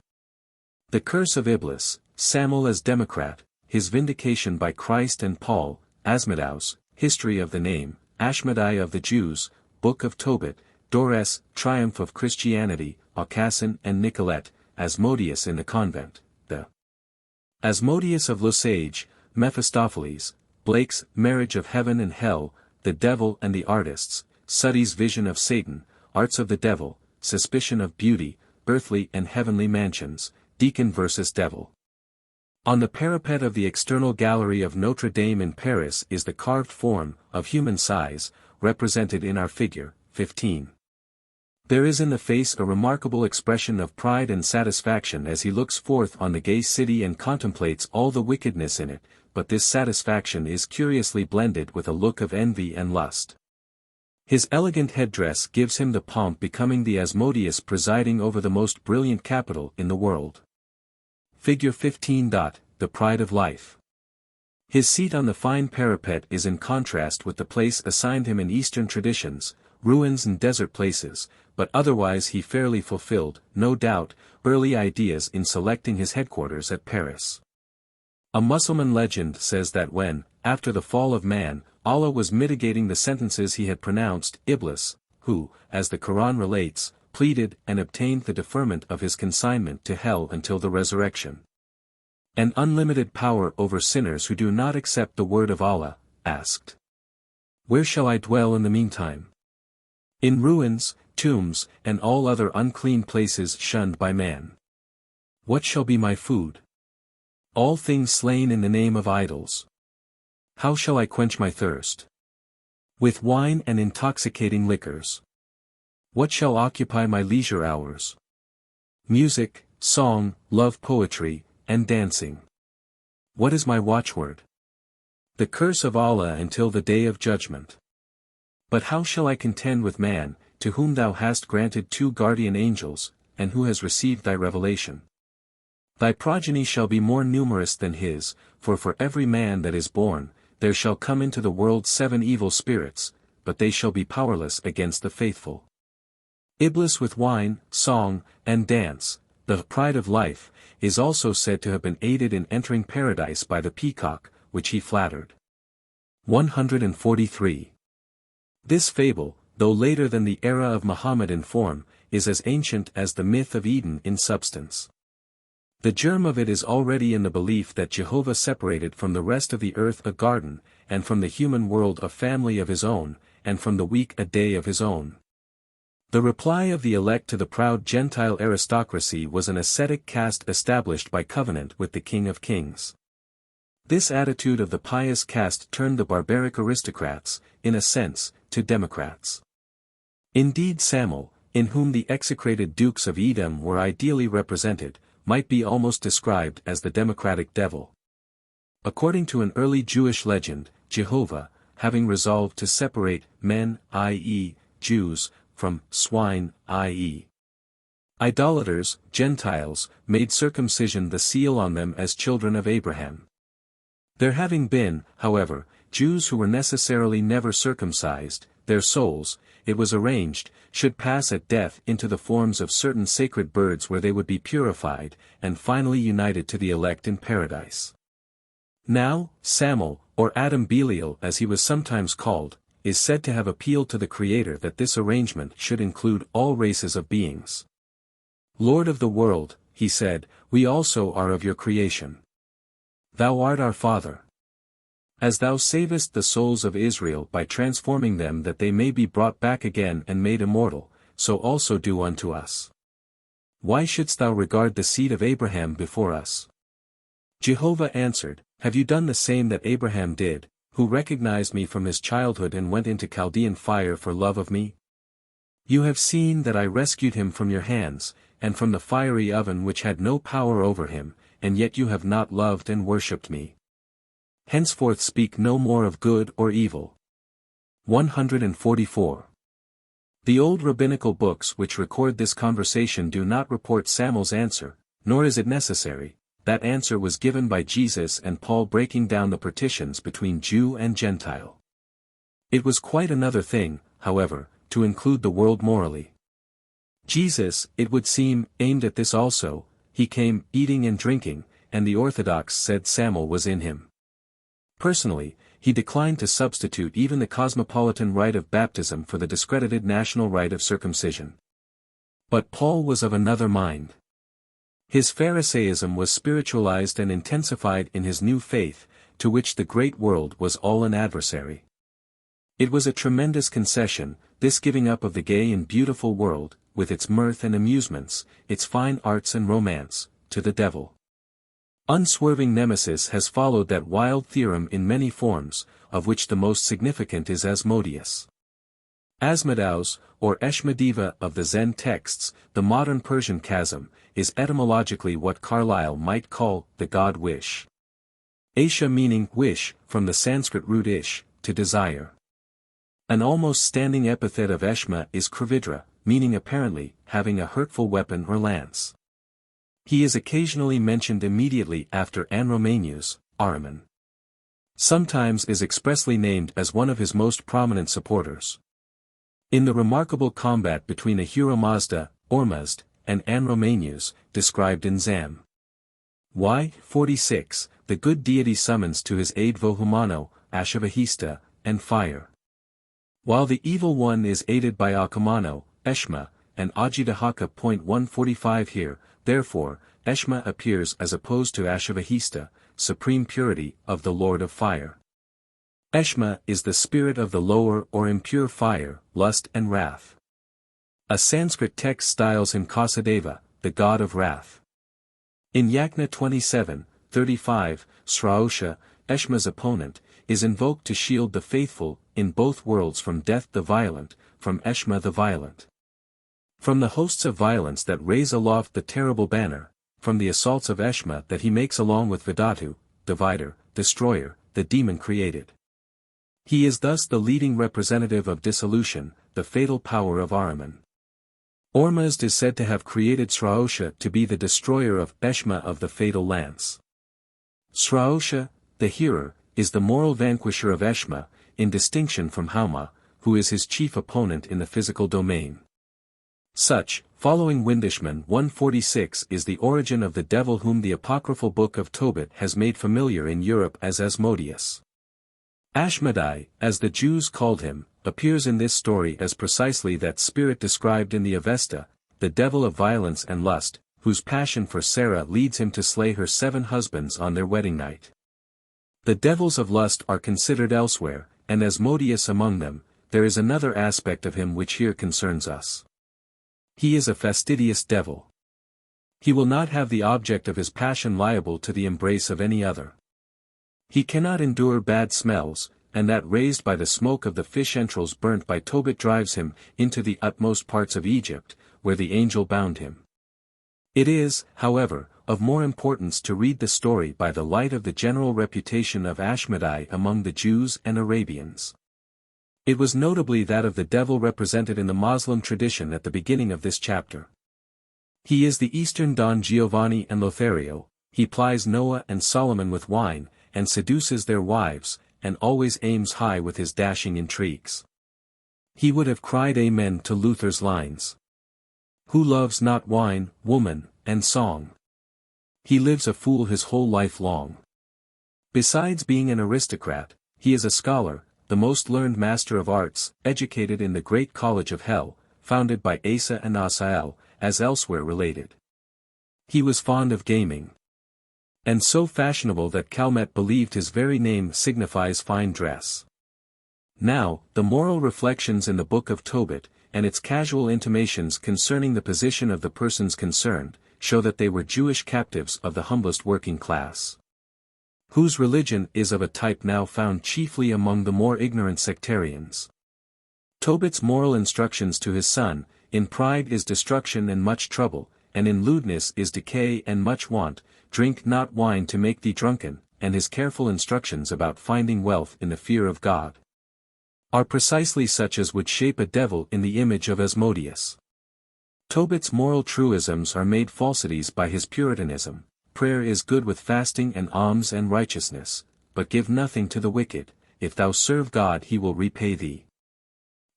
Speaker 1: The Curse of Iblis, Samuel as Democrat, His Vindication by Christ and Paul, Asmodeus, History of the Name, Ashmedai of the Jews, Book of Tobit, Dores, Triumph of Christianity, Aucassin and Nicolette, Asmodeus in the Convent, the Asmodeus of Lesage, Mephistopheles, Blake's Marriage of Heaven and Hell, The Devil and the Artists, Suddy's Vision of Satan, Arts of the Devil, Suspicion of Beauty, Earthly and Heavenly Mansions, Deacon vs. Devil. On the parapet of the external gallery of Notre Dame in Paris is the carved form, of human size, represented in our figure, 15. There is in the face a remarkable expression of pride and satisfaction as he looks forth on the gay city and contemplates all the wickedness in it, but this satisfaction is curiously blended with a look of envy and lust. His elegant headdress gives him the pomp becoming the Asmodeus presiding over the most brilliant capital in the world. Figure 15. The Pride of Life. His seat on the fine parapet is in contrast with the place assigned him in Eastern traditions, ruins and desert places, but otherwise he fairly fulfilled, no doubt, early ideas in selecting his headquarters at Paris. A Mussulman legend says that when, after the fall of man, Allah was mitigating the sentences he had pronounced, Iblis, who, as the Quran relates, pleaded and obtained the deferment of his consignment to hell until the resurrection. An unlimited power over sinners who do not accept the word of Allah, asked, "Where shall I dwell in the meantime? In ruins, tombs, and all other unclean places shunned by man. What shall be my food? All things slain in the name of idols. How shall I quench my thirst? With wine and intoxicating liquors. What shall occupy my leisure hours? Music, song, love poetry, and dancing. What is my watchword? The curse of Allah until the day of judgment. But how shall I contend with man, to whom thou hast granted 2 guardian angels, and who has received thy revelation? Thy progeny shall be more numerous than his, for every man that is born, there shall come into the world 7 evil spirits, but they shall be powerless against the faithful. Iblis with wine, song, and dance, the pride of life, is also said to have been aided in entering paradise by the peacock, which he flattered. 143. This fable, though later than the era of Muhammad in form, is as ancient as the myth of Eden in substance. The germ of it is already in the belief that Jehovah separated from the rest of the earth a garden, and from the human world a family of his own, and from the weak a day of his own. The reply of the elect to the proud Gentile aristocracy was an ascetic caste established by covenant with the King of Kings. This attitude of the pious caste turned the barbaric aristocrats, in a sense, to democrats. Indeed Samuel, in whom the execrated dukes of Edom were ideally represented, might be almost described as the democratic devil. According to an early Jewish legend, Jehovah, having resolved to separate men, i.e., Jews, from swine, i.e., idolaters, Gentiles, made circumcision the seal on them as children of Abraham. There having been, however, Jews who were necessarily never circumcised, their souls, it was arranged, should pass at death into the forms of certain sacred birds where they would be purified, and finally united to the elect in paradise. Now, Samuel, or Adam Belial as he was sometimes called, is said to have appealed to the Creator that this arrangement should include all races of beings. Lord of the world, he said, we also are of your creation. Thou art our Father. As thou savest the souls of Israel by transforming them that they may be brought back again and made immortal, so also do unto us. Why shouldst thou regard the seed of Abraham before us? Jehovah answered, Have you done the same that Abraham did, who recognized me from his childhood and went into Chaldean fire for love of me? You have seen that I rescued him from your hands, and from the fiery oven which had no power over him, and yet you have not loved and worshipped me. Henceforth speak no more of good or evil. 144. The old rabbinical books which record this conversation do not report Samuel's answer, nor is it necessary. That answer was given by Jesus and Paul breaking down the partitions between Jew and Gentile. It was quite another thing, however, to include the world morally. Jesus, it would seem, aimed at this also. He came, eating and drinking, and the Orthodox said Samuel was in him. Personally, he declined to substitute even the cosmopolitan rite of baptism for the discredited national rite of circumcision. But Paul was of another mind. His Pharisaism was spiritualized and intensified in his new faith, to which the great world was all an adversary. It was a tremendous concession, this giving up of the gay and beautiful world, with its mirth and amusements, its fine arts and romance, to the devil. Unswerving nemesis has followed that wild theorem in many forms, of which the most significant is Asmodeus. Asmodeus, or Eshmadiva of the Zen texts, the modern Persian chasm, is etymologically what Carlyle might call the god wish. Asha meaning wish, from the Sanskrit root ish, to desire. An almost standing epithet of Eshma is Kravidra, meaning apparently, having a hurtful weapon or lance. He is occasionally mentioned immediately after Anromanes, Ahriman. Sometimes is expressly named as one of his most prominent supporters. In the remarkable combat between Ahura Mazda, Ormuzd, and Anromanes, described in Zam. Y. 46, the good deity summons to his aid Vohumano, Ashavahista, and fire. While the evil one is aided by Akamano, Eshma, and Ajidahaka. 145 here, therefore, Eshma appears as opposed to Ashavahista, supreme purity of the Lord of Fire. Eshma is the spirit of the lower or impure fire, lust and wrath. A Sanskrit text styles him Kasadeva, the god of wrath. In Yajna 27:35, Sraosha, Eshma's opponent, is invoked to shield the faithful, in both worlds from death the violent, from Eshma the violent. From the hosts of violence that raise aloft the terrible banner, from the assaults of Eshma that he makes along with Vidatu, divider, destroyer, the demon created. He is thus the leading representative of dissolution, the fatal power of Ahriman. Ormuzd is said to have created Sraosha to be the destroyer of Eshma of the fatal lance. Sraosha, the hearer, is the moral vanquisher of Eshma, in distinction from Hauma, who is his chief opponent in the physical domain. Such, following Windishman 146 is the origin of the devil whom the apocryphal book of Tobit has made familiar in Europe as Asmodeus. Ashmedai, as the Jews called him, appears in this story as precisely that spirit described in the Avesta, the devil of violence and lust, whose passion for Sarah leads him to slay her 7 husbands on their wedding night. The devils of lust are considered elsewhere, and Asmodeus among them. There is another aspect of him which here concerns us. He is a fastidious devil. He will not have the object of his passion liable to the embrace of any other. He cannot endure bad smells, and that raised by the smoke of the fish entrails burnt by Tobit drives him into the utmost parts of Egypt, where the angel bound him. It is, however, of more importance to read the story by the light of the general reputation of Ashmedai among the Jews and Arabians. It was notably that of the devil represented in the Moslem tradition at the beginning of this chapter. He is the Eastern Don Giovanni and Lothario. He plies Noah and Solomon with wine, and seduces their wives, and always aims high with his dashing intrigues. He would have cried amen to Luther's lines. Who loves not wine, woman, and song? He lives a fool his whole life long. Besides being an aristocrat, he is a scholar, the most learned master of arts, educated in the great college of hell, founded by Asa and Asael, as elsewhere related. He was fond of gaming. And so fashionable that Calmet believed his very name signifies fine dress. Now, the moral reflections in the book of Tobit, and its casual intimations concerning the position of the persons concerned, show that they were Jewish captives of the humblest working class, whose religion is of a type now found chiefly among the more ignorant sectarians. Tobit's moral instructions to his son, in pride is destruction and much trouble, and in lewdness is decay and much want, drink not wine to make thee drunken, and his careful instructions about finding wealth in the fear of God. are precisely such as would shape a devil in the image of Asmodeus. Tobit's moral truisms are made falsities by his Puritanism. Prayer is good with fasting and alms and righteousness, but give nothing to the wicked, if thou serve God he will repay thee.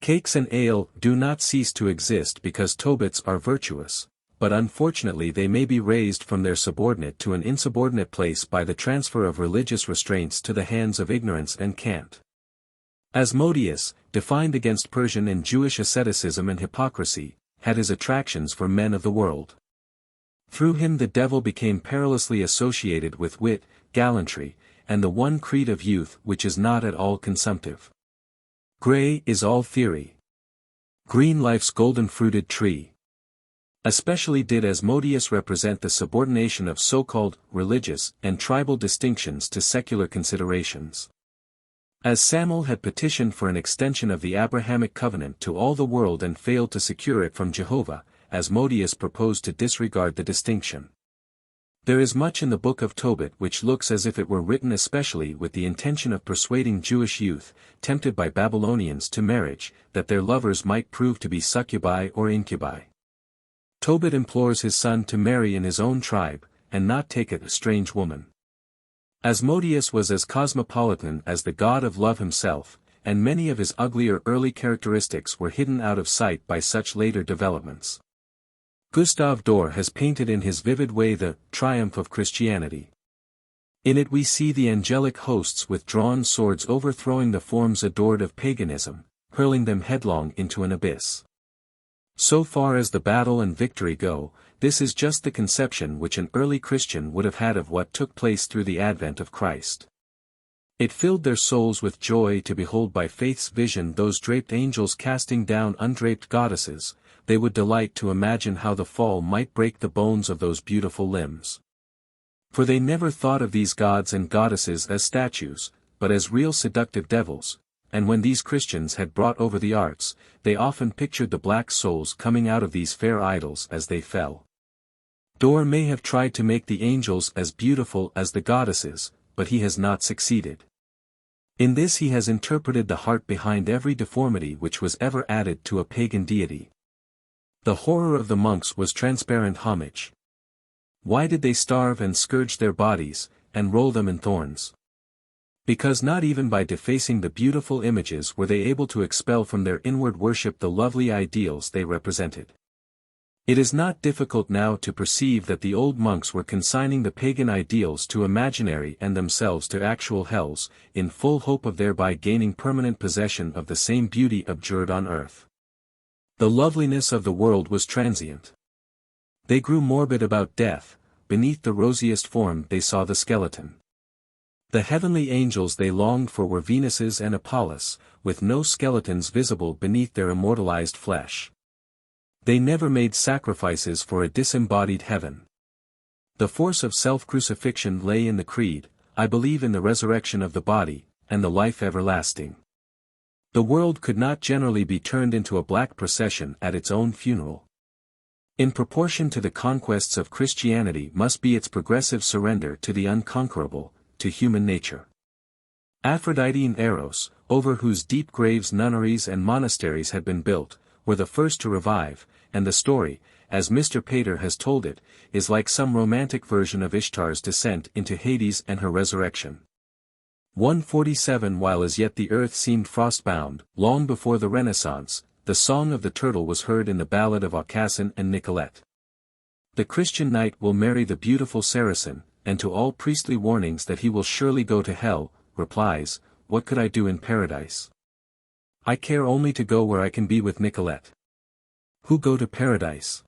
Speaker 1: Cakes and ale do not cease to exist because Tobits are virtuous, but unfortunately they may be raised from their subordinate to an insubordinate place by the transfer of religious restraints to the hands of ignorance and cant. Asmodeus, defined against Persian and Jewish asceticism and hypocrisy, had his attractions for men of the world. Through him the devil became perilously associated with wit, gallantry, and the one creed of youth which is not at all consumptive. Grey is all theory. Green life's golden-fruited tree. Especially did Asmodeus represent the subordination of so-called religious and tribal distinctions to secular considerations. As Samuel had petitioned for an extension of the Abrahamic covenant to all the world and failed to secure it from Jehovah, Asmodeus proposed to disregard the distinction. There is much in the Book of Tobit which looks as if it were written especially with the intention of persuading Jewish youth, tempted by Babylonians to marriage, that their lovers might prove to be succubi or incubi. Tobit implores his son to marry in his own tribe, and not take a strange woman. Asmodeus was as cosmopolitan as the god of love himself, and many of his uglier early characteristics were hidden out of sight by such later developments. Gustave Doré has painted in his vivid way the triumph of Christianity. In it we see the angelic hosts with drawn swords overthrowing the forms adored of paganism, hurling them headlong into an abyss. So far as the battle and victory go, this is just the conception which an early Christian would have had of what took place through the advent of Christ. It filled their souls with joy to behold by faith's vision those draped angels casting down undraped goddesses. They would delight to imagine how the fall might break the bones of those beautiful limbs. For they never thought of these gods and goddesses as statues, but as real seductive devils, and when these Christians had brought over the arts, they often pictured the black souls coming out of these fair idols as they fell. Doré may have tried to make the angels as beautiful as the goddesses, but he has not succeeded. In this he has interpreted the heart behind every deformity which was ever added to a pagan deity. The horror of the monks was transparent homage. Why did they starve and scourge their bodies, and roll them in thorns? Because not even by defacing the beautiful images were they able to expel from their inward worship the lovely ideals they represented. It is not difficult now to perceive that the old monks were consigning the pagan ideals to imaginary and themselves to actual hells, in full hope of thereby gaining permanent possession of the same beauty abjured on earth. The loveliness of the world was transient. They grew morbid about death, beneath the rosiest form they saw the skeleton. The heavenly angels they longed for were Venuses and Apollos, with no skeletons visible beneath their immortalized flesh. They never made sacrifices for a disembodied heaven. The force of self-crucifixion lay in the creed, I believe in the resurrection of the body, and the life everlasting. The world could not generally be turned into a black procession at its own funeral. In proportion to the conquests of Christianity must be its progressive surrender to the unconquerable, to human nature. Aphrodite and Eros, over whose deep graves nunneries and monasteries had been built, were the first to revive, and the story, as Mr. Pater has told it, is like some romantic version of Ishtar's descent into Hades and her resurrection. 147 While as yet the earth seemed frost-bound, long before the Renaissance, the song of the turtle was heard in the ballad of Aucassin and Nicolette. The Christian knight will marry the beautiful Saracen, and to all priestly warnings that he will surely go to hell, replies, what could I do in paradise? I care only to go where I can be with Nicolette. Who go to paradise?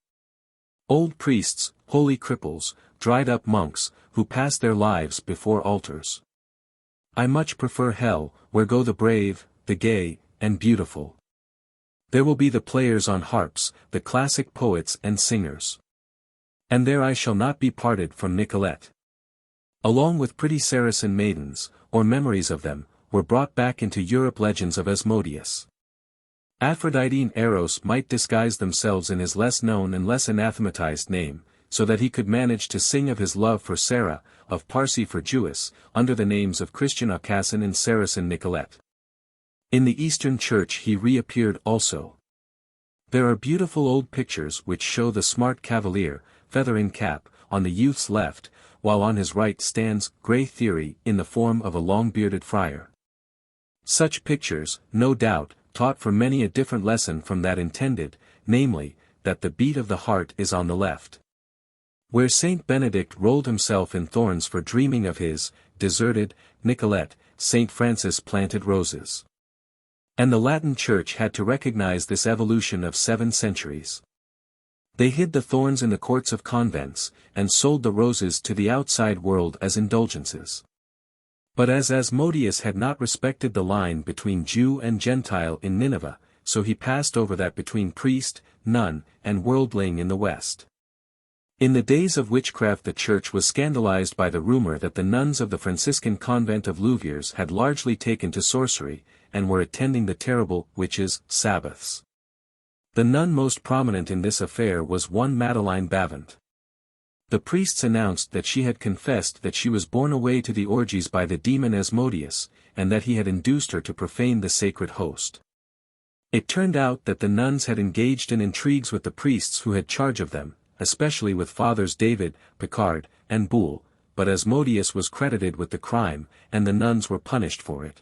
Speaker 1: Old priests, holy cripples, dried-up monks, who pass their lives before altars. I much prefer hell, where go the brave, the gay, and beautiful. There will be the players on harps, the classic poets and singers. And there I shall not be parted from Nicolette. Along with pretty Saracen maidens, or memories of them, were brought back into Europe legends of Asmodeus. Aphrodite and Eros might disguise themselves in his less known and less anathematized name, so that he could manage to sing of his love for Sarah, of Parsi for Jewess, under the names of Christian Aucassin and Saracen Nicolette. In the Eastern Church he reappeared also. There are beautiful old pictures which show the smart cavalier, feather in cap, on the youth's left, while on his right stands Grey Theory in the form of a long-bearded friar. Such pictures, no doubt, taught for many a different lesson from that intended, namely, that the beat of the heart is on the left. Where Saint Benedict rolled himself in thorns for dreaming of his deserted Nicolette, Saint Francis planted roses. And the Latin Church had to recognize this evolution of 7 centuries. They hid the thorns in the courts of convents, and sold the roses to the outside world as indulgences. But as Asmodeus had not respected the line between Jew and Gentile in Nineveh, so he passed over that between priest, nun, and worldling in the West. In the days of witchcraft the Church was scandalized by the rumor that the nuns of the Franciscan convent of Louviers had largely taken to sorcery, and were attending the terrible witches' Sabbaths. The nun most prominent in this affair was one Madeleine Bavant. The priests announced that she had confessed that she was borne away to the orgies by the demon Asmodeus, and that he had induced her to profane the sacred host. It turned out that the nuns had engaged in intrigues with the priests who had charge of them, especially with Fathers David, Picard, and Boule, but Asmodeus was credited with the crime, and the nuns were punished for it.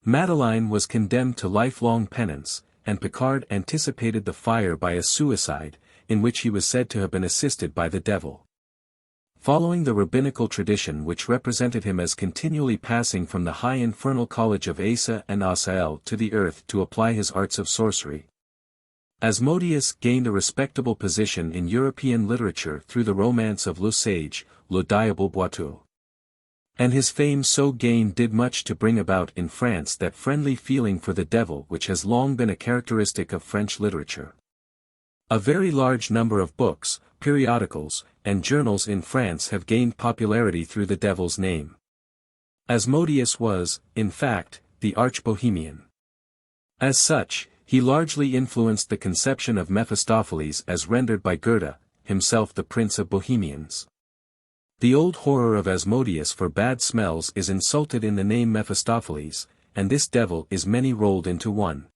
Speaker 1: Madeleine was condemned to lifelong penance, and Picard anticipated the fire by a suicide, in which he was said to have been assisted by the devil. Following the rabbinical tradition which represented him as continually passing from the high infernal college of Asa and Asael to the earth to apply his arts of sorcery, Asmodeus gained a respectable position in European literature through the romance of Le Sage, Le Diable Boiteux. And his fame so gained did much to bring about in France that friendly feeling for the devil which has long been a characteristic of French literature. A very large number of books, periodicals, and journals in France have gained popularity through the devil's name. Asmodeus was, in fact, the arch-bohemian. As such, he largely influenced the conception of Mephistopheles as rendered by Goethe, himself the prince of Bohemians. The old horror of Asmodeus for bad smells is insulted in the name Mephistopheles, and this devil is many rolled into one.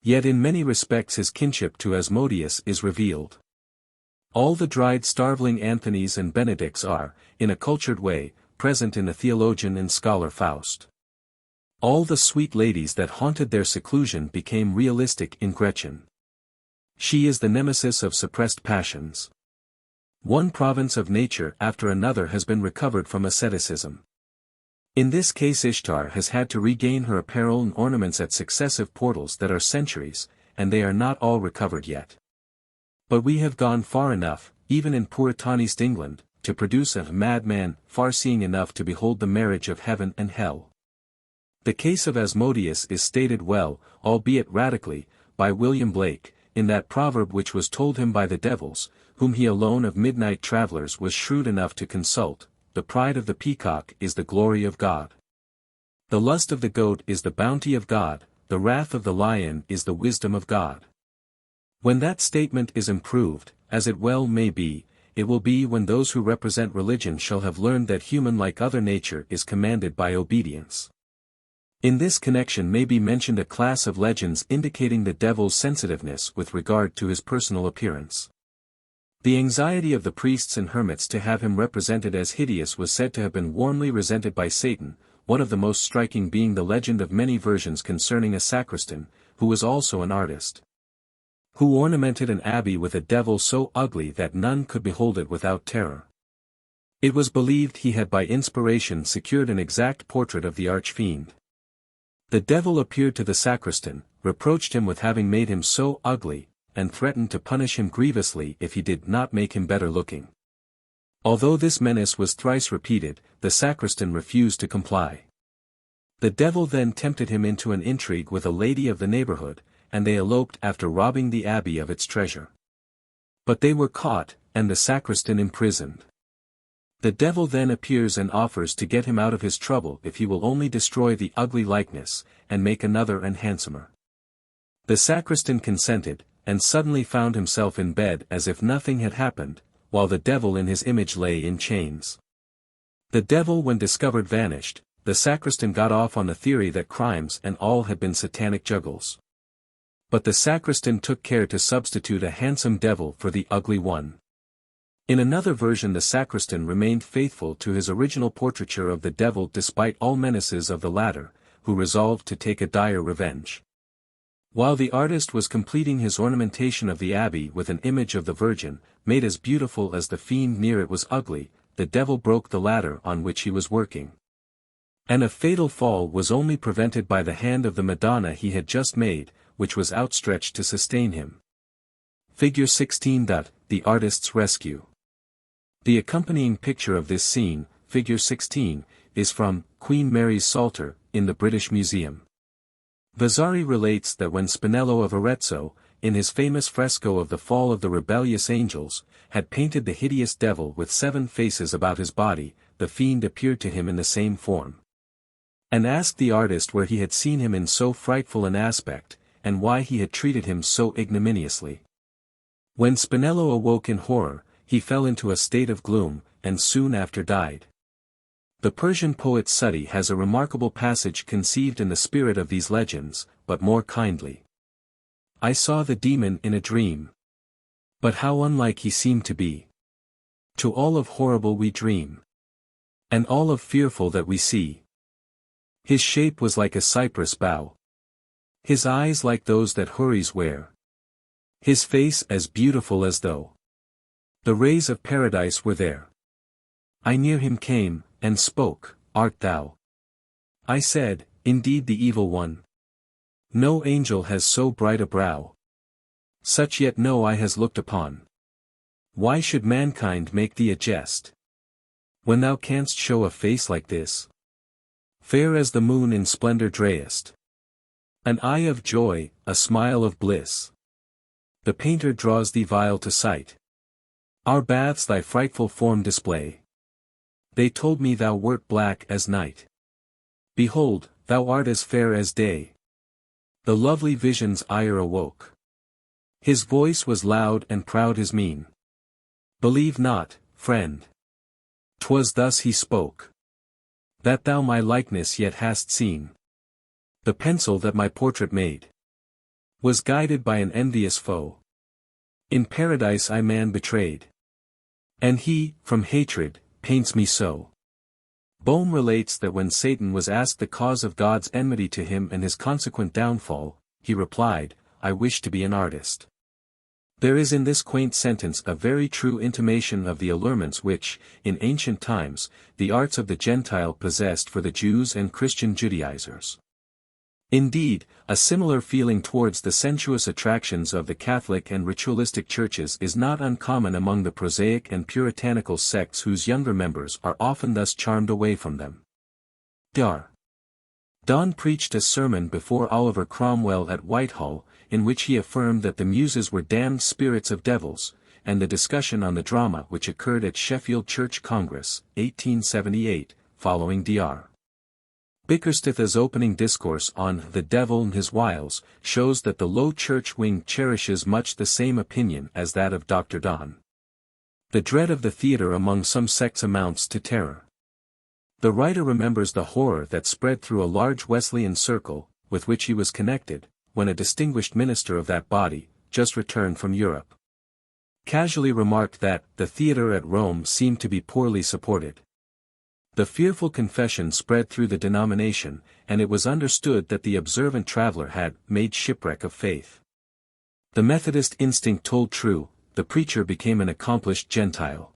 Speaker 1: Yet in many respects his kinship to Asmodeus is revealed. All the dried starveling Anthonys and Benedicts are, in a cultured way, present in the theologian and scholar Faust. All the sweet ladies that haunted their seclusion became realistic in Gretchen. She is the nemesis of suppressed passions. One province of nature after another has been recovered from asceticism. In this case Ishtar has had to regain her apparel and ornaments at successive portals that are centuries, and they are not all recovered yet. But we have gone far enough, even in Puritanist England, to produce a madman far-seeing enough to behold the marriage of heaven and hell. The case of Asmodeus is stated well, albeit radically, by William Blake, in that proverb which was told him by the devils, whom he alone of midnight travellers was shrewd enough to consult: the pride of the peacock is the glory of God. The lust of the goat is the bounty of God, the wrath of the lion is the wisdom of God. When that statement is improved, as it well may be, it will be when those who represent religion shall have learned that human like other nature is commanded by obedience. In this connection may be mentioned a class of legends indicating the devil's sensitiveness with regard to his personal appearance. The anxiety of the priests and hermits to have him represented as hideous was said to have been warmly resented by Satan, one of the most striking being the legend of many versions concerning a sacristan, who was also an artist, who ornamented an abbey with a devil so ugly that none could behold it without terror. It was believed he had by inspiration secured an exact portrait of the archfiend. The devil appeared to the sacristan, reproached him with having made him so ugly, and threatened to punish him grievously if he did not make him better looking. Although this menace was thrice repeated, the sacristan refused to comply. The devil then tempted him into an intrigue with a lady of the neighborhood, and they eloped after robbing the abbey of its treasure. But they were caught, and the sacristan imprisoned. The devil then appears and offers to get him out of his trouble if he will only destroy the ugly likeness, and make another and handsomer. The sacristan consented, and suddenly found himself in bed as if nothing had happened, while the devil in his image lay in chains. The devil when discovered vanished, the sacristan got off on the theory that crimes and all had been satanic juggles. But the sacristan took care to substitute a handsome devil for the ugly one. In another version the sacristan remained faithful to his original portraiture of the devil despite all menaces of the latter, who resolved to take a dire revenge. While the artist was completing his ornamentation of the abbey with an image of the Virgin, made as beautiful as the fiend near it was ugly, the devil broke the ladder on which he was working. And a fatal fall was only prevented by the hand of the Madonna he had just made, which was outstretched to sustain him. Figure 16. The Artist's Rescue. The accompanying picture of this scene, Figure 16, is from Queen Mary's Psalter, in the British Museum. Vasari relates that when Spinello of Arezzo, in his famous fresco of the Fall of the Rebellious Angels, had painted the hideous devil with 7 faces about his body, the fiend appeared to him in the same form. And asked the artist where he had seen him in so frightful an aspect, and why he had treated him so ignominiously. When Spinello awoke in horror, he fell into a state of gloom, and soon after died. The Persian poet Suti has a remarkable passage conceived in the spirit of these legends, but more kindly. I saw the demon in a dream. But how unlike he seemed to be. To all of horrible we dream. And all of fearful that we see. His shape was like a cypress bough. His eyes like those that houris wear. His face as beautiful as though the rays of paradise were there. I near him came, and spoke, Art thou? I said, Indeed the evil one. No angel has so bright a brow. Such yet no eye has looked upon. Why should mankind make thee a jest? When thou canst show a face like this? Fair as the moon in splendor drayest. An eye of joy, a smile of bliss. The painter draws thee vile to sight. Our baths thy frightful form display. They told me thou wert black as night. Behold, thou art as fair as day. The lovely vision's ire awoke. His voice was loud and proud his mien. Believe not, friend. 'Twas thus he spoke. That thou my likeness yet hast seen. The pencil that my portrait made was guided by an envious foe. In paradise I man betrayed. And he, from hatred, paints me so. Boehme relates that when Satan was asked the cause of God's enmity to him and his consequent downfall, he replied, I wish to be an artist. There is in this quaint sentence a very true intimation of the allurements which, in ancient times, the arts of the Gentile possessed for the Jews and Christian Judaizers. Indeed, a similar feeling towards the sensuous attractions of the Catholic and ritualistic churches is not uncommon among the prosaic and puritanical sects whose younger members are often thus charmed away from them. Dr. Donne preached a sermon before Oliver Cromwell at Whitehall, in which he affirmed that the Muses were damned spirits of devils, and the discussion on the drama which occurred at Sheffield Church Congress, 1878, following Dr. Bickersteth's opening discourse on The Devil and His Wiles, shows that the Low Church wing cherishes much the same opinion as that of Dr. Donne. The dread of the theatre among some sects amounts to terror. The writer remembers the horror that spread through a large Wesleyan circle, with which he was connected, when a distinguished minister of that body, just returned from Europe, casually remarked that the theatre at Rome seemed to be poorly supported. The fearful confession spread through the denomination, and it was understood that the observant traveler had made shipwreck of faith. The Methodist instinct told true, the preacher became an accomplished Gentile.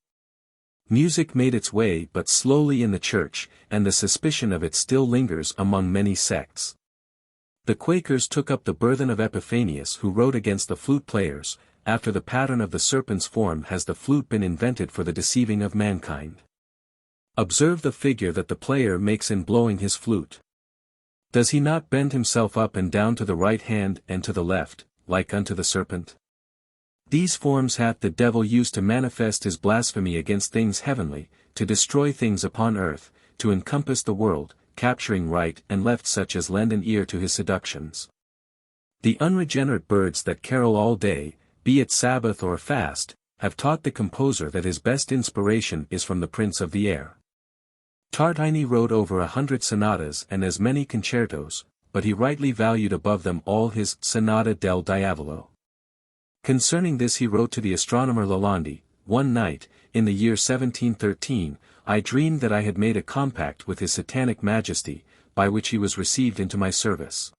Speaker 1: Music made its way but slowly in the church, and the suspicion of it still lingers among many sects. The Quakers took up the burthen of Epiphanius, who wrote against the flute players, after the pattern of the serpent's form has the flute been invented for the deceiving of mankind. Observe the figure that the player makes in blowing his flute. Does he not bend himself up and down to the right hand and to the left, like unto the serpent? These forms hath the devil used to manifest his blasphemy against things heavenly, to destroy things upon earth, to encompass the world, capturing right and left such as lend an ear to his seductions. The unregenerate birds that carol all day, be it Sabbath or fast, have taught the composer that his best inspiration is from the prince of the air. Tartini wrote over 100 sonatas and as many concertos, but he rightly valued above them all his Sonata del Diavolo. Concerning this he wrote to the astronomer Lalande, "One night, in the year 1713, I dreamed that I had made a compact with his satanic majesty, by which he was received into my service.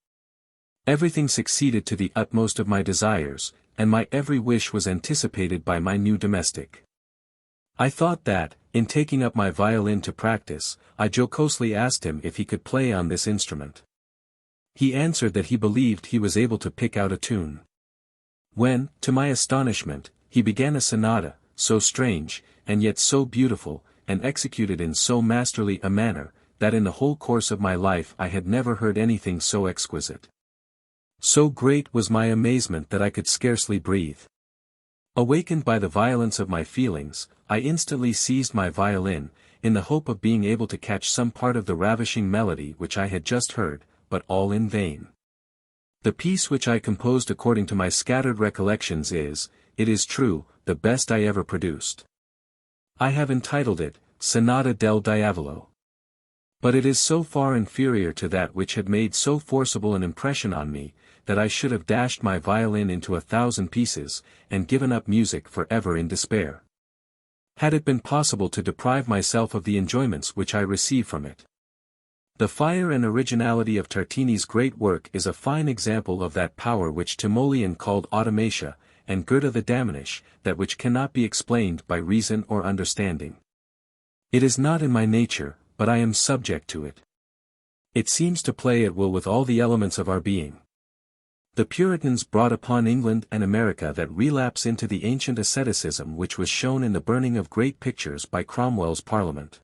Speaker 1: Everything succeeded to the utmost of my desires, and my every wish was anticipated by my new domestic. I thought that, in taking up my violin to practice, I jocosely asked him if he could play on this instrument. He answered that he believed he was able to pick out a tune. When, to my astonishment, he began a sonata, so strange, and yet so beautiful, and executed in so masterly a manner, that in the whole course of my life I had never heard anything so exquisite. So great was my amazement that I could scarcely breathe. Awakened by the violence of my feelings, I instantly seized my violin, in the hope of being able to catch some part of the ravishing melody which I had just heard, but all in vain. The piece which I composed according to my scattered recollections is, it is true, the best I ever produced. I have entitled it, Sonata del Diavolo. But it is so far inferior to that which had made so forcible an impression on me, that I should have dashed my violin into 1,000 pieces, and given up music for ever in despair. Had it been possible to deprive myself of the enjoyments which I receive from it. The fire and originality of Tartini's great work is a fine example of that power which Timoleon called automatia, and Goethe the Damonish, that which cannot be explained by reason or understanding. It is not in my nature, but I am subject to it. It seems to play at will with all the elements of our being. The Puritans brought upon England and America that relapse into the ancient asceticism which was shown in the burning of great pictures by Cromwell's Parliament.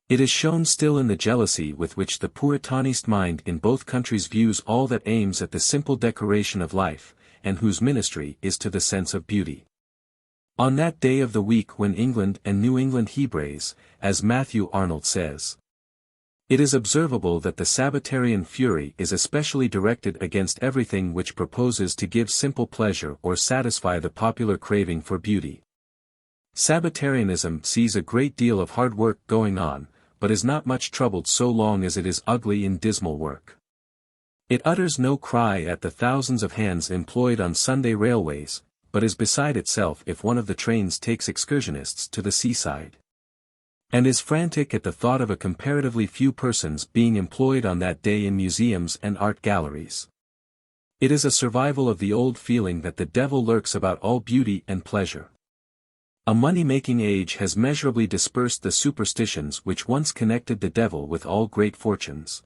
Speaker 1: It is shown still in the jealousy with which the Puritanist mind in both countries views all that aims at the simple decoration of life, and whose ministry is to the sense of beauty. On that day of the week when England and New England Hebraise, as Matthew Arnold says, it is observable that the Sabbatarian fury is especially directed against everything which proposes to give simple pleasure or satisfy the popular craving for beauty. Sabbatarianism sees a great deal of hard work going on, but is not much troubled so long as it is ugly and dismal work. It utters no cry at the thousands of hands employed on Sunday railways, but is beside itself if one of the trains takes excursionists to the seaside. And is frantic at the thought of a comparatively few persons being employed on that day in museums and art galleries. It is a survival of the old feeling that the devil lurks about all beauty and pleasure. A money-making age has measurably dispersed the superstitions which once connected the devil with all great fortunes.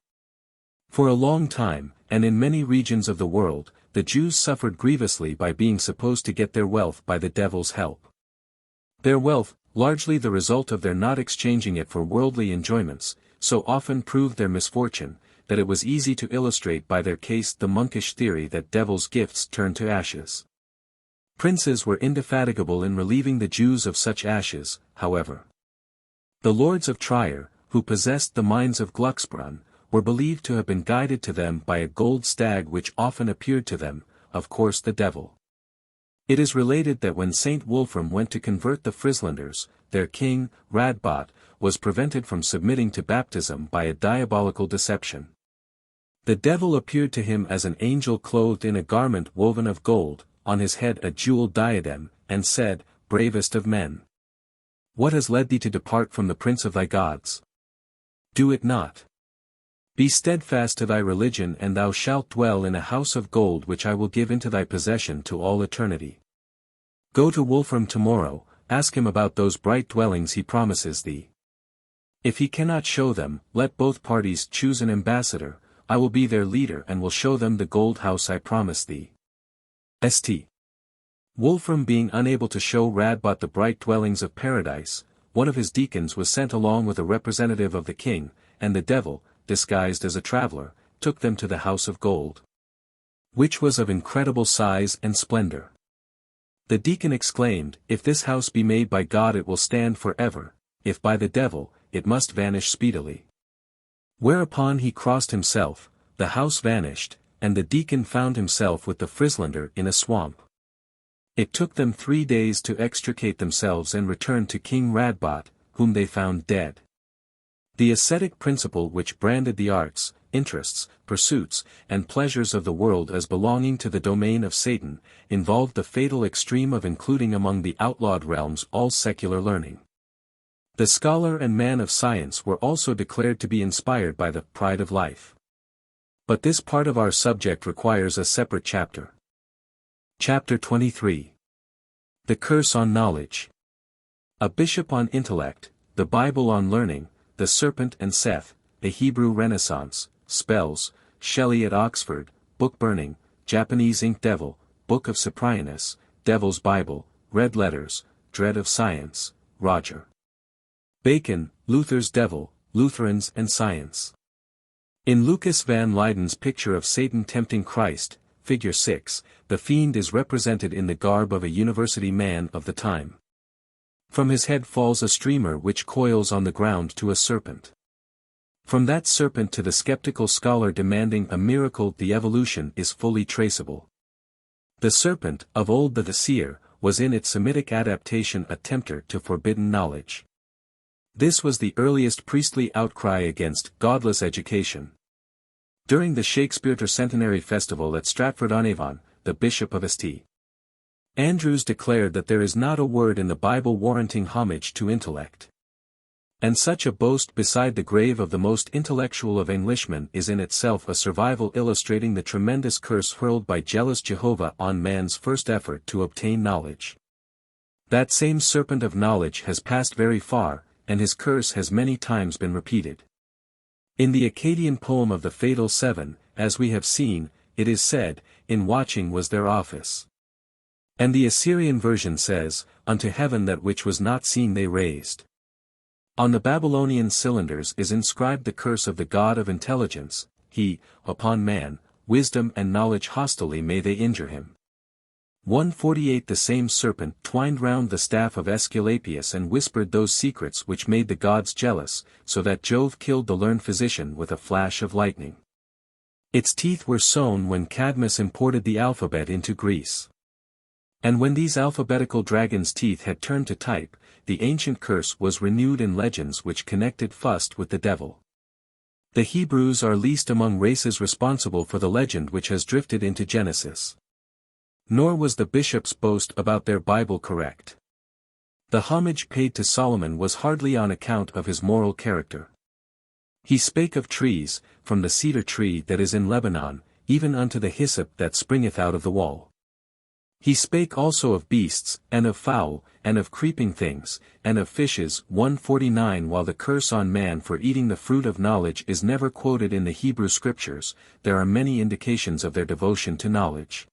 Speaker 1: For a long time, and in many regions of the world, the Jews suffered grievously by being supposed to get their wealth by the devil's help. Their wealth, largely the result of their not exchanging it for worldly enjoyments, so often proved their misfortune, that it was easy to illustrate by their case the monkish theory that devil's gifts turn to ashes. Princes were indefatigable in relieving the Jews of such ashes, however. The lords of Trier, who possessed the mines of Glucksbrunn, were believed to have been guided to them by a gold stag which often appeared to them, of course the devil. It is related that when Saint Wolfram went to convert the Frieslanders, their king, Radbot, was prevented from submitting to baptism by a diabolical deception. The devil appeared to him as an angel clothed in a garment woven of gold, on his head a jeweled diadem, and said, "Bravest of men! What has led thee to depart from the prince of thy gods? Do it not. Be steadfast to thy religion and thou shalt dwell in a house of gold which I will give into thy possession to all eternity. Go to Wolfram tomorrow, ask him about those bright dwellings he promises thee. If he cannot show them, let both parties choose an ambassador, I will be their leader and will show them the gold house I promise thee. St. Wolfram being unable to show Radbot the bright dwellings of paradise, one of his deacons was sent along with a representative of the king, and the devil, disguised as a traveler, took them to the house of gold, which was of incredible size and splendor. The deacon exclaimed, "If this house be made by God it will stand forever, if by the devil, it must vanish speedily." Whereupon he crossed himself, the house vanished, and the deacon found himself with the Frieslander in a swamp. It took them 3 days to extricate themselves and return to King Radbot, whom they found dead. The ascetic principle which branded the arts, interests, pursuits, and pleasures of the world as belonging to the domain of Satan, involved the fatal extreme of including among the outlawed realms all secular learning. The scholar and man of science were also declared to be inspired by the pride of life. But this part of our subject requires a separate chapter. Chapter 23. The Curse on Knowledge. A Bishop on Intellect, the Bible on Learning, the Serpent and Seth, the Hebrew Renaissance, Spells, Shelley at Oxford, Book Burning, Japanese Ink Devil, Book of Cyprianus, Devil's Bible, Red Letters, Dread of Science, Roger Bacon, Luther's Devil, Lutherans and Science. In Lucas van Leiden's picture of Satan tempting Christ, Figure 6, the fiend is represented in the garb of a university man of the time. From his head falls a streamer which coils on the ground to a serpent. From that serpent to the skeptical scholar demanding a miracle the evolution is fully traceable. The serpent, of old the seer, was in its Semitic adaptation a tempter to forbidden knowledge. This was the earliest priestly outcry against godless education. During the Shakespeare Tercentenary Festival at Stratford-on-Avon, the Bishop of St. Andrews declared that there is not a word in the Bible warranting homage to intellect. And such a boast beside the grave of the most intellectual of Englishmen is in itself a survival illustrating the tremendous curse hurled by jealous Jehovah on man's first effort to obtain knowledge. That same serpent of knowledge has passed very far, and his curse has many times been repeated. In the Akkadian poem of the Fatal Seven, as we have seen, it is said, "In watching was their office." And the Assyrian version says, "Unto heaven that which was not seen they raised." On the Babylonian cylinders is inscribed the curse of the god of intelligence, he, upon man, wisdom and knowledge hostilely may they injure him. 148 The same serpent twined round the staff of Aesculapius and whispered those secrets which made the gods jealous, so that Jove killed the learned physician with a flash of lightning. Its teeth were sown when Cadmus imported the alphabet into Greece. And when these alphabetical dragons' teeth had turned to type, the ancient curse was renewed in legends which connected Faust with the devil. The Hebrews are least among races responsible for the legend which has drifted into Genesis. Nor was the bishop's boast about their Bible correct. The homage paid to Solomon was hardly on account of his moral character. He spake of trees, from the cedar tree that is in Lebanon, even unto the hyssop that springeth out of the wall. He spake also of beasts, and of fowl, and of creeping things, and of fishes. 149 While the curse on man for eating the fruit of knowledge is never quoted in the Hebrew scriptures, there are many indications of their devotion to knowledge.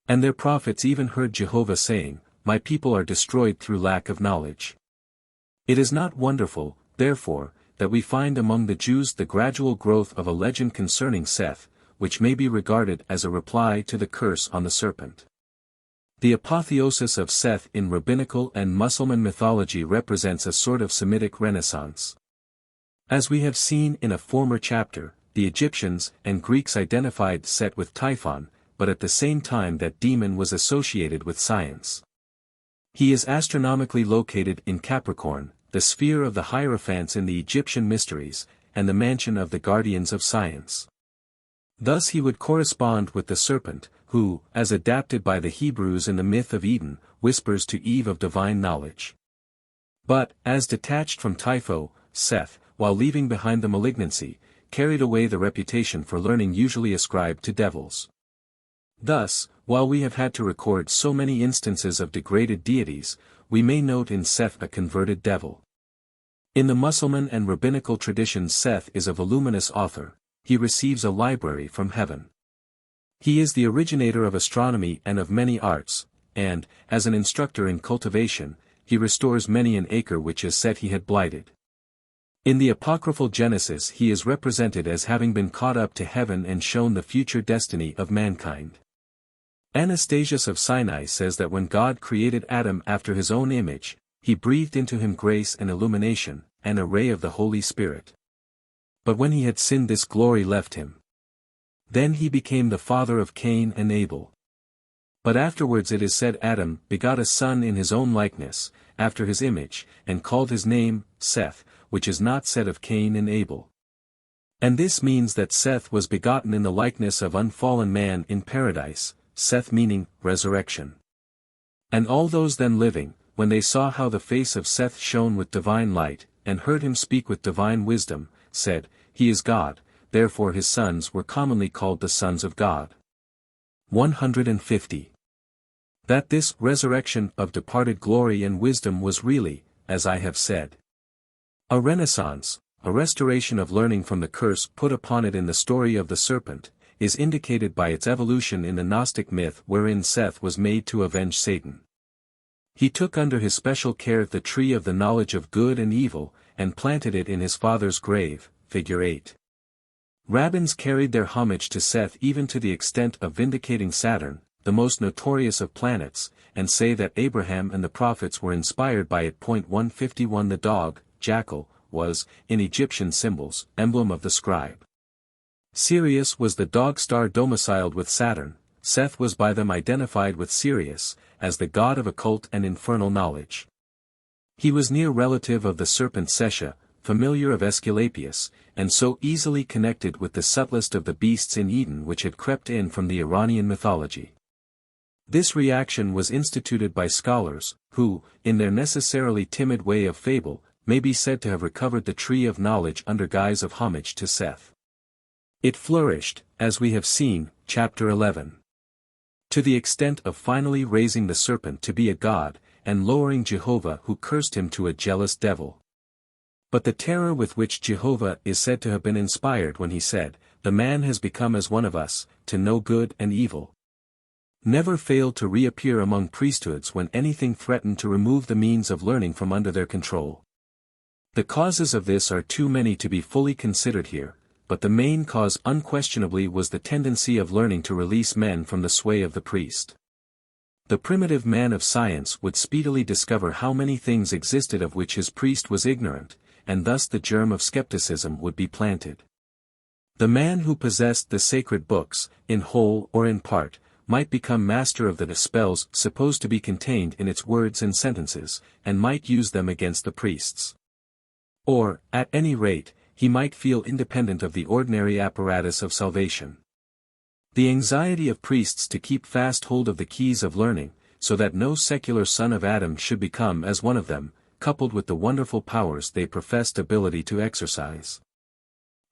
Speaker 1: And their prophets even heard Jehovah saying, "My people are destroyed through lack of knowledge." It is not wonderful, therefore, that we find among the Jews the gradual growth of a legend concerning Seth, which may be regarded as a reply to the curse on the serpent. The apotheosis of Seth in rabbinical and Mussulman mythology represents a sort of Semitic renaissance. As we have seen in a former chapter, the Egyptians and Greeks identified Set with Typhon, but at the same time that demon was associated with science. He is astronomically located in Capricorn, the sphere of the Hierophants in the Egyptian mysteries, and the mansion of the guardians of science. Thus he would correspond with the serpent, who, as adapted by the Hebrews in the myth of Eden, whispers to Eve of divine knowledge. But, as detached from Typho, Seth, while leaving behind the malignancy, carried away the reputation for learning usually ascribed to devils. Thus, while we have had to record so many instances of degraded deities, we may note in Seth a converted devil. In the Mussulman and rabbinical traditions Seth is a voluminous author, he receives a library from heaven. He is the originator of astronomy and of many arts, and, as an instructor in cultivation, he restores many an acre which is said he had blighted. In the apocryphal Genesis he is represented as having been caught up to heaven and shown the future destiny of mankind. Anastasius of Sinai says that when God created Adam after his own image, he breathed into him grace and illumination, and a ray of the Holy Spirit. But when he had sinned this glory left him. Then he became the father of Cain and Abel. But afterwards it is said Adam begot a son in his own likeness, after his image, and called his name, Seth, which is not said of Cain and Abel. And this means that Seth was begotten in the likeness of unfallen man in paradise, Seth meaning resurrection. And all those then living, when they saw how the face of Seth shone with divine light, and heard him speak with divine wisdom, said, He is God, therefore his sons were commonly called the sons of God. 150. That this resurrection of departed glory and wisdom was really, as I have said, a renaissance, a restoration of learning from the curse put upon it in the story of the serpent, is indicated by its evolution in the Gnostic myth wherein Seth was made to avenge Satan. He took under his special care the tree of the knowledge of good and evil, and planted it in his father's grave, figure 8. Rabbins carried their homage to Seth even to the extent of vindicating Saturn, the most notorious of planets, and say that Abraham and the prophets were inspired by it. 151 The dog, jackal, was, in Egyptian symbols, emblem of the scribe. Sirius was the dog star domiciled with Saturn. Seth was by them identified with Sirius, as the god of occult and infernal knowledge. He was near relative of the serpent Sesha, familiar of Aesculapius, and so easily connected with the subtlest of the beasts in Eden which had crept in from the Iranian mythology. This reaction was instituted by scholars, who, in their necessarily timid way of fable, may be said to have recovered the tree of knowledge under guise of homage to Seth. It flourished, as we have seen, chapter 11. To the extent of finally raising the serpent to be a god, and lowering Jehovah who cursed him to a jealous devil. But the terror with which Jehovah is said to have been inspired when he said, The man has become as one of us, to know good and evil, never failed to reappear among priesthoods when anything threatened to remove the means of learning from under their control. The causes of this are too many to be fully considered here, but the main cause unquestionably was the tendency of learning to release men from the sway of the priest. The primitive man of science would speedily discover how many things existed of which his priest was ignorant, and thus the germ of skepticism would be planted. The man who possessed the sacred books, in whole or in part, might become master of the spells supposed to be contained in its words and sentences, and might use them against the priests. Or, at any rate, he might feel independent of the ordinary apparatus of salvation. The anxiety of priests to keep fast hold of the keys of learning, so that no secular son of Adam should become as one of them, coupled with the wonderful powers they professed ability to exercise,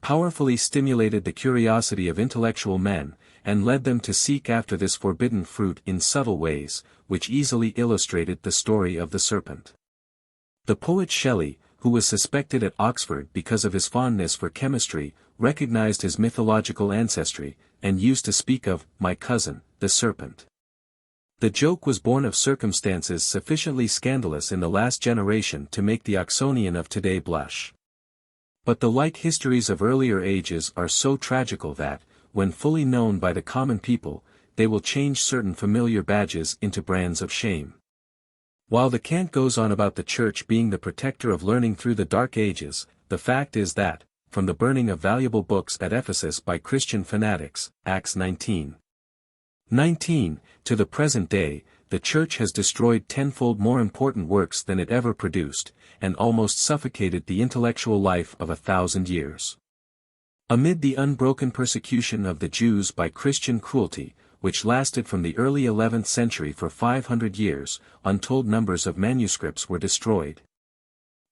Speaker 1: powerfully stimulated the curiosity of intellectual men, and led them to seek after this forbidden fruit in subtle ways, which easily illustrated the story of the serpent. The poet Shelley, who was suspected at Oxford because of his fondness for chemistry, recognized his mythological ancestry, and used to speak of, my cousin, the serpent. The joke was born of circumstances sufficiently scandalous in the last generation to make the Oxonian of today blush. But the like histories of earlier ages are so tragical that, when fully known by the common people, they will change certain familiar badges into brands of shame. While the cant goes on about the Church being the protector of learning through the Dark Ages, the fact is that, from the burning of valuable books at Ephesus by Christian fanatics, Acts 19:19, to the present day, the Church has destroyed tenfold more important works than it ever produced, and almost suffocated the intellectual life of 1,000 years. Amid the unbroken persecution of the Jews by Christian cruelty, which lasted from the early 11th century for 500 years, untold numbers of manuscripts were destroyed,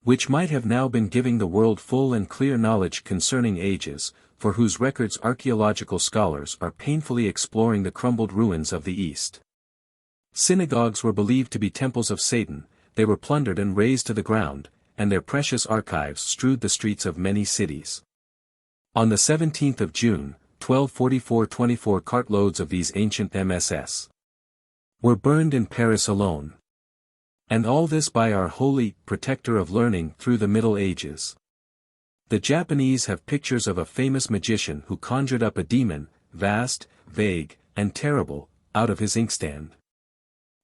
Speaker 1: which might have now been giving the world full and clear knowledge concerning ages, for whose records archaeological scholars are painfully exploring the crumbled ruins of the East. Synagogues were believed to be temples of Satan, they were plundered and razed to the ground, and their precious archives strewed the streets of many cities. On the 17th of June, 1244, 24 cartloads of these ancient MSS were burned in Paris alone. And all this by our holy protector of learning through the Middle Ages. The Japanese have pictures of a famous magician who conjured up a demon, vast, vague, and terrible, out of his inkstand.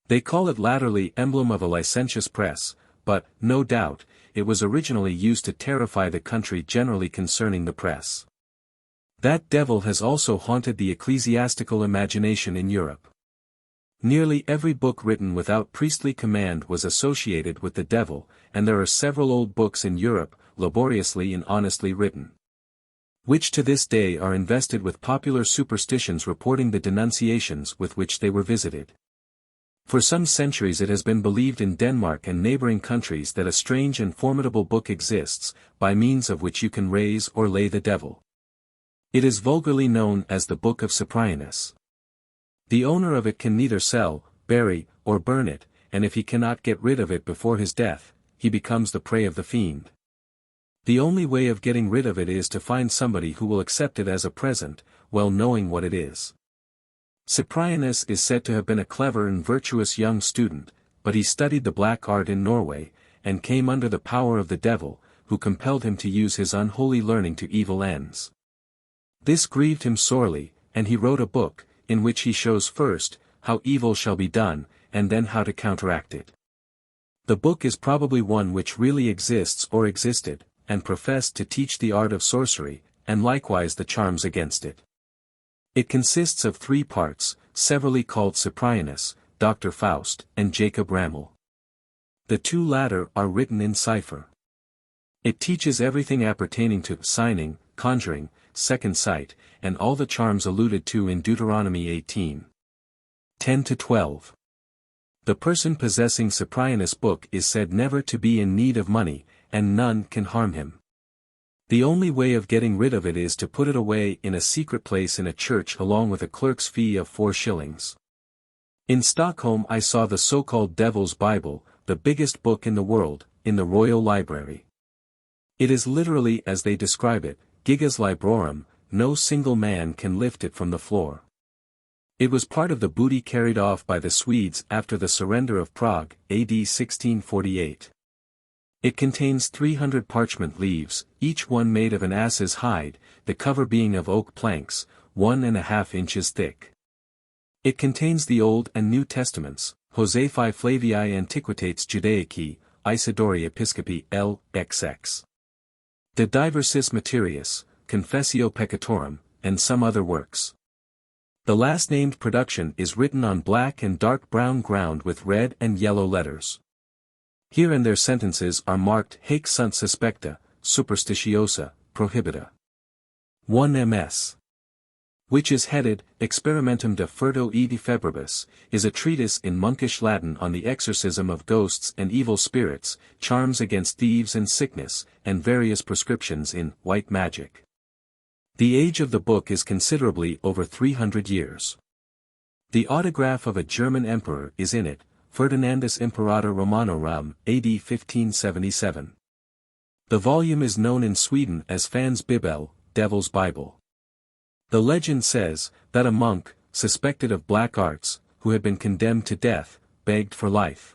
Speaker 1: They call it latterly emblem of a licentious press, but, no doubt, it was originally used to terrify the country generally concerning the press. That devil has also haunted the ecclesiastical imagination in Europe. Nearly every book written without priestly command was associated with the devil, and there are several old books in Europe, laboriously and honestly written, which to this day are invested with popular superstitions reporting the denunciations with which they were visited. For some centuries it has been believed in Denmark and neighboring countries that a strange and formidable book exists, by means of which you can raise or lay the devil. It is vulgarly known as the Book of Cyprianus. The owner of it can neither sell, bury, or burn it, and if he cannot get rid of it before his death, he becomes the prey of the fiend. The only way of getting rid of it is to find somebody who will accept it as a present, well knowing what it is. Cyprianus is said to have been a clever and virtuous young student, but he studied the black art in Norway, and came under the power of the devil, who compelled him to use his unholy learning to evil ends. This grieved him sorely, and he wrote a book, in which he shows first, how evil shall be done, and then how to counteract it. The book is probably one which really exists or existed, and professed to teach the art of sorcery, and likewise the charms against it. It consists of 3 parts, severally called Cyprianus, Dr. Faust, and Jacob Ramel. The 2 latter are written in cipher. It teaches everything appertaining to signing, conjuring, second sight, and all the charms alluded to in Deuteronomy 18:10-12. The person possessing Cyprianus' book is said never to be in need of money, and none can harm him. The only way of getting rid of it is to put it away in a secret place in a church along with a clerk's fee of 4 shillings. In Stockholm I saw the so-called Devil's Bible, the biggest book in the world, in the Royal Library. It is literally as they describe it, gigas librorum, no single man can lift it from the floor. It was part of the booty carried off by the Swedes after the surrender of Prague, AD 1648. It contains 300 parchment leaves, each one made of an ass's hide, the cover being of oak planks, 1½ inches thick. It contains the Old and New Testaments, Josephi Flavii Antiquitates Judaici, Isidori Episcopi LXX. De Diversis Materiis, Confessio Peccatorum, and some other works. The last-named production is written on black and dark brown ground with red and yellow letters. Here and there sentences are marked Haec sunt suspecta, superstitiosa, prohibita. 1 ms. Which is headed, Experimentum de Furto e de Febribus, is a treatise in monkish Latin on the exorcism of ghosts and evil spirits, charms against thieves and sickness, and various prescriptions in white magic. The age of the book is considerably over 300 years. The autograph of a German emperor is in it, Ferdinandus Imperator Romanorum, AD 1577. The volume is known in Sweden as Fans Bibel, Devil's Bible. The legend says, that a monk, suspected of black arts, who had been condemned to death, begged for life.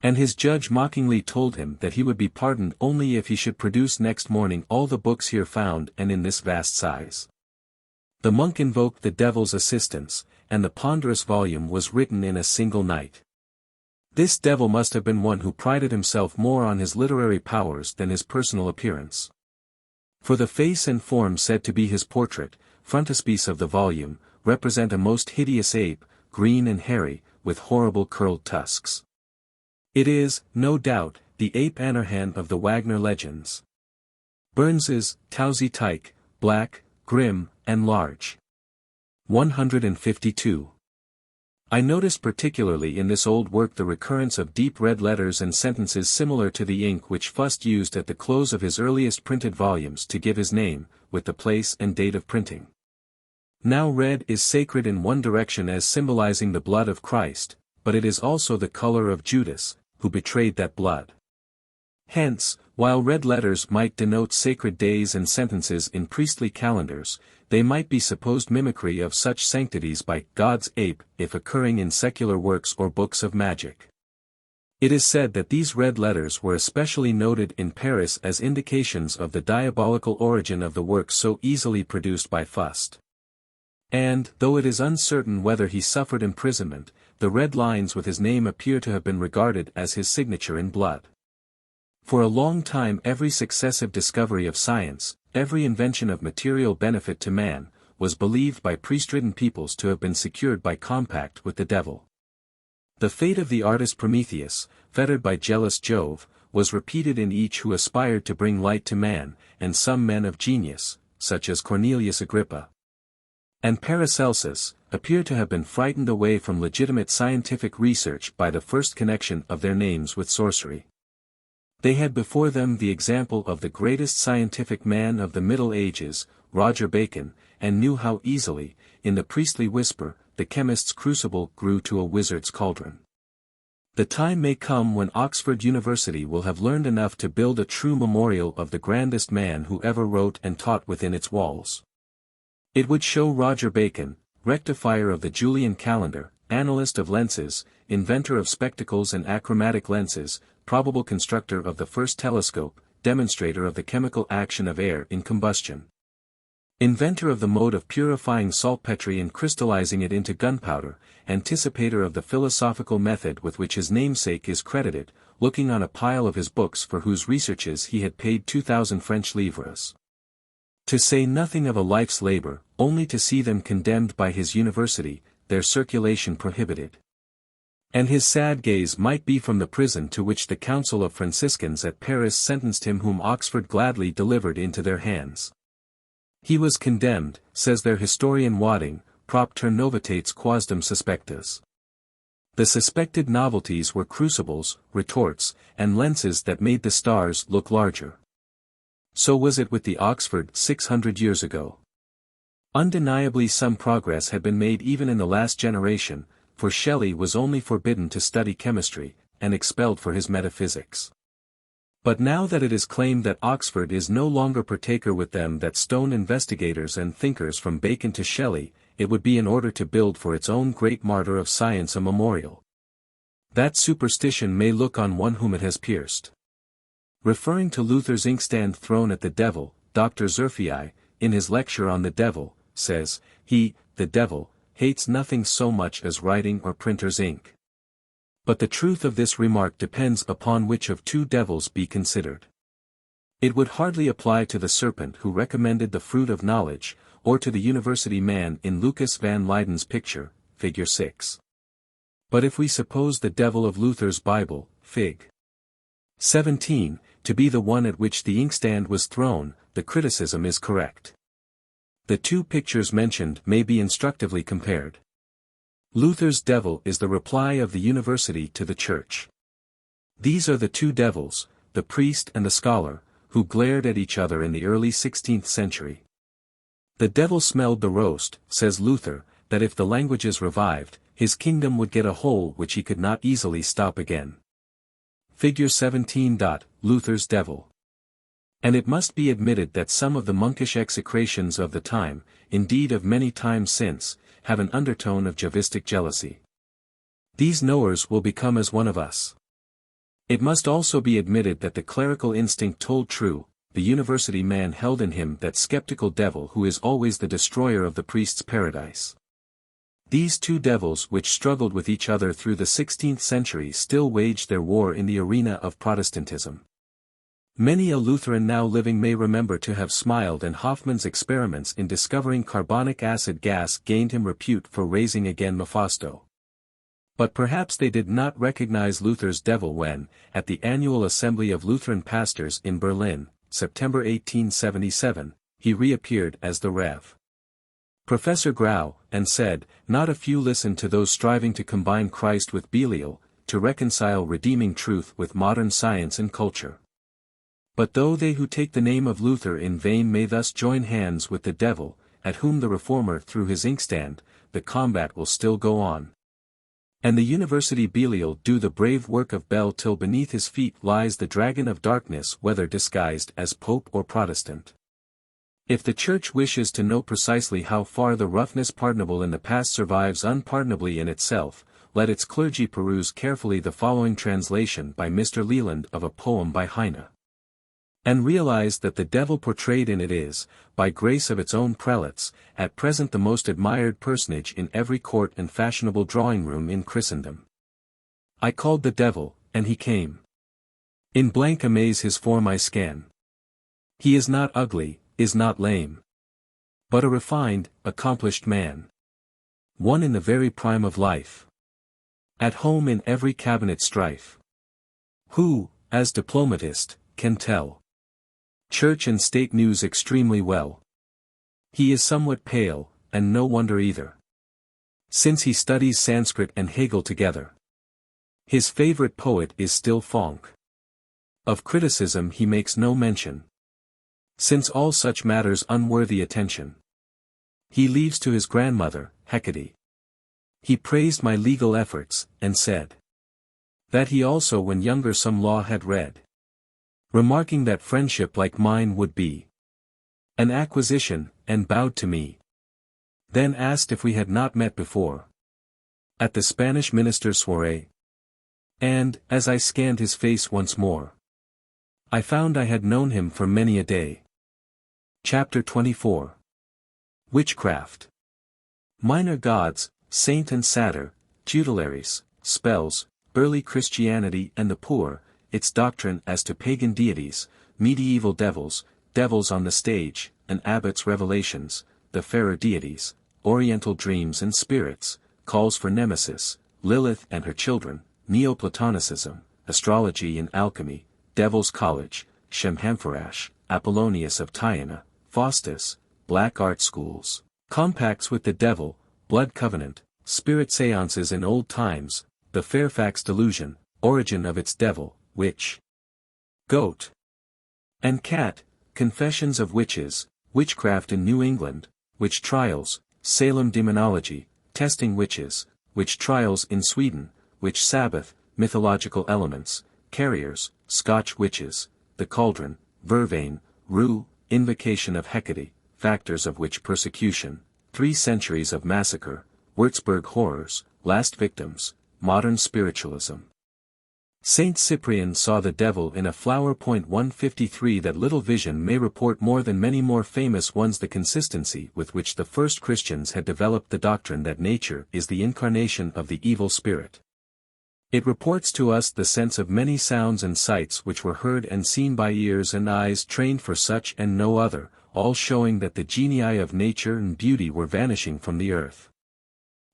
Speaker 1: And his judge mockingly told him that he would be pardoned only if he should produce next morning all the books here found and in this vast size. The monk invoked the devil's assistance, and the ponderous volume was written in a single night. This devil must have been one who prided himself more on his literary powers than his personal appearance. For the face and form said to be his portrait, frontispiece of the volume, represent a most hideous ape, green and hairy, with horrible curled tusks. It is, no doubt, the ape Ahriman of the Wagner legends. Burns's, Towsy Tyke, black, grim, and large. 152. I noticed particularly in this old work the recurrence of deep red letters and sentences similar to the ink which Faust used at the close of his earliest printed volumes to give his name, with the place and date of printing. Now red is sacred in one direction as symbolizing the blood of Christ, but it is also the color of Judas, who betrayed that blood. Hence, while red letters might denote sacred days and sentences in priestly calendars, they might be supposed mimicry of such sanctities by God's ape if occurring in secular works or books of magic. It is said that these red letters were especially noted in Paris as indications of the diabolical origin of the works so easily produced by Faust. And, though it is uncertain whether he suffered imprisonment, the red lines with his name appear to have been regarded as his signature in blood. For a long time every successive discovery of science, every invention of material benefit to man, was believed by priest-ridden peoples to have been secured by compact with the devil. The fate of the artist Prometheus, fettered by jealous Jove, was repeated in each who aspired to bring light to man, and some men of genius, such as Cornelius Agrippa and Paracelsus, appear to have been frightened away from legitimate scientific research by the first connection of their names with sorcery. They had before them the example of the greatest scientific man of the Middle Ages, Roger Bacon, and knew how easily, in the priestly whisper, the chemist's crucible grew to a wizard's cauldron. The time may come when Oxford University will have learned enough to build a true memorial of the grandest man who ever wrote and taught within its walls. It would show Roger Bacon, rectifier of the Julian calendar, analyst of lenses, inventor of spectacles and achromatic lenses, probable constructor of the first telescope, demonstrator of the chemical action of air in combustion, inventor of the mode of purifying saltpetre and crystallizing it into gunpowder, anticipator of the philosophical method with which his namesake is credited, looking on a pile of his books for whose researches he had paid 2,000 French livres. To say nothing of a life's labor, only to see them condemned by his university, their circulation prohibited. And his sad gaze might be from the prison to which the Council of Franciscans at Paris sentenced him whom Oxford gladly delivered into their hands. He was condemned, says their historian Wadding, propter novitates quasdam suspectas. The suspected novelties were crucibles, retorts, and lenses that made the stars look larger. So was it with the Oxford 600 years ago. Undeniably some progress had been made even in the last generation, for Shelley was only forbidden to study chemistry, and expelled for his metaphysics. But now that it is claimed that Oxford is no longer partaker with them that stone investigators and thinkers from Bacon to Shelley, it would be in order to build for its own great martyr of science a memorial. That superstition may look on one whom it has pierced. Referring to Luther's inkstand thrown at the devil, Dr. Zerfii, in his lecture on the devil, says, he, the devil, hates nothing so much as writing or printer's ink. But the truth of this remark depends upon which of two devils be considered. It would hardly apply to the serpent who recommended the fruit of knowledge, or to the university man in Lucas van Leyden's picture, figure 6. But if we suppose the devil of Luther's Bible, fig. 17, to be the one at which the inkstand was thrown, the criticism is correct. The two pictures mentioned may be instructively compared. Luther's devil is the reply of the university to the church. These are the two devils, the priest and the scholar, who glared at each other in the early 16th century. The devil smelled the roast, says Luther, that if the languages revived, his kingdom would get a hole which he could not easily stop again. Figure 17. Luther's devil. And it must be admitted that some of the monkish execrations of the time, indeed of many times since, have an undertone of Jehovistic jealousy. These knowers will become as one of us. It must also be admitted that the clerical instinct told true, the university man held in him that skeptical devil who is always the destroyer of the priest's paradise. These two devils which struggled with each other through the 16th century still waged their war in the arena of Protestantism. Many a Lutheran now living may remember to have smiled, and Hoffmann's experiments in discovering carbonic acid gas gained him repute for raising again Mephisto. But perhaps they did not recognize Luther's devil when, at the annual assembly of Lutheran pastors in Berlin, September 1877, he reappeared as the Rev. Professor Grau, and said, "Not a few listened to those striving to combine Christ with Belial, to reconcile redeeming truth with modern science and culture. But though they who take the name of Luther in vain may thus join hands with the devil, at whom the reformer threw his inkstand, the combat will still go on. And the university Belial do the brave work of Bel till beneath his feet lies the dragon of darkness, whether disguised as Pope or Protestant." If the Church wishes to know precisely how far the roughness pardonable in the past survives unpardonably in itself, let its clergy peruse carefully the following translation by Mr. Leland of a poem by Heine, and realize that the devil portrayed in it is, by grace of its own prelates, at present the most admired personage in every court and fashionable drawing-room in Christendom. I called the devil, and he came. In blank amaze his form I scan. He is not ugly, is not lame, but a refined, accomplished man. One in the very prime of life. At home in every cabinet strife. Who, as diplomatist, can tell church and state news extremely well. He is somewhat pale, and no wonder either, since he studies Sanskrit and Hegel together. His favorite poet is still Fonck. Of criticism he makes no mention, since all such matters unworthy attention. He leaves to his grandmother, Hecate. He praised my legal efforts, and said that he also when younger some law had read, remarking that friendship like mine would be an acquisition, and bowed to me. Then asked if we had not met before at the Spanish minister's soirée. And, as I scanned his face once more, I found I had known him for many a day. Chapter 24. Witchcraft. Minor gods, saint and satyr, tutelaries, spells, early Christianity and the poor, its doctrine as to pagan deities, medieval devils, devils on the stage, an abbot's revelations, the fairer deities, oriental dreams and spirits, calls for Nemesis, Lilith and her children, Neoplatonicism, astrology and alchemy, Devil's College, Shemhamphorash, Apollonius of Tyana, Faustus, black art schools, compacts with the devil, blood covenant, spirit seances in old times, the Fairfax delusion, origin of its devil, witch, goat, and cat, confessions of witches, witchcraft in New England, witch trials, Salem demonology, testing witches, witch trials in Sweden, witch Sabbath, mythological elements, carriers, Scotch witches, the cauldron, vervain, rue, invocation of Hecate, factors of witch persecution, 3 centuries of massacre, Würzburg horrors, last victims, modern spiritualism. Saint Cyprian saw the devil in a flower. 153 That little vision may report more than many more famous ones the consistency with which the first Christians had developed the doctrine that nature is the incarnation of the evil spirit. It reports to us the sense of many sounds and sights which were heard and seen by ears and eyes trained for such and no other, all showing that the genii of nature and beauty were vanishing from the earth.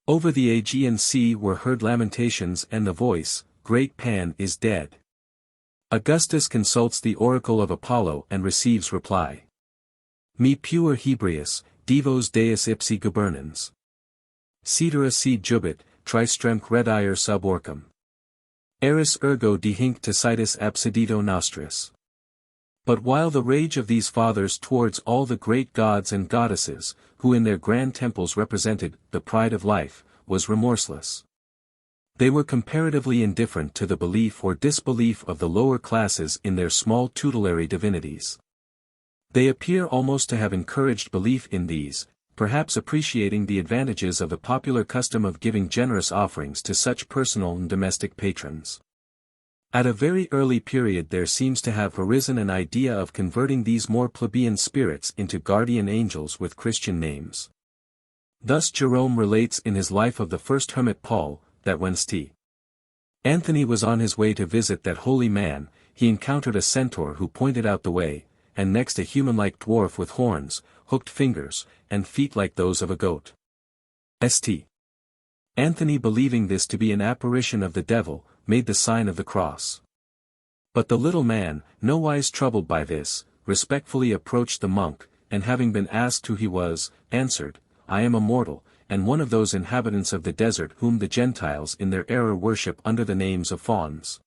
Speaker 1: Over the Aegean Sea were heard lamentations and the voice, Great Pan is dead. Augustus consults the oracle of Apollo and receives reply. Me puer Hebraeus, divos deus ipsi gubernans. Cetera si jubit, tristremque redire sub orcum. Eris ergo dehinc tecitus absidito nostris. But while the rage of these fathers towards all the great gods and goddesses, who in their grand temples represented the pride of life, was remorseless, they were comparatively indifferent to the belief or disbelief of the lower classes in their small tutelary divinities. They appear almost to have encouraged belief in these, perhaps appreciating the advantages of the popular custom of giving generous offerings to such personal and domestic patrons. At a very early period there seems to have arisen an idea of converting these more plebeian spirits into guardian angels with Christian names. Thus Jerome relates in his life of the first hermit Paul, that when St. Anthony was on his way to visit that holy man, he encountered a centaur who pointed out the way, and next a human-like dwarf with horns, hooked fingers, and feet like those of a goat. St. Anthony, believing this to be an apparition of the devil, made the sign of the cross. But the little man, nowise troubled by this, respectfully approached the monk, and having been asked who he was, answered, I am a mortal, and one of those inhabitants of the desert whom the Gentiles in their error worship under the names of fauns,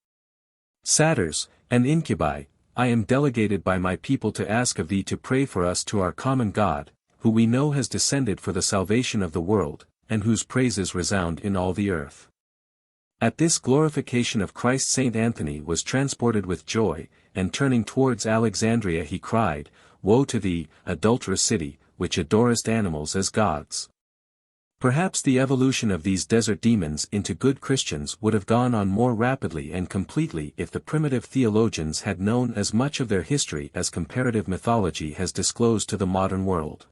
Speaker 1: satyrs, and incubi. I am delegated by my people to ask of thee to pray for us to our common God, who we know has descended for the salvation of the world, and whose praises resound in all the earth. At this glorification of Christ Saint Anthony was transported with joy, and turning towards Alexandria he cried, Woe to thee, adulterous city, which adorest animals as gods! Perhaps the evolution of these desert demons into good Christians would have gone on more rapidly and completely if the primitive theologians had known as much of their history as comparative mythology has disclosed to the modern world.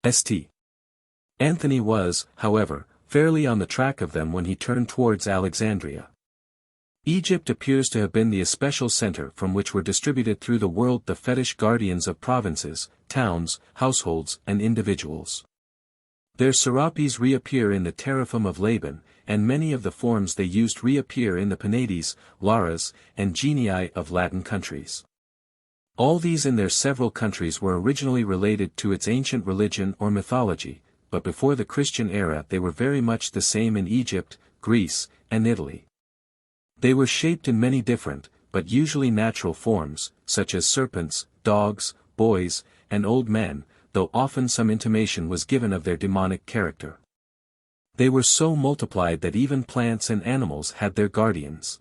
Speaker 1: St. Anthony was, however, fairly on the track of them when he turned towards Alexandria. Egypt appears to have been the especial center from which were distributed through the world the fetish guardians of provinces, towns, households, and individuals. Their serapes reappear in the Teraphim of Laban, and many of the forms they used reappear in the Penates, Laras, and Genii of Latin countries. All these in their several countries were originally related to its ancient religion or mythology, but before the Christian era they were very much the same in Egypt, Greece, and Italy. They were shaped in many different, but usually natural forms, such as serpents, dogs, boys, and old men, though often some intimation was given of their demonic character. They were so multiplied that even plants and animals had their guardians.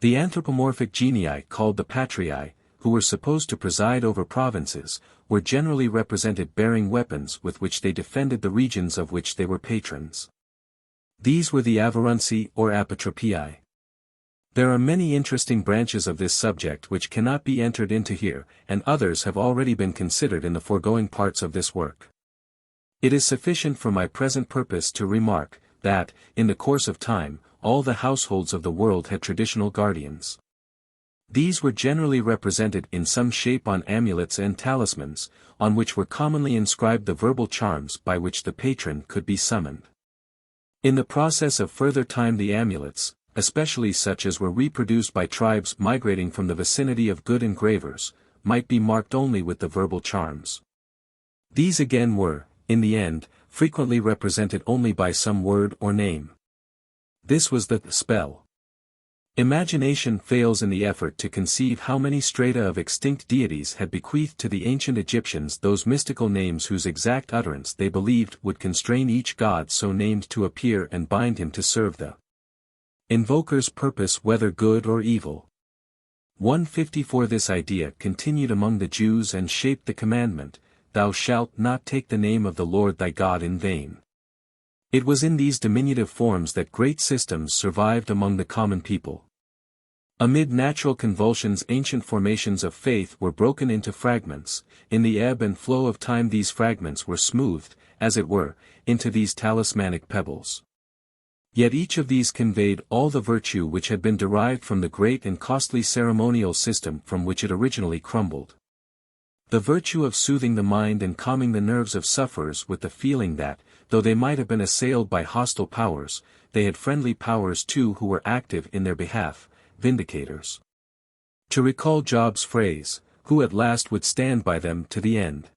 Speaker 1: The anthropomorphic genii called the patriae, who were supposed to preside over provinces, were generally represented bearing weapons with which they defended the regions of which they were patrons. These were the avarunci or apotropii. There are many interesting branches of this subject which cannot be entered into here, and others have already been considered in the foregoing parts of this work. It is sufficient for my present purpose to remark, that, in the course of time, all the households of the world had traditional guardians. These were generally represented in some shape on amulets and talismans, on which were commonly inscribed the verbal charms by which the patron could be summoned. In the process of further time the amulets, especially such as were reproduced by tribes migrating from the vicinity of good engravers, might be marked only with the verbal charms. These again were, in the end, frequently represented only by some word or name. This was the spell. Imagination fails in the effort to conceive how many strata of extinct deities had bequeathed to the ancient Egyptians those mystical names whose exact utterance they believed would constrain each god so named to appear and bind him to serve the invoker's purpose whether good or evil. 154 This idea continued among the Jews and shaped the commandment, "Thou shalt not take the name of the Lord thy God in vain." It was in these diminutive forms that great systems survived among the common people. Amid natural convulsions ancient formations of faith were broken into fragments, in the ebb and flow of time these fragments were smoothed, as it were, into these talismanic pebbles. Yet each of these conveyed all the virtue which had been derived from the great and costly ceremonial system from which it originally crumbled. The virtue of soothing the mind and calming the nerves of sufferers with the feeling that, though they might have been assailed by hostile powers, they had friendly powers too who were active in their behalf, vindicators. To recall Job's phrase, who at last would stand by them to the end.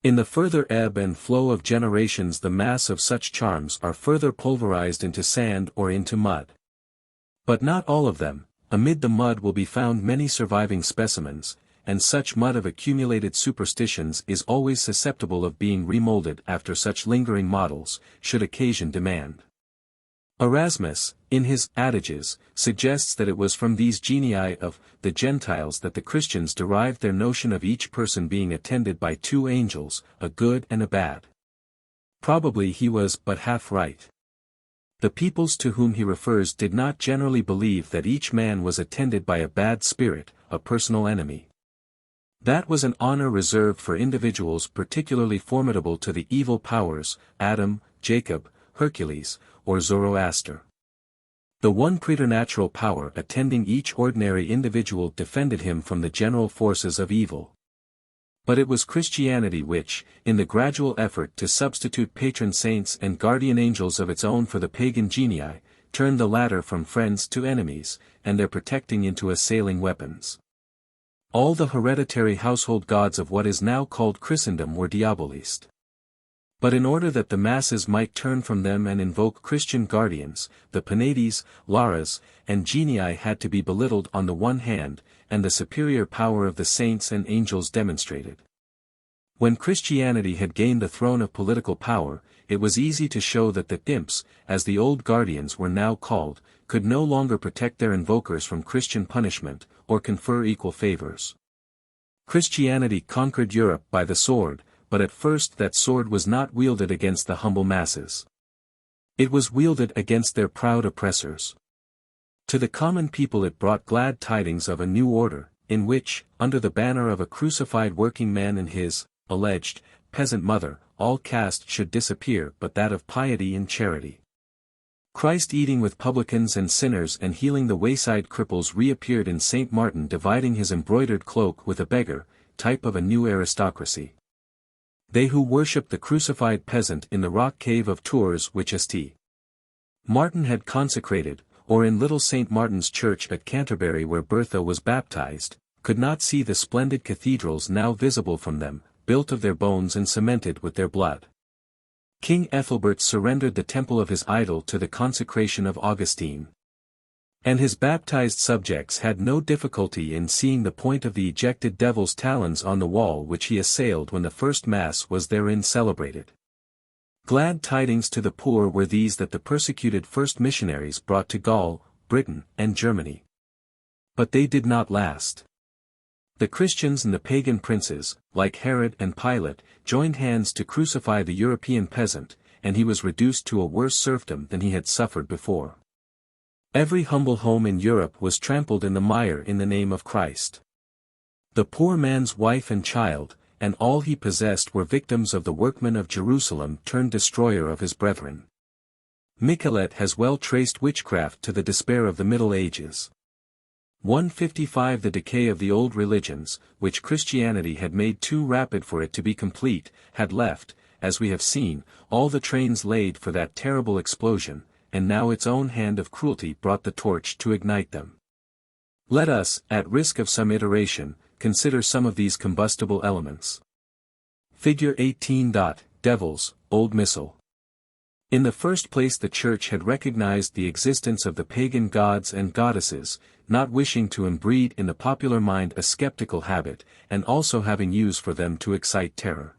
Speaker 1: In the further ebb and flow of generations the mass of such charms are further pulverized into sand or into mud. But not all of them, amid the mud will be found many surviving specimens, and such mud of accumulated superstitions is always susceptible of being remolded after such lingering models, should occasion demand. Erasmus, in his Adages, suggests that it was from these genii of the Gentiles that the Christians derived their notion of each person being attended by two angels, a good and a bad. Probably he was but half right. The peoples to whom he refers did not generally believe that each man was attended by a bad spirit, a personal enemy. That was an honor reserved for individuals particularly formidable to the evil powers, Adam, Jacob, Hercules, or Zoroaster. The one preternatural power attending each ordinary individual defended him from the general forces of evil. But it was Christianity which, in the gradual effort to substitute patron saints and guardian angels of its own for the pagan genii, turned the latter from friends to enemies, and their protecting into assailing weapons. All the hereditary household gods of what is now called Christendom were diabolist. But in order that the masses might turn from them and invoke Christian guardians, the Penates, Laras, and Genii had to be belittled on the one hand, and the superior power of the saints and angels demonstrated. When Christianity had gained the throne of political power, it was easy to show that the imps, as the old guardians were now called, could no longer protect their invokers from Christian punishment, or confer equal favors. Christianity conquered Europe by the sword, but at first that sword was not wielded against the humble masses. It was wielded against their proud oppressors. To the common people it brought glad tidings of a new order, in which, under the banner of a crucified working man and his, alleged, peasant mother, all caste should disappear but that of piety and charity. Christ eating with publicans and sinners and healing the wayside cripples reappeared in St. Martin dividing his embroidered cloak with a beggar, type of a new aristocracy. They who worship the crucified peasant in the rock cave of Tours which St. Martin had consecrated, or in Little St. Martin's Church at Canterbury where Bertha was baptized, could not see the splendid cathedrals now visible from them, built of their bones and cemented with their blood. King Ethelbert surrendered the temple of his idol to the consecration of Augustine. And his baptized subjects had no difficulty in seeing the point of the ejected devil's talons on the wall which he assailed when the first Mass was therein celebrated. Glad tidings to the poor were these that the persecuted first missionaries brought to Gaul, Britain, and Germany. But they did not last. The Christians and the pagan princes, like Herod and Pilate, joined hands to crucify the European peasant, and he was reduced to a worse serfdom than he had suffered before. Every humble home in Europe was trampled in the mire in the name of Christ. The poor man's wife and child, and all he possessed were victims of the workman of Jerusalem turned destroyer of his brethren. Michelet has well traced witchcraft to the despair of the Middle Ages. 155 The decay of the old religions, which Christianity had made too rapid for it to be complete, had left, as we have seen, all the trains laid for that terrible explosion, and now its own hand of cruelty brought the torch to ignite them. Let us, at risk of some iteration, consider some of these combustible elements. Figure 18. Devils, Old Missal. In the first place the Church had recognized the existence of the pagan gods and goddesses, not wishing to imbreed in the popular mind a skeptical habit, and also having use for them to excite terror.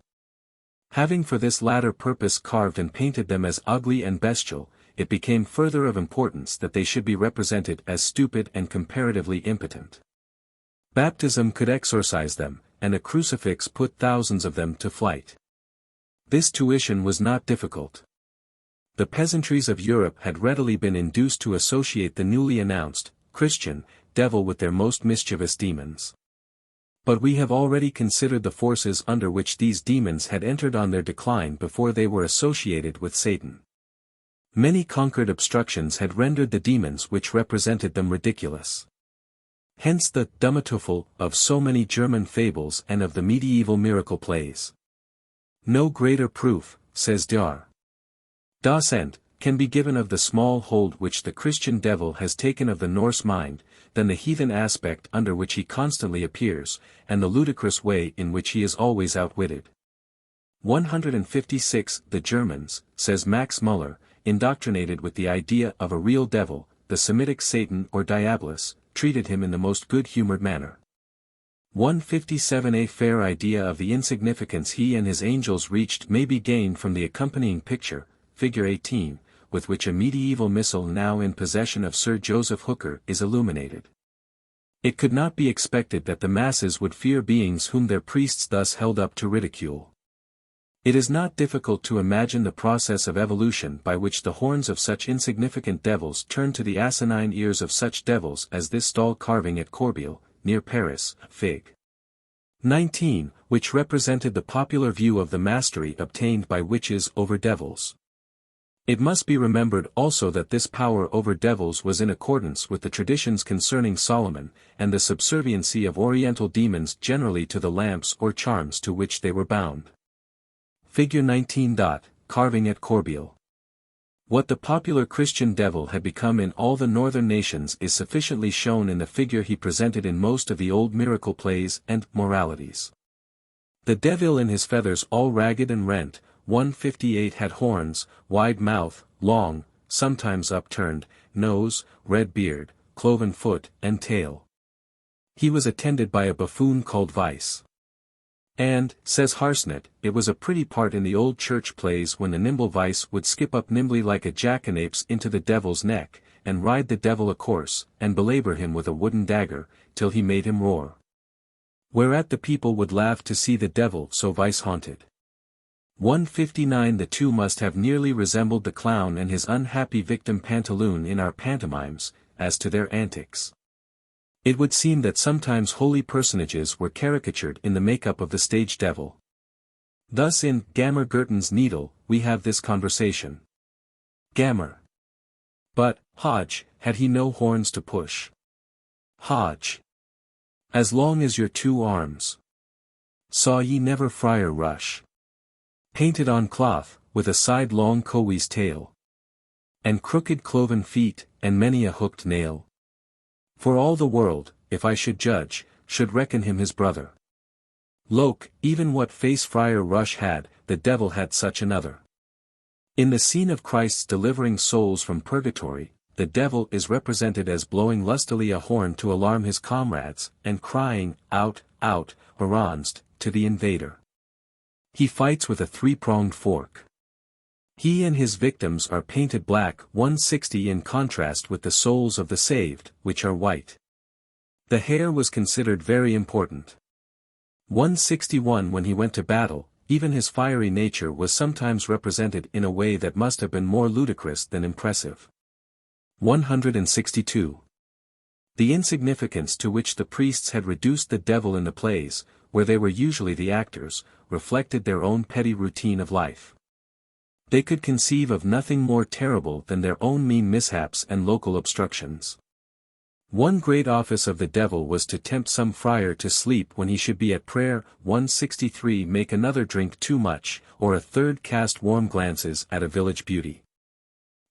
Speaker 1: Having for this latter purpose carved and painted them as ugly and bestial, it became further of importance that they should be represented as stupid and comparatively impotent. Baptism could exorcise them, and a crucifix put thousands of them to flight. This tuition was not difficult. The peasantries of Europe had readily been induced to associate the newly announced, Christian, devil with their most mischievous demons. But we have already considered the forces under which these demons had entered on their decline before they were associated with Satan. Many conquered obstructions had rendered the demons which represented them ridiculous. Hence the Dummteufel of so many German fables and of the medieval miracle plays. No greater proof, says Dar. Docent, can be given of the small hold which the Christian devil has taken of the Norse mind, than the heathen aspect under which he constantly appears, and the ludicrous way in which he is always outwitted. 156 The Germans, says Max Muller, indoctrinated with the idea of a real devil, the Semitic Satan or Diabolis, treated him in the most good-humored manner. 157 A fair idea of the insignificance he and his angels reached may be gained from the accompanying picture, figure 18, with which a medieval missal now in possession of Sir Joseph Hooker is illuminated. It could not be expected that the masses would fear beings whom their priests thus held up to ridicule. It is not difficult to imagine the process of evolution by which the horns of such insignificant devils turned to the asinine ears of such devils as this stall carving at Corbeil, near Paris, Fig. 19, which represented the popular view of the mastery obtained by witches over devils. It must be remembered also that this power over devils was in accordance with the traditions concerning Solomon, and the subserviency of Oriental demons generally to the lamps or charms to which they were bound. Figure 19. Carving at Corbeil. What the popular Christian devil had become in all the northern nations is sufficiently shown in the figure he presented in most of the old miracle plays and moralities. The devil in his feathers all ragged and rent, 158 had horns, wide mouth, long, sometimes upturned, nose, red beard, cloven foot, and tail. He was attended by a buffoon called Vice. And, says Harsnet, it was a pretty part in the old church plays when the nimble Vice would skip up nimbly like a jackanapes into the devil's neck, and ride the devil a course, and belabor him with a wooden dagger, till he made him roar. Whereat the people would laugh to see the devil so Vice haunted. 159 The two must have nearly resembled the clown and his unhappy victim Pantaloon in our pantomimes, as to their antics. It would seem that sometimes holy personages were caricatured in the make-up of the stage devil. Thus in Gammer Gurton's Needle, we have this conversation. Gammer. But, Hodge, had he no horns to push? Hodge. As long as your two arms. Saw ye never Friar Rush? Painted on cloth, with a sidelong cowie's tail. And crooked cloven feet, and many a hooked nail. For all the world, if I should judge, should reckon him his brother. Loke, even what face Friar Rush had, the devil had such another. In the scene of Christ's delivering souls from purgatory, the devil is represented as blowing lustily a horn to alarm his comrades, and crying, out, out, hurrahnst, to the invader. He fights with a three-pronged fork. He and his victims are painted black, 160, in contrast with the souls of the saved, which are white. The hair was considered very important. 161 When he went to battle, even his fiery nature was sometimes represented in a way that must have been more ludicrous than impressive. 162. The insignificance to which the priests had reduced the devil in the plays, where they were usually the actors, reflected their own petty routine of life. They could conceive of nothing more terrible than their own mean mishaps and local obstructions. One great office of the devil was to tempt some friar to sleep when he should be at prayer. 163 Make another drink too much, or a third cast warm glances at a village beauty.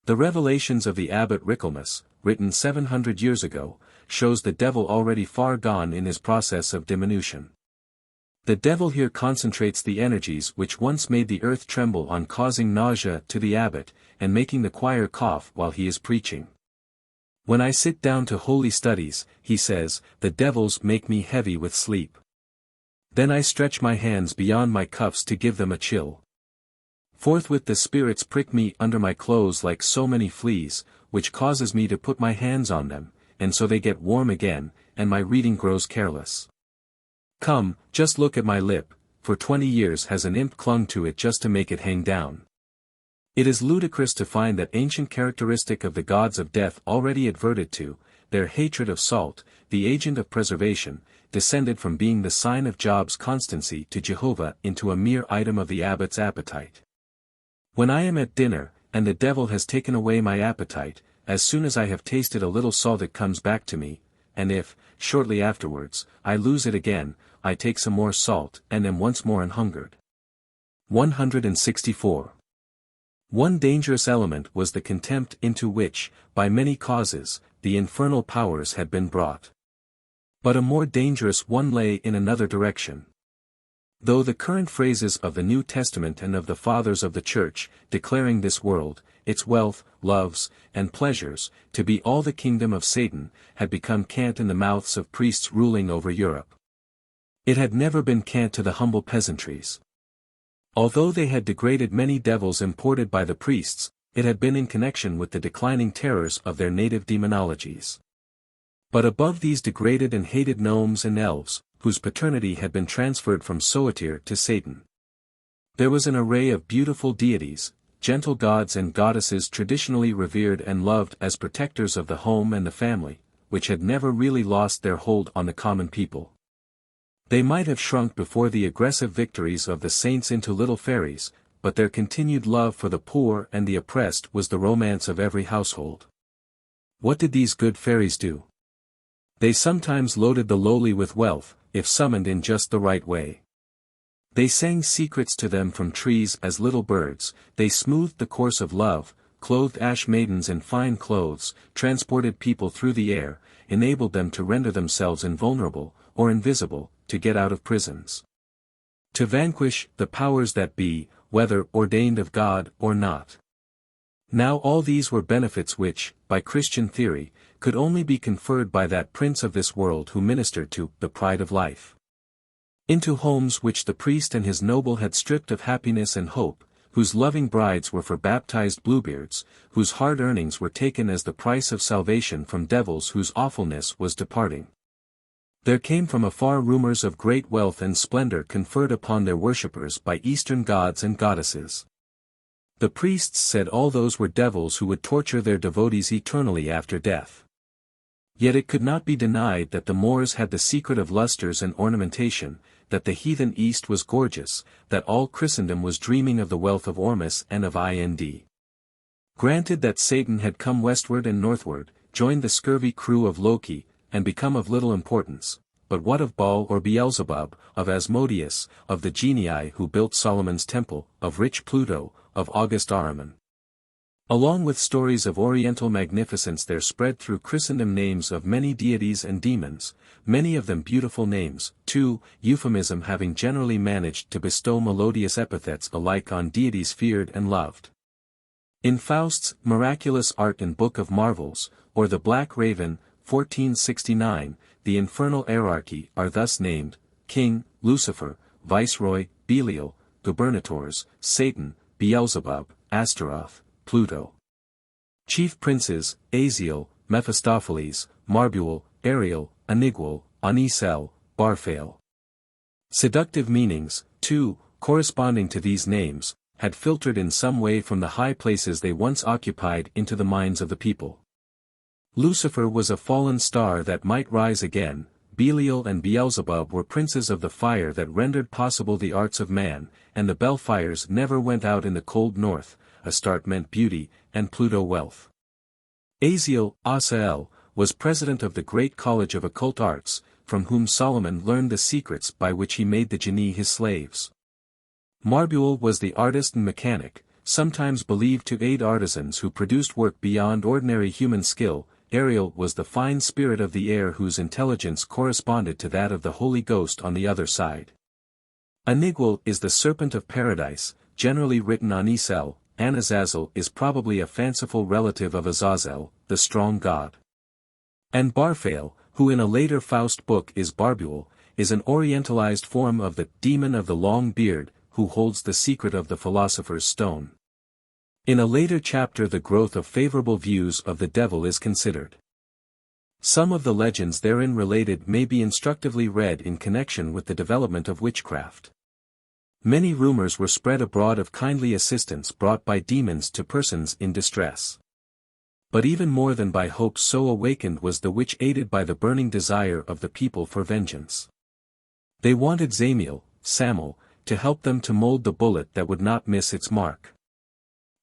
Speaker 1: The Revelations of the Abbot Ricomus, written 700 years ago, shows the devil already far gone in his process of diminution. The devil here concentrates the energies which once made the earth tremble on causing nausea to the abbot, and making the choir cough while he is preaching. When I sit down to holy studies, he says, the devils make me heavy with sleep. Then I stretch my hands beyond my cuffs to give them a chill. Forthwith the spirits prick me under my clothes like so many fleas, which causes me to put my hands on them, and so they get warm again, and my reading grows careless. Come, just look at my lip, for 20 years has an imp clung to it just to make it hang down. It is ludicrous to find that ancient characteristic of the gods of death already adverted to, their hatred of salt, the agent of preservation, descended from being the sign of Job's constancy to Jehovah into a mere item of the abbot's appetite. When I am at dinner, and the devil has taken away my appetite, as soon as I have tasted a little salt it comes back to me, and if, shortly afterwards, I lose it again, I take some more salt and am once more anhungered. 164. One dangerous element was the contempt into which, by many causes, the infernal powers had been brought. But a more dangerous one lay in another direction. Though the current phrases of the New Testament and of the Fathers of the Church, declaring this world, its wealth, loves, and pleasures, to be all the kingdom of Satan, had become cant in the mouths of priests ruling over Europe. It had never been cant to the humble peasantries. Although they had degraded many devils imported by the priests, it had been in connection with the declining terrors of their native demonologies. But above these degraded and hated gnomes and elves, whose paternity had been transferred from Soetir to Satan, there was an array of beautiful deities, gentle gods and goddesses traditionally revered and loved as protectors of the home and the family, which had never really lost their hold on the common people. They might have shrunk before the aggressive victories of the saints into little fairies, but their continued love for the poor and the oppressed was the romance of every household. What did these good fairies do? They sometimes loaded the lowly with wealth, if summoned in just the right way. They sang secrets to them from trees as little birds, they smoothed the course of love, clothed ash maidens in fine clothes, transported people through the air, enabled them to render themselves invulnerable, or invisible, to get out of prisons. To vanquish the powers that be, whether ordained of God or not. Now all these were benefits which, by Christian theory, could only be conferred by that prince of this world who ministered to the pride of life. Into homes which the priest and his noble had stripped of happiness and hope, whose loving brides were for baptized bluebeards, whose hard earnings were taken as the price of salvation from devils whose awfulness was departing. There came from afar rumors of great wealth and splendor conferred upon their worshippers by Eastern gods and goddesses. The priests said all those were devils who would torture their devotees eternally after death. Yet it could not be denied that the Moors had the secret of lustres and ornamentation, that the heathen East was gorgeous, that all Christendom was dreaming of the wealth of Ormus and of Ind. Granted that Satan had come westward and northward, joined the scurvy crew of Loki, and become of little importance, but what of Baal or Beelzebub, of Asmodeus, of the genii who built Solomon's temple, of rich Pluto, of august Ahriman? Along with stories of oriental magnificence there spread through Christendom names of many deities and demons, many of them beautiful names, too, euphemism having generally managed to bestow melodious epithets alike on deities feared and loved. In Faust's Miraculous Art and Book of Marvels, or the Black Raven, 1469, the infernal hierarchy are thus named: King, Lucifer, Viceroy, Belial, Gubernators, Satan, Beelzebub, Astaroth, Pluto. Chief princes: Aziel, Mephistopheles, Marbuel, Ariel, Aniguel, Anisel, Barphael. Seductive meanings, too, corresponding to these names, had filtered in some way from the high places they once occupied into the minds of the people. Lucifer was a fallen star that might rise again, Belial and Beelzebub were princes of the fire that rendered possible the arts of man, and the Belfires never went out in the cold north. Astarte meant beauty, and Pluto wealth. Aziel, Asael, was president of the great college of occult arts, from whom Solomon learned the secrets by which he made the genii his slaves. Marbuel was the artist and mechanic, sometimes believed to aid artisans who produced work beyond ordinary human skill. Ariel was the fine spirit of the air whose intelligence corresponded to that of the Holy Ghost on the other side. Aniguel is the serpent of paradise, generally written Anisel. Anazazel is probably a fanciful relative of Azazel, the strong god. And Barphael, who in a later Faust book is Barbuel, is an orientalized form of the demon of the long beard, who holds the secret of the philosopher's stone. In a later chapter the growth of favorable views of the devil is considered. Some of the legends therein related may be instructively read in connection with the development of witchcraft. Many rumors were spread abroad of kindly assistance brought by demons to persons in distress. But even more than by hope so awakened was the witch aided by the burning desire of the people for vengeance. They wanted Zamiel, Samuel, to help them to mold the bullet that would not miss its mark.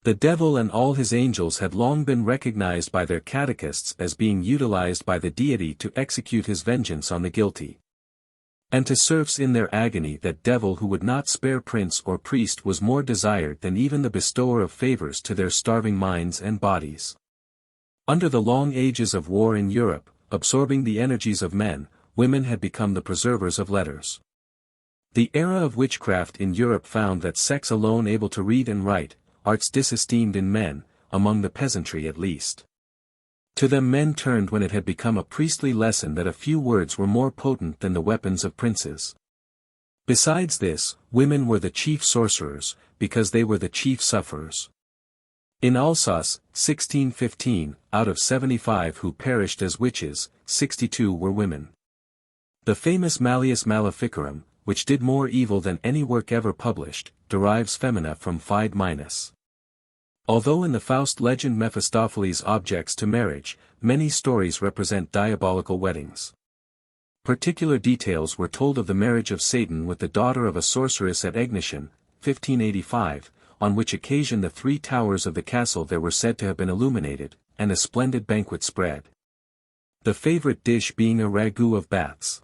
Speaker 1: The devil and all his angels had long been recognized by their catechists as being utilized by the deity to execute his vengeance on the guilty. And to serfs in their agony that devil who would not spare prince or priest was more desired than even the bestower of favors to their starving minds and bodies. Under the long ages of war in Europe, absorbing the energies of men, women had become the preservers of letters. The era of witchcraft in Europe found that sex alone able to read and write, arts disesteemed in men, among the peasantry at least. To them men turned when it had become a priestly lesson that a few words were more potent than the weapons of princes. Besides this, women were the chief sorcerers, because they were the chief sufferers. In Alsace, 1615, out of 75 who perished as witches, 62 were women. The famous Malleus Maleficarum, which did more evil than any work ever published, derives femina from Fide minus. Although in the Faust legend Mephistopheles objects to marriage, many stories represent diabolical weddings. Particular details were told of the marriage of Satan with the daughter of a sorceress at Egnition, 1585, on which occasion the 3 towers of the castle there were said to have been illuminated, and a splendid banquet spread. The favorite dish being a ragout of bats.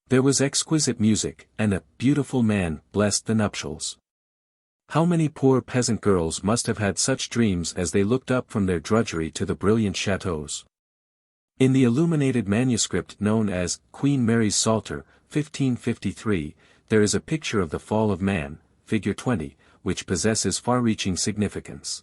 Speaker 1: There was exquisite music, and a beautiful man blessed the nuptials. How many poor peasant girls must have had such dreams as they looked up from their drudgery to the brilliant chateaux. In the illuminated manuscript known as Queen Mary's Psalter, 1553, there is a picture of the fall of man, figure 20, which possesses far-reaching significance.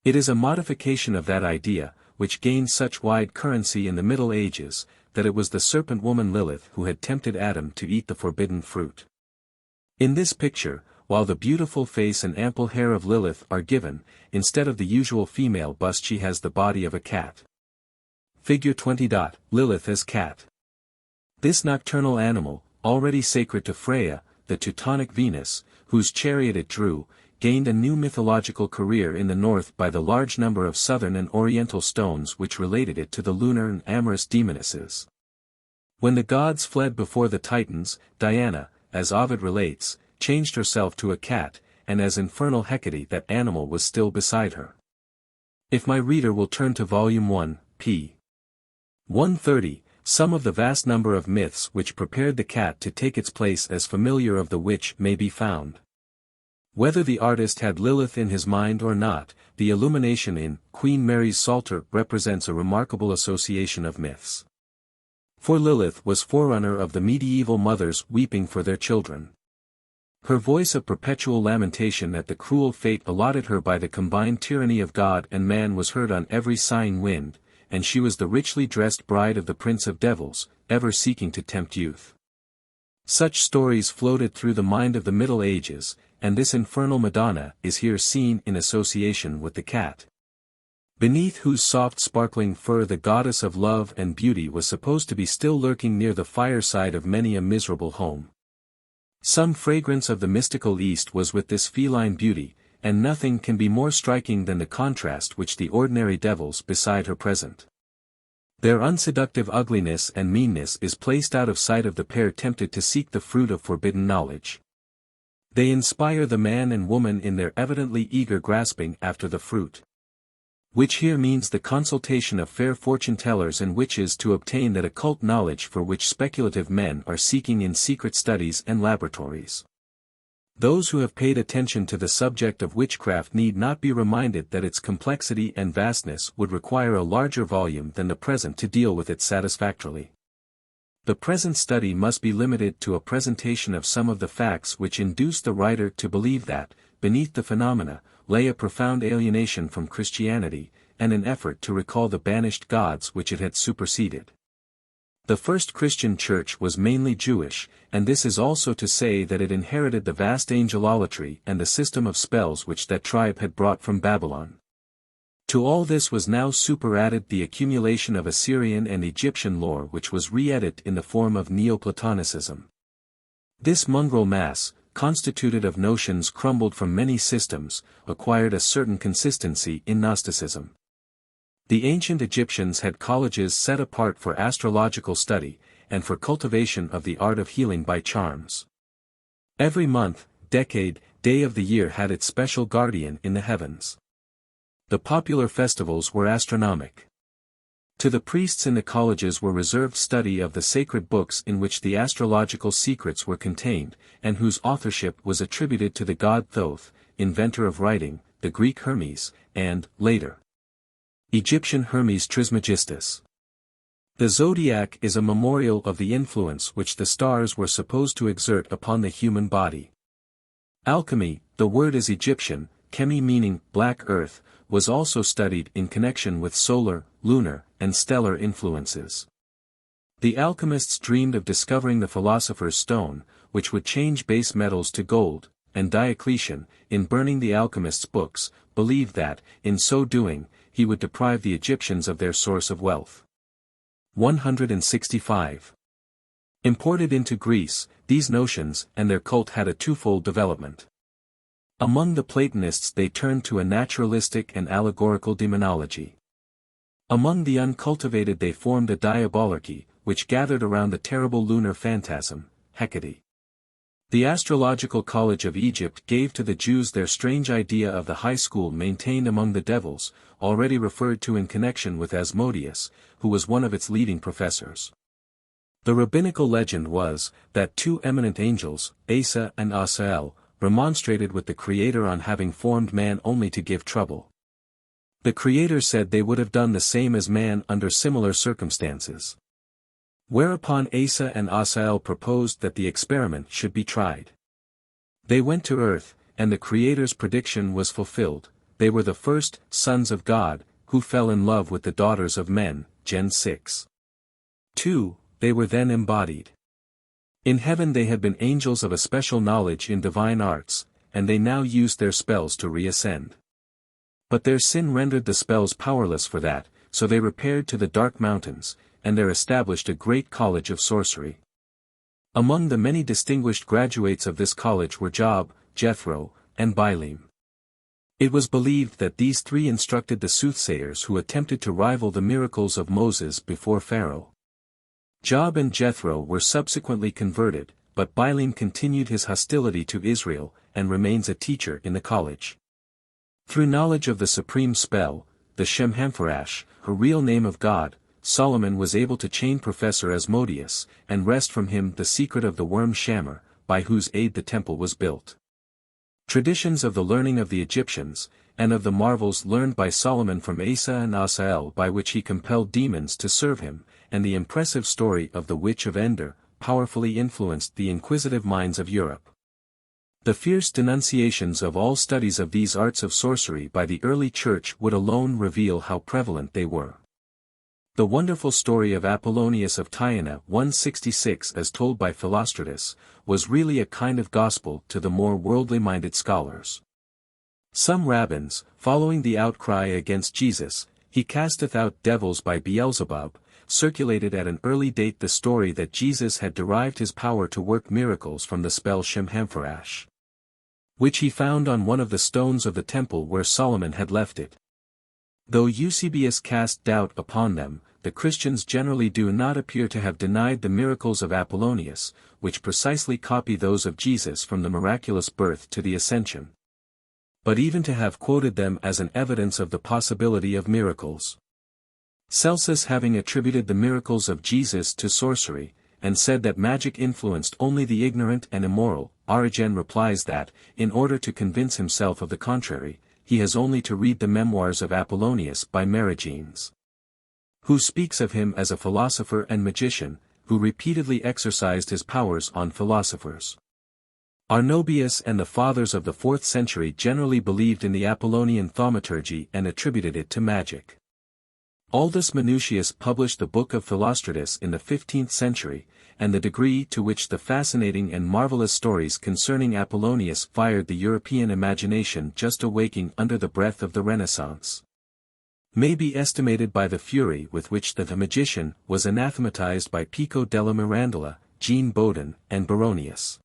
Speaker 1: It is a modification of that idea, which gained such wide currency in the Middle Ages, that it was the serpent woman Lilith who had tempted Adam to eat the forbidden fruit. In this picture, while the beautiful face and ample hair of Lilith are given, instead of the usual female bust she has the body of a cat. Figure 20. Lilith as cat. This nocturnal animal, already sacred to Freya, the Teutonic Venus, whose chariot it drew, gained a new mythological career in the north by the large number of southern and oriental stones which related it to the lunar and amorous demonesses. When the gods fled before the Titans, Diana, as Ovid relates, changed herself to a cat, and as infernal Hecate that animal was still beside her. If my reader will turn to Volume 1, p. 130, Some of the vast number of myths which prepared the cat to take its place as familiar of the witch may be found. Whether the artist had Lilith in his mind or not, the illumination in Queen Mary's Psalter represents a remarkable association of myths. For Lilith was forerunner of the medieval mothers weeping for their children. Her voice of perpetual lamentation at the cruel fate allotted her by the combined tyranny of God and man was heard on every sighing wind, and she was the richly dressed bride of the Prince of Devils, ever seeking to tempt youth. Such stories floated through the mind of the Middle Ages, and this infernal Madonna is here seen in association with the cat. Beneath whose soft sparkling fur the goddess of love and beauty was supposed to be still lurking near the fireside of many a miserable home. Some fragrance of the mystical East was with this feline beauty, and nothing can be more striking than the contrast which the ordinary devils beside her present. Their unseductive ugliness and meanness is placed out of sight of the pair tempted to seek the fruit of forbidden knowledge. They inspire the man and woman in their evidently eager grasping after the fruit. Which here means the consultation of fair fortune-tellers and witches to obtain that occult knowledge for which speculative men are seeking in secret studies and laboratories. Those who have paid attention to the subject of witchcraft need not be reminded that its complexity and vastness would require a larger volume than the present to deal with it satisfactorily. The present study must be limited to a presentation of some of the facts which induce the writer to believe that, beneath the phenomena, lay a profound alienation from Christianity, and an effort to recall the banished gods which it had superseded. The first Christian church was mainly Jewish, and this is also to say that it inherited the vast angelolatry and the system of spells which that tribe had brought from Babylon. To all this was now superadded the accumulation of Assyrian and Egyptian lore which was re-edited in the form of Neoplatonicism. This mongrel mass, constituted of notions crumbled from many systems, acquired a certain consistency in Gnosticism. The ancient Egyptians had colleges set apart for astrological study, and for cultivation of the art of healing by charms. Every month, decade, day of the year had its special guardian in the heavens. The popular festivals were astronomic. To the priests in the colleges were reserved study of the sacred books in which the astrological secrets were contained, and whose authorship was attributed to the god Thoth, inventor of writing, the Greek Hermes, and, later, Egyptian Hermes Trismegistus. The zodiac is a memorial of the influence which the stars were supposed to exert upon the human body. Alchemy, the word is Egyptian, chemi meaning black earth, was also studied in connection with solar, lunar, and stellar influences. The alchemists dreamed of discovering the philosopher's stone, which would change base metals to gold, and Diocletian, in burning the alchemists' books, believed that, in so doing, he would deprive the Egyptians of their source of wealth. 165. Imported into Greece, these notions and their cult had a twofold development. Among the Platonists they turned to a naturalistic and allegorical demonology. Among the uncultivated they formed a diabolic, which gathered around the terrible lunar phantasm, Hecate. The Astrological College of Egypt gave to the Jews their strange idea of the high school maintained among the devils, already referred to in connection with Asmodeus, who was one of its leading professors. The rabbinical legend was, that two eminent angels, Asa and Asael, remonstrated with the Creator on having formed man only to give trouble. The Creator said they would have done the same as man under similar circumstances. Whereupon Asa and Asael proposed that the experiment should be tried. They went to earth, and the Creator's prediction was fulfilled. They were the first sons of God, who fell in love with the daughters of men, Gen 6. 2. They were then embodied. In heaven they had been angels of a special knowledge in divine arts, and they now used their spells to reascend. But their sin rendered the spells powerless for that, so they repaired to the dark mountains, and there established a great college of sorcery. Among the many distinguished graduates of this college were Job, Jethro, and Balaam. It was believed that these three instructed the soothsayers who attempted to rival the miracles of Moses before Pharaoh. Job and Jethro were subsequently converted, but Balaam continued his hostility to Israel, and remains a teacher in the college. Through knowledge of the supreme spell, the Shemhamphorash, a real name of God, Solomon was able to chain Professor Asmodeus, and wrest from him the secret of the worm Shammer, by whose aid the temple was built. Traditions of the learning of the Egyptians, and of the marvels learned by Solomon from Asa and Asael by which he compelled demons to serve him, and the impressive story of the Witch of Endor, powerfully influenced the inquisitive minds of Europe. The fierce denunciations of all studies of these arts of sorcery by the early Church would alone reveal how prevalent they were. The wonderful story of Apollonius of Tyana 166 as told by Philostratus, was really a kind of gospel to the more worldly-minded scholars. Some rabbins, following the outcry against Jesus, "He casteth out devils by Beelzebub," circulated at an early date the story that Jesus had derived his power to work miracles from the spell Shemhamphorash, which he found on one of the stones of the temple where Solomon had left it. Though Eusebius cast doubt upon them, the Christians generally do not appear to have denied the miracles of Apollonius, which precisely copy those of Jesus from the miraculous birth to the ascension, but even to have quoted them as an evidence of the possibility of miracles. Celsus having attributed the miracles of Jesus to sorcery, and said that magic influenced only the ignorant and immoral, Origen replies that, in order to convince himself of the contrary, he has only to read the memoirs of Apollonius by Merigenes, who speaks of him as a philosopher and magician, who repeatedly exercised his powers on philosophers. Arnobius and the fathers of the 4th century generally believed in the Apollonian thaumaturgy and attributed it to magic. Aldus Manutius published the Book of Philostratus in the 15th century, and the degree to which the fascinating and marvelous stories concerning Apollonius fired the European imagination just awaking under the breath of the Renaissance may be estimated by the fury with which the magician was anathematized by Pico della Mirandola, Jean Bodin, and Baronius.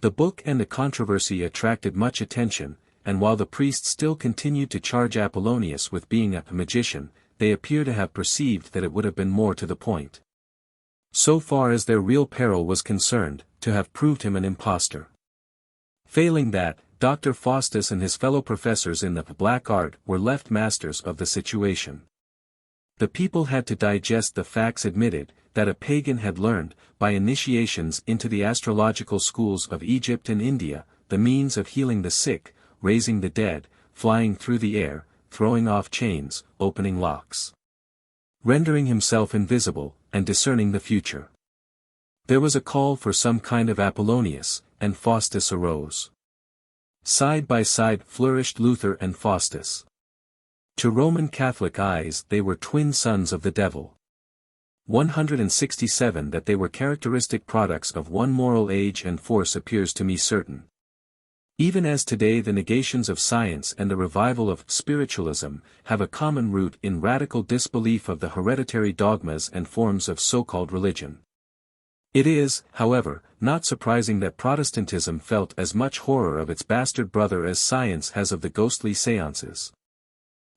Speaker 1: The book and the controversy attracted much attention, and while the priests still continued to charge Apollonius with being a magician, they appear to have perceived that it would have been more to the point, so far as their real peril was concerned, to have proved him an impostor. Failing that, Dr. Faustus and his fellow professors in the black art were left masters of the situation. The people had to digest the facts admitted, that a pagan had learned, by initiations into the astrological schools of Egypt and India, the means of healing the sick, raising the dead, flying through the air, throwing off chains, opening locks, rendering himself invisible, and discerning the future. There was a call for some kind of Apollonius, and Faustus arose. Side by side flourished Luther and Faustus. To Roman Catholic eyes they were twin sons of the devil. 167 That they were characteristic products of one moral age and force appears to me certain. Even as today the negations of science and the revival of spiritualism have a common root in radical disbelief of the hereditary dogmas and forms of so-called religion. It is, however, not surprising that Protestantism felt as much horror of its bastard brother as science has of the ghostly séances.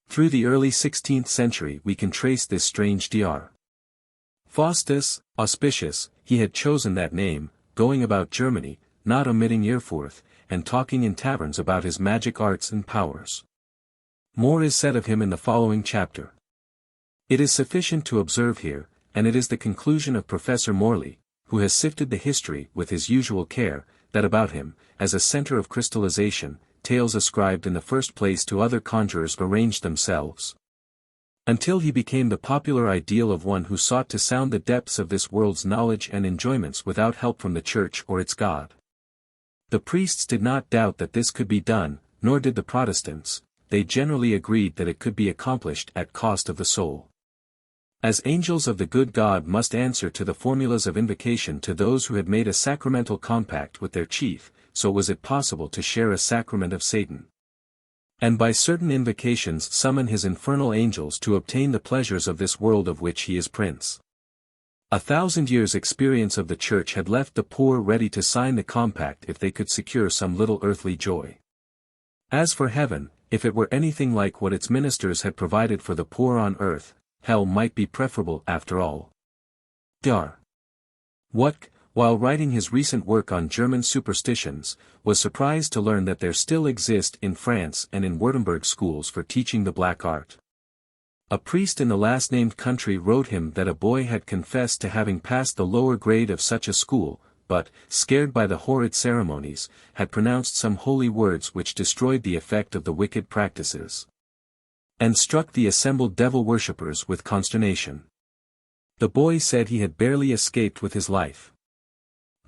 Speaker 1: Through the early 16th century we can trace this strange Dr. Faustus, auspicious, he had chosen that name, going about Germany, not omitting Erfurt, and talking in taverns about his magic arts and powers. More is said of him in the following chapter. It is sufficient to observe here, and it is the conclusion of Professor Morley, who has sifted the history with his usual care, that about him, as a center of crystallization, tales ascribed in the first place to other conjurers arranged themselves, until he became the popular ideal of one who sought to sound the depths of this world's knowledge and enjoyments without help from the Church or its God. The priests did not doubt that this could be done, nor did the Protestants. They generally agreed that it could be accomplished at cost of the soul. As angels of the good God must answer to the formulas of invocation to those who had made a sacramental compact with their chief, so was it possible to share a sacrament of Satan, and by certain invocations summon his infernal angels to obtain the pleasures of this world of which he is prince. 1,000 years' experience of the Church had left the poor ready to sign the compact if they could secure some little earthly joy. As for heaven, if it were anything like what its ministers had provided for the poor on earth, hell might be preferable after all. Dr. Wuttke, while writing his recent work on German superstitions, was surprised to learn that there still exist in France and in Württemberg schools for teaching the black art. A priest in the last-named country wrote him that a boy had confessed to having passed the lower grade of such a school, but, scared by the horrid ceremonies, had pronounced some holy words which destroyed the effect of the wicked practices, and struck the assembled devil-worshippers with consternation. The boy said he had barely escaped with his life.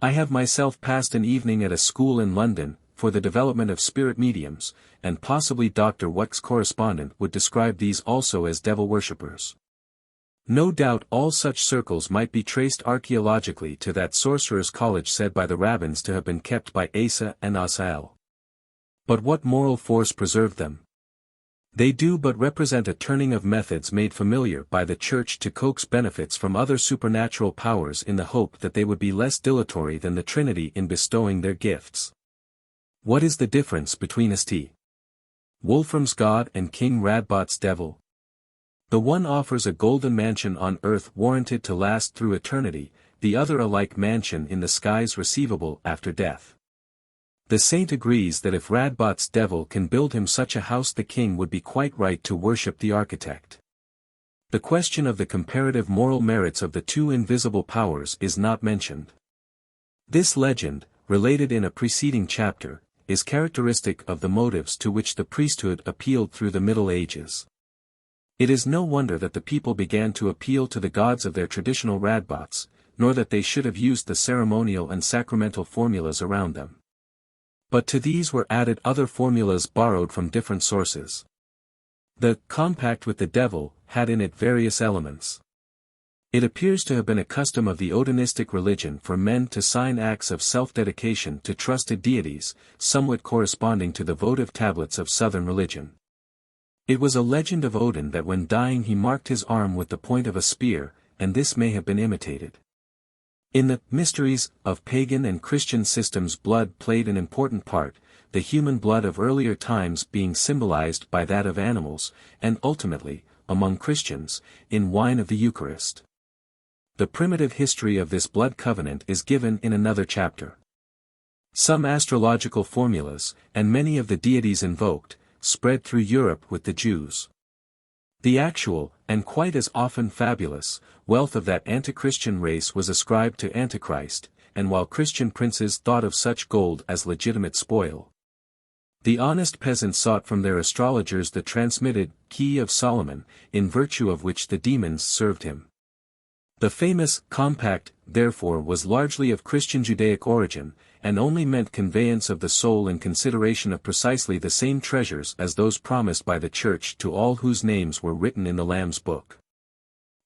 Speaker 1: I have myself passed an evening at a school in London, for the development of spirit mediums, and possibly Dr. Wuck's correspondent would describe these also as devil-worshippers. No doubt all such circles might be traced archaeologically to that sorcerer's college said by the rabbins to have been kept by Asa and Asael. But what moral force preserved them? They do but represent a turning of methods made familiar by the Church to coax benefits from other supernatural powers in the hope that they would be less dilatory than the Trinity in bestowing their gifts. What is the difference between St. Wolfram's God and King Radbot's devil? The one offers a golden mansion on earth warranted to last through eternity, the other a like mansion in the skies receivable after death. The saint agrees that if Radbot's devil can build him such a house, the king would be quite right to worship the architect. The question of the comparative moral merits of the two invisible powers is not mentioned. This legend, related in a preceding chapter, is characteristic of the motives to which the priesthood appealed through the Middle Ages. It is no wonder that the people began to appeal to the gods of their traditional Radbots, nor that they should have used the ceremonial and sacramental formulas around them. But to these were added other formulas borrowed from different sources. The compact with the devil had in it various elements. It appears to have been a custom of the Odinistic religion for men to sign acts of self-dedication to trusted deities, somewhat corresponding to the votive tablets of southern religion. It was a legend of Odin that when dying he marked his arm with the point of a spear, and this may have been imitated. In the mysteries of pagan and Christian systems, blood played an important part, the human blood of earlier times being symbolized by that of animals, and ultimately, among Christians, in wine of the Eucharist. The primitive history of this blood covenant is given in another chapter. Some astrological formulas, and many of the deities invoked, spread through Europe with the Jews. The actual, and quite as often fabulous, wealth of that anti-Christian race was ascribed to Antichrist, and while Christian princes thought of such gold as legitimate spoil, the honest peasants sought from their astrologers the transmitted Key of Solomon, in virtue of which the demons served him. The famous compact, therefore, was largely of Christian Judaic origin, and only meant conveyance of the soul in consideration of precisely the same treasures as those promised by the Church to all whose names were written in the Lamb's Book.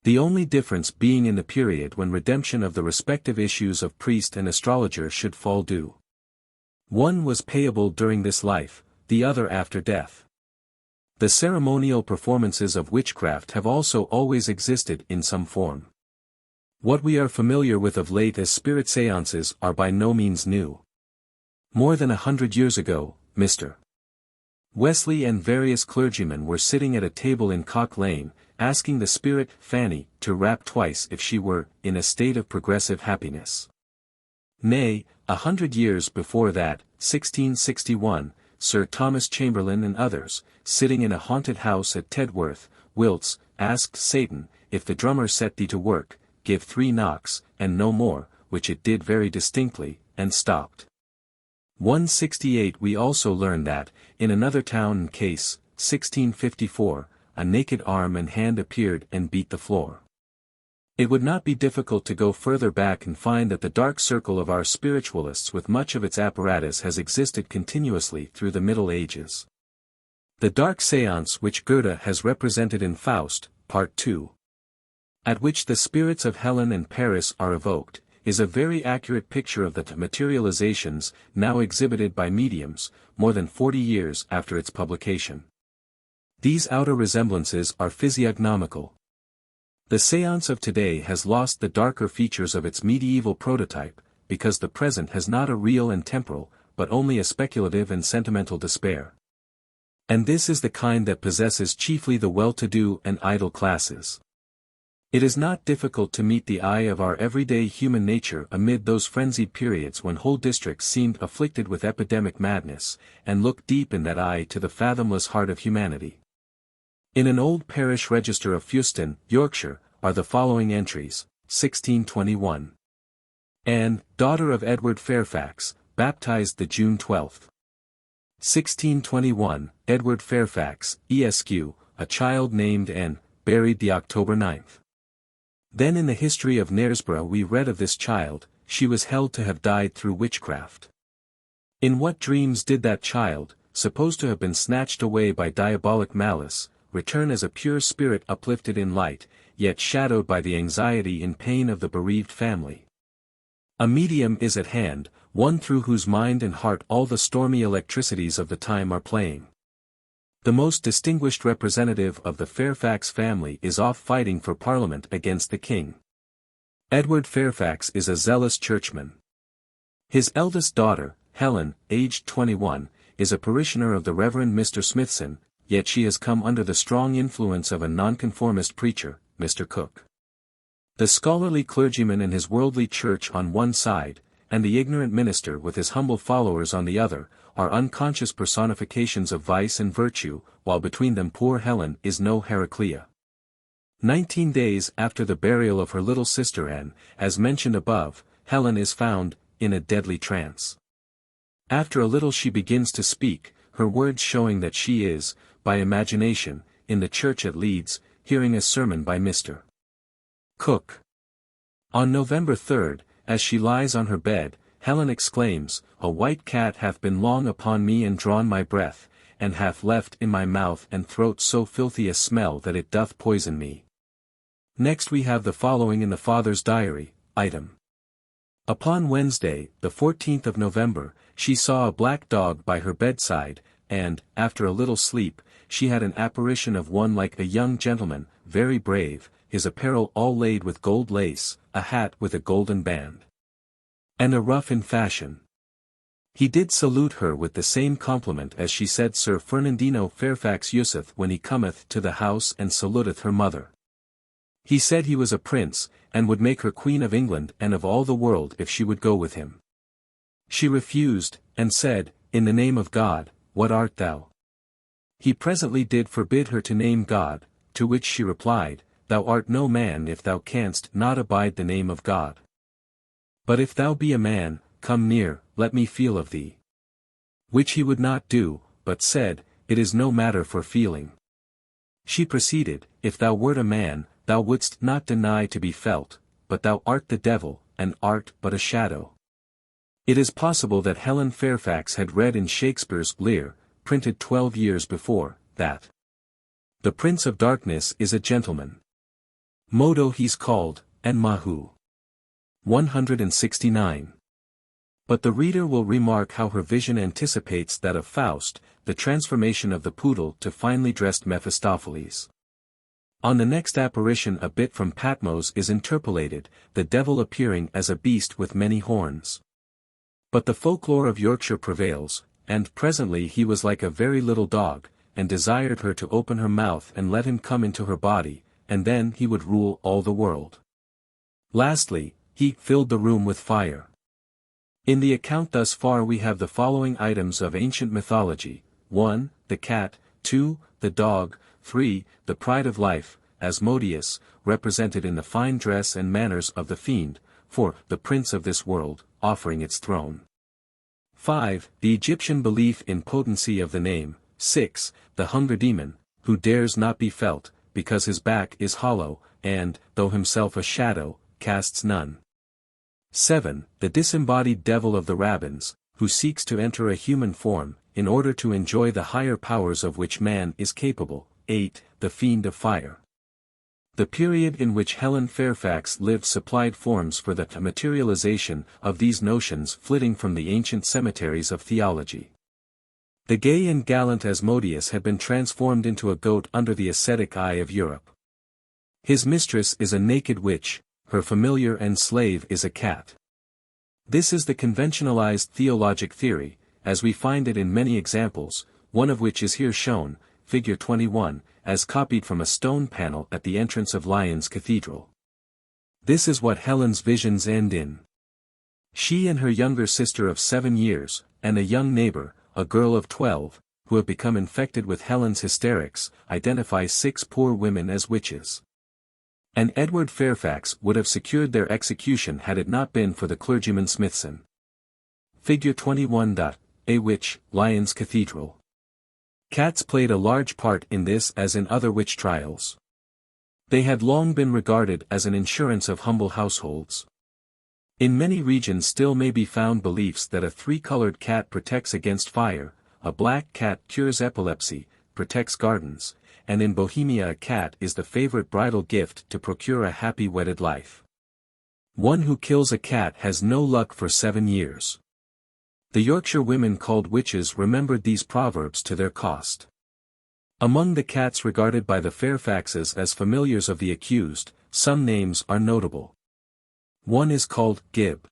Speaker 1: The only difference being in the period when redemption of the respective issues of priest and astrologer should fall due. One was payable during this life, the other after death. The ceremonial performances of witchcraft have also always existed in some form. What we are familiar with of late as spirit seances are by no means new. More than 100 years ago, Mr. Wesley and various clergymen were sitting at a table in Cock Lane, asking the spirit, Fanny, to rap twice if she were in a state of progressive happiness. Nay, 100 years before that, 1661, Sir Thomas Chamberlain and others, sitting in a haunted house at Tedworth, Wilts, asked Satan, if the drummer set thee to work, give 3 knocks, and no more, which it did very distinctly, and stopped. 168. We also learn that, in another town in case, 1654, a naked arm and hand appeared and beat the floor. It would not be difficult to go further back and find that the dark circle of our spiritualists with much of its apparatus has existed continuously through the Middle Ages. The dark séance which Goethe has represented in Faust, Part 2, at which the spirits of Helen and Paris are evoked, is a very accurate picture of the materializations now exhibited by mediums, more than 40 years after its publication. These outer resemblances are physiognomical. The séance of today has lost the darker features of its medieval prototype, because the present has not a real and temporal, but only a speculative and sentimental despair. And this is the kind that possesses chiefly the well-to-do and idle classes. It is not difficult to meet the eye of our everyday human nature amid those frenzied periods when whole districts seemed afflicted with epidemic madness, and look deep in that eye to the fathomless heart of humanity. In an old parish register of Fewston, Yorkshire, are the following entries: 1621. Anne, daughter of Edward Fairfax, baptized the June 12. 1621, Edward Fairfax, Esq., a child named Anne, buried the October 9. Then in the history of Knaresborough we read of this child, she was held to have died through witchcraft. In what dreams did that child, supposed to have been snatched away by diabolic malice, return as a pure spirit uplifted in light, yet shadowed by the anxiety and pain of the bereaved family? A medium is at hand, one through whose mind and heart all the stormy electricities of the time are playing. The most distinguished representative of the Fairfax family is off fighting for Parliament against the king. Edward Fairfax is a zealous churchman. His eldest daughter, Helen, aged 21, is a parishioner of the Reverend Mr. Smithson, yet she has come under the strong influence of a nonconformist preacher, Mr. Cook. The scholarly clergyman and his worldly church on one side, and the ignorant minister with his humble followers on the other, are unconscious personifications of vice and virtue, while between them poor Helen is no Heraclea. 19 days after the burial of her little sister Anne, as mentioned above, Helen is found, in a deadly trance. After a little she begins to speak, her words showing that she is, by imagination, in the church at Leeds, hearing a sermon by Mr. Cook. On November 3, as she lies on her bed, Helen exclaims, "A white cat hath been long upon me and drawn my breath, and hath left in my mouth and throat so filthy a smell that it doth poison me." Next we have the following in the father's diary, item. Upon Wednesday, the 14th of November, she saw a black dog by her bedside, and, after a little sleep, she had an apparition of one like a young gentleman, very brave, his apparel all laid with gold lace, a hat with a golden band, and a ruff in fashion. He did salute her with the same compliment as she said Sir Fernandino Fairfax useth when he cometh to the house and saluteth her mother. He said he was a prince, and would make her Queen of England and of all the world if she would go with him. She refused, and said, "In the name of God, what art thou?" He presently did forbid her to name God, to which she replied, "Thou art no man if thou canst not abide the name of God. But if thou be a man, come near, let me feel of thee." Which he would not do, but said, "It is no matter for feeling." She proceeded, "If thou wert a man, thou wouldst not deny to be felt, but thou art the devil, and art but a shadow." It is possible that Helen Fairfax had read in Shakespeare's Lear, printed 12 years before, that the Prince of Darkness is a gentleman. Modo he's called, and Mahu. 169. But the reader will remark how her vision anticipates that of Faust, the transformation of the poodle to finely dressed Mephistopheles. On the next apparition a bit from Patmos is interpolated, the devil appearing as a beast with many horns. But the folklore of Yorkshire prevails, and presently he was like a very little dog, and desired her to open her mouth and let him come into her body, and then he would rule all the world. Lastly, he filled the room with fire. In the account thus far we have the following items of ancient mythology: 1. The cat, 2. The dog, 3. The pride of life, Asmodeus, represented in the fine dress and manners of the fiend, 4. The prince of this world, offering its throne. 5. The Egyptian belief in potency of the name, 6. The hunger demon, who dares not be felt, because his back is hollow, and, though himself a shadow, casts none. 7. The disembodied devil of the rabbins, who seeks to enter a human form, in order to enjoy the higher powers of which man is capable. 8. The fiend of fire. The period in which Helen Fairfax lived supplied forms for the materialization of these notions flitting from the ancient cemeteries of theology. The gay and gallant Asmodeus had been transformed into a goat under the ascetic eye of Europe. His mistress is a naked witch, her familiar and slave is a cat. This is the conventionalized theologic theory, as we find it in many examples, one of which is here shown, figure 21, as copied from a stone panel at the entrance of Lyons Cathedral. This is what Helen's visions end in. She and her younger sister of 7 years, and a young neighbor, a girl of 12, who have become infected with Helen's hysterics, identify 6 poor women as witches. And Edward Fairfax would have secured their execution had it not been for the clergyman Smithson. Figure 21. A witch, Lyons Cathedral. Cats played a large part in this as in other witch trials. They had long been regarded as an insurance of humble households. In many regions still may be found beliefs that a 3-colored cat protects against fire, a black cat cures epilepsy, protects gardens, and in Bohemia a cat is the favorite bridal gift to procure a happy wedded life. One who kills a cat has no luck for 7 years. The Yorkshire women called witches remembered these proverbs to their cost. Among the cats regarded by the Fairfaxes as familiars of the accused, some names are notable. One is called Gib.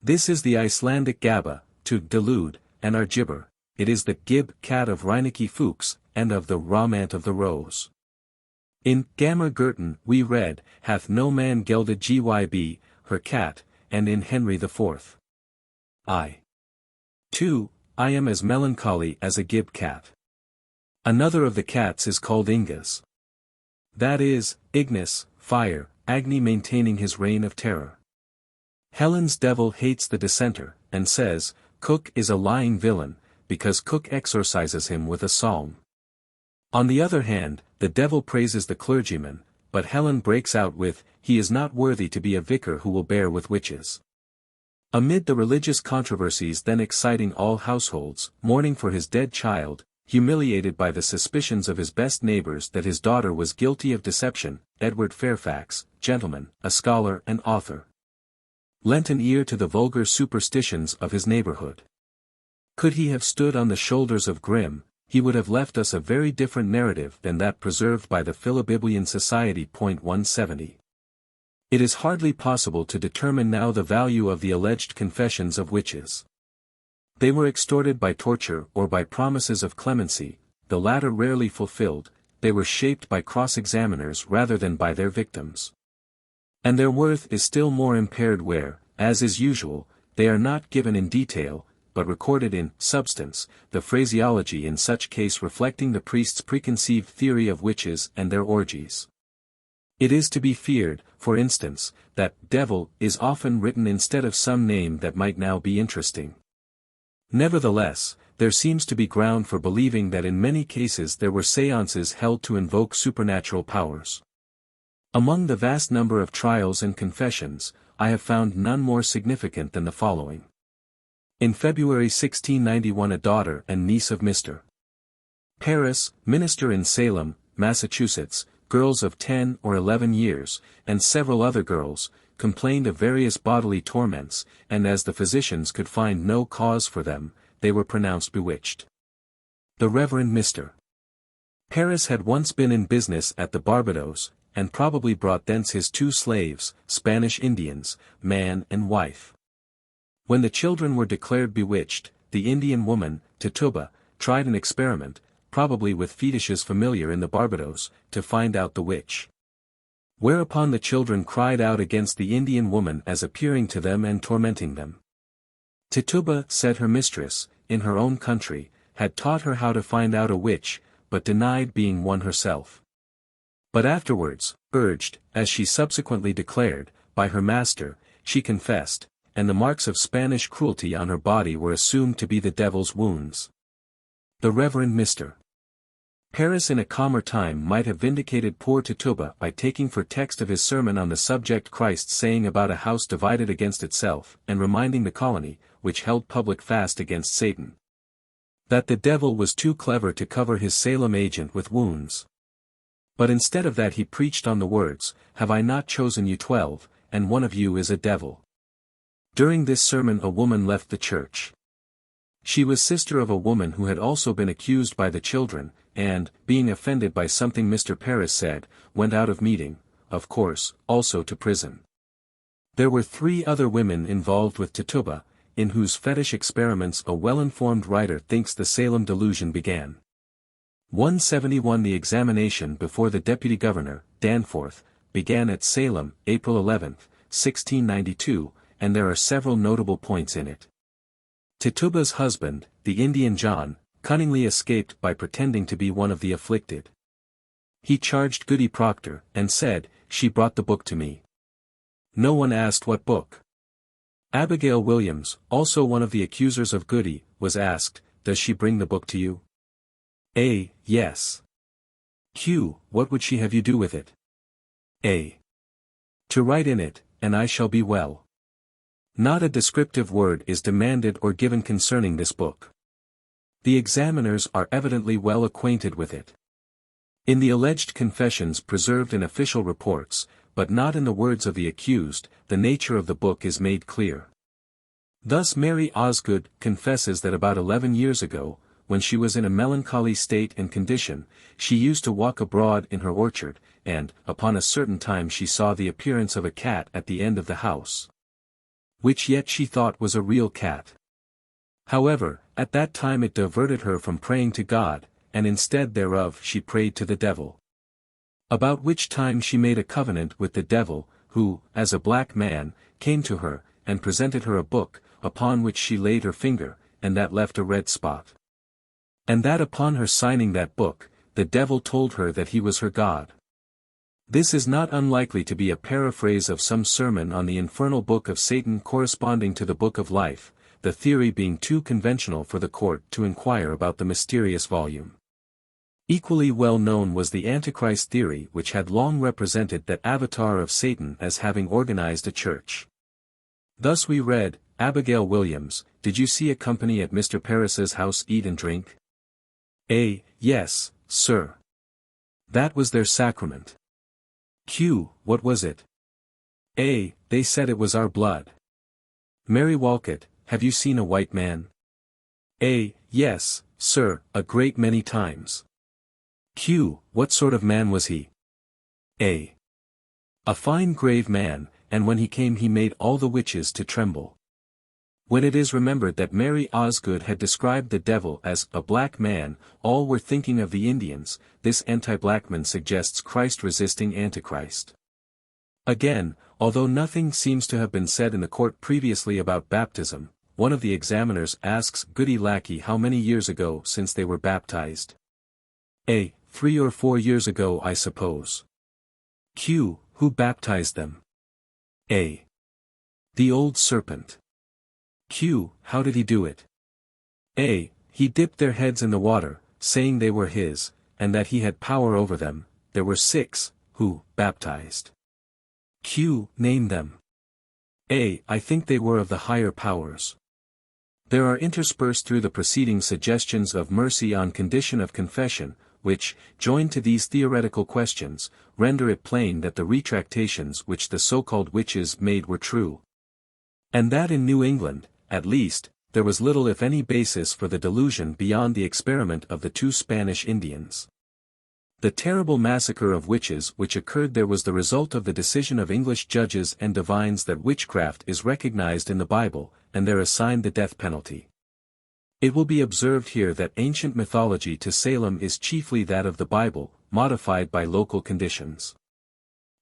Speaker 1: This is the Icelandic Gabba, to delude, and Argibber. It is the Gib cat of Reineke Fuchs, and of the Romaunt of the Rose. In Gammer Gurton we read, hath no man gelded Gyb, her cat, and in Henry IV. I. 2. I am as melancholy as a Gib cat. Another of the cats is called Ingas. That is, Ignis, fire, Agni maintaining his reign of terror. Helen's devil hates the dissenter, and says, Cook is a lying villain, because Cook exorcises him with a psalm. On the other hand, the devil praises the clergyman, but Helen breaks out with, he is not worthy to be a vicar who will bear with witches. Amid the religious controversies then exciting all households, mourning for his dead child, humiliated by the suspicions of his best neighbors that his daughter was guilty of deception, Edward Fairfax, gentleman, a scholar and author, lent an ear to the vulgar superstitions of his neighborhood. Could he have stood on the shoulders of Grimm, he would have left us a very different narrative than that preserved by the Philobiblian Society. 170. It is hardly possible to determine now the value of the alleged confessions of witches. They were extorted by torture or by promises of clemency, the latter rarely fulfilled. They were shaped by cross-examiners rather than by their victims. And their worth is still more impaired where, as is usual, they are not given in detail, but recorded in substance, the phraseology in such case reflecting the priest's preconceived theory of witches and their orgies. It is to be feared, for instance, that devil is often written instead of some name that might now be interesting. Nevertheless, there seems to be ground for believing that in many cases there were séances held to invoke supernatural powers. Among the vast number of trials and confessions, I have found none more significant than the following. In February 1691 a daughter and niece of Mr. Paris, minister in Salem, Massachusetts, girls of 10 or 11 years, and several other girls, complained of various bodily torments, and as the physicians could find no cause for them, they were pronounced bewitched. The Reverend Mr. Paris had once been in business at the Barbados, and probably brought thence his 2 slaves, Spanish Indians, man and wife. When the children were declared bewitched, the Indian woman, Tituba, tried an experiment, probably with fetishes familiar in the Barbados, to find out the witch. Whereupon the children cried out against the Indian woman as appearing to them and tormenting them. Tituba said her mistress, in her own country, had taught her how to find out a witch, but denied being one herself. But afterwards, urged, as she subsequently declared, by her master, she confessed, and the marks of Spanish cruelty on her body were assumed to be the devil's wounds. The Reverend Mr. Paris in a calmer time might have vindicated poor Tituba by taking for text of his sermon on the subject Christ's saying about a house divided against itself, and reminding the colony, which held public fast against Satan, that the devil was too clever to cover his Salem agent with wounds. But instead of that he preached on the words, Have I not chosen you 12, and one of you is a devil? During this sermon a woman left the church. She was sister of a woman who had also been accused by the children, and, being offended by something Mr. Paris said, went out of meeting, of course, also to prison. There were 3 other women involved with Tituba, in whose fetish experiments a well-informed writer thinks the Salem delusion began. 171 The examination before the Deputy Governor, Danforth, began at Salem, April 11, 1692, and there are several notable points in it. Tituba's husband, the Indian John, cunningly escaped by pretending to be one of the afflicted. He charged Goody Proctor, and said, "She brought the book to me." No one asked what book. Abigail Williams, also one of the accusers of Goody, was asked, "Does she bring the book to you?" A. Yes. Q. What would she have you do with it? A. To write in it, "and I shall be well." Not a descriptive word is demanded or given concerning this book. The examiners are evidently well acquainted with it. In the alleged confessions preserved in official reports, but not in the words of the accused, the nature of the book is made clear. Thus Mary Osgood confesses that about 11 years ago, when she was in a melancholy state and condition, she used to walk abroad in her orchard, and, upon a certain time she saw the appearance of a cat at the end of the house, which yet she thought was a real cat. However, at that time it diverted her from praying to God, and instead thereof she prayed to the devil. About which time she made a covenant with the devil, who, as a black man, came to her, and presented her a book, upon which she laid her finger, and that left a red spot. And that upon her signing that book, the devil told her that he was her God. This is not unlikely to be a paraphrase of some sermon on the infernal book of Satan corresponding to the book of life, the theory being too conventional for the court to inquire about the mysterious volume. Equally well known was the Antichrist theory, which had long represented that avatar of Satan as having organized a church. Thus we read, Abigail Williams, "Did you see a company at Mr. Parris's house eat and drink?" A. Yes, sir. That was their sacrament. Q. What was it? A. They said it was our blood. Mary Walcott, have you seen a white man? A. Yes, sir, a great many times. Q. What sort of man was he? A. A fine grave man, and when he came he made all the witches to tremble. When it is remembered that Mary Osgood had described the devil as a black man, all were thinking of the Indians. This anti-blackman suggests Christ resisting Antichrist. Again, although nothing seems to have been said in the court previously about baptism, one of the examiners asks Goody Lackey how many years ago since they were baptized. A. 3 or 4 years ago, I suppose. Q. Who baptized them? A. The old serpent. Q. How did he do it? A. He dipped their heads in the water, saying they were his, and that he had power over them. There were 6, who baptized. Q. Name them. A. I think they were of the higher powers. There are interspersed through the proceedings suggestions of mercy on condition of confession, which, joined to these theoretical questions, render it plain that the retractations which the so-called witches made were true. And that in New England, at least, there was little if any basis for the delusion beyond the experiment of the 2 Spanish Indians. The terrible massacre of witches which occurred there was the result of the decision of English judges and divines that witchcraft is recognized in the Bible, and there assigned the death penalty. It will be observed here that ancient mythology to Salem is chiefly that of the Bible, modified by local conditions.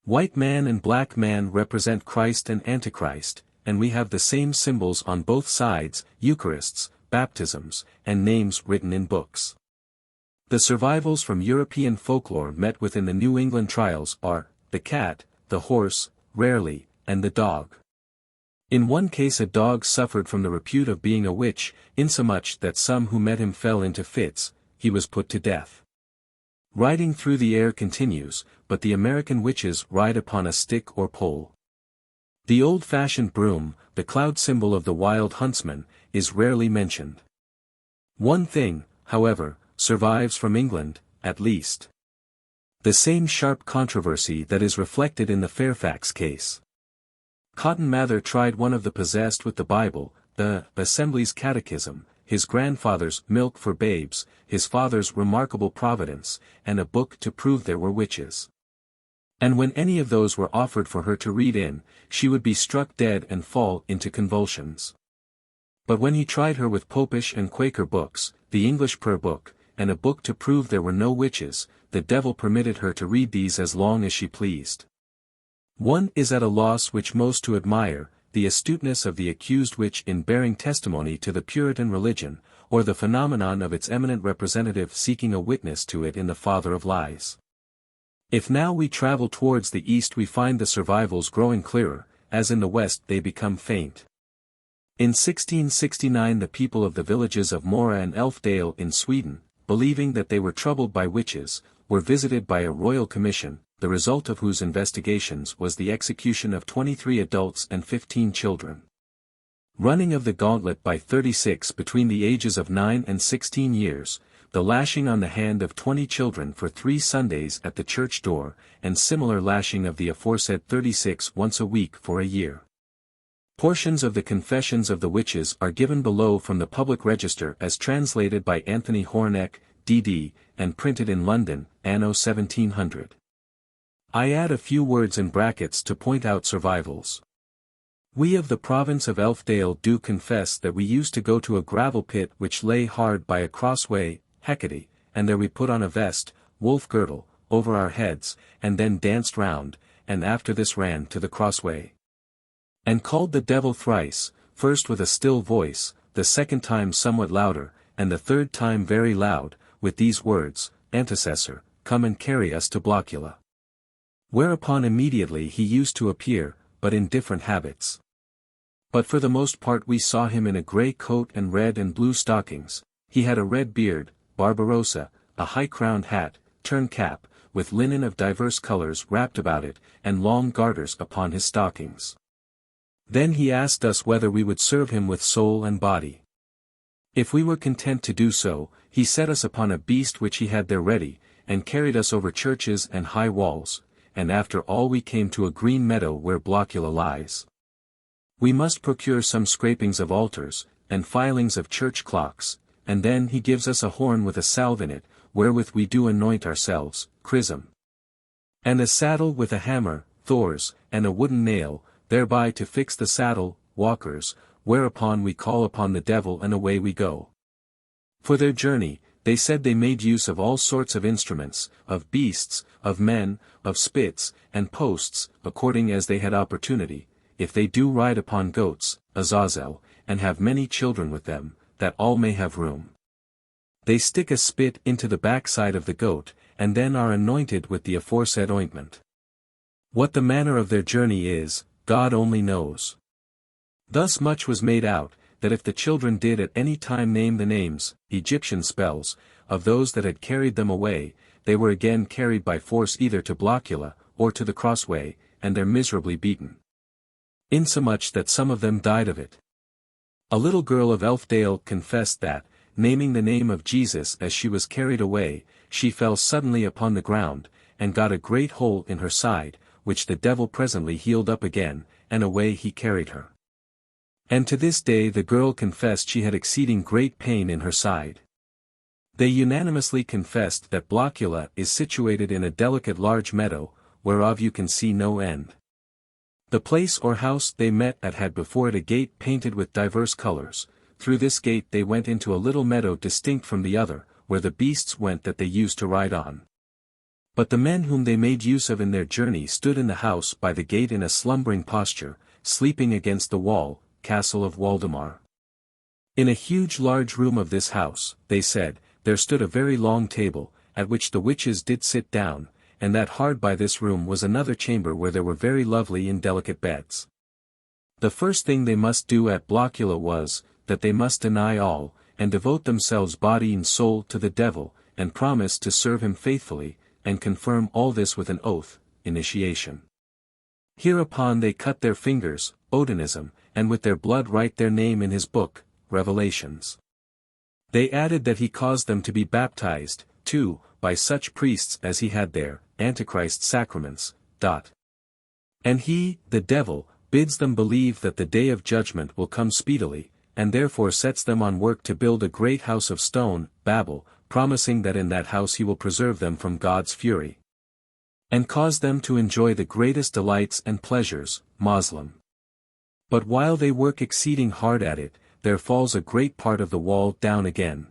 Speaker 1: White man and black man represent Christ and Antichrist, and we have the same symbols on both sides, Eucharists, baptisms, and names written in books. The survivals from European folklore met with in the New England trials are, the cat, the horse, rarely, and the dog. In one case a dog suffered from the repute of being a witch, insomuch that some who met him fell into fits. He was put to death. Riding through the air continues, but the American witches ride upon a stick or pole. The old-fashioned broom, the cloud symbol of the wild huntsman, is rarely mentioned. One thing, however, survives from England, at least. The same sharp controversy that is reflected in the Fairfax case. Cotton Mather tried one of the possessed with the Bible, the Assembly's Catechism, his grandfather's Milk for Babes, his father's Remarkable Providence, and a book to prove there were witches. And when any of those were offered for her to read in, she would be struck dead and fall into convulsions. But when he tried her with Popish and Quaker books, the English Prayer Book, and a book to prove there were no witches, the devil permitted her to read these as long as she pleased. One is at a loss which most to admire, the astuteness of the accused witch in bearing testimony to the Puritan religion, or the phenomenon of its eminent representative seeking a witness to it in the father of lies. If now we travel towards the east we find the survivals growing clearer, as in the west they become faint. In 1669 the people of the villages of Mora and Elfdale in Sweden, believing that they were troubled by witches, were visited by a royal commission, the result of whose investigations was the execution of 23 adults and 15 children. Running of the gauntlet by 36 between the ages of 9 and 16 years, the lashing on the hand of 20 children for 3 Sundays at the church door, and similar lashing of the aforesaid 36 once a week for a year. Portions of the Confessions of the Witches are given below from the Public Register as translated by Anthony Horneck, D.D., and printed in London, anno 1700. I add a few words in brackets to point out survivals. We of the province of Elfdale do confess that we used to go to a gravel pit which lay hard by a crossway, Hecate, and there we put on a vest, wolf girdle, over our heads, and then danced round, and after this ran to the crossway. And called the devil thrice, first with a still voice, the second time somewhat louder, and the third time very loud, with these words, Antecessor, come and carry us to Blockula. Whereupon immediately he used to appear, but in different habits. But for the most part we saw him in a grey coat and red and blue stockings, he had a red beard, Barbarossa, a high-crowned hat, turned cap, with linen of divers colours wrapped about it, and long garters upon his stockings. Then he asked us whether we would serve him with soul and body. If we were content to do so, he set us upon a beast which he had there ready, and carried us over churches and high walls, and after all we came to a green meadow where Blockula lies. We must procure some scrapings of altars, and filings of church clocks, and then he gives us a horn with a salve in it, wherewith we do anoint ourselves, chrism. And a saddle with a hammer, thors, and a wooden nail, thereby to fix the saddle, walkers, whereupon we call upon the devil and away we go. For their journey, they said they made use of all sorts of instruments, of beasts, of men, of spits, and posts, according as they had opportunity, if they do ride upon goats, Azazel, and have many children with them, that all may have room. They stick a spit into the backside of the goat, and then are anointed with the aforesaid ointment. What the manner of their journey is, God only knows. Thus much was made out, that if the children did at any time name the names, Egyptian spells, of those that had carried them away, they were again carried by force either to Blockula, or to the crossway, and there miserably beaten. Insomuch that some of them died of it. A little girl of Elfdale confessed that, naming the name of Jesus as she was carried away, she fell suddenly upon the ground, and got a great hole in her side, which the devil presently healed up again, and away he carried her. And to this day the girl confessed she had exceeding great pain in her side. They unanimously confessed that Blockula is situated in a delicate large meadow, whereof you can see no end. The place or house they met at had before it a gate painted with divers colours. Through this gate they went into a little meadow distinct from the other, where the beasts went that they used to ride on. But the men whom they made use of in their journey stood in the house by the gate in a slumbering posture, sleeping against the wall, castle of Waldemar. In a huge large room of this house, they said, there stood a very long table, at which the witches did sit down, and that hard by this room was another chamber where there were very lovely and delicate beds. The first thing they must do at Blockula was, that they must deny all, and devote themselves body and soul to the devil, and promise to serve him faithfully, and confirm all this with an oath, initiation. Hereupon they cut their fingers, Odinism, and with their blood write their name in his book, Revelations. They added that he caused them to be baptized, too, by such priests as he had there, Antichrist sacraments. And he, the devil, bids them believe that the day of judgment will come speedily, and therefore sets them on work to build a great house of stone, Babel, promising that in that house he will preserve them from God's fury, and cause them to enjoy the greatest delights and pleasures, Moslem. But while they work exceeding hard at it, there falls a great part of the wall down again.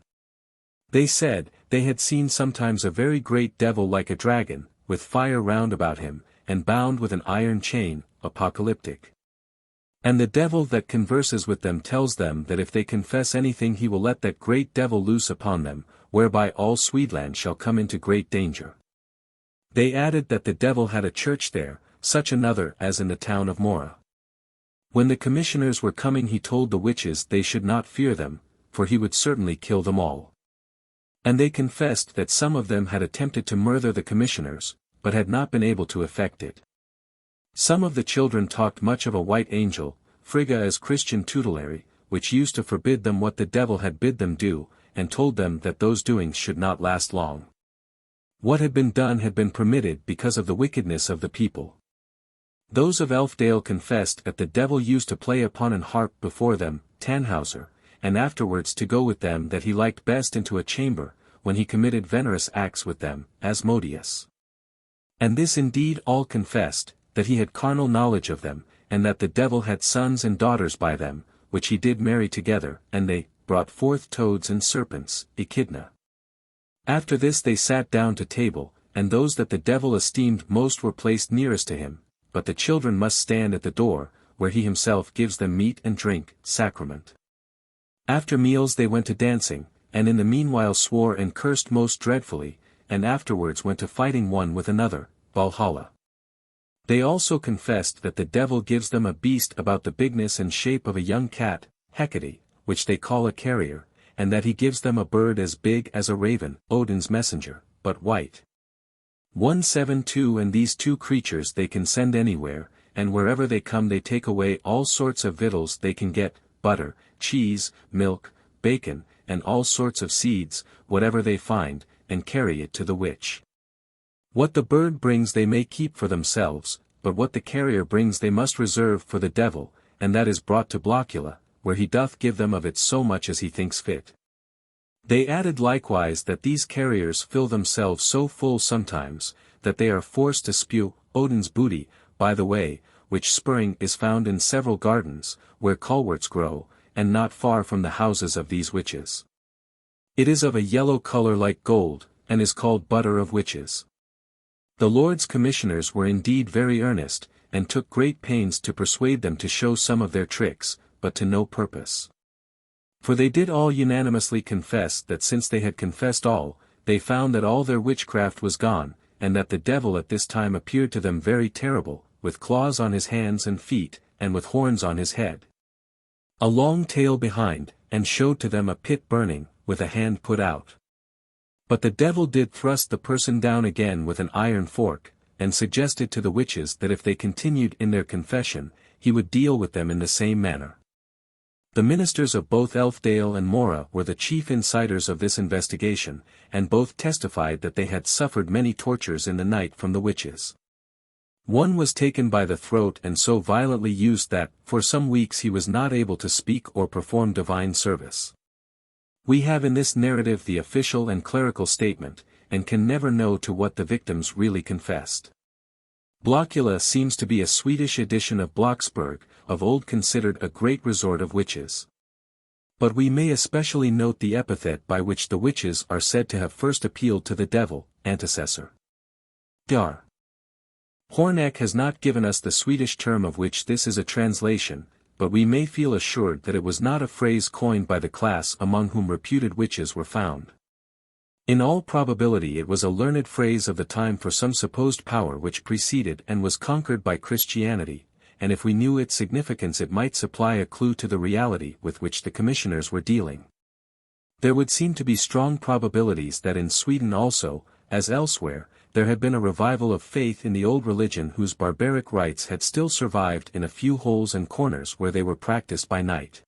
Speaker 1: They said, they had seen sometimes a very great devil like a dragon, with fire round about him, and bound with an iron chain, apocalyptic. And the devil that converses with them tells them that if they confess anything he will let that great devil loose upon them, whereby all Swedland shall come into great danger. They added that the devil had a church there, such another as in the town of Mora. When the commissioners were coming he told the witches they should not fear them, for he would certainly kill them all. And they confessed that some of them had attempted to murder the commissioners, but had not been able to effect it. Some of the children talked much of a white angel, Frigga as Christian tutelary, which used to forbid them what the devil had bid them do, and told them that those doings should not last long. What had been done had been permitted because of the wickedness of the people. Those of Elfdale confessed that the devil used to play upon an harp before them, Tannhauser, and afterwards to go with them that he liked best into a chamber, when he committed venerous acts with them, Asmodeus. And this indeed all confessed, that he had carnal knowledge of them, and that the devil had sons and daughters by them, which he did marry together, and they brought forth toads and serpents, Echidna. After this they sat down to table, and those that the devil esteemed most were placed nearest to him, but the children must stand at the door, where he himself gives them meat and drink, sacrament. After meals they went to dancing, and in the meanwhile swore and cursed most dreadfully, and afterwards went to fighting one with another, Valhalla. They also confessed that the devil gives them a beast about the bigness and shape of a young cat, Hecate, which they call a carrier, and that he gives them a bird as big as a raven, Odin's messenger, but white. 172 And these two creatures they can send anywhere, and wherever they come they take away all sorts of victuals they can get, butter, cheese, milk, bacon, and all sorts of seeds, whatever they find, and carry it to the witch. What the bird brings they may keep for themselves, but what the carrier brings they must reserve for the devil, and that is brought to Blockula, where he doth give them of it so much as he thinks fit. They added likewise that these carriers fill themselves so full sometimes, that they are forced to spew, Odin's booty, by the way, which spurring is found in several gardens, where colwerts grow, and not far from the houses of these witches. It is of a yellow color like gold, and is called butter of witches. The Lord's commissioners were indeed very earnest, and took great pains to persuade them to show some of their tricks, but to no purpose. For they did all unanimously confess that since they had confessed all, they found that all their witchcraft was gone, and that the devil at this time appeared to them very terrible, with claws on his hands and feet, and with horns on his head, a long tail behind, and showed to them a pit burning, with a hand put out. But the devil did thrust the person down again with an iron fork, and suggested to the witches that if they continued in their confession, he would deal with them in the same manner. The ministers of both Elfdale and Mora were the chief insiders of this investigation, and both testified that they had suffered many tortures in the night from the witches. One was taken by the throat and so violently used that, for some weeks he was not able to speak or perform divine service. We have in this narrative the official and clerical statement, and can never know to what the victims really confessed. Blockula seems to be a Swedish edition of Blocksberg, of old considered a great resort of witches. But we may especially note the epithet by which the witches are said to have first appealed to the devil, antecessor. Dar. Horneck has not given us the Swedish term of which this is a translation, but we may feel assured that it was not a phrase coined by the class among whom reputed witches were found. In all probability it was a learned phrase of the time for some supposed power which preceded and was conquered by Christianity, and if we knew its significance it might supply a clue to the reality with which the commissioners were dealing. There would seem to be strong probabilities that in Sweden also, as elsewhere, there had been a revival of faith in the old religion whose barbaric rites had still survived in a few holes and corners where they were practiced by night.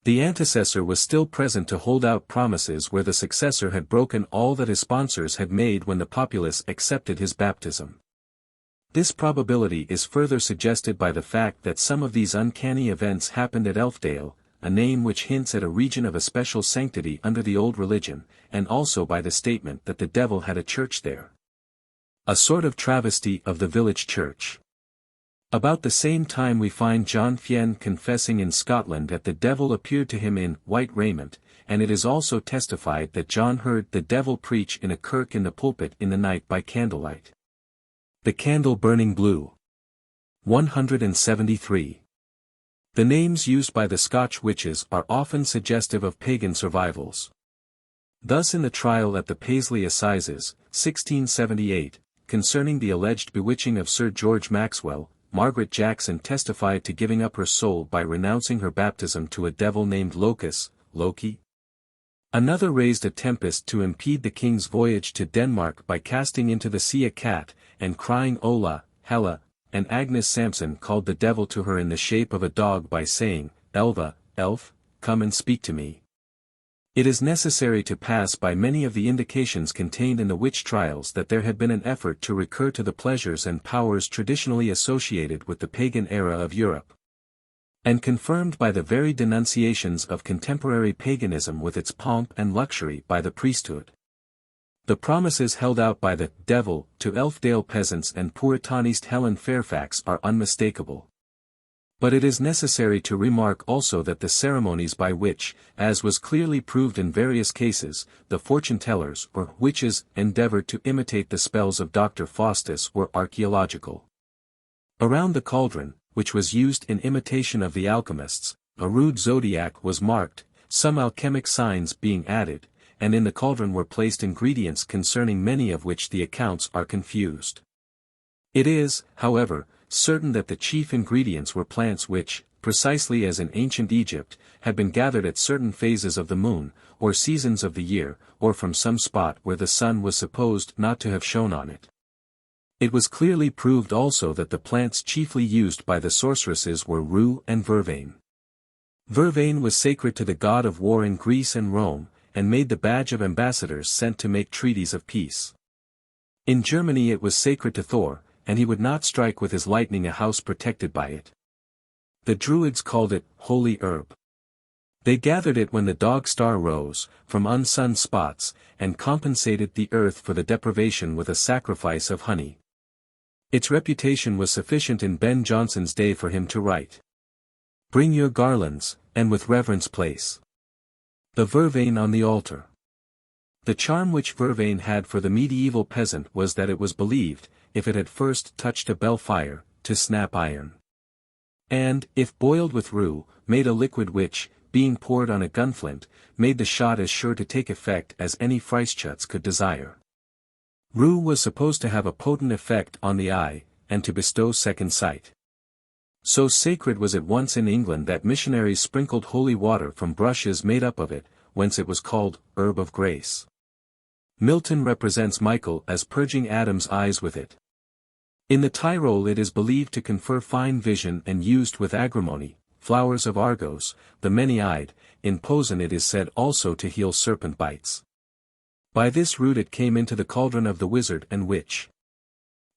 Speaker 1: The antecessor was still present to hold out promises where the successor had broken all that his sponsors had made when the populace accepted his baptism. This probability is further suggested by the fact that some of these uncanny events happened at Elfdale, a name which hints at a region of especial sanctity under the old religion, and also by the statement that the devil had a church there. A sort of travesty of the village church. About the same time we find John Fien confessing in Scotland that the devil appeared to him in white raiment, and it is also testified that John heard the devil preach in a kirk in the pulpit in the night by candlelight. The candle burning blue. 173. The names used by the Scotch witches are often suggestive of pagan survivals. Thus in the trial at the Paisley Assizes, 1678, concerning the alleged bewitching of Sir George Maxwell, Margaret Jackson testified to giving up her soul by renouncing her baptism to a devil named Locus, Loki. Another raised a tempest to impede the king's voyage to Denmark by casting into the sea a cat, and crying Ola, Hela, and Agnes Sampson called the devil to her in the shape of a dog by saying, Elva, elf, come and speak to me. It is necessary to pass by many of the indications contained in the witch trials that there had been an effort to recur to the pleasures and powers traditionally associated with the pagan era of Europe, and confirmed by the very denunciations of contemporary paganism with its pomp and luxury by the priesthood. The promises held out by the devil to Elfdale peasants and Puritanist Helen Fairfax are unmistakable. But it is necessary to remark also that the ceremonies by which, as was clearly proved in various cases, the fortune-tellers or witches endeavored to imitate the spells of Dr. Faustus were archaeological. Around the cauldron, which was used in imitation of the alchemists, a rude zodiac was marked, some alchemic signs being added, and in the cauldron were placed ingredients concerning many of which the accounts are confused. It is, however, certain that the chief ingredients were plants which, precisely as in ancient Egypt, had been gathered at certain phases of the moon, or seasons of the year, or from some spot where the sun was supposed not to have shone on it. It was clearly proved also that the plants chiefly used by the sorceresses were rue and vervain. Vervain was sacred to the god of war in Greece and Rome, and made the badge of ambassadors sent to make treaties of peace. In Germany it was sacred to Thor, and he would not strike with his lightning a house protected by it. The Druids called it holy herb. They gathered it when the dog star rose, from unsunned spots, and compensated the earth for the deprivation with a sacrifice of honey. Its reputation was sufficient in Ben Jonson's day for him to write, "Bring your garlands, and with reverence place the vervain on the altar." The charm which vervain had for the medieval peasant was that it was believed, if it had first touched a bell fire, to snap iron. And, if boiled with rue, made a liquid which, being poured on a gunflint, made the shot as sure to take effect as any Freischütz could desire. Rue was supposed to have a potent effect on the eye, and to bestow second sight. So sacred was it once in England that missionaries sprinkled holy water from brushes made up of it, whence it was called herb of grace. Milton represents Michael as purging Adam's eyes with it. In the Tyrol it is believed to confer fine vision and used with agrimony, flowers of Argos, the many-eyed, in Posen it is said also to heal serpent bites. By this root it came into the cauldron of the wizard and witch.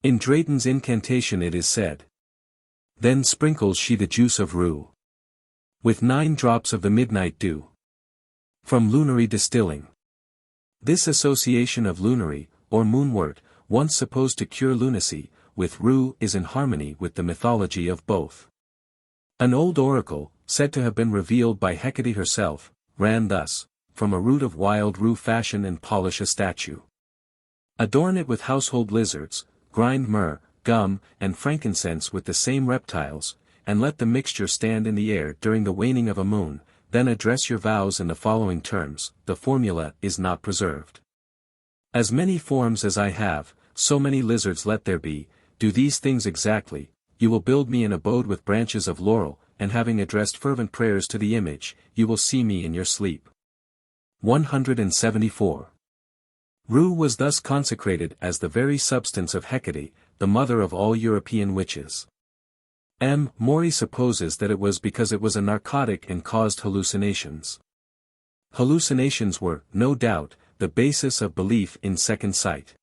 Speaker 1: In Drayton's incantation it is said, "Then sprinkles she the juice of rue with 9 drops of the midnight dew from lunary distilling." This association of lunary, or moonwort, once supposed to cure lunacy, with rue is in harmony with the mythology of both. An old oracle, said to have been revealed by Hecate herself, ran thus: "From a root of wild rue fashion and polish a statue. Adorn it with household lizards, grind myrrh, gum, and frankincense with the same reptiles, and let the mixture stand in the air during the waning of a moon, then address your vows in the following terms." The formula is not preserved. "As many forms as I have, so many lizards let there be, do these things exactly, you will build me an abode with branches of laurel, and having addressed fervent prayers to the image, you will see me in your sleep." 174. Rue was thus consecrated as the very substance of Hecate, the mother of all European witches. M. Maury supposes that it was because it was a narcotic and caused hallucinations. Hallucinations were, no doubt, the basis of belief in second sight.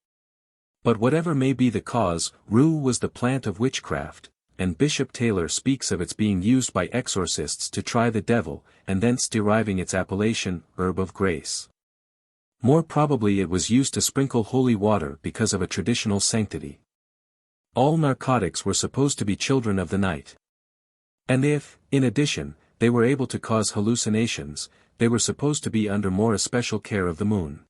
Speaker 1: But whatever may be the cause, rue was the plant of witchcraft, and Bishop Taylor speaks of its being used by exorcists to try the devil, and thence deriving its appellation, herb of grace. More probably it was used to sprinkle holy water because of a traditional sanctity. All narcotics were supposed to be children of the night. And if, in addition, they were able to cause hallucinations, they were supposed to be under more especial care of the moon.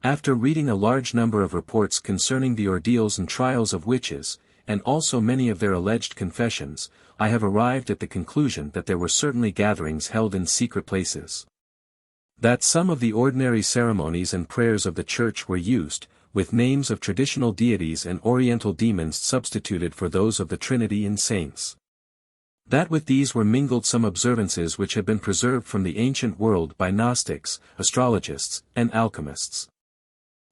Speaker 1: After reading a large number of reports concerning the ordeals and trials of witches, and also many of their alleged confessions, I have arrived at the conclusion that there were certainly gatherings held in secret places. That some of the ordinary ceremonies and prayers of the Church were used, with names of traditional deities and oriental demons substituted for those of the Trinity and saints. That with these were mingled some observances which had been preserved from the ancient world by Gnostics, astrologists, and alchemists.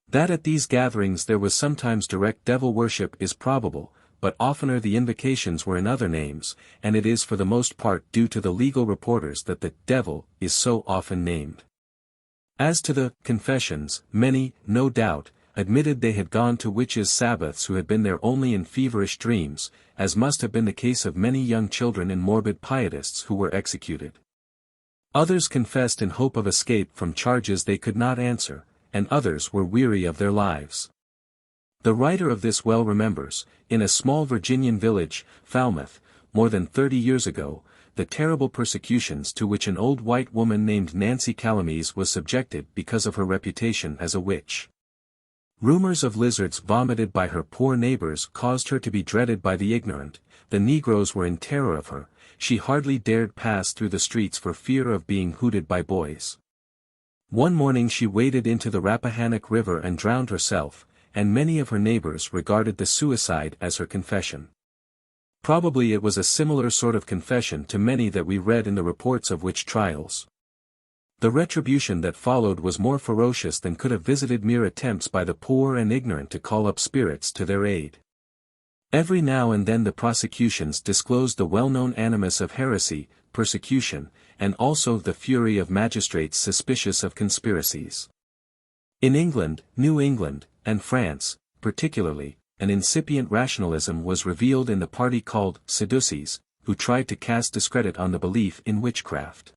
Speaker 1: That at these gatherings there was sometimes direct devil worship is probable, but oftener the invocations were in other names, and it is for the most part due to the legal reporters that the devil is so often named. As to the confessions, many, no doubt, admitted they had gone to witches' Sabbaths who had been there only in feverish dreams, as must have been the case of many young children and morbid pietists who were executed. Others confessed in hope of escape from charges they could not answer, and others were weary of their lives. The writer of this well remembers, in a small Virginian village, Falmouth, more than 30 years ago, the terrible persecutions to which an old white woman named Nancy Calamise was subjected because of her reputation as a witch. Rumors of lizards vomited by her poor neighbors caused her to be dreaded by the ignorant, the Negroes were in terror of her, she hardly dared pass through the streets for fear of being hooted by boys. One morning she waded into the Rappahannock River and drowned herself, and many of her neighbors regarded the suicide as her confession. Probably it was a similar sort of confession to many that we read in the reports of witch trials. The retribution that followed was more ferocious than could have visited mere attempts by the poor and ignorant to call up spirits to their aid. Every now and then the prosecutions disclosed the well-known animus of heresy, persecution, and also the fury of magistrates suspicious of conspiracies. In England, New England, and France, particularly, an incipient rationalism was revealed in the party called Sadducees, who tried to cast discredit on the belief in witchcraft.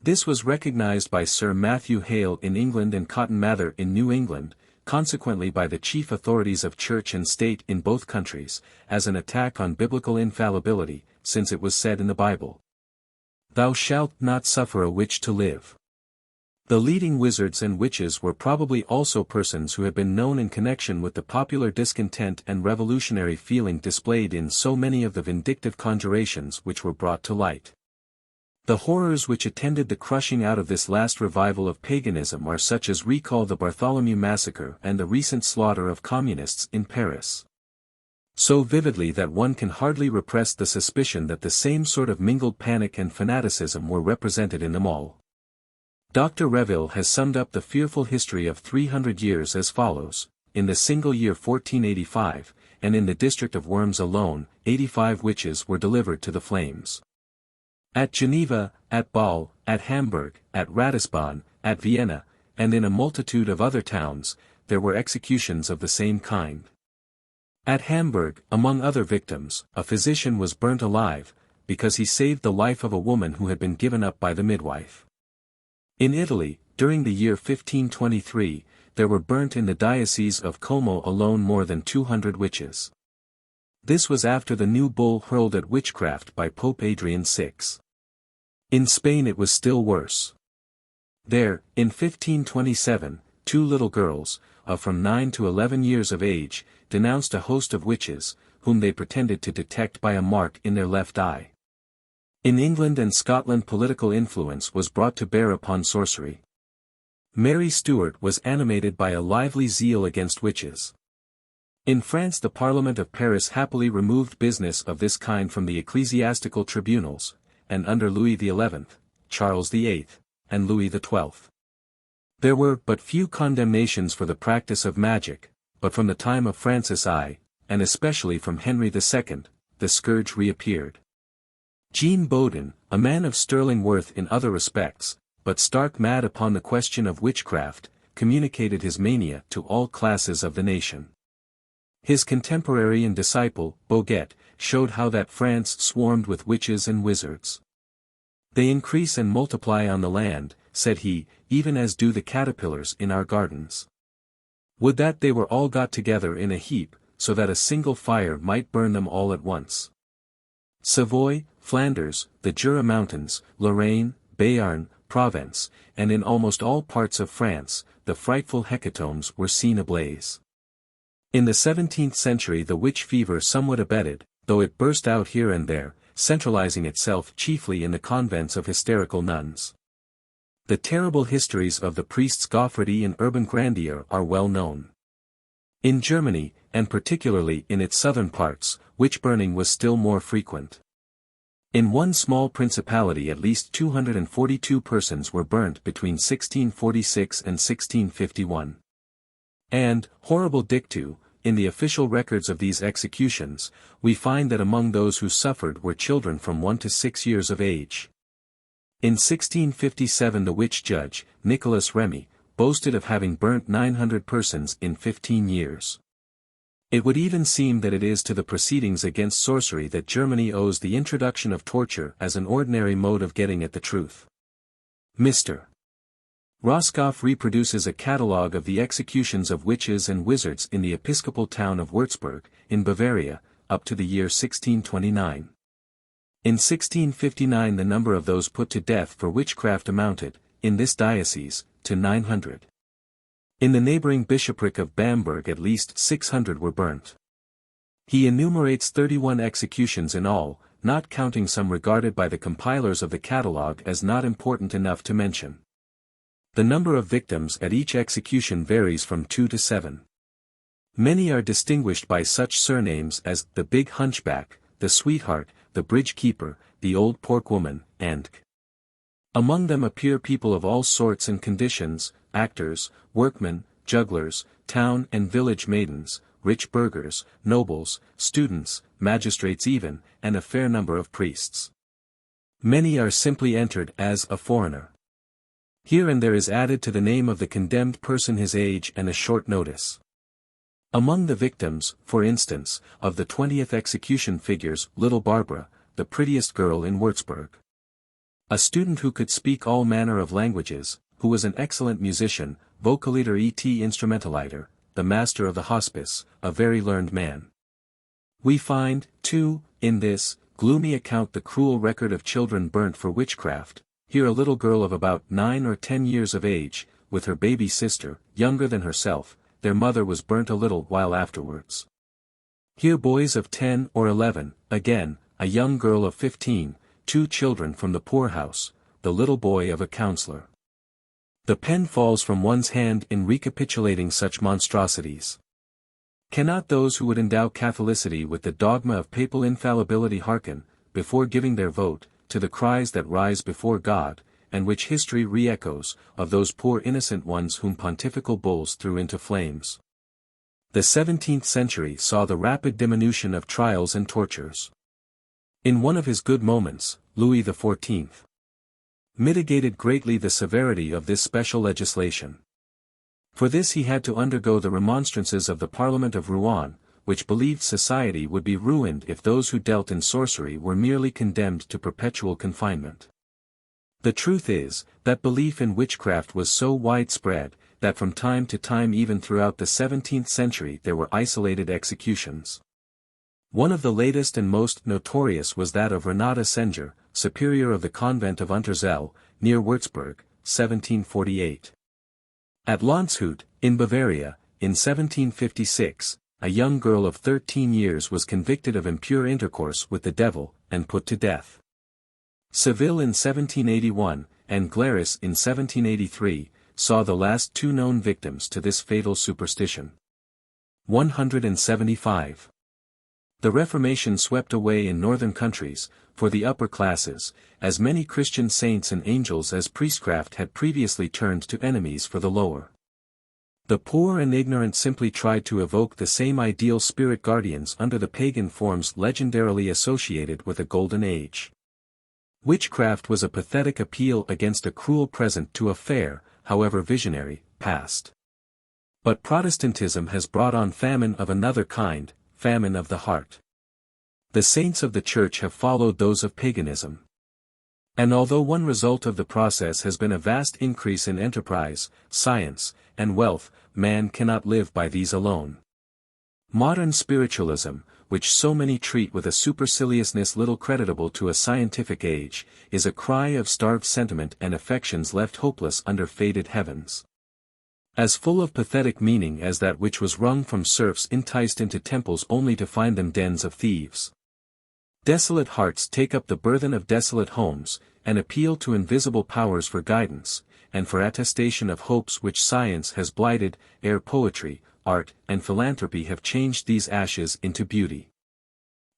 Speaker 1: This was recognized by Sir Matthew Hale in England and Cotton Mather in New England, consequently by the chief authorities of church and state in both countries, as an attack on biblical infallibility, since it was said in the Bible, "Thou shalt not suffer a witch to live." The leading wizards and witches were probably also persons who had been known in connection with the popular discontent and revolutionary feeling displayed in so many of the vindictive conjurations which were brought to light. The horrors which attended the crushing out of this last revival of paganism are such as recall the Bartholomew massacre and the recent slaughter of communists in Paris. So vividly that one can hardly repress the suspicion that the same sort of mingled panic and fanaticism were represented in them all. Dr. Reville has summed up the fearful history of 300 years as follows: in the single year 1485, and in the district of Worms alone, 85 witches were delivered to the flames. At Geneva, at Bâle, at Hamburg, at Ratisbon, at Vienna, and in a multitude of other towns, there were executions of the same kind. At Hamburg, among other victims, a physician was burnt alive, because he saved the life of a woman who had been given up by the midwife. In Italy, during the year 1523, there were burnt in the diocese of Como alone more than 200 witches. This was after the new bull hurled at witchcraft by Pope Adrian VI. In Spain it was still worse. There, in 1527, 2 little girls, of from 9 to 11 years of age, denounced a host of witches, whom they pretended to detect by a mark in their left eye. In England and Scotland political influence was brought to bear upon sorcery. Mary Stuart was animated by a lively zeal against witches. In France the Parliament of Paris happily removed business of this kind from the ecclesiastical tribunals, and under Louis XI, Charles VIII, and Louis XII. There were but few condemnations for the practice of magic, but from the time of Francis I, and especially from Henry II, the scourge reappeared. Jean Bodin, a man of sterling worth in other respects, but stark mad upon the question of witchcraft, communicated his mania to all classes of the nation. His contemporary and disciple, Boguet, showed how that France swarmed with witches and wizards. They increase and multiply on the land, said he, even as do the caterpillars in our gardens. Would that they were all got together in a heap, so that a single fire might burn them all at once. Savoy, Flanders, the Jura Mountains, Lorraine, Béarn, Provence, and in almost all parts of France, the frightful hecatombs were seen ablaze. In the 17th century the witch fever somewhat abated, though it burst out here and there, centralizing itself chiefly in the convents of hysterical nuns. The terrible histories of the priests Goffredy and Urban Grandier are well known. In Germany, and particularly in its southern parts, witch-burning was still more frequent. In one small principality at least 242 persons were burnt between 1646 and 1651. And, horrible dictu, in the official records of these executions, we find that among those who suffered were children from 1 to 6 years of age. In 1657 the witch judge, Nicholas Remy, boasted of having burnt 900 persons in 15 years. It would even seem that it is to the proceedings against sorcery that Germany owes the introduction of torture as an ordinary mode of getting at the truth. Mr. Roscoff reproduces a catalogue of the executions of witches and wizards in the episcopal town of Würzburg, in Bavaria, up to the year 1629. In 1659 the number of those put to death for witchcraft amounted, in this diocese, to 900. In the neighboring bishopric of Bamberg at least 600 were burnt. He enumerates 31 executions in all, not counting some regarded by the compilers of the catalogue as not important enough to mention. The number of victims at each execution varies from 2 to 7. Many are distinguished by such surnames as the Big Hunchback, the Sweetheart, the Bridge Keeper, the Old Pork Woman, and among them appear people of all sorts and conditions, actors, workmen, jugglers, town and village maidens, rich burghers, nobles, students, magistrates even, and a fair number of priests. Many are simply entered as a foreigner. Here and there is added to the name of the condemned person his age and a short notice. Among the victims, for instance, of the 20th execution figures little Barbara, the prettiest girl in Würzburg. A student who could speak all manner of languages, who was an excellent musician, Vocaliter et Instrumentaliter, the master of the hospice, a very learned man. We find, too, in this gloomy account the cruel record of children burnt for witchcraft. Here a little girl of about 9 or 10 years of age, with her baby sister, younger than herself, their mother was burnt a little while afterwards. Here boys of 10 or 11, again, a young girl of 15, 2 children from the poorhouse, the little boy of a counselor. The pen falls from one's hand in recapitulating such monstrosities. Cannot those who would endow Catholicity with the dogma of papal infallibility hearken, before giving their vote, to the cries that rise before God, and which history re-echoes, of those poor innocent ones whom pontifical bulls threw into flames? The 17th century saw the rapid diminution of trials and tortures. In one of his good moments, Louis XIV mitigated greatly the severity of this special legislation. For this he had to undergo the remonstrances of the Parliament of Rouen, which believed society would be ruined if those who dealt in sorcery were merely condemned to perpetual confinement. The truth is, that belief in witchcraft was so widespread, that from time to time even throughout the 17th century there were isolated executions. One of the latest and most notorious was that of Renata Senger, superior of the convent of Unterzell, near Würzburg, 1748. At Landshut, in Bavaria, in 1756, a young girl of 13 years was convicted of impure intercourse with the devil, and put to death. Seville in 1781, and Glaris in 1783, saw the last 2 known victims to this fatal superstition. 175. The Reformation swept away in northern countries, for the upper classes, as many Christian saints and angels as priestcraft had previously turned to enemies for the lower. The poor and ignorant simply tried to evoke the same ideal spirit guardians under the pagan forms legendarily associated with a golden age. Witchcraft was a pathetic appeal against a cruel present to a fair, however visionary, past. But Protestantism has brought on famine of another kind, famine of the heart. The saints of the Church have followed those of paganism. And although one result of the process has been a vast increase in enterprise, science, and wealth, man cannot live by these alone. Modern spiritualism, which so many treat with a superciliousness little creditable to a scientific age, is a cry of starved sentiment and affections left hopeless under faded heavens. As full of pathetic meaning as that which was wrung from serfs enticed into temples only to find them dens of thieves. Desolate hearts take up the burthen of desolate homes, and appeal to invisible powers for guidance, and for attestation of hopes which science has blighted, ere poetry, art, and philanthropy have changed these ashes into beauty.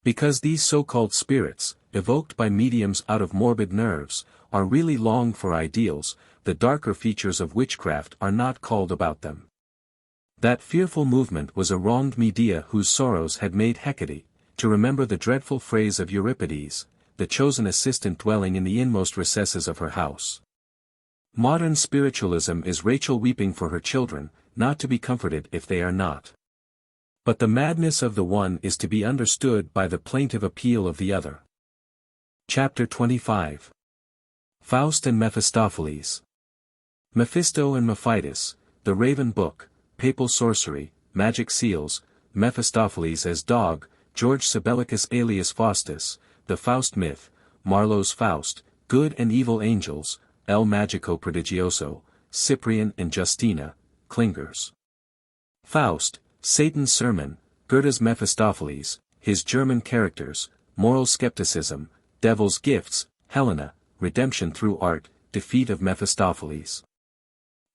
Speaker 1: Because these so-called spirits, evoked by mediums out of morbid nerves, are really longed for ideals, the darker features of witchcraft are not called about them. That fearful movement was a wronged Medea whose sorrows had made Hecate, to remember the dreadful phrase of Euripides, the chosen assistant dwelling in the inmost recesses of her house. Modern spiritualism is Rachel weeping for her children, not to be comforted if they are not. But the madness of the one is to be understood by the plaintive appeal of the other. Chapter 25. Faust and Mephistopheles. Mephisto and Mephitis, the Raven Book, Papal Sorcery, Magic Seals, Mephistopheles as Dog, George Sibyllicus alias Faustus, The Faust Myth, Marlowe's Faust, Good and Evil Angels, El Magico Prodigioso, Cyprian and Justina, Klingers. Faust, Satan's Sermon, Goethe's Mephistopheles, His German Characters, Moral Skepticism, Devil's Gifts, Helena, Redemption through Art, Defeat of Mephistopheles.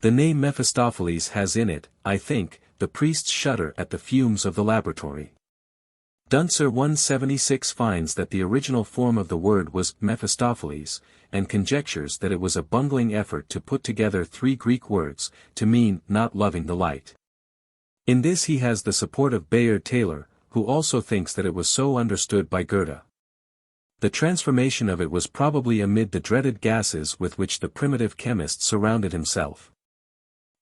Speaker 1: The name Mephistopheles has in it, I think, the priests shudder at the fumes of the laboratory. Dunser 176 finds that the original form of the word was Mephistopheles, and conjectures that it was a bungling effort to put together three Greek words, to mean not loving the light. In this he has the support of Bayard Taylor, who also thinks that it was so understood by Goethe. The transformation of it was probably amid the dreaded gases with which the primitive chemist surrounded himself.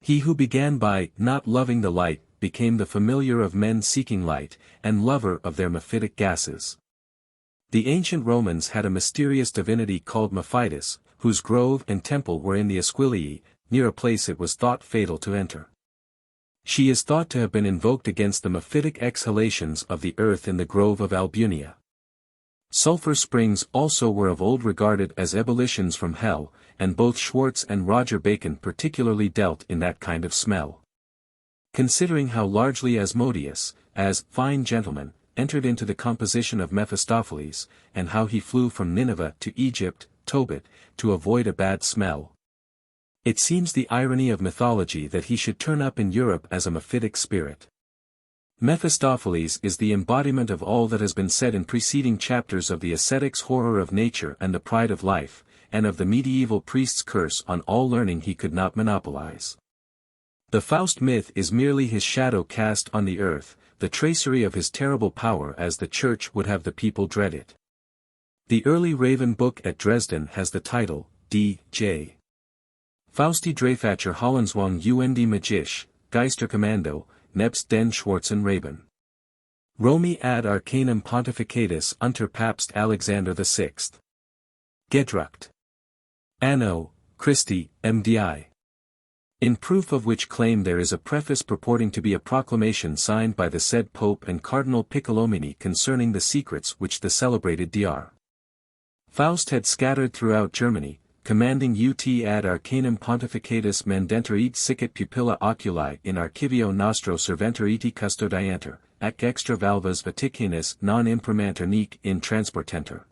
Speaker 1: He who began by not loving the light became the familiar of men seeking light, and lover of their mephitic gases. The ancient Romans had a mysterious divinity called Mephitis, whose grove and temple were in the Esquilii, near a place it was thought fatal to enter. She is thought to have been invoked against the mephitic exhalations of the earth in the grove of Albunia. Sulphur springs also were of old regarded as ebullitions from hell, and both Schwartz and Roger Bacon particularly dealt in that kind of smell. Considering how largely Asmodeus, as fine gentleman, entered into the composition of Mephistopheles, and how he flew from Nineveh to Egypt, Tobit, to avoid a bad smell. It seems the irony of mythology that he should turn up in Europe as a mephitic spirit. Mephistopheles is the embodiment of all that has been said in preceding chapters of the ascetic's horror of nature and the pride of life, and of the medieval priest's curse on all learning he could not monopolize. The Faust myth is merely his shadow cast on the earth, the tracery of his terrible power as the Church would have the people dread it. The early Raven Book at Dresden has the title, D.J. Fausti Dreyfacher Hollenswang und Magisch, Geisterkommando, nebst den Schwarzen Raben. Romi ad Arcanum Pontificatus unter Papst Alexander VI. Gedruckt. Anno, Christi, MDI. In proof of which claim there is a preface purporting to be a proclamation signed by the said Pope and Cardinal Piccolomini concerning the secrets which the celebrated Dr. Faust had scattered throughout Germany, commanding ut ad arcanum pontificatus mandenter sicit pupilla oculi in archivio nostro serventer custodianter, ac extra valvas vaticanus non imprimanter nec in transportenter.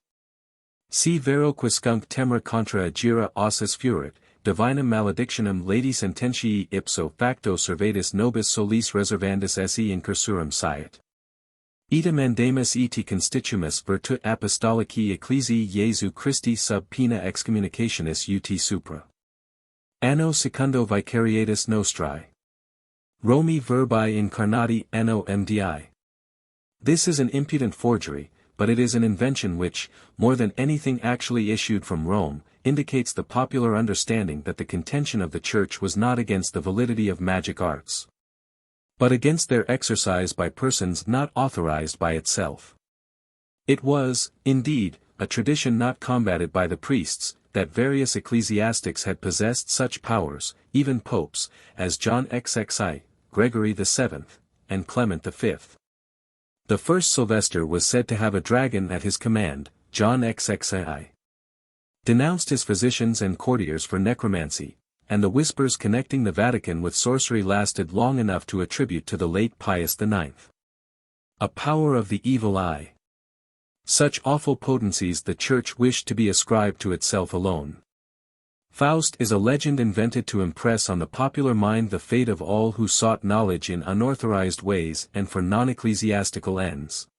Speaker 1: Si vero quiscunc temor contra agira ossis furit, divinum maledictionum ladi sententiae ipso facto servatus nobis solis reservandus esse incursurum siet. Ita mandamus et constitumus virtut apostolici ecclesiae Jesu Christi sub pena excommunicationis ut supra. Anno secundo vicariatus nostrae. Romi verbi incarnati anno MDI. This is an impudent forgery, but it is an invention which, more than anything actually issued from Rome, indicates the popular understanding that the contention of the Church was not against the validity of magic arts, but against their exercise by persons not authorized by itself. It was, indeed, a tradition not combated by the priests, that various ecclesiastics had possessed such powers, even popes, as John XXI, Gregory VII, and Clement V. The first Sylvester was said to have a dragon at his command. John XXI denounced his physicians and courtiers for necromancy, and the whispers connecting the Vatican with sorcery lasted long enough to attribute to the late Pius IX. A power of the evil eye. Such awful potencies the Church wished to be ascribed to itself alone. Faust is a legend invented to impress on the popular mind the fate of all who sought knowledge in unauthorized ways and for non-ecclesiastical ends.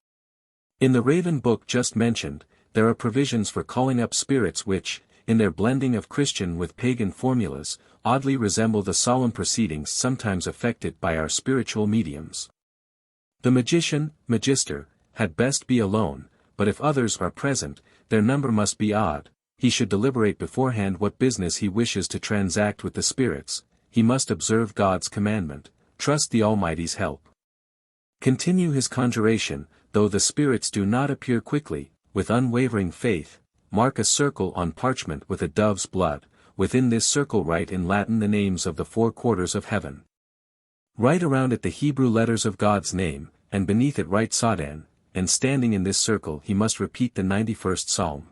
Speaker 1: In the Raven book just mentioned, there are provisions for calling up spirits which, in their blending of Christian with pagan formulas, oddly resemble the solemn proceedings sometimes effected by our spiritual mediums. The magician, magister, had best be alone, but if others are present, their number must be odd. He should deliberate beforehand what business he wishes to transact with the spirits, he must observe God's commandment, trust the Almighty's help. Continue his conjuration, though the spirits do not appear quickly, with unwavering faith, mark a circle on parchment with a dove's blood, within this circle write in Latin the names of the 4 quarters of heaven. Write around it the Hebrew letters of God's name, and beneath it write Sadan, and standing in this circle he must repeat the 91st Psalm.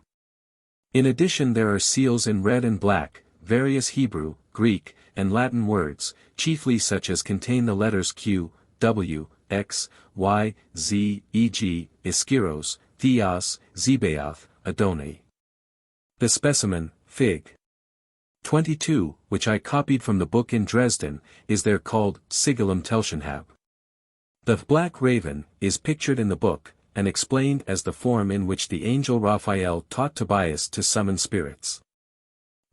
Speaker 1: In addition there are seals in red and black, various Hebrew, Greek, and Latin words, chiefly such as contain the letters Q, W, X, Y, Z, e.g., Iskyros, Theos, Zebaoth, Adonai. The specimen, Fig. 22, which I copied from the book in Dresden, is there called Sigillum Telschenhab. The black raven is pictured in the book, and explained as the form in which the angel Raphael taught Tobias to summon spirits.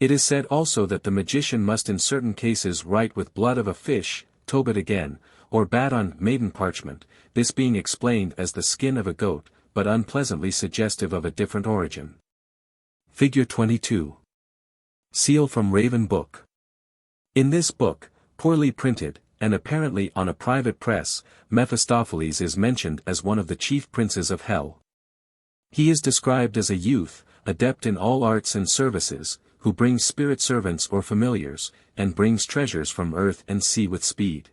Speaker 1: It is said also that the magician must in certain cases write with blood of a fish, Tobit again, or bat on maiden parchment, this being explained as the skin of a goat, but unpleasantly suggestive of a different origin. Figure 22. Seal from Raven Book. In this book, poorly printed, and apparently on a private press, Mephistopheles is mentioned as one of the chief princes of hell. He is described as a youth, adept in all arts and services, who brings spirit servants or familiars, and brings treasures from earth and sea with speed.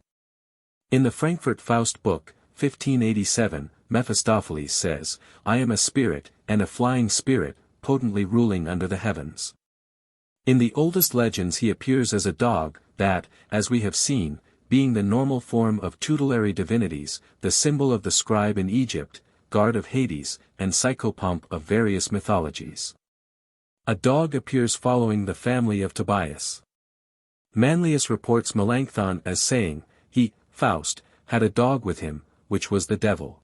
Speaker 1: In the Frankfurt Faust book, 1587, Mephistopheles says, I am a spirit, and a flying spirit, potently ruling under the heavens. In the oldest legends he appears as a dog, that, as we have seen, being the normal form of tutelary divinities, the symbol of the scribe in Egypt, guard of Hades, and psychopomp of various mythologies. A dog appears following the family of Tobias. Manlius reports Melanchthon as saying, he, Faust, had a dog with him, which was the devil.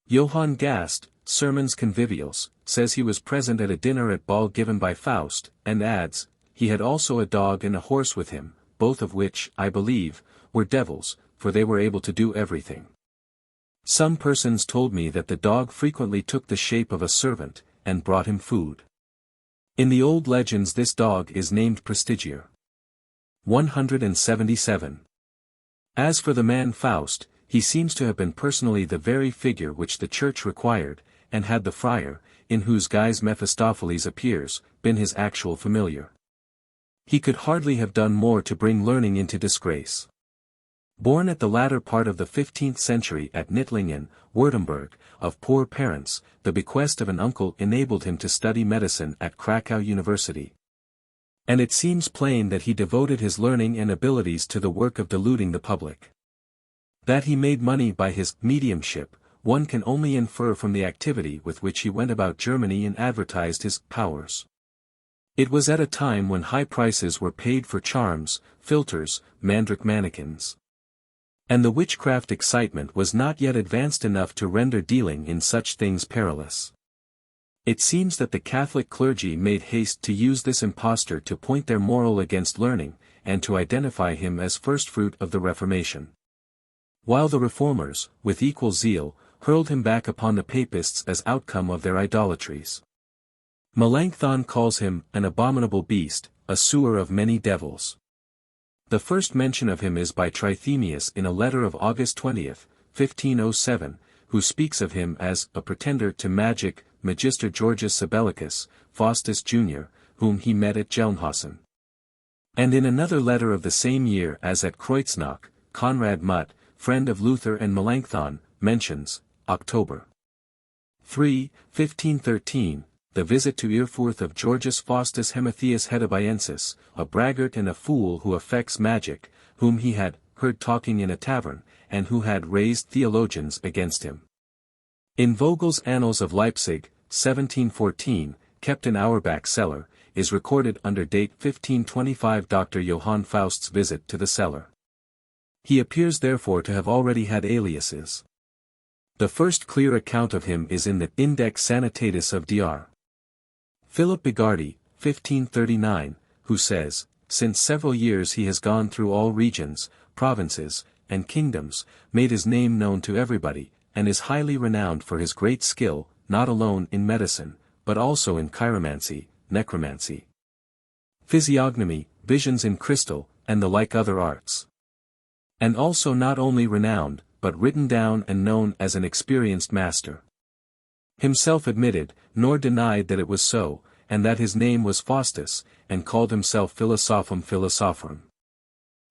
Speaker 1: Johann Gast, Sermons Convivials, says he was present at a dinner at ball given by Faust, and adds, he had also a dog and a horse with him, both of which, I believe, were devils, for they were able to do everything. Some persons told me that the dog frequently took the shape of a servant, and brought him food. In the old legends this dog is named Prestigier. 177. As for the man Faust, he seems to have been personally the very figure which the Church required, and had the friar, in whose guise Mephistopheles appears, been his actual familiar. He could hardly have done more to bring learning into disgrace. Born at the latter part of the 15th century at Nittlingen, Württemberg, of poor parents, the bequest of an uncle enabled him to study medicine at Krakow University. And it seems plain that he devoted his learning and abilities to the work of deluding the public. That he made money by his mediumship, one can only infer from the activity with which he went about Germany and advertised his powers. It was at a time when high prices were paid for charms, philters, mandrake mannequins. And the witchcraft excitement was not yet advanced enough to render dealing in such things perilous. It seems that the Catholic clergy made haste to use this impostor to point their moral against learning, and to identify him as firstfruit of the Reformation. While the Reformers, with equal zeal, hurled him back upon the Papists as outcome of their idolatries. Melanchthon calls him an abominable beast, a sewer of many devils. The first mention of him is by Trithemius in a letter of August 20, 1507, who speaks of him as a pretender to magic, Magister Georgius Sabellicus, Faustus Jr., whom he met at Gelnhausen. And in another letter of the same year as at Kreuznach, Conrad Mutt, friend of Luther and Melanchthon, mentions, October 3, 1513, the visit to Erfurth of Georgius Faustus Hemathius Hedabiensis, a braggart and a fool who affects magic, whom he had heard talking in a tavern, and who had raised theologians against him. In Vogel's Annals of Leipzig, 1714, kept in Auerbach cellar, is recorded under date 1525 Dr. Johann Faust's visit to the cellar. He appears therefore to have already had aliases. The first clear account of him is in the Index Sanitatis of Dr. Philip Bigardi, 1539, who says, "Since several years he has gone through all regions, provinces, and kingdoms, made his name known to everybody, and is highly renowned for his great skill, not alone in medicine, but also in chiromancy, necromancy, physiognomy, visions in crystal, and the like other arts. And also not only renowned, but written down and known as an experienced master. Himself admitted, nor denied that it was so, and that his name was Faustus, and called himself Philosophum Philosophorum.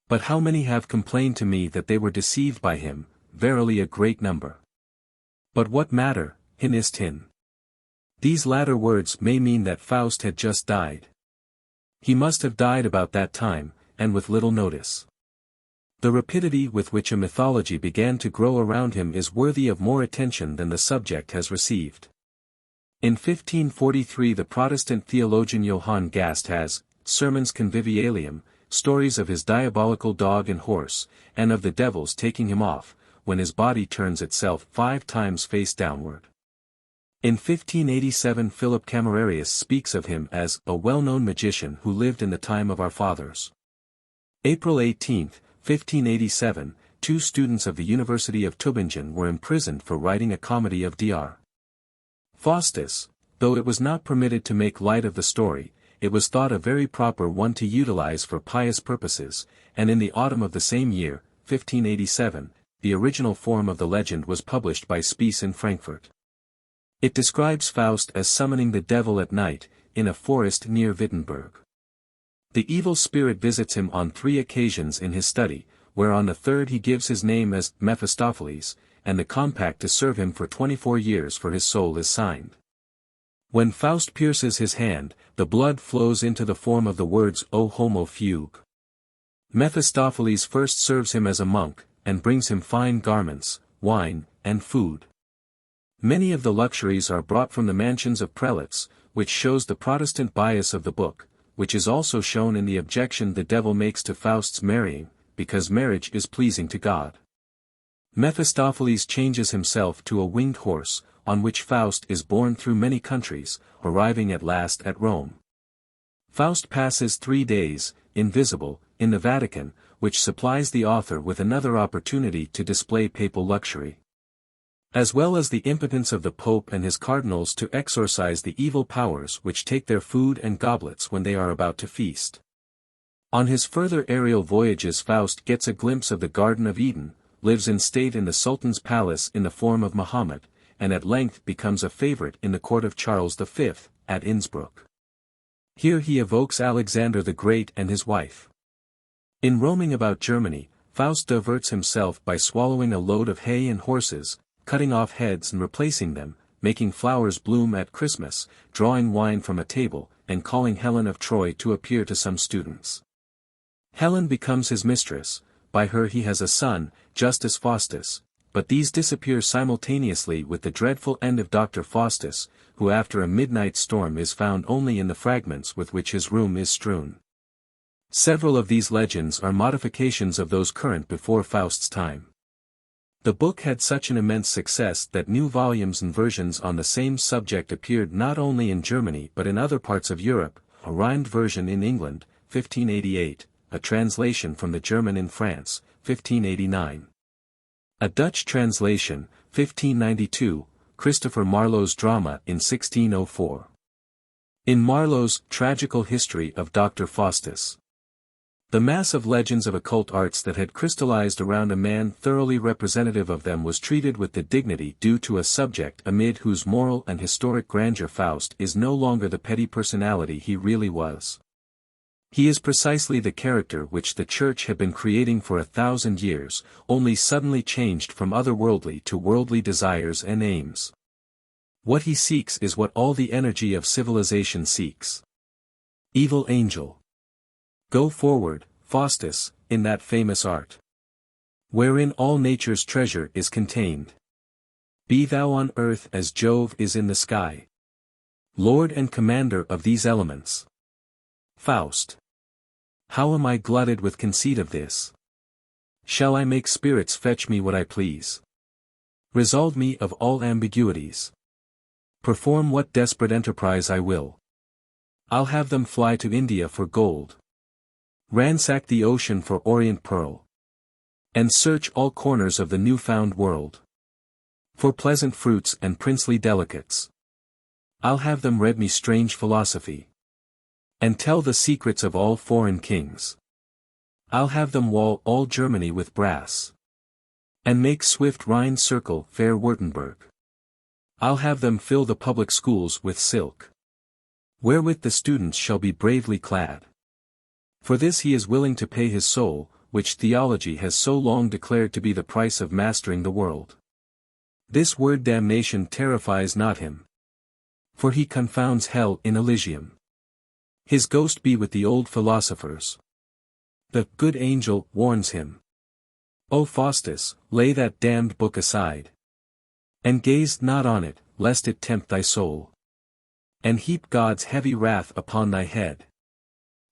Speaker 1: But how many have complained to me that they were deceived by him, verily a great number. But what matter, hin ist hin." These latter words may mean that Faust had just died. He must have died about that time, and with little notice. The rapidity with which a mythology began to grow around him is worthy of more attention than the subject has received. In 1543 the Protestant theologian Johann Gast has, Sermons Convivialium, stories of his diabolical dog and horse, and of the devils taking him off, when his body turns itself 5 times face downward. In 1587 Philip Camerarius speaks of him as a well-known magician who lived in the time of our fathers. April 18, 1587, 2 students of the University of Tübingen were imprisoned for writing a comedy of Dr. Faustus. Though it was not permitted to make light of the story, it was thought a very proper one to utilize for pious purposes, and in the autumn of the same year, 1587, the original form of the legend was published by Spiess in Frankfurt. It describes Faust as summoning the devil at night, in a forest near Wittenberg. The evil spirit visits him on 3 occasions in his study, where on the 3rd he gives his name as Mephistopheles, and the compact to serve him for 24 years for his soul is signed. When Faust pierces his hand, the blood flows into the form of the words O homo fugue. Mephistopheles first serves him as a monk, and brings him fine garments, wine, and food. Many of the luxuries are brought from the mansions of prelates, which shows the Protestant bias of the book, which is also shown in the objection the devil makes to Faust's marrying, because marriage is pleasing to God. Mephistopheles changes himself to a winged horse, on which Faust is borne through many countries, arriving at last at Rome. Faust passes 3 days, invisible, in the Vatican, which supplies the author with another opportunity to display papal luxury, as well as the impotence of the Pope and his cardinals to exorcise the evil powers which take their food and goblets when they are about to feast. On his further aerial voyages Faust gets a glimpse of the Garden of Eden, lives in state in the Sultan's palace in the form of Muhammad, and at length becomes a favorite in the court of Charles V, at Innsbruck. Here he evokes Alexander the Great and his wife. In roaming about Germany, Faust diverts himself by swallowing a load of hay and horses, cutting off heads and replacing them, making flowers bloom at Christmas, drawing wine from a table, and calling Helen of Troy to appear to some students. Helen becomes his mistress, by her he has a son, Justus Faustus, but these disappear simultaneously with the dreadful end of Dr. Faustus, who after a midnight storm is found only in the fragments with which his room is strewn. Several of these legends are modifications of those current before Faust's time. The book had such an immense success that new volumes and versions on the same subject appeared not only in Germany but in other parts of Europe, a rhymed version in England, 1588, a translation from the German in France, 1589. A Dutch translation, 1592, Christopher Marlowe's drama in 1604. In Marlowe's Tragical History of Dr. Faustus. The mass of legends of occult arts that had crystallized around a man thoroughly representative of them was treated with the dignity due to a subject amid whose moral and historic grandeur Faust is no longer the petty personality he really was. He is precisely the character which the Church had been creating for 1,000 years, only suddenly changed from otherworldly to worldly desires and aims. What he seeks is what all the energy of civilization seeks. Evil angel. Go forward, Faustus, in that famous art, wherein all nature's treasure is contained. Be thou on earth as Jove is in the sky, Lord and commander of these elements. Faust. How am I glutted with conceit of this? Shall I make spirits fetch me what I please? Resolve me of all ambiguities. Perform what desperate enterprise I will. I'll have them fly to India for gold, ransack the ocean for orient pearl, and search all corners of the new-found world for pleasant fruits and princely delicates. I'll have them read me strange philosophy, and tell the secrets of all foreign kings. I'll have them wall all Germany with brass, and make swift Rhine circle fair Württemberg. I'll have them fill the public schools with silk, wherewith the students shall be bravely clad. For this he is willing to pay his soul, which theology has so long declared to be the price of mastering the world. This word damnation terrifies not him, for he confounds hell in Elysium. His ghost be with the old philosophers. The good angel warns him. O Faustus, lay that damned book aside, and gaze not on it, lest it tempt thy soul, and heap God's heavy wrath upon thy head.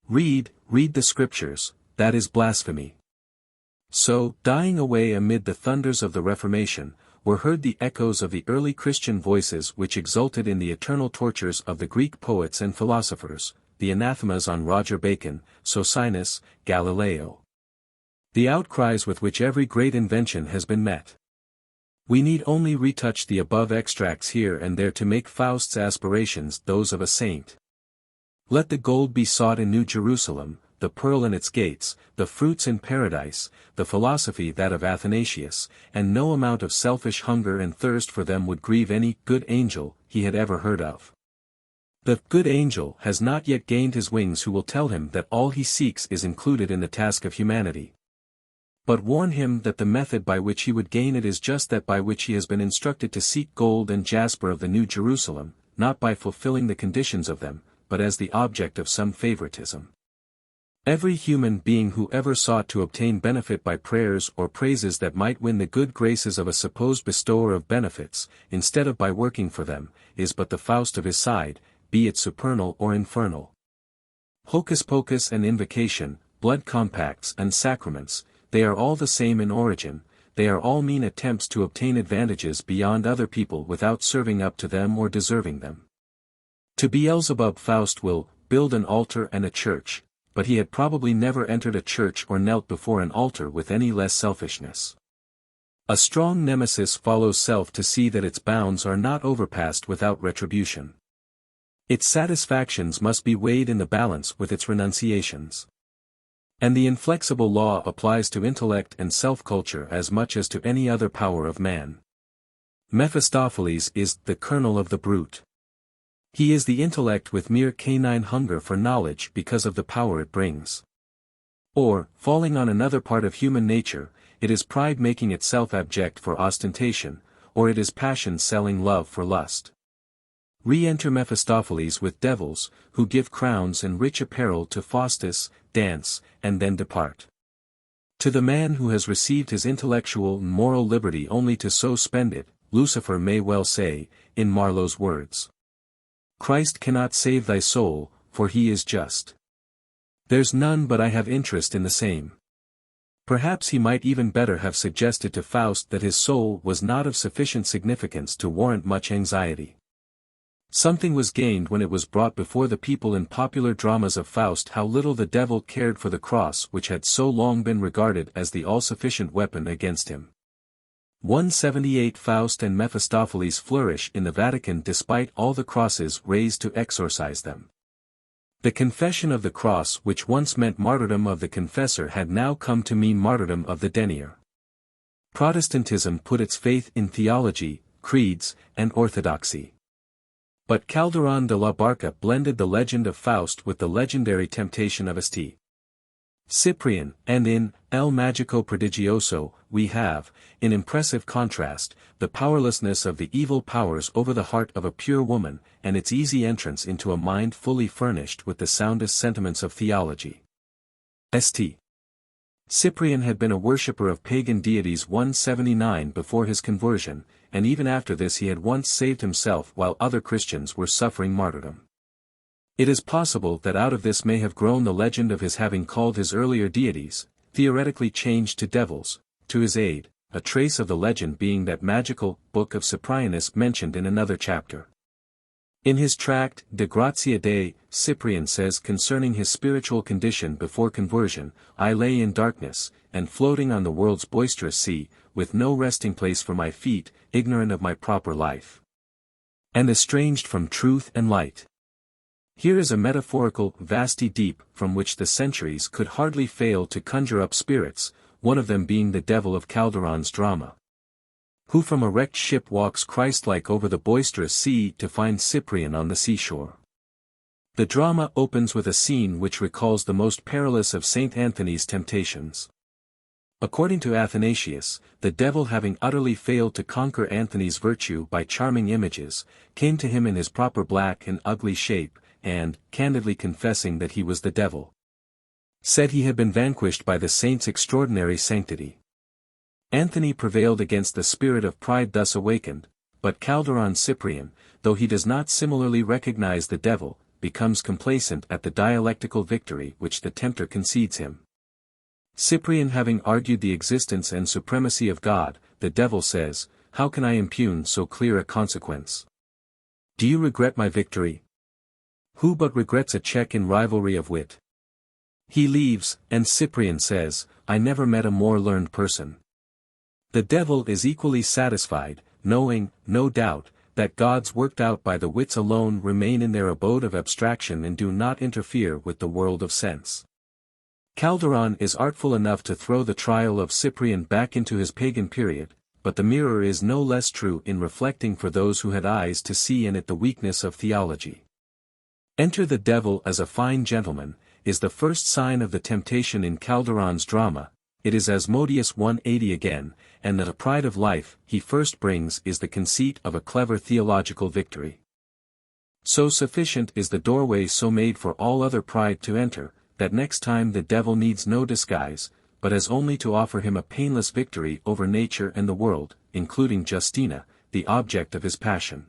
Speaker 1: Read the scriptures, that is blasphemy. So, dying away amid the thunders of the Reformation, were heard the echoes of the early Christian voices which exulted in the eternal tortures of the Greek poets and philosophers, the anathemas on Roger Bacon, Socinus, Galileo. The outcries with which every great invention has been met. We need only retouch the above extracts here and there to make Faust's aspirations those of a saint. Let the gold be sought in New Jerusalem, the pearl in its gates, the fruits in paradise, the philosophy that of Athanasius, and no amount of selfish hunger and thirst for them would grieve any good angel he had ever heard of. The good angel has not yet gained his wings who will tell him that all he seeks is included in the task of humanity. But warn him that the method by which he would gain it is just that by which he has been instructed to seek gold and jasper of the New Jerusalem, not by fulfilling the conditions of them, but as the object of some favoritism. Every human being who ever sought to obtain benefit by prayers or praises that might win the good graces of a supposed bestower of benefits, instead of by working for them, is but the Faust of his side, be it supernal or infernal. Hocus pocus and invocation, blood compacts and sacraments, they are all the same in origin, they are all mean attempts to obtain advantages beyond other people without serving up to them or deserving them. To Beelzebub Faust will build an altar and a church, but he had probably never entered a church or knelt before an altar with any less selfishness. A strong nemesis follows self to see that its bounds are not overpassed without retribution. Its satisfactions must be weighed in the balance with its renunciations. And the inflexible law applies to intellect and self-culture as much as to any other power of man. Mephistopheles is the kernel of the brute. He is the intellect with mere canine hunger for knowledge because of the power it brings. Or, falling on another part of human nature, it is pride making itself abject for ostentation, or it is passion selling love for lust. Re-enter Mephistopheles with devils, who give crowns and rich apparel to Faustus, dance, and then depart. To the man who has received his intellectual and moral liberty only to so spend it, Lucifer may well say, in Marlowe's words, Christ cannot save thy soul, for he is just. There's none but I have interest in the same. Perhaps he might even better have suggested to Faust that his soul was not of sufficient significance to warrant much anxiety. Something was gained when it was brought before the people in popular dramas of Faust how little the devil cared for the cross which had so long been regarded as the all-sufficient weapon against him. 178 Faust and Mephistopheles flourish in the Vatican despite all the crosses raised to exorcise them. The confession of the cross which once meant martyrdom of the confessor had now come to mean martyrdom of the denier. Protestantism put its faith in theology, creeds, and orthodoxy. But Calderon de la Barca blended the legend of Faust with the legendary temptation of St. Cyprian, and in El Magico Prodigioso, we have, in impressive contrast, the powerlessness of the evil powers over the heart of a pure woman, and its easy entrance into a mind fully furnished with the soundest sentiments of theology. St. Cyprian had been a worshipper of pagan deities 179 before his conversion, and even after this he had once saved himself while other Christians were suffering martyrdom. It is possible that out of this may have grown the legend of his having called his earlier deities, theoretically changed to devils, to his aid, a trace of the legend being that magical book of Cyprianus mentioned in another chapter. In his tract De Gratia Dei, Cyprian says concerning his spiritual condition before conversion, I lay in darkness, and floating on the world's boisterous sea, with no resting place for my feet, ignorant of my proper life, and estranged from truth and light. Here is a metaphorical vasty deep from which the centuries could hardly fail to conjure up spirits, one of them being the devil of Calderon's drama, who from a wrecked ship walks Christ-like over the boisterous sea to find Cyprian on the seashore. The drama opens with a scene which recalls the most perilous of Saint Anthony's temptations. According to Athanasius, the devil having utterly failed to conquer Anthony's virtue by charming images, came to him in his proper black and ugly shape, and, candidly confessing that he was the devil, said he had been vanquished by the saint's extraordinary sanctity. Anthony prevailed against the spirit of pride thus awakened, but Calderon Cyprian, though he does not similarly recognize the devil, becomes complacent at the dialectical victory which the tempter concedes him. Cyprian having argued the existence and supremacy of God, the devil says, How can I impugn so clear a consequence? Do you regret my victory? Who but regrets a check in rivalry of wit? He leaves, and Cyprian says, I never met a more learned person. The devil is equally satisfied, knowing, no doubt, that gods worked out by the wits alone remain in their abode of abstraction and do not interfere with the world of sense. Calderon is artful enough to throw the trial of Cyprian back into his pagan period, but the mirror is no less true in reflecting for those who had eyes to see in it the weakness of theology. Enter the devil as a fine gentleman, is the first sign of the temptation in Calderon's drama. It is Asmodeus 180 again, and the pride of life he first brings is the conceit of a clever theological victory. So sufficient is the doorway so made for all other pride to enter, that next time the devil needs no disguise, but has only to offer him a painless victory over nature and the world, including Justina, the object of his passion.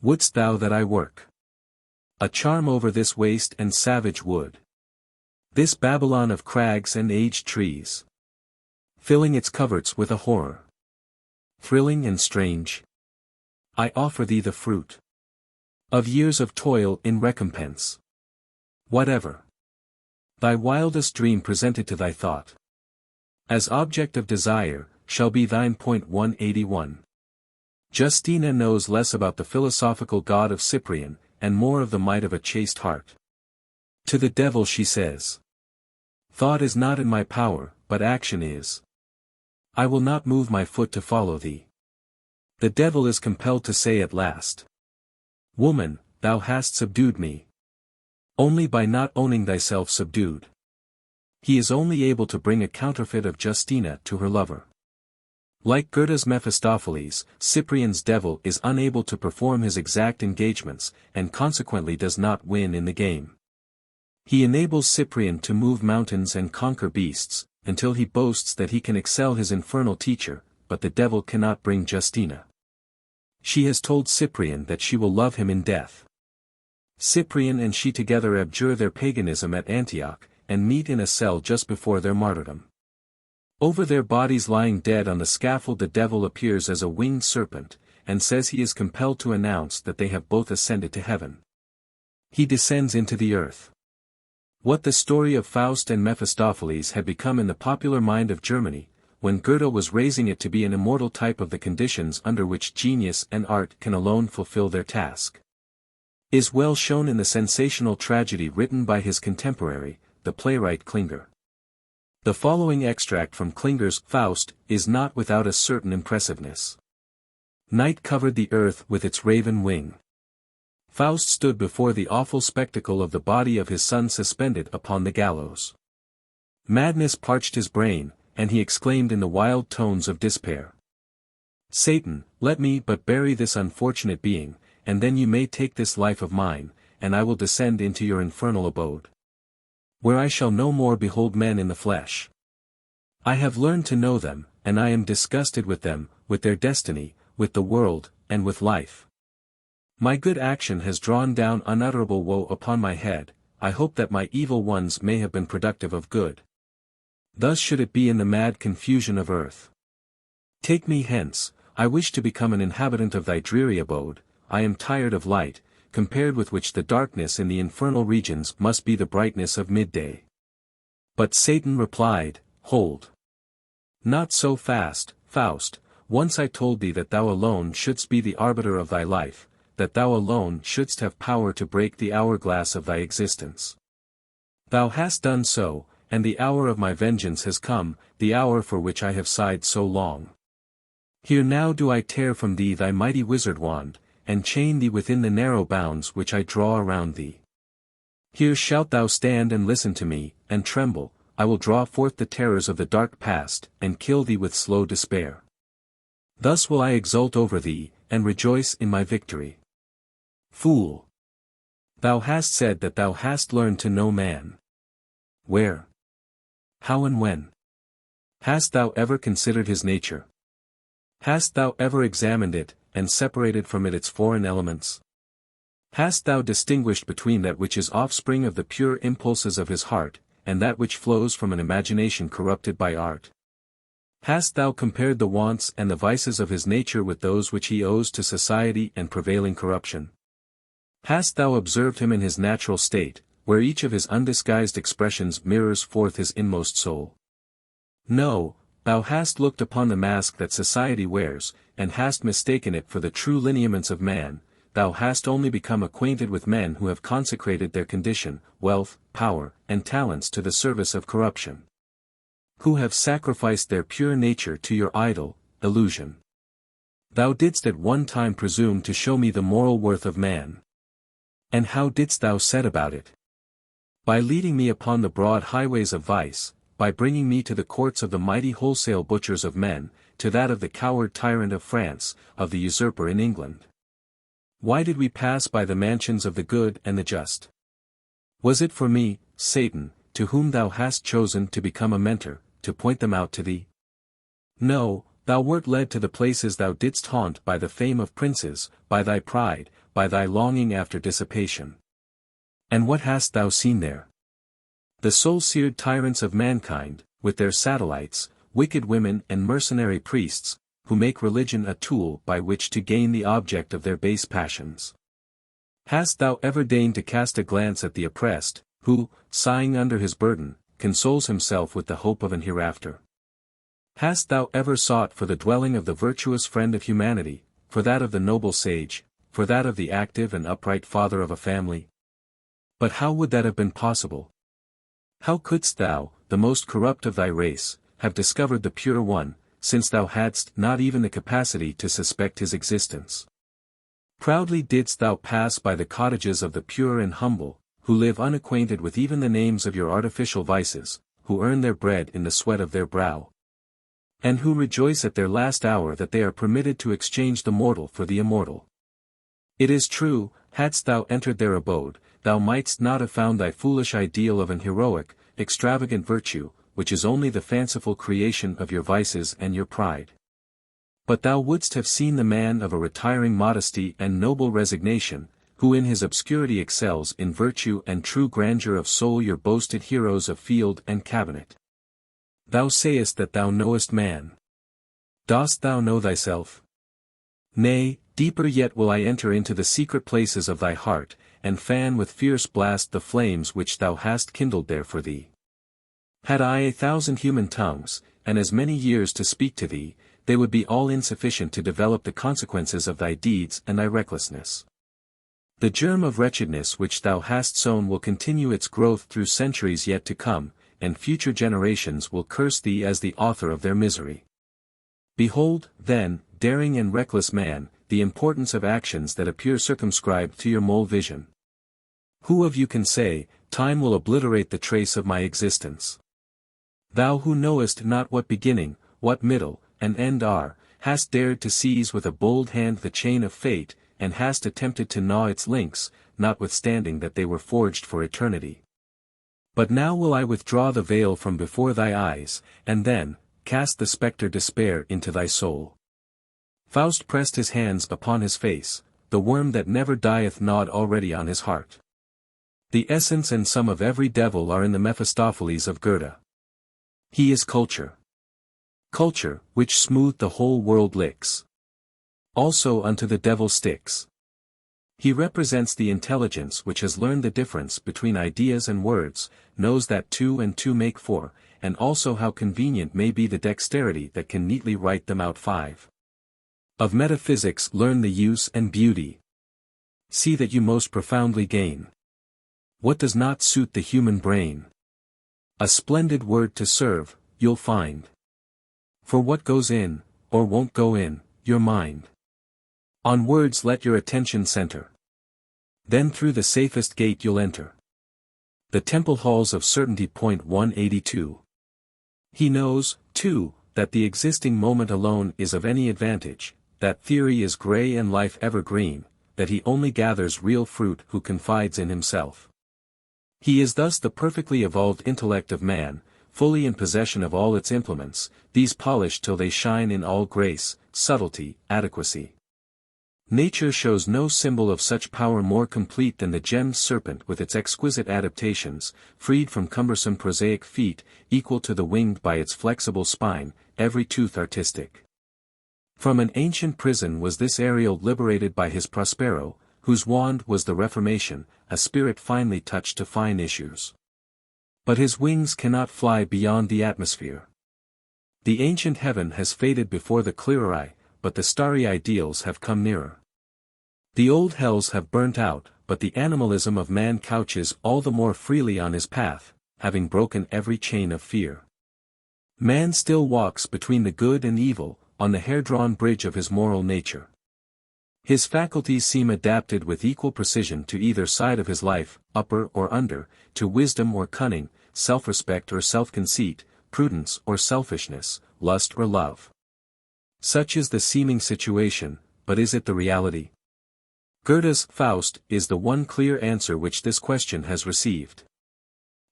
Speaker 1: Wouldst thou that I work a charm over this waste and savage wood, this Babylon of crags and aged trees, filling its coverts with a horror thrilling and strange? I offer thee the fruit of years of toil in recompense. Whatever thy wildest dream presented to thy thought, as object of desire, shall be thine. 181. Justina knows less about the philosophical god of Cyprian, and more of the might of a chaste heart. To the devil she says, Thought is not in my power, but action is. I will not move my foot to follow thee. The devil is compelled to say at last, Woman, thou hast subdued me. Only by not owning thyself subdued. He is only able to bring a counterfeit of Justina to her lover. Like Goethe's Mephistopheles, Cyprian's devil is unable to perform his exact engagements, and consequently does not win in the game. He enables Cyprian to move mountains and conquer beasts, until he boasts that he can excel his infernal teacher, but the devil cannot bring Justina. She has told Cyprian that she will love him in death. Cyprian and she together abjure their paganism at Antioch, and meet in a cell just before their martyrdom. Over their bodies lying dead on the scaffold the devil appears as a winged serpent, and says he is compelled to announce that they have both ascended to heaven. He descends into the earth. What the story of Faust and Mephistopheles had become in the popular mind of Germany, when Goethe was raising it to be an immortal type of the conditions under which genius and art can alone fulfill their task, is well shown in the sensational tragedy written by his contemporary, the playwright Klinger. The following extract from Klinger's Faust is not without a certain impressiveness. Night covered the earth with its raven wing. Faust stood before the awful spectacle of the body of his son suspended upon the gallows. Madness parched his brain, and he exclaimed in the wild tones of despair. Satan, let me but bury this unfortunate being, and then you may take this life of mine, and I will descend into your infernal abode, where I shall no more behold men in the flesh. I have learned to know them, and I am disgusted with them, with their destiny, with the world, and with life. My good action has drawn down unutterable woe upon my head. I hope that my evil ones may have been productive of good. Thus should it be in the mad confusion of earth. Take me hence, I wish to become an inhabitant of thy dreary abode. I am tired of light, compared with which the darkness in the infernal regions must be the brightness of midday. But Satan replied, Hold. Not so fast, Faust. Once I told thee that thou alone shouldst be the arbiter of thy life, that thou alone shouldst have power to break the hourglass of thy existence. Thou hast done so, and the hour of my vengeance has come, the hour for which I have sighed so long. Here now do I tear from thee thy mighty wizard wand, and chain thee within the narrow bounds which I draw around thee. Here shalt thou stand and listen to me, and tremble. I will draw forth the terrors of the dark past, and kill thee with slow despair. Thus will I exult over thee, and rejoice in my victory. Fool! Thou hast said that thou hast learned to know man. Where? How and when? Hast thou ever considered his nature? Hast thou ever examined it, and separated from it its foreign elements? Hast thou distinguished between that which is offspring of the pure impulses of his heart, and that which flows from an imagination corrupted by art? Hast thou compared the wants and the vices of his nature with those which he owes to society and prevailing corruption? Hast thou observed him in his natural state, where each of his undisguised expressions mirrors forth his inmost soul? No, thou hast looked upon the mask that society wears, and hast mistaken it for the true lineaments of man. Thou hast only become acquainted with men who have consecrated their condition, wealth, power, and talents to the service of corruption. Who have sacrificed their pure nature to your idol, illusion. Thou didst at one time presume to show me the moral worth of man. And how didst thou set about it? By leading me upon the broad highways of vice, by bringing me to the courts of the mighty wholesale butchers of men, to that of the coward tyrant of France, of the usurper in England. Why did we pass by the mansions of the good and the just? Was it for me, Satan, to whom thou hast chosen to become a mentor, to point them out to thee? No, thou wert led to the places thou didst haunt by the fame of princes, by thy pride, by thy longing after dissipation. And what hast thou seen there? The soul-seared tyrants of mankind, with their satellites, wicked women and mercenary priests, who make religion a tool by which to gain the object of their base passions. Hast thou ever deigned to cast a glance at the oppressed, who, sighing under his burden, consoles himself with the hope of an hereafter? Hast thou ever sought for the dwelling of the virtuous friend of humanity, for that of the noble sage, for that of the active and upright father of a family? But how would that have been possible? How couldst thou, the most corrupt of thy race, have discovered the pure one, since thou hadst not even the capacity to suspect his existence? Proudly didst thou pass by the cottages of the pure and humble, who live unacquainted with even the names of your artificial vices, who earn their bread in the sweat of their brow, and who rejoice at their last hour that they are permitted to exchange the mortal for the immortal. It is true, hadst thou entered their abode, thou mightst not have found thy foolish ideal of an heroic, extravagant virtue, which is only the fanciful creation of your vices and your pride. But thou wouldst have seen the man of a retiring modesty and noble resignation, who in his obscurity excels in virtue and true grandeur of soul your boasted heroes of field and cabinet. Thou sayest that thou knowest man. Dost thou know thyself? Nay, deeper yet will I enter into the secret places of thy heart, and fan with fierce blast the flames which thou hast kindled there for thee. Had I 1,000 human tongues, and as many years to speak to thee, they would be all insufficient to develop the consequences of thy deeds and thy recklessness. The germ of wretchedness which thou hast sown will continue its growth through centuries yet to come, and future generations will curse thee as the author of their misery. Behold, then, daring and reckless man, the importance of actions that appear circumscribed to your mole vision. Who of you can say, time will obliterate the trace of my existence? Thou who knowest not what beginning, what middle, and end are, hast dared to seize with a bold hand the chain of fate, and hast attempted to gnaw its links, notwithstanding that they were forged for eternity. But now will I withdraw the veil from before thy eyes, and then, cast the spectre despair into thy soul. Faust pressed his hands upon his face, the worm that never dieth gnawed already on his heart. The essence and sum of every devil are in the Mephistopheles of Goethe. He is culture. Culture, which smoothed the whole world licks. Also unto the devil sticks. He represents the intelligence which has learned the difference between ideas and words, knows that 2 and 2 make 4, and also how convenient may be the dexterity that can neatly write them out 5. Of metaphysics learn the use and beauty. See that you most profoundly gain what does not suit the human brain. A splendid word to serve, you'll find. For what goes in, or won't go in, your mind. On words let your attention center. Then through the safest gate you'll enter. The temple halls of certainty. 182. He knows, too, that the existing moment alone is of any advantage, that theory is gray and life evergreen, that he only gathers real fruit who confides in himself. He is thus the perfectly evolved intellect of man, fully in possession of all its implements, these polished till they shine in all grace, subtlety, adequacy. Nature shows no symbol of such power more complete than the gemmed serpent with its exquisite adaptations, freed from cumbersome prosaic feet, equal to the winged by its flexible spine, every tooth artistic. From an ancient prison was this Ariel liberated by his Prospero, whose wand was the Reformation, a spirit finely touched to fine issues. But his wings cannot fly beyond the atmosphere. The ancient heaven has faded before the clearer eye, but the starry ideals have come nearer. The old hells have burnt out, but the animalism of man couches all the more freely on his path, having broken every chain of fear. Man still walks between the good and evil, on the hair-drawn bridge of his moral nature. His faculties seem adapted with equal precision to either side of his life, upper or under, to wisdom or cunning, self-respect or self-conceit, prudence or selfishness, lust or love. Such is the seeming situation, but is it the reality? Goethe's Faust is the one clear answer which this question has received.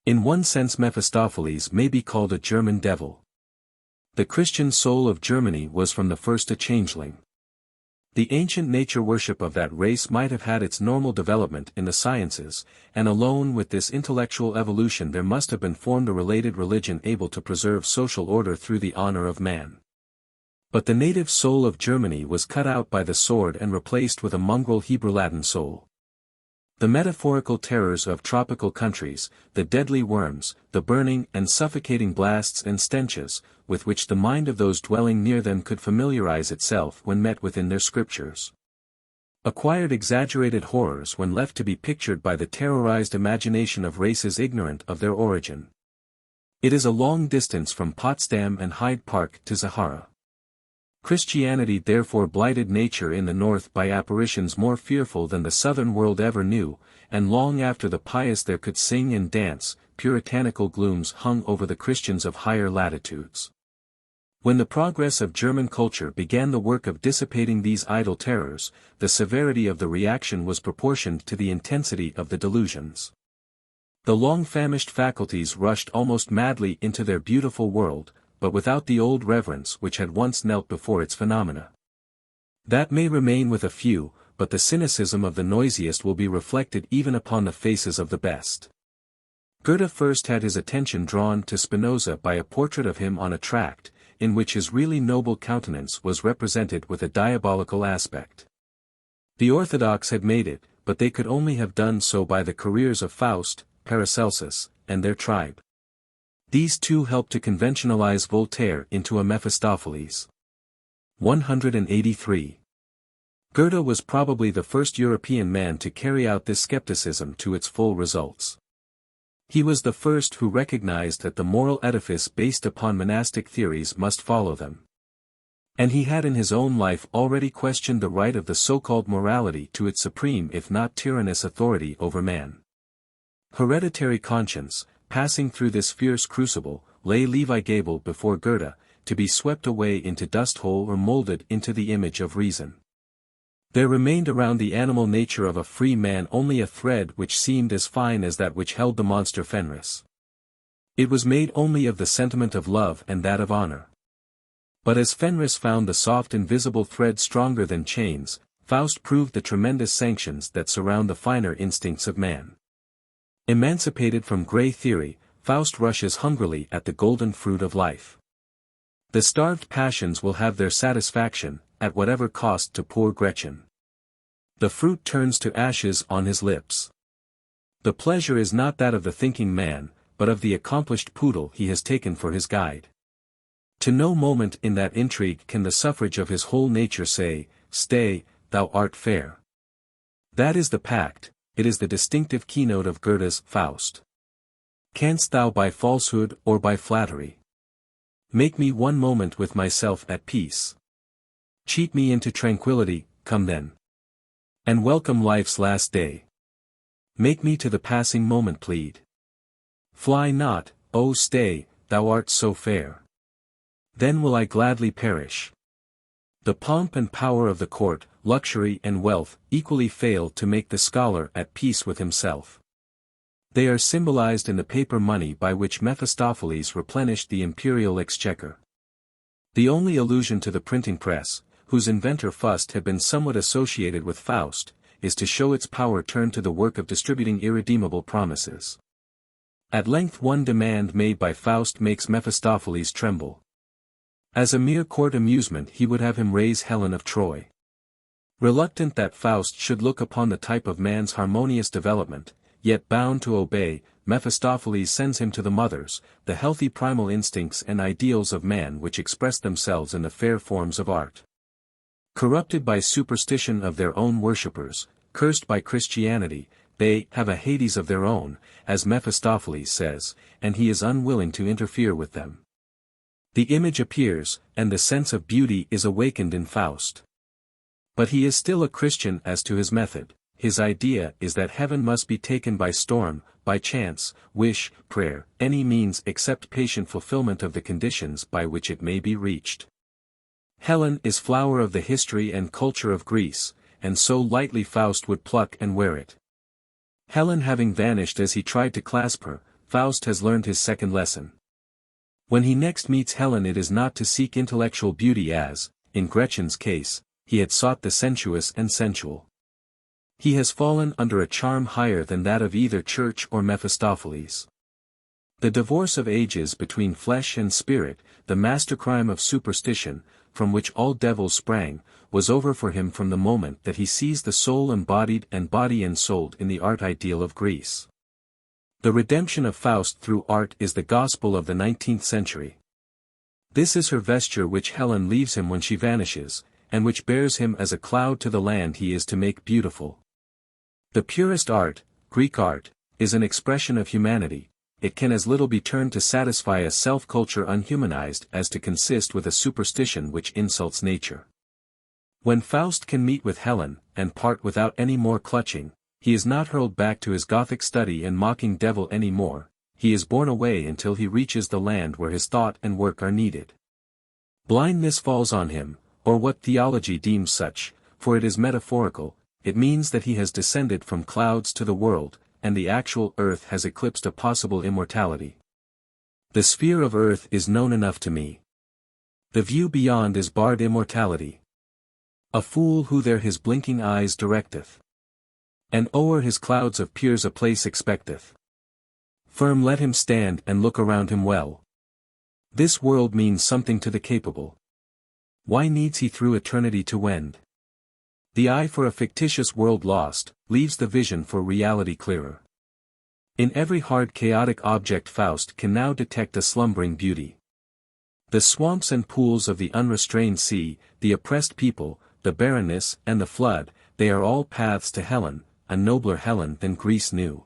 Speaker 1: In one sense Mephistopheles may be called a German devil. The Christian soul of Germany was from the first a changeling. The ancient nature worship of that race might have had its normal development in the sciences, and alone with this intellectual evolution there must have been formed a related religion able to preserve social order through the honor of man. But the native soul of Germany was cut out by the sword and replaced with a mongrel Hebrew-Latin soul. The metaphorical terrors of tropical countries, the deadly worms, the burning and suffocating blasts and stenches, with which the mind of those dwelling near them could familiarize itself when met within their scriptures, acquired exaggerated horrors when left to be pictured by the terrorized imagination of races ignorant of their origin. It is a long distance from Potsdam and Hyde Park to Zahara. Christianity therefore blighted nature in the north by apparitions more fearful than the southern world ever knew, and long after the pious there could sing and dance, puritanical glooms hung over the Christians of higher latitudes. When the progress of German culture began the work of dissipating these idle terrors, the severity of the reaction was proportioned to the intensity of the delusions. The long-famished faculties rushed almost madly into their beautiful world, but without the old reverence which had once knelt before its phenomena. That may remain with a few, but the cynicism of the noisiest will be reflected even upon the faces of the best. Goethe first had his attention drawn to Spinoza by a portrait of him on a tract, in which his really noble countenance was represented with a diabolical aspect. The orthodox had made it, but they could only have done so by the careers of Faust, Paracelsus, and their tribe. These two helped to conventionalize Voltaire into a Mephistopheles. 183. Goethe was probably the first European man to carry out this skepticism to its full results. He was the first who recognized that the moral edifice based upon monastic theories must follow them. And he had in his own life already questioned the right of the so-called morality to its supreme if not tyrannous authority over man. Hereditary conscience, passing through this fierce crucible, lay Levi Gable before Goethe, to be swept away into dust hole or molded into the image of reason. There remained around the animal nature of a free man only a thread which seemed as fine as that which held the monster Fenris. It was made only of the sentiment of love and that of honor. But as Fenris found the soft invisible thread stronger than chains, Faust proved the tremendous sanctions that surround the finer instincts of man. Emancipated from grey theory, Faust rushes hungrily at the golden fruit of life. The starved passions will have their satisfaction, at whatever cost to poor Gretchen. The fruit turns to ashes on his lips. The pleasure is not that of the thinking man, but of the accomplished poodle he has taken for his guide. To no moment in that intrigue can the suffrage of his whole nature say, "Stay, thou art fair." That is the pact, it is the distinctive keynote of Goethe's Faust. Canst thou by falsehood or by flattery make me one moment with myself at peace? Cheat me into tranquility, come then. And welcome life's last day. Make me to the passing moment plead. Fly not, oh stay, thou art so fair. Then will I gladly perish. The pomp and power of the court, luxury and wealth, equally fail to make the scholar at peace with himself. They are symbolized in the paper money by which Mephistopheles replenished the imperial exchequer. The only allusion to the printing press, whose inventor Fust had been somewhat associated with Faust, is to show its power turned to the work of distributing irredeemable promises. At length one demand made by Faust makes Mephistopheles tremble. As a mere court amusement he would have him raise Helen of Troy. Reluctant that Faust should look upon the type of man's harmonious development, yet bound to obey, Mephistopheles sends him to the mothers, the healthy primal instincts and ideals of man which express themselves in the fair forms of art. Corrupted by superstition of their own worshippers, cursed by Christianity, they have a Hades of their own, as Mephistopheles says, and he is unwilling to interfere with them. The image appears, and the sense of beauty is awakened in Faust. But he is still a Christian as to his method. His idea is that heaven must be taken by storm, by chance, wish, prayer, any means except patient fulfillment of the conditions by which it may be reached. Helen is flower of the history and culture of Greece, and so lightly Faust would pluck and wear it. Helen having vanished as he tried to clasp her, Faust has learned his second lesson. When he next meets Helen it is not to seek intellectual beauty as, in Gretchen's case, he had sought the sensuous and sensual. He has fallen under a charm higher than that of either Church or Mephistopheles. The divorce of ages between flesh and spirit, the mastercrime of superstition, from which all devils sprang, was over for him from the moment that he sees the soul embodied and body ensouled in the art ideal of Greece. The redemption of Faust through art is the gospel of the 19th century. This is her vesture which Helen leaves him when she vanishes, and which bears him as a cloud to the land he is to make beautiful. The purest art, Greek art, is an expression of humanity. It can as little be turned to satisfy a self-culture unhumanized as to consist with a superstition which insults nature. When Faust can meet with Helen, and part without any more clutching, he is not hurled back to his Gothic study and mocking devil any more, he is borne away until he reaches the land where his thought and work are needed. Blindness falls on him, or what theology deems such, for it is metaphorical, it means that he has descended from clouds to the world, and the actual earth has eclipsed a possible immortality. The sphere of earth is known enough to me. The view beyond is barred immortality. A fool who there his blinking eyes directeth, and o'er his clouds of peers a place expecteth. Firm let him stand and look around him well. This world means something to the capable. Why needs he through eternity to wend? The eye for a fictitious world lost, leaves the vision for reality clearer. In every hard chaotic object Faust can now detect a slumbering beauty. The swamps and pools of the unrestrained sea, the oppressed people, the barrenness and the flood, they are all paths to Helen, a nobler Helen than Greece knew.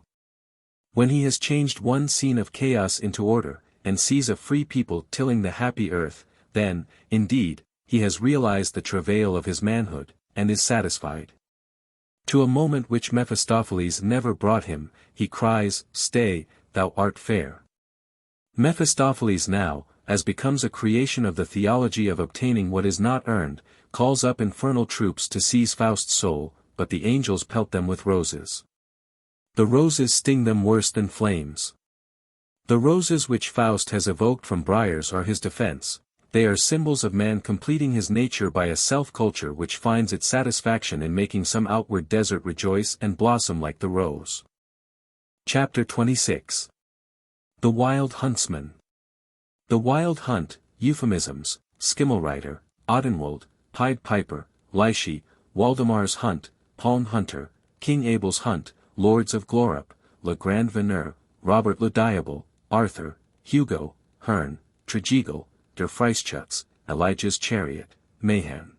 Speaker 1: When he has changed one scene of chaos into order, and sees a free people tilling the happy earth, then, indeed, he has realized the travail of his manhood, and is satisfied. To a moment which Mephistopheles never brought him, he cries, "Stay, thou art fair." Mephistopheles now, as becomes a creation of the theology of obtaining what is not earned, calls up infernal troops to seize Faust's soul, but the angels pelt them with roses. The roses sting them worse than flames. The roses which Faust has evoked from briars are his defense. They are symbols of man completing his nature by a self-culture which finds its satisfaction in making some outward desert rejoice and blossom like the rose. Chapter 26. The Wild Huntsman. The Wild Hunt, euphemisms, Skimmelreiter, Odenwald, Pied Piper, Lyshi, Waldemar's Hunt, Palm Hunter, King Abel's Hunt, Lords of Glorup, Le Grand Veneur, Robert le Diable, Arthur, Hugo, Herne, Tregeagle, Der Freischütz, Elijah's Chariot, Mahan.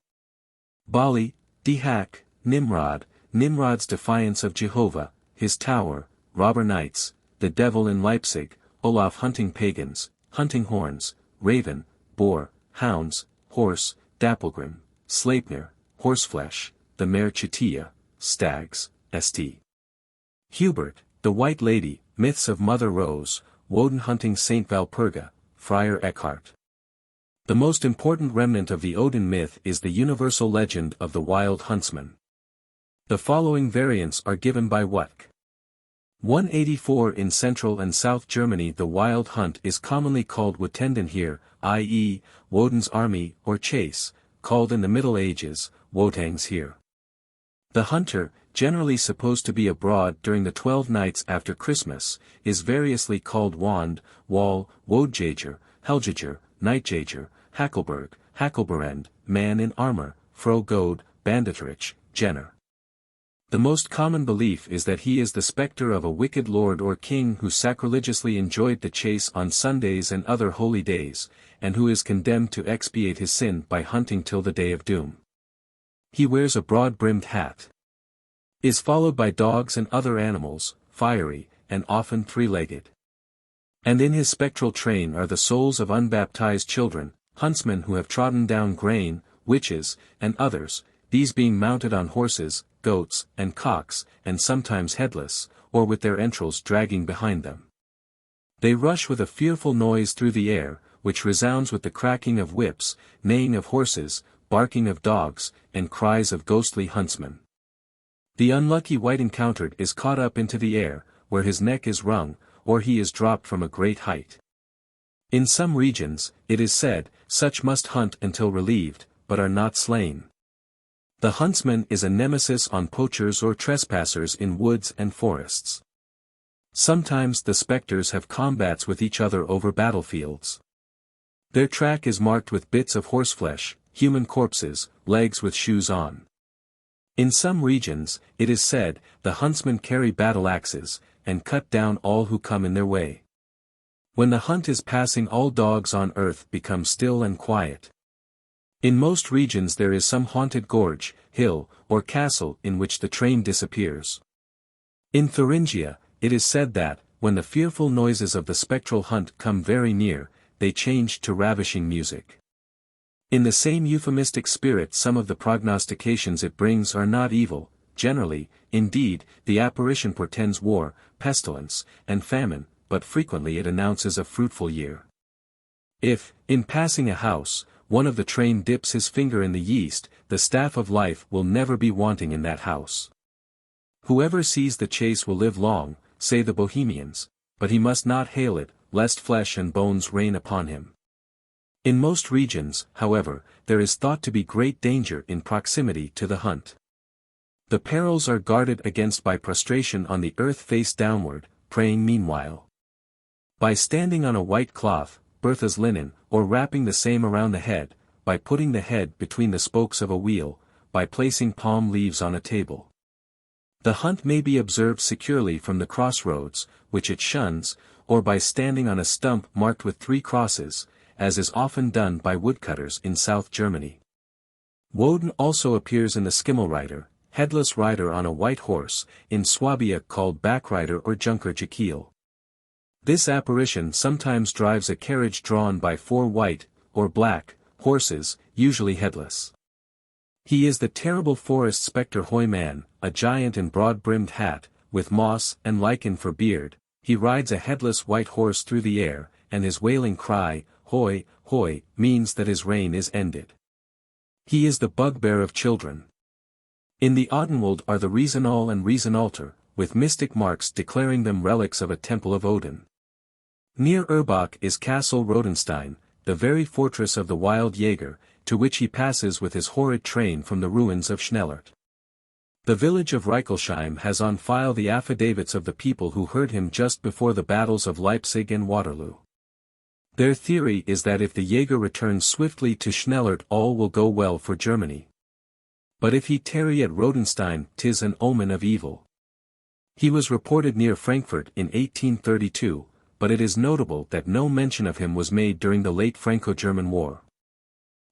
Speaker 1: Bali, Dihak, Nimrod, Nimrod's Defiance of Jehovah, His Tower, Robber Knights, The Devil in Leipzig, Olaf hunting pagans, hunting horns, raven, boar, hounds, horse, Dappelgrim, Sleipnir, horseflesh, the mare Chitia, stags, St. Hubert, the White Lady, myths of Mother Rose, Woden hunting Saint Valpurga, Friar Eckhart. The most important remnant of the Odin myth is the universal legend of the Wild Huntsman. The following variants are given by Wuttke. 184 In Central and South Germany the Wild Hunt is commonly called Wotendenheer, i.e., Woden's army or chase, called in the Middle Ages, Wotangsheer. The hunter, generally supposed to be abroad during the 12 nights after Christmas, is variously called Wand, Wall, Wodejager, Heljager, Nightjager, Hackelberg, Hackelberend, Man in Armor, Frogode, Banditrich, Jenner. The most common belief is that he is the specter of a wicked lord or king who sacrilegiously enjoyed the chase on Sundays and other holy days, and who is condemned to expiate his sin by hunting till the day of doom. He wears a broad-brimmed hat. Is followed by dogs and other animals, fiery, and often three-legged. And in his spectral train are the souls of unbaptized children, huntsmen who have trodden down grain, witches, and others, these being mounted on horses, goats, and cocks, and sometimes headless, or with their entrails dragging behind them. They rush with a fearful noise through the air, which resounds with the cracking of whips, neighing of horses, barking of dogs, and cries of ghostly huntsmen. The unlucky wight encountered is caught up into the air, where his neck is wrung, or he is dropped from a great height. In some regions, it is said, such must hunt until relieved, but are not slain. The huntsman is a nemesis on poachers or trespassers in woods and forests. Sometimes the specters have combats with each other over battlefields. Their track is marked with bits of horseflesh, human corpses, legs with shoes on. In some regions, it is said, the huntsmen carry battle axes, and cut down all who come in their way. When the hunt is passing, all dogs on earth become still and quiet. In most regions there is some haunted gorge, hill, or castle in which the train disappears. In Thuringia, it is said that, when the fearful noises of the spectral hunt come very near, they change to ravishing music. In the same euphemistic spirit some of the prognostications it brings are not evil, generally, indeed, the apparition portends war, pestilence, and famine, but frequently it announces a fruitful year. If, in passing a house, one of the train dips his finger in the yeast, the staff of life will never be wanting in that house. Whoever sees the chase will live long, say the Bohemians, but he must not hail it, lest flesh and bones rain upon him. In most regions, however, there is thought to be great danger in proximity to the hunt. The perils are guarded against by prostration on the earth face downward, praying meanwhile. By standing on a white cloth, Bertha's linen, or wrapping the same around the head, by putting the head between the spokes of a wheel, by placing palm leaves on a table. The hunt may be observed securely from the crossroads, which it shuns, or by standing on a stump marked with 3 crosses, as is often done by woodcutters in South Germany. Woden also appears in the Skimmelreiter, headless rider on a white horse, in Swabia called Backrider or Junker Jekiel. This apparition sometimes drives a carriage drawn by 4 white, or black, horses, usually headless. He is the terrible forest spectre Hoyman, a giant in broad-brimmed hat, with moss and lichen for beard. He rides a headless white horse through the air, and his wailing cry, "Hoi, hoi," means that his reign is ended. He is the bugbear of children. In the Odenwald are the Riesenall and Riesenaltar, with mystic marks declaring them relics of a temple of Odin. Near Urbach is Castle Rodenstein, the very fortress of the wild Jaeger, to which he passes with his horrid train from the ruins of Schnellert. The village of Reichelsheim has on file the affidavits of the people who heard him just before the battles of Leipzig and Waterloo. Their theory is that if the Jaeger returns swiftly to Schnellert all will go well for Germany. But if he tarry at Rodenstein 'tis an omen of evil. He was reported near Frankfurt in 1832, but it is notable that no mention of him was made during the late Franco-German War.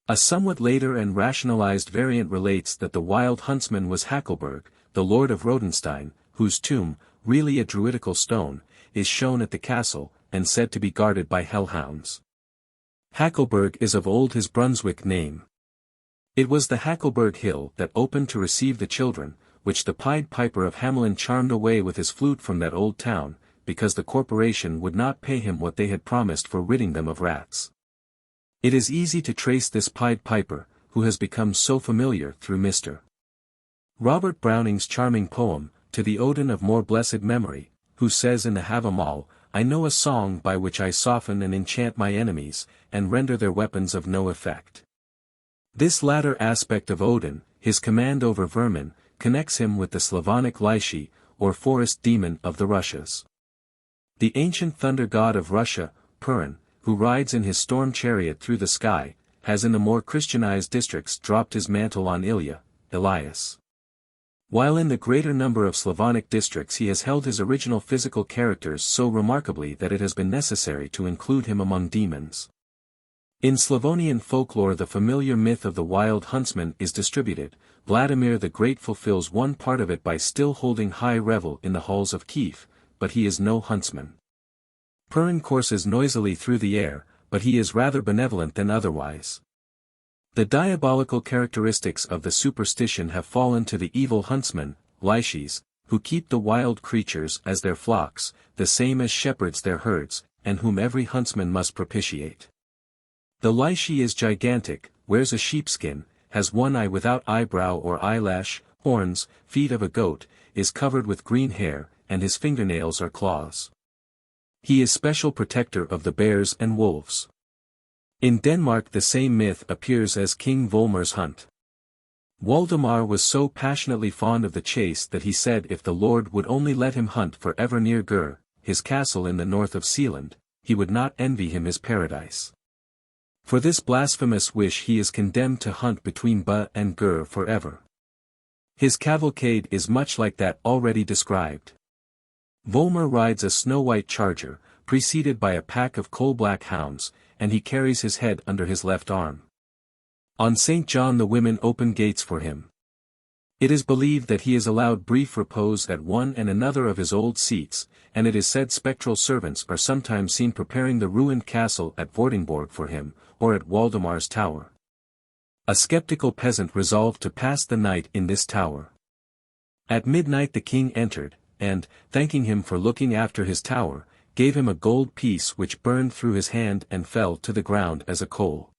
Speaker 1: A somewhat later and rationalized variant relates that the wild huntsman was Hackelberg, the lord of Rodenstein, whose tomb, really a druidical stone, is shown at the castle, and said to be guarded by hellhounds. Hackelberg is of old his Brunswick name. It was the Hackelberg Hill that opened to receive the children, which the Pied Piper of Hamelin charmed away with his flute from that old town, because the corporation would not pay him what they had promised for ridding them of rats. It is easy to trace this Pied Piper, who has become so familiar through Mr. Robert Browning's charming poem, To the Odin of More Blessed Memory, who says in the Havamal, "I know a song by which I soften and enchant my enemies, and render their weapons of no effect." This latter aspect of Odin, his command over vermin, connects him with the Slavonic Lyshi, or forest demon of the Russias. The ancient thunder god of Russia, Purin, who rides in his storm chariot through the sky, has in the more Christianized districts dropped his mantle on Ilya, Elias. While in the greater number of Slavonic districts he has held his original physical characters so remarkably that it has been necessary to include him among demons. In Slavonian folklore the familiar myth of the wild huntsman is distributed. Vladimir the Great fulfills one part of it by still holding high revel in the halls of Kiev, but he is no huntsman. Purin courses noisily through the air, but he is rather benevolent than otherwise. The diabolical characteristics of the superstition have fallen to the evil huntsmen, Lyshis, who keep the wild creatures as their flocks, the same as shepherds their herds, and whom every huntsman must propitiate. The Lyshi is gigantic, wears a sheepskin, has one eye without eyebrow or eyelash, horns, feet of a goat, is covered with green hair, and his fingernails are claws. He is special protector of the bears and wolves. In Denmark the same myth appears as King Volmar's hunt. Waldemar was so passionately fond of the chase that he said if the Lord would only let him hunt for ever near Gur, his castle in the north of Sealand, he would not envy him his paradise. For this blasphemous wish he is condemned to hunt between Ba and Gur forever. His cavalcade is much like that already described. Volmar rides a snow-white charger, preceded by a pack of coal-black hounds, and he carries his head under his left arm. On St. John the women open gates for him. It is believed that he is allowed brief repose at one and another of his old seats, and it is said spectral servants are sometimes seen preparing the ruined castle at Vordingborg for him, or at Waldemar's tower. A skeptical peasant resolved to pass the night in this tower. At midnight the king entered, and, thanking him for looking after his tower, gave him a gold piece which burned through his hand and fell to the ground as a coal.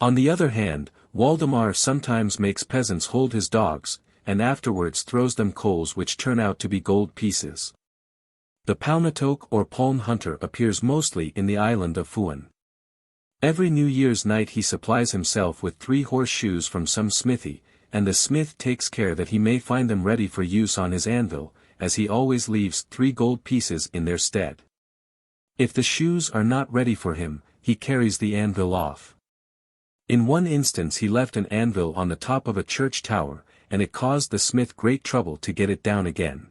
Speaker 1: On the other hand, Waldemar sometimes makes peasants hold his dogs, and afterwards throws them coals which turn out to be gold pieces. The Palnatok or Palm Hunter appears mostly in the island of Fuan. Every New Year's night he supplies himself with 3 horseshoes from some smithy, and the smith takes care that he may find them ready for use on his anvil, as he always leaves 3 gold pieces in their stead. If the shoes are not ready for him, he carries the anvil off. In one instance he left an anvil on the top of a church tower, and it caused the smith great trouble to get it down again.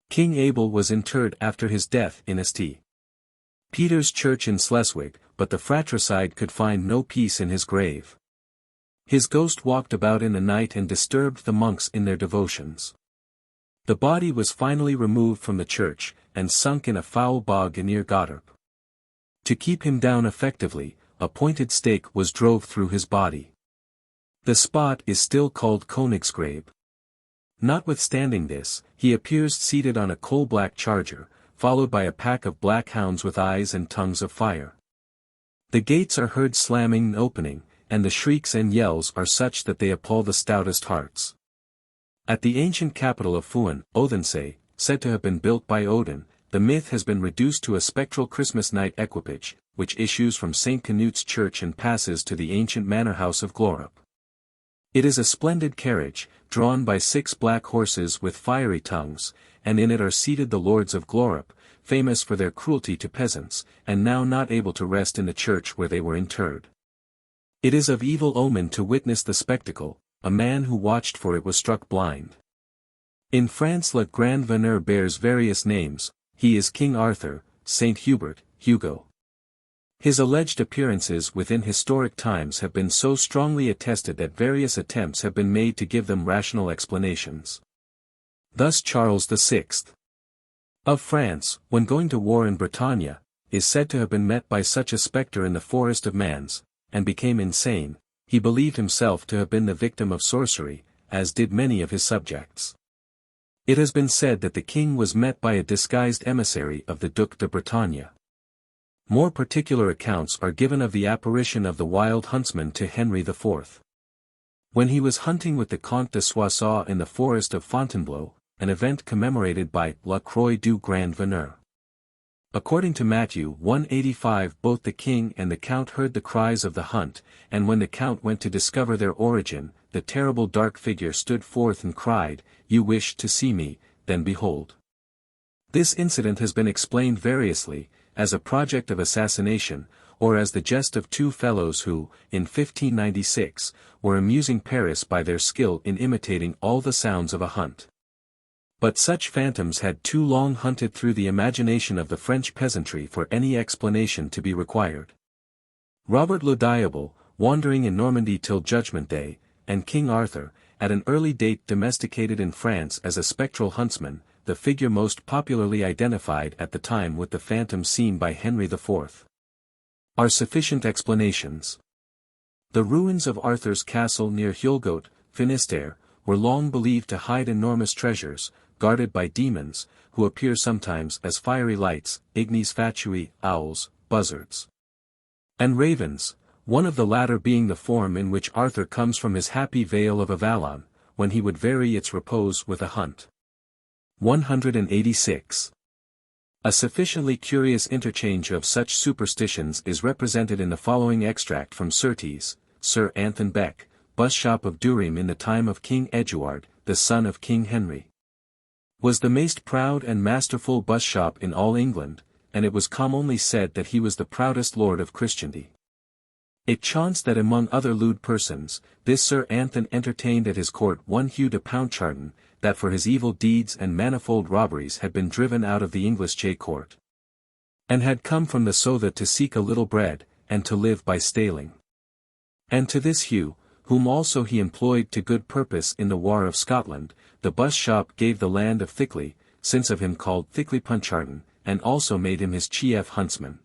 Speaker 1: King Abel was interred after his death in St. Peter's Church in Schleswig, but the fratricide could find no peace in his grave. His ghost walked about in the night and disturbed the monks in their devotions. The body was finally removed from the church, and sunk in a foul bog near Gottorp. To keep him down effectively, a pointed stake was drove through his body. The spot is still called Königsgrabe. Notwithstanding this, he appears seated on a coal-black charger, followed by a pack of black hounds with eyes and tongues of fire. The gates are heard slamming and opening, and the shrieks and yells are such that they appall the stoutest hearts. At the ancient capital of Fuan, Odense, said to have been built by Odin, the myth has been reduced to a spectral Christmas night equipage, which issues from St. Canute's Church and passes to the ancient manor house of Glorup. It is a splendid carriage, drawn by 6 black horses with fiery tongues, and in it are seated the lords of Glorup, famous for their cruelty to peasants, and now not able to rest in the church where they were interred. It is of evil omen to witness the spectacle. A man who watched for it was struck blind. In France Le Grand Veneur bears various names. He is King Arthur, Saint Hubert, Hugo. His alleged appearances within historic times have been so strongly attested that various attempts have been made to give them rational explanations. Thus Charles VI of France, when going to war in Bretagne, is said to have been met by such a spectre in the forest of Mans, and became insane. He believed himself to have been the victim of sorcery, as did many of his subjects. It has been said that the king was met by a disguised emissary of the Duc de Bretagne. More particular accounts are given of the apparition of the wild huntsman to Henry IV. When he was hunting with the Comte de Soissons in the forest of Fontainebleau, an event commemorated by La Croix du Grand Veneur. According to Matthew 1:85, both the king and the count heard the cries of the hunt, and when the count went to discover their origin, the terrible dark figure stood forth and cried, "You wished to see me, then behold." This incident has been explained variously, as a project of assassination, or as the jest of 2 fellows who, in 1596, were amusing Paris by their skill in imitating all the sounds of a hunt. But such phantoms had too long hunted through the imagination of the French peasantry for any explanation to be required. Robert le Diable, wandering in Normandy till Judgment Day, and King Arthur, at an early date domesticated in France as a spectral huntsman, the figure most popularly identified at the time with the phantom seen by Henry IV. Are sufficient explanations. The ruins of Arthur's castle near Hulgoat, Finistère, were long believed to hide enormous treasures, guarded by demons, who appear sometimes as fiery lights, ignes fatui, owls, buzzards, and ravens, one of the latter being the form in which Arthur comes from his happy vale of Avalon, when he would vary its repose with a hunt. 186. A sufficiently curious interchange of such superstitions is represented in the following extract from Surtees, Sir Anthony Beck, bus shop of Durham in the time of King Eduard, the son of King Henry. Was the most proud and masterful bus shop in all England, and it was commonly said that he was the proudest lord of Christendom. It chanced that among other lewd persons, this Sir Anthony entertained at his court one Hugh de Pontchartrain, that for his evil deeds and manifold robberies had been driven out of the English court, and had come from the Sotha to seek a little bread, and to live by staling. And to this Hugh, whom also he employed to good purpose in the war of Scotland, the bus shop gave the land of Thickley, since of him called Thickley Pontchartrain, and also made him his chief huntsman.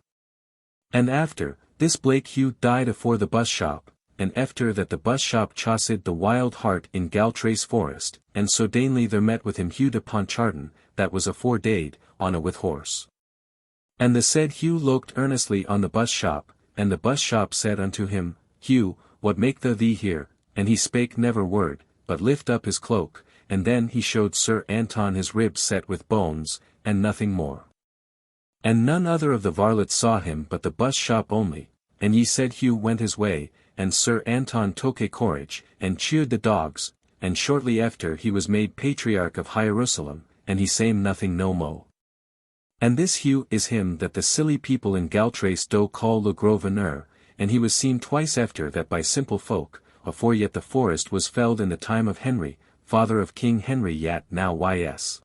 Speaker 1: And after, this Blake Hugh died afore the bus shop, and efter that the bus shop chaussed the wild hart in Galtrace forest, and so dainly there met with him Hugh de Pontchartrain, that was afore-dayed, on a with horse. And the said Hugh looked earnestly on the bus shop, and the bus shop said unto him, Hugh, what make thee here? And he spake never word, but lift up his cloak, and then he showed Sir Anton his ribs set with bones, and nothing more. And none other of the varlets saw him but the bus shop only, and ye said Hugh went his way, and Sir Anton took a courage, and cheered the dogs, and shortly after he was made Patriarch of Hierusalem, and he same nothing no mo. And this Hugh is him that the silly people in Galtrace do call le Gros Veneur, and he was seen twice after that by simple folk, afore yet the forest was felled in the time of Henry, father of King Henry yet now ys.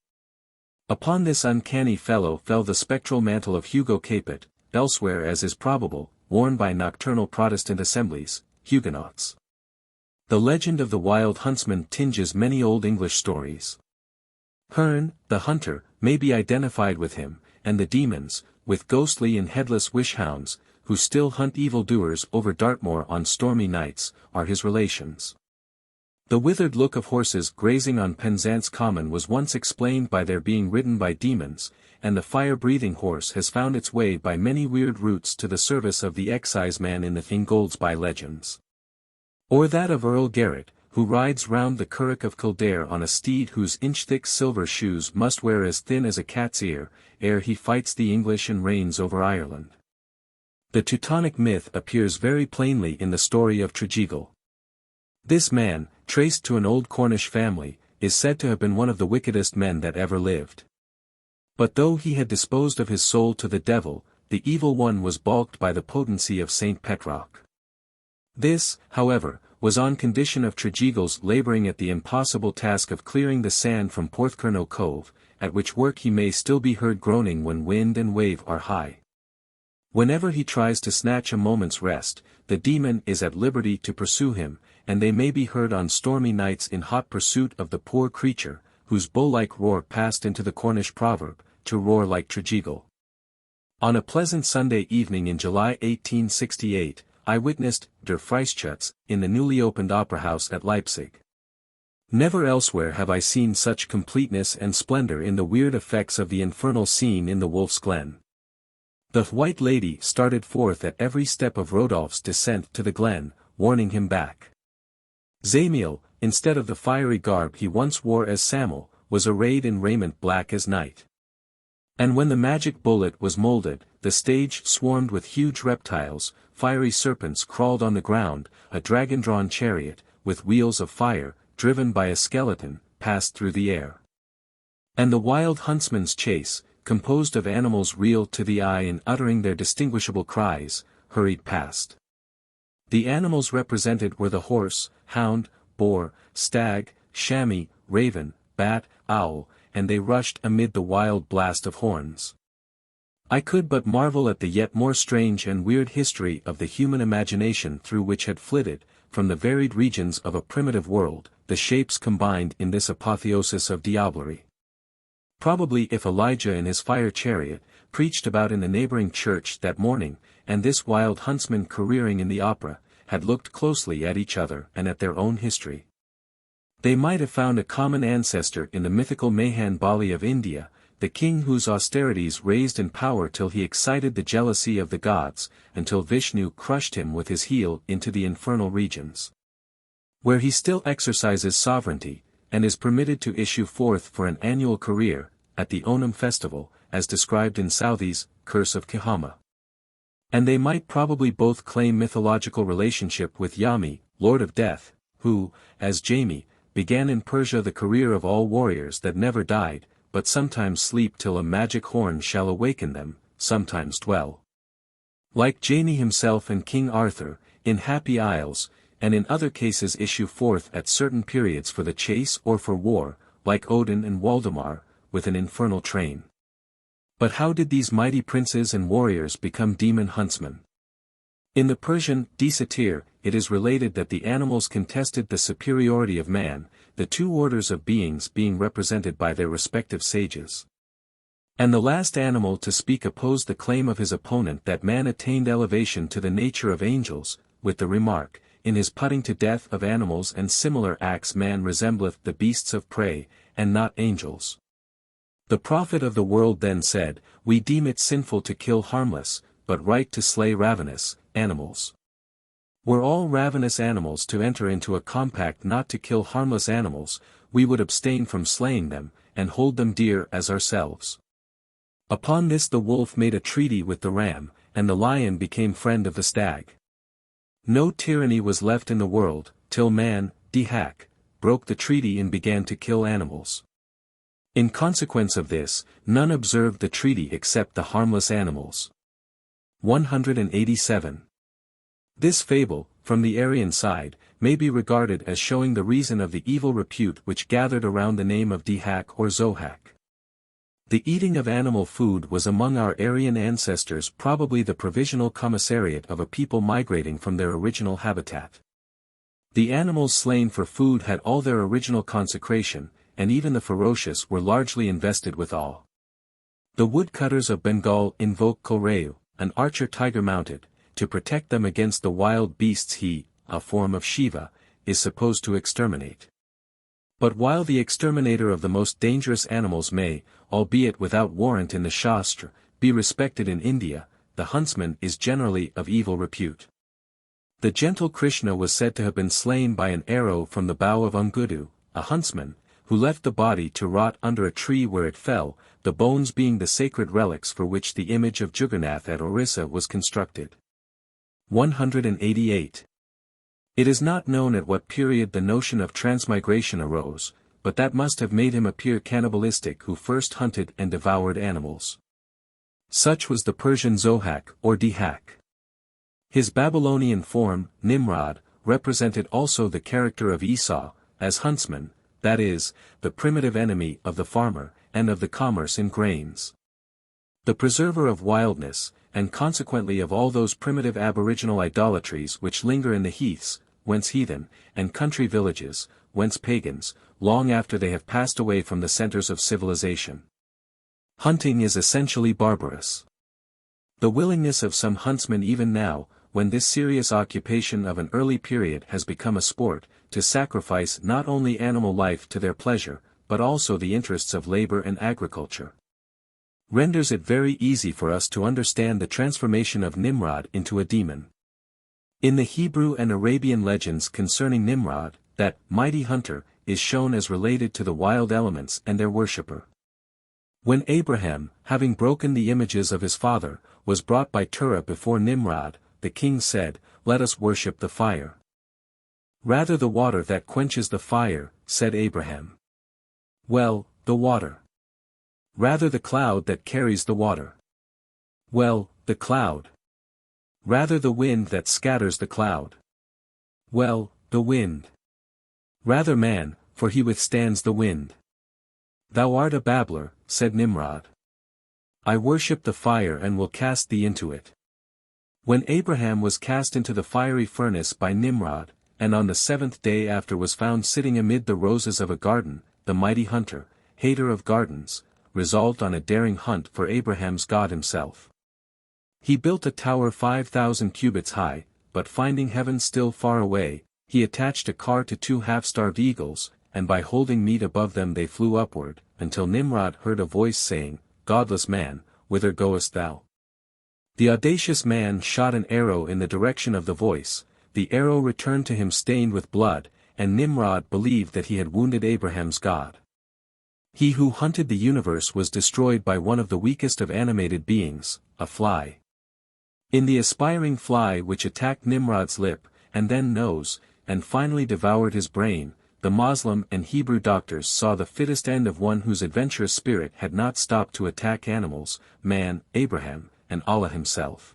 Speaker 1: Upon this uncanny fellow fell the spectral mantle of Hugo Capet, elsewhere as is probable, worn by nocturnal Protestant assemblies, Huguenots. The legend of the wild huntsman tinges many old English stories. Herne, the hunter, may be identified with him, and the demons, with ghostly and headless wish-hounds, who still hunt evildoers over Dartmoor on stormy nights, are his relations. The withered look of horses grazing on Penzance Common was once explained by their being ridden by demons, and the fire-breathing horse has found its way by many weird routes to the service of the exciseman in the Ingoldsby legends. Or that of Earl Garrett, who rides round the Curragh of Kildare on a steed whose inch-thick silver shoes must wear as thin as a cat's ear, ere he fights the English and reigns over Ireland. The Teutonic myth appears very plainly in the story of Tregeagle. This man, traced to an old Cornish family, is said to have been one of the wickedest men that ever lived. But though he had disposed of his soul to the devil, the evil one was balked by the potency of St. Petrock. This, however, was on condition of Tregeagle's labouring at the impossible task of clearing the sand from Porthcurno Cove, at which work he may still be heard groaning when wind and wave are high. Whenever he tries to snatch a moment's rest, the demon is at liberty to pursue him, and they may be heard on stormy nights in hot pursuit of the poor creature, whose bull-like roar passed into the Cornish proverb, to roar like Tregeagle. On a pleasant Sunday evening in July 1868, I witnessed Der Freischütz in the newly opened Opera House at Leipzig. Never elsewhere have I seen such completeness and splendor in the weird effects of the infernal scene in the Wolf's Glen. The White Lady started forth at every step of Rodolph's descent to the glen, warning him back. Zamiel, instead of the fiery garb he once wore as Samuel, was arrayed in raiment black as night. And when the magic bullet was moulded, the stage swarmed with huge reptiles, fiery serpents crawled on the ground, a dragon-drawn chariot, with wheels of fire, driven by a skeleton, passed through the air. And the wild huntsman's chase, composed of animals real to the eye and uttering their distinguishable cries, hurried past. The animals represented were the horse, hound, boar, stag, chamois, raven, bat, owl, and they rushed amid the wild blast of horns. I could but marvel at the yet more strange and weird history of the human imagination through which had flitted, from the varied regions of a primitive world, the shapes combined in this apotheosis of diablerie. Probably if Elijah in his fire chariot, preached about in the neighboring church that morning, and this wild huntsman careering in the opera, had looked closely at each other and at their own history, they might have found a common ancestor in the mythical Mahan Bali of India, the king whose austerities raised in power till he excited the jealousy of the gods, until Vishnu crushed him with his heel into the infernal regions, where he still exercises sovereignty, and is permitted to issue forth for an annual career, at the Onam festival, as described in Southey's Curse of Kehama. And they might probably both claim mythological relationship with Yami, Lord of Death, who, as Jamie, began in Persia the career of all warriors that never died, but sometimes sleep till a magic horn shall awaken them, sometimes dwell, like Jamie himself and King Arthur, in Happy Isles, and in other cases issue forth at certain periods for the chase or for war, like Odin and Waldemar, with an infernal train. But how did these mighty princes and warriors become demon huntsmen? In the Persian Desatir, it is related that the animals contested the superiority of man, the two orders of beings being represented by their respective sages. And the last animal to speak opposed the claim of his opponent that man attained elevation to the nature of angels, with the remark, in his putting to death of animals and similar acts man resembleth the beasts of prey, and not angels. The prophet of the world then said, we deem it sinful to kill harmless, but right to slay ravenous, animals. Were all ravenous animals to enter into a compact not to kill harmless animals, we would abstain from slaying them, and hold them dear as ourselves. Upon this the wolf made a treaty with the ram, and the lion became friend of the stag. No tyranny was left in the world, till man, Dihak, broke the treaty and began to kill animals. In consequence of this, none observed the treaty except the harmless animals. 187. This fable, from the Aryan side, may be regarded as showing the reason of the evil repute which gathered around the name of Dihak or Zohak. The eating of animal food was among our Aryan ancestors probably the provisional commissariat of a people migrating from their original habitat. The animals slain for food had all their original consecration, and even the ferocious were largely invested with awe. The woodcutters of Bengal invoke Koreu, an archer tiger mounted, to protect them against the wild beasts he, a form of Shiva, is supposed to exterminate. But while the exterminator of the most dangerous animals may, albeit without warrant in the Shastra, be respected in India, the huntsman is generally of evil repute. The gentle Krishna was said to have been slain by an arrow from the bow of Ungudu, a huntsman, who left the body to rot under a tree where it fell, the bones being the sacred relics for which the image of Juggernath at Orissa was constructed. 188. It is not known at what period the notion of transmigration arose, but that must have made him appear cannibalistic who first hunted and devoured animals. Such was the Persian Zohak or Dihak. His Babylonian form, Nimrod, represented also the character of Esau, as huntsman, that is, the primitive enemy of the farmer, and of the commerce in grains. The preserver of wildness, and consequently of all those primitive aboriginal idolatries which linger in the heaths, whence heathen, and country villages, whence pagans, long after they have passed away from the centers of civilization. Hunting is essentially barbarous. The willingness of some huntsmen even now, when this serious occupation of an early period has become a sport, to sacrifice not only animal life to their pleasure, but also the interests of labor and agriculture, renders it very easy for us to understand the transformation of Nimrod into a demon. In the Hebrew and Arabian legends concerning Nimrod, that mighty hunter is shown as related to the wild elements and their worshipper. When Abraham, having broken the images of his father, was brought by Terah before Nimrod, the king said, "Let us worship the fire." "Rather the water that quenches the fire," said Abraham. "Well, the water." "Rather the cloud that carries the water." "Well, the cloud." "Rather the wind that scatters the cloud." "Well, the wind." "Rather man, for he withstands the wind." "Thou art a babbler," said Nimrod. "I worship the fire and will cast thee into it." When Abraham was cast into the fiery furnace by Nimrod, and on the 7th day after was found sitting amid the roses of a garden, the mighty hunter, hater of gardens, resolved on a daring hunt for Abraham's God himself. He built a tower 5,000 cubits high, but finding heaven still far away, he attached a car to 2 half-starved eagles, and by holding meat above them they flew upward, until Nimrod heard a voice saying, "Godless man, whither goest thou?" The audacious man shot an arrow in the direction of the voice, the arrow returned to him stained with blood, and Nimrod believed that he had wounded Abraham's God. He who hunted the universe was destroyed by one of the weakest of animated beings, a fly. In the aspiring fly which attacked Nimrod's lip, and then nose, and finally devoured his brain, the Moslem and Hebrew doctors saw the fittest end of one whose adventurous spirit had not stopped to attack animals, man, Abraham, and Allah himself.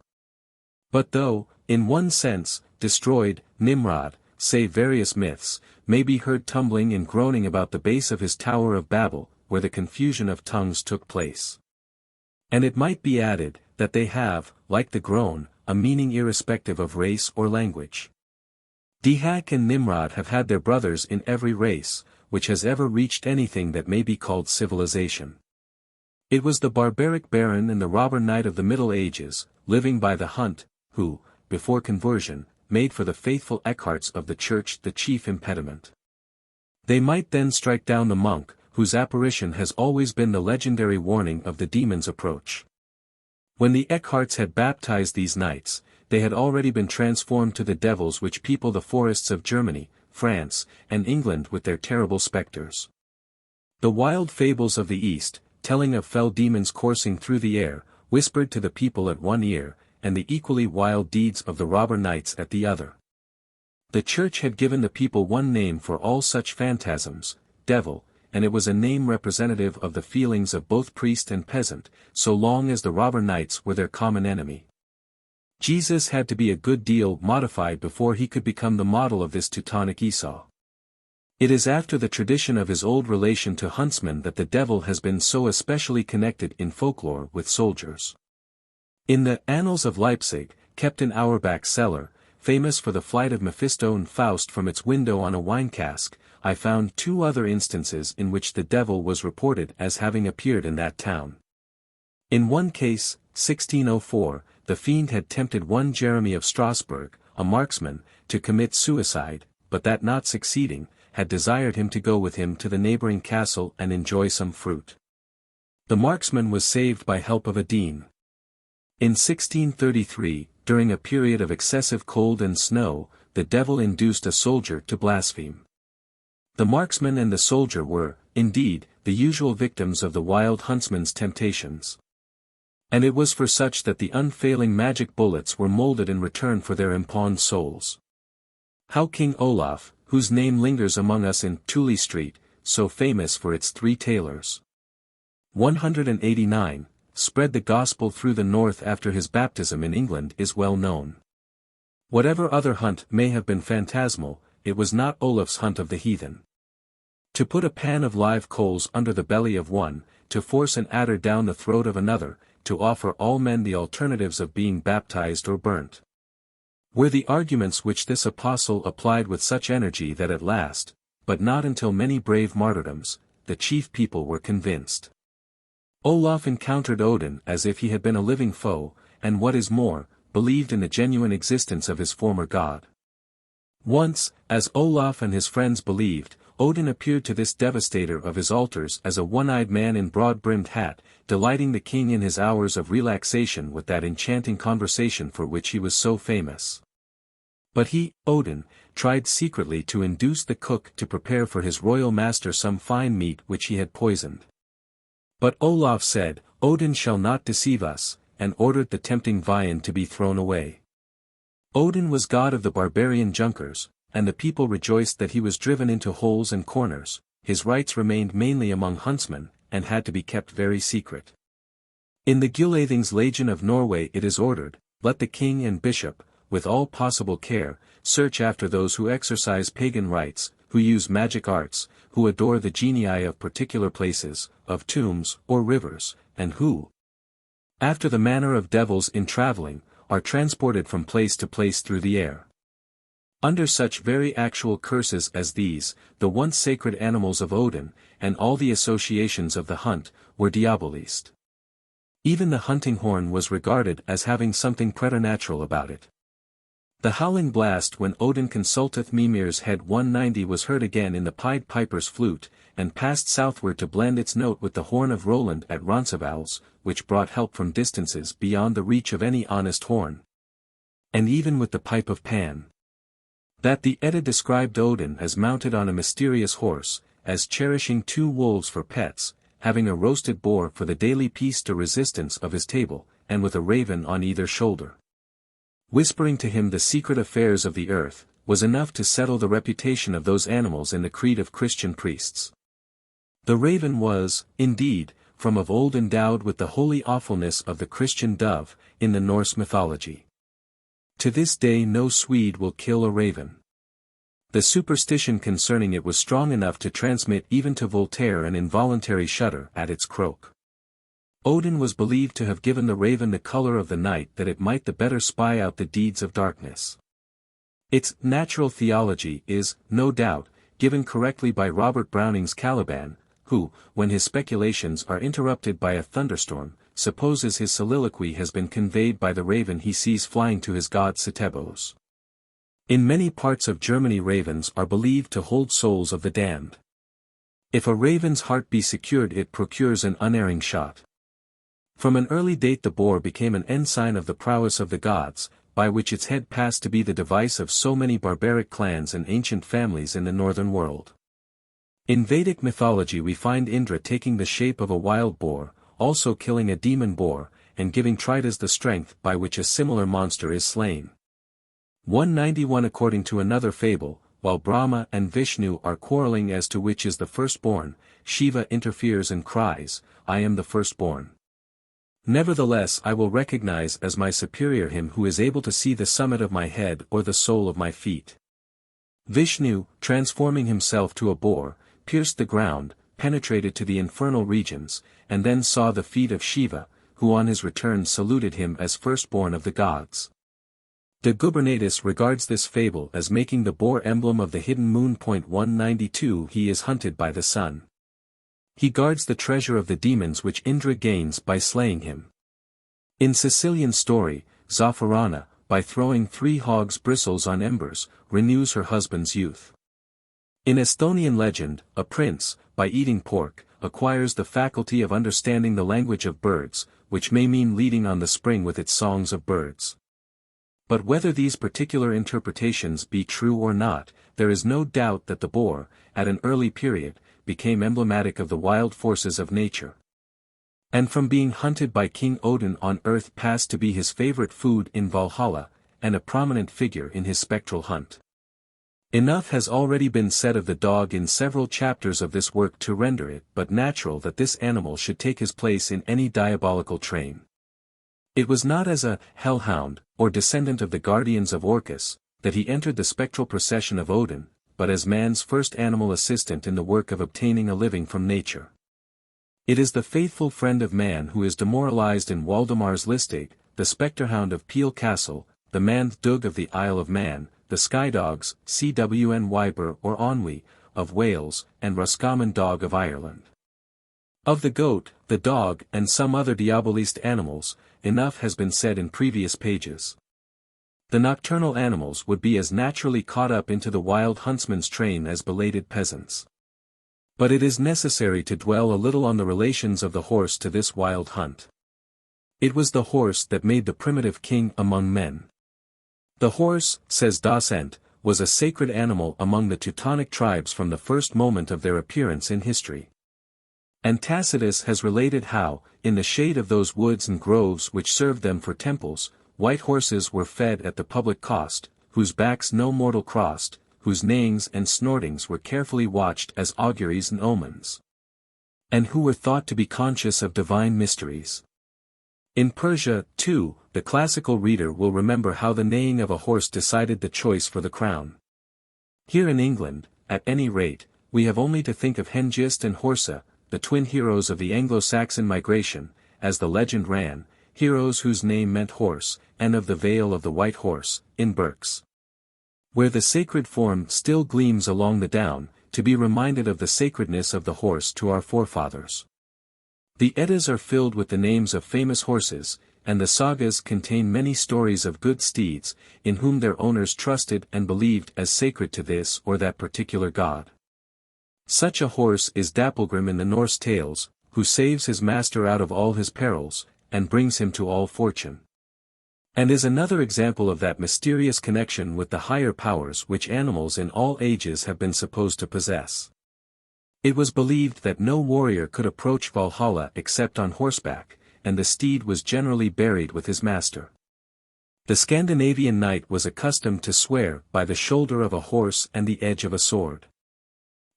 Speaker 1: But though, in one sense, destroyed, Nimrod, say various myths, may be heard tumbling and groaning about the base of his Tower of Babel, where the confusion of tongues took place. And it might be added, that they have, like the groan, a meaning irrespective of race or language. Dihak and Nimrod have had their brothers in every race, which has ever reached anything that may be called civilization. It was the barbaric baron and the robber knight of the Middle Ages, living by the hunt, who, before conversion, made for the faithful Eckharts of the Church the chief impediment. They might then strike down the monk, whose apparition has always been the legendary warning of the demon's approach. When the Eckharts had baptized these knights, they had already been transformed to the devils which people the forests of Germany, France, and England with their terrible spectres. The wild fables of the East, telling of fell demons coursing through the air, whispered to the people at one ear, and the equally wild deeds of the robber knights at the other. The Church had given the people one name for all such phantasms, devil, and it was a name representative of the feelings of both priest and peasant, so long as the robber knights were their common enemy. Jesus had to be a good deal modified before he could become the model of this Teutonic Esau. It is after the tradition of his old relation to Huntsman that the devil has been so especially connected in folklore with soldiers. In the Annals of Leipzig, kept in Auerbach's cellar, famous for the flight of Mephisto and Faust from its window on a wine cask, I found 2 other instances in which the devil was reported as having appeared in that town. In one case, 1604, the fiend had tempted one Jeremy of Strasbourg, a marksman, to commit suicide, but that not succeeding, had desired him to go with him to the neighboring castle and enjoy some fruit. The marksman was saved by help of a dean. In 1633, during a period of excessive cold and snow, the devil induced a soldier to blaspheme. The marksman and the soldier were, indeed, the usual victims of the wild huntsman's temptations. And it was for such that the unfailing magic bullets were molded in return for their impawned souls. How King Olaf, whose name lingers among us in Tooley Street, so famous for its 3 tailors. 189, spread the gospel through the north after his baptism in England is well known. Whatever other hunt may have been phantasmal, it was not Olaf's hunt of the heathen. To put a pan of live coals under the belly of one, to force an adder down the throat of another, to offer all men the alternatives of being baptized or burnt, were the arguments which this apostle applied with such energy that at last, but not until many brave martyrdoms, the chief people were convinced. Olaf encountered Odin as if he had been a living foe, and what is more, believed in the genuine existence of his former god. Once, as Olaf and his friends believed, Odin appeared to this devastator of his altars as a one-eyed man in broad-brimmed hat, delighting the king in his hours of relaxation with that enchanting conversation for which he was so famous. But he, Odin, tried secretly to induce the cook to prepare for his royal master some fine meat which he had poisoned. But Olaf said, "Odin shall not deceive us," and ordered the tempting viand to be thrown away. Odin was god of the barbarian Junkers, and the people rejoiced that he was driven into holes and corners. His rites remained mainly among huntsmen, and had to be kept very secret. In the Gulathing's Legion of Norway it is ordered, "Let the king and bishop, with all possible care, search after those who exercise pagan rites, who use magic arts, who adore the genii of particular places, of tombs, or rivers, and who, after the manner of devils in traveling, are transported from place to place through the air." Under such very actual curses as these, the once sacred animals of Odin, and all the associations of the hunt, were diabolized. Even the hunting horn was regarded as having something preternatural about it. The howling blast when Odin consulteth Mimir's head 190 was heard again in the Pied Piper's flute, and passed southward to blend its note with the horn of Roland at Roncesvalles, which brought help from distances beyond the reach of any honest horn. And even with the pipe of Pan. That the Edda described Odin as mounted on a mysterious horse, as cherishing 2 wolves for pets, having a roasted boar for the daily piece de resistance of his table, and with a raven on either shoulder, whispering to him the secret affairs of the earth, was enough to settle the reputation of those animals in the creed of Christian priests. The raven was, indeed, from of old endowed with the holy awfulness of the Christian dove, in the Norse mythology. To this day no Swede will kill a raven. The superstition concerning it was strong enough to transmit even to Voltaire an involuntary shudder at its croak. Odin was believed to have given the raven the color of the night that it might the better spy out the deeds of darkness. Its natural theology is, no doubt, given correctly by Robert Browning's Caliban, who, when his speculations are interrupted by a thunderstorm, supposes his soliloquy has been conveyed by the raven he sees flying to his god Setebos. In many parts of Germany ravens are believed to hold souls of the damned. If a raven's heart be secured it procures an unerring shot. From an early date the boar became an ensign of the prowess of the gods, by which its head passed to be the device of so many barbaric clans and ancient families in the northern world. In Vedic mythology we find Indra taking the shape of a wild boar, also killing a demon boar, and giving Tritas the strength by which a similar monster is slain. 191 According to another fable, while Brahma and Vishnu are quarreling as to which is the firstborn, Shiva interferes and cries, "I am the firstborn. Nevertheless I will recognize as my superior him who is able to see the summit of my head or the sole of my feet." Vishnu, transforming himself to a boar, pierced the ground, penetrated to the infernal regions, and then saw the feet of Shiva, who on his return saluted him as firstborn of the gods. De Gubernatus regards this fable as making the boar emblem of the hidden moon. 192 He is hunted by the sun. He guards the treasure of the demons which Indra gains by slaying him. In Sicilian story, Zaffarana, by throwing 3 hogs' bristles on embers, renews her husband's youth. In Esthonian legend, a prince, by eating pork, acquires the faculty of understanding the language of birds, which may mean leading on the spring with its songs of birds. But whether these particular interpretations be true or not, there is no doubt that the boar, at an early period, became emblematic of the wild forces of nature. And from being hunted by King Odin on earth passed to be his favorite food in Valhalla, and a prominent figure in his spectral hunt. Enough has already been said of the dog in several chapters of this work to render it but natural that this animal should take his place in any diabolical train. It was not as a hellhound, or descendant of the guardians of Orcus, that he entered the spectral procession of Odin, but as man's first animal assistant in the work of obtaining a living from nature. It is the faithful friend of man who is demoralized in Waldemar's Listig, the spectre-hound of Peel Castle, the Manth Dug of the Isle of Man, the Skydogs, Cwn Wyber or Onwy, of Wales, and Roscommon Dog of Ireland. Of the goat, the dog, and some other diabolist animals, enough has been said in previous pages. The nocturnal animals would be as naturally caught up into the wild huntsman's train as belated peasants. But it is necessary to dwell a little on the relations of the horse to this wild hunt. It was the horse that made the primitive king among men. The horse, says Dasent, was a sacred animal among the Teutonic tribes from the first moment of their appearance in history. And Tacitus has related how, in the shade of those woods and groves which served them for temples, white horses were fed at the public cost, whose backs no mortal crossed, whose neighings and snortings were carefully watched as auguries and omens, and who were thought to be conscious of divine mysteries. In Persia, too, the classical reader will remember how the neighing of a horse decided the choice for the crown. Here in England, at any rate, we have only to think of Hengist and Horsa, the twin heroes of the Anglo-Saxon migration, as the legend ran, heroes whose name meant horse, and of the Vale of the White Horse, in Berks, where the sacred form still gleams along the down, to be reminded of the sacredness of the horse to our forefathers. The Eddas are filled with the names of famous horses, and the sagas contain many stories of good steeds, in whom their owners trusted and believed as sacred to this or that particular god. Such a horse is Dapplgrim in the Norse tales, who saves his master out of all his perils, and brings him to all fortune. And is another example of that mysterious connection with the higher powers which animals in all ages have been supposed to possess. It was believed that no warrior could approach Valhalla except on horseback, and the steed was generally buried with his master. The Scandinavian knight was accustomed to swear by the shoulder of a horse and the edge of a sword.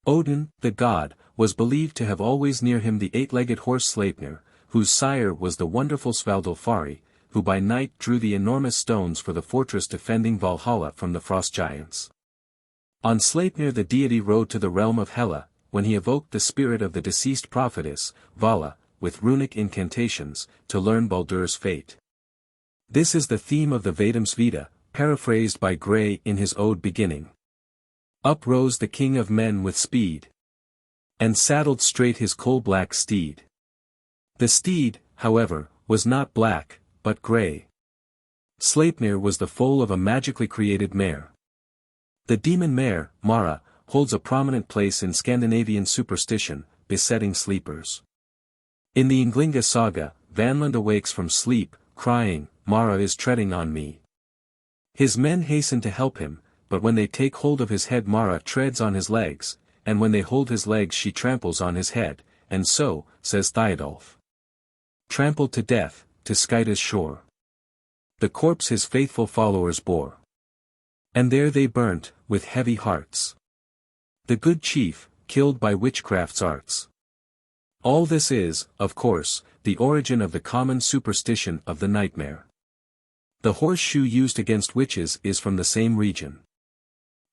Speaker 1: Odin, the god, was believed to have always near him the 8-legged horse Sleipnir, whose sire was the wonderful Svaldolfari, who by night drew the enormous stones for the fortress defending Valhalla from the frost giants. On Sleipnir the deity rode to the realm of Hela, when he evoked the spirit of the deceased prophetess, Vala, with runic incantations, to learn Baldur's fate. This is the theme of the Vedamsvita, paraphrased by Gray in his ode beginning. Up rose the king of men with speed, and saddled straight his coal-black steed. The steed, however, was not black, but grey. Sleipnir was the foal of a magically created mare. The demon mare, Mara, holds a prominent place in Scandinavian superstition, besetting sleepers. In the Ynglinga saga, Vanland awakes from sleep, crying, "Mara is treading on me." His men hasten to help him, but when they take hold of his head Mara treads on his legs, and when they hold his legs she tramples on his head, and so, says Theodulf, trampled to death, to Skyda's shore. The corpse his faithful followers bore. And there they burnt, with heavy hearts. The good chief, killed by witchcraft's arts. All this is, of course, the origin of the common superstition of the nightmare. The horseshoe used against witches is from the same region.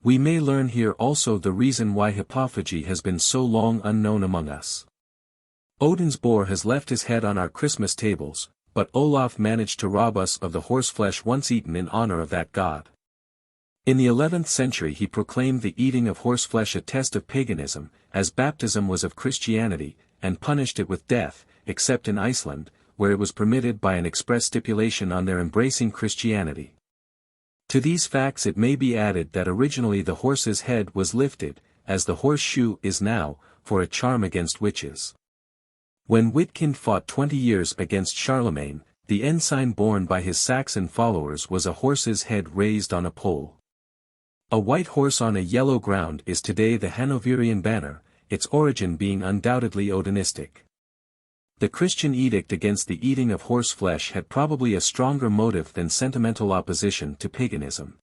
Speaker 1: We may learn here also the reason why hippophagy has been so long unknown among us. Odin's boar has left his head on our Christmas tables, but Olaf managed to rob us of the horseflesh once eaten in honor of that god. In the 11th century he proclaimed the eating of horseflesh a test of paganism, as baptism was of Christianity, and punished it with death, except in Iceland, where it was permitted by an express stipulation on their embracing Christianity. To these facts it may be added that originally the horse's head was lifted, as the horseshoe is now, for a charm against witches. When Witkind fought 20 years against Charlemagne, the ensign borne by his Saxon followers was a horse's head raised on a pole. A white horse on a yellow ground is today the Hanoverian banner, its origin being undoubtedly Odinistic. The Christian edict against the eating of horse flesh had probably a stronger motive than sentimental opposition to paganism.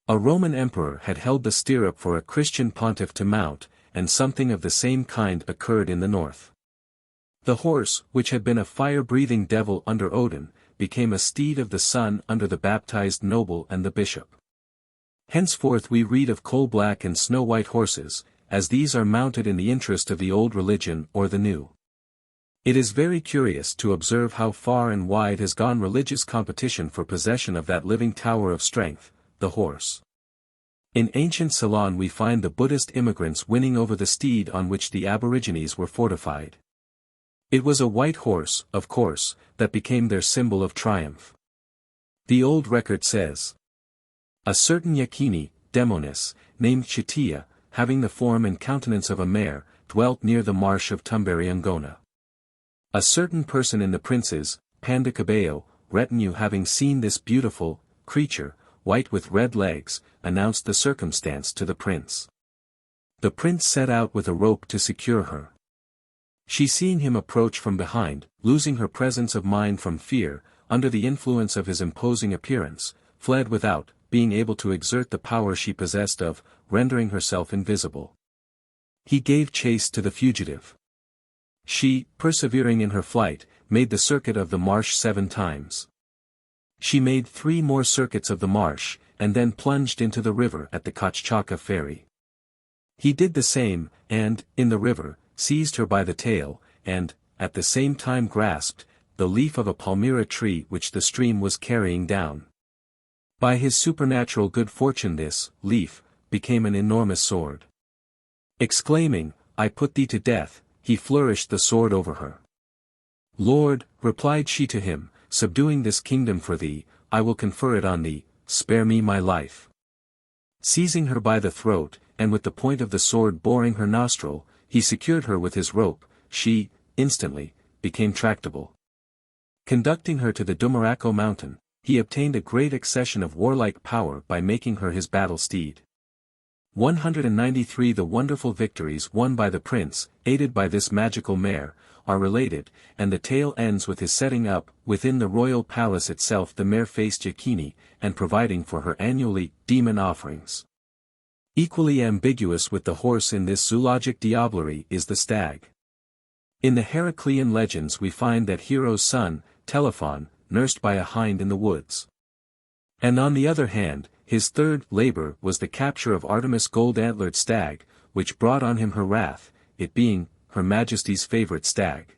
Speaker 1: A Roman emperor had held the stirrup for a Christian pontiff to mount, and something of the same kind occurred in the north. The horse, which had been a fire-breathing devil under Odin, became a steed of the sun under the baptized noble and the bishop. Henceforth we read of coal-black and snow-white horses, as these are mounted in the interest of the old religion or the new. It is very curious to observe how far and wide has gone religious competition for possession of that living tower of strength, the horse. In ancient Ceylon we find the Buddhist immigrants winning over the steed on which the Aborigines were fortified. It was a white horse, of course, that became their symbol of triumph. The old record says, "A certain Yakini, Demonis, named Chitia, having the form and countenance of a mare, dwelt near the marsh of Tumberiangona. A certain person in the prince's, Pandacabeo, retinue having seen this beautiful creature, white with red legs, announced the circumstance to the prince. The prince set out with a rope to secure her. She seeing him approach from behind, losing her presence of mind from fear, under the influence of his imposing appearance, fled without, being able to exert the power she possessed of, rendering herself invisible. He gave chase to the fugitive. She, persevering in her flight, made the circuit of the marsh 7 times. She made 3 more circuits of the marsh, and then plunged into the river at the Kochchaka ferry. He did the same, and, in the river, seized her by the tail, and, at the same time grasped, the leaf of a palmyra tree which the stream was carrying down. By his supernatural good fortune this leaf became an enormous sword. Exclaiming, 'I put thee to death,' he flourished the sword over her. 'Lord,' replied she to him, 'subduing this kingdom for thee, I will confer it on thee, spare me my life.' Seizing her by the throat, and with the point of the sword boring her nostril, he secured her with his rope. She, instantly, became tractable. Conducting her to the Dumaraco mountain, he obtained a great accession of warlike power by making her his battle steed. 193 The wonderful victories won by the prince, aided by this magical mare, are related, and the tale ends with his setting up, within the royal palace itself the mare-faced Yakini, and providing for her annually, demon offerings. Equally ambiguous with the horse in this zoologic diablerie is the stag. In the Heraclean legends we find that hero's son, Telephon, nursed by a hind in the woods. And on the other hand, his third labor was the capture of Artemis' gold-antlered stag, which brought on him her wrath, it being, Her Majesty's favorite stag.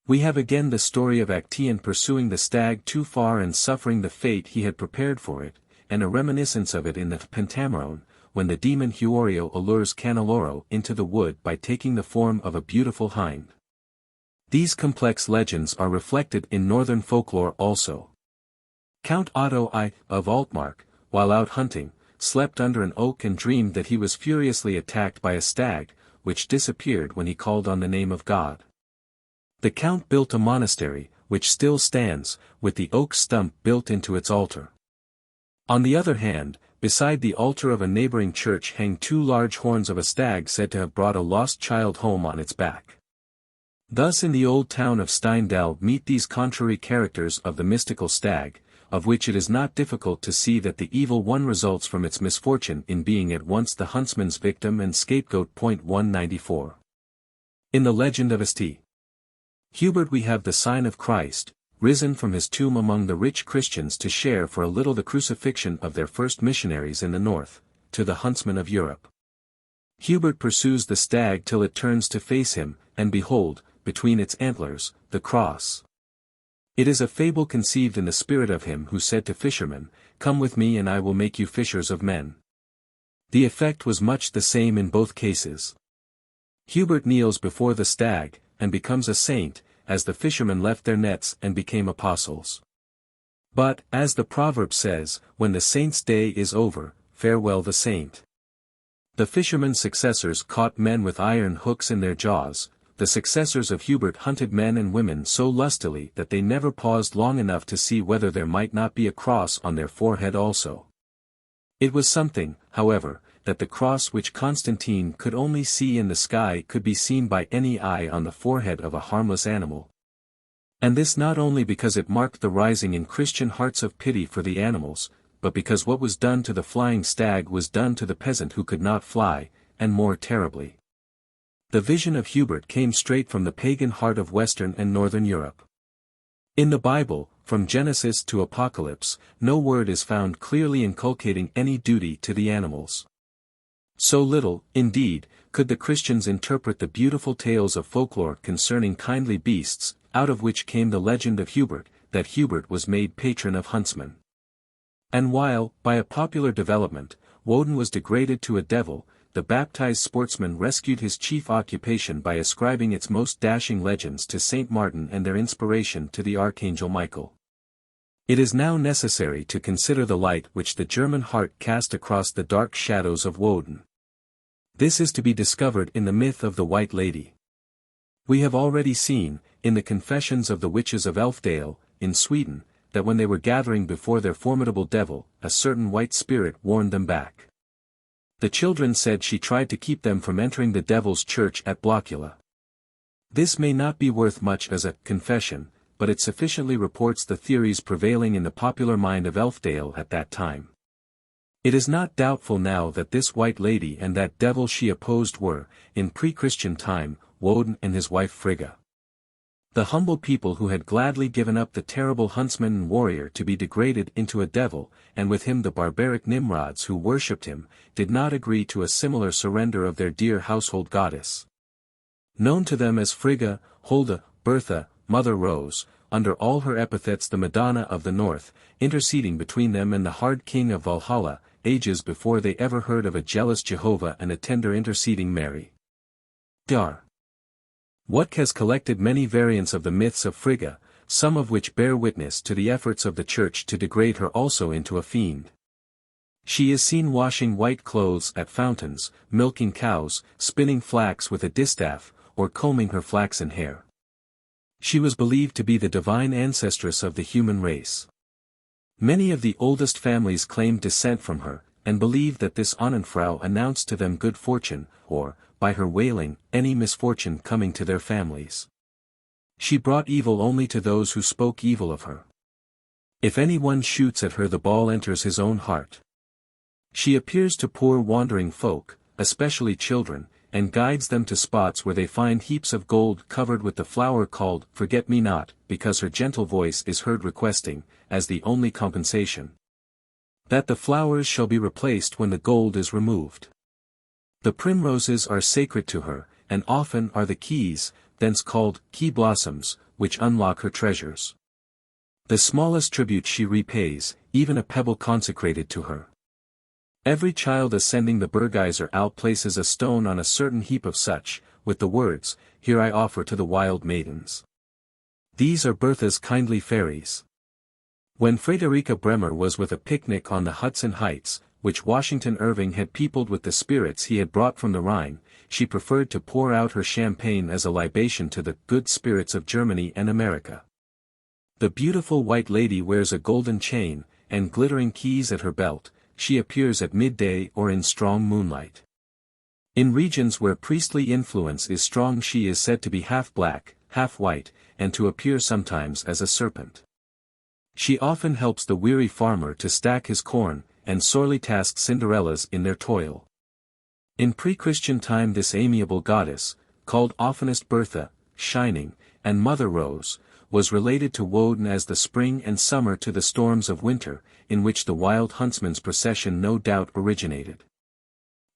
Speaker 1: We have again the story of Actaeon pursuing the stag too far and suffering the fate he had prepared for it, and a reminiscence of it in the Pentameron, when the demon Huorio allures Canneloro into the wood by taking the form of a beautiful hind. These complex legends are reflected in northern folklore also. Count Otto I, of Altmark, while out hunting, slept under an oak and dreamed that he was furiously attacked by a stag, which disappeared when he called on the name of God. The count built a monastery, which still stands, with the oak stump built into its altar. On the other hand, beside the altar of a neighboring church hang 2 large horns of a stag said to have brought a lost child home on its back. Thus in the old town of Steindal meet these contrary characters of the mystical stag, of which it is not difficult to see that the evil one results from its misfortune in being at once the huntsman's victim and scapegoat. 194. In the legend of St. Hubert we have the sign of Christ, risen from his tomb among the rich Christians to share for a little the crucifixion of their first missionaries in the north, to the huntsman of Europe. Hubert pursues the stag till it turns to face him, and behold, between its antlers, the cross. It is a fable conceived in the spirit of him who said to fishermen, "Come with me and I will make you fishers of men." The effect was much the same in both cases. Hubert kneels before the stag, and becomes a saint, as the fishermen left their nets and became apostles. But, as the proverb says, when the saint's day is over, farewell the saint. The fishermen's successors caught men with iron hooks in their jaws. The successors of Hubert hunted men and women so lustily that they never paused long enough to see whether there might not be a cross on their forehead also. It was something, however, that the cross which Constantine could only see in the sky could be seen by any eye on the forehead of a harmless animal. And this not only because it marked the rising in Christian hearts of pity for the animals, but because what was done to the flying stag was done to the peasant who could not fly, and more terribly. The vision of Hubert came straight from the pagan heart of Western and Northern Europe. In the Bible, from Genesis to Apocalypse, no word is found clearly inculcating any duty to the animals. So little, indeed, could the Christians interpret the beautiful tales of folklore concerning kindly beasts, out of which came the legend of Hubert, that Hubert was made patron of huntsmen. And while, by a popular development, Woden was degraded to a devil, the baptized sportsman rescued his chief occupation by ascribing its most dashing legends to Saint Martin and their inspiration to the Archangel Michael. It is now necessary to consider the light which the German heart cast across the dark shadows of Woden. This is to be discovered in the myth of the White Lady. We have already seen, in the Confessions of the Witches of Elfdale, in Sweden, that when they were gathering before their formidable devil, a certain white spirit warned them back. The children said she tried to keep them from entering the devil's church at Blockula. This may not be worth much as a confession, but it sufficiently reports the theories prevailing in the popular mind of Elfdale at that time. It is not doubtful now that this White Lady and that devil she opposed were, in pre-Christian time, Woden and his wife Frigga. The humble people who had gladly given up the terrible huntsman and warrior to be degraded into a devil, and with him the barbaric Nimrods who worshipped him, did not agree to a similar surrender of their dear household goddess. Known to them as Frigga, Hulda, Bertha, Mother Rose, under all her epithets the Madonna of the North, interceding between them and the hard king of Valhalla, ages before they ever heard of a jealous Jehovah and a tender interceding Mary. Dar. What has collected many variants of the myths of Frigga, some of which bear witness to the efforts of the Church to degrade her also into a fiend. She is seen washing white clothes at fountains, milking cows, spinning flax with a distaff, or combing her flaxen hair. She was believed to be the divine ancestress of the human race. Many of the oldest families claimed descent from her, and believed that this Ahnenfrau announced to them good fortune, or, by her wailing, any misfortune coming to their families. She brought evil only to those who spoke evil of her. If anyone shoots at her the ball enters his own heart. She appears to poor wandering folk, especially children, and guides them to spots where they find heaps of gold covered with the flower called forget-me-not, because her gentle voice is heard requesting, as the only compensation, that the flowers shall be replaced when the gold is removed. The primroses are sacred to her, and often are the keys, thence called key blossoms, which unlock her treasures. The smallest tribute she repays, even a pebble consecrated to her. Every child ascending the Bergeyser Alp places a stone on a certain heap of such, with the words, "Here I offer to the wild maidens." These are Bertha's kindly fairies. When Friederike Bremer was with a picnic on the Hudson Heights, which Washington Irving had peopled with the spirits he had brought from the Rhine, she preferred to pour out her champagne as a libation to the good spirits of Germany and America. The beautiful White Lady wears a golden chain, and glittering keys at her belt. She appears at midday or in strong moonlight. In regions where priestly influence is strong she is said to be half black, half white, and to appear sometimes as a serpent. She often helps the weary farmer to stack his corn, and sorely tasks Cinderellas in their toil. In pre-Christian time this amiable goddess, called oftenest Bertha, Shining, and Mother Rose, was related to Woden as the spring and summer to the storms of winter, in which the wild huntsman's procession no doubt originated.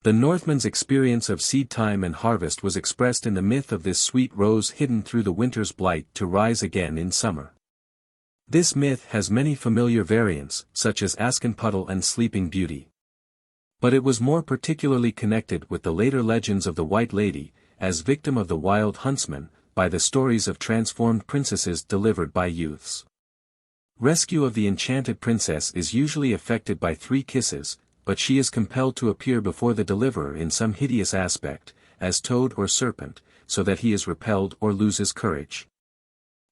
Speaker 1: The Northman's experience of seed time and harvest was expressed in the myth of this sweet rose hidden through the winter's blight to rise again in summer. This myth has many familiar variants, such as Askenpuddle and Sleeping Beauty. But it was more particularly connected with the later legends of the White Lady, as victim of the wild huntsman, by the stories of transformed princesses delivered by youths. Rescue of the enchanted princess is usually effected by 3 kisses, but she is compelled to appear before the deliverer in some hideous aspect, as toad or serpent, so that he is repelled or loses courage.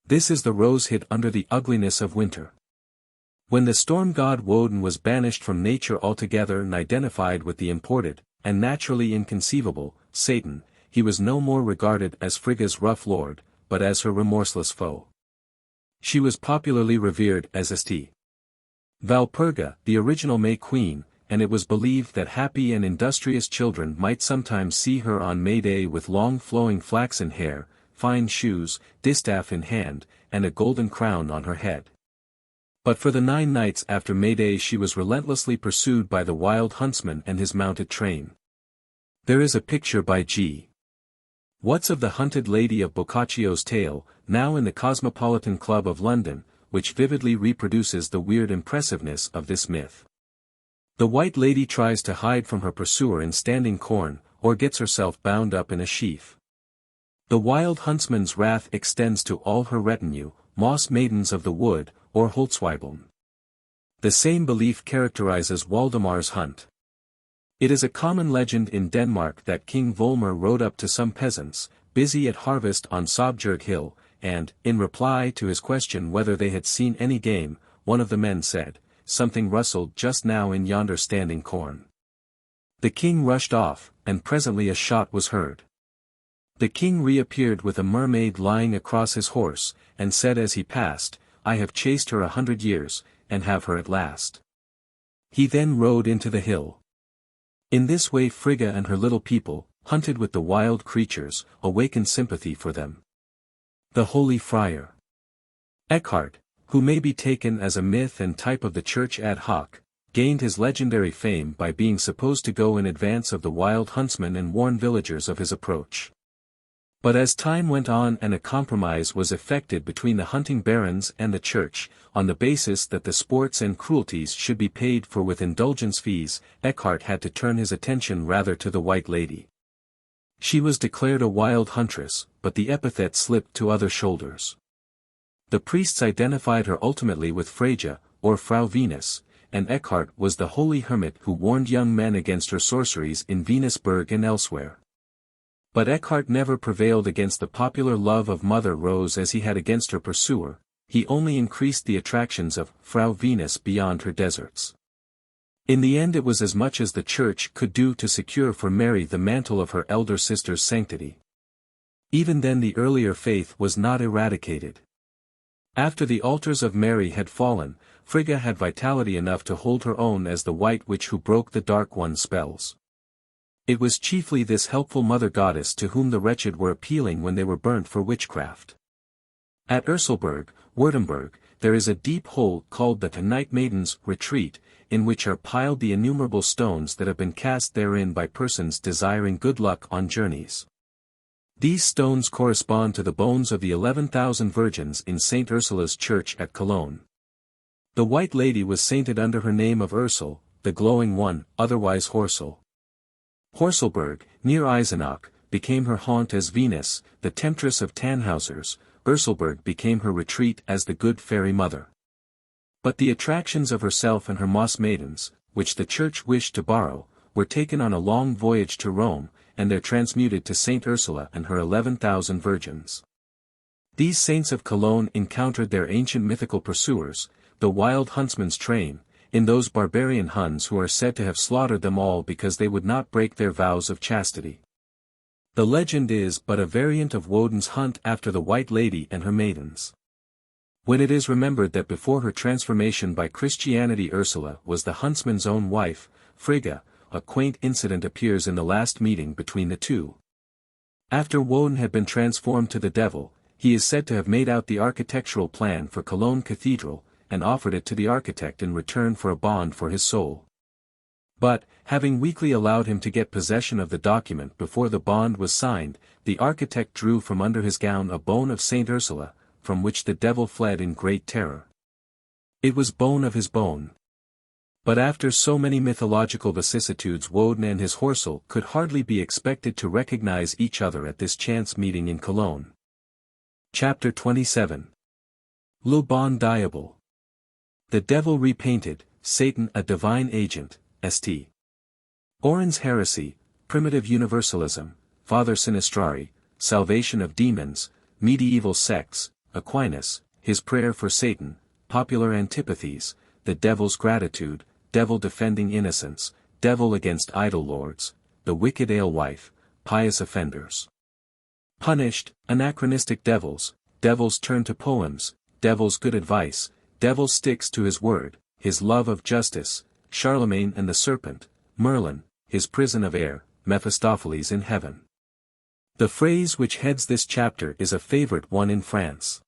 Speaker 1: This is the rose hid under the ugliness of winter. When the storm god Woden was banished from nature altogether and identified with the imported, and naturally inconceivable, Satan, he was no more regarded as Frigga's rough lord, but as her remorseless foe. She was popularly revered as St. Valpurga, the original May Queen, and it was believed that happy and industrious children might sometimes see her on May Day with long flowing flaxen hair, fine shoes, distaff in hand, and a golden crown on her head. But for the 9 nights after May Day she was relentlessly pursued by the wild huntsman and his mounted train. There is a picture by G. Watts of the Hunted Lady of Boccaccio's tale, now in the Cosmopolitan Club of London, which vividly reproduces the weird impressiveness of this myth. The White Lady tries to hide from her pursuer in standing corn, or gets herself bound up in a sheaf. The wild huntsman's wrath extends to all her retinue, moss maidens of the wood, or Holtzweibeln. The same belief characterizes Waldemar's hunt. It is a common legend in Denmark that King Volmar rode up to some peasants, busy at harvest on Sobjerg Hill, and, in reply to his question whether they had seen any game, one of the men said, "Something rustled just now in yonder standing corn." The king rushed off, and presently a shot was heard. The king reappeared with a mermaid lying across his horse, and said as he passed, "I have chased her 100 years, and have her at last." He then rode into the hill. In this way Frigga and her little people, hunted with the wild creatures, awakened sympathy for them. The Holy Friar Eckhart, who may be taken as a myth and type of the Church ad hoc, gained his legendary fame by being supposed to go in advance of the wild huntsman and warn villagers of his approach. But as time went on and a compromise was effected between the hunting barons and the Church, on the basis that the sports and cruelties should be paid for with indulgence fees, Eckhart had to turn his attention rather to the White Lady. She was declared a wild huntress, but the epithet slipped to other shoulders. The priests identified her ultimately with Freyja, or Frau Venus, and Eckhart was the holy hermit who warned young men against her sorceries in Venusberg and elsewhere. But Eckhart never prevailed against the popular love of Mother Rose as he had against her pursuer, he only increased the attractions of Frau Venus beyond her deserts. In the end it was as much as the Church could do to secure for Mary the mantle of her elder sister's sanctity. Even then the earlier faith was not eradicated. After the altars of Mary had fallen, Frigga had vitality enough to hold her own as the White Witch who broke the Dark One's spells. It was chiefly this helpful mother goddess to whom the wretched were appealing when they were burnt for witchcraft. At Urselberg, Württemberg, there is a deep hole called the Night Maiden's Retreat, in which are piled the innumerable stones that have been cast therein by persons desiring good luck on journeys. These stones correspond to the bones of the 11,000 virgins in St. Ursula's church at Cologne. The White Lady was sainted under her name of Ursel, the glowing one, otherwise Horsel. Horselberg, near Eisenach, became her haunt as Venus, the temptress of Tannhausers. Urselberg became her retreat as the good fairy mother. But the attractions of herself and her moss maidens, which the Church wished to borrow, were taken on a long voyage to Rome, and there transmuted to Saint Ursula and her 11,000 virgins. These saints of Cologne encountered their ancient mythical pursuers, the wild huntsman's train, in those barbarian Huns who are said to have slaughtered them all because they would not break their vows of chastity. The legend is but a variant of Woden's hunt after the White Lady and her maidens. When it is remembered that before her transformation by Christianity Ursula was the huntsman's own wife, Frigga, a quaint incident appears in the last meeting between the two. After Woden had been transformed to the devil, he is said to have made out the architectural plan for Cologne Cathedral, and offered it to the architect in return for a bond for his soul. But, having weakly allowed him to get possession of the document before the bond was signed, the architect drew from under his gown a bone of Saint Ursula, from which the devil fled in great terror. It was bone of his bone. But after so many mythological vicissitudes Woden and his Horsel could hardly be expected to recognize each other at this chance meeting in Cologne. Chapter 27 Le Bon Diable. The Devil Repainted, Satan a Divine Agent, St. Oren's Heresy, Primitive Universalism, Father Sinistrari, Salvation of Demons, Medieval Sects, Aquinas, His Prayer for Satan, Popular Antipathies, The Devil's Gratitude, Devil Defending Innocence, Devil Against Idol Lords, The Wicked Alewife, Pious Offenders. Punished, Anachronistic Devils, Devils Turn to Poems, Devil's Good Advice, Devil Sticks to His Word, His Love of Justice, Charlemagne and the Serpent, Merlin, His Prison of Air, Mephistopheles in Heaven. The phrase which heads this chapter is a favorite one in France.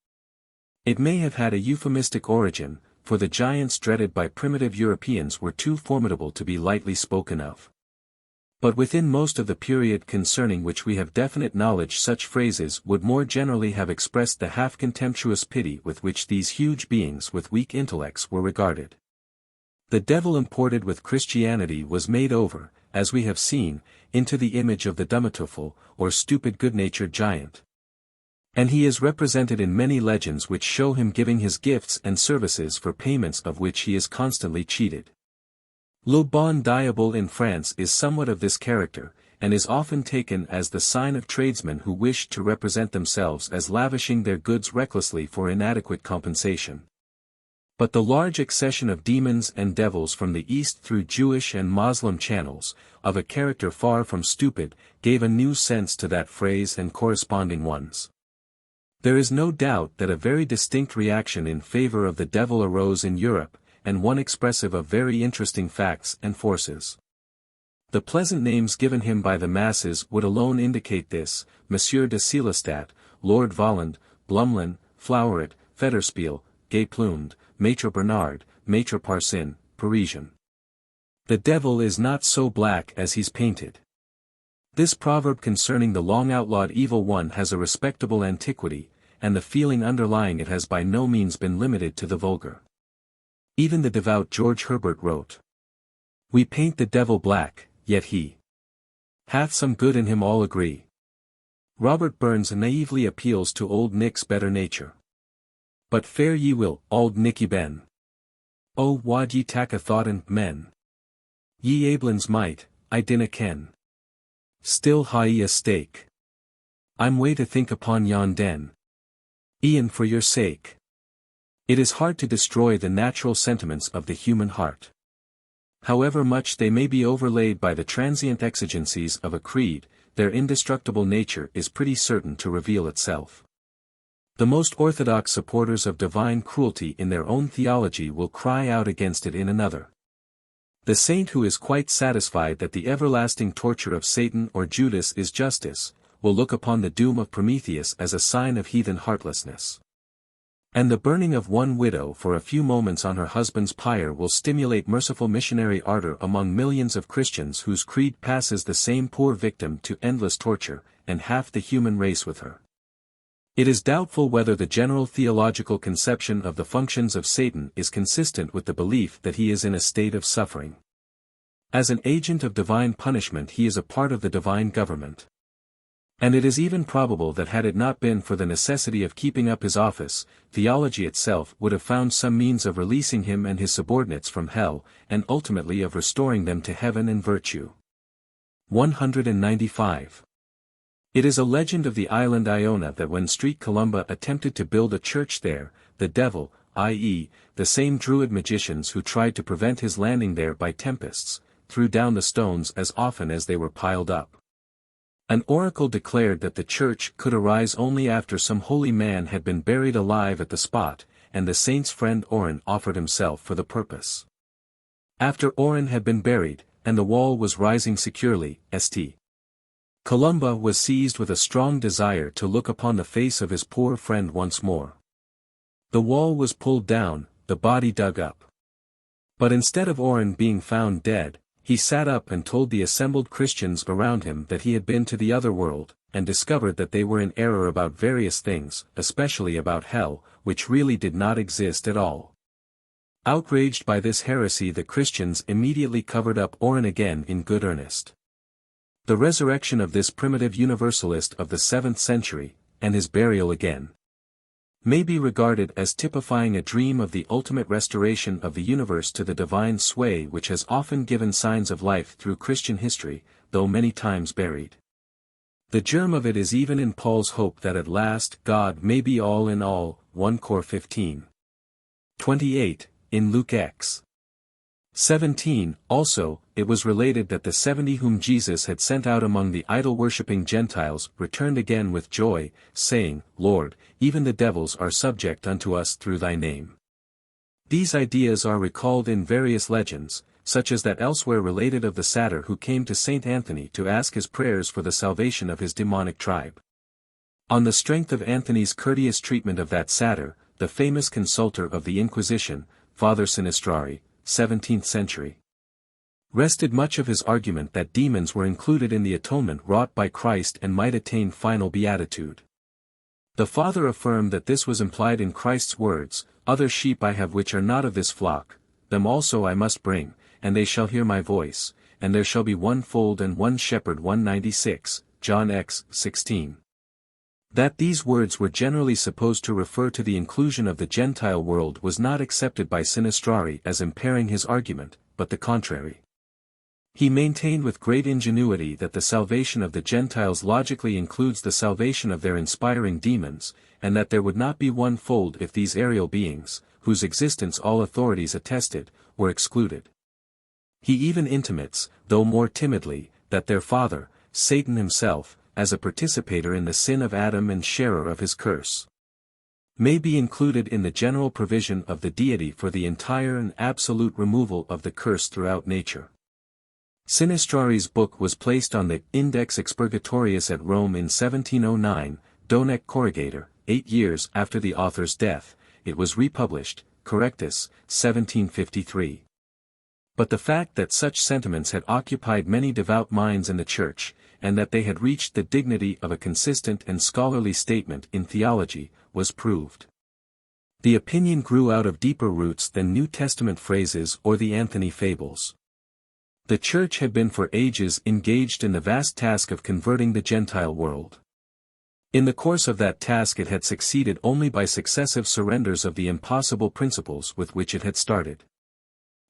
Speaker 1: It may have had a euphemistic origin, for the giants dreaded by primitive Europeans were too formidable to be lightly spoken of. But within most of the period concerning which we have definite knowledge, such phrases would more generally have expressed the half-contemptuous pity with which these huge beings with weak intellects were regarded. The devil imported with Christianity was made over, as we have seen, into the image of the Dummteufel, or stupid good-natured giant. And he is represented in many legends which show him giving his gifts and services for payments of which he is constantly cheated. Le Bon Diable in France is somewhat of this character, and is often taken as the sign of tradesmen who wish to represent themselves as lavishing their goods recklessly for inadequate compensation. But the large accession of demons and devils from the East through Jewish and Moslem channels, of a character far from stupid, gave a new sense to that phrase and corresponding ones. There is no doubt that a very distinct reaction in favor of the devil arose in Europe, and one expressive of very interesting facts and forces. The pleasant names given him by the masses would alone indicate this: Monsieur de Sélestat, Lord Volland, Blumlin, Floweret, Federspiel, Gay-Plumed, Maître Bernard, Maître Parsin, Parisian. The devil is not so black as he's painted. This proverb concerning the long-outlawed evil one has a respectable antiquity, and the feeling underlying it has by no means been limited to the vulgar. Even the devout George Herbert wrote, "We paint the devil black, yet he hath some good in him, all agree." Robert Burns naively appeals to Old Nick's better nature. "But fare ye will, Auld Nicky Ben. Oh, wad ye tak a thought and men? Ye Ablin's might, I dinna ken. Still hae ye a stake. I'm way to think upon yon den. E'en for your sake." It is hard to destroy the natural sentiments of the human heart. However much they may be overlaid by the transient exigencies of a creed, their indestructible nature is pretty certain to reveal itself. The most orthodox supporters of divine cruelty in their own theology will cry out against it in another. The saint who is quite satisfied that the everlasting torture of Satan or Judas is justice, will look upon the doom of Prometheus as a sign of heathen heartlessness. And the burning of one widow for a few moments on her husband's pyre will stimulate merciful missionary ardor among millions of Christians whose creed passes the same poor victim to endless torture, and half the human race with her. It is doubtful whether the general theological conception of the functions of Satan is consistent with the belief that he is in a state of suffering. As an agent of divine punishment, he is a part of the divine government. And it is even probable that had it not been for the necessity of keeping up his office, theology itself would have found some means of releasing him and his subordinates from hell, and ultimately of restoring them to heaven and virtue. 195. It is a legend of the island Iona that when Street Columba attempted to build a church there, the devil, i.e., the same druid magicians who tried to prevent his landing there by tempests, threw down the stones as often as they were piled up. An oracle declared that the church could arise only after some holy man had been buried alive at the spot, and the saint's friend Oren offered himself for the purpose. After Oren had been buried, and the wall was rising securely, St. Columba was seized with a strong desire to look upon the face of his poor friend once more. The wall was pulled down, the body dug up. But instead of Oren being found dead, he sat up and told the assembled Christians around him that he had been to the other world, and discovered that they were in error about various things, especially about hell, which really did not exist at all. Outraged by this heresy, the Christians immediately covered up Oren again in good earnest. The resurrection of this primitive universalist of the 7th century, and his burial again. may be regarded as typifying a dream of the ultimate restoration of the universe to the divine sway which has often given signs of life through Christian history, though many times buried. The germ of it is even in Paul's hope that at last God may be all in all, 1 Cor 15:28, in Luke x. 17, also, it was related that the 70 whom Jesus had sent out among the idol-worshipping Gentiles returned again with joy, saying, Lord, even the devils are subject unto us through thy name. These ideas are recalled in various legends, such as that elsewhere related of the satyr who came to Saint Anthony to ask his prayers for the salvation of his demonic tribe. On the strength of Anthony's courteous treatment of that satyr, the famous consultor of the Inquisition, Father Sinistrari, 17th century, rested much of his argument that demons were included in the atonement wrought by Christ and might attain final beatitude. The Father affirmed that this was implied in Christ's words, Other sheep I have which are not of this flock, them also I must bring, and they shall hear my voice, and there shall be one fold and one shepherd 196, John x. 16. That these words were generally supposed to refer to the inclusion of the Gentile world was not accepted by Sinistrari as impairing his argument, but the contrary. He maintained with great ingenuity that the salvation of the Gentiles logically includes the salvation of their inspiring demons, and that there would not be one fold if these aerial beings, whose existence all authorities attested, were excluded. He even intimates, though more timidly, that their father, Satan himself, as a participator in the sin of Adam and sharer of his curse, may be included in the general provision of the deity for the entire and absolute removal of the curse throughout nature. Sinistrari's book was placed on the Index Expurgatorius at Rome in 1709, Donec Corrigator, 8 years after the author's death. It was republished, Correctus, 1753. But the fact that such sentiments had occupied many devout minds in the Church, and that they had reached the dignity of a consistent and scholarly statement in theology, was proved. The opinion grew out of deeper roots than New Testament phrases or the Anthony fables. The Church had been for ages engaged in the vast task of converting the Gentile world. In the course of that task it had succeeded only by successive surrenders of the impossible principles with which it had started.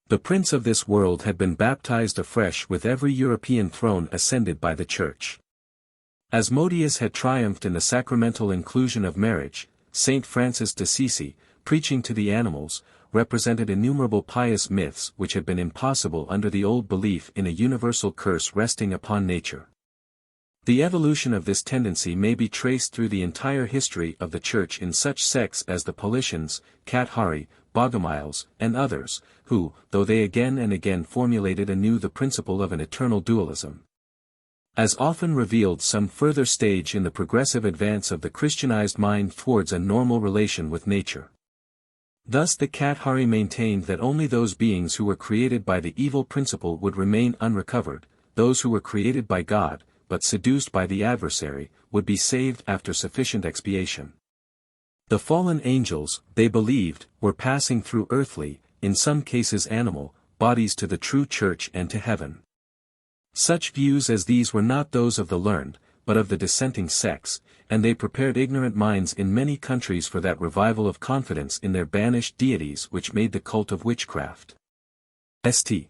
Speaker 1: The prince of this world had been baptized afresh with every European throne ascended by the Church. Asmodeus had triumphed in the sacramental inclusion of marriage. Saint Francis d'Assisi, preaching to the animals, represented innumerable pious myths which had been impossible under the old belief in a universal curse resting upon nature. The evolution of this tendency may be traced through the entire history of the Church in such sects as the Paulicians, Cathari, Bogomiles, and others, who, though they again and again formulated anew the principle of an eternal dualism, as often revealed some further stage in the progressive advance of the Christianized mind towards a normal relation with nature. Thus the Cathari maintained that only those beings who were created by the evil principle would remain unrecovered, those who were created by God, but seduced by the adversary, would be saved after sufficient expiation. The fallen angels, they believed, were passing through earthly, in some cases animal, bodies to the true Church and to heaven. Such views as these were not those of the learned, but of the dissenting sects, and they prepared ignorant minds in many countries for that revival of confidence in their banished deities which made the cult of witchcraft. St.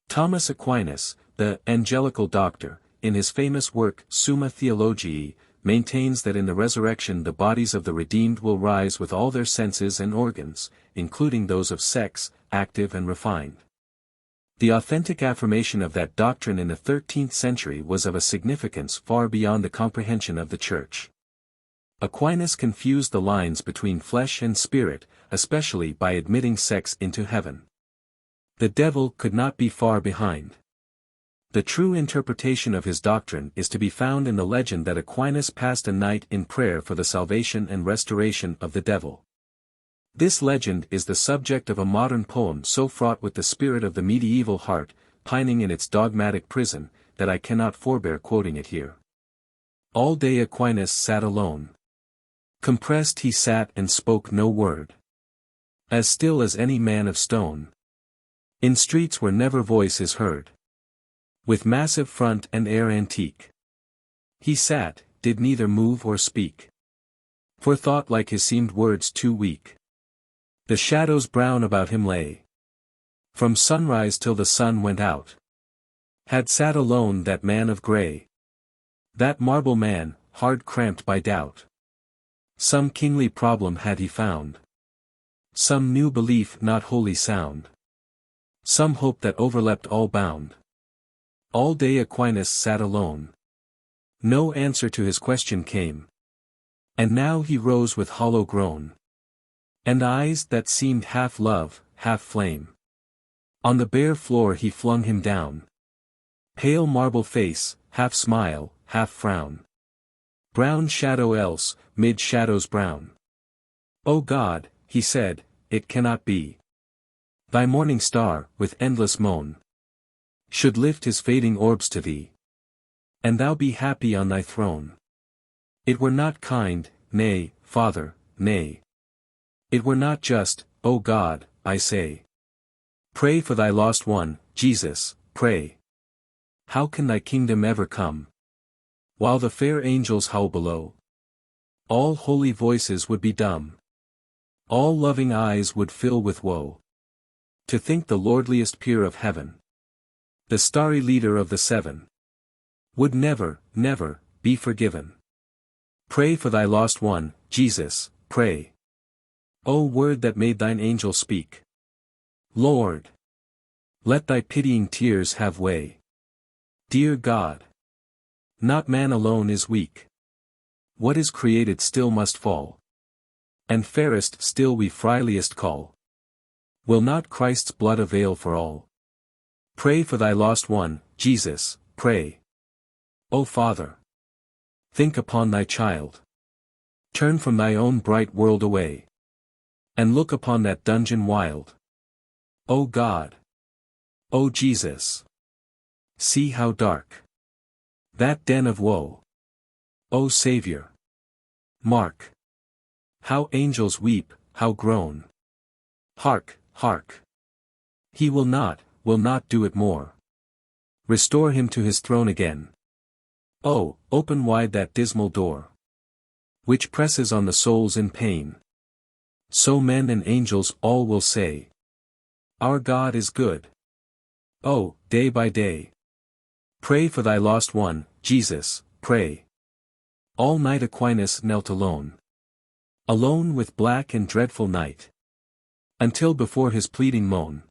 Speaker 1: Thomas Aquinas, the angelical doctor, in his famous work Summa Theologiae, maintains that in the resurrection the bodies of the redeemed will rise with all their senses and organs, including those of sex, active and refined. The authentic affirmation of that doctrine in the 13th century was of a significance far beyond the comprehension of the Church. Aquinas confused the lines between flesh and spirit, especially by admitting sex into heaven. The devil could not be far behind. The true interpretation of his doctrine is to be found in the legend that Aquinas passed a night in prayer for the salvation and restoration of the devil. This legend is the subject of a modern poem so fraught with the spirit of the medieval heart, pining in its dogmatic prison, that I cannot forbear quoting it here. All day Aquinas sat alone. Compressed he sat and spoke no word. As still as any man of stone. In streets where never voice is heard. With massive front and air antique. He sat, did neither move or speak. For thought like his seemed words too weak. The shadows brown about him lay. From sunrise till the sun went out. Had sat alone that man of grey. That marble man, hard cramped by doubt. Some kingly problem had he found. Some new belief not wholly sound. Some hope that overleapt all bound. All day Aquinas sat alone. No answer to his question came. And now he rose with hollow groan. And eyes that seemed half love, half flame. On the bare floor he flung him down. Pale marble face, half smile, half frown. Brown shadow else, mid shadows brown. O God, he said, it cannot be. Thy morning star, with endless moan, should lift his fading orbs to thee. And thou be happy on thy throne. It were not kind, nay, Father, nay. It were not just, O God, I say. Pray for thy lost one, Jesus, pray. How can thy kingdom ever come? While the fair angels howl below. All holy voices would be dumb. All loving eyes would fill with woe. To think the lordliest peer of heaven, the starry leader of the seven, would never, never, be forgiven. Pray for thy lost one, Jesus, pray. O word that made thine angel speak. Lord, let thy pitying tears have way. Dear God, not man alone is weak. What is created still must fall. And fairest still we friliest call. Will not Christ's blood avail for all? Pray for thy lost one, Jesus, pray. O Father, think upon thy child. Turn from thy own bright world away. And look upon that dungeon wild. O God, O Jesus, see how dark that den of woe. O Saviour, mark how angels weep, how groan. Hark, hark. He will not do it more. Restore him to his throne again. Oh, open wide that dismal door, which presses on the souls in pain. So men and angels all will say, our God is good. Oh, day by day. Pray for thy lost one, Jesus, pray. All night Aquinas knelt alone. Alone with black and dreadful night. Until before his pleading moan,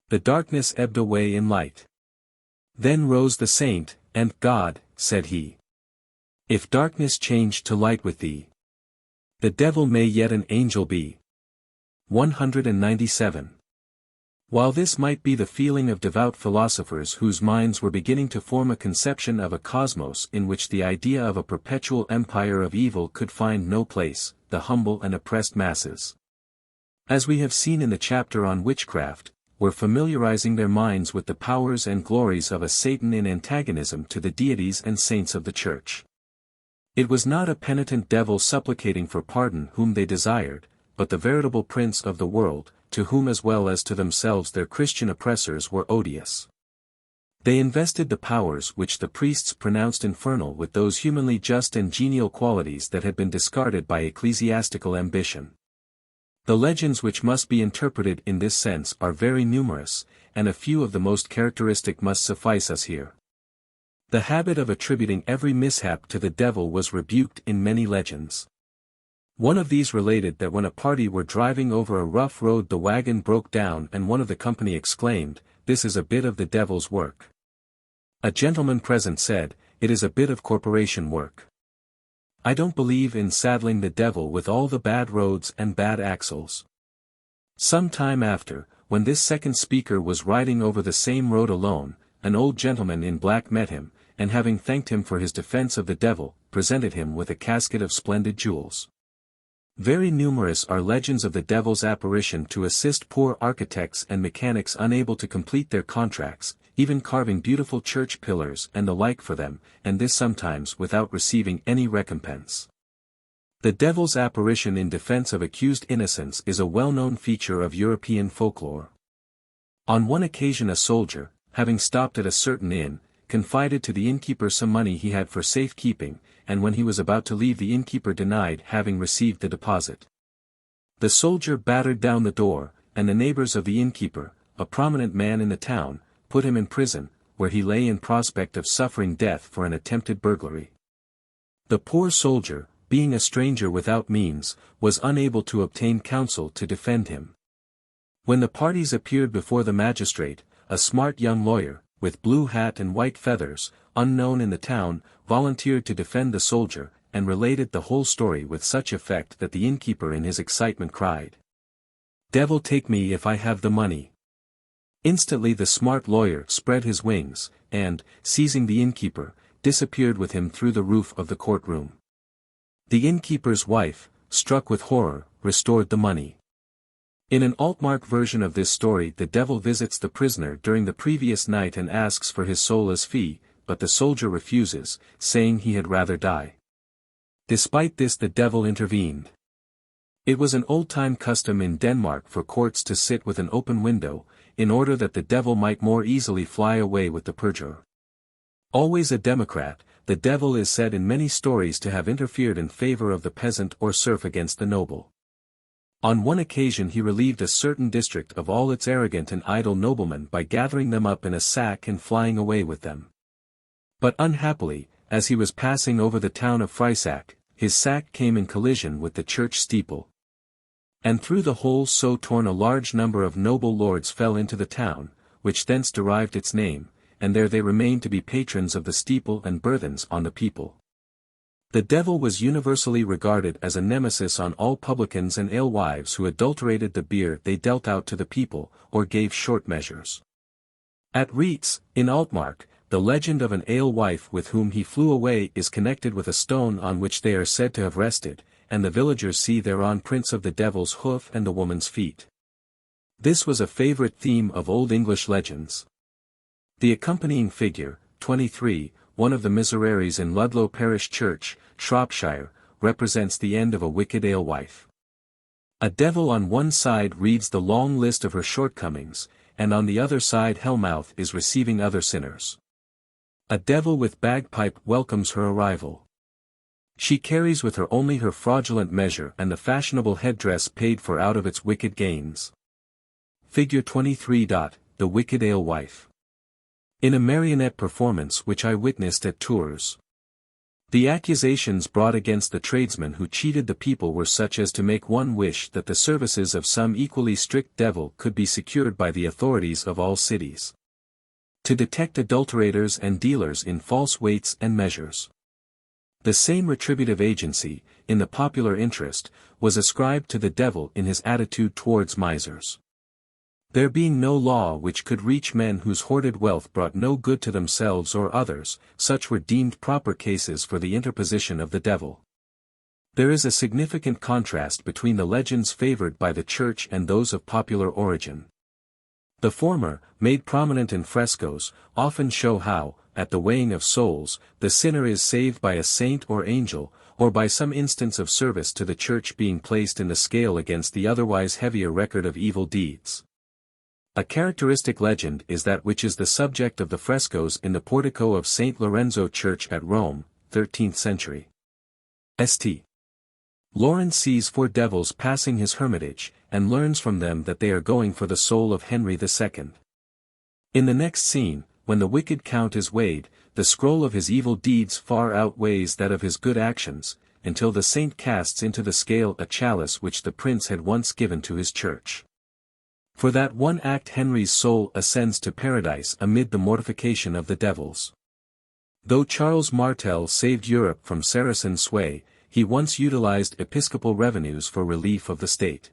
Speaker 1: the darkness ebbed away in light. Then rose the saint, and God, said he, if darkness change to light with thee, the devil may yet an angel be. 197. While this might be the feeling of devout philosophers whose minds were beginning to form a conception of a cosmos in which the idea of a perpetual empire of evil could find no place, the humble and oppressed masses, as we have seen in the chapter on witchcraft, were familiarizing their minds with the powers and glories of a Satan in antagonism to the deities and saints of the Church. It was not a penitent devil supplicating for pardon whom they desired, but the veritable prince of the world, to whom as well as to themselves their Christian oppressors were odious. They invested the powers which the priests pronounced infernal with those humanly just and genial qualities that had been discarded by ecclesiastical ambition. The legends which must be interpreted in this sense are very numerous, and a few of the most characteristic must suffice us here. The habit of attributing every mishap to the devil was rebuked in many legends. One of these related that when a party were driving over a rough road the wagon broke down and one of the company exclaimed, "This is a bit of the devil's work." A gentleman present said, "It is a bit of corporation work. I don't believe in saddling the devil with all the bad roads and bad axles." Some time after, when this second speaker was riding over the same road alone, an old gentleman in black met him, and having thanked him for his defense of the devil, presented him with a casket of splendid jewels. Very numerous are legends of the devil's apparition to assist poor architects and mechanics unable to complete their contracts, even carving beautiful church pillars and the like for them, and this sometimes without receiving any recompense. The devil's apparition in defense of accused innocents is a well-known feature of European folklore. On one occasion a soldier, having stopped at a certain inn, confided to the innkeeper some money he had for safekeeping, and when he was about to leave the innkeeper denied having received the deposit. The soldier battered down the door, and the neighbors of the innkeeper, a prominent man in the town, put him in prison, where he lay in prospect of suffering death for an attempted burglary. The poor soldier, being a stranger without means, was unable to obtain counsel to defend him. When the parties appeared before the magistrate, a smart young lawyer, with blue hat and white feathers, unknown in the town, volunteered to defend the soldier, and related the whole story with such effect that the innkeeper in his excitement cried, "Devil take me if I have the money." Instantly the smart lawyer spread his wings, and, seizing the innkeeper, disappeared with him through the roof of the courtroom. The innkeeper's wife, struck with horror, restored the money. In an Altmark version of this story, the devil visits the prisoner during the previous night and asks for his soul as fee, but the soldier refuses, saying he had rather die. Despite this, the devil intervened. It was an old-time custom in Denmark for courts to sit with an open window, in order that the devil might more easily fly away with the perjurer. Always a Democrat, the devil is said in many stories to have interfered in favor of the peasant or serf against the noble. On one occasion he relieved a certain district of all its arrogant and idle noblemen by gathering them up in a sack and flying away with them. But unhappily, as he was passing over the town of Freysack, his sack came in collision with the church steeple. And through the hole so torn a large number of noble lords fell into the town, which thence derived its name, and there they remained to be patrons of the steeple and burthens on the people. The devil was universally regarded as a nemesis on all publicans and alewives who adulterated the beer they dealt out to the people, or gave short measures. At Reetz, in Altmark, the legend of an alewife with whom he flew away is connected with a stone on which they are said to have rested, and the villagers see thereon prints of the devil's hoof and the woman's feet. This was a favorite theme of Old English legends. The accompanying figure, 23, one of the misereres in Ludlow Parish Church, Shropshire, represents the end of a wicked alewife. A devil on one side reads the long list of her shortcomings, and on the other side Hellmouth is receiving other sinners. A devil with bagpipe welcomes her arrival. She carries with her only her fraudulent measure and the fashionable headdress paid for out of its wicked gains. Figure 23. The Wicked Alewife. In a marionette performance which I witnessed at Tours. The accusations brought against the tradesmen who cheated the people were such as to make one wish that the services of some equally strict devil could be secured by the authorities of all cities, to detect adulterators and dealers in false weights and measures. The same retributive agency, in the popular interest, was ascribed to the devil in his attitude towards misers. There being no law which could reach men whose hoarded wealth brought no good to themselves or others, such were deemed proper cases for the interposition of the devil. There is a significant contrast between the legends favored by the Church and those of popular origin. The former, made prominent in frescoes, often show how, at the weighing of souls, the sinner is saved by a saint or angel, or by some instance of service to the Church being placed in the scale against the otherwise heavier record of evil deeds. A characteristic legend is that which is the subject of the frescoes in the portico of St. Lorenzo Church at Rome, 13th century. St. Lawrence sees 4 devils passing his hermitage, and learns from them that they are going for the soul of Henry II. In the next scene, when the wicked count is weighed, the scroll of his evil deeds far outweighs that of his good actions, until the saint casts into the scale a chalice which the prince had once given to his church. For that one act Henry's soul ascends to paradise amid the mortification of the devils. Though Charles Martel saved Europe from Saracen sway, he once utilized episcopal revenues for relief of the state.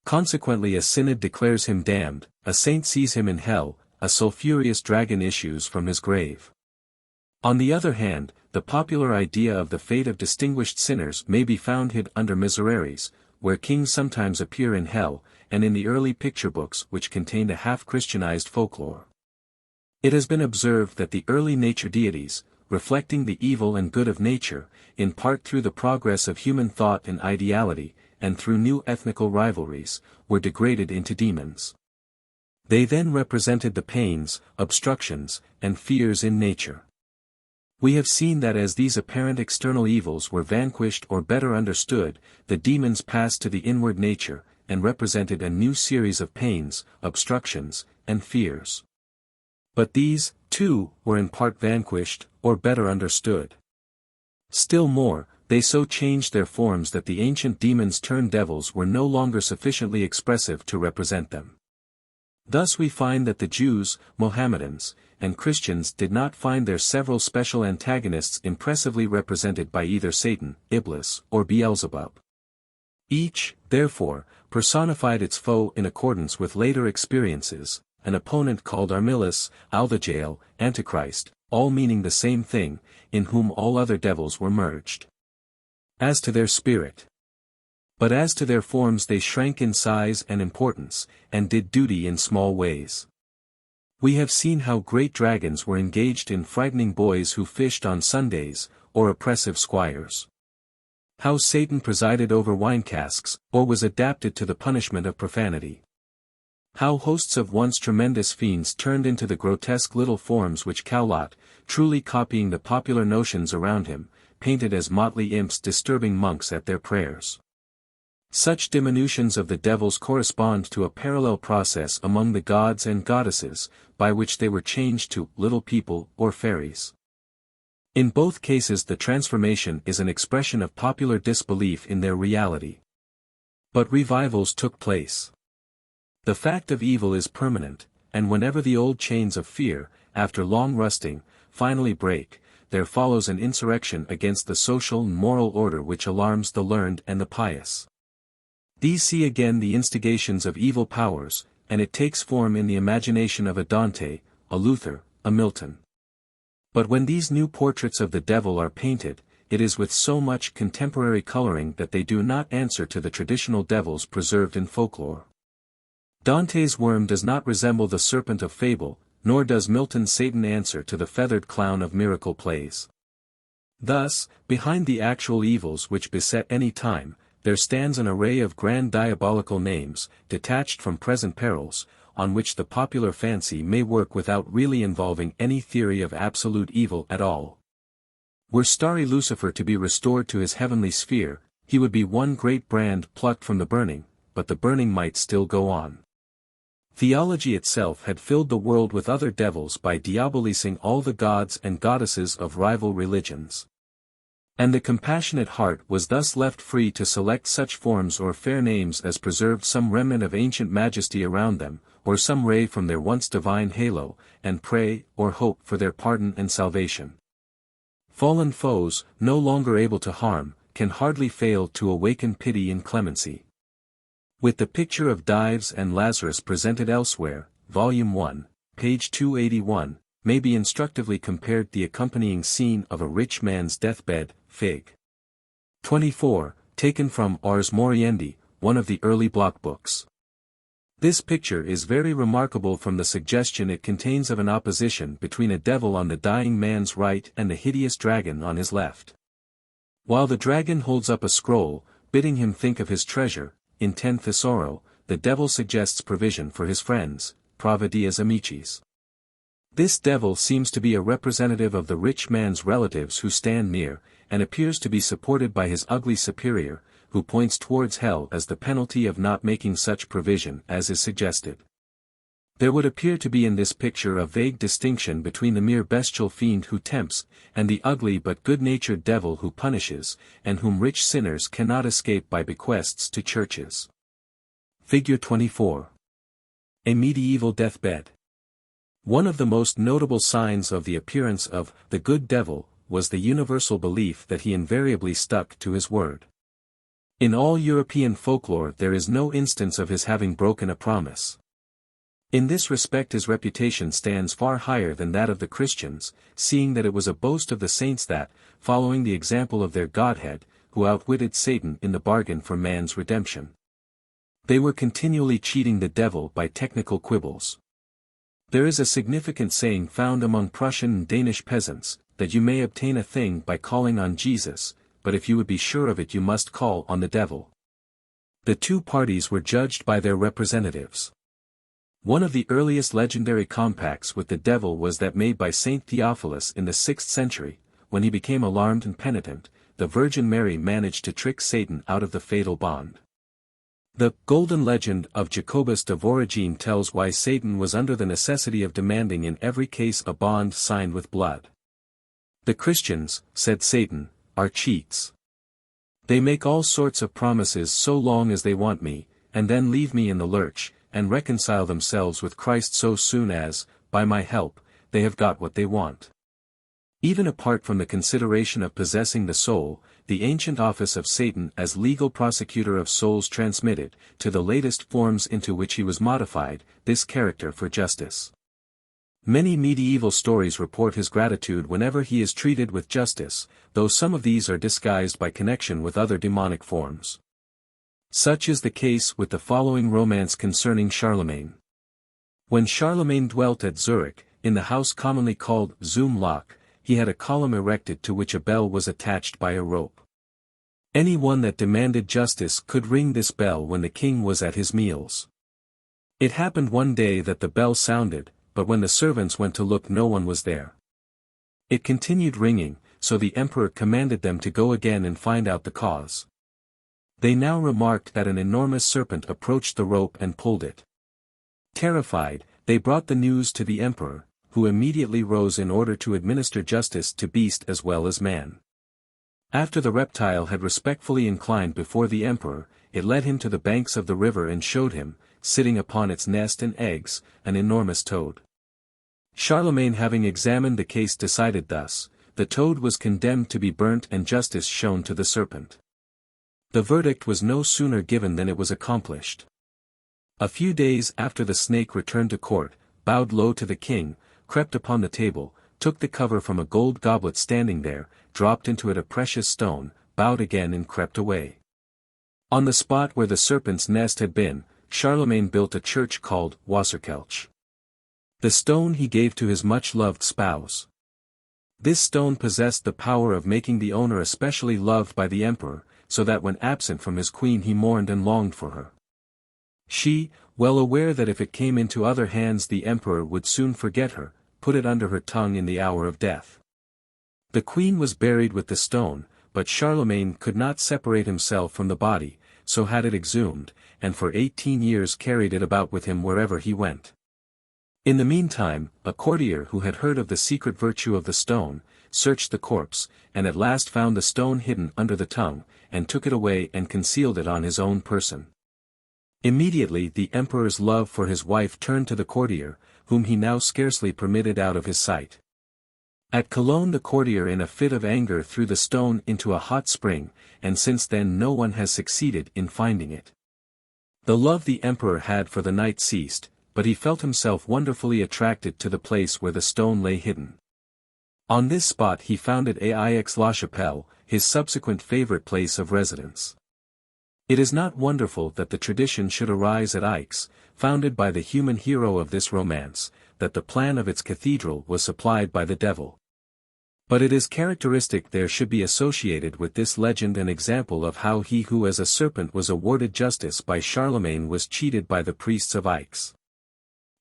Speaker 1: Consequently a synod declares him damned, a saint sees him in hell, a sulphurous dragon issues from his grave. On the other hand, the popular idea of the fate of distinguished sinners may be found hid under misereres, where kings sometimes appear in hell, and in the early picture books which contained a half-Christianized folklore. It has been observed that the early nature deities, reflecting the evil and good of nature, in part through the progress of human thought and ideality, and through new ethnical rivalries, were degraded into demons. They then represented the pains, obstructions, and fears in nature. We have seen that as these apparent external evils were vanquished or better understood, the demons passed to the inward nature, and represented a new series of pains, obstructions, and fears. But these, too, were in part vanquished, or better understood. Still more, they so changed their forms that the ancient demons turned devils were no longer sufficiently expressive to represent them. Thus we find that the Jews, Mohammedans, and Christians did not find their several special antagonists impressively represented by either Satan, Iblis, or Beelzebub. Each, therefore, personified its foe in accordance with later experiences, an opponent called Armilis, Aldajael, Antichrist, all meaning the same thing, in whom all other devils were merged. As to their spirit. But as to their forms they shrank in size and importance, and did duty in small ways. We have seen how great dragons were engaged in frightening boys who fished on Sundays, or oppressive squires. How Satan presided over wine casks, or was adapted to the punishment of profanity. How hosts of once tremendous fiends turned into the grotesque little forms which Cowlot, truly copying the popular notions around him, painted as motley imps disturbing monks at their prayers. Such diminutions of the devils correspond to a parallel process among the gods and goddesses, by which they were changed to little people or fairies. In both cases the transformation is an expression of popular disbelief in their reality. But revivals took place. The fact of evil is permanent, and whenever the old chains of fear, after long rusting, finally break, there follows an insurrection against the social and moral order which alarms the learned and the pious. These see again the instigations of evil powers, and it takes form in the imagination of a Dante, a Luther, a Milton. But when these new portraits of the devil are painted, it is with so much contemporary coloring that they do not answer to the traditional devils preserved in folklore. Dante's worm does not resemble the serpent of fable, nor does Milton's Satan answer to the feathered clown of miracle plays. Thus, behind the actual evils which beset any time, there stands an array of grand diabolical names, detached from present perils, on which the popular fancy may work without really involving any theory of absolute evil at all. Were starry Lucifer to be restored to his heavenly sphere, he would be one great brand plucked from the burning, but the burning might still go on. Theology itself had filled the world with other devils by diabolising all the gods and goddesses of rival religions. And the compassionate heart was thus left free to select such forms or fair names as preserved some remnant of ancient majesty around them, or some ray from their once divine halo, and pray, or hope for their pardon and salvation. Fallen foes, no longer able to harm, can hardly fail to awaken pity and clemency. With the picture of Dives and Lazarus presented elsewhere, Volume 1, page 281, may be instructively compared the accompanying scene of a rich man's deathbed, Fig. 24, taken from Ars Moriendi, one of the early block books. This picture is very remarkable from the suggestion it contains of an opposition between a devil on the dying man's right and the hideous dragon on his left. While the dragon holds up a scroll, bidding him think of his treasure, in 10 Thesauro, the devil suggests provision for his friends, Providias Amicis. This devil seems to be a representative of the rich man's relatives who stand near, and appears to be supported by his ugly superior, who points towards hell as the penalty of not making such provision as is suggested. There would appear to be in this picture a vague distinction between the mere bestial fiend who tempts, and the ugly but good-natured devil who punishes, and whom rich sinners cannot escape by bequests to churches. Figure 24. A medieval deathbed. One of the most notable signs of the appearance of the good devil was the universal belief that he invariably stuck to his word. In all European folklore there is no instance of his having broken a promise. In this respect his reputation stands far higher than that of the Christians, seeing that it was a boast of the saints that, following the example of their Godhead, who outwitted Satan in the bargain for man's redemption, they were continually cheating the devil by technical quibbles. There is a significant saying found among Prussian and Danish peasants, that you may obtain a thing by calling on Jesus, but if you would be sure of it you must call on the devil. The two parties were judged by their representatives. One of the earliest legendary compacts with the devil was that made by Saint Theophilus in the 6th century, when he became alarmed and penitent, the Virgin Mary managed to trick Satan out of the fatal bond. The golden legend of Jacobus de Voragine tells why Satan was under the necessity of demanding in every case a bond signed with blood. "The Christians," said Satan, "are cheats. They make all sorts of promises so long as they want me, and then leave me in the lurch, and reconcile themselves with Christ so soon as, by my help, they have got what they want." Even apart from the consideration of possessing the soul, the ancient office of Satan as legal prosecutor of souls transmitted, to the latest forms into which he was modified, this character for justice. Many medieval stories report his gratitude whenever he is treated with justice, though some of these are disguised by connection with other demonic forms. Such is the case with the following romance concerning Charlemagne. When Charlemagne dwelt at Zurich, in the house commonly called Zum Loch, he had a column erected to which a bell was attached by a rope. Any one that demanded justice could ring this bell when the king was at his meals. It happened one day that the bell sounded, but when the servants went to look no one was there. It continued ringing, so the emperor commanded them to go again and find out the cause. They now remarked that an enormous serpent approached the rope and pulled it. Terrified, they brought the news to the emperor, who immediately rose in order to administer justice to beast as well as man. After the reptile had respectfully inclined before the emperor, it led him to the banks of the river and showed him, sitting upon its nest and eggs, an enormous toad. Charlemagne having examined the case decided thus: the toad was condemned to be burnt and justice shown to the serpent. The verdict was no sooner given than it was accomplished. A few days after the snake returned to court, bowed low to the king, crept upon the table, took the cover from a gold goblet standing there, dropped into it a precious stone, bowed again and crept away. On the spot where the serpent's nest had been, Charlemagne built a church called Wasserkelch. The stone he gave to his much-loved spouse. This stone possessed the power of making the owner especially loved by the emperor, so that when absent from his queen he mourned and longed for her. She, well aware that if it came into other hands the emperor would soon forget her, put it under her tongue in the hour of death. The queen was buried with the stone, but Charlemagne could not separate himself from the body, so had it exhumed, and for 18 years carried it about with him wherever he went. In the meantime, a courtier who had heard of the secret virtue of the stone, searched the corpse, and at last found the stone hidden under the tongue, and took it away and concealed it on his own person. Immediately the emperor's love for his wife turned to the courtier, whom he now scarcely permitted out of his sight. At Cologne the courtier in a fit of anger threw the stone into a hot spring, and since then no one has succeeded in finding it. The love the emperor had for the knight ceased, but he felt himself wonderfully attracted to the place where the stone lay hidden. On this spot he founded Aix-la-Chapelle, his subsequent favorite place of residence. It is not wonderful that the tradition should arise at Aix, founded by the human hero of this romance, that the plan of its cathedral was supplied by the devil. But it is characteristic there should be associated with this legend an example of how he who as a serpent was awarded justice by Charlemagne was cheated by the priests of Aix.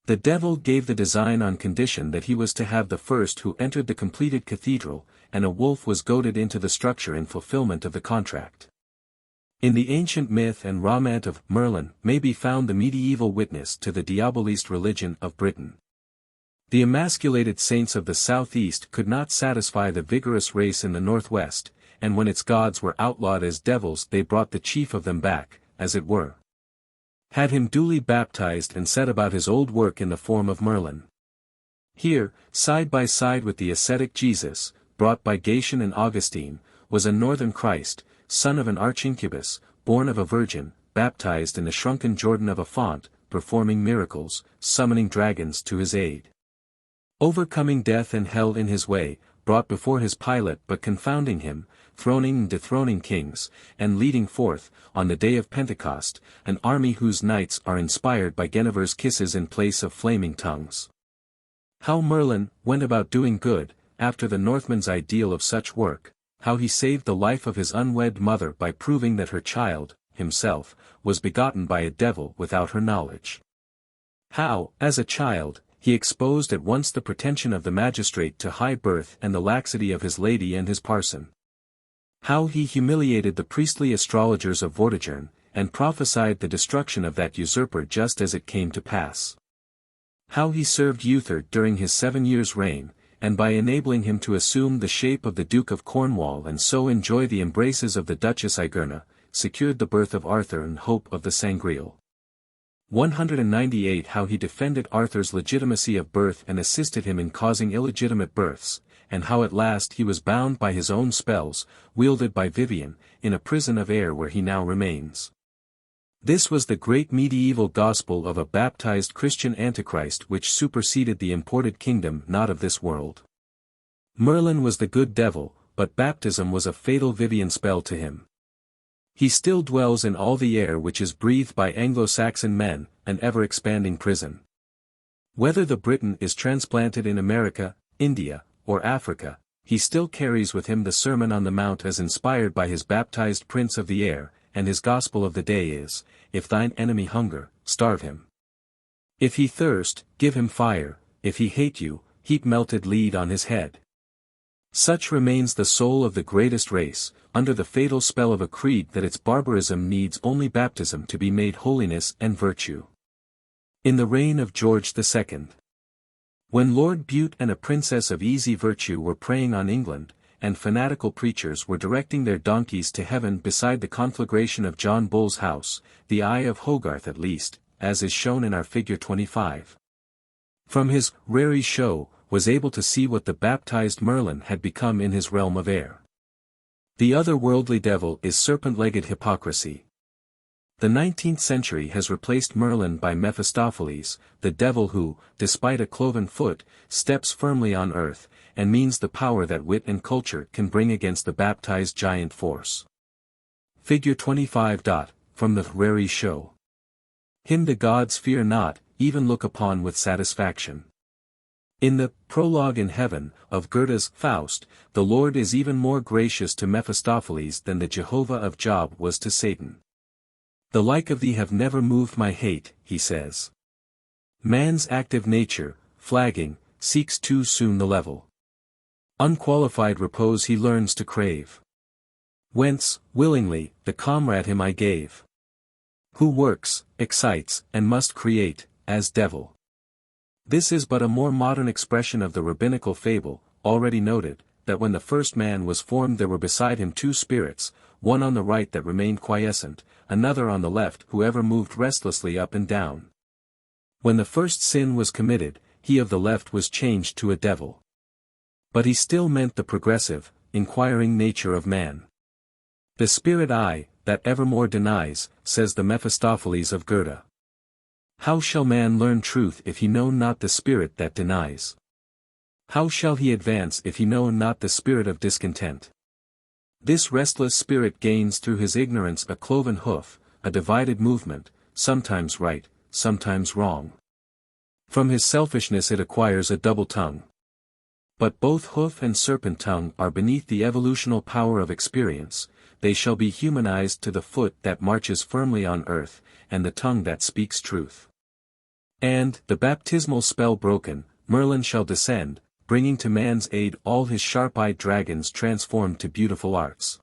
Speaker 1: The devil gave the design on condition that he was to have the first who entered the completed cathedral, and a wolf was goaded into the structure in fulfillment of the contract. In the ancient myth and romance of Merlin may be found the medieval witness to the Diabolist religion of Britain. The emasculated saints of the southeast could not satisfy the vigorous race in the northwest, and when its gods were outlawed as devils they brought the chief of them back, as it were. Had him duly baptized and set about his old work in the form of Merlin. Here, side by side with the ascetic Jesus, brought by Gatian and Augustine, was a northern Christ, son of an archincubus, born of a virgin, baptized in the shrunken Jordan of a font, performing miracles, summoning dragons to his aid. Overcoming death and hell in his way, brought before his Pilate but confounding him, throning and dethroning kings, and leading forth, on the day of Pentecost, an army whose knights are inspired by Guinevere's kisses in place of flaming tongues. How Merlin went about doing good, after the Northman's ideal of such work, how he saved the life of his unwed mother by proving that her child, himself, was begotten by a devil without her knowledge. How, as a child, he exposed at once the pretension of the magistrate to high birth and the laxity of his lady and his parson. How he humiliated the priestly astrologers of Vortigern, and prophesied the destruction of that usurper just as it came to pass. How he served Uther during his 7 years' reign, and by enabling him to assume the shape of the Duke of Cornwall and so enjoy the embraces of the Duchess Igerna, secured the birth of Arthur and hope of the Sangreal. 198 How he defended Arthur's legitimacy of birth and assisted him in causing illegitimate births, and how at last he was bound by his own spells, wielded by Vivian, in a prison of air where he now remains. This was the great medieval gospel of a baptized Christian Antichrist which superseded the imported kingdom not of this world. Merlin was the good devil, but baptism was a fatal Vivian spell to him. He still dwells in all the air which is breathed by Anglo-Saxon men, an ever-expanding prison. Whether the Briton is transplanted in America, India, or Africa, he still carries with him the Sermon on the Mount as inspired by his baptized Prince of the Air, and his gospel of the day is, if thine enemy hunger, starve him. If he thirst, give him fire, if he hate you, heap melted lead on his head. Such remains the soul of the greatest race, under the fatal spell of a creed that its barbarism needs only baptism to be made holiness and virtue. In the reign of George II. When Lord Bute and a princess of easy virtue were preying on England, and fanatical preachers were directing their donkeys to heaven beside the conflagration of John Bull's house, the eye of Hogarth at least, as is shown in our figure 25. From his raree show, was able to see what the baptized Merlin had become in his realm of air. The otherworldly devil is serpent-legged hypocrisy. The 19th century has replaced Merlin by Mephistopheles, the devil who, despite a cloven foot, steps firmly on earth, and means the power that wit and culture can bring against the baptized giant force. Figure 25. From the raree show. Him the gods fear not, even look upon with satisfaction. In the Prologue in Heaven, of Goethe's Faust, the Lord is even more gracious to Mephistopheles than the Jehovah of Job was to Satan. The like of thee have never moved my hate, he says. Man's active nature, flagging, seeks too soon the level. Unqualified repose he learns to crave. Whence, willingly, the comrade him I gave. Who works, excites, and must create, as devil. This is but a more modern expression of the rabbinical fable, already noted, that when the first man was formed there were beside him two spirits, one on the right that remained quiescent, another on the left who ever moved restlessly up and down. When the first sin was committed, he of the left was changed to a devil. But he still meant the progressive, inquiring nature of man. The spirit I, that evermore denies, says the Mephistopheles of Goethe. How shall man learn truth if he know not the spirit that denies? How shall he advance if he know not the spirit of discontent? This restless spirit gains through his ignorance a cloven hoof, a divided movement, sometimes right, sometimes wrong. From his selfishness it acquires a double tongue. But both hoof and serpent tongue are beneath the evolutional power of experience, they shall be humanized to the foot that marches firmly on earth, and the tongue that speaks truth. And, the baptismal spell broken, Merlin shall descend, bringing to man's aid all his sharp-eyed dragons transformed to beautiful arts.